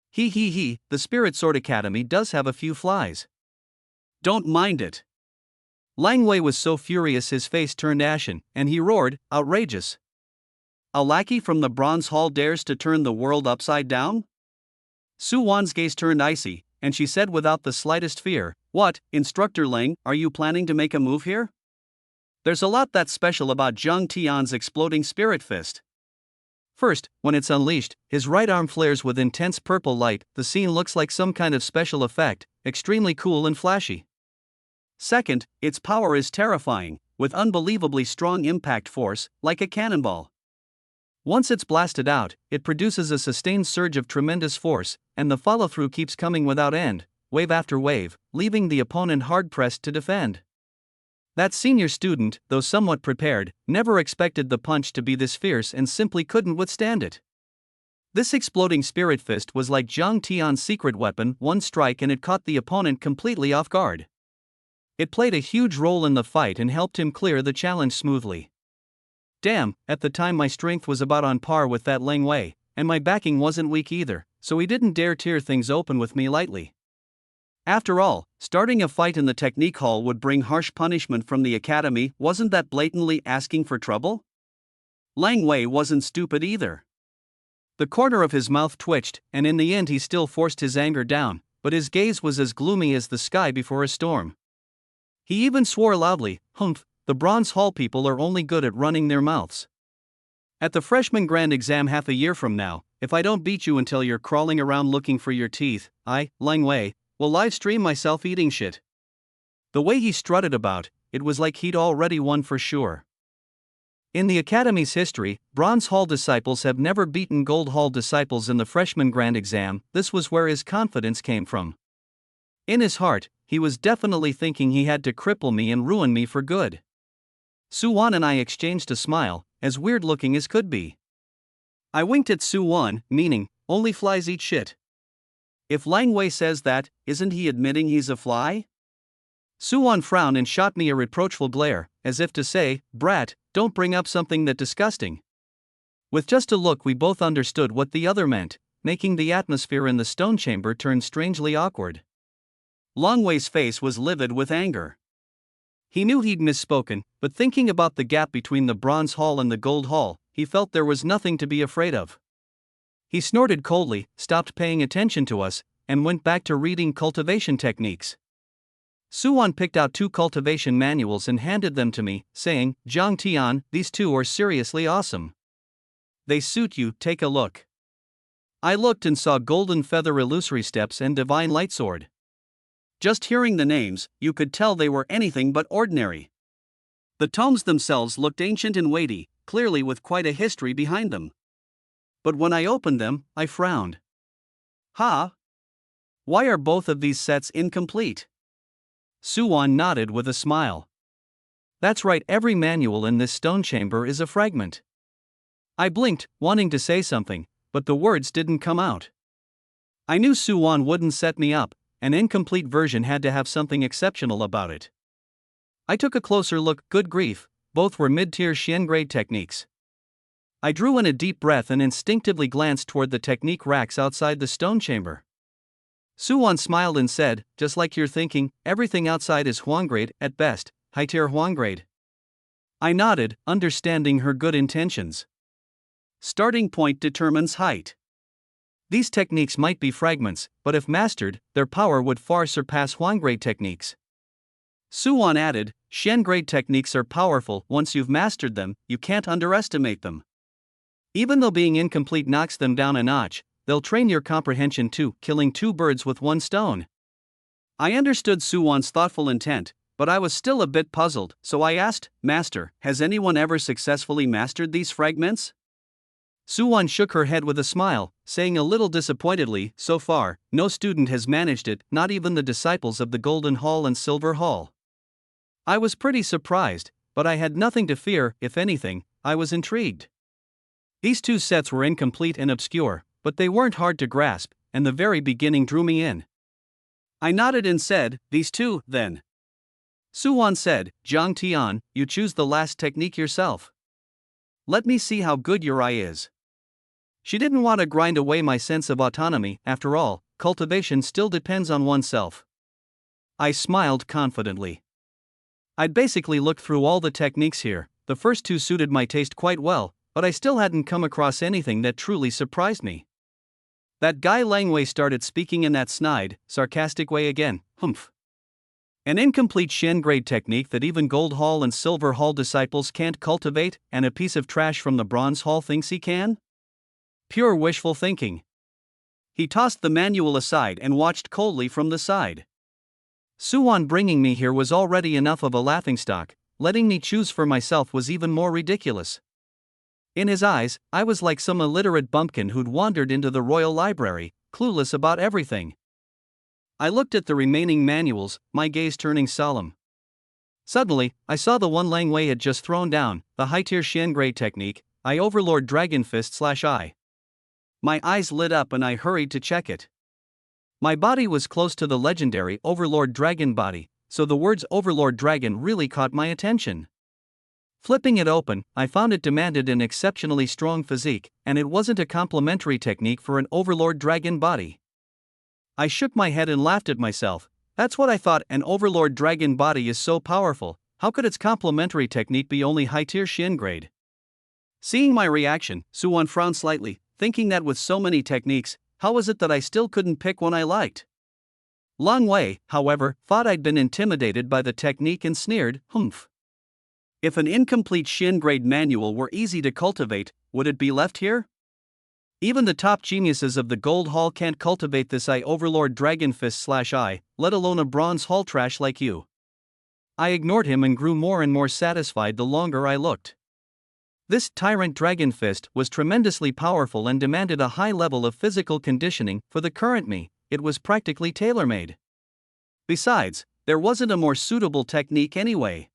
He, the Spirit Sword Academy does have a few flies. Don't mind it." Lang Wei was so furious his face turned ashen, and he roared, "Outrageous! A lackey from the Bronze Hall dares to turn the world upside down?" Yuan's gaze turned icy, and she said without the slightest fear, "What, Instructor Lang, are you planning to make a move here? There's a lot that's special about Zhang Tian's exploding spirit fist. First, when it's unleashed, his right arm flares with intense purple light. The scene looks like some kind of special effect, extremely cool and flashy. Second, its power is terrifying, with unbelievably strong impact force, like a cannonball. Once it's blasted out, it produces a sustained surge of tremendous force, and the follow-through keeps coming without end, wave after wave, leaving the opponent hard-pressed to defend. That senior student, though somewhat prepared, never expected the punch to be this fierce and simply couldn't withstand it. This exploding spirit fist was like Zhang Tian's secret weapon, one strike and it caught the opponent completely off guard. It played a huge role in the fight and helped him clear the challenge smoothly. Damn, at the time my strength was about on par with that Lang Wei, and my backing wasn't weak either, so he didn't dare tear things open with me lightly. After all, starting a fight in the technique hall would bring harsh punishment from the academy. Wasn't that blatantly asking for trouble? Lang Wei wasn't stupid either. The corner of his mouth twitched, and in the end he still forced his anger down, but his gaze was as gloomy as the sky before a storm. He even swore loudly, "Humph, the Bronze Hall people are only good at running their mouths. At the freshman grand exam half a year from now, if I don't beat you until you're crawling around looking for your teeth, I, Lang Wei, will live stream myself eating shit." The way he strutted about, it was like he'd already won for sure. In the Academy's history, Bronze Hall disciples have never beaten Gold Hall disciples in the freshman grand exam. This was where his confidence came from. In his heart, he was definitely thinking he had to cripple me and ruin me for good. Yuan and I exchanged a smile, as weird-looking as could be. I winked at Yuan, meaning, only flies eat shit. If Lang Wei says that, isn't he admitting he's a fly? Yuan frowned and shot me a reproachful glare, as if to say, "Brat, don't bring up something that disgusting." With just a look we both understood what the other meant, making the atmosphere in the stone chamber turn strangely awkward. Lang Wei's face was livid with anger. He knew he'd misspoken, but thinking about the gap between the Bronze Hall and the Gold Hall, he felt there was nothing to be afraid of. He snorted coldly, stopped paying attention to us, and went back to reading cultivation techniques. Yuan picked out 2 cultivation manuals and handed them to me, saying, "Zhang Tian, these 2 are seriously awesome. They suit you, take a look." I looked and saw Golden Feather Illusory Steps and Divine Lightsword. Just hearing the names, you could tell they were anything but ordinary. The tomes themselves looked ancient and weighty, clearly with quite a history behind them. But when I opened them, I frowned. "Ha! Why are both of these sets incomplete?" Yuan nodded with a smile. "That's right, every manual in this stone chamber is a fragment." I blinked, wanting to say something, but the words didn't come out. I knew Yuan wouldn't set me up. An incomplete version had to have something exceptional about it. I took a closer look. Good grief, both were mid-tier Xian grade techniques. I drew in a deep breath and instinctively glanced toward the technique racks outside the stone chamber. Yuan smiled and said, "Just like you're thinking, everything outside is Huanggrade, at best, high-tier Huanggrade." I nodded, understanding her good intentions. Starting point determines height. These techniques might be fragments, but if mastered, their power would far surpass Huan-grade techniques. Yuan added, Shen-grade techniques are powerful. Once you've mastered them, you can't underestimate them. Even though being incomplete knocks them down a notch, they'll train your comprehension too, killing two birds with one stone. I understood Yuan's thoughtful intent, but I was still a bit puzzled, so I asked, Master, has anyone ever successfully mastered these fragments? Yuan shook her head with a smile, saying a little disappointedly, so far, no student has managed it, not even the disciples of the Golden Hall and Silver Hall. I was pretty surprised, but I had nothing to fear. If anything, I was intrigued. These two sets were incomplete and obscure, but they weren't hard to grasp, and the very beginning drew me in. I nodded and said, these two, then. Yuan said, Zhang Tian, you choose the last technique yourself. Let me see how good your eye is. She didn't want to grind away my sense of autonomy. After all, cultivation still depends on oneself. I smiled confidently. I'd basically looked through all the techniques here. The first two suited my taste quite well, but I still hadn't come across anything that truly surprised me. That guy Langwei started speaking in that snide, sarcastic way again. Humph. An incomplete Shen-grade technique that even Gold Hall and Silver Hall disciples can't cultivate, and a piece of trash from the Bronze Hall thinks he can? Pure wishful thinking. He tossed the manual aside and watched coldly from the side. Yuan bringing me here was already enough of a laughingstock, letting me choose for myself was even more ridiculous. In his eyes, I was like some illiterate bumpkin who'd wandered into the royal library, clueless about everything. I looked at the remaining manuals, my gaze turning solemn. Suddenly, I saw the one Langwei had just thrown down, the high-tier Shen-grade technique, I Overlord Dragon Fist/I. My eyes lit up and I hurried to check it. My body was close to the legendary Overlord Dragon body, so the words Overlord Dragon really caught my attention. Flipping it open, I found it demanded an exceptionally strong physique, and it wasn't a complementary technique for an Overlord Dragon body. I shook my head and laughed at myself. That's what I thought, an Overlord Dragon body is so powerful, how could its complementary technique be only high-tier Shen-grade? Seeing my reaction, Yuan frowned slightly, thinking that with so many techniques, how was it that I still couldn't pick one I liked? Langwei, however, thought I'd been intimidated by the technique and sneered, humph. If an incomplete Shen-grade manual were easy to cultivate, would it be left here? Even the top geniuses of the Gold Hall can't cultivate this I Overlord Dragon Fist/I, let alone a Bronze Hall trash like you. I ignored him and grew more and more satisfied the longer I looked. This Tyrant Dragon Fist was tremendously powerful and demanded a high level of physical conditioning for the current me. It was practically tailor-made. Besides, there wasn't a more suitable technique anyway.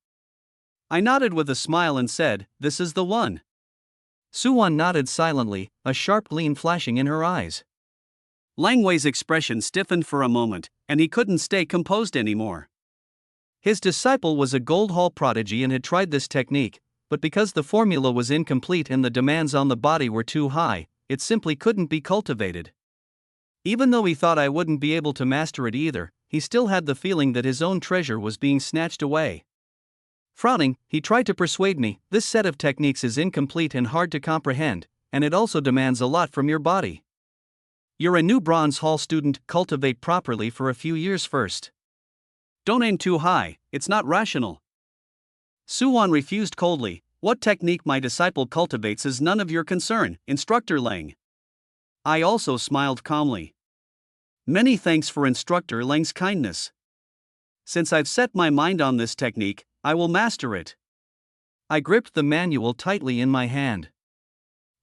I nodded with a smile and said, this is the one. Yuan nodded silently, a sharp gleam flashing in her eyes. Langwei's expression stiffened for a moment, and he couldn't stay composed anymore. His disciple was a Gold Hall prodigy and had tried this technique, but because the formula was incomplete and the demands on the body were too high, it simply couldn't be cultivated. Even though he thought I wouldn't be able to master it either, he still had the feeling that his own treasure was being snatched away. Frowning, he tried to persuade me, this set of techniques is incomplete and hard to comprehend, and it also demands a lot from your body. You're a new Bronze Hall student, cultivate properly for a few years first. Don't aim too high, it's not rational. Yuan refused coldly, what technique my disciple cultivates is none of your concern, Instructor Lang. I also smiled calmly. Many thanks for Instructor Lang's kindness. Since I've set my mind on this technique, I will master it. I gripped the manual tightly in my hand.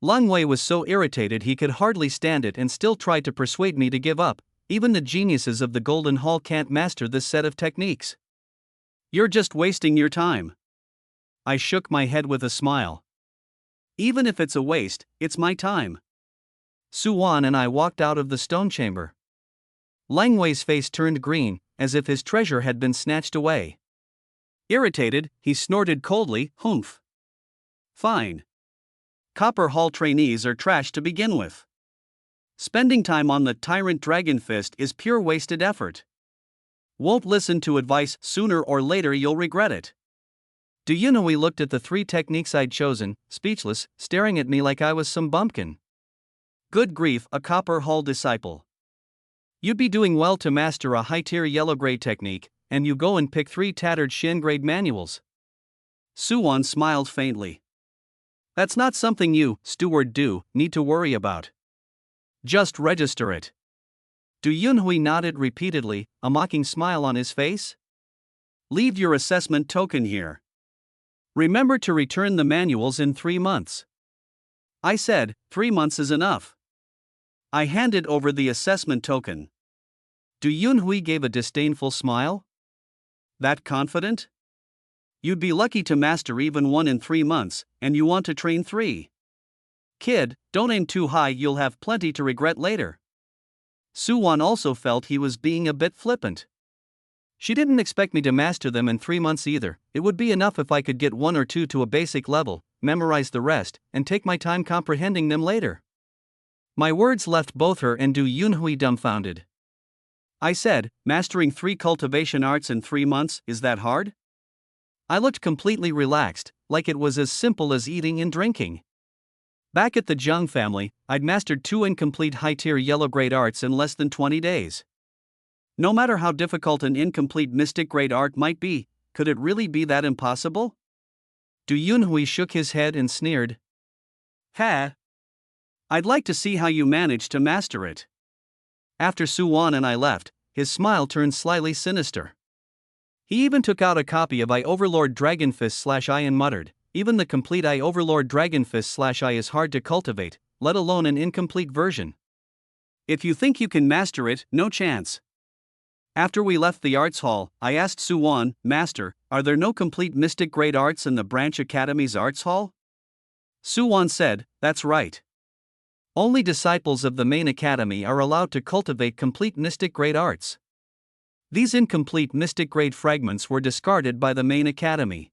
Langwei was so irritated he could hardly stand it and still tried to persuade me to give up. Even the geniuses of the Golden Hall can't master this set of techniques. You're just wasting your time. I shook my head with a smile. Even if it's a waste, it's my time. Yuan and I walked out of the stone chamber. Langwei's face turned green, as if his treasure had been snatched away. Irritated, he snorted coldly, humph. Fine. Copper Hall trainees are trash to begin with. Spending time on the Tyrant Dragon Fist is pure wasted effort. Won't listen to advice, sooner or later you'll regret it. We looked at the 3 techniques I'd chosen, speechless, staring at me like I was some bumpkin. Good grief, a copper hull disciple. You'd be doing well to master a high-tier yellow grade technique, and you go and pick 3 tattered Shin grade manuals. Yuan smiled faintly. That's not something you, steward, need to worry about. Just register it. Yunhui nodded repeatedly, a mocking smile on his face. Leave your assessment token here. Remember to return the manuals in 3 months. I said, 3 months is enough. I handed over the assessment token. Yunhui gave a disdainful smile. That confident? You'd be lucky to master even 1 in 3 months, and you want to train 3. Kid, don't aim too high, you'll have plenty to regret later. Yuan also felt he was being a bit flippant. She didn't expect me to master them in 3 months either. It would be enough if I could get 1 or 2 to a basic level, memorize the rest, and take my time comprehending them later. My words left both her and Yunhui dumbfounded. I said, mastering 3 cultivation arts in 3 months, is that hard? I looked completely relaxed, like it was as simple as eating and drinking. Back at the Zhang family, I'd mastered 2 incomplete high-tier yellow-grade arts in less than 20 days. No matter how difficult an incomplete mystic-grade art might be, could it really be that impossible? Yunhui shook his head and sneered. Ha! I'd like to see how you managed to master it. After Yuan and I left, his smile turned slyly sinister. He even took out a copy of I Overlord Dragonfist/I and muttered, even the complete I Overlord Dragonfist/I is hard to cultivate, let alone an incomplete version. If you think you can master it, no chance. After we left the arts hall, I asked Yuan, Master, are there no complete mystic grade arts in the Branch Academy's arts hall? Yuan said, that's right. Only disciples of the main academy are allowed to cultivate complete mystic grade arts. These incomplete mystic grade fragments were discarded by the main academy.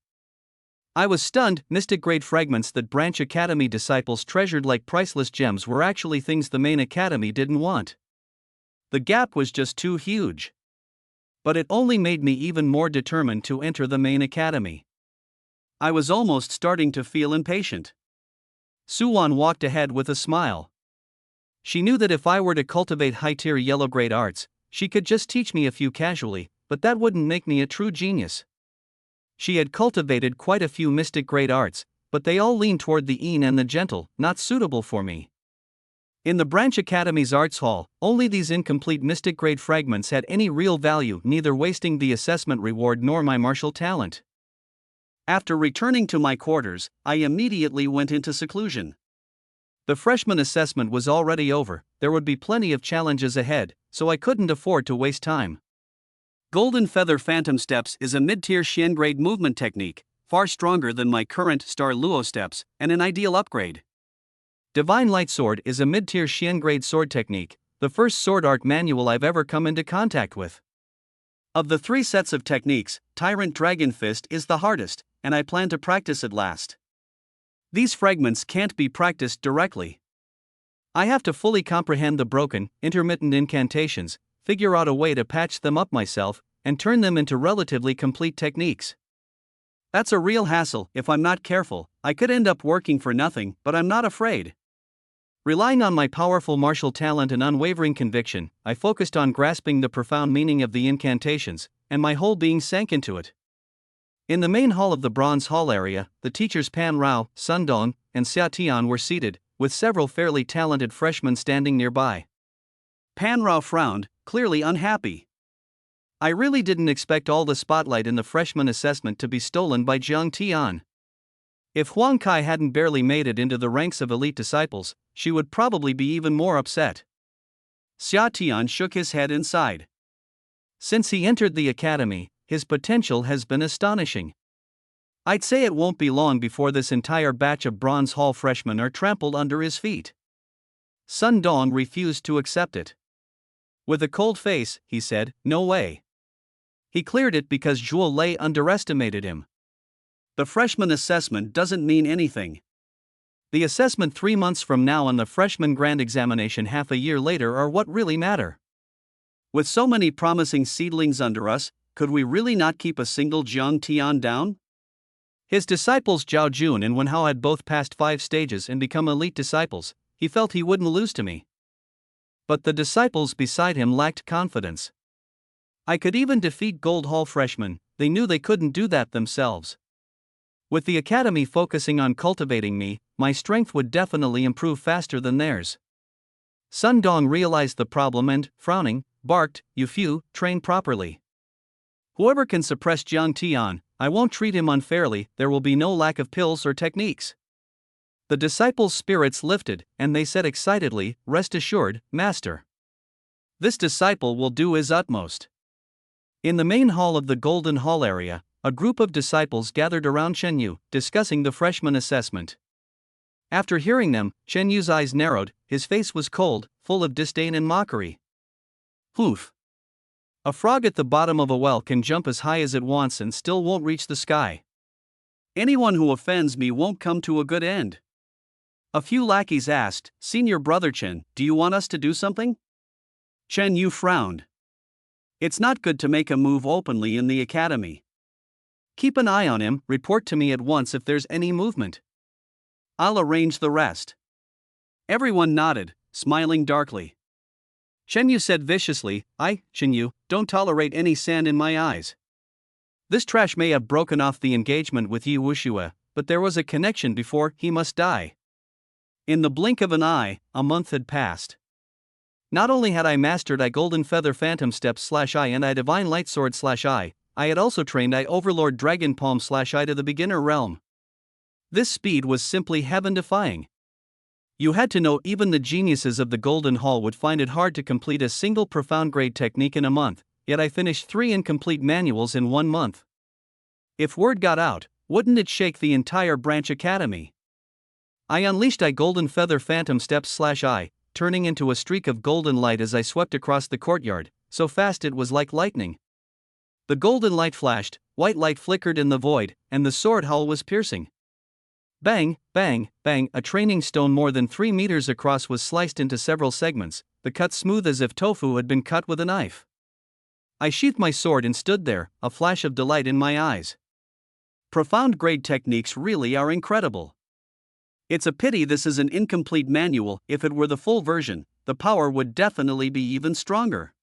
I was stunned. Mystic grade fragments that Branch Academy disciples treasured like priceless gems were actually things the main academy didn't want. The gap was just too huge. But it only made me even more determined to enter the main academy. I was almost starting to feel impatient. Yuan walked ahead with a smile. She knew that if I were to cultivate high-tier yellow-grade arts, she could just teach me a few casually, but that wouldn't make me a true genius. She had cultivated quite a few mystic-grade arts, but they all leaned toward the Yin and the gentle, not suitable for me. In the Branch Academy's arts hall, only these incomplete mystic-grade fragments had any real value, neither wasting the assessment reward nor my martial talent. After returning to my quarters, I immediately went into seclusion. The freshman assessment was already over, there would be plenty of challenges ahead, so I couldn't afford to waste time. Golden Feather Phantom Steps is a mid-tier Xian grade movement technique, far stronger than my current Star Luo Steps, and an ideal upgrade. Divine Light Sword is a mid-tier Xian grade sword technique, the first sword art manual I've ever come into contact with. Of the 3 sets of techniques, Tyrant Dragon Fist is the hardest, and I plan to practice it last. These fragments can't be practiced directly. I have to fully comprehend the broken, intermittent incantations, figure out a way to patch them up myself, and turn them into relatively complete techniques. That's a real hassle. If I'm not careful, I could end up working for nothing, but I'm not afraid. Relying on my powerful martial talent and unwavering conviction, I focused on grasping the profound meaning of the incantations, and my whole being sank into it. In the main hall of the Bronze Hall area, the teachers Pan Rao, Sun Dong, and Xia Tian were seated, with several fairly talented freshmen standing nearby. Pan Rao frowned, clearly unhappy. I really didn't expect all the spotlight in the freshman assessment to be stolen by Zhang Tian. If Huang Kai hadn't barely made it into the ranks of elite disciples, she would probably be even more upset. Xia Tian shook his head and sighed. Since he entered the academy, his potential has been astonishing. I'd say it won't be long before this entire batch of Bronze Hall freshmen are trampled under his feet. Sun Dong refused to accept it. With a cold face, he said, no way. He cleared it because Zhuo Lei underestimated him. The freshman assessment doesn't mean anything. The assessment 3 months from now and the freshman grand examination half a year later are what really matter. With so many promising seedlings under us, could we really not keep a single Zhang Tian down? His disciples Zhao Jun and Wen Hao had both passed 5 stages and become elite disciples. He felt he wouldn't lose to me. But the disciples beside him lacked confidence. I could even defeat Gold Hall freshmen, they knew they couldn't do that themselves. With the academy focusing on cultivating me, my strength would definitely improve faster than theirs. Sun Dong realized the problem and, frowning, barked, "You few, train properly. Whoever can suppress Jiang Tian, I won't treat him unfairly, there will be no lack of pills or techniques." The disciples' spirits lifted, and they said excitedly, "Rest assured, Master. This disciple will do his utmost." In the main hall of the Golden Hall area, a group of disciples gathered around Chen Yu, discussing the freshman assessment. After hearing them, Chen Yu's eyes narrowed, his face was cold, full of disdain and mockery. "Poof. A frog at the bottom of a well can jump as high as it wants and still won't reach the sky. Anyone who offends me won't come to a good end." A few lackeys asked, "Senior brother Chen, do you want us to do something?" Chen Yu frowned. "It's not good to make a move openly in the academy. Keep an eye on him, report to me at once if there's any movement. I'll arrange the rest." Everyone nodded, smiling darkly. Chen Yu said viciously, Chen Yu, don't tolerate any sand in my eyes. This trash may have broken off the engagement with Yi Wuxue, but there was a connection before he must die." In the blink of an eye, a month had passed. Not only had I mastered I Golden Feather Phantom Steps /I and I Divine Light Sword /I had also trained I Overlord Dragon Palm /I to the beginner realm. This speed was simply heaven-defying. You had to know even the geniuses of the Golden Hall would find it hard to complete a single profound grade technique in a month, yet I finished 3 incomplete manuals in 1 month. If word got out, wouldn't it shake the entire branch academy? I unleashed I Golden Feather Phantom Steps /I, turning into a streak of golden light as I swept across the courtyard, so fast it was like lightning. The golden light flashed, white light flickered in the void, and the sword hull was piercing. Bang, bang, bang, a training stone more than 3 meters across was sliced into several segments, the cut smooth as if tofu had been cut with a knife. I sheathed my sword and stood there, a flash of delight in my eyes. Profound grade techniques really are incredible. It's a pity this is an incomplete manual. If it were the full version, the power would definitely be even stronger.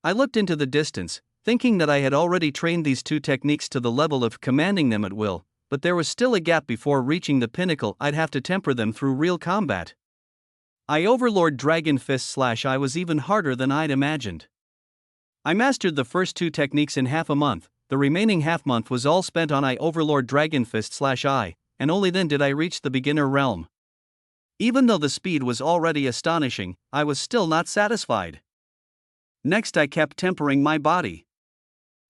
I looked into the distance, thinking that I had already trained these 2 techniques to the level of commanding them at will, but there was still a gap before reaching the pinnacle. I'd have to temper them through real combat. I Overlord Dragon Fist /I was even harder than I'd imagined. I mastered the first 2 techniques in half a month, the remaining half month was all spent on I Overlord Dragon Fist /I, and only then did I reach the beginner realm. Even though the speed was already astonishing, I was still not satisfied. Next I kept tempering my body.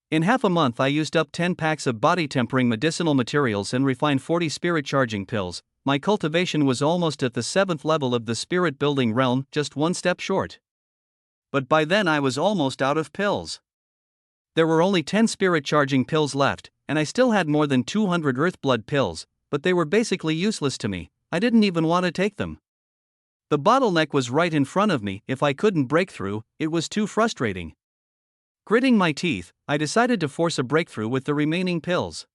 In half a month I used up 10 packs of body tempering medicinal materials and refined 40 spirit charging pills. My cultivation was almost at the 7th level of the spirit building realm, just 1 step short. But by then I was almost out of pills. There were only 10 spirit charging pills left, and I still had more than 200 Earthblood pills, but they were basically useless to me. I didn't even want to take them. The bottleneck was right in front of me. If I couldn't break through, it was too frustrating. Gritting my teeth, I decided to force a breakthrough with the remaining pills.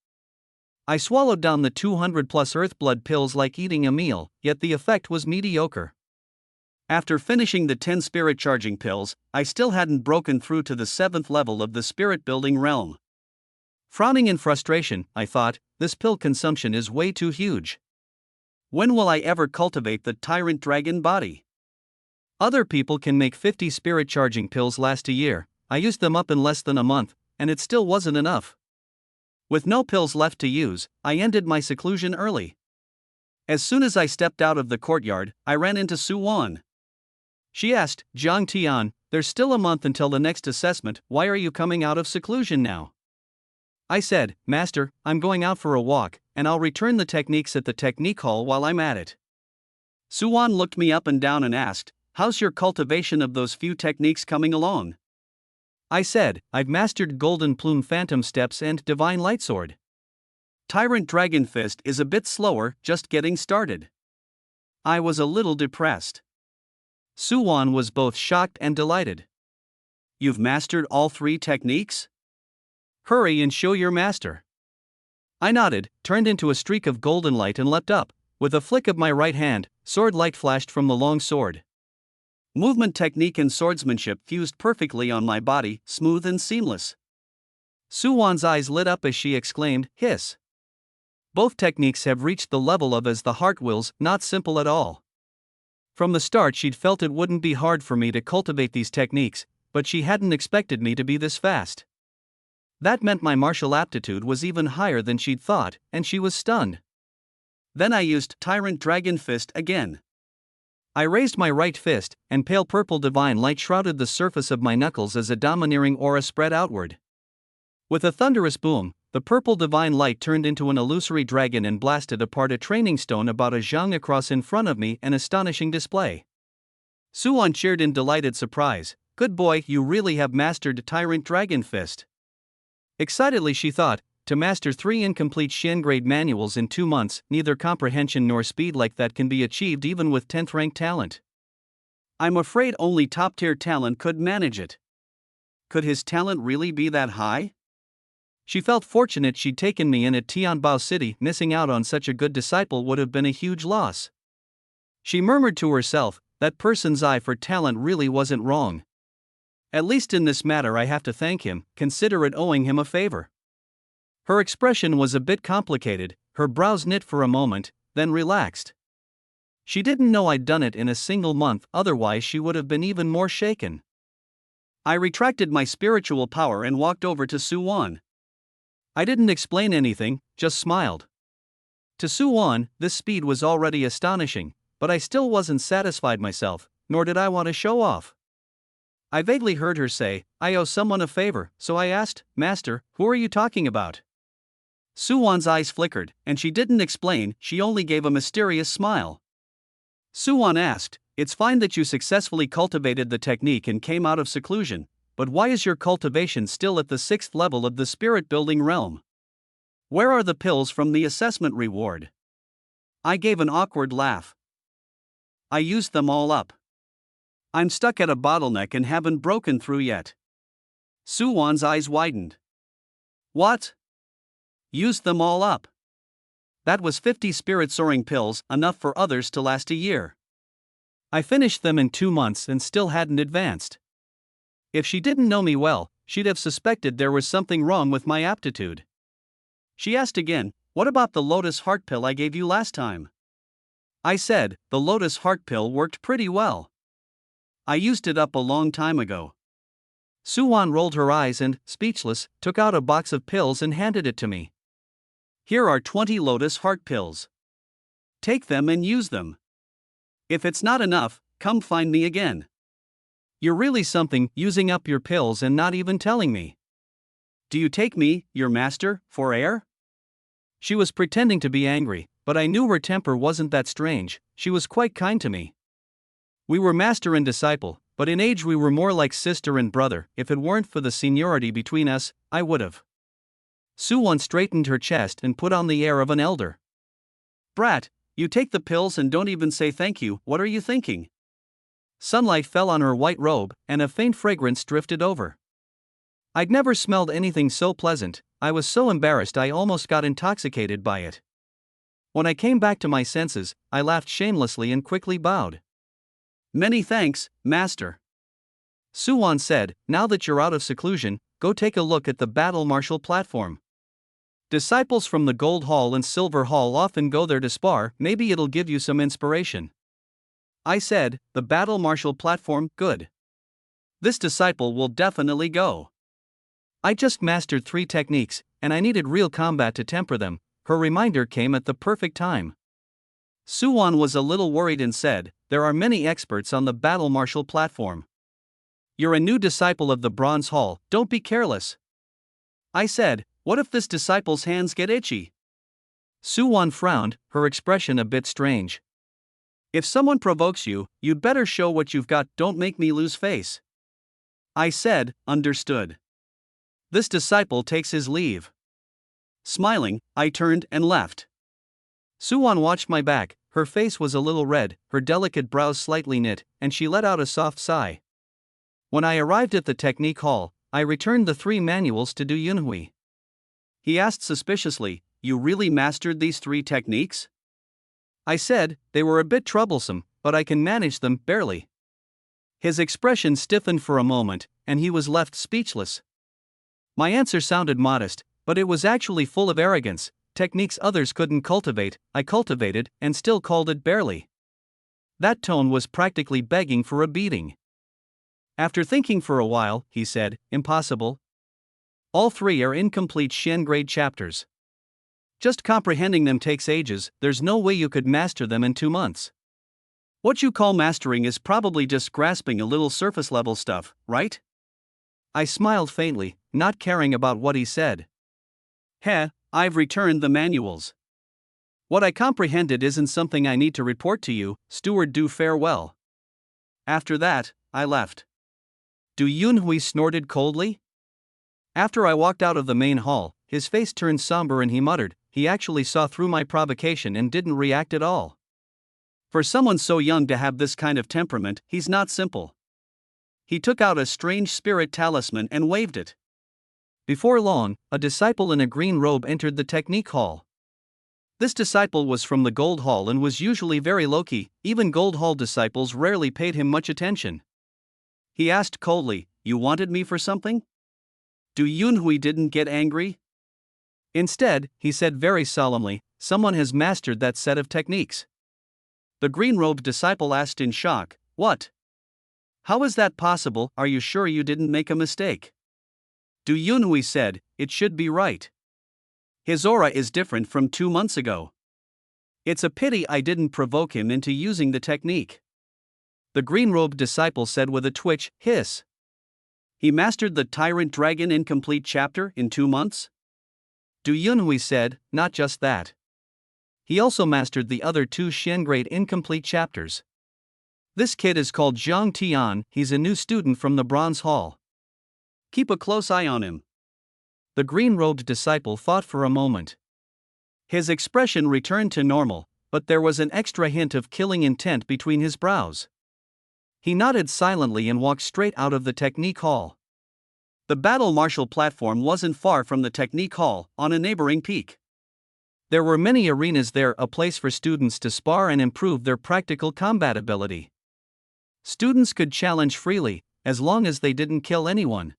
I swallowed down the 200 plus Earthblood pills like eating a meal, yet the effect was mediocre. After finishing the 10 spirit charging pills, I still hadn't broken through to the 7th level of the spirit building realm. Frowning in frustration, I thought, this pill consumption is way too huge. When will I ever cultivate the tyrant dragon body? Other people can make 50 spirit charging pills last a year. I used them up in less than a month, and it still wasn't enough. With no pills left to use, I ended my seclusion early. As soon as I stepped out of the courtyard, I ran into Yuan. She asked, "Jiang Tian, there's still a month until the next assessment, why are you coming out of seclusion now?" I said, "Master, I'm going out for a walk, and I'll return the techniques at the technique hall while I'm at it." Yuan looked me up and down and asked, "How's your cultivation of those few techniques coming along?" I said, "I've mastered Golden Plume Phantom Steps and Divine Light Sword. Tyrant Dragon Fist is a bit slower, just getting started." I was a little depressed. Yuan was both shocked and delighted. "You've mastered all 3 techniques? Hurry and show your master." I nodded, turned into a streak of golden light and leapt up. With a flick of my right hand, sword light flashed from the long sword. Movement technique and swordsmanship fused perfectly on my body, smooth and seamless. Suwon's eyes lit up as she exclaimed, "Hiss." Both techniques have reached the level of as the heart wills, not simple at all. From the start she'd felt it wouldn't be hard for me to cultivate these techniques, but she hadn't expected me to be this fast. That meant my martial aptitude was even higher than she'd thought, and she was stunned. Then I used Tyrant Dragon Fist again. I raised my right fist, and pale purple divine light shrouded the surface of my knuckles as a domineering aura spread outward. With a thunderous boom, the purple divine light turned into an illusory dragon and blasted apart a training stone about a zhang across in front of me, an astonishing display. Suwon cheered in delighted surprise. "Good boy, you really have mastered Tyrant Dragon Fist." Excitedly she thought, to master 3 incomplete Shen-grade manuals in 2 months, neither comprehension nor speed like that can be achieved even with 10th rank talent. I'm afraid only top-tier talent could manage it. Could his talent really be that high? She felt fortunate she'd taken me in at Tianbao City. Missing out on such a good disciple would have been a huge loss. She murmured to herself, that person's eye for talent really wasn't wrong. At least in this matter I have to thank him, consider it owing him a favor. Her expression was a bit complicated, her brows knit for a moment, then relaxed. She didn't know I'd done it in a single month, otherwise she would have been even more shaken. I retracted my spiritual power and walked over to Suwon. I didn't explain anything, just smiled. To Suwon, this speed was already astonishing, but I still wasn't satisfied myself, nor did I want to show off. I vaguely heard her say, "I owe someone a favor," so I asked, "Master, who are you talking about?" Suwon's eyes flickered, and she didn't explain, she only gave a mysterious smile. Suwon asked, "It's fine that you successfully cultivated the technique and came out of seclusion, but why is your cultivation still at the 6th level of the spirit-building realm? Where are the pills from the assessment reward?" I gave an awkward laugh. "I used them all up. I'm stuck at a bottleneck and haven't broken through yet." Suwon's eyes widened. "What? Used them all up?" That was 50 spirit-soaring pills, enough for others to last a year. I finished them in 2 months and still hadn't advanced. If she didn't know me well, she'd have suspected there was something wrong with my aptitude. She asked again, "What about the Lotus Heart Pill I gave you last time?" I said, "The Lotus Heart Pill worked pretty well. I used it up a long time ago." Suwon rolled her eyes and, speechless, took out a box of pills and handed it to me. "Here are 20 Lotus Heart Pills. Take them and use them. If it's not enough, come find me again." "You're really something, using up your pills and not even telling me." "Do you take me, your master, for air?" She was pretending to be angry, but I knew her temper wasn't that strange. She was quite kind to me. We were master and disciple, but in age we were more like sister and brother. If it weren't for the seniority between us, I would've. Suwon straightened her chest and put on the air of an elder. "Brat, you take the pills and don't even say thank you, what are you thinking?" Sunlight fell on her white robe, and a faint fragrance drifted over. I'd never smelled anything so pleasant. I was so embarrassed I almost got intoxicated by it. When I came back to my senses, I laughed shamelessly and quickly bowed. "Many thanks, master." Suwon said, "Now that you're out of seclusion, go take a look at the battle martial platform. Disciples from the Gold Hall and Silver Hall often go there to spar, maybe it'll give you some inspiration." I said, "The battle martial platform, good. This disciple will definitely go. I just mastered 3 techniques, and I needed real combat to temper them." Her reminder came at the perfect time. Suwon was a little worried and said, "There are many experts on the battle martial platform. You're a new disciple of the Bronze Hall, don't be careless." I said, "What if this disciple's hands get itchy?" Suwon frowned, her expression a bit strange. "If someone provokes you, you'd better show what you've got, don't make me lose face." I said, "Understood." This disciple takes his leave. Smiling, I turned and left. Suwon watched my back, her face was a little red, her delicate brows slightly knit, and she let out a soft sigh. When I arrived at the technique hall, I returned the 3 manuals to Du Yunhui. He asked suspiciously, you really mastered these 3 techniques? I said, they were a bit troublesome, but I can manage them, barely. His expression stiffened for a moment, and he was left speechless. My answer sounded modest, but it was actually full of arrogance. Techniques others couldn't cultivate, I cultivated, and still called it barely. That tone was practically begging for a beating. After thinking for a while, he said, impossible. All 3 are incomplete Shen grade chapters. Just comprehending them takes ages, there's no way you could master them in 2 months. What you call mastering is probably just grasping a little surface level stuff, right? I smiled faintly, not caring about what he said. Heh, I've returned the manuals. What I comprehended isn't something I need to report to you, steward. Do farewell. After that, I left. Do Yunhui snorted coldly? After I walked out of the main hall, his face turned somber and he muttered, he actually saw through my provocation and didn't react at all. For someone so young to have this kind of temperament, he's not simple. He took out a strange spirit talisman and waved it. Before long, a disciple in a green robe entered the technique hall. This disciple was from the Gold Hall and was usually very low-key, even Gold Hall disciples rarely paid him much attention. He asked coldly, you wanted me for something? Do Yunhui didn't get angry? Instead, he said very solemnly, someone has mastered that set of techniques. The green-robed disciple asked in shock, what? How is that possible? Are you sure you didn't make a mistake? Do Yunhui said, it should be right. His aura is different from 2 months ago. It's a pity I didn't provoke him into using the technique. The green-robed disciple said with a twitch, hiss. He mastered the Tyrant Dragon incomplete chapter in 2 months? Du Yunhui said, not just that. He also mastered the other 2 Shen grade incomplete chapters. This kid is called Zhang Tian, he's a new student from the Bronze Hall. Keep a close eye on him. The green-robed disciple thought for a moment. His expression returned to normal, but there was an extra hint of killing intent between his brows. He nodded silently and walked straight out of the technique hall. The battle martial platform wasn't far from the technique hall, on a neighboring peak. There were many arenas there, a place for students to spar and improve their practical combat ability. Students could challenge freely, as long as they didn't kill anyone.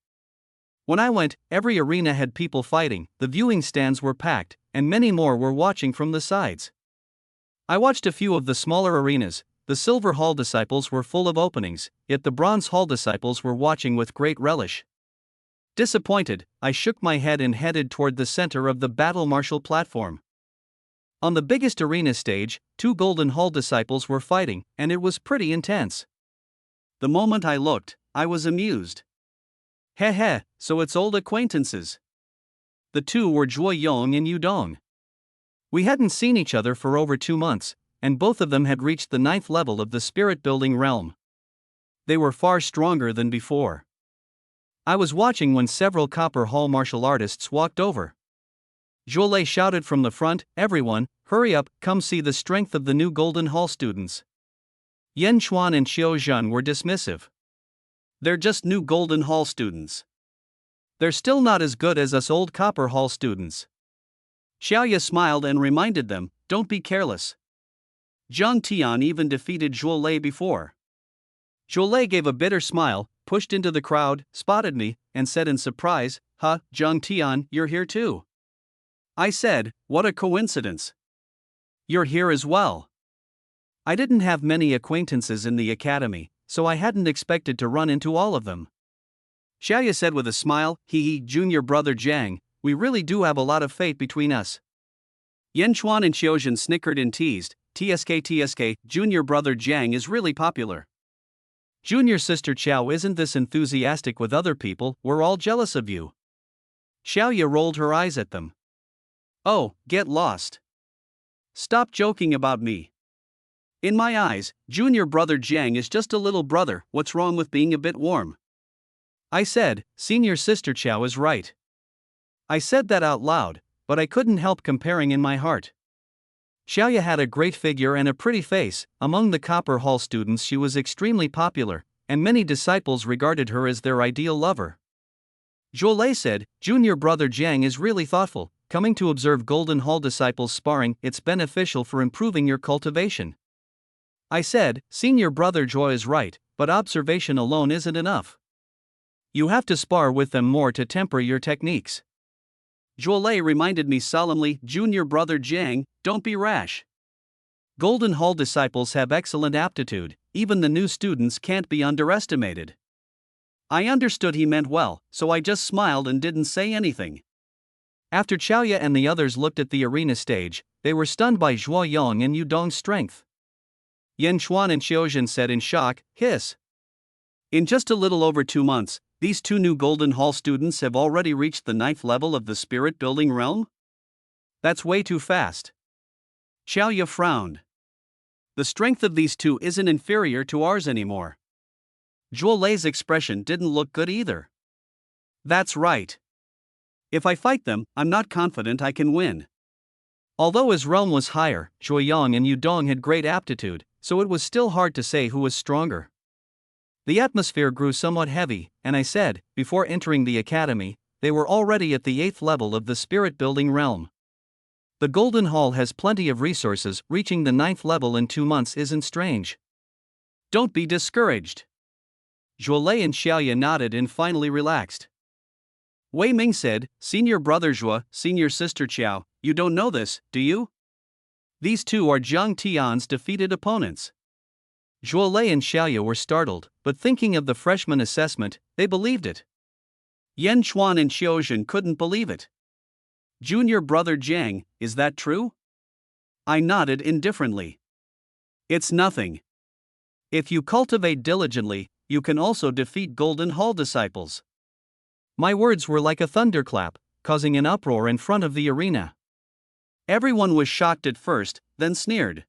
When I went, every arena had people fighting, the viewing stands were packed, and many more were watching from the sides. I watched a few of the smaller arenas. The Silver Hall disciples were full of openings, yet the Bronze Hall disciples were watching with great relish. Disappointed, I shook my head and headed toward the center of the battle martial platform. On the biggest arena stage, 2 Golden Hall disciples were fighting, and it was pretty intense. The moment I looked, I was amused. Heh, so it's old acquaintances. The 2 were Zhuo Yong and Yu Dong. We hadn't seen each other for over 2 months, and both of them had reached the 9th level of the spirit-building realm. They were far stronger than before. I was watching when several Copper Hall martial artists walked over. Zhuolei shouted from the front, everyone, hurry up, come see the strength of the new Golden Hall students. Yan Chuan and Xiao Zhan were dismissive. They're just new Golden Hall students. They're still not as good as us old Copper Hall students. Xiaoya smiled and reminded them, don't be careless. Zhang Tian even defeated Zhuolei before. Zhuolei gave a bitter smile, pushed into the crowd, spotted me, and said in surprise, huh, Zhang Tian, you're here too. I said, what a coincidence. You're here as well. I didn't have many acquaintances in the academy, so I hadn't expected to run into all of them. Xiaoya said with a smile, hee, junior brother Jiang, we really do have a lot of fate between us. Yan Chuan and Xiaozhen snickered and teased, TSK, junior brother Jiang is really popular. Junior sister Qiao isn't this enthusiastic with other people, we're all jealous of you. Xiaoya rolled her eyes at them. Oh, get lost. Stop joking about me. In my eyes, junior brother Jiang is just a little brother, what's wrong with being a bit warm? I said, senior sister Qiao is right. I said that out loud, but I couldn't help comparing in my heart. Xiaoya had a great figure and a pretty face. Among the Copper Hall students she was extremely popular, and many disciples regarded her as their ideal lover. Zhuolei said, junior brother Jiang is really thoughtful, coming to observe Golden Hall disciples sparring. It's beneficial for improving your cultivation. I said, Senior Brother Joy is right, but observation alone isn't enough. You have to spar with them more to temper your techniques. Joy reminded me solemnly, Junior Brother Jiang, don't be rash. Golden Hall disciples have excellent aptitude, even the new students can't be underestimated. I understood he meant well, so I just smiled and didn't say anything. After Xiaoya and the others looked at the arena stage, they were stunned by Zhuo Yong and Yudong's strength. Yan Xuan and Xiaojun said in shock, hiss. In just a little over 2 months, these 2 new Golden Hall students have already reached the 9th level of the spirit building realm? That's way too fast. Xiaoya frowned. The strength of these 2 isn't inferior to ours anymore. Zhuo Lei's expression didn't look good either. That's right. If I fight them, I'm not confident I can win. Although his realm was higher, Zhuo Yang and Yudong had great aptitude, so it was still hard to say who was stronger. The atmosphere grew somewhat heavy, and I said, before entering the academy, they were already at the 8th level of the spirit building realm. The Golden Hall has plenty of resources, reaching the 9th level in 2 months isn't strange. Don't be discouraged. Zhuo Lei and Xiaoya nodded and finally relaxed. Wei Ming said, Senior Brother Zhuo, Senior Sister Qiao, you don't know this, do you? These 2 are Zhang Tian's defeated opponents. Zhuo Lei and Xiaoya were startled, but thinking of the freshman assessment, they believed it. Yan Xuan and Xiaojun couldn't believe it. Junior Brother Jiang, is that true? I nodded indifferently. It's nothing. If you cultivate diligently, you can also defeat Golden Hall disciples. My words were like a thunderclap, causing an uproar in front of the arena. Everyone was shocked at first, then sneered.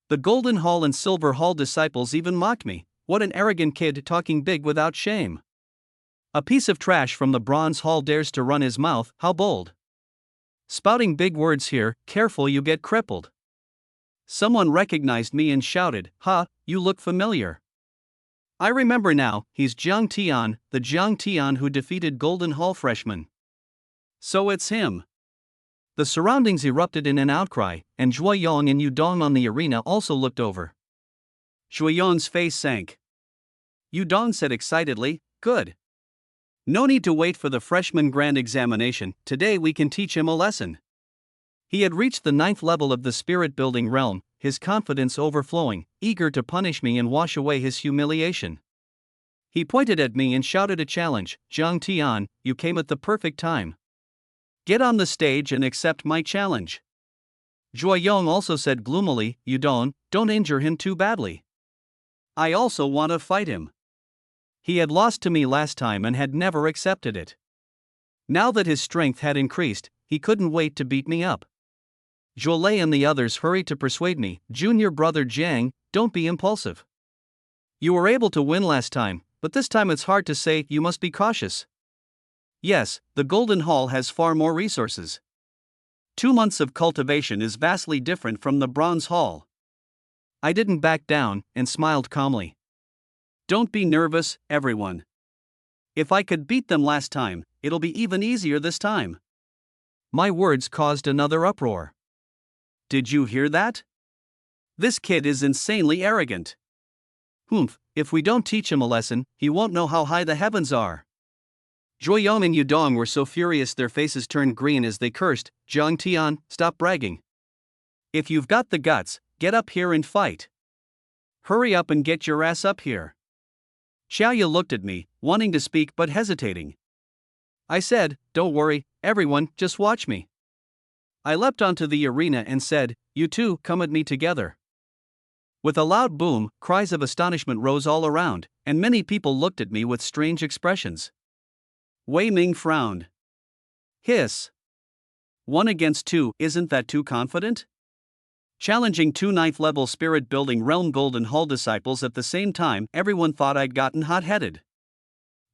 The Golden Hall and Silver Hall disciples even mocked me. What an arrogant kid talking big without shame. A piece of trash from the Bronze Hall dares to run his mouth, how bold. Spouting big words here, careful you get crippled. Someone recognized me and shouted, Ha, you look familiar. I remember now, he's Zhang Tian, the Zhang Tian who defeated Golden Hall freshman. So it's him. The surroundings erupted in an outcry, and Zhuo Yong and Yudong on the arena also looked over. Zhuo Yong's face sank. Yudong said excitedly, Good. No need to wait for the freshman grand examination, today we can teach him a lesson. He had reached the 9th level of the spirit building realm, his confidence overflowing, eager to punish me and wash away his humiliation. He pointed at me and shouted a challenge, Zhang Tian, you came at the perfect time. Get on the stage and accept my challenge. Zhuo Yong also said gloomily, Don't injure him too badly. I also want to fight him. He had lost to me last time and had never accepted it. Now that his strength had increased, he couldn't wait to beat me up. Zhuo Lei and the others hurried to persuade me, Junior Brother Jiang, don't be impulsive. You were able to win last time, but this time it's hard to say, you must be cautious. Yes, the Golden Hall has far more resources. 2 months of cultivation is vastly different from the Bronze Hall. I didn't back down and smiled calmly. Don't be nervous, everyone. If I could beat them last time, it'll be even easier this time. My words caused another uproar. Did you hear that? This kid is insanely arrogant. If we don't teach him a lesson, he won't know how high the heavens are. Zhuo Yong and Yudong were so furious their faces turned green as they cursed, Zhang Tian, stop bragging. If you've got the guts, get up here and fight. Hurry up and get your ass up here. Xiaoya looked at me, wanting to speak but hesitating. I said, don't worry, everyone, just watch me. I leapt onto the arena and said, you two, come at me together. With a loud boom, cries of astonishment rose all around, and many people looked at me with strange expressions. Wei Ming frowned. Hiss. 1 against 2, isn't that too confident? Challenging 2 9th level spirit building realm Golden Hall disciples at the same time, everyone thought I'd gotten hot-headed.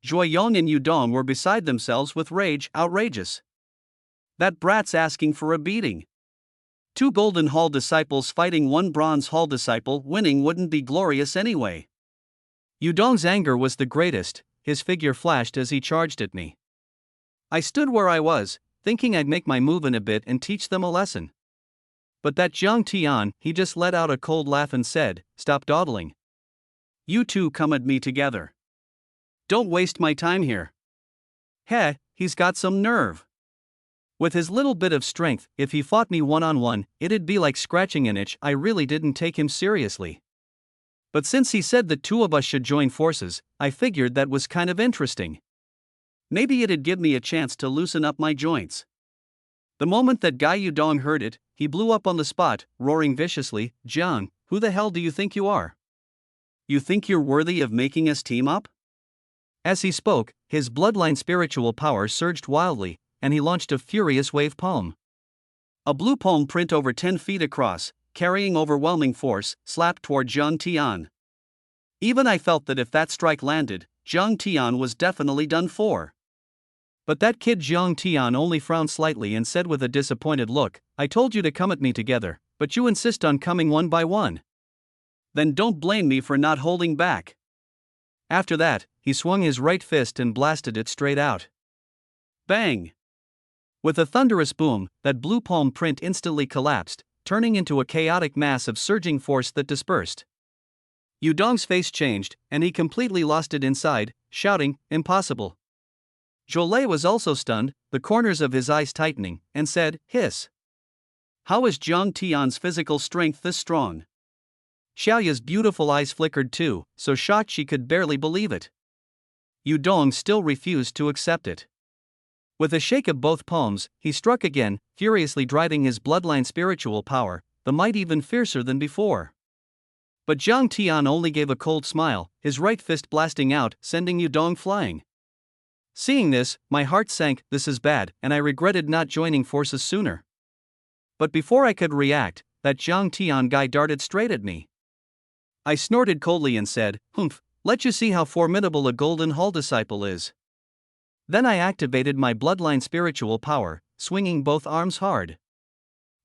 Zhuo Yong and Yudong were beside themselves with rage, outrageous. That brat's asking for a beating. 2 Golden Hall disciples fighting 1 Bronze Hall disciple, winning wouldn't be glorious anyway. Yudong's anger was the greatest, his figure flashed as he charged at me. I stood where I was, thinking I'd make my move in a bit and teach them a lesson. But that Jiang Tian, he just let out a cold laugh and said, "Stop dawdling. You two come at me together. Don't waste my time here." Heh, he's got some nerve. With his little bit of strength, if he fought me one-on-one, it'd be like scratching an itch. I really didn't take him seriously. But since he said the two of us should join forces, I figured that was kind of interesting. Maybe it'd give me a chance to loosen up my joints. The moment that Guy Yudong heard it, he blew up on the spot, roaring viciously, "Jiang, who the hell do you think you are? You think you're worthy of making us team up?" As he spoke, his bloodline spiritual power surged wildly, and he launched a furious wave palm. A blue palm print over 10 feet across, carrying overwhelming force, slapped toward Jiang Tian. Even I felt that if that strike landed, Jiang Tian was definitely done for. But that kid Jiang Tian only frowned slightly and said with a disappointed look, "I told you to come at me together, but you insist on coming one by one. Then don't blame me for not holding back." After that, he swung his right fist and blasted it straight out. Bang! With a thunderous boom, that blue palm print instantly collapsed, turning into a chaotic mass of surging force that dispersed. Yudong's face changed, and he completely lost it inside, shouting, "Impossible." Jolie was also stunned, the corners of his eyes tightening, and said, "Hiss. How is Jiang Tian's physical strength this strong?" Xiaoya's beautiful eyes flickered too, so shocked she could barely believe it. Yudong still refused to accept it. With a shake of both palms, he struck again, furiously driving his bloodline spiritual power, the might even fiercer than before. But Jiang Tian only gave a cold smile, his right fist blasting out, sending Yudong flying. Seeing this, my heart sank. This is bad, and I regretted not joining forces sooner. But before I could react, that Jiang Tian guy darted straight at me. I snorted coldly and said, "Humph, let you see how formidable a Golden Hall disciple is." Then I activated my bloodline spiritual power, swinging both arms hard.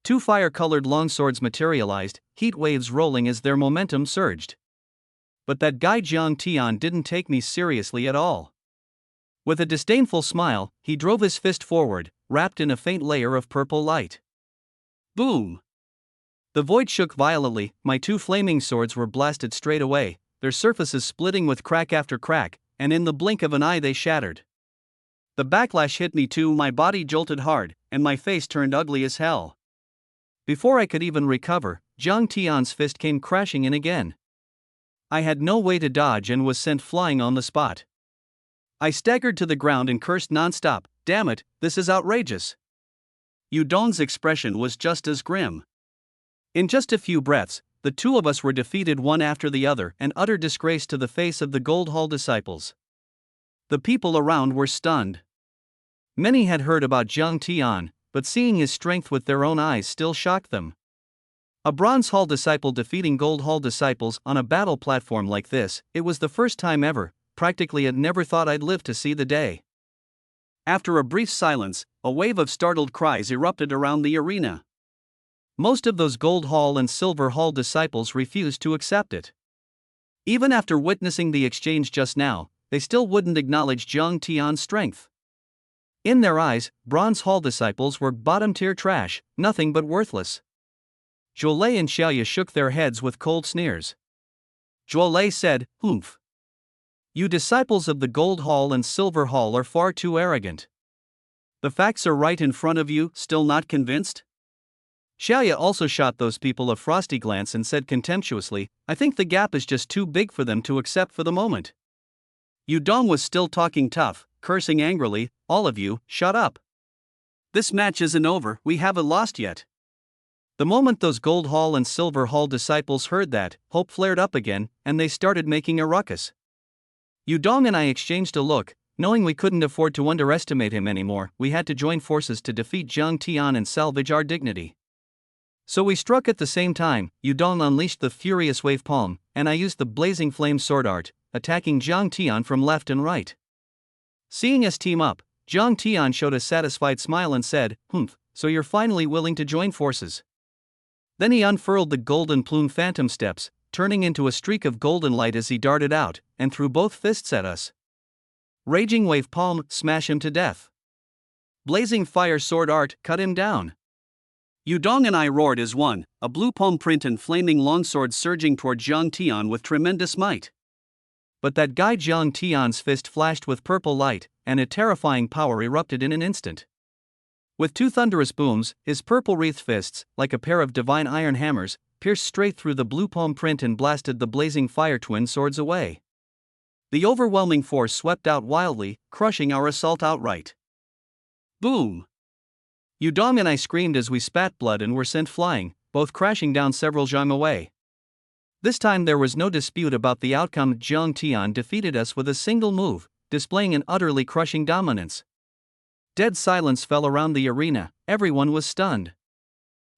Two fire-colored longswords materialized, heat waves rolling as their momentum surged. But that guy Jiang Tian didn't take me seriously at all. With a disdainful smile, he drove his fist forward, wrapped in a faint layer of purple light. Boom! The void shook violently, my two flaming swords were blasted straight away, their surfaces splitting with crack after crack, and in the blink of an eye they shattered. The backlash hit me too, my body jolted hard, and my face turned ugly as hell. Before I could even recover, Jiang Tian's fist came crashing in again. I had no way to dodge and was sent flying on the spot. I staggered to the ground and cursed non-stop, "Damn it, this is outrageous." Yudong's expression was just as grim. In just a few breaths, the two of us were defeated one after the other, an utter disgrace to the face of the Gold Hall disciples. The people around were stunned. Many had heard about Jiang Tian, but seeing his strength with their own eyes still shocked them. A Bronze Hall disciple defeating Gold Hall disciples on a battle platform like this, it was the first time ever. Practically I'd never thought I'd live to see the day. After a brief silence, a wave of startled cries erupted around the arena. Most of those Gold Hall and Silver Hall disciples refused to accept it. Even after witnessing the exchange just now, they still wouldn't acknowledge Jiang Tian's strength. In their eyes, Bronze Hall disciples were bottom-tier trash, nothing but worthless. Jolie and Xiaoya shook their heads with cold sneers. Jolie said, "Humph. You disciples of the Gold Hall and Silver Hall are far too arrogant. The facts are right in front of you, still not convinced?" Xiaoya also shot those people a frosty glance and said contemptuously, "I think the gap is just too big for them to accept for the moment." Yudong was still talking tough, cursing angrily, "All of you, shut up. This match isn't over, we haven't lost yet." The moment those Gold Hall and Silver Hall disciples heard that, hope flared up again, and they started making a ruckus. Yudong and I exchanged a look. Knowing we couldn't afford to underestimate him anymore, we had to join forces to defeat Jiang Tian and salvage our dignity. So we struck at the same time. Yudong unleashed the furious wave palm, and I used the blazing flame sword art, attacking Jiang Tian from left and right. Seeing us team up, Jiang Tian showed a satisfied smile and said, "Humph, so you're finally willing to join forces." Then he unfurled the golden plume phantom steps, turning into a streak of golden light as he darted out, and threw both fists at us. Raging wave palm, smash him to death. Blazing fire sword art cut him down. Yudong and I roared as one, a blue palm print and flaming longsword surging toward Zhang Tian with tremendous might. But that guy Zhang Tian's fist flashed with purple light, and a terrifying power erupted in an instant. With two thunderous booms, his purple-wreathed fists, like a pair of divine iron hammers, pierced straight through the blue palm print and blasted the blazing fire twin swords away. The overwhelming force swept out wildly, crushing our assault outright. Boom! Yudong and I screamed as we spat blood and were sent flying, both crashing down several zhang away. This time there was no dispute about the outcome. Zhang Tian defeated us with a single move, displaying an utterly crushing dominance. Dead silence fell around the arena, everyone was stunned.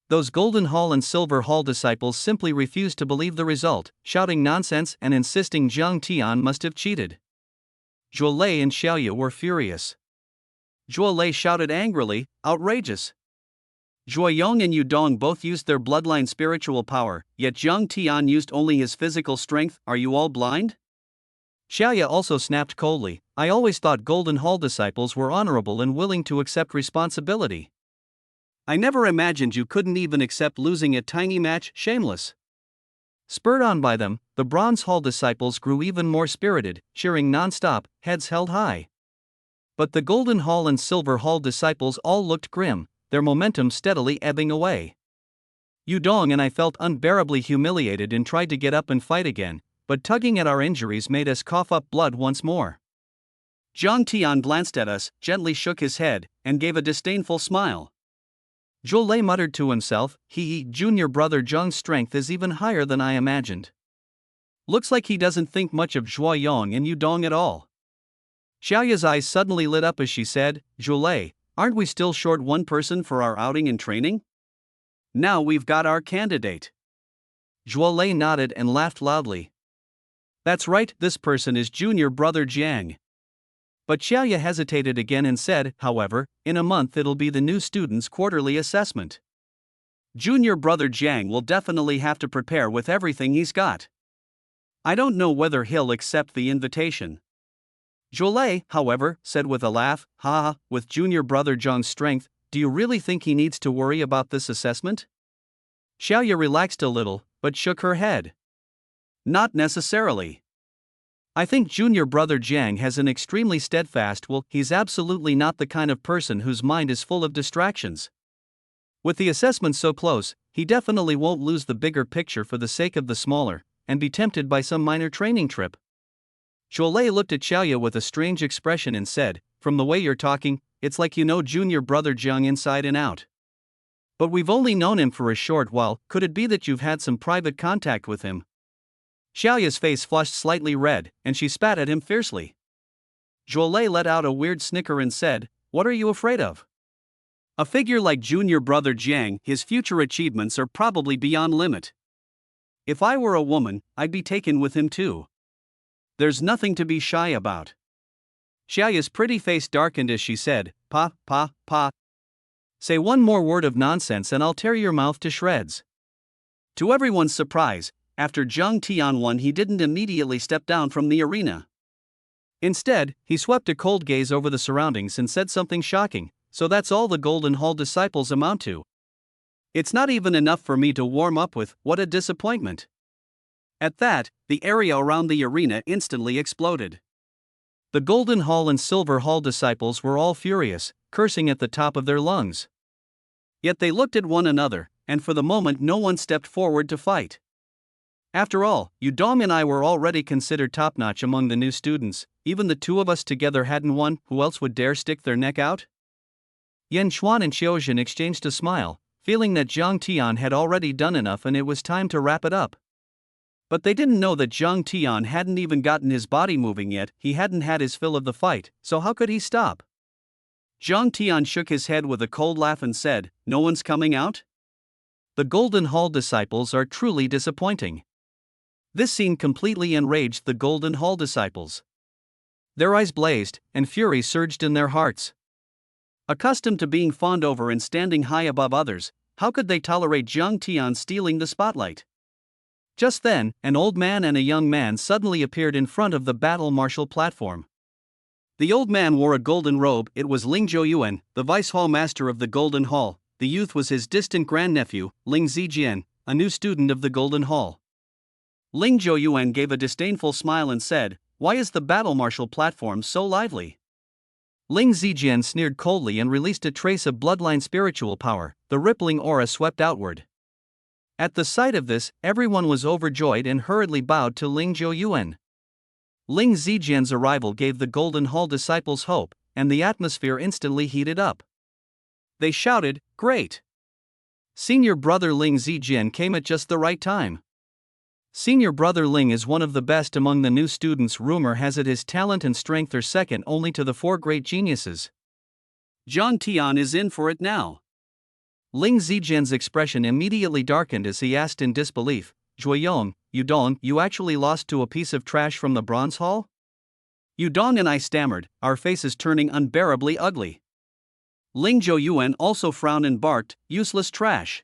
Those Golden Hall and Silver Hall disciples simply refused to believe the result, shouting nonsense and insisting Zhang Tian must have cheated. Zhuo Lei and Xiaoya were furious. Zhuo Lei shouted angrily, outrageous. Zhuo Yong and Yudong both used their bloodline spiritual power, yet Zhang Tian used only his physical strength. Are you all blind? Xiaoya also snapped coldly, I always thought Golden Hall disciples were honorable and willing to accept responsibility. I never imagined you couldn't even accept losing a tiny match. Shameless. Spurred on by them, the Bronze Hall disciples grew even more spirited, cheering non-stop, heads held high. But the Golden Hall and Silver Hall disciples all looked grim, their momentum steadily ebbing away. Yudong and I felt unbearably humiliated and tried to get up and fight again, but tugging at our injuries made us cough up blood once more. Zhang Tian glanced at us, gently shook his head, and gave a disdainful smile. Zhuo Lei muttered to himself, junior brother Zhang's strength is even higher than I imagined. Looks like he doesn't think much of Zhuo Yong and Yudong at all. Xiaoya's eyes suddenly lit up as she said, Zhuo Lei, aren't we still short one person for our outing and training? Now we've got our candidate. Zhuo Lei nodded and laughed loudly. That's right, this person is junior brother Jiang. But Xiaoya hesitated again and said, however, in a month it'll be the new student's quarterly assessment. Junior brother Jiang will definitely have to prepare with everything he's got. I don't know whether he'll accept the invitation. Zhuo Lei, however, said with a laugh, with junior brother Zhang's strength, do you really think he needs to worry about this assessment? Xiaoya relaxed a little, but shook her head. Not necessarily. I think junior brother Jiang has an extremely steadfast will. He's absolutely not the kind of person whose mind is full of distractions. With the assessment so close, he definitely won't lose the bigger picture for the sake of the smaller, and be tempted by some minor training trip. Zhuo Lei looked at Xiaoya with a strange expression and said, from the way you're talking, it's like you know junior brother Jiang inside and out. But we've only known him for a short while, could it be that you've had some private contact with him? Xiaoya's face flushed slightly red, and she spat at him fiercely. Zhuo Lei let out a weird snicker and said, what are you afraid of? A figure like junior brother Jiang, his future achievements are probably beyond limit. If I were a woman, I'd be taken with him too. There's nothing to be shy about. Xiaoya's pretty face darkened as she said, Pa. Say one more word of nonsense and I'll tear your mouth to shreds. To everyone's surprise, after Zhang Tian won, he didn't immediately step down from the arena. Instead, he swept a cold gaze over the surroundings and said something shocking, so that's all the Golden Hall disciples amount to. It's not even enough for me to warm up with, what a disappointment. At that, the area around the arena instantly exploded. The Golden Hall and Silver Hall disciples were all furious, cursing at the top of their lungs. Yet they looked at one another, and for the moment no one stepped forward to fight. After all, Yudong and I were already considered top-notch among the new students, even the two of us together hadn't won, who else would dare stick their neck out? Yan Xuan and Xiaozhen exchanged a smile, feeling that Zhang Tian had already done enough and it was time to wrap it up. But they didn't know that Zhang Tian hadn't even gotten his body moving yet, he hadn't had his fill of the fight, so how could he stop? Zhang Tian shook his head with a cold laugh and said, no one's coming out? The Golden Hall disciples are truly disappointing. This scene completely enraged the Golden Hall disciples. Their eyes blazed, and fury surged in their hearts. Accustomed to being fawned over and standing high above others, how could they tolerate Zhang Tian stealing the spotlight? Just then, an old man and a young man suddenly appeared in front of the battle marshal platform. The old man wore a golden robe. It was Ling Yuan, the vice hall master of the Golden Hall. The youth was his distant grandnephew, Ling Zijian, a new student of the Golden Hall. Ling Yuan gave a disdainful smile and said, "Why is the battle martial platform so lively?" Ling Zijian sneered coldly and released a trace of bloodline spiritual power. The rippling aura swept outward. At the sight of this, everyone was overjoyed and hurriedly bowed to Ling Yuan. Ling Zijian's arrival gave the Golden Hall disciples hope, and the atmosphere instantly heated up. They shouted, "Great! Senior brother Ling Zijian came at just the right time. Senior brother Ling is one of the best among the new students. Rumor has it his talent and strength are second only to the four great geniuses. Zhang Tian is in for it now." Ling Zijian's expression immediately darkened as he asked in disbelief, "Yuan, Yuan, you actually lost to a piece of trash from the Bronze Hall?" Yuan and I stammered, our faces turning unbearably ugly. Ling Yuan also frowned and barked, "Useless trash.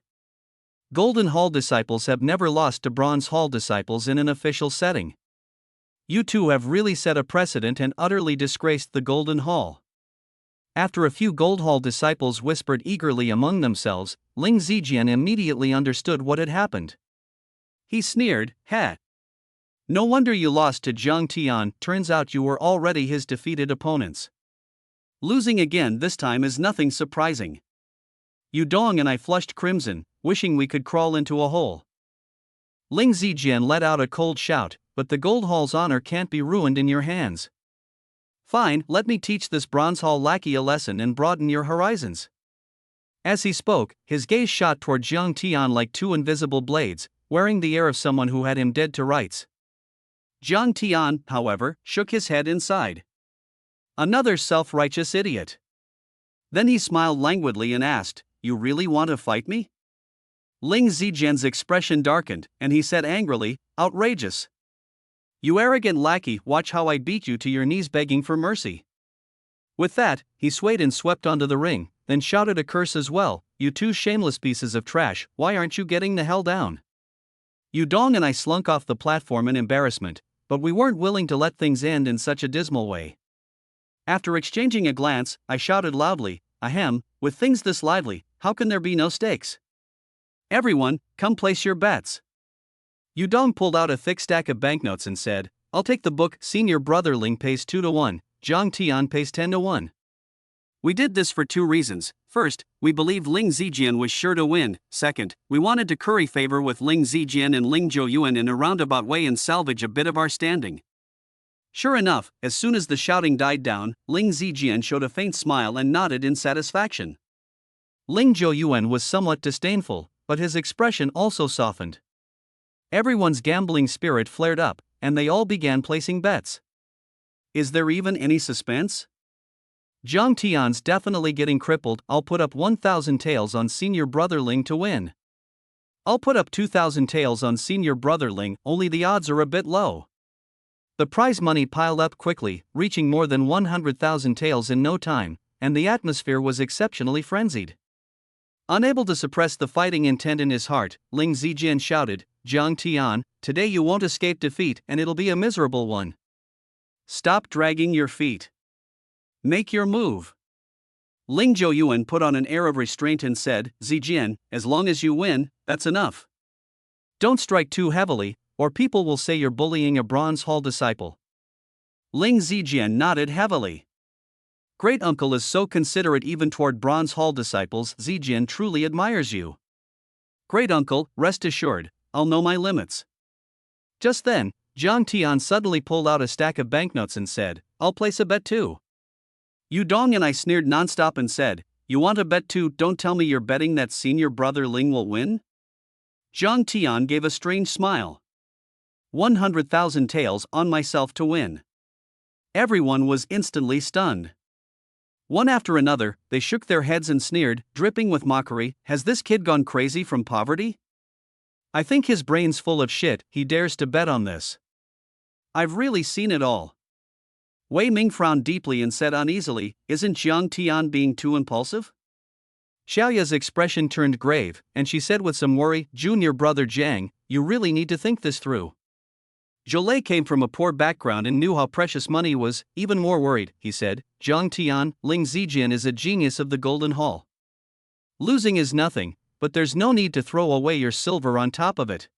Golden Hall disciples have never lost to Bronze Hall disciples in an official setting. You two have really set a precedent and utterly disgraced the Golden Hall." After a few Gold Hall disciples whispered eagerly among themselves, Ling Zijian immediately understood what had happened. He sneered, "Ha! No wonder you lost to Zhang Tian, turns out you were already his defeated opponents. Losing again this time is nothing surprising." Yuan and I flushed crimson, wishing we could crawl into a hole. Ling Zijian let out a cold shout, "But the Gold Hall's honor can't be ruined in your hands. Fine, let me teach this Bronze Hall lackey a lesson and broaden your horizons." As he spoke, his gaze shot toward Zhang Tian like two invisible blades, wearing the air of someone who had him dead to rights. Zhang Tian, however, shook his head inside. Another self-righteous idiot. Then he smiled languidly and asked, "You really want to fight me?" Ling Zijian's expression darkened, and he said angrily, "Outrageous! You arrogant lackey, watch how I beat you to your knees begging for mercy." With that, he swayed and swept onto the ring, then shouted a curse as well, "You two shameless pieces of trash, why aren't you getting the hell down?" Yuan and I slunk off the platform in embarrassment, but we weren't willing to let things end in such a dismal way. After exchanging a glance, I shouted loudly, "Ahem, with things this lively, how can there be no stakes? Everyone, come place your bets." Yuan pulled out a thick stack of banknotes and said, "I'll take the book. Senior brother Ling pays 2-1, Zhang Tian pays 10-1. We did this for two reasons. First, we believed Ling Zijian was sure to win. Second, we wanted to curry favor with Ling Zijian and Ling Yuan in a roundabout way and salvage a bit of our standing." Sure enough, as soon as the shouting died down, Ling Zijian showed a faint smile and nodded in satisfaction. Ling Yuan was somewhat disdainful, but his expression also softened. Everyone's gambling spirit flared up, and they all began placing bets. Is there even any suspense? Zhang Tian's definitely getting crippled. I'll put up 1,000 taels on senior brother Ling to win. I'll put up 2,000 taels on senior brother Ling, only the odds are a bit low. The prize money piled up quickly, reaching more than 100,000 taels in no time, and the atmosphere was exceptionally frenzied. Unable to suppress the fighting intent in his heart, Ling Zijian shouted, "Zhang Tian, today you won't escape defeat and it'll be a miserable one. Stop dragging your feet. Make your move." Ling Yuan put on an air of restraint and said, "Zijian, as long as you win, that's enough. Don't strike too heavily, or people will say you're bullying a Bronze Hall disciple." Ling Zijian nodded heavily. "Great uncle is so considerate even toward Bronze Hall disciples. Zijian truly admires you." "Great uncle, rest assured, I'll know my limits." Just then, Zhang Tian suddenly pulled out a stack of banknotes and said, "I'll place a bet too." Yuan and I sneered nonstop and said, "You want to bet too? Don't tell me you're betting that senior brother Ling will win?" Zhang Tian gave a strange smile. 100,000 taels on myself to win. Everyone was instantly stunned. One after another, they shook their heads and sneered, dripping with mockery, "Has this kid gone crazy from poverty? I think his brain's full of shit, he dares to bet on this. I've really seen it all." Wei Ming frowned deeply and said uneasily, "Isn't Zhang Tian being too impulsive?" Xiaoya's expression turned grave, and she said with some worry, "Junior brother Zhang, you really need to think this through." Jolie came from a poor background and knew how precious money was. Even more worried, he said, Zhang Tian, Ling Zijian is a genius of the Golden Hall. Losing is nothing, but there's no need to throw away your silver on top of it.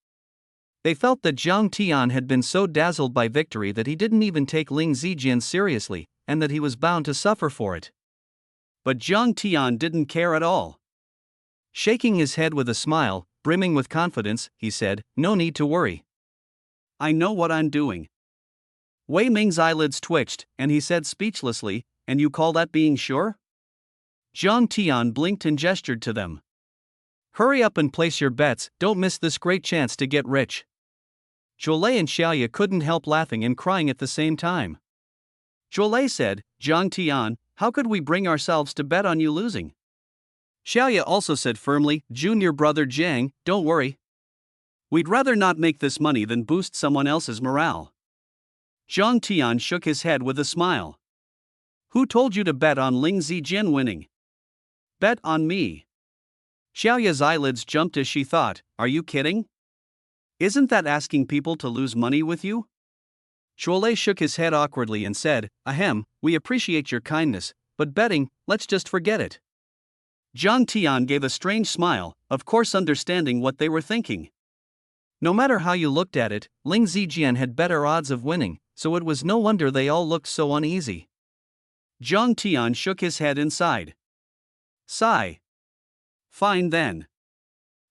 They felt that Zhang Tian had been so dazzled by victory that he didn't even take Ling Zijian seriously, and that he was bound to suffer for it. But Zhang Tian didn't care at all. Shaking his head with a smile, brimming with confidence, he said, no need to worry. I know what I'm doing. Wei Ming's eyelids twitched, and he said speechlessly, and you call that being sure? Zhang Tian blinked and gestured to them. Hurry up and place your bets, don't miss this great chance to get rich. Jolie and Xiaoya couldn't help laughing and crying at the same time. Jolie said, Zhang Tian, how could we bring ourselves to bet on you losing? Xiaoya also said firmly, Junior brother Jiang, don't worry. We'd rather not make this money than boost someone else's morale. Zhang Tian shook his head with a smile. Who told you to bet on Ling Zijian winning? Bet on me. Xiaoya's eyelids jumped as she thought, are you kidding? Isn't that asking people to lose money with you? Jolie shook his head awkwardly and said, ahem, we appreciate your kindness, but betting, let's just forget it. Zhang Tian gave a strange smile, of course understanding what they were thinking. No matter how you looked at it, Ling Zijian had better odds of winning, so it was no wonder they all looked so uneasy. Zhang Tian shook his head and sighed. Sigh. Fine then.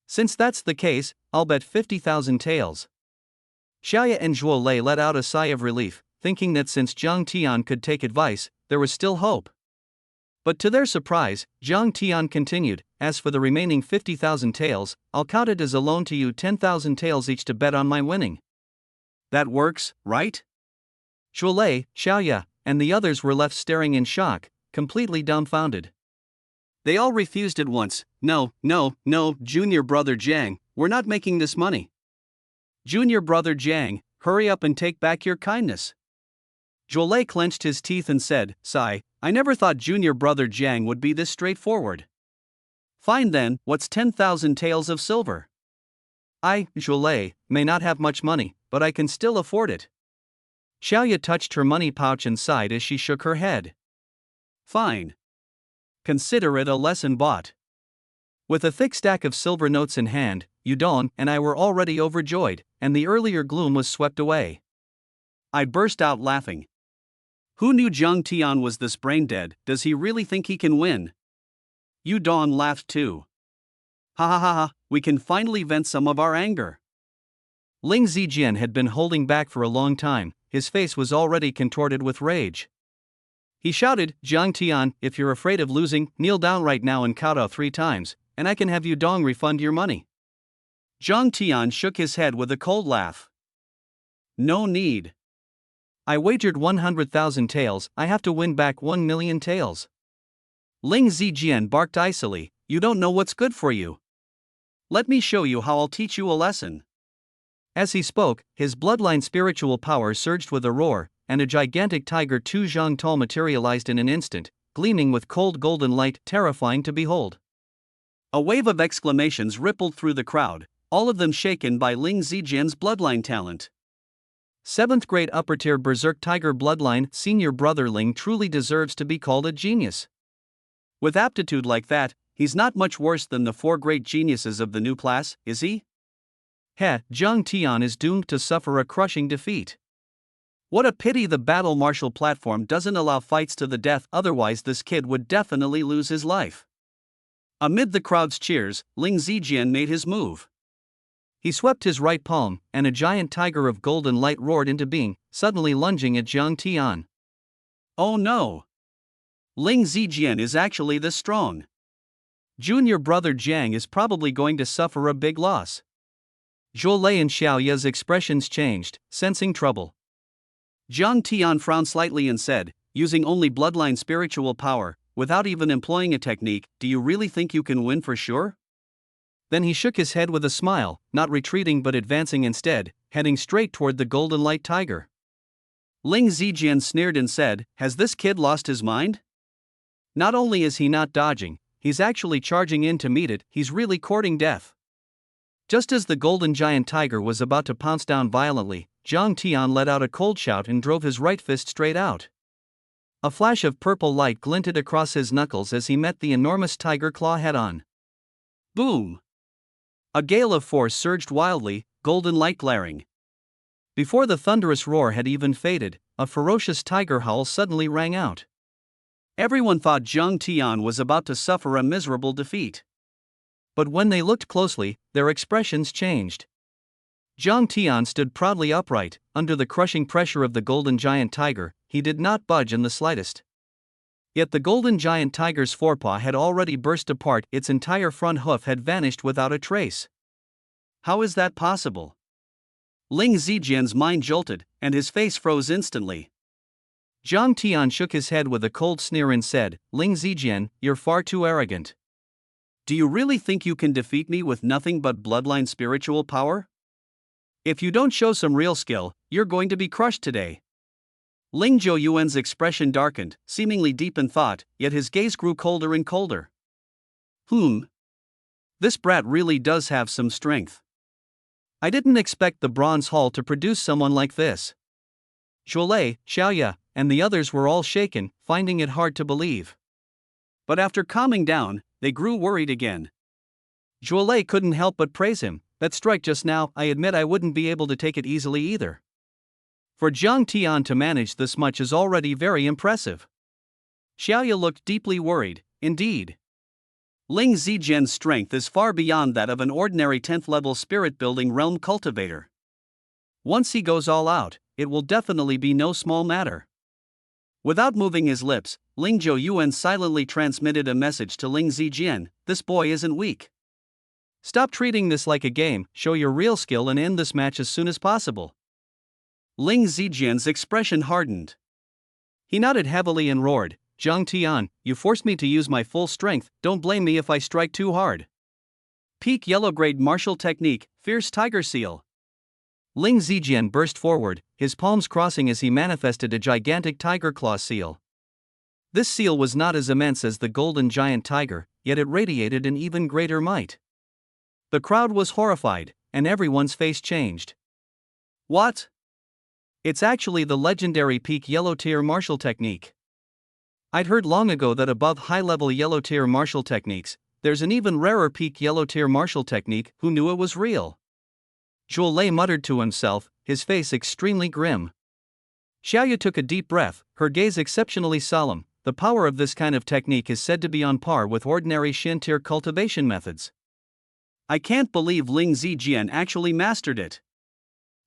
Since that's the case, I'll bet 50,000 taels. Xiaoya and Jolie let out a sigh of relief, thinking that since Zhang Tian could take advice, there was still hope. But to their surprise, Zhang Tian continued, as for the remaining 50,000 taels, I'll count it as a loan to you 10,000 taels each to bet on my winning. That works, right? Jolie, Xiaoya, and the others were left staring in shock, completely dumbfounded. They all refused at once, no, Junior brother Jiang, we're not making this money. Junior brother Jiang, hurry up and take back your kindness. Jolie clenched his teeth and said, sigh, I never thought Junior brother Jiang would be this straightforward. Fine then, what's 10,000 taels of silver? I, Jolie, may not have much money, but I can still afford it. Xiaoya touched her money pouch and sighed as she shook her head. Fine. Consider it a lesson bought. With a thick stack of silver notes in hand, Yuan and I were already overjoyed, and the earlier gloom was swept away. I burst out laughing. Who knew Zhang Tian was this brain-dead? Does he really think he can win? Yuan laughed too. Ha ha ha ha, we can finally vent some of our anger. Ling Zijian had been holding back for a long time, his face was already contorted with rage. He shouted, Zhang Tian, if you're afraid of losing, kneel down right now and kowtow 3 times, and I can have Yuan refund your money. Zhang Tian shook his head with a cold laugh. No need. I wagered 100,000 taels, I have to win back 1 million taels. Ling Zijian barked icily, you don't know what's good for you. Let me show you how I'll teach you a lesson. As he spoke, his bloodline spiritual power surged with a roar, and a gigantic tiger Tu Zhang Tall materialized in an instant, gleaming with cold golden light, terrifying to behold. A wave of exclamations rippled through the crowd, all of them shaken by Ling Zijian's bloodline talent. 7th grade upper tier berserk tiger bloodline, senior brother Ling truly deserves to be called a genius. With aptitude like that, he's not much worse than the 4 great geniuses of the new class, is he? Heh, Zhang Tian is doomed to suffer a crushing defeat. What a pity the battle martial platform doesn't allow fights to the death, otherwise this kid would definitely lose his life. Amid the crowd's cheers, Ling Zijian made his move. He swept his right palm, and a giant tiger of golden light roared into being, suddenly lunging at Zhang Tian. Oh no! Ling Zijian is actually this strong. Junior brother Jiang is probably going to suffer a big loss. Jolie and Xiaoya's expressions changed, sensing trouble. Zhang Tian frowned slightly and said, using only bloodline spiritual power, without even employing a technique, do you really think you can win for sure? Then he shook his head with a smile, not retreating but advancing instead, heading straight toward the golden light tiger. Ling Zijian sneered and said, has this kid lost his mind? Not only is he not dodging, he's actually charging in to meet it, he's really courting death. Just as the golden giant tiger was about to pounce down violently, Zhang Tian let out a cold shout and drove his right fist straight out. A flash of purple light glinted across his knuckles as he met the enormous tiger claw head-on. Boom! A gale of force surged wildly, golden light glaring. Before the thunderous roar had even faded, a ferocious tiger howl suddenly rang out. Everyone thought Zhang Tian was about to suffer a miserable defeat. But when they looked closely, their expressions changed. Zhang Tian stood proudly upright, under the crushing pressure of the golden giant tiger. He did not budge in the slightest. Yet the golden giant tiger's forepaw had already burst apart, its entire front hoof had vanished without a trace. How is that possible? Ling Zijian's mind jolted, and his face froze instantly. Zhang Tian shook his head with a cold sneer and said, "Ling Zijian, you're far too arrogant. Do you really think you can defeat me with nothing but bloodline spiritual power? If you don't show some real skill, you're going to be crushed today." Ling Yuan's expression darkened, seemingly deep in thought, yet his gaze grew colder and colder. This brat really does have some strength. I didn't expect the Bronze Hall to produce someone like this. Zhuolei, Xiaoya, and the others were all shaken, finding it hard to believe. But after calming down, they grew worried again. Zhuolei couldn't help but praise him. "That strike just now, I admit I wouldn't be able to take it easily either." For Zhang Tian to manage this much is already very impressive. Xiaoya looked deeply worried, indeed. Ling Zijian's strength is far beyond that of an ordinary 10th-level spirit-building realm cultivator. Once he goes all out, it will definitely be no small matter. Without moving his lips, Ling Yuan silently transmitted a message to Ling Zijian: "This boy isn't weak. Stop treating this like a game, show your real skill and end this match as soon as possible." Ling Zijian's expression hardened. He nodded heavily and roared, "Zhang Tian, you forced me to use my full strength, don't blame me if I strike too hard." Peak yellow grade martial technique, fierce tiger seal. Ling Zijian burst forward, his palms crossing as he manifested a gigantic tiger claw seal. This seal was not as immense as the golden giant tiger, yet it radiated an even greater might. The crowd was horrified, and everyone's face changed. What? It's actually the legendary peak yellow tier martial technique. I'd heard long ago that above high-level yellow tier martial techniques, there's an even rarer peak yellow tier martial technique. Who knew it was real? Zhuolei muttered to himself, his face extremely grim. Xiaoya took a deep breath, her gaze exceptionally solemn. The power of this kind of technique is said to be on par with ordinary Shin tier cultivation methods. I can't believe Ling Zijian actually mastered it.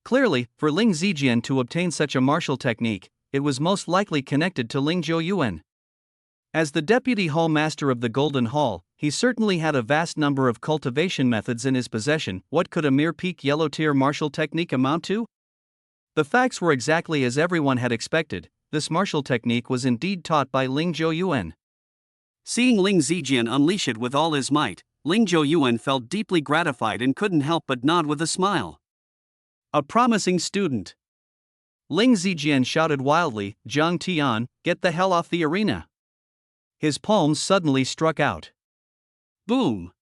Clearly, for Ling Zijian to obtain such a martial technique, it was most likely connected to Ling Yuan. As the deputy hall master of the Golden Hall, he certainly had a vast number of cultivation methods in his possession. What could a mere peak yellow tier martial technique amount to? The facts were exactly as everyone had expected. This martial technique was indeed taught by Ling Yuan. Seeing Ling Zijian unleash it with all his might, Ling Yuan felt deeply gratified and couldn't help but nod with a smile. A promising student. Ling Zijian shouted wildly, "Zhang Tian, get the hell off the arena." His palms suddenly struck out. Boom!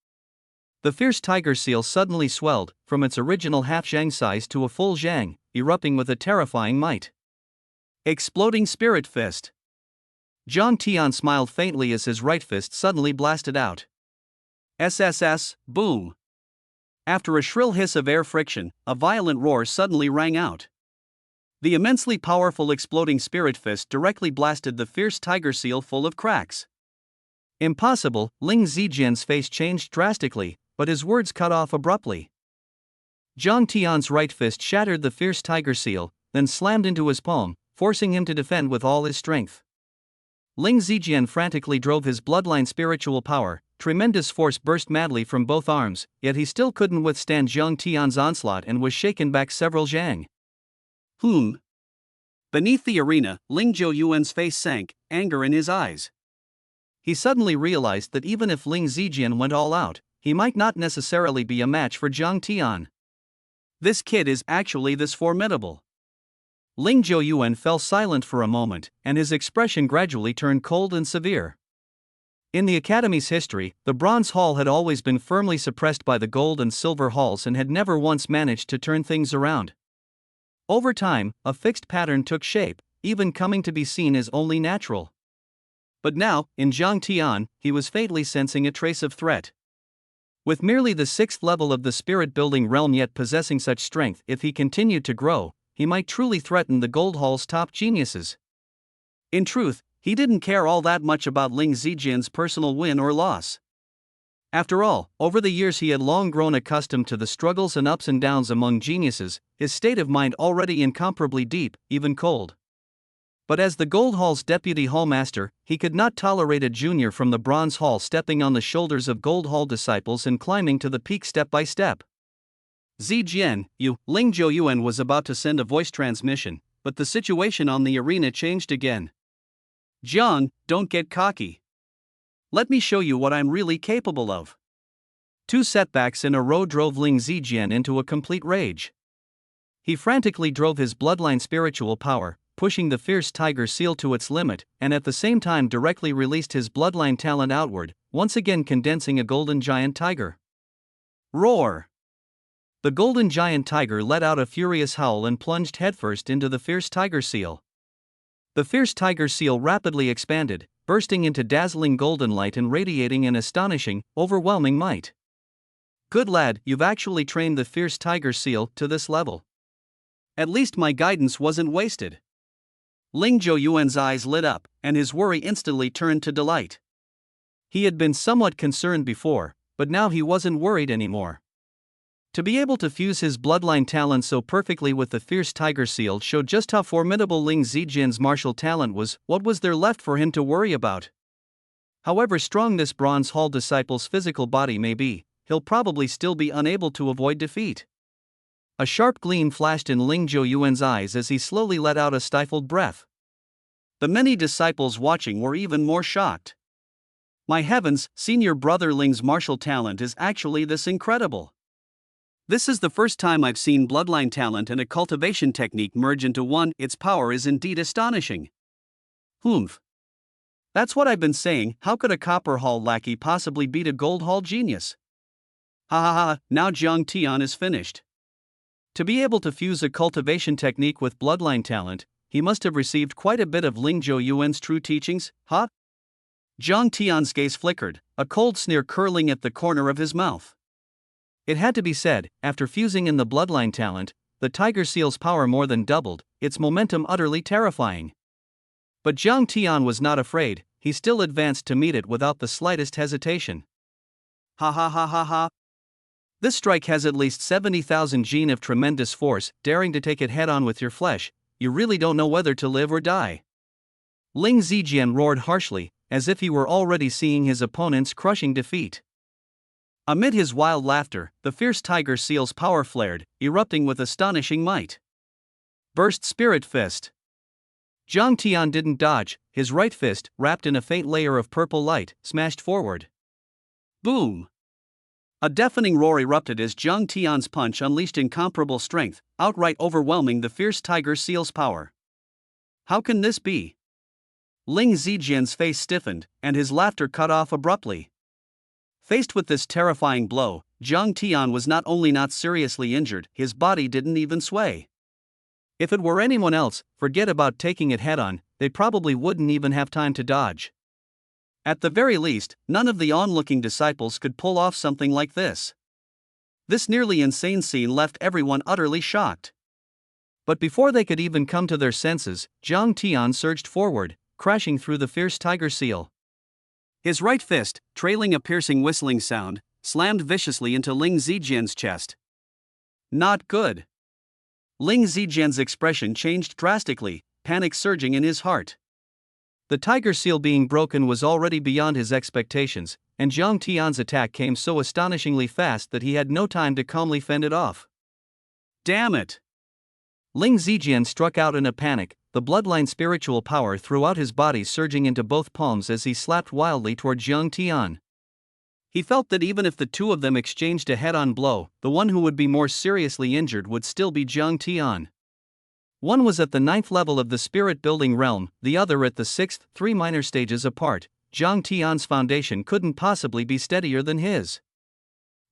The fierce tiger seal suddenly swelled, from its original half-zhang size to a full zhang, erupting with a terrifying might. Exploding spirit fist. Zhang Tian smiled faintly as his right fist suddenly blasted out. SSS, boom! After a shrill hiss of air friction, a violent roar suddenly rang out. The immensely powerful exploding spirit fist directly blasted the fierce tiger seal full of cracks. Impossible, Ling Zijian's face changed drastically, but his words cut off abruptly. Zhang Tian's right fist shattered the fierce tiger seal, then slammed into his palm, forcing him to defend with all his strength. Ling Zijian frantically drove his bloodline spiritual power. Tremendous force burst madly from both arms, yet he still couldn't withstand Zhang Tian's onslaught and was shaken back several zhang. Beneath the arena, Ling Yuan's face sank, anger in his eyes. He suddenly realized that even if Ling Zijian went all out, he might not necessarily be a match for Zhang Tian. This kid is actually this formidable. Ling Yuan fell silent for a moment, and his expression gradually turned cold and severe. In the Academy's history, the Bronze Hall had always been firmly suppressed by the Gold and Silver Halls and had never once managed to turn things around. Over time, a fixed pattern took shape, even coming to be seen as only natural. But now, in Zhang Tian, he was faintly sensing a trace of threat. With merely the 6th level of the spirit-building realm yet possessing such strength, if he continued to grow, he might truly threaten the Gold Hall's top geniuses. In truth, he didn't care all that much about Ling Zijian's personal win or loss. After all, over the years he had long grown accustomed to the struggles and ups and downs among geniuses, his state of mind already incomparably deep, even cold. But as the Gold Hall's deputy hallmaster, he could not tolerate a junior from the Bronze Hall stepping on the shoulders of Gold Hall disciples and climbing to the peak step by step. Zijian, Ling Zhou Yuan was about to send a voice transmission, but the situation on the arena changed again. Jiang, don't get cocky. Let me show you what I'm really capable of. 2 setbacks in a row drove Ling Zijian into a complete rage. He frantically drove his bloodline spiritual power, pushing the fierce tiger seal to its limit, and at the same time directly released his bloodline talent outward, once again condensing a golden giant tiger. Roar! The golden giant tiger let out a furious howl and plunged headfirst into the fierce tiger seal. The fierce tiger seal rapidly expanded, bursting into dazzling golden light and radiating an astonishing, overwhelming might. Good lad, you've actually trained the fierce tiger seal to this level. At least my guidance wasn't wasted. Ling Zhou Yuan's eyes lit up, and his worry instantly turned to delight. He had been somewhat concerned before, but now he wasn't worried anymore. To be able to fuse his bloodline talent so perfectly with the fierce tiger seal showed just how formidable Ling Zijian's martial talent was. What was there left for him to worry about? However strong this Bronze Hall disciple's physical body may be, he'll probably still be unable to avoid defeat. A sharp gleam flashed in Ling Zhou Yuan's eyes as he slowly let out a stifled breath. The many disciples watching were even more shocked. My heavens, senior brother Ling's martial talent is actually this incredible. This is the first time I've seen bloodline talent and a cultivation technique merge into one. Its power is indeed astonishing. Humph. That's what I've been saying. How could a Copper Hall lackey possibly beat a Gold Hall genius? Ha ha ha, now Zhang Tian is finished. To be able to fuse a cultivation technique with bloodline talent, he must have received quite a bit of Ling Zhou Yuan's true teachings, huh? Zhang Tian's gaze flickered, a cold sneer curling at the corner of his mouth. It had to be said, after fusing in the bloodline talent, the tiger seal's power more than doubled, its momentum utterly terrifying. But Zhang Tian was not afraid, he still advanced to meet it without the slightest hesitation. Ha ha ha ha ha. This strike has at least 70,000 gene of tremendous force, daring to take it head-on with your flesh, you really don't know whether to live or die. Ling Zijian roared harshly, as if he were already seeing his opponent's crushing defeat. Amid his wild laughter, the fierce tiger seal's power flared, erupting with astonishing might. Burst Spirit Fist. Zhang Tian didn't dodge, his right fist, wrapped in a faint layer of purple light, smashed forward. Boom! A deafening roar erupted as Zhang Tian's punch unleashed incomparable strength, outright overwhelming the fierce tiger seal's power. How can this be? Ling Zijian's face stiffened, and his laughter cut off abruptly. Faced with this terrifying blow, Zhang Tian was not only not seriously injured, his body didn't even sway. If it were anyone else, forget about taking it head-on, they probably wouldn't even have time to dodge. At the very least, none of the onlooking disciples could pull off something like this. This nearly insane scene left everyone utterly shocked. But before they could even come to their senses, Zhang Tian surged forward, crashing through the fierce tiger seal. His right fist, trailing a piercing whistling sound, slammed viciously into Ling Zijian's chest. Not good. Ling Zijian's expression changed drastically, panic surging in his heart. The tiger seal being broken was already beyond his expectations, and Zhang Tian's attack came so astonishingly fast that he had no time to calmly fend it off. Damn it! Ling Zijian struck out in a panic, the bloodline spiritual power throughout his body surging into both palms as he slapped wildly toward Zhang Tian. He felt that even if the two of them exchanged a head-on blow, the one who would be more seriously injured would still be Zhang Tian. One was at the 9th level of the spirit-building realm, the other at the 6th, 3 minor stages apart. Zhang Tian's foundation couldn't possibly be steadier than his.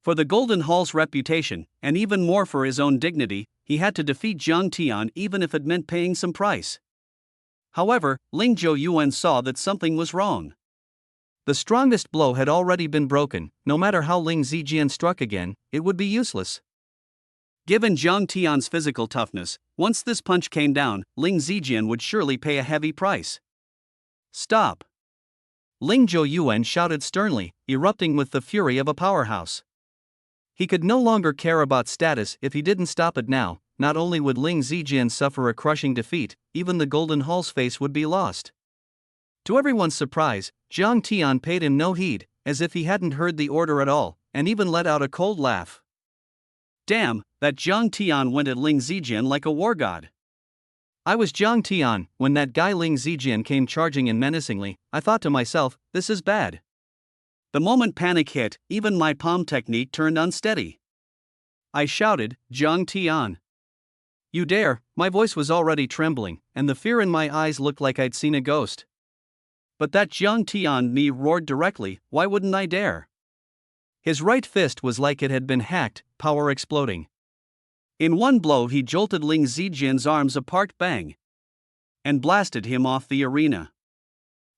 For the Golden Hall's reputation, and even more for his own dignity, he had to defeat Jiang Tian even if it meant paying some price. However, Ling Zhou Yuan saw that something was wrong. The strongest blow had already been broken. No matter how Ling Zijian struck again, it would be useless. Given Jiang Tian's physical toughness, once this punch came down, Ling Zijian would surely pay a heavy price. Stop! Ling Zhou Yuan shouted sternly, erupting with the fury of a powerhouse. He could no longer care about status. If he didn't stop it now, not only would Ling Zijian suffer a crushing defeat, even the Golden Hall's face would be lost. To everyone's surprise, Jiang Tian paid him no heed, as if he hadn't heard the order at all, and even let out a cold laugh. Damn, that Jiang Tian went at Ling Zijian like a war god. I was Jiang Tian. When that guy Ling Zijian came charging in menacingly, I thought to myself, this is bad. The moment panic hit, even my palm technique turned unsteady. I shouted, Jiang Tian. You dare? My voice was already trembling, and the fear in my eyes looked like I'd seen a ghost. But that Jiang Tian me roared directly, why wouldn't I dare? His right fist was like it had been hacked, power exploding. In one blow he jolted Ling Zijian's arms apart, bang, and blasted him off the arena.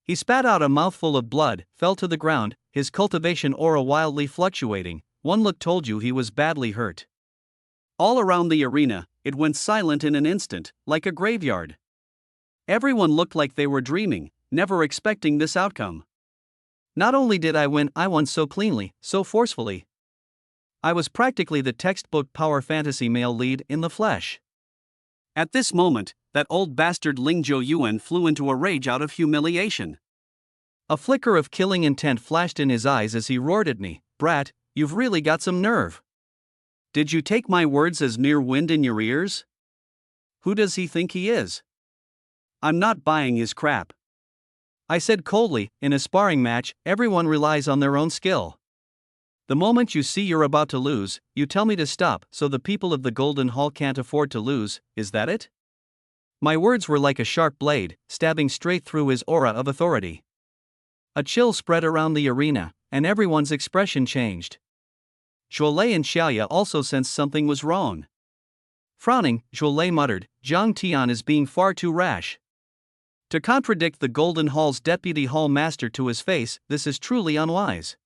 He spat out a mouthful of blood, fell to the ground, his cultivation aura wildly fluctuating. One look told you he was badly hurt. All around the arena, it went silent in an instant, like a graveyard. Everyone looked like they were dreaming, never expecting this outcome. Not only did I won so cleanly, so forcefully. I was practically the textbook power fantasy male lead in the flesh. At this moment, that old bastard Ling Zhou Yuan flew into a rage out of humiliation. A flicker of killing intent flashed in his eyes as he roared at me, "Brat, you've really got some nerve. Did you take my words as mere wind in your ears? Who does he think he is? I'm not buying his crap." I said coldly, in a sparring match, everyone relies on their own skill. The moment you see you're about to lose, you tell me to stop, so the people of the Golden Hall can't afford to lose, is that it? My words were like a sharp blade, stabbing straight through his aura of authority. A chill spread around the arena, and everyone's expression changed. Zhuolei and Xiaoya also sensed something was wrong. Frowning, Zhuolei muttered, Jiang Tian is being far too rash. To contradict the Golden Hall's deputy hall master to his face, this is truly unwise.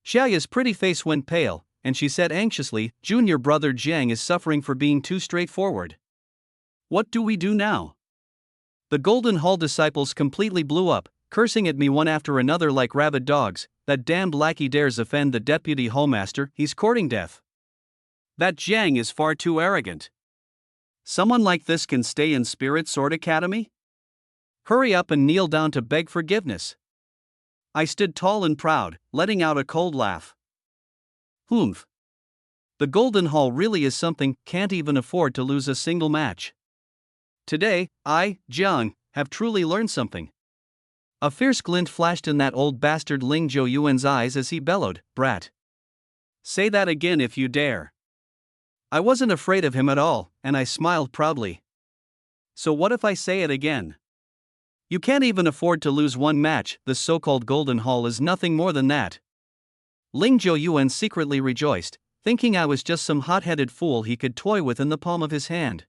Xiaoya's pretty face went pale, and she said anxiously, Junior brother Jiang is suffering for being too straightforward. What do we do now? The Golden Hall disciples completely blew up, cursing at me one after another like rabid dogs. That damned lackey dares offend the deputy hallmaster, he's courting death. That Jiang is far too arrogant. Someone like this can stay in Spirit Sword Academy? Hurry up and kneel down to beg forgiveness. I stood tall and proud, letting out a cold laugh. Humph. The Golden Hall really is something, can't even afford to lose a single match. Today, I, Jiang, have truly learned something. A fierce glint flashed in that old bastard Ling Zhou Yuan's eyes as he bellowed, Brat. Say that again if you dare. I wasn't afraid of him at all, and I smiled proudly. So what if I say it again? You can't even afford to lose one match, the so-called Golden Hall is nothing more than that. Ling Zhou Yuan secretly rejoiced, thinking I was just some hot-headed fool he could toy with in the palm of his hand.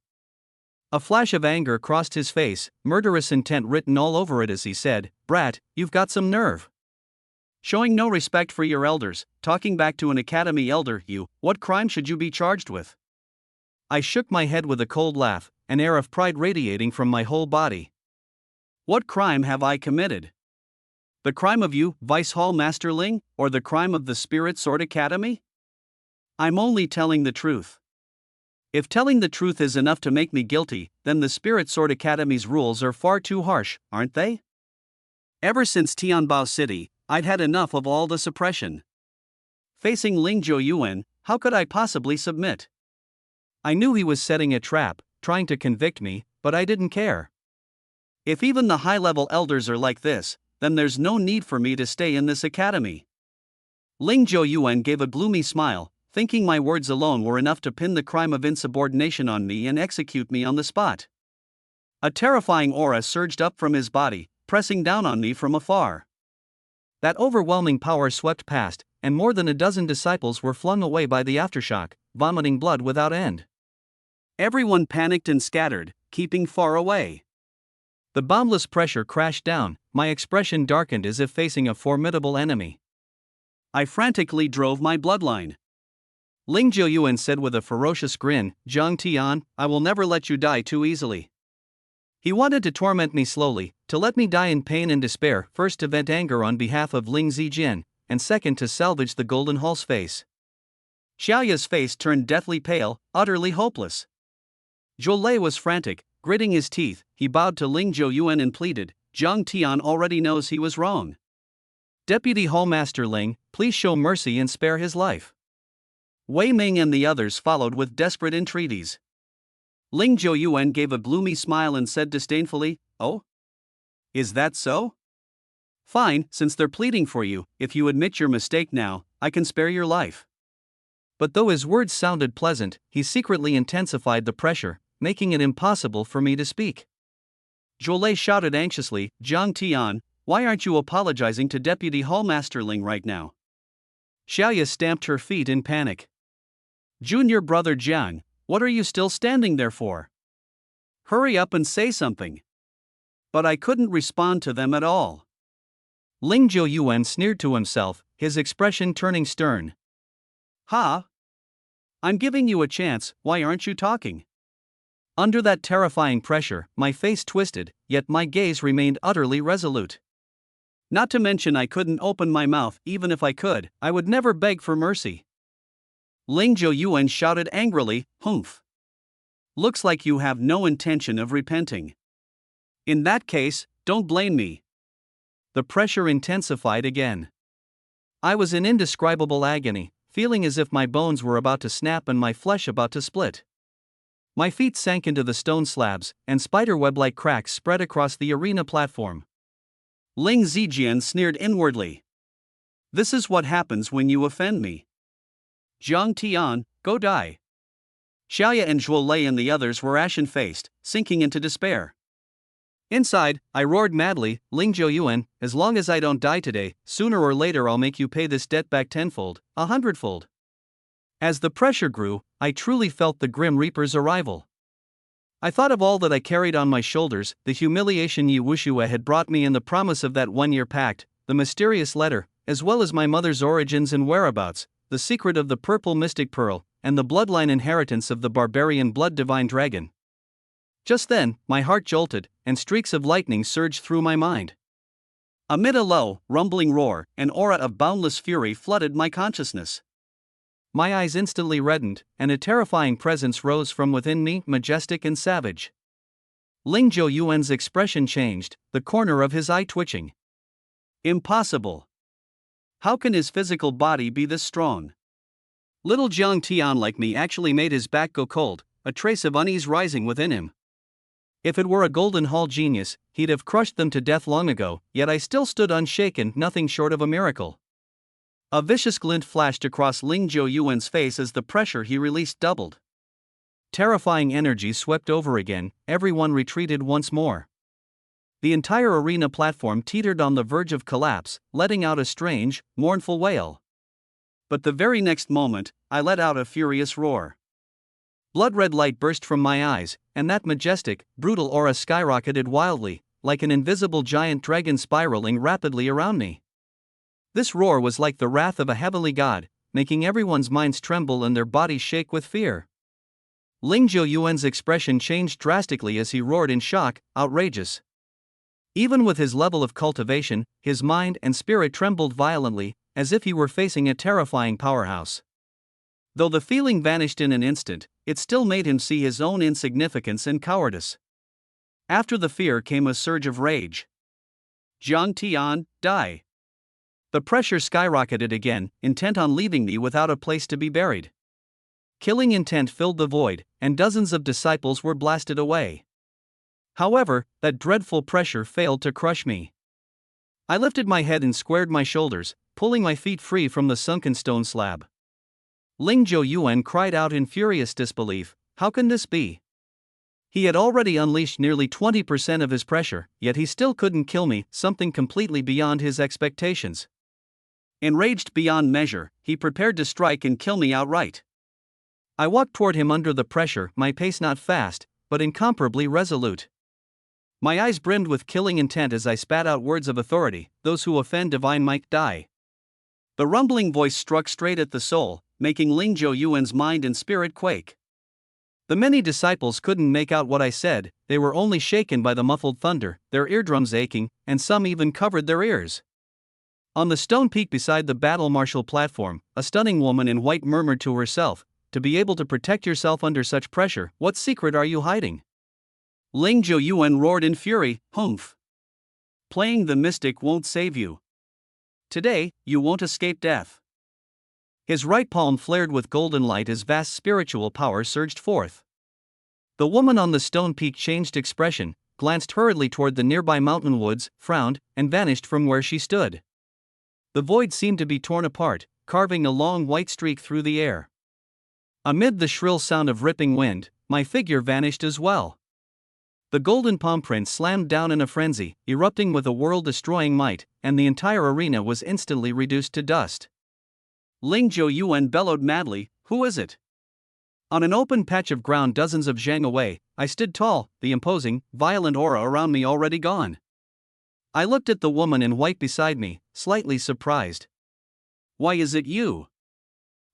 A flash of anger crossed his face, murderous intent written all over it as he said, Brat, you've got some nerve. Showing no respect for your elders, talking back to an academy elder, what crime should you be charged with? I shook my head with a cold laugh, an air of pride radiating from my whole body. What crime have I committed? The crime of you, Vice Hall Master Ling, or the crime of the Spirit Sword Academy? I'm only telling the truth. If telling the truth is enough to make me guilty, then the Spirit Sword Academy's rules are far too harsh, aren't they? Ever since Tianbao City, I'd had enough of all the suppression. Facing Ling Zhou Yuan, how could I possibly submit? I knew he was setting a trap, trying to convict me, but I didn't care. If even the high-level elders are like this, then there's no need for me to stay in this academy. Ling Zhou Yuan gave a gloomy smile, thinking my words alone were enough to pin the crime of insubordination on me and execute me on the spot. A terrifying aura surged up from his body, pressing down on me from afar. That overwhelming power swept past, and more than a dozen disciples were flung away by the aftershock, vomiting blood without end. Everyone panicked and scattered, keeping far away. The boundless pressure crashed down, my expression darkened as if facing a formidable enemy. I frantically drove my bloodline. Ling Yuan said with a ferocious grin, "Zhang Tian, I will never let you die too easily." He wanted to torment me slowly, to let me die in pain and despair, first to vent anger on behalf of Ling Zijin, and second to salvage the Golden Hall's face. Xiaoya's face turned deathly pale, utterly hopeless. Zhou Lei was frantic, gritting his teeth. He bowed to Ling Yuan and pleaded, "Zhang Tian already knows he was wrong. Deputy Hallmaster Ling, please show mercy and spare his life." Wei Ming and the others followed with desperate entreaties. Ling Yuan gave a gloomy smile and said disdainfully, "Oh? Is that so? Fine, since they're pleading for you, if you admit your mistake now, I can spare your life." But though his words sounded pleasant, he secretly intensified the pressure, making it impossible for me to speak. Zhou Lei shouted anxiously, "Zhang Tian, why aren't you apologizing to Deputy Hallmaster Ling right now?" Xiaoya stamped her feet in panic. "Junior brother Jiang, what are you still standing there for? Hurry up and say something." But I couldn't respond to them at all. Ling Yuan sneered to himself, his expression turning stern. "Ha! I'm giving you a chance, why aren't you talking?" Under that terrifying pressure, my face twisted, yet my gaze remained utterly resolute. Not to mention I couldn't open my mouth. Even if I could, I would never beg for mercy. Ling Yuan shouted angrily, "Humph! Looks like you have no intention of repenting. In that case, don't blame me." The pressure intensified again. I was in indescribable agony, feeling as if my bones were about to snap and my flesh about to split. My feet sank into the stone slabs, and spiderweb-like cracks spread across the arena platform. Ling Zijian sneered inwardly. "This is what happens when you offend me. Zhang Tian, go die." Xiaoya and Zhou Lei and the others were ashen-faced, sinking into despair. Inside, I roared madly, "Ling Yuan, as long as I don't die today, sooner or later I'll make you pay this debt back tenfold, 100-fold. As the pressure grew, I truly felt the Grim Reaper's arrival. I thought of all that I carried on my shoulders, the humiliation Yi Wushue had brought me and the promise of that one-year pact, the mysterious letter, as well as my mother's origins and whereabouts, the secret of the purple mystic pearl, and the bloodline inheritance of the barbarian blood divine dragon. Just then, my heart jolted, and streaks of lightning surged through my mind. Amid a low, rumbling roar, an aura of boundless fury flooded my consciousness. My eyes instantly reddened, and a terrifying presence rose from within me, majestic and savage. Ling Yuan's expression changed, the corner of his eye twitching. Impossible. How can his physical body be this strong? Little Zhang Tian like me actually made his back go cold, a trace of unease rising within him. If it were a Golden Hall genius, he'd have crushed them to death long ago, yet I still stood unshaken, nothing short of a miracle. A vicious glint flashed across Ling Yuan's face as the pressure he released doubled. Terrifying energy swept over again, everyone retreated once more. The entire arena platform teetered on the verge of collapse, letting out a strange, mournful wail. But the very next moment, I let out a furious roar. Blood-red light burst from my eyes, and that majestic, brutal aura skyrocketed wildly, like an invisible giant dragon spiraling rapidly around me. This roar was like the wrath of a heavenly god, making everyone's minds tremble and their bodies shake with fear. Ling Yuan's expression changed drastically as he roared in shock, outrageous. Even with his level of cultivation, his mind and spirit trembled violently, as if he were facing a terrifying powerhouse. Though the feeling vanished in an instant, it still made him see his own insignificance and cowardice. After the fear came a surge of rage. "Zhang Tian, die." The pressure skyrocketed again, intent on leaving me without a place to be buried. Killing intent filled the void, and dozens of disciples were blasted away. However, that dreadful pressure failed to crush me. I lifted my head and squared my shoulders, pulling my feet free from the sunken stone slab. Ling Yuan cried out in furious disbelief, "How can this be?" He had already unleashed nearly 20% of his pressure, yet he still couldn't kill me, something completely beyond his expectations. Enraged beyond measure, he prepared to strike and kill me outright. I walked toward him under the pressure, my pace not fast, but incomparably resolute. My eyes brimmed with killing intent as I spat out words of authority, "Those who offend divine might die." The rumbling voice struck straight at the soul, making Ling Zhou Yuan's mind and spirit quake. The many disciples couldn't make out what I said, they were only shaken by the muffled thunder, their eardrums aching, and some even covered their ears. On the stone peak beside the battle marshal platform, a stunning woman in white murmured to herself, "To be able to protect yourself under such pressure, what secret are you hiding?" Ling Zhou Yuan roared in fury, "Humph! Playing the mystic won't save you. Today, you won't escape death." His right palm flared with golden light as vast spiritual power surged forth. The woman on the stone peak changed expression, glanced hurriedly toward the nearby mountain woods, frowned, and vanished from where she stood. The void seemed to be torn apart, carving a long white streak through the air. Amid the shrill sound of ripping wind, my figure vanished as well. The golden palm print slammed down in a frenzy, erupting with a world-destroying might, and the entire arena was instantly reduced to dust. Ling Zhou Yuan bellowed madly, "Who is it?" On an open patch of ground dozens of zhang away, I stood tall, the imposing, violent aura around me already gone. I looked at the woman in white beside me, slightly surprised. "Why is it you?"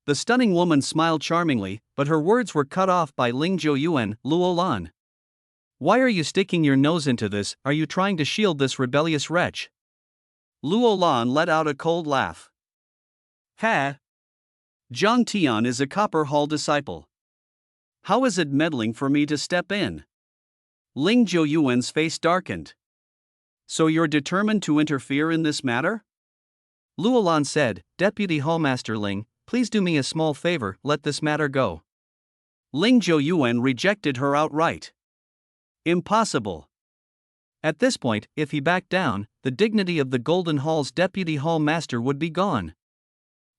The stunning woman smiled charmingly, but her words were cut off by Ling Zhou Yuan, "Luo Lan. Why are you sticking your nose into this? Are you trying to shield this rebellious wretch?" Luo Lan let out a cold laugh. "Ha! Zhang Tian is a Copper Hall disciple. How is it meddling for me to step in?" Ling Zhou Yuan's face darkened. "So you're determined to interfere in this matter?" Luo Lan said, "Deputy Hallmaster Ling, please do me a small favor, let this matter go." Ling Zhou Yuan rejected her outright. "Impossible." At this point, if he backed down, the dignity of the Golden Hall's Deputy Hall Master would be gone.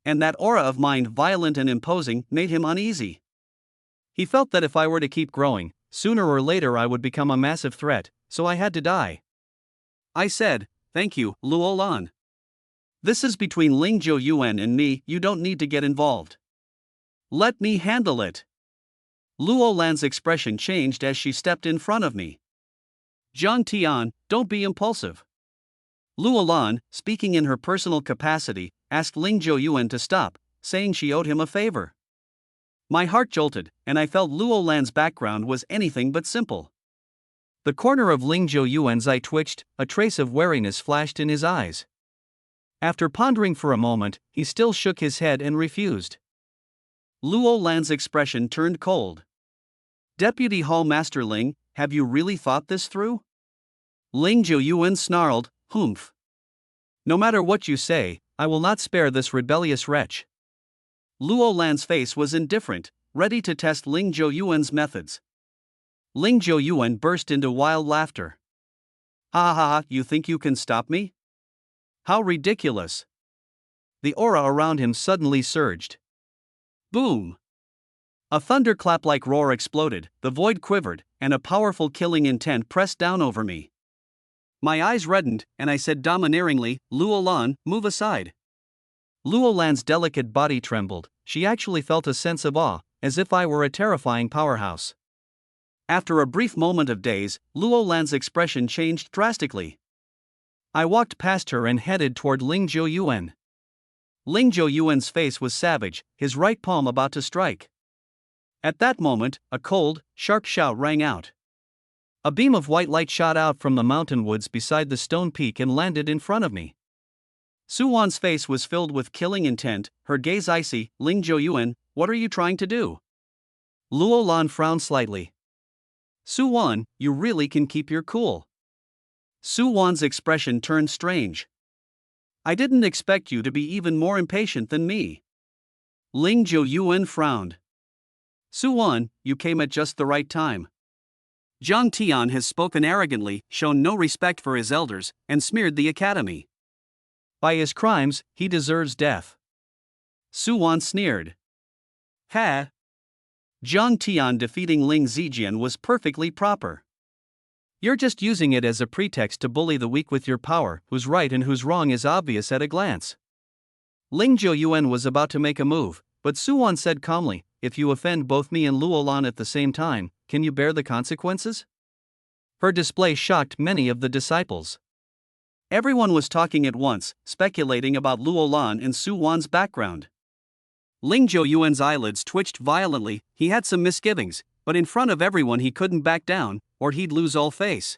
And that aura of mine, violent and imposing, made him uneasy. He felt that if I were to keep growing, sooner or later I would become a massive threat, so I had to die. I said, "Thank you, Luo Lan. This is between Ling Zhou Yuan and me, you don't need to get involved. Let me handle it." Luo Lan's expression changed as she stepped in front of me. "Zhang Tian, don't be impulsive." Luo Lan, speaking in her personal capacity, asked Ling Zhou Yuan to stop, saying she owed him a favor. My heart jolted, and I felt Luo Lan's background was anything but simple. The corner of Ling Zhou Yuan's eye twitched, a trace of wariness flashed in his eyes. After pondering for a moment, he still shook his head and refused. Luo Lan's expression turned cold. "Deputy Hall Master Ling, have you really thought this through?" Ling Zhou Yuan snarled, "Humph. No matter what you say, I will not spare this rebellious wretch." Luo Lan's face was indifferent, ready to test Ling Zhou Yuan's methods. Ling Zhou Yuan burst into wild laughter. "Ha ha ha, you think you can stop me? How ridiculous." The aura around him suddenly surged. Boom! A thunderclap-like roar exploded, the void quivered, and a powerful killing intent pressed down over me. My eyes reddened, and I said domineeringly, "Luo Lan, move aside." Luo Lan's delicate body trembled, she actually felt a sense of awe, as if I were a terrifying powerhouse. After a brief moment of daze, Luo Lan's expression changed drastically. I walked past her and headed toward Ling Zhou Yuan. Ling Zhou Yuan's face was savage, his right palm about to strike. At that moment, a cold, sharp shout rang out. A beam of white light shot out from the mountain woods beside the stone peak and landed in front of me. Suwan's face was filled with killing intent, her gaze icy. "Ling Zhou Yuan, what are you trying to do?" Luo Lan frowned slightly. "Suwan, you really can keep your cool." Suwan's expression turned strange. "I didn't expect you to be even more impatient than me." Ling Zhou Yuan frowned. "Suwan, you came at just the right time. Zhang Tian has spoken arrogantly, shown no respect for his elders, and smeared the academy. By his crimes, he deserves death." Suwan sneered. "Ha! Zhang Tian defeating Ling Zijian was perfectly proper. You're just using it as a pretext to bully the weak with your power, who's right and who's wrong is obvious at a glance." Ling Yuan was about to make a move, but Yuan said calmly, "If you offend both me and Luolan at the same time, can you bear the consequences?" Her display shocked many of the disciples. Everyone was talking at once, speculating about Luolan and Yuan's background. Ling Yuan's eyelids twitched violently. He had some misgivings, but in front of everyone he couldn't back down, or he'd lose all face.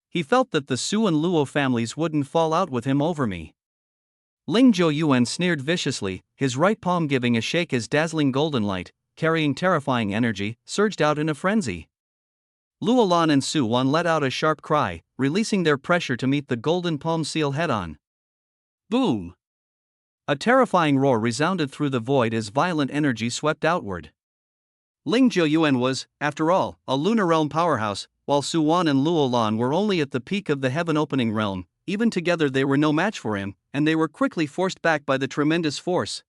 He felt that the Su and Luo families wouldn't fall out with him over me. Ling Yuan sneered viciously, his right palm giving a shake as dazzling golden light, carrying terrifying energy, surged out in a frenzy. Luolan and Yuan let out a sharp cry, releasing their pressure to meet the golden palm seal head-on. Boom! A terrifying roar resounded through the void as violent energy swept outward. Ling Yuan was, after all, a lunar realm powerhouse, while Yuan and Luolan were only at the peak of the heaven-opening realm. Even together they were no match for him, and they were quickly forced back by the tremendous force.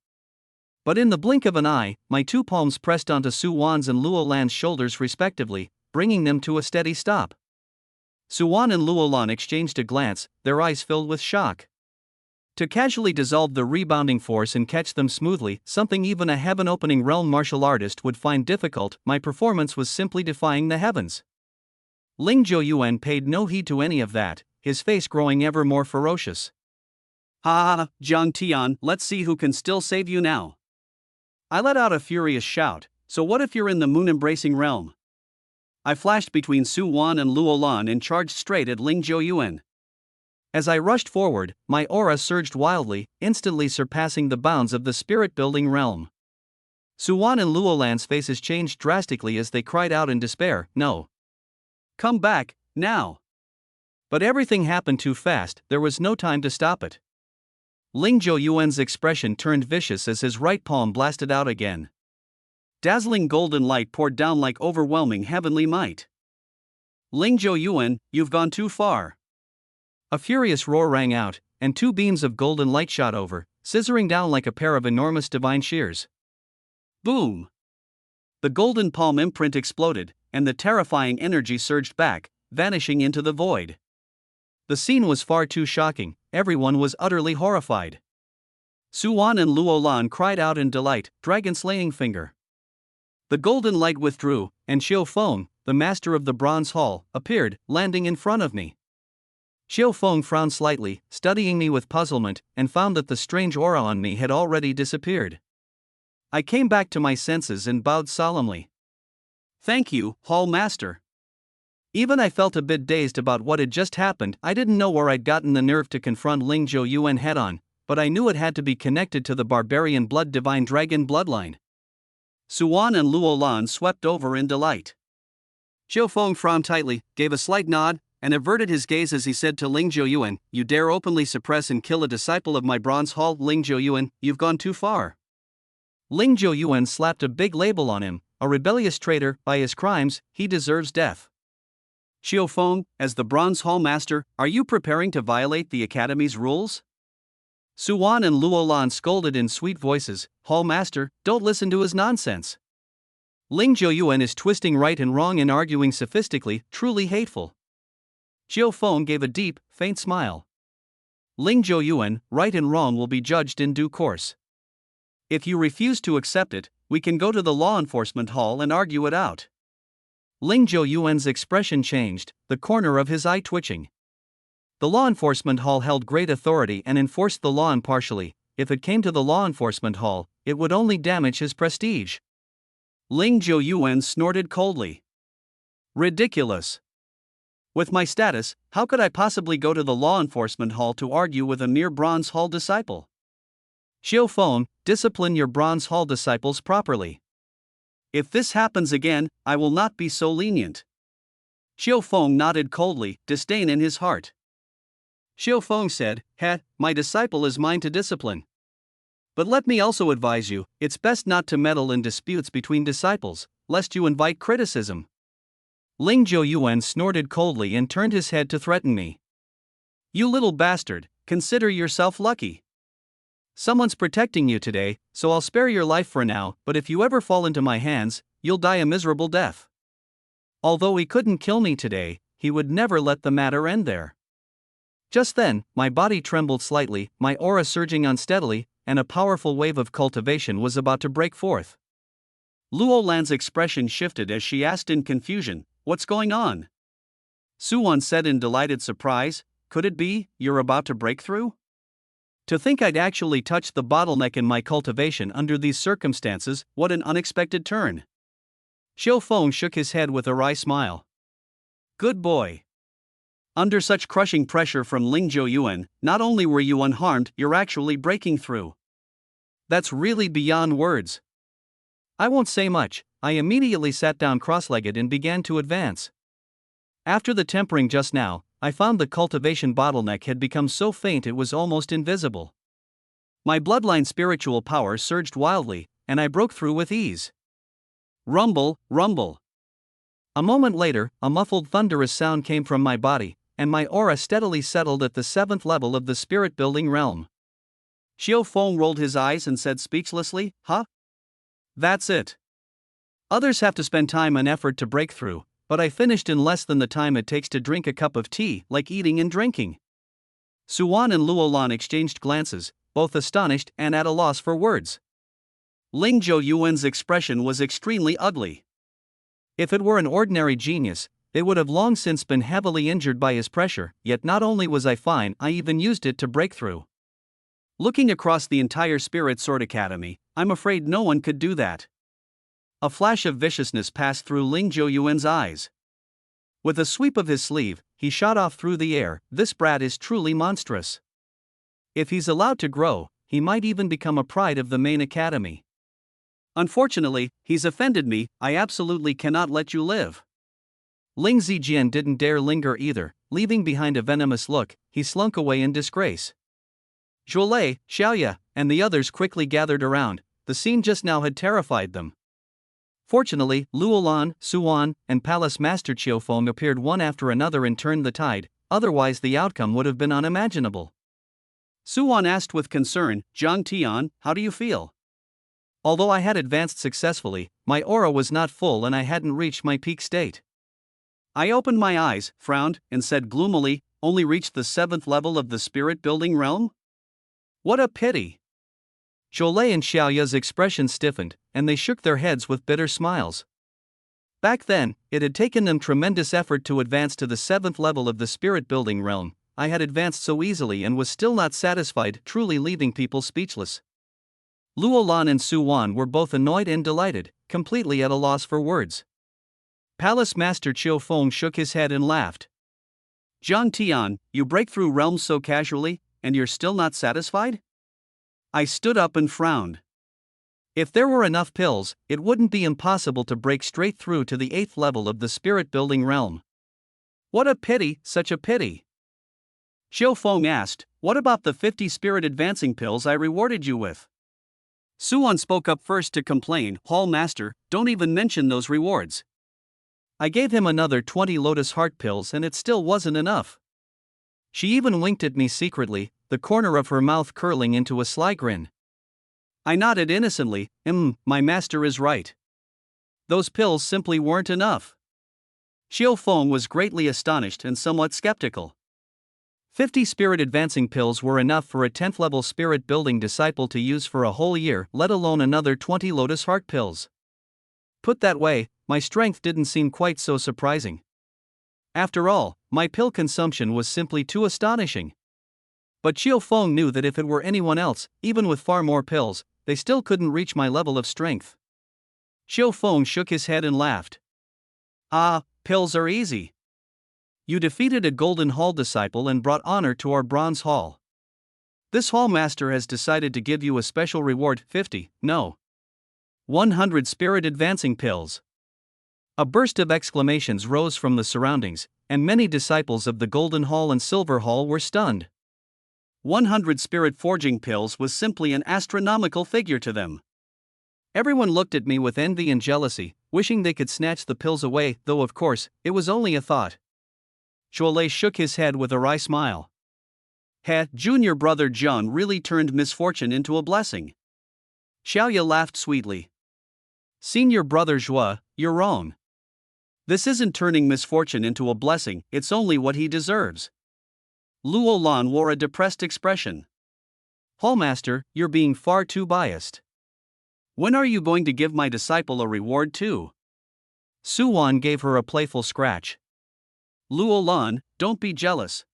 But in the blink of an eye, my two palms pressed onto Yuan's and Luolan's shoulders respectively, bringing them to a steady stop. Yuan and Luolan exchanged a glance, their eyes filled with shock. To casually dissolve the rebounding force and catch them smoothly, something even a heaven-opening realm martial artist would find difficult, my performance was simply defying the heavens. Ling Yuan paid no heed to any of that, his face growing ever more ferocious. "Ha ha, Jiang Tian, let's see who can still save you now." I let out a furious shout, "So what if you're in the moon-embracing realm?" I flashed between Yuan and Luolan and charged straight at Ling Yuan. As I rushed forward, my aura surged wildly, instantly surpassing the bounds of the spirit-building realm. Yuan and Luolan's faces changed drastically as they cried out in despair, "No! Come back, now!" But everything happened too fast, there was no time to stop it. Ling Yuan's expression turned vicious as his right palm blasted out again. Dazzling golden light poured down like overwhelming heavenly might. "Ling Yuan, you've gone too far." A furious roar rang out, and two beams of golden light shot over, scissoring down like a pair of enormous divine shears. Boom! The golden palm imprint exploded, and the terrifying energy surged back, vanishing into the void. The scene was far too shocking, everyone was utterly horrified. Yuan and Luolan cried out in delight, "Dragon-slaying finger." The golden light withdrew, and Xiao Feng, the master of the Bronze Hall, appeared, landing in front of me. Xiao Feng frowned slightly, studying me with puzzlement, and found that the strange aura on me had already disappeared. I came back to my senses and bowed solemnly. "Thank you, Hall Master." Even I felt a bit dazed about what had just happened. I didn't know where I'd gotten the nerve to confront Ling Yuan head-on, but I knew it had to be connected to the barbarian blood divine dragon bloodline. Yuan and Luolan swept over in delight. Xiao Feng frowned tightly, gave a slight nod, and averted his gaze as he said to Ling Yuan, "You dare openly suppress and kill a disciple of my Bronze Hall? Ling Yuan, you've gone too far." Ling Yuan slapped a big label on him, "A rebellious traitor, by his crimes, he deserves death." "Xiao Feng, as the Bronze Hall Master, are you preparing to violate the Academy's rules?" Yuan and Luolan scolded in sweet voices, "Hall Master, don't listen to his nonsense. Ling Yuan is twisting right and wrong and arguing sophistically, truly hateful." Xiao Feng gave a deep, faint smile. "Ling Yuan, right and wrong will be judged in due course. If you refuse to accept it, we can go to the law enforcement hall and argue it out." Ling Yuan's expression changed, the corner of his eye twitching. The law enforcement hall held great authority and enforced the law impartially. If it came to the law enforcement hall, it would only damage his prestige. Ling Yuan snorted coldly. "Ridiculous. With my status, how could I possibly go to the law enforcement hall to argue with a mere Bronze Hall disciple? Xiao Feng, discipline your Bronze Hall disciples properly. If this happens again, I will not be so lenient." Xiao Feng nodded coldly, disdain in his heart. Xiao Feng said, My disciple is mine to discipline. But let me also advise you, it's best not to meddle in disputes between disciples, lest you invite criticism." Ling Yuan snorted coldly and turned his head to threaten me. "You little bastard, consider yourself lucky. Someone's protecting you today, so I'll spare your life for now, but if you ever fall into my hands, you'll die a miserable death." Although he couldn't kill me today, he would never let the matter end there. Just then, my body trembled slightly, my aura surging unsteadily, and a powerful wave of cultivation was about to break forth. Luolan's expression shifted as she asked in confusion, "What's going on?" Suwon said in delighted surprise, "Could it be, you're about to break through?" To think I'd actually touched the bottleneck in my cultivation under these circumstances, what an unexpected turn. Xiao Feng shook his head with a wry smile. "Good boy. Under such crushing pressure from Lingzhou Yuan, not only were you unharmed, you're actually breaking through. That's really beyond words." I won't say much. I immediately sat down cross-legged and began to advance. After the tempering just now, I found the cultivation bottleneck had become so faint it was almost invisible. My bloodline spiritual power surged wildly, and I broke through with ease. Rumble, rumble. A moment later, a muffled thunderous sound came from my body, and my aura steadily settled at the 7th level of the spirit-building realm. Xiao Feng rolled his eyes and said speechlessly, "Huh? That's it. Others have to spend time and effort to break through, but I finished in less than the time it takes to drink a cup of tea, like eating and drinking." Suwon and Luolan exchanged glances, both astonished and at a loss for words. Lingzhou Yuan's expression was extremely ugly. If it were an ordinary genius, it would have long since been heavily injured by his pressure, yet not only was I fine, I even used it to break through. Looking across the entire Spirit Sword Academy, I'm afraid no one could do that. A flash of viciousness passed through Lingzhou Yuan's eyes. With a sweep of his sleeve, he shot off through the air, "This brat is truly monstrous. If he's allowed to grow, he might even become a pride of the main academy. Unfortunately, he's offended me, I absolutely cannot let you live." Ling Zijian didn't dare linger either, leaving behind a venomous look, he slunk away in disgrace. Zhuolei, Xiaoya, and the others quickly gathered around. The scene just now had terrified them. Fortunately, Luolan, Suwon, and Palace Master Qiufeng appeared one after another and turned the tide, otherwise the outcome would have been unimaginable. Suwon asked with concern, "Zhang Tian, how do you feel?" Although I had advanced successfully, my aura was not full and I hadn't reached my peak state. I opened my eyes, frowned, and said gloomily, "Only reached the 7th level of the spirit-building realm? What a pity." Zhuolei and Xiaoya's expression stiffened, and they shook their heads with bitter smiles. Back then, it had taken them tremendous effort to advance to the 7th level of the spirit-building realm. I had advanced so easily and was still not satisfied, truly leaving people speechless. Luolan and Suwon were both annoyed and delighted, completely at a loss for words. Palace Master Qiufeng shook his head and laughed. "Zhang Tian, you break through realms so casually, and you're still not satisfied?" I stood up and frowned. If there were enough pills, it wouldn't be impossible to break straight through to the 8th level of the spirit-building realm. What a pity, such a pity. Xiao Feng asked, "What about the 50 spirit-advancing pills I rewarded you with?" Suwon spoke up first to complain, "Hall Master, don't even mention those rewards. I gave him another 20 Lotus Heart pills and it still wasn't enough." She even winked at me secretly, the corner of her mouth curling into a sly grin. I nodded innocently, my master is right. Those pills simply weren't enough." Xiao Feng was greatly astonished and somewhat skeptical. 50 spirit-advancing pills were enough for a 10th-level spirit-building disciple to use for a whole year, let alone another 20 Lotus Heart pills. Put that way, my strength didn't seem quite so surprising. After all, my pill consumption was simply too astonishing. But Xiao Feng knew that if it were anyone else, even with far more pills, they still couldn't reach my level of strength. Xiao Feng shook his head and laughed. "Ah, pills are easy. You defeated a Golden Hall disciple and brought honor to our Bronze Hall. This Hall Master has decided to give you a special reward, 50, no, 100 spirit-advancing pills." A burst of exclamations rose from the surroundings, and many disciples of the Golden Hall and Silver Hall were stunned. 100 spirit-forging pills was simply an astronomical figure to them. Everyone looked at me with envy and jealousy, wishing they could snatch the pills away, though of course, it was only a thought. Zhuolei shook his head with a wry smile. Junior brother Zheng really turned misfortune into a blessing." Xiaoya laughed sweetly. "Senior brother Zhua, you're wrong. This isn't turning misfortune into a blessing, it's only what he deserves." Luolan wore a depressed expression. Hallmaster, you're being far too biased. When are you going to give my disciple a reward too? Yuan gave her a playful scratch. Luolan, don't be jealous.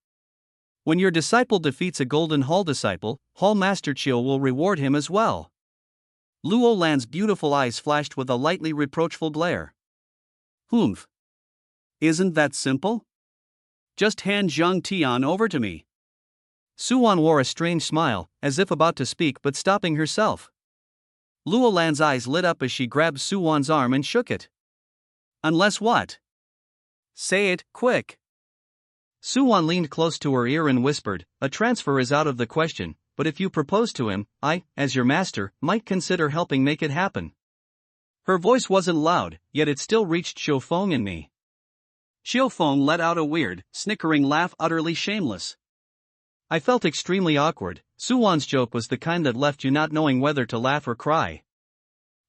When your disciple defeats a Golden Hall disciple, Hallmaster Chiu will reward him as well. Luolan's beautiful eyes flashed with a lightly reproachful glare. Humph. Isn't that simple? Just hand Zhang Tian over to me. Yuan wore a strange smile, as if about to speak but stopping herself. Luolan's eyes lit up as she grabbed Yuan's arm and shook it. Unless what? Say it, quick. Yuan leaned close to her ear and whispered, a transfer is out of the question, but if you propose to him, I, as your master, might consider helping make it happen. Her voice wasn't loud, yet it still reached Xiaofeng and me. Xiaofeng let out a weird, snickering laugh, utterly shameless. I felt extremely awkward. Yuan's joke was the kind that left you not knowing whether to laugh or cry.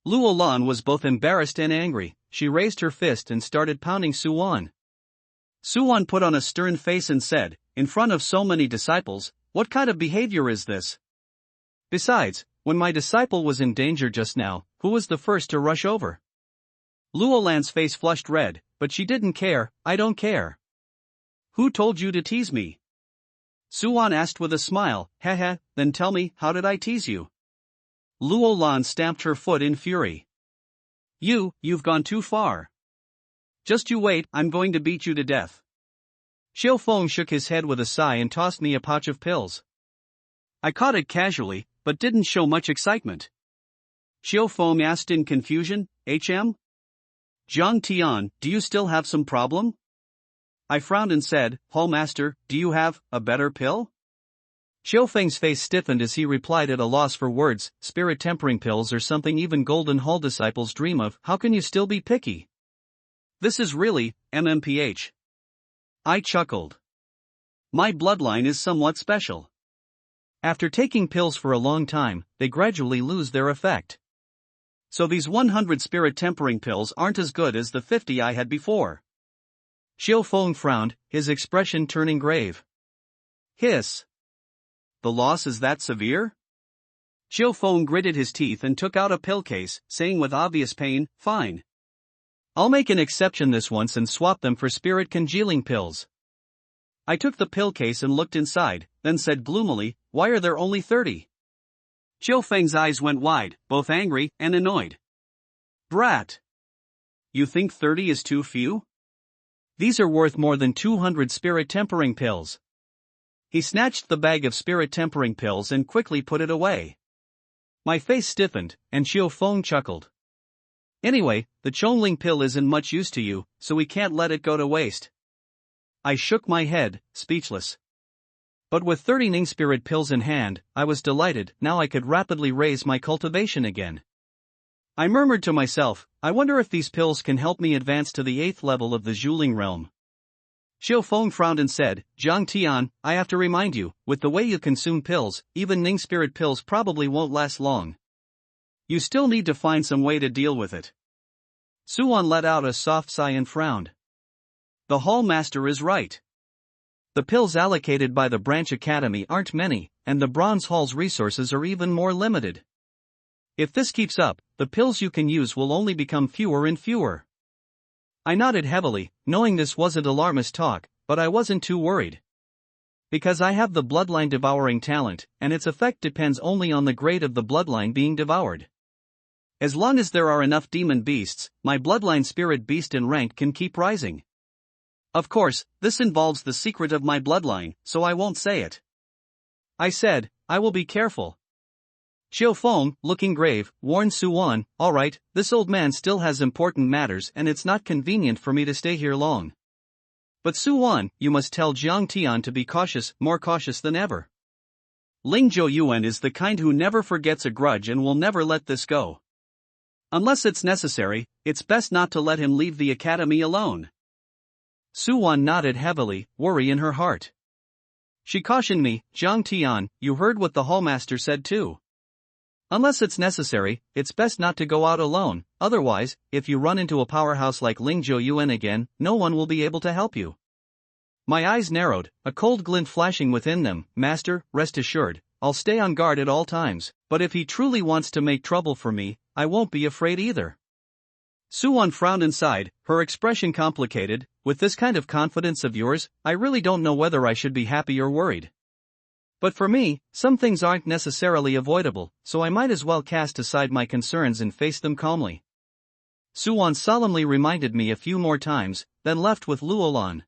Luolan was both embarrassed and angry. She raised her fist and started pounding Yuan. Yuan put on a stern face and said, in front of so many disciples, what kind of behavior is this? Besides, when my disciple was in danger just now, who was the first to rush over? Luolan's face flushed red, but she didn't care. I don't care. Who told you to tease me? Yuan asked with a smile. Haha, then tell me, how did I tease you? Luolan stamped her foot in fury. You've gone too far. Just you wait, I'm going to beat you to death. Xiaofeng shook his head with a sigh and tossed me a pouch of pills. I caught it casually, but didn't show much excitement. Xiaofeng asked in confusion, HM? Zhang Tian, do you still have some problem? I frowned and said, Hallmaster, do you have a better pill? Xiaofeng's face stiffened as he replied at a loss for words, spirit tempering pills or something even Golden Hall disciples dream of. How can you still be picky? This is really, MMPH. I chuckled. My bloodline is somewhat special. After taking pills for a long time, they gradually lose their effect. So these 100 spirit tempering pills aren't as good as the 50 I had before. Xiaofeng frowned, his expression turning grave. Hiss. The loss is that severe? Xiaofeng gritted his teeth and took out a pill case, saying with obvious pain, fine. I'll make an exception this once and swap them for spirit congealing pills. I took the pill case and looked inside, then said gloomily, why are there only 30? Xiaofeng's eyes went wide, both angry and annoyed. Brat! You think 30 is too few? These are worth more than 200 spirit tempering pills. He snatched the bag of spirit tempering pills and quickly put it away. My face stiffened, and Xiaofeng chuckled. Anyway, the Chongling pill isn't much use to you, so we can't let it go to waste. I shook my head, speechless. But with 30 Ning spirit pills in hand, I was delighted. Now I could rapidly raise my cultivation again. I murmured to myself, I wonder if these pills can help me advance to the 8th level of the Zhuling realm. Xiaofeng frowned and said, Zhang Tian, I have to remind you, with the way you consume pills, even Ning spirit pills probably won't last long. You still need to find some way to deal with it. Yuan let out a soft sigh and frowned. The Hall Master is right. The pills allocated by the Branch Academy aren't many, and the Bronze Hall's resources are even more limited. If this keeps up, the pills you can use will only become fewer and fewer. I nodded heavily, knowing this wasn't alarmist talk, but I wasn't too worried. Because I have the bloodline devouring talent, and its effect depends only on the grade of the bloodline being devoured. As long as there are enough demon beasts, my bloodline spirit beast in rank can keep rising. Of course, this involves the secret of my bloodline, so I won't say it. I said, I will be careful. Xiaofeng, looking grave, warned Yuan, all right, this old man still has important matters and it's not convenient for me to stay here long. But Yuan, you must tell Zhang Tian to be cautious, more cautious than ever. Lingzhou Yuan is the kind who never forgets a grudge and will never let this go. Unless it's necessary, it's best not to let him leave the academy alone. Yuan nodded heavily, worry in her heart. She cautioned me, Zhang Tian, you heard what the Hallmaster said too. Unless it's necessary, it's best not to go out alone, otherwise, if you run into a powerhouse like Lingzhou Yuan again, no one will be able to help you. My eyes narrowed, a cold glint flashing within them. Master, rest assured, I'll stay on guard at all times, but if he truly wants to make trouble for me, I won't be afraid either. Yuan frowned inside, her expression complicated. With this kind of confidence of yours, I really don't know whether I should be happy or worried. But for me, some things aren't necessarily avoidable, so I might as well cast aside my concerns and face them calmly. Yuan solemnly reminded me a few more times, then left with Luolan.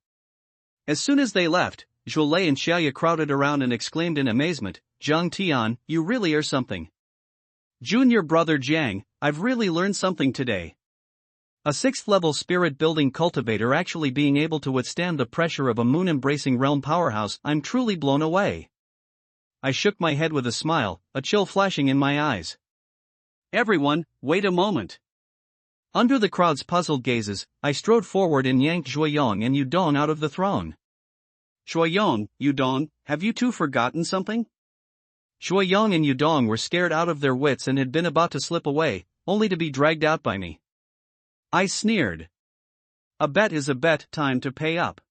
As soon as they left, Zhuolei and Xiaoya crowded around and exclaimed in amazement, "Zhang Tian, you really are something. Junior brother Jiang, I've really learned something today. A 6th-level spirit-building cultivator actually being able to withstand the pressure of a moon-embracing realm powerhouse, I'm truly blown away." I shook my head with a smile, a chill flashing in my eyes. "Everyone, wait a moment." Under the crowd's puzzled gazes, I strode forward and yanked Zhuoyong and Yudong out of the throne. "Zhuoyong, Yudong, have you two forgotten something?" Zhuoyong and Yudong were scared out of their wits and had been about to slip away, only to be dragged out by me. I sneered. "A bet is a bet, time to pay up.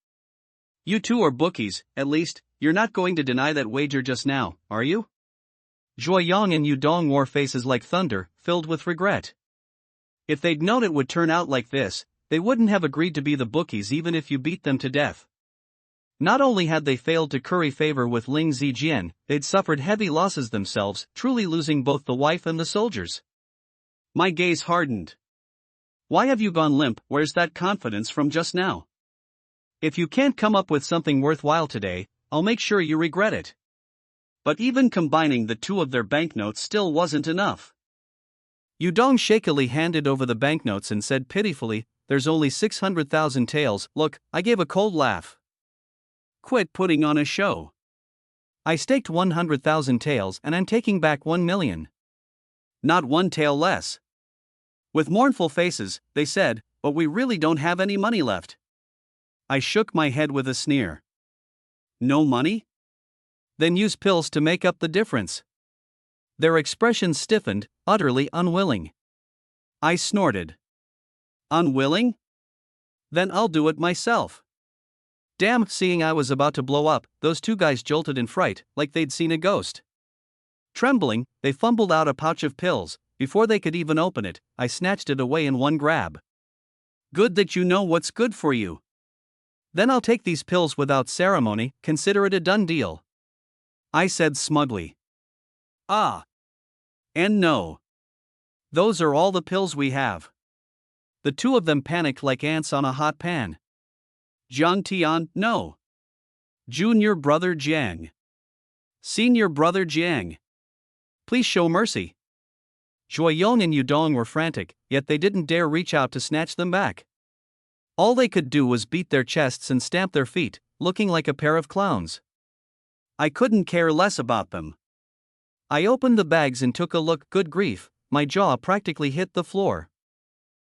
You two are bookies, at least, you're not going to deny that wager just now, are you?" Zhuoyong and Yudong wore faces like thunder, filled with regret. If they'd known it would turn out like this, they wouldn't have agreed to be the bookies even if you beat them to death. Not only had they failed to curry favor with Ling Zijian, they'd suffered heavy losses themselves, truly losing both the wife and the soldiers. My gaze hardened. "Why have you gone limp? Where's that confidence from just now? If you can't come up with something worthwhile today, I'll make sure you regret it." But even combining the two of their banknotes still wasn't enough. Yudong shakily handed over the banknotes and said pitifully, "There's only 600,000 taels." Look, I gave a cold laugh. "Quit putting on a show. I staked 100,000 taels and I'm taking back 1 million. Not one tael less." With mournful faces, they said, "But we really don't have any money left." I shook my head with a sneer. "No money? Then use pills to make up the difference." Their expressions stiffened, utterly unwilling. I snorted. "Unwilling? Then I'll do it myself." Damn, seeing I was about to blow up, those two guys jolted in fright, like they'd seen a ghost. Trembling, they fumbled out a pouch of pills. Before they could even open it, I snatched it away in one grab. "Good that you know what's good for you. Then I'll take these pills without ceremony, consider it a done deal," I said smugly. "Ah. And no. Those are all the pills we have." The two of them panicked like ants on a hot pan. "Zhang Tian, no. Junior brother Jiang. Senior brother Jiang. Please show mercy." Zhuoyong and Yudong were frantic, yet they didn't dare reach out to snatch them back. All they could do was beat their chests and stamp their feet, looking like a pair of clowns. I couldn't care less about them. I opened the bags and took a look. Good grief, my jaw practically hit the floor.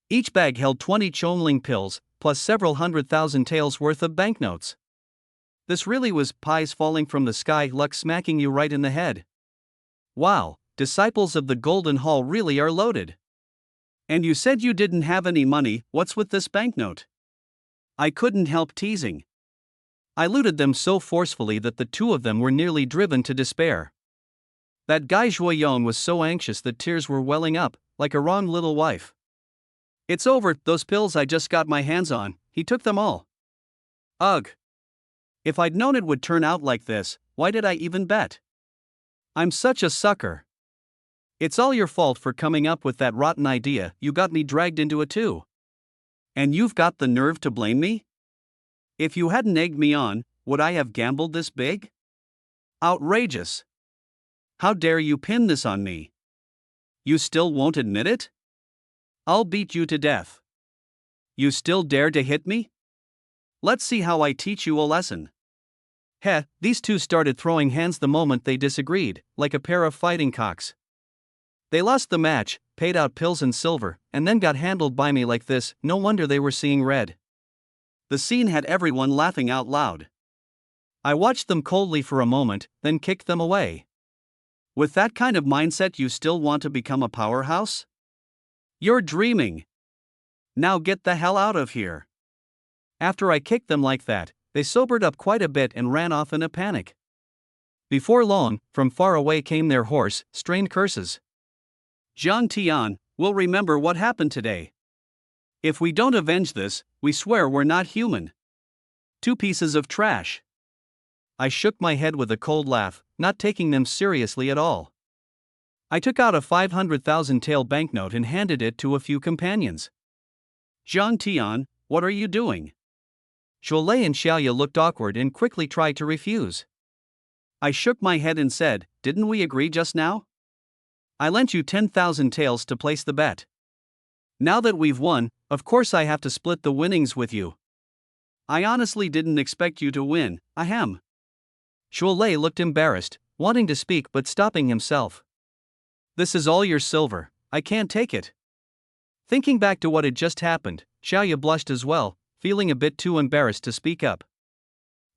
Each bag held 20 Chongling pills, plus several 100,000 taels worth of banknotes. This really was pies falling from the sky, luck smacking you right in the head. Wow, disciples of the Golden Hall really are loaded. "And you said you didn't have any money, what's with this banknote?" I couldn't help teasing. I looted them so forcefully that the two of them were nearly driven to despair. That guy Zhuoyong was so anxious that tears were welling up, like a wronged little wife. "It's over, those pills I just got my hands on, he took them all." Ugh. If I'd known it would turn out like this, why did I even bet? I'm such a sucker. It's all your fault for coming up with that rotten idea, you got me dragged into it too. And you've got the nerve to blame me? If you hadn't egged me on, would I have gambled this big? Outrageous. How dare you pin this on me? You still won't admit it? I'll beat you to death. You still dare to hit me? Let's see how I teach you a lesson. Heh, these two started throwing hands the moment they disagreed, like a pair of fighting cocks. They lost the match, paid out pills and silver, and then got handled by me like this. No wonder they were seeing red. The scene had everyone laughing out loud. I watched them coldly for a moment, then kicked them away. With that kind of mindset, you still want to become a powerhouse? You're dreaming. Now get the hell out of here. After I kicked them like that, they sobered up quite a bit and ran off in a panic. Before long, from far away came their hoarse, strained curses. Jiang Tian, we'll remember what happened today. If we don't avenge this, we swear we're not human. 2 pieces of trash. I shook my head with a cold laugh, not taking them seriously at all. I took out a 500,000 tael banknote and handed it to a few companions. Jiang Tian, what are you doing? Zhuolei and Xiaoya looked awkward and quickly tried to refuse. I shook my head and said, didn't we agree just now? I lent you 10,000 taels to place the bet. Now that we've won, of course I have to split the winnings with you. I honestly didn't expect you to win, ahem. Zhuolei looked embarrassed, wanting to speak but stopping himself. This is all your silver, I can't take it. Thinking back to what had just happened, Xiaoya blushed as well, feeling a bit too embarrassed to speak up.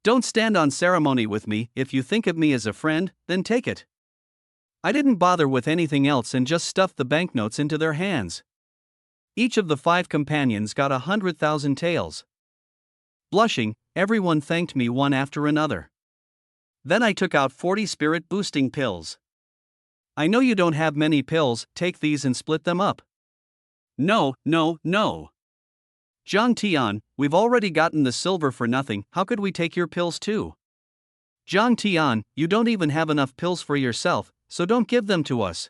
Don't stand on ceremony with me. If you think of me as a friend, then take it. I didn't bother with anything else and just stuffed the banknotes into their hands. Each of the 5 companions got 100,000 taels. Blushing, everyone thanked me one after another. Then I took out 40 spirit-boosting pills. I know you don't have many pills, take these and split them up. No. Jiang Tian, we've already gotten the silver for nothing, how could we take your pills too? Jiang Tian, you don't even have enough pills for yourself, so don't give them to us.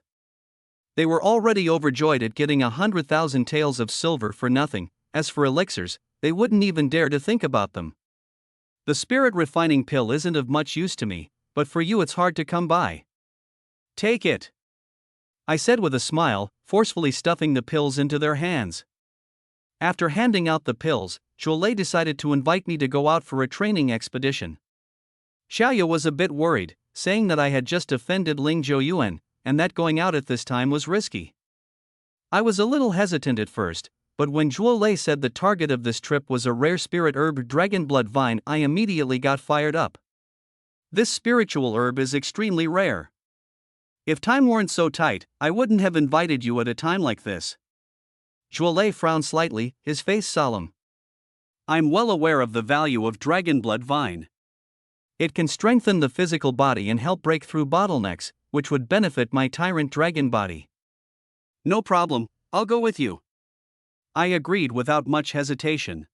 They were already overjoyed at getting 100,000 taels of silver for nothing. As for elixirs, they wouldn't even dare to think about them. The spirit refining pill isn't of much use to me, but for you it's hard to come by. Take it, I said with a smile, forcefully stuffing the pills into their hands. After handing out the pills, Zhuolei decided to invite me to go out for a training expedition. Xiaoya was a bit worried, saying that I had just offended Ling Yuan, and that going out at this time was risky. I was a little hesitant at first, but when Zhuolei said the target of this trip was a rare spirit herb dragon blood vine, I immediately got fired up. This spiritual herb is extremely rare. If time weren't so tight, I wouldn't have invited you at a time like this. Zhuolei frowned slightly, his face solemn. I'm well aware of the value of dragon blood vine. It can strengthen the physical body and help break through bottlenecks, which would benefit my tyrant dragon body. No problem, I'll go with you. I agreed without much hesitation.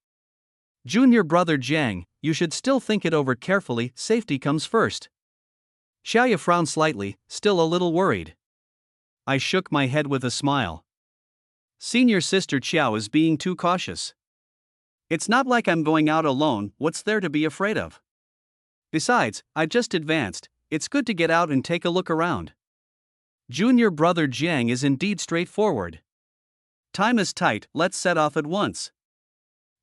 Junior brother Jiang, you should still think it over carefully, safety comes first. Xiaoya frowned slightly, still a little worried. I shook my head with a smile. Senior sister Qiao is being too cautious. It's not like I'm going out alone, what's there to be afraid of? Besides, I just advanced, it's good to get out and take a look around. Junior brother Jiang is indeed straightforward. Time is tight, let's set off at once.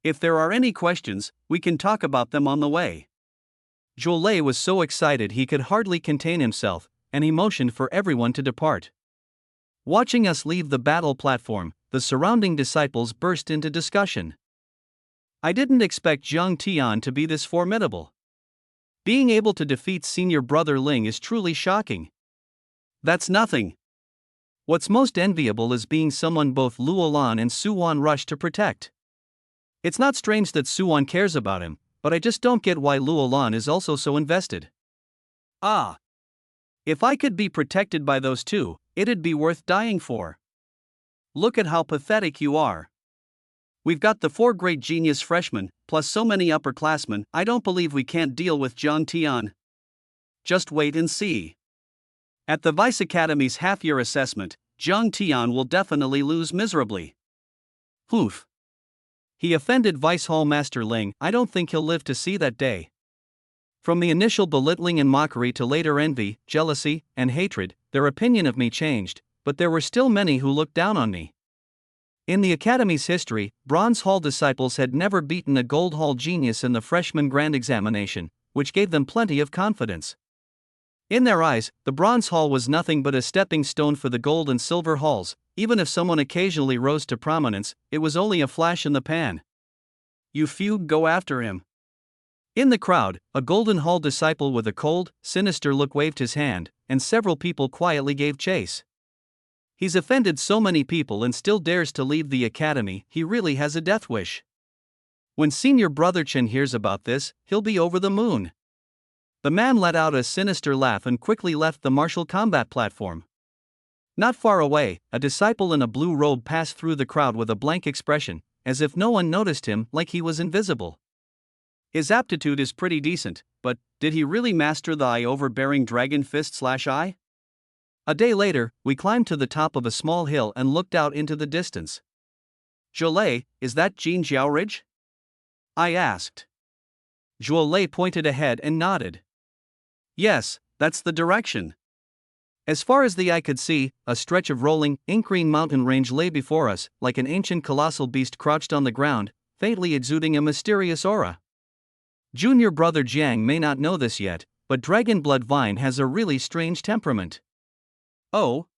If there are any questions, we can talk about them on the way. Zhuolei was so excited he could hardly contain himself, and he motioned for everyone to depart. Watching us leave the battle platform, the surrounding disciples burst into discussion. I didn't expect Jiang Tian to be this formidable. Being able to defeat senior brother Ling is truly shocking. That's nothing. What's most enviable is being someone both Luolan and Suwan rush to protect. It's not strange that Suwan cares about him, but I just don't get why Luolan is also so invested. Ah! If I could be protected by those two, it'd be worth dying for. Look at how pathetic you are. We've got the 4 great genius freshmen, plus so many upperclassmen, I don't believe we can't deal with Jiang Tian. Just wait and see. At the Vice Academy's half-year assessment, Jiang Tian will definitely lose miserably. Oof. He offended Vice Hall Master Ling, I don't think he'll live to see that day. From the initial belittling and mockery to later envy, jealousy, and hatred, their opinion of me changed, but there were still many who looked down on me. In the Academy's history, Bronze Hall disciples had never beaten a Gold Hall genius in the freshman grand examination, which gave them plenty of confidence. In their eyes, the Bronze Hall was nothing but a stepping stone for the Gold and Silver Halls. Even if someone occasionally rose to prominence, it was only a flash in the pan. You few go after him. In the crowd, a Golden Hall disciple with a cold, sinister look waved his hand, and several people quietly gave chase. He's offended so many people and still dares to leave the academy, he really has a death wish. When senior brother Chen hears about this, he'll be over the moon. The man let out a sinister laugh and quickly left the martial combat platform. Not far away, a disciple in a blue robe passed through the crowd with a blank expression, as if no one noticed him, like he was invisible. His aptitude is pretty decent, but did he really master the eye-overbearing dragon fist/eye? A day later, we climbed to the top of a small hill and looked out into the distance. "Jolie, is that Jinjiao Ridge?" I asked. Jolie pointed ahead and nodded. "Yes, that's the direction." As far as the eye could see, a stretch of rolling, ink-green mountain range lay before us, like an ancient colossal beast crouched on the ground, faintly exuding a mysterious aura. Junior brother Jiang may not know this yet, but dragon blood vine has a really strange temperament. Oh?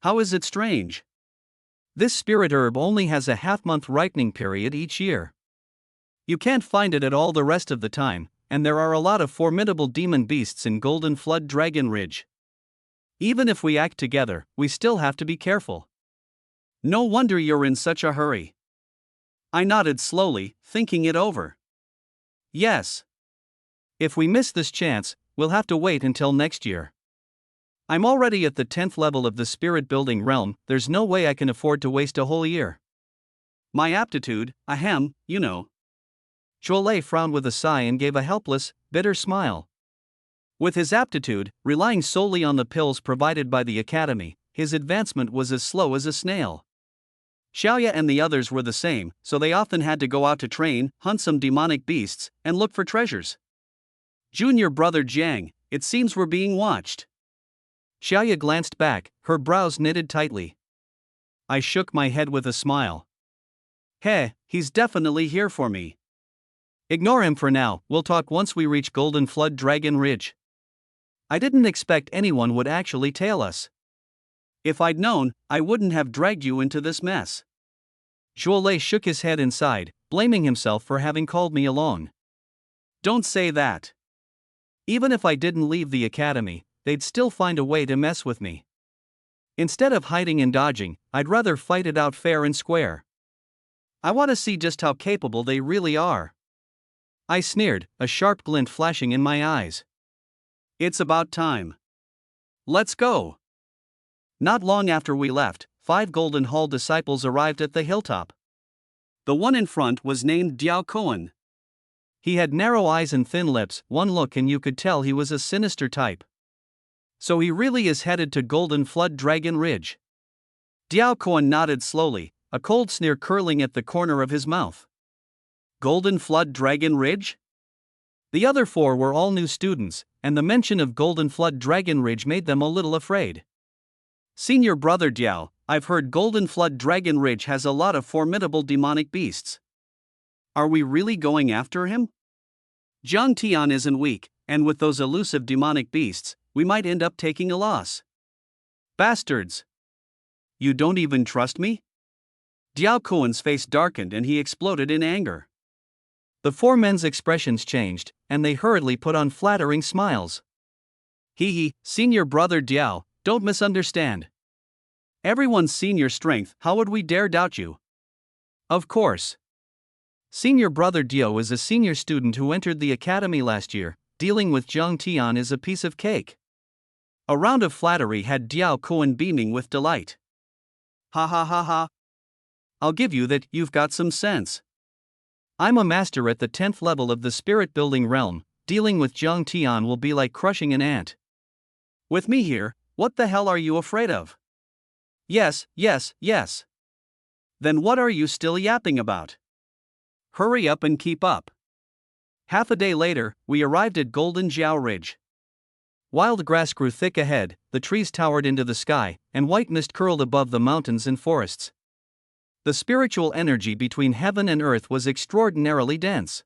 How is it strange? This spirit herb only has a half-month ripening period each year. You can't find it at all the rest of the time, and there are a lot of formidable demon beasts in Golden Flood Dragon Ridge. Even if we act together, we still have to be careful. No wonder you're in such a hurry. I nodded slowly, thinking it over. Yes. If we miss this chance, we'll have to wait until next year. I'm already at the 10th level of the spirit building realm, there's no way I can afford to waste a whole year. My aptitude, ahem, you know. Jolie frowned with a sigh and gave a helpless, bitter smile. With his aptitude, relying solely on the pills provided by the academy, his advancement was as slow as a snail. Xiaoya and the others were the same, so they often had to go out to train, hunt some demonic beasts, and look for treasures. Junior brother Jiang, it seems we're being watched. Xiaoya glanced back, her brows knitted tightly. I shook my head with a smile. Hey, he's definitely here for me. Ignore him for now, we'll talk once we reach Golden Flood Dragon Ridge. I didn't expect anyone would actually tail us. If I'd known, I wouldn't have dragged you into this mess. Jolie shook his head and sighed, blaming himself for having called me along. Don't say that. Even if I didn't leave the academy, they'd still find a way to mess with me. Instead of hiding and dodging, I'd rather fight it out fair and square. I want to see just how capable they really are. I sneered, a sharp glint flashing in my eyes. It's about time. Let's go. Not long after we left, 5 Golden Hall disciples arrived at the hilltop. The one in front was named Diao Koan. He had narrow eyes and thin lips, one look and you could tell he was a sinister type. So he really is headed to Golden Flood Dragon Ridge. Diao Koan nodded slowly, a cold sneer curling at the corner of his mouth. Golden Flood Dragon Ridge? The other 4 were all new students, and the mention of Golden Flood Dragon Ridge made them a little afraid. Senior brother Diao, I've heard Golden Flood Dragon Ridge has a lot of formidable demonic beasts. Are we really going after him? Zhang Tian isn't weak, and with those elusive demonic beasts, we might end up taking a loss. Bastards! You don't even trust me? Diao Koan's face darkened and he exploded in anger. The 4 men's expressions changed, and they hurriedly put on flattering smiles. Hee, senior brother Diao, don't misunderstand. Everyone's seen your strength, how would we dare doubt you? Of course. Senior brother Diao is a senior student who entered the academy last year, dealing with Zhang Tian is a piece of cake. A round of flattery had Diao Koan beaming with delight. Ha ha ha ha. I'll give you that, you've got some sense. I'm a master at the 10th level of the spirit building realm, dealing with Zhang Tian will be like crushing an ant. With me here, what the hell are you afraid of? Yes. Then what are you still yapping about? Hurry up and keep up. Half a day later, we arrived at Golden Jiao Ridge. Wild grass grew thick ahead, the trees towered into the sky, and white mist curled above the mountains and forests. The spiritual energy between heaven and earth was extraordinarily dense.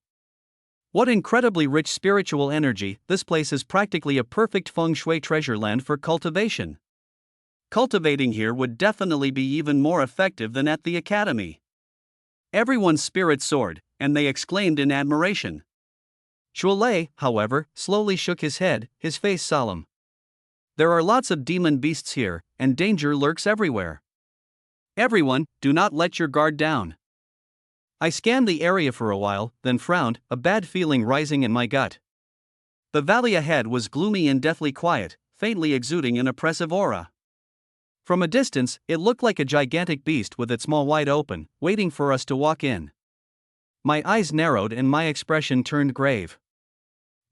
What incredibly rich spiritual energy, this place is practically a perfect feng shui treasure land for cultivation. Cultivating here would definitely be even more effective than at the academy. Everyone's spirits soared, and they exclaimed in admiration. Jolie, however, slowly shook his head, his face solemn. There are lots of demon beasts here, and danger lurks everywhere. Everyone, do not let your guard down. I scanned the area for a while, then frowned, a bad feeling rising in my gut. The valley ahead was gloomy and deathly quiet, faintly exuding an oppressive aura. From a distance, it looked like a gigantic beast with its maw wide open, waiting for us to walk in. My eyes narrowed and my expression turned grave.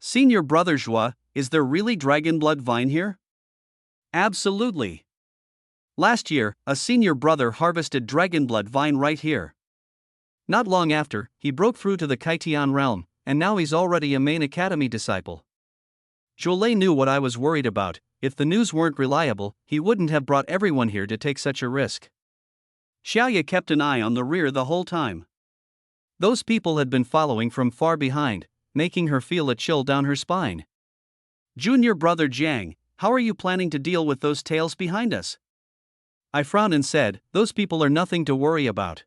Senior brother Yuan, is there really dragon blood vine here? Absolutely. Last year, a senior brother harvested dragon blood vine right here. Not long after, he broke through to the Kaitian realm, and now he's already a main academy disciple. Jolie knew what I was worried about. If the news weren't reliable, he wouldn't have brought everyone here to take such a risk. Xiaoya kept an eye on the rear the whole time. Those people had been following from far behind, making her feel a chill down her spine. Junior brother Jiang, how are you planning to deal with those tails behind us? I frowned and said, those people are nothing to worry about.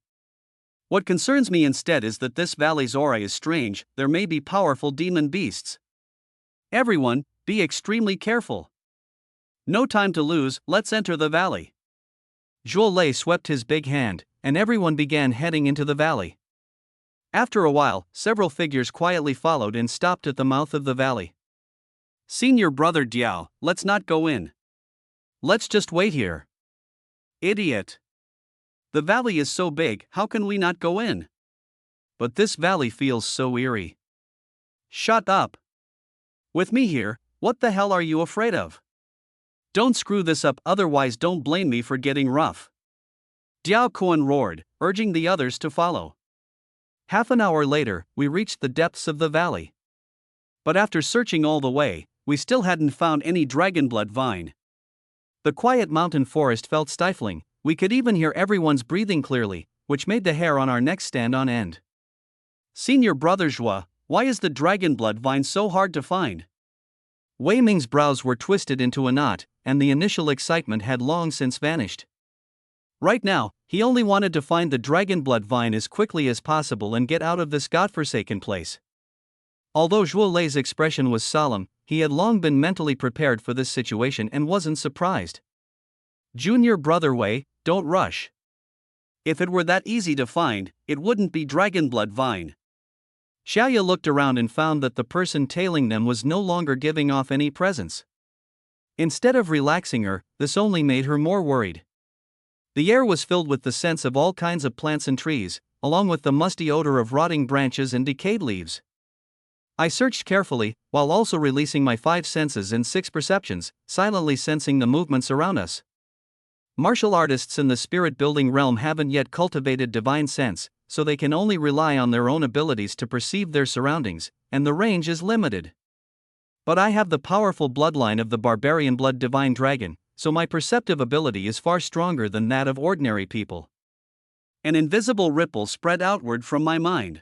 What concerns me instead is that this valley's aura is strange. There may be powerful demon beasts. Everyone, be extremely careful. No time to lose, let's enter the valley. Zhuo swept his big hand, and everyone began heading into the valley. After a while, several figures quietly followed and stopped at the mouth of the valley. Senior brother Diao, let's not go in. Let's just wait here. Idiot. The valley is so big, how can we not go in? But this valley feels so eerie. Shut up. With me here, what the hell are you afraid of? Don't screw this up, otherwise don't blame me for getting rough. Diao Kuan roared, urging the others to follow. Half an hour later, we reached the depths of the valley. But after searching all the way, we still hadn't found any dragonblood vine. The quiet mountain forest felt stifling. We could even hear everyone's breathing clearly, which made the hair on our necks stand on end. Senior brother Zhuo, why is the dragonblood vine so hard to find? Wei Ming's brows were twisted into a knot, and the initial excitement had long since vanished. Right now, he only wanted to find the dragonblood vine as quickly as possible and get out of this godforsaken place. Although Zhuo Lei's expression was solemn, he had long been mentally prepared for this situation and wasn't surprised. Junior brother Wei, don't rush. If it were that easy to find, it wouldn't be dragonblood vine. Xiaoya looked around and found that the person tailing them was no longer giving off any presence. Instead of relaxing her, this only made her more worried. The air was filled with the scents of all kinds of plants and trees, along with the musty odor of rotting branches and decayed leaves. I searched carefully, while also releasing my 5 senses and 6 perceptions, silently sensing the movements around us. Martial artists in the spirit-building realm haven't yet cultivated divine sense, so they can only rely on their own abilities to perceive their surroundings, and the range is limited. But I have the powerful bloodline of the barbarian blood divine dragon, so my perceptive ability is far stronger than that of ordinary people. An invisible ripple spread outward from my mind.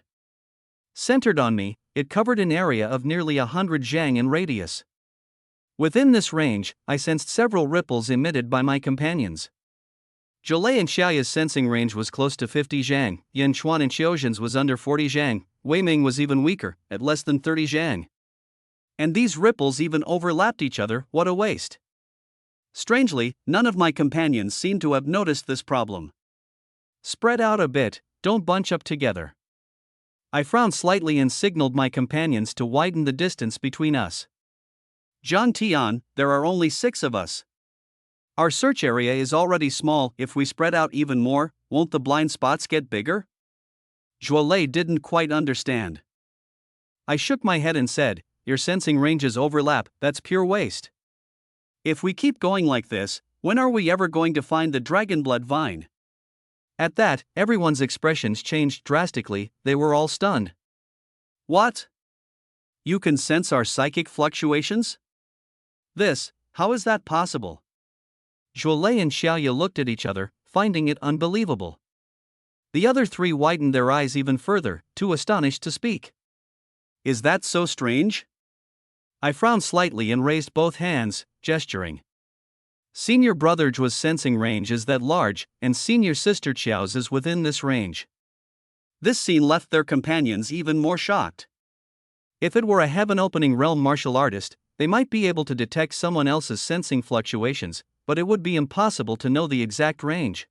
Centered on me, it covered an area of nearly 100 zhang in radius. Within this range, I sensed several ripples emitted by my companions. Zhuo and Xiaoya's sensing range was close to 50 zhang, Yan Chuan and Xiaozhen's was under 40 zhang, Wei Ming was even weaker, at less than 30 zhang. And these ripples even overlapped each other, what a waste. Strangely, none of my companions seemed to have noticed this problem. Spread out a bit, don't bunch up together. I frowned slightly and signaled my companions to widen the distance between us. Zhang Tian, there are only 6 of us. Our search area is already small. If we spread out even more, won't the blind spots get bigger? Zhuo didn't quite understand. I shook my head and said, your sensing ranges overlap, that's pure waste. If we keep going like this, when are we ever going to find the dragonblood vine? At that, everyone's expressions changed drastically, they were all stunned. What? You can sense our psychic fluctuations? How is that possible? Zhuo and Xiaoya looked at each other, finding it unbelievable. The other 3 widened their eyes even further, too astonished to speak. Is that so strange? I frowned slightly and raised both hands, gesturing. Senior brother Zhuo's sensing range is that large, and senior sister Qiao's is within this range. This scene left their companions even more shocked. If it were a heaven-opening realm martial artist, they might be able to detect someone else's sensing fluctuations, but it would be impossible to know the exact range.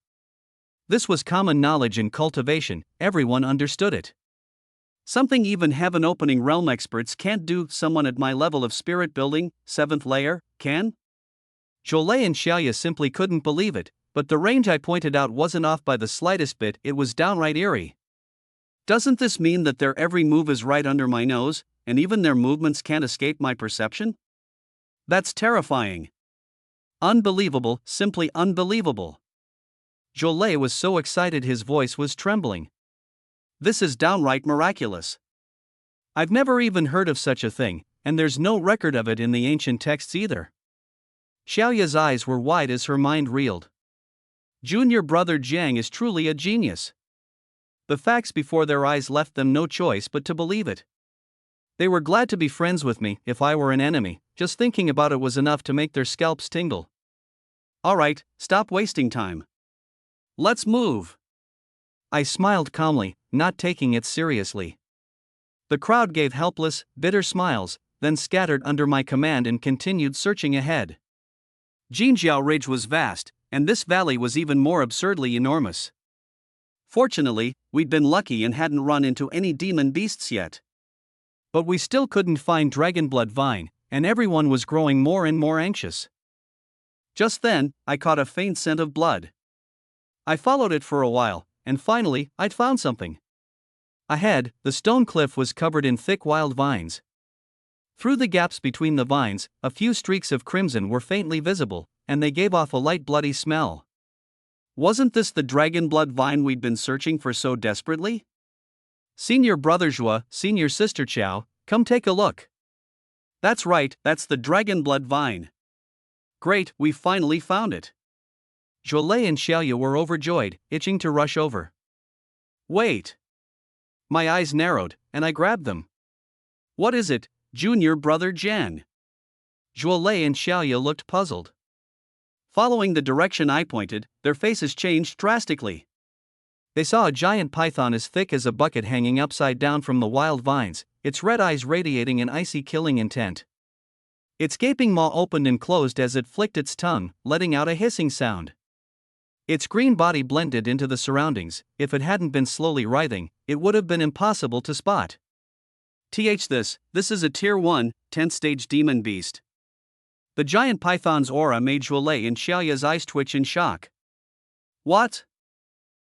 This was common knowledge in cultivation, everyone understood it. Something even heaven opening realm experts can't do, someone at my level of spirit building, 7th layer, can? Zhuolei and Xiaoya simply couldn't believe it, but the range I pointed out wasn't off by the slightest bit, it was downright eerie. Doesn't this mean that their every move is right under my nose, and even their movements can't escape my perception? That's terrifying. Unbelievable, simply unbelievable. Zhuolei was so excited his voice was trembling. This is downright miraculous. I've never even heard of such a thing, and there's no record of it in the ancient texts either. Xiaoya's eyes were wide as her mind reeled. Junior brother Jiang is truly a genius. The facts before their eyes left them no choice but to believe it. They were glad to be friends with me. If I were an enemy, just thinking about it was enough to make their scalps tingle. Alright, stop wasting time. Let's move. I smiled calmly, not taking it seriously. The crowd gave helpless, bitter smiles, then scattered under my command and continued searching ahead. Jinjiao Ridge was vast, and this valley was even more absurdly enormous. Fortunately, we'd been lucky and hadn't run into any demon beasts yet. But we still couldn't find Dragonblood Vine, and everyone was growing more and more anxious. Just then, I caught a faint scent of blood. I followed it for a while, and finally, I'd found something. Ahead, the stone cliff was covered in thick wild vines. Through the gaps between the vines, a few streaks of crimson were faintly visible, and they gave off a light bloody smell. Wasn't this the dragon blood vine we'd been searching for so desperately? Senior brother Zhua, senior sister Qiao, come take a look. That's right, that's the dragon blood vine. Great, we finally found it. Zhuolei and Xiaoya were overjoyed, itching to rush over. Wait. My eyes narrowed, and I grabbed them. What is it, junior brother Jiang? Zhuolei and Xiaoya looked puzzled. Following the direction I pointed, their faces changed drastically. They saw a giant python as thick as a bucket hanging upside down from the wild vines, its red eyes radiating an icy killing intent. Its gaping maw opened and closed as it flicked its tongue, letting out a hissing sound. Its green body blended into the surroundings. If it hadn't been slowly writhing, it would have been impossible to spot. This is a Tier 1, 10th stage demon beast. The giant python's aura made Zhuolei and Xiaoya's eyes twitch in shock. What?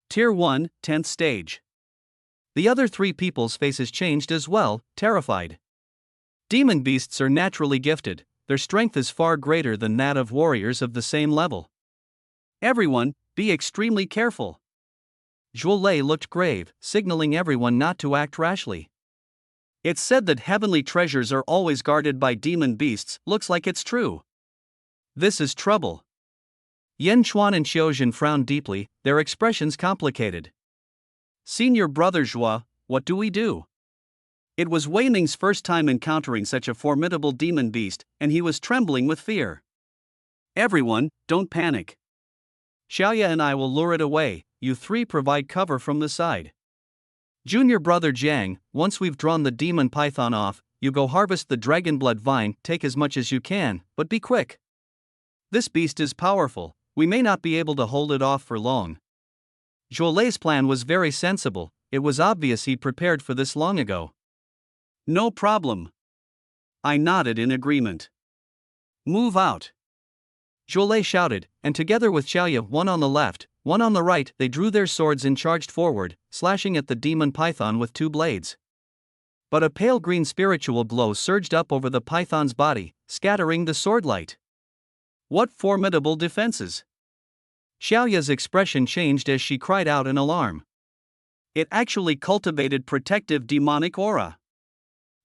Tier 1, 10th stage. The other three people's faces changed as well, terrified. Demon beasts are naturally gifted, their strength is far greater than that of warriors of the same level. Everyone, be extremely careful. Zhuolei looked grave, signaling everyone not to act rashly. It's said that heavenly treasures are always guarded by demon beasts, looks like it's true. This is trouble. Yan Chuan and Xiaozhen frowned deeply, their expressions complicated. Senior brother Zhua, what do we do? It was Wei Ning's first time encountering such a formidable demon beast, and he was trembling with fear. Everyone, don't panic. Xiaoya and I will lure it away, you three provide cover from the side. Junior brother Jiang, once we've drawn the demon python off, you go harvest the dragonblood vine, take as much as you can, but be quick. This beast is powerful, we may not be able to hold it off for long. Zhuolei's plan was very sensible, it was obvious he'd prepared for this long ago. No problem. I nodded in agreement. Move out. Zhuolei shouted, and together with Xiaoya, one on the left, one on the right, they drew their swords and charged forward, slashing at the demon python with two blades. But a pale green spiritual glow surged up over the python's body, scattering the swordlight. What formidable defenses! Xiaoya's expression changed as she cried out in alarm. It actually cultivated protective demonic aura.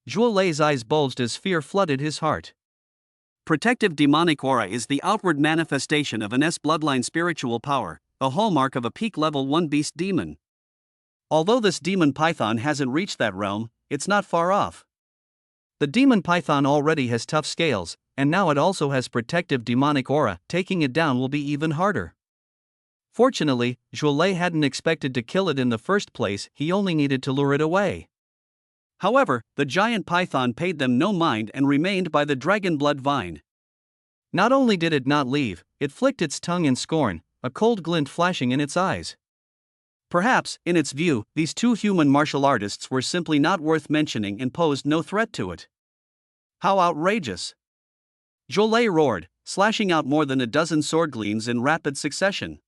Zhuolei's eyes bulged as fear flooded his heart. Protective demonic aura is the outward manifestation of an bloodline spiritual power, a hallmark of a peak level 1 beast demon. Although this demon python hasn't reached that realm, it's not far off. The demon python already has tough scales, and now it also has protective demonic aura, taking it down will be even harder. Fortunately, Zhuolei hadn't expected to kill it in the first place, he only needed to lure it away. However, the giant python paid them no mind and remained by the dragon blood vine. Not only did it not leave, it flicked its tongue in scorn, a cold glint flashing in its eyes. Perhaps, in its view, these two human martial artists were simply not worth mentioning and posed no threat to it. How outrageous! Jolie roared, slashing out more than a dozen sword gleams in rapid succession.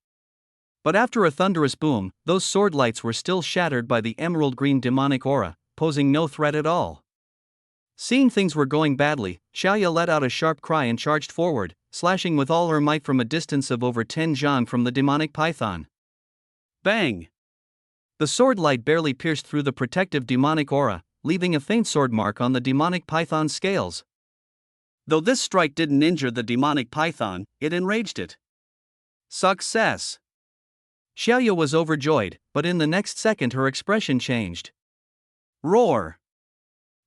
But after a thunderous boom, those sword lights were still shattered by the emerald green demonic aura, posing no threat at all. Seeing things were going badly, Xiaoya let out a sharp cry and charged forward, slashing with all her might from a distance of over 10 zhang from the demonic python. Bang! The sword light barely pierced through the protective demonic aura, leaving a faint sword mark on the demonic python's scales. Though this strike didn't injure the demonic python, it enraged it. Success! Xiaoya was overjoyed, but in the next second her expression changed. Roar!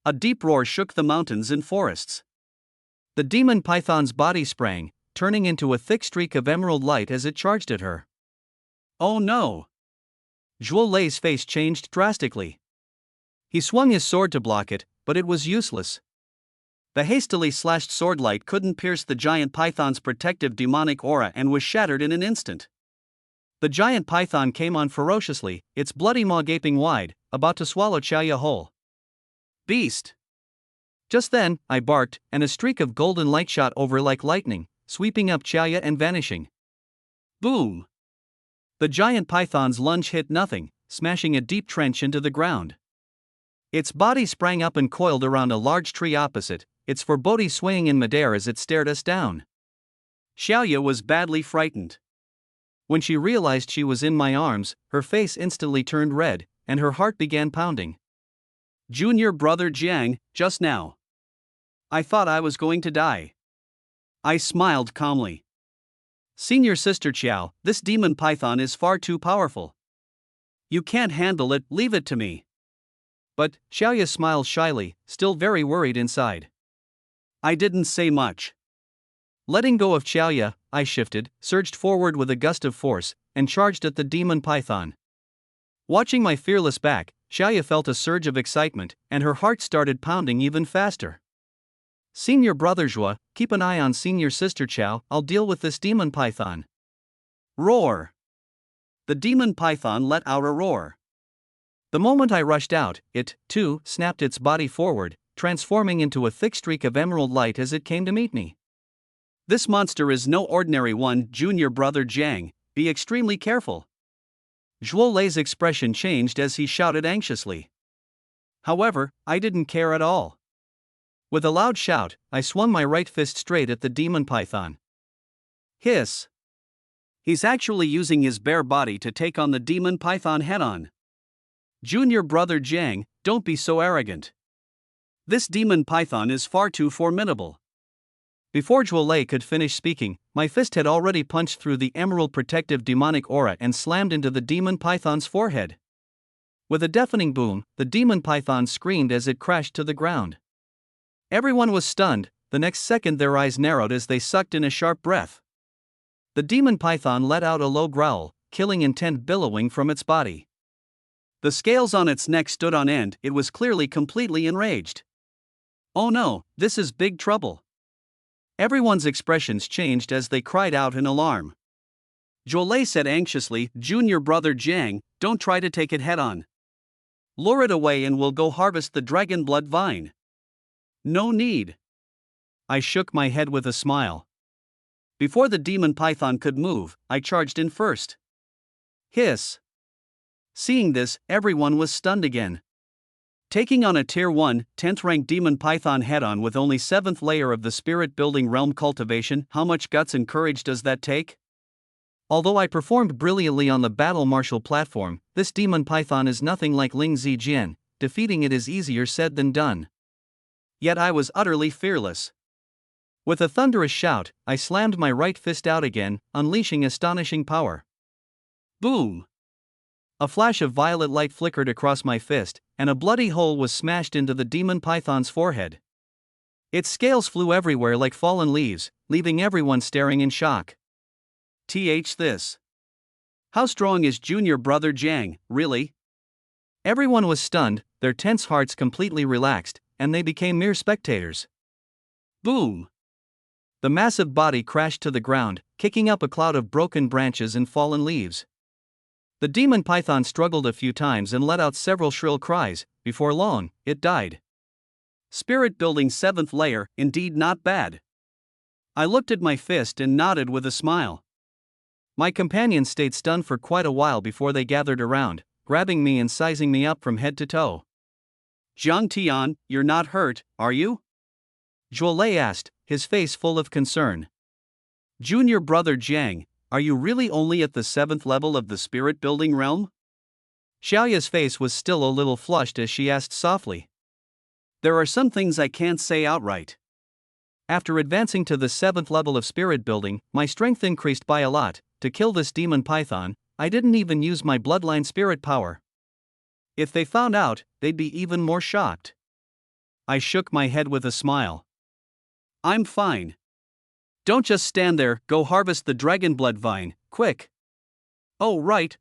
A deep roar shook the mountains and forests. The demon python's body sprang, turning into a thick streak of emerald light as it charged at her. Oh no! Zhuo Lei's face changed drastically. He swung his sword to block it, but it was useless. The hastily slashed sword light couldn't pierce the giant python's protective demonic aura and was shattered in an instant. The giant python came on ferociously, its bloody maw gaping wide, about to swallow Xiaoya whole. Beast! Just then, I barked, and a streak of golden light shot over like lightning, sweeping up Xiaoya and vanishing. Boom! The giant python's lunge hit nothing, smashing a deep trench into the ground. Its body sprang up and coiled around a large tree opposite, its forebody swaying in midair as it stared us down. Xiaoya was badly frightened. When she realized she was in my arms, her face instantly turned red, and her heart began pounding. Junior brother Jiang, just now. I thought I was going to die. I smiled calmly. Senior sister Qiao, this demon python is far too powerful. You can't handle it, leave it to me. But, Xiaoya smiled shyly, still very worried inside. I didn't say much. Letting go of Xiaoya, I shifted, surged forward with a gust of force, and charged at the demon python. Watching my fearless back, Xiaoya felt a surge of excitement, and her heart started pounding even faster. Senior brother Zhuo, keep an eye on senior sister Qiao, I'll deal with this demon python. Roar! The demon python let out a roar. The moment I rushed out, it, too, snapped its body forward, transforming into a thick streak of emerald light as it came to meet me. This monster is no ordinary one, junior brother Jiang, be extremely careful. Zhuo Lei's expression changed as he shouted anxiously. However, I didn't care at all. With a loud shout, I swung my right fist straight at the demon python. Hiss! He's actually using his bare body to take on the demon python head-on. Junior brother Jiang, don't be so arrogant. This demon python is far too formidable. Before Zhuo Lei could finish speaking, my fist had already punched through the emerald protective demonic aura and slammed into the demon python's forehead. With a deafening boom, the demon python screamed as it crashed to the ground. Everyone was stunned, the next second their eyes narrowed as they sucked in a sharp breath. The demon python let out a low growl, killing intent billowing from its body. The scales on its neck stood on end, it was clearly completely enraged. Oh no, this is big trouble. Everyone's expressions changed as they cried out in alarm. Zhuo Lei said anxiously, Junior brother Jiang, don't try to take it head-on. Lure it away and we'll go harvest the dragon blood vine. No need. I shook my head with a smile. Before the demon python could move, I charged in first. Hiss! Seeing this, everyone was stunned again. Taking on a Tier 1, 10th rank demon python head-on with only 7th layer of the spirit building realm cultivation, how much guts and courage does that take? Although I performed brilliantly on the battle martial platform, this demon python is nothing like Ling Zijian, defeating it is easier said than done. Yet I was utterly fearless. With a thunderous shout, I slammed my right fist out again, unleashing astonishing power. Boom! A flash of violet light flickered across my fist, and a bloody hole was smashed into the demon python's forehead. Its scales flew everywhere like fallen leaves, leaving everyone staring in shock. This. How strong is junior brother Jiang, really? Everyone was stunned, their tense hearts completely relaxed, and they became mere spectators. Boom! The massive body crashed to the ground, kicking up a cloud of broken branches and fallen leaves. The demon python struggled a few times and let out several shrill cries. Before long, it died. Spirit building 7th layer, indeed not bad. I looked at my fist and nodded with a smile. My companions stayed stunned for quite a while before they gathered around, grabbing me and sizing me up from head to toe. Jiang Tian, you're not hurt, are you? Duel asked, his face full of concern. Junior brother Jiang, are you really only at the 7th level of the spirit building realm? Xiaoya's face was still a little flushed as she asked softly. There are some things I can't say outright. After advancing to the 7th level of spirit building, my strength increased by a lot. To kill this demon python, I didn't even use my bloodline spirit power. If they found out, they'd be even more shocked. I shook my head with a smile. I'm fine. Don't just stand there, go harvest the dragon blood vine, quick. Oh, right.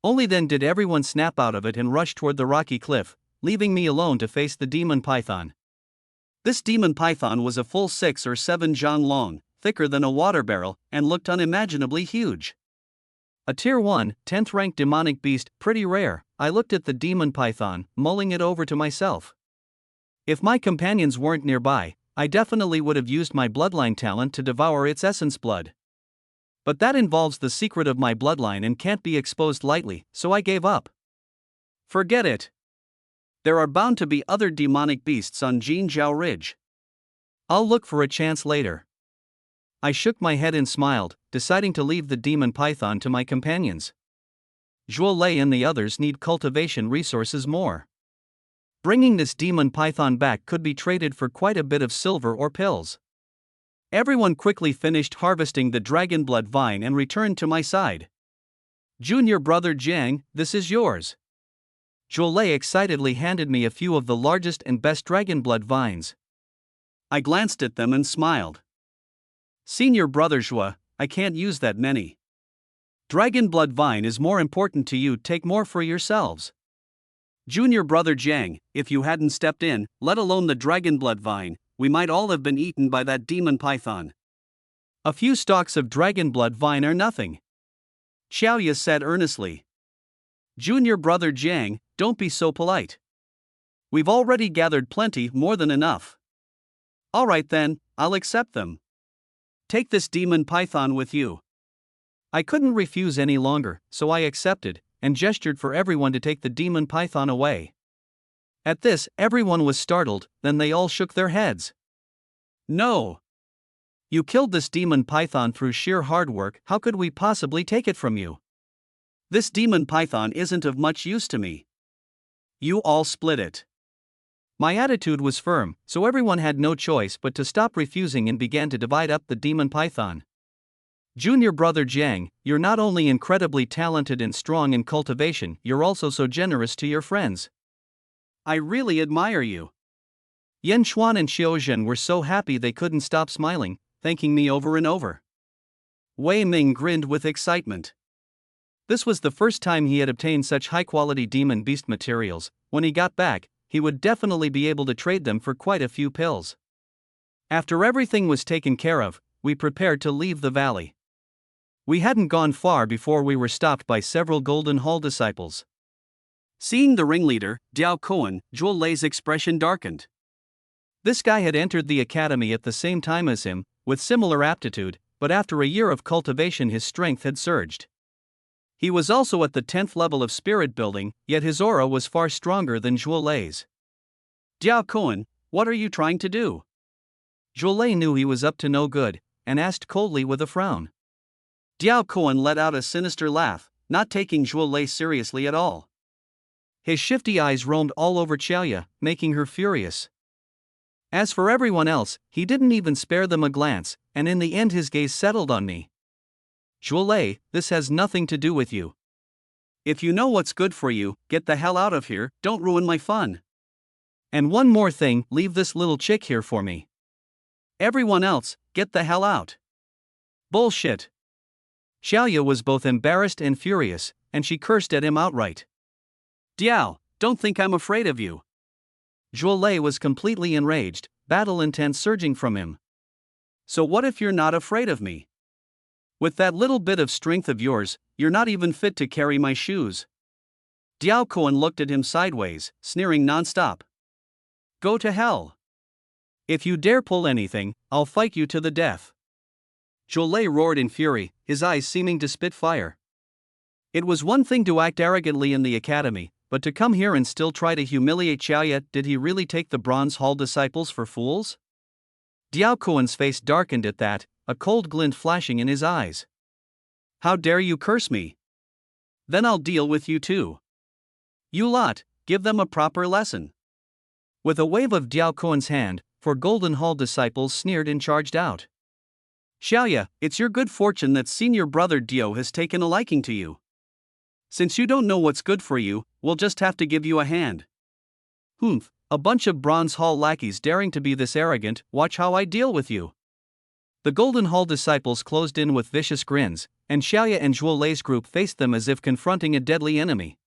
Only then did everyone snap out of it and rush toward the rocky cliff, leaving me alone to face the demon python. This demon python was a full 6 or 7 zhang long, thicker than a water barrel, and looked unimaginably huge. A tier 1, 10th rank demonic beast, pretty rare. I looked at the demon python, mulling it over to myself. If my companions weren't nearby, I definitely would have used my bloodline talent to devour its essence blood. But that involves the secret of my bloodline and can't be exposed lightly, so I gave up. Forget it. There are bound to be other demonic beasts on Jinjiao Ridge. I'll look for a chance later. I shook my head and smiled, deciding to leave the demon python to my companions. Duel and the others need cultivation resources more. Bringing this demon python back could be traded for quite a bit of silver or pills. Everyone quickly finished harvesting the dragon blood vine and returned to my side. Junior brother Jiang, this is yours. Duel excitedly handed me a few of the largest and best dragon blood vines. I glanced at them and smiled. Senior brother Zhua, I can't use that many. Dragon blood vine is more important to you, take more for yourselves. Junior brother Jiang, if you hadn't stepped in, let alone the dragon blood vine, we might all have been eaten by that demon python. A few stalks of dragon blood vine are nothing, Xiaoya said earnestly. Junior brother Jiang, don't be so polite. We've already gathered plenty, more than enough. All right then, I'll accept them. Take this demon python with you. I couldn't refuse any longer, so I accepted, and gestured for everyone to take the demon python away. At this, everyone was startled, then they all shook their heads. No! You killed this demon python through sheer hard work, how could we possibly take it from you? This demon python isn't of much use to me. You all split it. My attitude was firm, so everyone had no choice but to stop refusing and began to divide up the demon python. Junior brother Jiang, you're not only incredibly talented and strong in cultivation, you're also so generous to your friends. I really admire you. Yan Xuan and Xiaozhen were so happy they couldn't stop smiling, thanking me over and over. Wei Ming grinned with excitement. This was the first time he had obtained such high-quality demon beast materials. When he got back, he would definitely be able to trade them for quite a few pills. After everything was taken care of, we prepared to leave the valley. We hadn't gone far before we were stopped by several Golden Hall disciples. Seeing the ringleader, Diao Koan, Duel Lei's expression darkened. This guy had entered the academy at the same time as him, with similar aptitude, but after a year of cultivation his strength had surged. He was also at the 10th level of spirit building, yet his aura was far stronger than Duel Lei's. Diao Koan, what are you trying to do? Duel Lei knew he was up to no good, and asked coldly with a frown. Diao Koan let out a sinister laugh, not taking Duel Lei seriously at all. His shifty eyes roamed all over Xiaoya, making her furious. As for everyone else, he didn't even spare them a glance, and in the end his gaze settled on me. Duel Lei, this has nothing to do with you. If you know what's good for you, get the hell out of here, don't ruin my fun. And one more thing, leave this little chick here for me. Everyone else, get the hell out. Bullshit. Xiaoya was both embarrassed and furious, and she cursed at him outright. Diao, don't think I'm afraid of you. Duel Lei was completely enraged, battle intent surging from him. So what if you're not afraid of me? With that little bit of strength of yours, you're not even fit to carry my shoes. Diao Kuan looked at him sideways, sneering nonstop. Go to hell. If you dare pull anything, I'll fight you to the death. Zhou roared in fury, his eyes seeming to spit fire. It was one thing to act arrogantly in the academy, but to come here and still try to humiliate Xiaoya. Did he really take the Bronze Hall disciples for fools? Diao Kuan's face darkened at that, a cold glint flashing in his eyes. How dare you curse me? Then I'll deal with you too. You lot, give them a proper lesson. With a wave of Diao Kuan's hand, 4 Golden Hall disciples sneered and charged out. Xiaoya, it's your good fortune that senior brother Dio has taken a liking to you. Since you don't know what's good for you, we'll just have to give you a hand. Humph, a bunch of Bronze Hall lackeys daring to be this arrogant, watch how I deal with you. The Golden Hall disciples closed in with vicious grins, and Xiaoya and Zhuo Lei's group faced them as if confronting a deadly enemy.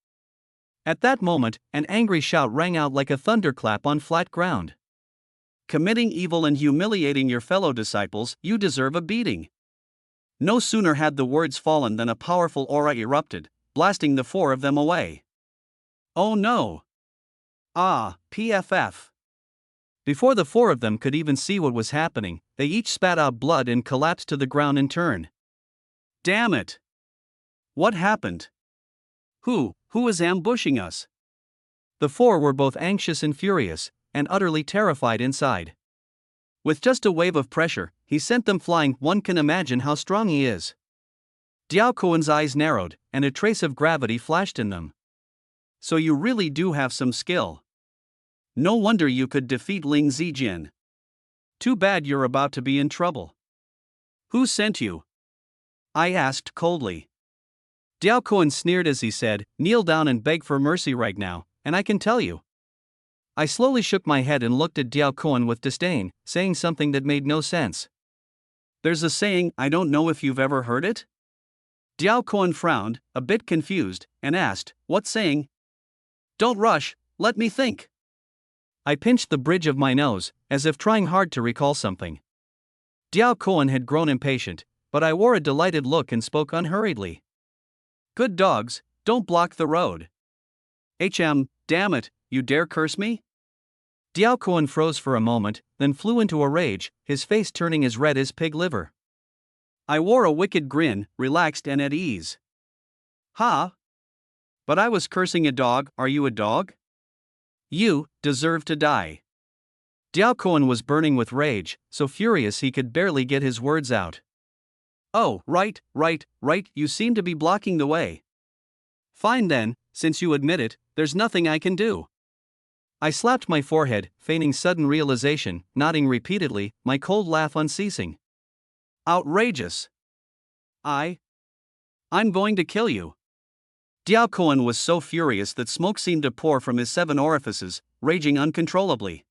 At that moment, an angry shout rang out like a thunderclap on flat ground. Committing evil and humiliating your fellow disciples, you deserve a beating. No sooner had the words fallen than a powerful aura erupted, blasting the 4 of them away. Oh no! Ah, PFF. Before the 4 of them could even see what was happening, they each spat out blood and collapsed to the ground in turn. Damn it! What happened? Who is ambushing us? The 4 were both anxious and furious, and utterly terrified inside. With just a wave of pressure, he sent them flying. One can imagine how strong he is. Diao Kuan's eyes narrowed, and a trace of gravity flashed in them. So you really do have some skill. No wonder you could defeat Ling Zijian. Too bad you're about to be in trouble. Who sent you? I asked coldly. Diao Kuan sneered as he said, kneel down and beg for mercy right now, and I can tell you. I slowly shook my head and looked at Diao Kuan with disdain, saying something that made no sense. There's a saying, I don't know if you've ever heard it? Diao Kuan frowned, a bit confused, and asked, what saying? Don't rush, let me think. I pinched the bridge of my nose, as if trying hard to recall something. Diao Kuan had grown impatient, but I wore a delighted look and spoke unhurriedly. Good dogs, don't block the road. Damn it, you dare curse me? Diao Kuan froze for a moment, then flew into a rage, his face turning as red as pig liver. I wore a wicked grin, relaxed and at ease. Ha! But I was cursing a dog. Are you a dog? You deserve to die. Diao Kuan was burning with rage, so furious he could barely get his words out. Oh, right, you seem to be blocking the way. Fine then, since you admit it, there's nothing I can do. I slapped my forehead, feigning sudden realization, nodding repeatedly, my cold laugh unceasing. Outrageous. I'm going to kill you. Diao Kuan was so furious that smoke seemed to pour from his 7 orifices, raging uncontrollably.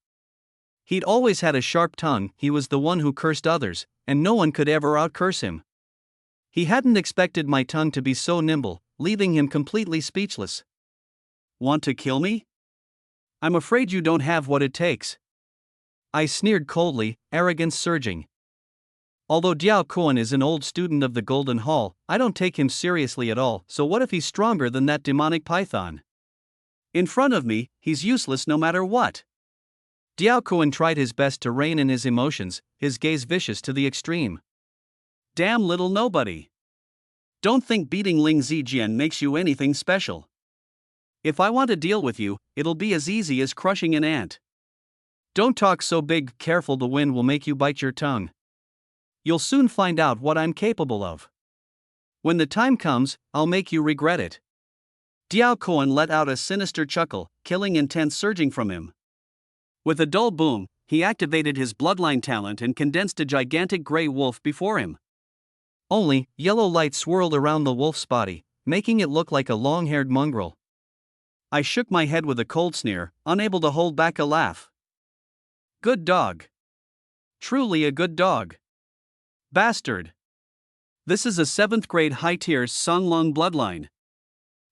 He'd always had a sharp tongue, he was the one who cursed others, and no one could ever outcurse him. He hadn't expected my tongue to be so nimble, leaving him completely speechless. Want to kill me? I'm afraid you don't have what it takes. I sneered coldly, arrogance surging. Although Diao Kuan is an old student of the Golden Hall, I don't take him seriously at all, so what if he's stronger than that demonic python? In front of me, he's useless no matter what. Diao Kuan tried his best to rein in his emotions, his gaze vicious to the extreme. Damn little nobody. Don't think beating Ling Zijian makes you anything special. If I want to deal with you, it'll be as easy as crushing an ant. Don't talk so big, careful, the wind will make you bite your tongue. You'll soon find out what I'm capable of. When the time comes, I'll make you regret it. Diao Kuan let out a sinister chuckle, killing intent surging from him. With a dull boom, he activated his bloodline talent and condensed a gigantic gray wolf before him. Only, yellow light swirled around the wolf's body, making it look like a long-haired mongrel. I shook my head with a cold sneer, unable to hold back a laugh. Good dog. Truly a good dog. Bastard. This is a 7th grade high-tier Sanglong bloodline.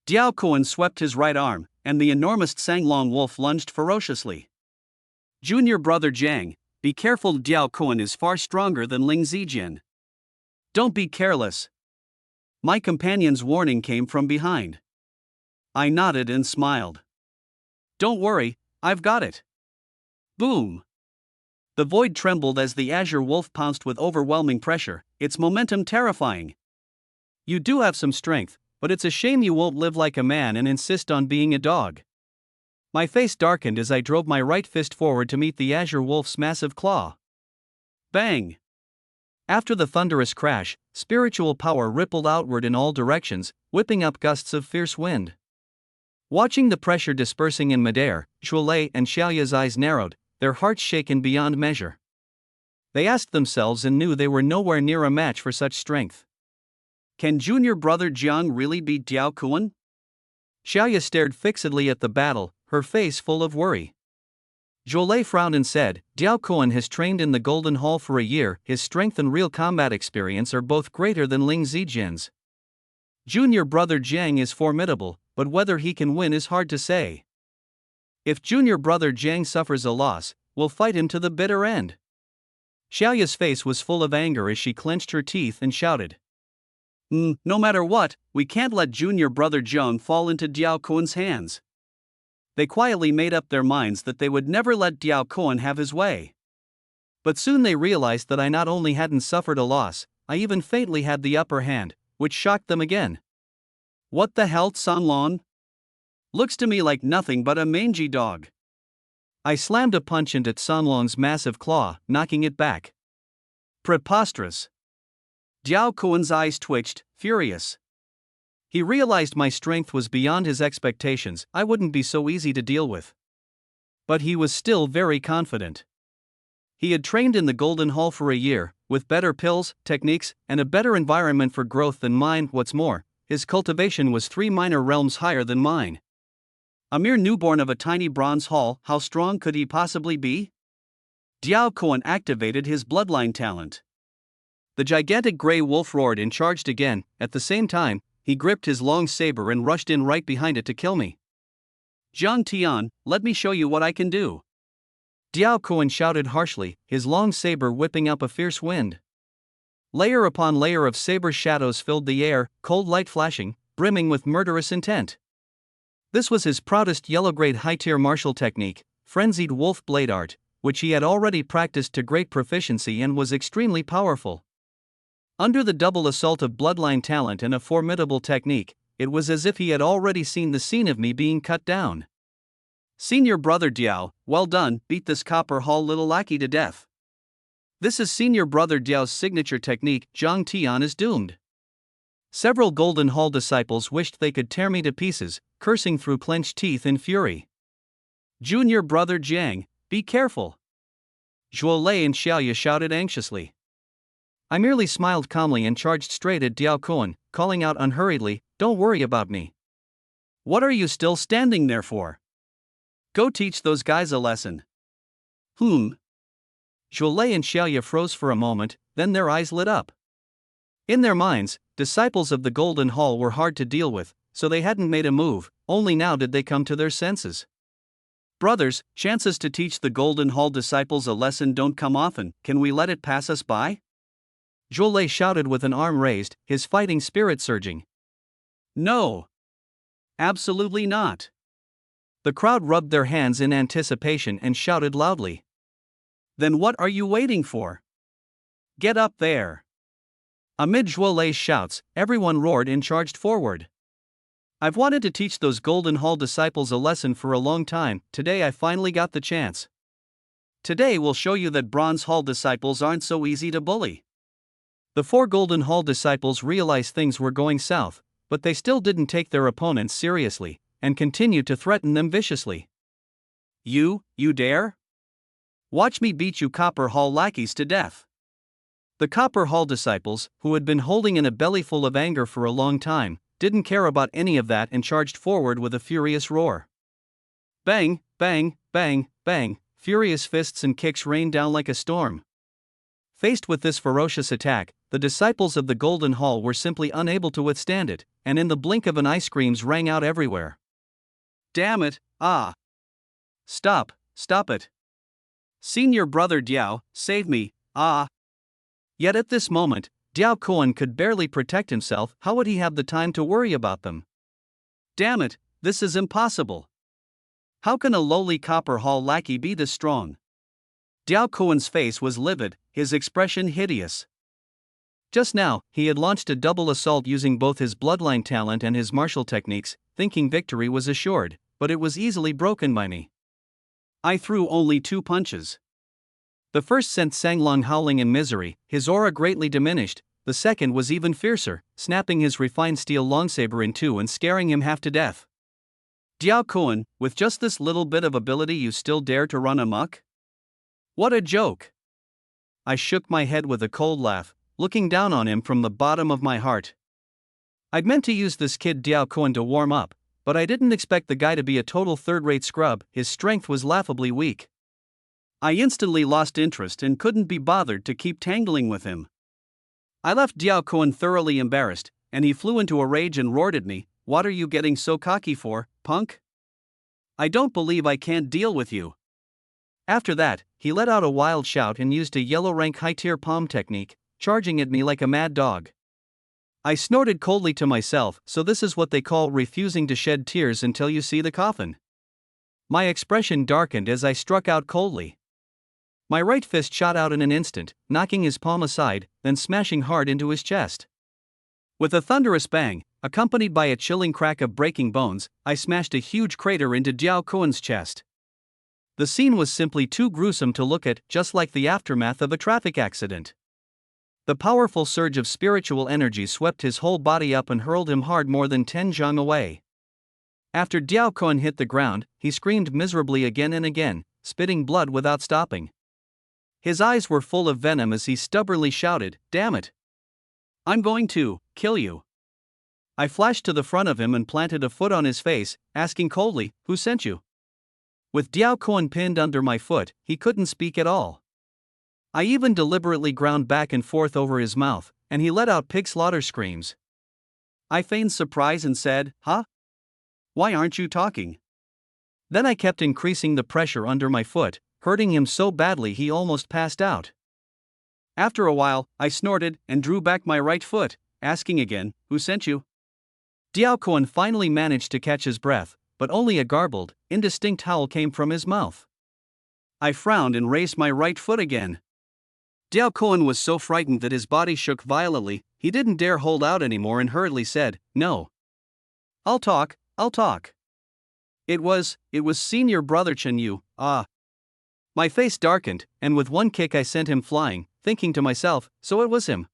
Diao Kuan swept his right arm, and the enormous Sanglong wolf lunged ferociously. Junior brother Jiang, be careful, Diao Kuan is far stronger than Ling Zijian. Don't be careless. My companion's warning came from behind. I nodded and smiled. Don't worry, I've got it. Boom! The void trembled as the azure wolf pounced with overwhelming pressure, its momentum terrifying. You do have some strength, but it's a shame you won't live like a man and insist on being a dog. My face darkened as I drove my right fist forward to meet the azure wolf's massive claw. Bang! After the thunderous crash, spiritual power rippled outward in all directions, whipping up gusts of fierce wind. Watching the pressure dispersing in midair, Shuolei and Xiaoya's eyes narrowed, their hearts shaken beyond measure. They asked themselves and knew they were nowhere near a match for such strength. Can junior brother Jiang really beat Diao Kuan? Xiaoya stared fixedly at the battle, her face full of worry. Shuolei frowned and said, Diao Kuan has trained in the Golden Hall for a year, his strength and real combat experience are both greater than Ling Zijian's. Junior brother Jiang is formidable, but whether he can win is hard to say. If junior brother Jiang suffers a loss, we'll fight him to the bitter end. Xiaoya's face was full of anger as she clenched her teeth and shouted. No matter what, we can't let junior brother Jiang fall into Diao Kuan's hands. They quietly made up their minds that they would never let Diao Kuan have his way. But soon they realized that I not only hadn't suffered a loss, I even faintly had the upper hand, which shocked them again. What the hell, Sanlon? Looks to me like nothing but a mangy dog. I slammed a punch into Sanlon's massive claw, knocking it back. Preposterous. Diao Kuan's eyes twitched, furious. He realized my strength was beyond his expectations, I wouldn't be so easy to deal with. But he was still very confident. He had trained in the Golden Hall for a year, with better pills, techniques, and a better environment for growth than mine. What's more, his cultivation was 3 minor realms higher than mine. A mere newborn of a tiny bronze hall, how strong could he possibly be? Diao Kuan activated his bloodline talent. The gigantic grey wolf roared and charged again. At the same time, he gripped his long saber and rushed in right behind it to kill me. Zhang Tian, let me show you what I can do. Diao Kuan shouted harshly, his long saber whipping up a fierce wind. Layer upon layer of saber shadows filled the air, cold light flashing, brimming with murderous intent. This was his proudest yellow-grade high-tier martial technique, frenzied wolf blade art, which he had already practiced to great proficiency and was extremely powerful. Under the double assault of bloodline talent and a formidable technique, it was as if he had already seen the scene of me being cut down. Senior brother Diao, well done, beat this Copper Hall little lackey to death. This is senior brother Diao's signature technique, Zhang Tian is doomed. Several Golden Hall disciples wished they could tear me to pieces, cursing through clenched teeth in fury. Junior brother Jiang, be careful. Shuolei and Xiaoya shouted anxiously. I merely smiled calmly and charged straight at Diao Kuan, calling out unhurriedly, don't worry about me. What are you still standing there for? Go teach those guys a lesson. Shuolei and Xiaoya froze for a moment, then their eyes lit up. In their minds, disciples of the Golden Hall were hard to deal with, so they hadn't made a move, only now did they come to their senses. Brothers, chances to teach the Golden Hall disciples a lesson don't come often, can we let it pass us by? Shuolei shouted with an arm raised, his fighting spirit surging. No. Absolutely not. The crowd rubbed their hands in anticipation and shouted loudly. Then what are you waiting for? Get up there. Amid Shuolei's shouts, everyone roared and charged forward. I've wanted to teach those Golden Hall disciples a lesson for a long time, today I finally got the chance. Today we'll show you that Bronze Hall disciples aren't so easy to bully. The 4 Golden Hall disciples realized things were going south, but they still didn't take their opponents seriously, and continued to threaten them viciously. You dare? Watch me beat you Copper Hall lackeys to death. The Copper Hall disciples, who had been holding in a bellyful of anger for a long time, didn't care about any of that and charged forward with a furious roar. Bang, bang, bang, bang, furious fists and kicks rained down like a storm. Faced with this ferocious attack, the disciples of the Golden Hall were simply unable to withstand it, and in the blink of an eye screams rang out everywhere. Damn it, ah! Stop it. Senior brother Diao, save me, ah! Yet at this moment, Diao Kuan could barely protect himself, how would he have the time to worry about them? Damn it, this is impossible. How can a lowly copper hall lackey be this strong? Diao Kuan's face was livid, his expression hideous. Just now, he had launched a double assault using both his bloodline talent and his martial techniques, thinking victory was assured, but it was easily broken by me. I threw only 2 punches. The first sent Sanglong howling in misery, his aura greatly diminished. The second was even fiercer, snapping his refined steel longsaber in two and scaring him half to death. Diao Kuan, with just this little bit of ability you still dare to run amok? What a joke! I shook my head with a cold laugh, looking down on him from the bottom of my heart. I'd meant to use this kid Diao Kuan to warm up, but I didn't expect the guy to be a total third-rate scrub. His strength was laughably weak. I instantly lost interest and couldn't be bothered to keep tangling with him. I left Diao Kuan thoroughly embarrassed, and he flew into a rage and roared at me, "What are you getting so cocky for, punk? I don't believe I can't deal with you." After that, he let out a wild shout and used a yellow-rank high-tier palm technique, charging at me like a mad dog. I snorted coldly to myself, so this is what they call refusing to shed tears until you see the coffin. My expression darkened as I struck out coldly. My right fist shot out in an instant, knocking his palm aside, then smashing hard into his chest. With a thunderous bang, accompanied by a chilling crack of breaking bones, I smashed a huge crater into Diao Kuan's chest. The scene was simply too gruesome to look at, just like the aftermath of a traffic accident. The powerful surge of spiritual energy swept his whole body up and hurled him hard more than 10 zhang away. After Diao Kuan hit the ground, he screamed miserably again and again, spitting blood without stopping. His eyes were full of venom as he stubbornly shouted, "Damn it! I'm going to kill you." I flashed to the front of him and planted a foot on his face, asking coldly, "Who sent you?" With Diao Kuan pinned under my foot, he couldn't speak at all. I even deliberately ground back and forth over his mouth, and he let out pig slaughter screams. I feigned surprise and said, "Huh? Why aren't you talking?" Then I kept increasing the pressure under my foot, hurting him so badly he almost passed out. After a while, I snorted and drew back my right foot, asking again, "Who sent you?" Diao Kuan finally managed to catch his breath, but only a garbled, indistinct howl came from his mouth. I frowned and raised my right foot again. Diao Kuan was so frightened that his body shook violently, he didn't dare hold out anymore and hurriedly said, "No. I'll talk. It was Senior Brother Chen Yu, My face darkened, and with one kick I sent him flying, thinking to myself, so it was him.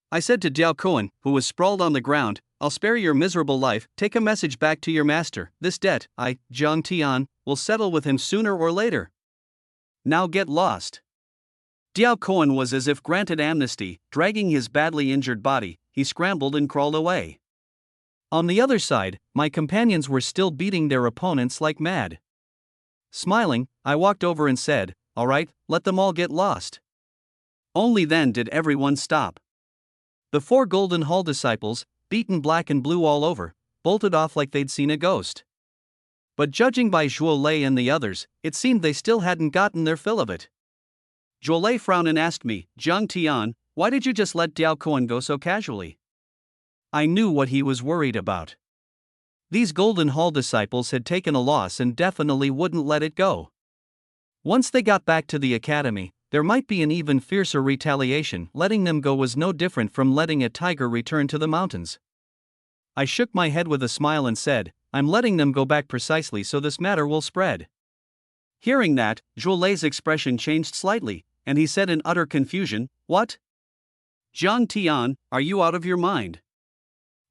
I said to Diao Kuan, who was sprawled on the ground, "I'll spare your miserable life, take a message back to your master, this debt, Zhang Tian, will settle with him sooner or later. Now get lost." Diao Kuan was as if granted amnesty, dragging his badly injured body, he scrambled and crawled away. On the other side, my companions were still beating their opponents like mad. Smiling, I walked over and said, "All right, let them all get lost." Only then did everyone stop. The 4 Golden Hall disciples, beaten black and blue all over, bolted off like they'd seen a ghost. But judging by Zhuo Lei and the others, it seemed they still hadn't gotten their fill of it. Zhuo Lei frowned and asked me, "Zhang Tian, why did you just let Diao Kuan go so casually?" I knew what he was worried about. These Golden Hall disciples had taken a loss and definitely wouldn't let it go. Once they got back to the academy, there might be an even fiercer retaliation. Letting them go was no different from letting a tiger return to the mountains. I shook my head with a smile and said, "I'm letting them go back precisely so this matter will spread." Hearing that, Zhuo Lei's expression changed slightly, and he said in utter confusion, "What? Zhang Tian, are you out of your mind?"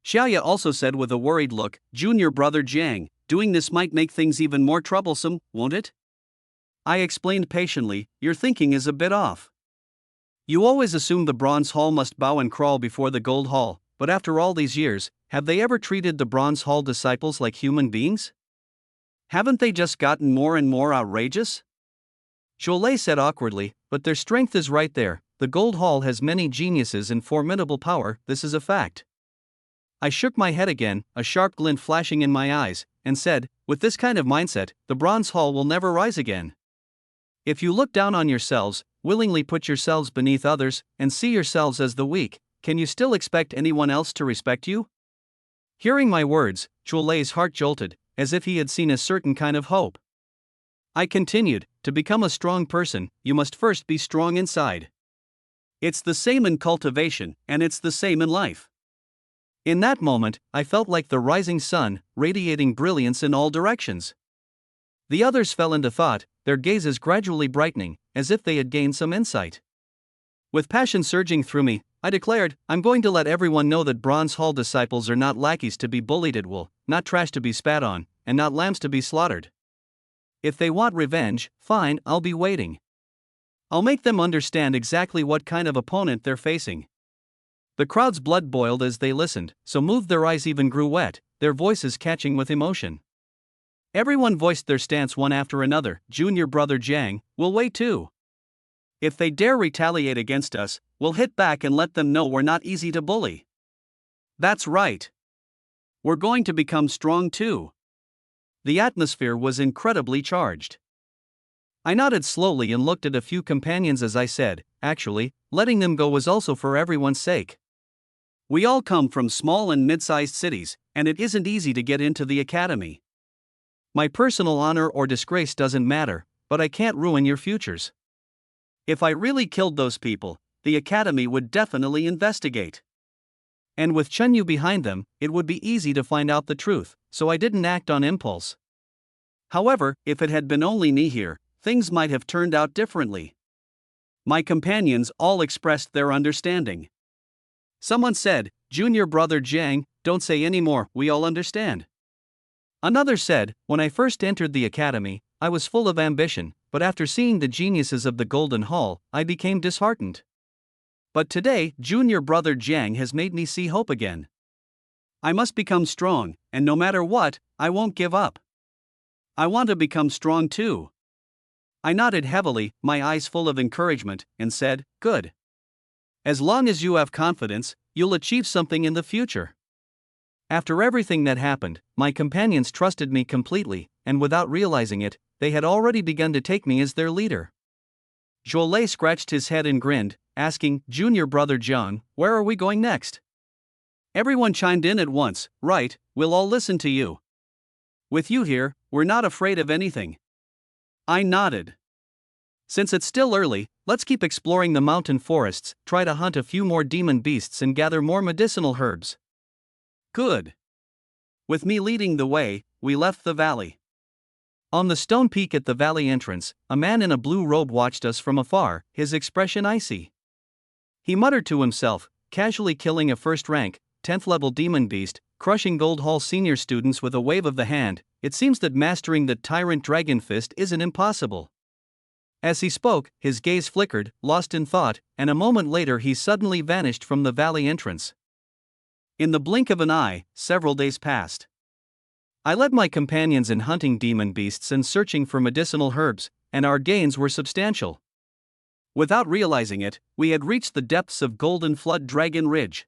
Xiaoya also said with a worried look, "Junior Brother Jiang, doing this might make things even more troublesome, won't it?" I explained patiently, "Your thinking is a bit off. You always assume the Bronze Hall must bow and crawl before the Gold Hall, but after all these years, have they ever treated the Bronze Hall disciples like human beings? Haven't they just gotten more and more outrageous?" Zhuo Lei said awkwardly, "But their strength is right there. The Gold Hall has many geniuses and formidable power, this is a fact." I shook my head again, a sharp glint flashing in my eyes, and said, "With this kind of mindset, the Bronze Hall will never rise again. If you look down on yourselves, willingly put yourselves beneath others, and see yourselves as the weak, can you still expect anyone else to respect you? Hearing my words, Chulei's heart jolted, as if he had seen a certain kind of hope. I continued, to become a strong person, you must first be strong inside. It's the same in cultivation, and it's the same in life. In that moment, I felt like the rising sun, radiating brilliance in all directions. The others fell into thought, their gazes gradually brightening, as if they had gained some insight. With passion surging through me, I declared, I'm going to let everyone know that Bronze Hall disciples are not lackeys to be bullied at will, not trash to be spat on, and not lambs to be slaughtered. If they want revenge, fine, I'll be waiting. I'll make them understand exactly what kind of opponent they're facing. The crowd's blood boiled as they listened, so moved their eyes even grew wet, their voices catching with emotion. Everyone voiced their stance one after another. Junior brother Jiang, we'll wait too. If they dare retaliate against us, we'll hit back and let them know we're not easy to bully. That's right. We're going to become strong too. The atmosphere was incredibly charged. I nodded slowly and looked at a few companions as I said, actually, letting them go was also for everyone's sake. We all come from small and mid-sized cities, and it isn't easy to get into the academy. My personal honor or disgrace doesn't matter, but I can't ruin your futures. If I really killed those people, the academy would definitely investigate. And with Chunyu behind them, it would be easy to find out the truth, so I didn't act on impulse. However, if it had been only me here, things might have turned out differently. My companions all expressed their understanding. Someone said, Junior brother Jiang, don't say any more, we all understand. Another said, when I first entered the academy, I was full of ambition, but after seeing the geniuses of the Golden Hall, I became disheartened. But today, Junior brother Jiang has made me see hope again. I must become strong, and no matter what, I won't give up. I want to become strong too. I nodded heavily, my eyes full of encouragement, and said, good. As long as you have confidence, you'll achieve something in the future. After everything that happened, my companions trusted me completely, and without realizing it, they had already begun to take me as their leader. Jolie scratched his head and grinned, asking, Junior brother John, where are we going next? Everyone chimed in at once, right, we'll all listen to you. With you here, we're not afraid of anything. I nodded. Since it's still early, let's keep exploring the mountain forests, try to hunt a few more demon beasts and gather more medicinal herbs. Good. With me leading the way, we left the valley. On the stone peak at the valley entrance, a man in a blue robe watched us from afar, his expression icy. He muttered to himself, casually killing a first-rank, 10th-level demon beast, crushing Gold Hall senior students with a wave of the hand. It seems that mastering the tyrant dragon fist isn't impossible. As he spoke, his gaze flickered, lost in thought, and a moment later he suddenly vanished from the valley entrance. In the blink of an eye, several days passed. I led my companions in hunting demon beasts and searching for medicinal herbs, and our gains were substantial. Without realizing it, we had reached the depths of Golden Flood Dragon Ridge.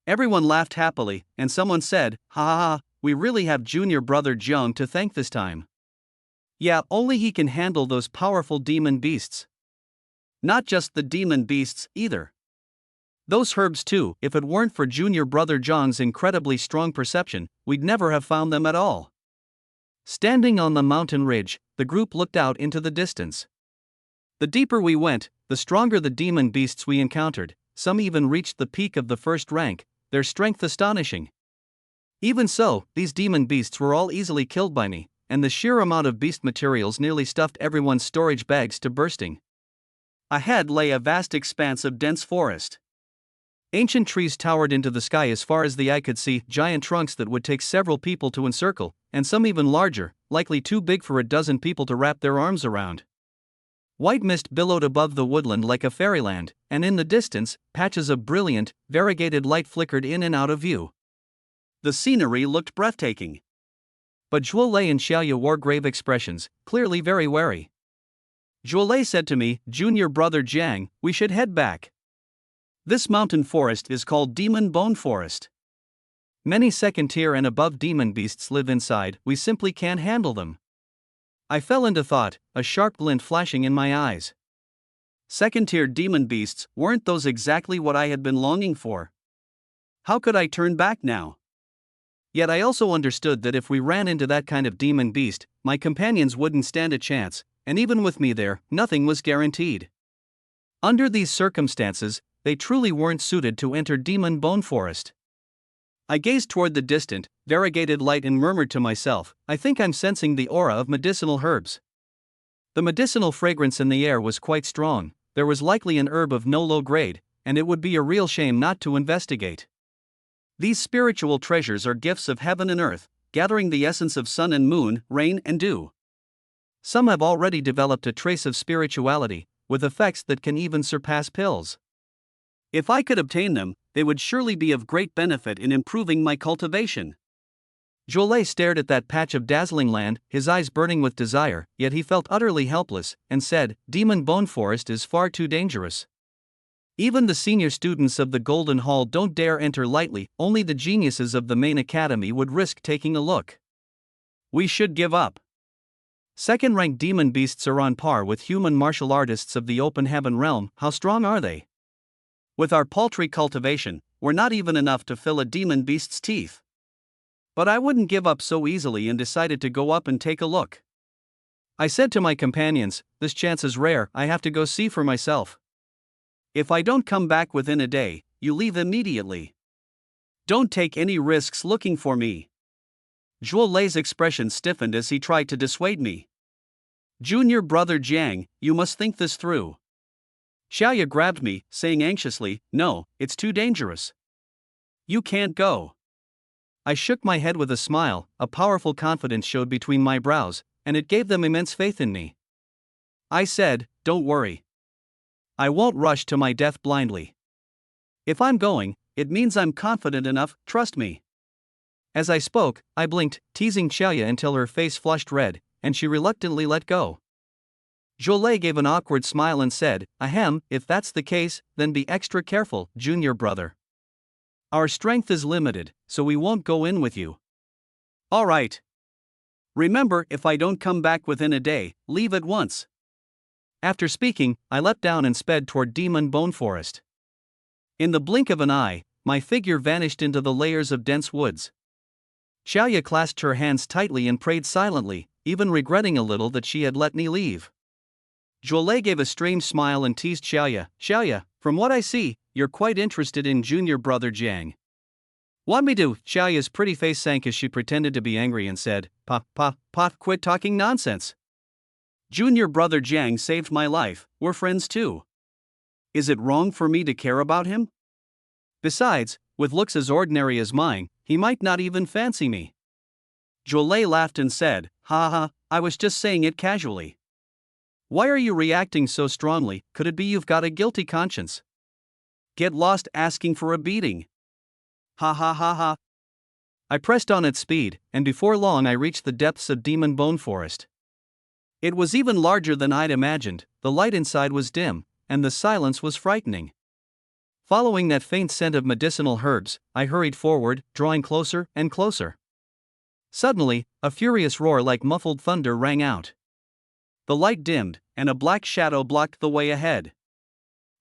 Everyone laughed happily, and someone said, ha ha ha, we really have junior brother Jiang to thank this time. Yeah, only he can handle those powerful demon beasts. Not just the demon beasts, either. Those herbs too, if it weren't for junior brother Jiang's incredibly strong perception, we'd never have found them at all. Standing on the mountain ridge, the group looked out into the distance. The deeper we went, the stronger the demon beasts we encountered, some even reached the peak of the first rank, their strength astonishing. Even so, these demon beasts were all easily killed by me, and the sheer amount of beast materials nearly stuffed everyone's storage bags to bursting. Ahead lay a vast expanse of dense forest. Ancient trees towered into the sky as far as the eye could see, giant trunks that would take several people to encircle, and some even larger, likely too big for a dozen people to wrap their arms around. White mist billowed above the woodland like a fairyland, and in the distance, patches of brilliant, variegated light flickered in and out of view. The scenery looked breathtaking. But Zhuolei and Xiaoya wore grave expressions, clearly very wary. Zhuolei said to me, Junior brother Jiang, we should head back. This mountain forest is called Demon Bone Forest. Many second-tier and above demon beasts live inside, we simply can't handle them. I fell into thought, a sharp glint flashing in my eyes. Second-tier demon beasts, weren't those exactly what I had been longing for? How could I turn back now? Yet I also understood that if we ran into that kind of demon beast, my companions wouldn't stand a chance, and even with me there, nothing was guaranteed. Under these circumstances, they truly weren't suited to enter Demon Bone Forest. I gazed toward the distant, variegated light and murmured to myself, I think I'm sensing the aura of medicinal herbs. The medicinal fragrance in the air was quite strong. There was likely an herb of no low grade, and it would be a real shame not to investigate. These spiritual treasures are gifts of heaven and earth, gathering the essence of sun and moon, rain and dew. Some have already developed a trace of spirituality, with effects that can even surpass pills. If I could obtain them, they would surely be of great benefit in improving my cultivation. Jolet stared at that patch of dazzling land, his eyes burning with desire, yet he felt utterly helpless, and said, Demon Bone Forest is far too dangerous. Even the senior students of the Golden Hall don't dare enter lightly, only the geniuses of the main academy would risk taking a look. We should give up. Second-ranked demon beasts are on par with human martial artists of the open heaven realm. How strong are they? With our paltry cultivation, we're not even enough to fill a demon beast's teeth. But I wouldn't give up so easily and decided to go up and take a look. I said to my companions, this chance is rare, I have to go see for myself. If I don't come back within a day, you leave immediately. Don't take any risks looking for me. Zhuolei's expression stiffened as he tried to dissuade me. Junior brother Jiang, you must think this through. Xiaoya grabbed me, saying anxiously, no, it's too dangerous. You can't go. I shook my head with a smile, a powerful confidence showed between my brows, and it gave them immense faith in me. I said, don't worry. I won't rush to my death blindly. If I'm going, it means I'm confident enough, trust me. As I spoke, I blinked, teasing Xiaoya until her face flushed red, and she reluctantly let go. Jolet gave an awkward smile and said, ahem, if that's the case, then be extra careful, junior brother. Our strength is limited, so we won't go in with you. All right. Remember, if I don't come back within a day, leave at once. After speaking, I leapt down and sped toward Demon Bone Forest. In the blink of an eye, my figure vanished into the layers of dense woods. Xiaoya clasped her hands tightly and prayed silently, even regretting a little that she had let me leave. Jolet gave a strange smile and teased Xiaoya, Xiaoya, from what I see, you're quite interested in junior brother Jiang. Want me to? Xiaoya's pretty face sank as she pretended to be angry and said, quit talking nonsense. Junior brother Jiang saved my life, we're friends too. Is it wrong for me to care about him? Besides, with looks as ordinary as mine, he might not even fancy me. Jolet laughed and said, ha ha, I was just saying it casually. Why are you reacting so strongly? Could it be you've got a guilty conscience? Get lost asking for a beating. Ha ha ha ha. I pressed on at speed, and before long I reached the depths of Demon Bone Forest. It was even larger than I'd imagined, the light inside was dim, and the silence was frightening. Following that faint scent of medicinal herbs, I hurried forward, drawing closer and closer. Suddenly, a furious roar like muffled thunder rang out. The light dimmed, and a black shadow blocked the way ahead.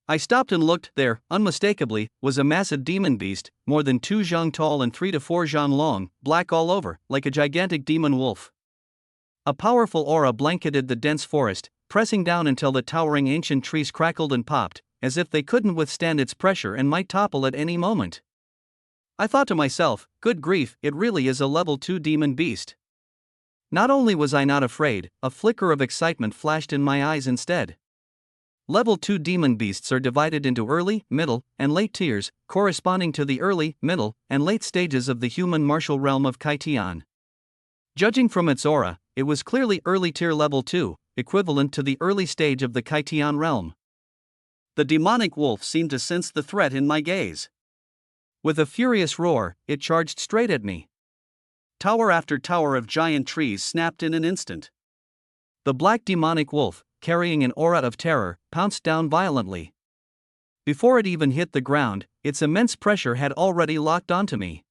I stopped and looked. There, unmistakably, was a massive demon beast, more than 2 zhang tall and 3 to 4 zhang long, black all over, like a gigantic demon wolf. A powerful aura blanketed the dense forest, pressing down until the towering ancient trees crackled and popped, as if they couldn't withstand its pressure and might topple at any moment. I thought to myself, good grief, it really is a level 2 demon beast. Not only was I not afraid, a flicker of excitement flashed in my eyes instead. Level 2 demon beasts are divided into early, middle, and late tiers, corresponding to the early, middle, and late stages of the human martial realm of Kaitian. Judging from its aura, it was clearly early tier level 2, equivalent to the early stage of the Kaitian realm. The demonic wolf seemed to sense the threat in my gaze. With a furious roar, it charged straight at me. Tower after tower of giant trees snapped in an instant. The black demonic wolf, carrying an aura of terror, pounced down violently. Before it even hit the ground, its immense pressure had already locked onto me.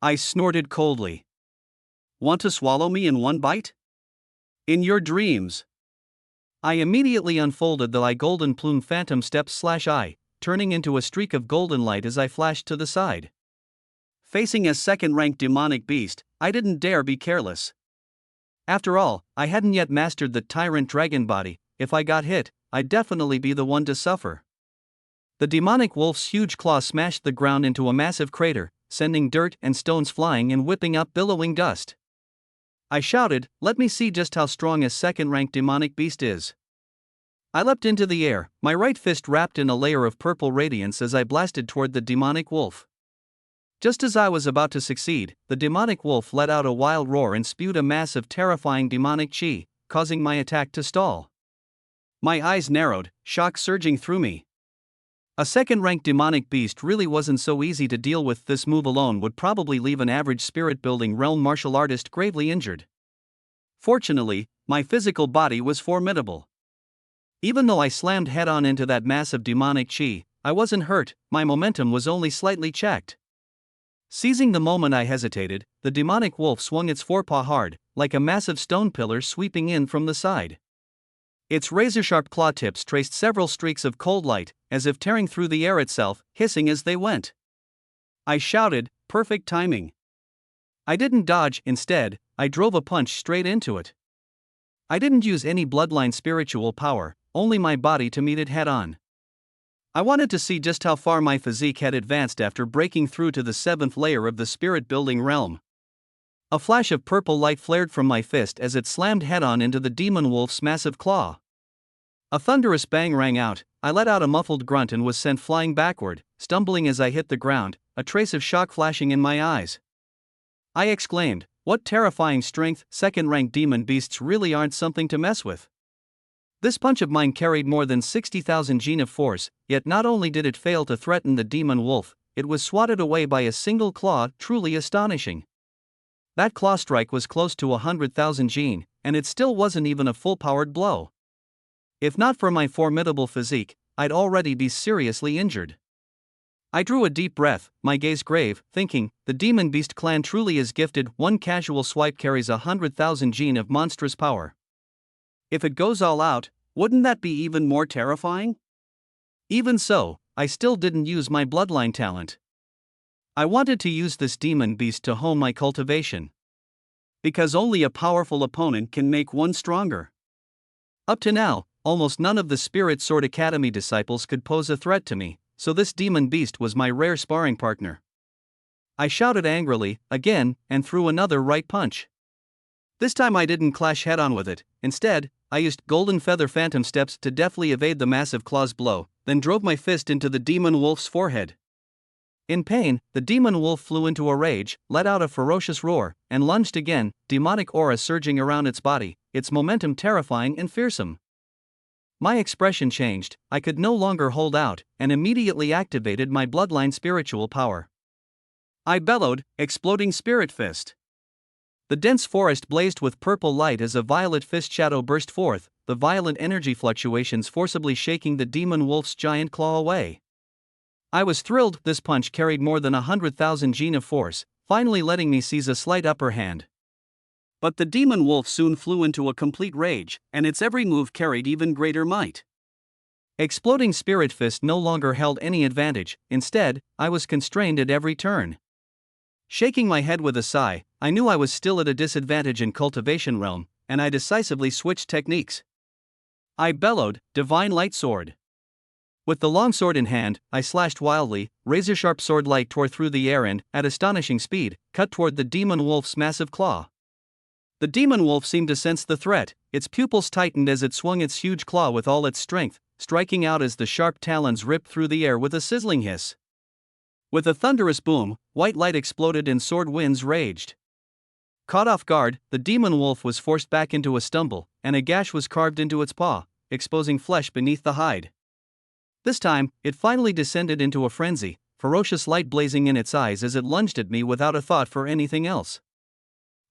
I snorted coldly. Want to swallow me in one bite? In your dreams. I immediately unfolded the golden plume phantom steps/I, turning into a streak of golden light as I flashed to the side. Facing a second-rank demonic beast, I didn't dare be careless. After all, I hadn't yet mastered the tyrant dragon body. If I got hit, I'd definitely be the one to suffer. The demonic wolf's huge claw smashed the ground into a massive crater, sending dirt and stones flying and whipping up billowing dust. I shouted, "Let me see just how strong a second-rank demonic beast is." I leapt into the air, my right fist wrapped in a layer of purple radiance as I blasted toward the demonic wolf. Just as I was about to succeed, the demonic wolf let out a wild roar and spewed a mass of terrifying demonic chi, causing my attack to stall. My eyes narrowed, shock surging through me. A second-rank demonic beast really wasn't so easy to deal with. This move alone would probably leave an average spirit-building realm martial artist gravely injured. Fortunately, my physical body was formidable. Even though I slammed head-on into that mass of demonic chi, I wasn't hurt. My momentum was only slightly checked. Seizing the moment I hesitated, the demonic wolf swung its forepaw hard, like a massive stone pillar sweeping in from the side. Its razor-sharp claw tips traced several streaks of cold light, as if tearing through the air itself, hissing as they went. I shouted, "Perfect timing." I didn't dodge. Instead, I drove a punch straight into it. I didn't use any bloodline spiritual power, only my body to meet it head-on. I wanted to see just how far my physique had advanced after breaking through to the 7th layer of the spirit-building realm. A flash of purple light flared from my fist as it slammed head-on into the demon wolf's massive claw. A thunderous bang rang out. I let out a muffled grunt and was sent flying backward, stumbling as I hit the ground, a trace of shock flashing in my eyes. I exclaimed, "What terrifying strength! Second-rank demon beasts really aren't something to mess with." This punch of mine carried more than 60,000 Jin of force, yet not only did it fail to threaten the demon wolf, it was swatted away by a single claw, truly astonishing. That claw strike was close to 100,000 Jin, and it still wasn't even a full-powered blow. If not for my formidable physique, I'd already be seriously injured. I drew a deep breath, my gaze grave, thinking, the demon beast clan truly is gifted. One casual swipe carries 100,000 Jin of monstrous power. If it goes all out, wouldn't that be even more terrifying? Even so, I still didn't use my bloodline talent. I wanted to use this demon beast to hone my cultivation. Because only a powerful opponent can make one stronger. Up to now, almost none of the Spirit Sword Academy disciples could pose a threat to me, so this demon beast was my rare sparring partner. I shouted angrily, again, and threw another right punch. This time I didn't clash head-on with it. Instead, I used golden feather phantom steps to deftly evade the massive claw's blow, then drove my fist into the demon wolf's forehead. In pain, the demon wolf flew into a rage, let out a ferocious roar, and lunged again, demonic aura surging around its body, its momentum terrifying and fearsome. My expression changed. I could no longer hold out, and immediately activated my bloodline spiritual power. I bellowed, exploding spirit fist. The dense forest blazed with purple light as a violet fist shadow burst forth, the violent energy fluctuations forcibly shaking the demon wolf's giant claw away. I was thrilled. This punch carried more than 100,000 Jin of force, finally letting me seize a slight upper hand. But the demon wolf soon flew into a complete rage, and its every move carried even greater might. Exploding Spirit Fist no longer held any advantage. Instead, I was constrained at every turn. Shaking my head with a sigh, I knew I was still at a disadvantage in Cultivation Realm, and I decisively switched techniques. I bellowed, Divine Light Sword. With the long sword in hand, I slashed wildly. Razor-sharp sword light tore through the air and, at astonishing speed, cut toward the demon wolf's massive claw. The demon wolf seemed to sense the threat. Its pupils tightened as it swung its huge claw with all its strength, striking out as the sharp talons ripped through the air with a sizzling hiss. With a thunderous boom, white light exploded and sword winds raged. Caught off guard, the demon wolf was forced back into a stumble, and a gash was carved into its paw, exposing flesh beneath the hide. This time, it finally descended into a frenzy, ferocious light blazing in its eyes as it lunged at me without a thought for anything else.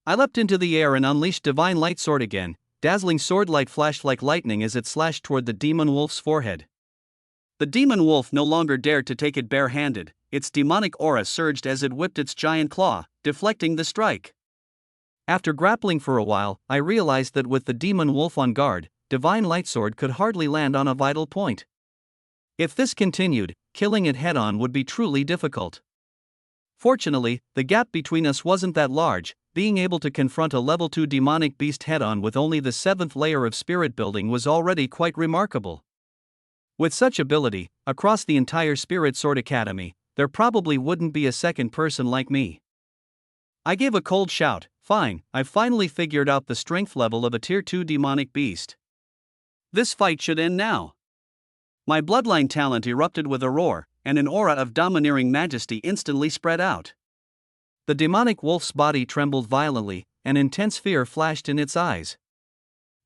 I leapt into the air and unleashed Divine Light Sword again. Dazzling sword light flashed like lightning as it slashed toward the demon wolf's forehead. The demon wolf no longer dared to take it bare-handed. Its demonic aura surged as it whipped its giant claw, deflecting the strike. After grappling for a while, I realized that with the demon wolf on guard, divine lightsword could hardly land on a vital point. If this continued, killing it head-on would be truly difficult. Fortunately, the gap between us wasn't that large. Being able to confront a level 2 demonic beast head-on with only the 7th layer of spirit building was already quite remarkable. With such ability, across the entire Spirit Sword Academy, there probably wouldn't be a second person like me. I gave a cold shout, "Fine, I've finally figured out the strength level of a tier 2 demonic beast. This fight should end now." My bloodline talent erupted with a roar, and an aura of domineering majesty instantly spread out. The demonic wolf's body trembled violently, and intense fear flashed in its eyes.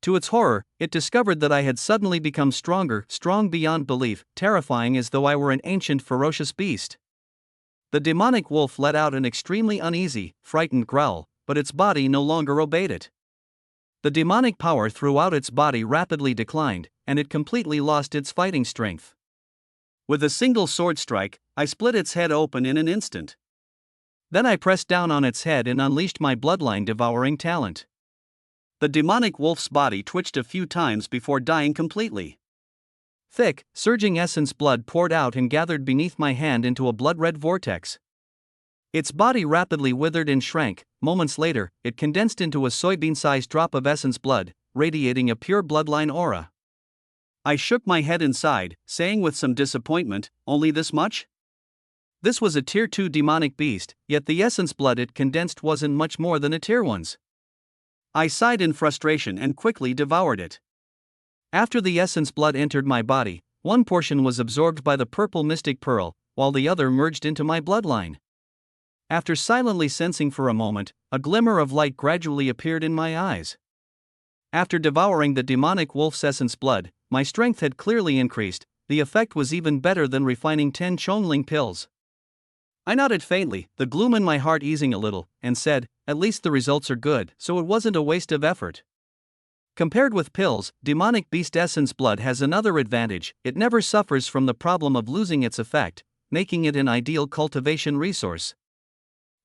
To its horror, it discovered that I had suddenly become stronger, strong beyond belief, terrifying as though I were an ancient ferocious beast. The demonic wolf let out an extremely uneasy, frightened growl, but its body no longer obeyed it. The demonic power throughout its body rapidly declined, and it completely lost its fighting strength. With a single sword strike, I split its head open in an instant. Then I pressed down on its head and unleashed my bloodline devouring talent. The demonic wolf's body twitched a few times before dying completely. Thick, surging essence blood poured out and gathered beneath my hand into a blood-red vortex. Its body rapidly withered and shrank. Moments later, it condensed into a soybean-sized drop of essence blood, radiating a pure bloodline aura. I shook my head inside, saying with some disappointment, "Only this much?" This was a tier 2 demonic beast, yet the essence blood it condensed wasn't much more than a tier 1's. I sighed in frustration and quickly devoured it. After the essence blood entered my body, one portion was absorbed by the purple mystic pearl, while the other merged into my bloodline. After silently sensing for a moment, a glimmer of light gradually appeared in my eyes. After devouring the demonic wolf's essence blood, my strength had clearly increased. The effect was even better than refining 10 Chongling pills. I nodded faintly, the gloom in my heart easing a little, and said, "At least the results are good, so it wasn't a waste of effort." Compared with pills, demonic beast essence blood has another advantage: it never suffers from the problem of losing its effect, making it an ideal cultivation resource.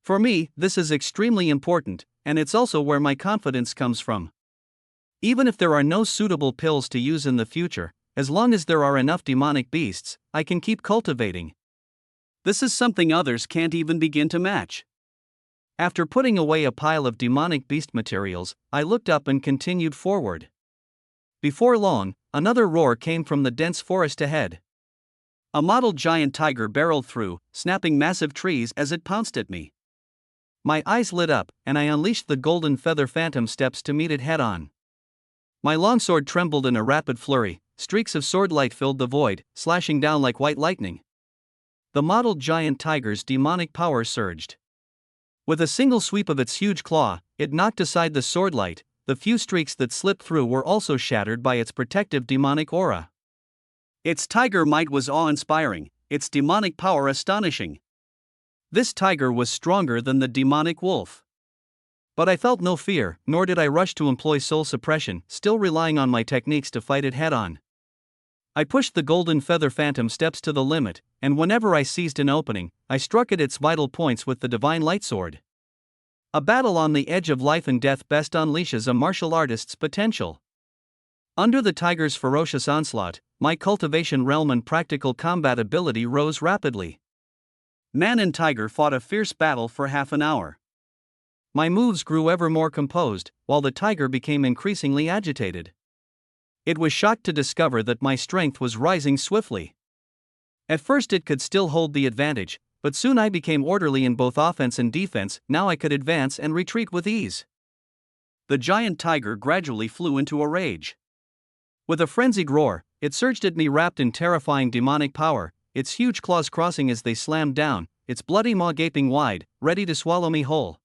For me, this is extremely important, and it's also where my confidence comes from. Even if there are no suitable pills to use in the future, as long as there are enough demonic beasts, I can keep cultivating. This is something others can't even begin to match. After putting away a pile of demonic beast materials, I looked up and continued forward. Before long, another roar came from the dense forest ahead. A mottled giant tiger barreled through, snapping massive trees as it pounced at me. My eyes lit up, and I unleashed the golden feather phantom steps to meet it head-on. My longsword trembled in a rapid flurry, streaks of sword light filled the void, slashing down like white lightning. The mottled giant tiger's demonic power surged. With a single sweep of its huge claw, it knocked aside the sword light. The few streaks that slipped through were also shattered by its protective demonic aura. Its tiger might was awe-inspiring, its demonic power astonishing. This tiger was stronger than the demonic wolf. But I felt no fear, nor did I rush to employ soul suppression, still relying on my techniques to fight it head-on. I pushed the golden feather phantom steps to the limit, and whenever I seized an opening, I struck at its vital points with the divine lightsword. A battle on the edge of life and death best unleashes a martial artist's potential. Under the tiger's ferocious onslaught, my cultivation realm and practical combat ability rose rapidly. Man and tiger fought a fierce battle for half an hour. My moves grew ever more composed, while the tiger became increasingly agitated. It was shocked to discover that my strength was rising swiftly. At first it could still hold the advantage, but soon I became orderly in both offense and defense. Now I could advance and retreat with ease. The giant tiger gradually flew into a rage. With a frenzied roar, it surged at me wrapped in terrifying demonic power, its huge claws crossing as they slammed down, its bloody maw gaping wide, ready to swallow me whole.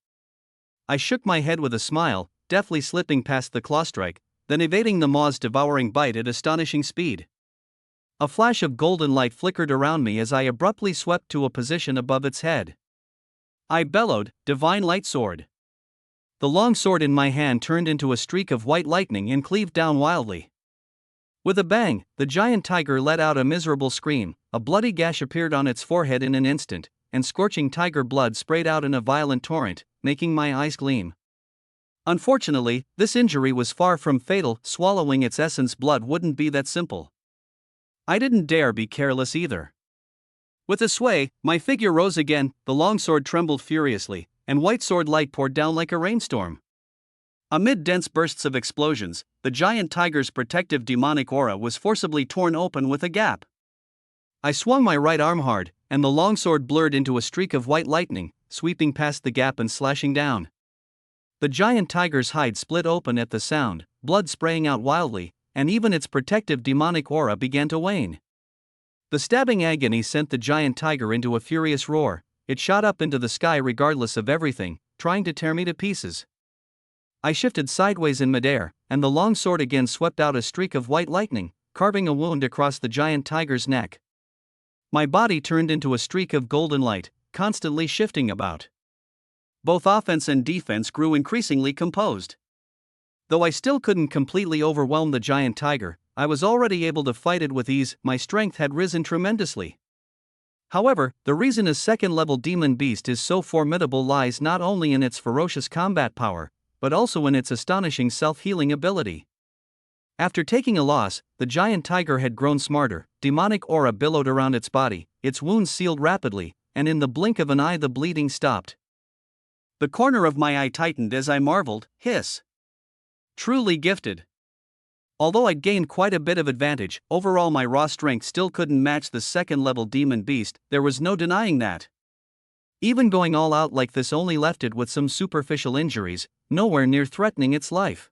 I shook my head with a smile, deftly slipping past the claw strike, then evading the maw's devouring bite at astonishing speed. A flash of golden light flickered around me as I abruptly swept to a position above its head. I bellowed, "Divine light sword!" The long sword in my hand turned into a streak of white lightning and cleaved down wildly. With a bang, the giant tiger let out a miserable scream. A bloody gash appeared on its forehead in an instant, and scorching tiger blood sprayed out in a violent torrent, making my eyes gleam. Unfortunately, this injury was far from fatal. Swallowing its essence blood wouldn't be that simple. I didn't dare be careless either. With a sway, my figure rose again, the longsword trembled furiously, and white sword light poured down like a rainstorm. Amid dense bursts of explosions, the giant tiger's protective demonic aura was forcibly torn open with a gap. I swung my right arm hard, and the longsword blurred into a streak of white lightning, sweeping past the gap and slashing down. The giant tiger's hide split open at the sound, blood spraying out wildly, and even its protective demonic aura began to wane. The stabbing agony sent the giant tiger into a furious roar. It shot up into the sky regardless of everything, trying to tear me to pieces. I shifted sideways in midair, and the long sword again swept out a streak of white lightning, carving a wound across the giant tiger's neck. My body turned into a streak of golden light, constantly shifting about. Both offense and defense grew increasingly composed. Though I still couldn't completely overwhelm the giant tiger, I was already able to fight it with ease. My strength had risen tremendously. However, the reason a second-level demon beast is so formidable lies not only in its ferocious combat power, but also in its astonishing self-healing ability. After taking a loss, the giant tiger had grown smarter. Demonic aura billowed around its body, its wounds sealed rapidly, and in the blink of an eye the bleeding stopped. The corner of my eye tightened as I marveled. Hiss. Truly gifted. Although I'd gained quite a bit of advantage, overall my raw strength still couldn't match the second-level demon beast. There was no denying that. Even going all out like this only left it with some superficial injuries, nowhere near threatening its life.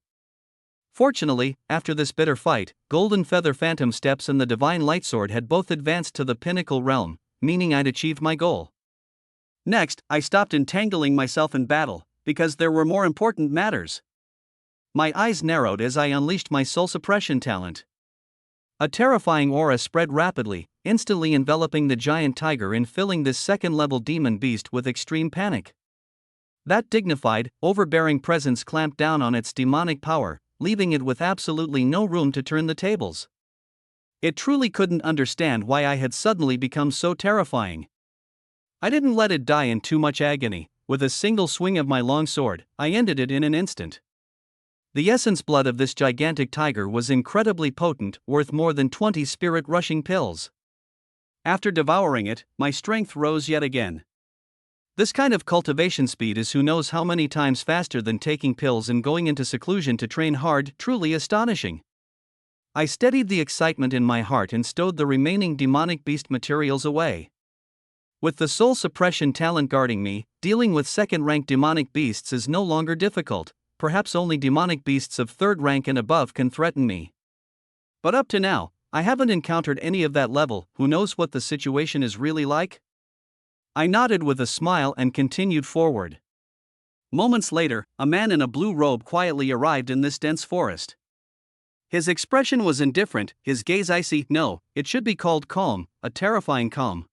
Fortunately, after this bitter fight, Golden Feather Phantom Steps and the Divine Lightsword had both advanced to the pinnacle realm, meaning I'd achieved my goal. Next, I stopped entangling myself in battle, because there were more important matters. My eyes narrowed as I unleashed my soul suppression talent. A terrifying aura spread rapidly, instantly enveloping the giant tiger and filling this second-level demon beast with extreme panic. That dignified, overbearing presence clamped down on its demonic power, leaving it with absolutely no room to turn the tables. It truly couldn't understand why I had suddenly become so terrifying. I didn't let it die in too much agony. With a single swing of my long sword, I ended it in an instant. The essence blood of this gigantic tiger was incredibly potent, worth more than 20 spirit-rushing pills. After devouring it, my strength rose yet again. This kind of cultivation speed is who knows how many times faster than taking pills and going into seclusion to train hard, truly astonishing. I steadied the excitement in my heart and stowed the remaining demonic beast materials away. With the soul suppression talent guarding me, dealing with second-rank demonic beasts is no longer difficult. Perhaps only demonic beasts of third rank and above can threaten me. But up to now, I haven't encountered any of that level. Who knows what the situation is really like? I nodded with a smile and continued forward. Moments later, a man in a blue robe quietly arrived in this dense forest. His expression was indifferent, his gaze icy. No, it should be called calm, a terrifying calm.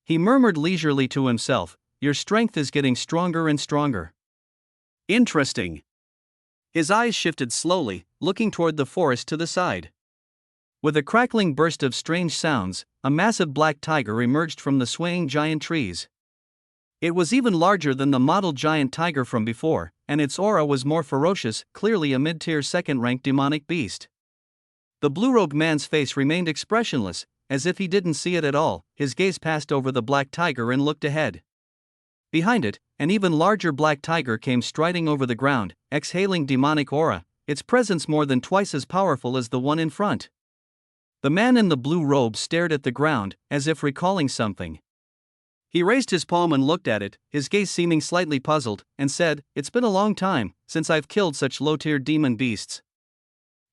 He murmured leisurely to himself, "Your strength is getting stronger and stronger." Interesting. His eyes shifted slowly, looking toward the forest to the side. With a crackling burst of strange sounds, a massive black tiger emerged from the swaying giant trees. It was even larger than the model giant tiger from before, and its aura was more ferocious, clearly a mid-tier second-rank demonic beast. The blue-robed man's face remained expressionless, as if he didn't see it at all. His gaze passed over the black tiger and looked ahead. Behind it, an even larger black tiger came striding over the ground, exhaling demonic aura, its presence more than twice as powerful as the one in front. The man in the blue robe stared at the ground, as if recalling something. He raised his palm and looked at it, his gaze seeming slightly puzzled, and said, "It's been a long time since I've killed such low-tier demon beasts."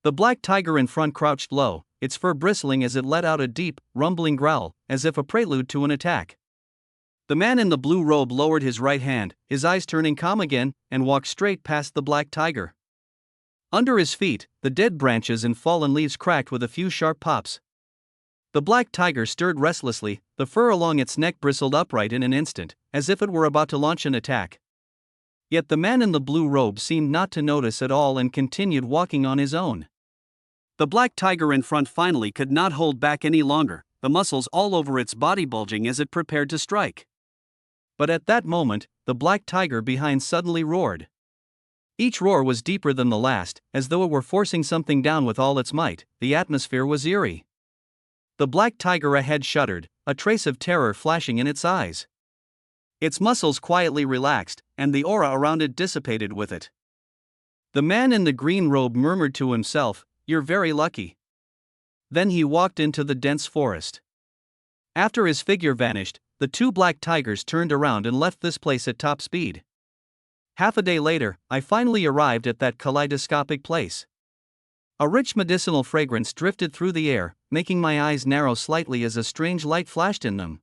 The black tiger in front crouched low, its fur bristling as it let out a deep, rumbling growl, as if a prelude to an attack. The man in the blue robe lowered his right hand, his eyes turning calm again, and walked straight past the black tiger. Under his feet, the dead branches and fallen leaves cracked with a few sharp pops. The black tiger stirred restlessly, the fur along its neck bristled upright in an instant, as if it were about to launch an attack. Yet the man in the blue robe seemed not to notice at all and continued walking on his own. The black tiger in front finally could not hold back any longer, the muscles all over its body bulging as it prepared to strike. But at that moment, the black tiger behind suddenly roared. Each roar was deeper than the last, as though it were forcing something down with all its might. The atmosphere was eerie. The black tiger ahead shuddered, a trace of terror flashing in its eyes. Its muscles quietly relaxed, and the aura around it dissipated with it. The man in the green robe murmured to himself, "You're very lucky." Then he walked into the dense forest. After his figure vanished, the two black tigers turned around and left this place at top speed. Half a day later, I finally arrived at that kaleidoscopic place. A rich medicinal fragrance drifted through the air, making my eyes narrow slightly as a strange light flashed in them.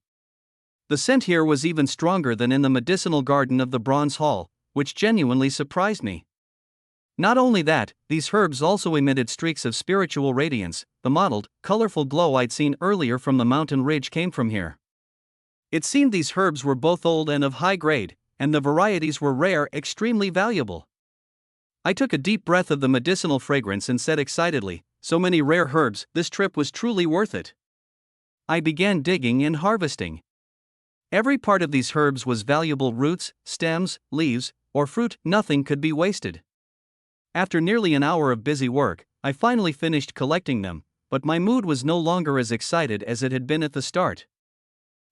The scent here was even stronger than in the medicinal garden of the Bronze Hall, which genuinely surprised me. Not only that, these herbs also emitted streaks of spiritual radiance. The mottled, colorful glow I'd seen earlier from the mountain ridge came from here. It seemed these herbs were both old and of high grade, and the varieties were rare, extremely valuable. I took a deep breath of the medicinal fragrance and said excitedly, "So many rare herbs, this trip was truly worth it." I began digging and harvesting. Every part of these herbs was valuable: roots, stems, leaves, or fruit. Nothing could be wasted. After nearly an hour of busy work, I finally finished collecting them, but my mood was no longer as excited as it had been at the start.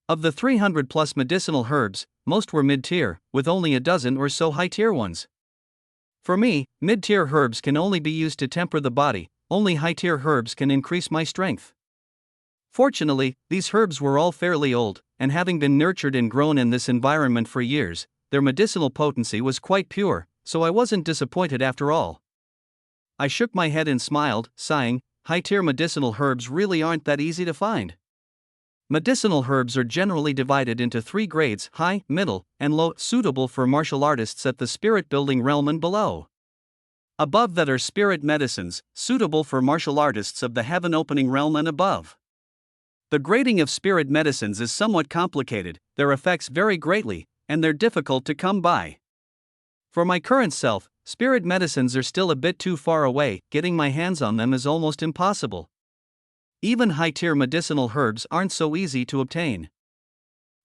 Of the 300 plus medicinal herbs, most were mid-tier, with only a dozen or so high-tier ones. For me, mid-tier herbs can only be used to temper the body, only high-tier herbs can increase my strength. Fortunately, these herbs were all fairly old, and having been nurtured and grown in this environment for years, their medicinal potency was quite pure, so I wasn't disappointed after all. I shook my head and smiled, sighing, high-tier medicinal herbs really aren't that easy to find. Medicinal herbs are generally divided into 3 grades: high, middle, and low, suitable for martial artists at the spirit-building realm and below. Above that are spirit medicines, suitable for martial artists of the heaven-opening realm and above. The grading of spirit medicines is somewhat complicated, their effects vary greatly, and they're difficult to come by. For my current self, spirit medicines are still a bit too far away. Getting my hands on them is almost impossible. Even high-tier medicinal herbs aren't so easy to obtain.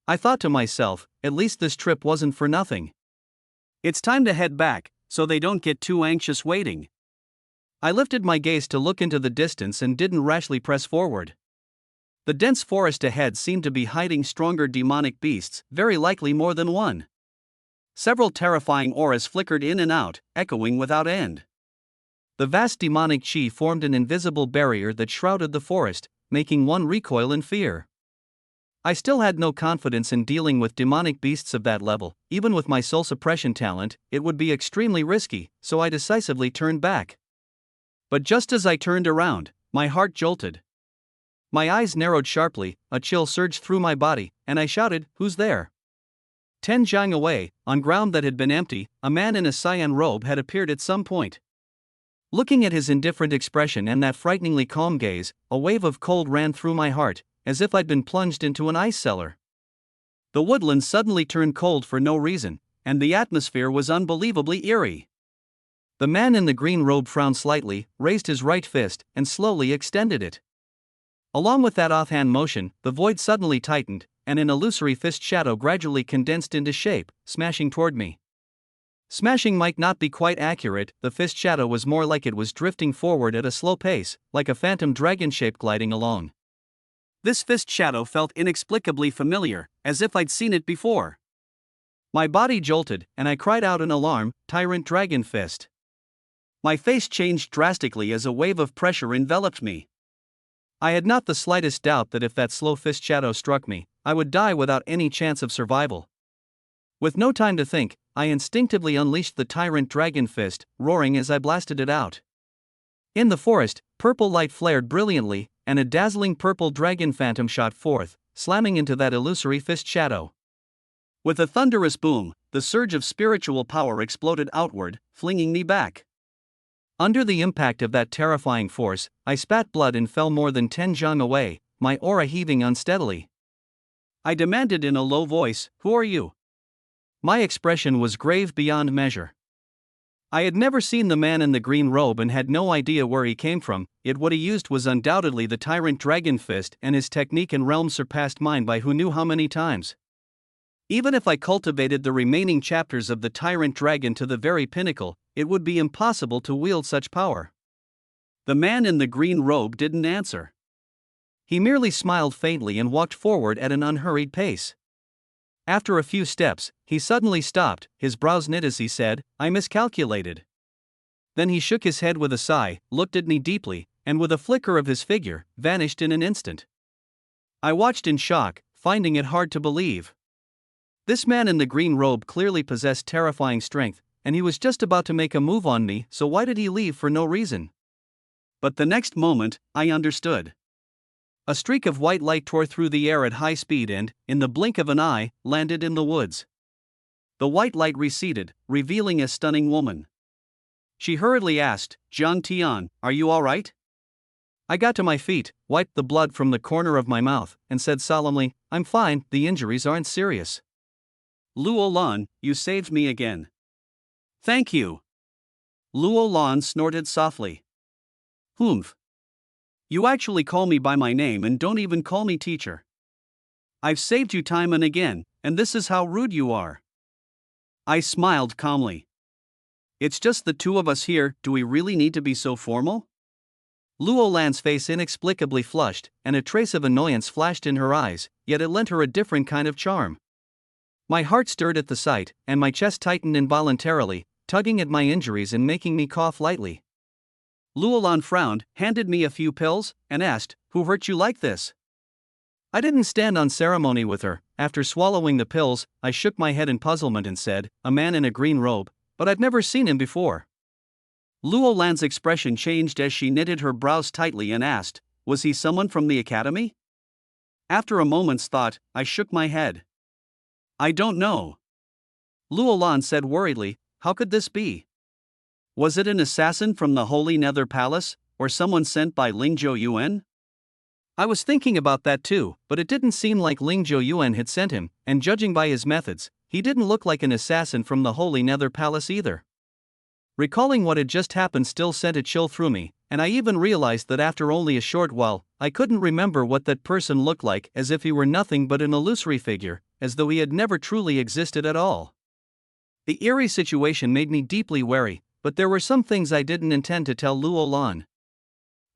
I thought to myself, at least this trip wasn't for nothing. It's time to head back, so they don't get too anxious waiting. I lifted my gaze to look into the distance and didn't rashly press forward. The dense forest ahead seemed to be hiding stronger demonic beasts, very likely more than one. Several terrifying auras flickered in and out, echoing without end. The vast demonic chi formed an invisible barrier that shrouded the forest, making one recoil in fear. I still had no confidence in dealing with demonic beasts of that level. Even with my soul suppression talent, it would be extremely risky, so I decisively turned back. But just as I turned around, my heart jolted. My eyes narrowed sharply, a chill surged through my body, and I shouted, "Who's there?" 10 zhang away, on ground that had been empty, a man in a cyan robe had appeared at some point. Looking at his indifferent expression and that frighteningly calm gaze, a wave of cold ran through my heart, as if I'd been plunged into an ice cellar. The woodland suddenly turned cold for no reason, and the atmosphere was unbelievably eerie. The man in the green robe frowned slightly, raised his right fist, and slowly extended it. Along with that offhand motion, the void suddenly tightened, and an illusory fist shadow gradually condensed into shape, smashing toward me. Smashing might not be quite accurate. The fist shadow was more like it was drifting forward at a slow pace, like a phantom dragon shape gliding along. This fist shadow felt inexplicably familiar, as if I'd seen it before. My body jolted, and I cried out in alarm, "Tyrant Dragon Fist." My face changed drastically as a wave of pressure enveloped me. I had not the slightest doubt that if that slow fist shadow struck me, I would die without any chance of survival. With no time to think, I instinctively unleashed the Tyrant Dragon Fist, roaring as I blasted it out. In the forest, purple light flared brilliantly, and a dazzling purple dragon phantom shot forth, slamming into that illusory fist shadow. With a thunderous boom, the surge of spiritual power exploded outward, flinging me back. Under the impact of that terrifying force, I spat blood and fell more than 10 zhang away, my aura heaving unsteadily. I demanded in a low voice, "Who are you?" My expression was grave beyond measure. I had never seen the man in the green robe and had no idea where he came from, yet what he used was undoubtedly the Tyrant Dragon Fist, and his technique and realm surpassed mine by who knew how many times. Even if I cultivated the remaining chapters of the Tyrant Dragon to the very pinnacle, it would be impossible to wield such power. The man in the green robe didn't answer. He merely smiled faintly and walked forward at an unhurried pace. After a few steps, he suddenly stopped, his brows knit as he said, "I miscalculated." Then he shook his head with a sigh, looked at me deeply, and with a flicker of his figure, vanished in an instant. I watched in shock, finding it hard to believe. This man in the green robe clearly possessed terrifying strength, and he was just about to make a move on me, so why did he leave for no reason? But the next moment, I understood. A streak of white light tore through the air at high speed and, in the blink of an eye, landed in the woods. The white light receded, revealing a stunning woman. She hurriedly asked, "Zhang Tian, are you all right?" I got to my feet, wiped the blood from the corner of my mouth, and said solemnly, "I'm fine, the injuries aren't serious." "Luo Lan, you saved me again." "Thank you." Luo Lan snorted softly. "Humph. You actually call me by my name and don't even call me teacher. I've saved you time and again, and this is how rude you are." I smiled calmly. "It's just the two of us here, do we really need to be so formal?" Luo Lan's face inexplicably flushed, and a trace of annoyance flashed in her eyes, yet it lent her a different kind of charm. My heart stirred at the sight, and my chest tightened involuntarily, tugging at my injuries and making me cough lightly. Luo Lan frowned, handed me a few pills, and asked, "Who hurt you like this?" I didn't stand on ceremony with her. After swallowing the pills, I shook my head in puzzlement and said, "A man in a green robe, but I've never seen him before." Luo Lan's expression changed as she knitted her brows tightly and asked, "Was he someone from the academy?" After a moment's thought, I shook my head. "I don't know." Luo Lan said worriedly, "How could this be? Was it an assassin from the Holy Nether Palace, or someone sent by Lingzhou Yuan?" I was thinking about that too, but it didn't seem like Lingzhou Yuan had sent him, and judging by his methods, he didn't look like an assassin from the Holy Nether Palace either. Recalling what had just happened still sent a chill through me, and I even realized that after only a short while, I couldn't remember what that person looked like, as if he were nothing but an illusory figure, as though he had never truly existed at all. The eerie situation made me deeply wary, but there were some things I didn't intend to tell Luo Lan.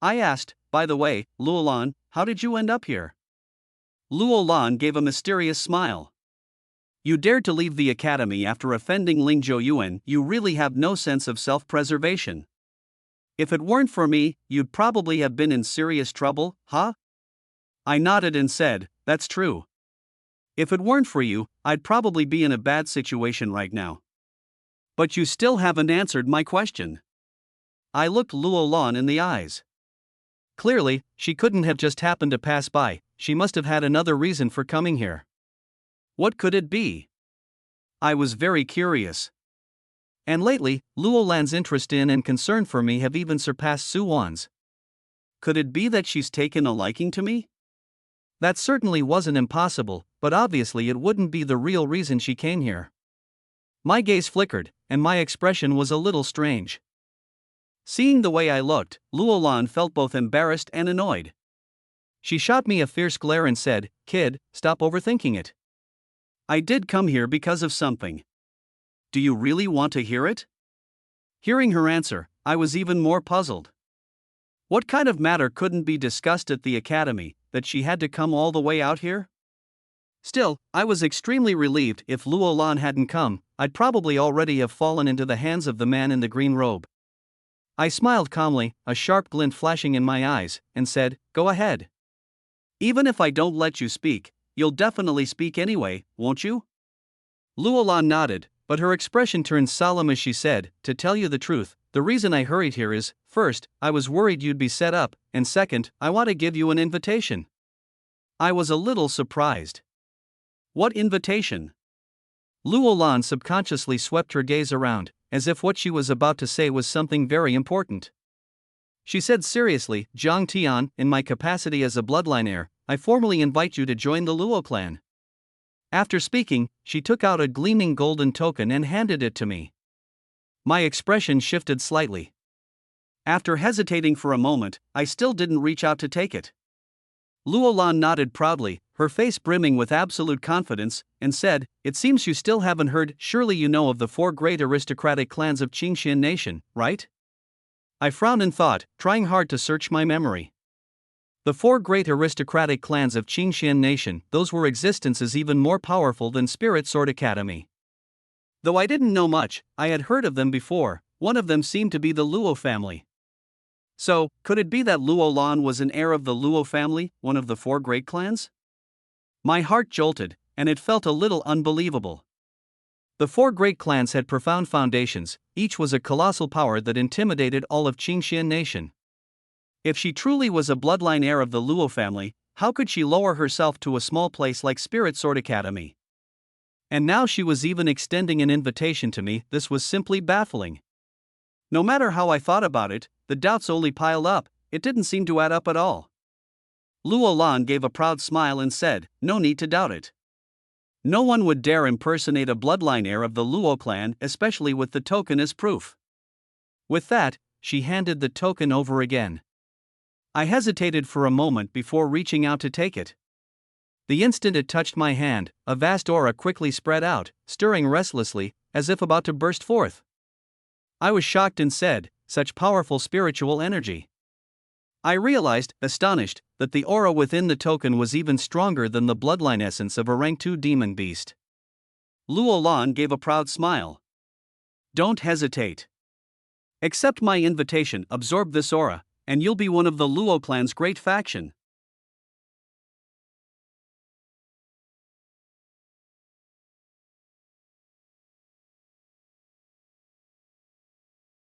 I asked, "By the way, Luo Lan, how did you end up here?" Luo Lan gave a mysterious smile. "You dared to leave the academy after offending Lingzhou Yuan, you really have no sense of self-preservation. If it weren't for me, you'd probably have been in serious trouble, huh?" I nodded and said, "That's true. If it weren't for you, I'd probably be in a bad situation right now." "But you still haven't answered my question." I looked Luo Lan in the eyes. Clearly, she couldn't have just happened to pass by, she must have had another reason for coming here. What could it be? I was very curious. And lately, Luo Lan's interest in and concern for me have even surpassed Su Wan's. Could it be that she's taken a liking to me? That certainly wasn't impossible, but obviously it wouldn't be the real reason she came here. My gaze flickered, and my expression was a little strange. Seeing the way I looked, Luo Lan felt both embarrassed and annoyed. She shot me a fierce glare and said, "Kid, stop overthinking it. I did come here because of something. Do you really want to hear it?" Hearing her answer, I was even more puzzled. What kind of matter couldn't be discussed at the academy, that she had to come all the way out here? Still, I was extremely relieved. If Luo Lan hadn't come, I'd probably already have fallen into the hands of the man in the green robe. I smiled calmly, a sharp glint flashing in my eyes, and said, "Go ahead. Even if I don't let you speak, you'll definitely speak anyway, won't you?" Luo Lan nodded, but her expression turned solemn as she said, "To tell you the truth, the reason I hurried here is, first, I was worried you'd be set up, and second, I want to give you an invitation." I was a little surprised. What invitation? Luo Lan subconsciously swept her gaze around, as if what she was about to say was something very important. She said seriously, "Zhang Tian, in my capacity as a bloodline heir, I formally invite you to join the Luo clan." After speaking, she took out a gleaming golden token and handed it to me. My expression shifted slightly. After hesitating for a moment, I still didn't reach out to take it. Luo Lan nodded proudly, her face brimming with absolute confidence, and said, "It seems you still haven't heard. Surely you know of the 4 great aristocratic clans of Qingxian Nation, right?" I frowned in thought, trying hard to search my memory. The 4 great aristocratic clans of Qingxian Nation, those were existences even more powerful than Spirit Sword Academy. Though I didn't know much, I had heard of them before. One of them seemed to be the Luo family. So, could it be that Luo Lan was an heir of the Luo family, one of the 4 great clans? My heart jolted, and it felt a little unbelievable. The 4 great clans had profound foundations, each was a colossal power that intimidated all of Qingxian Nation. If she truly was a bloodline heir of the Luo family, how could she lower herself to a small place like Spirit Sword Academy? And now she was even extending an invitation to me. This was simply baffling. No matter how I thought about it, the doubts only piled up. It didn't seem to add up at all. Luo Lan gave a proud smile and said, "No need to doubt it. No one would dare impersonate a bloodline heir of the Luo clan, especially with the token as proof." With that, she handed the token over again. I hesitated for a moment before reaching out to take it. The instant it touched my hand, a vast aura quickly spread out, stirring restlessly, as if about to burst forth. I was shocked and said, "Such powerful spiritual energy." I realized, astonished, that the aura within the token was even stronger than the bloodline essence of a rank 2 demon beast. Luo Lan gave a proud smile. "Don't hesitate. Accept my invitation, absorb this aura, and you'll be one of the Luo clan's great faction."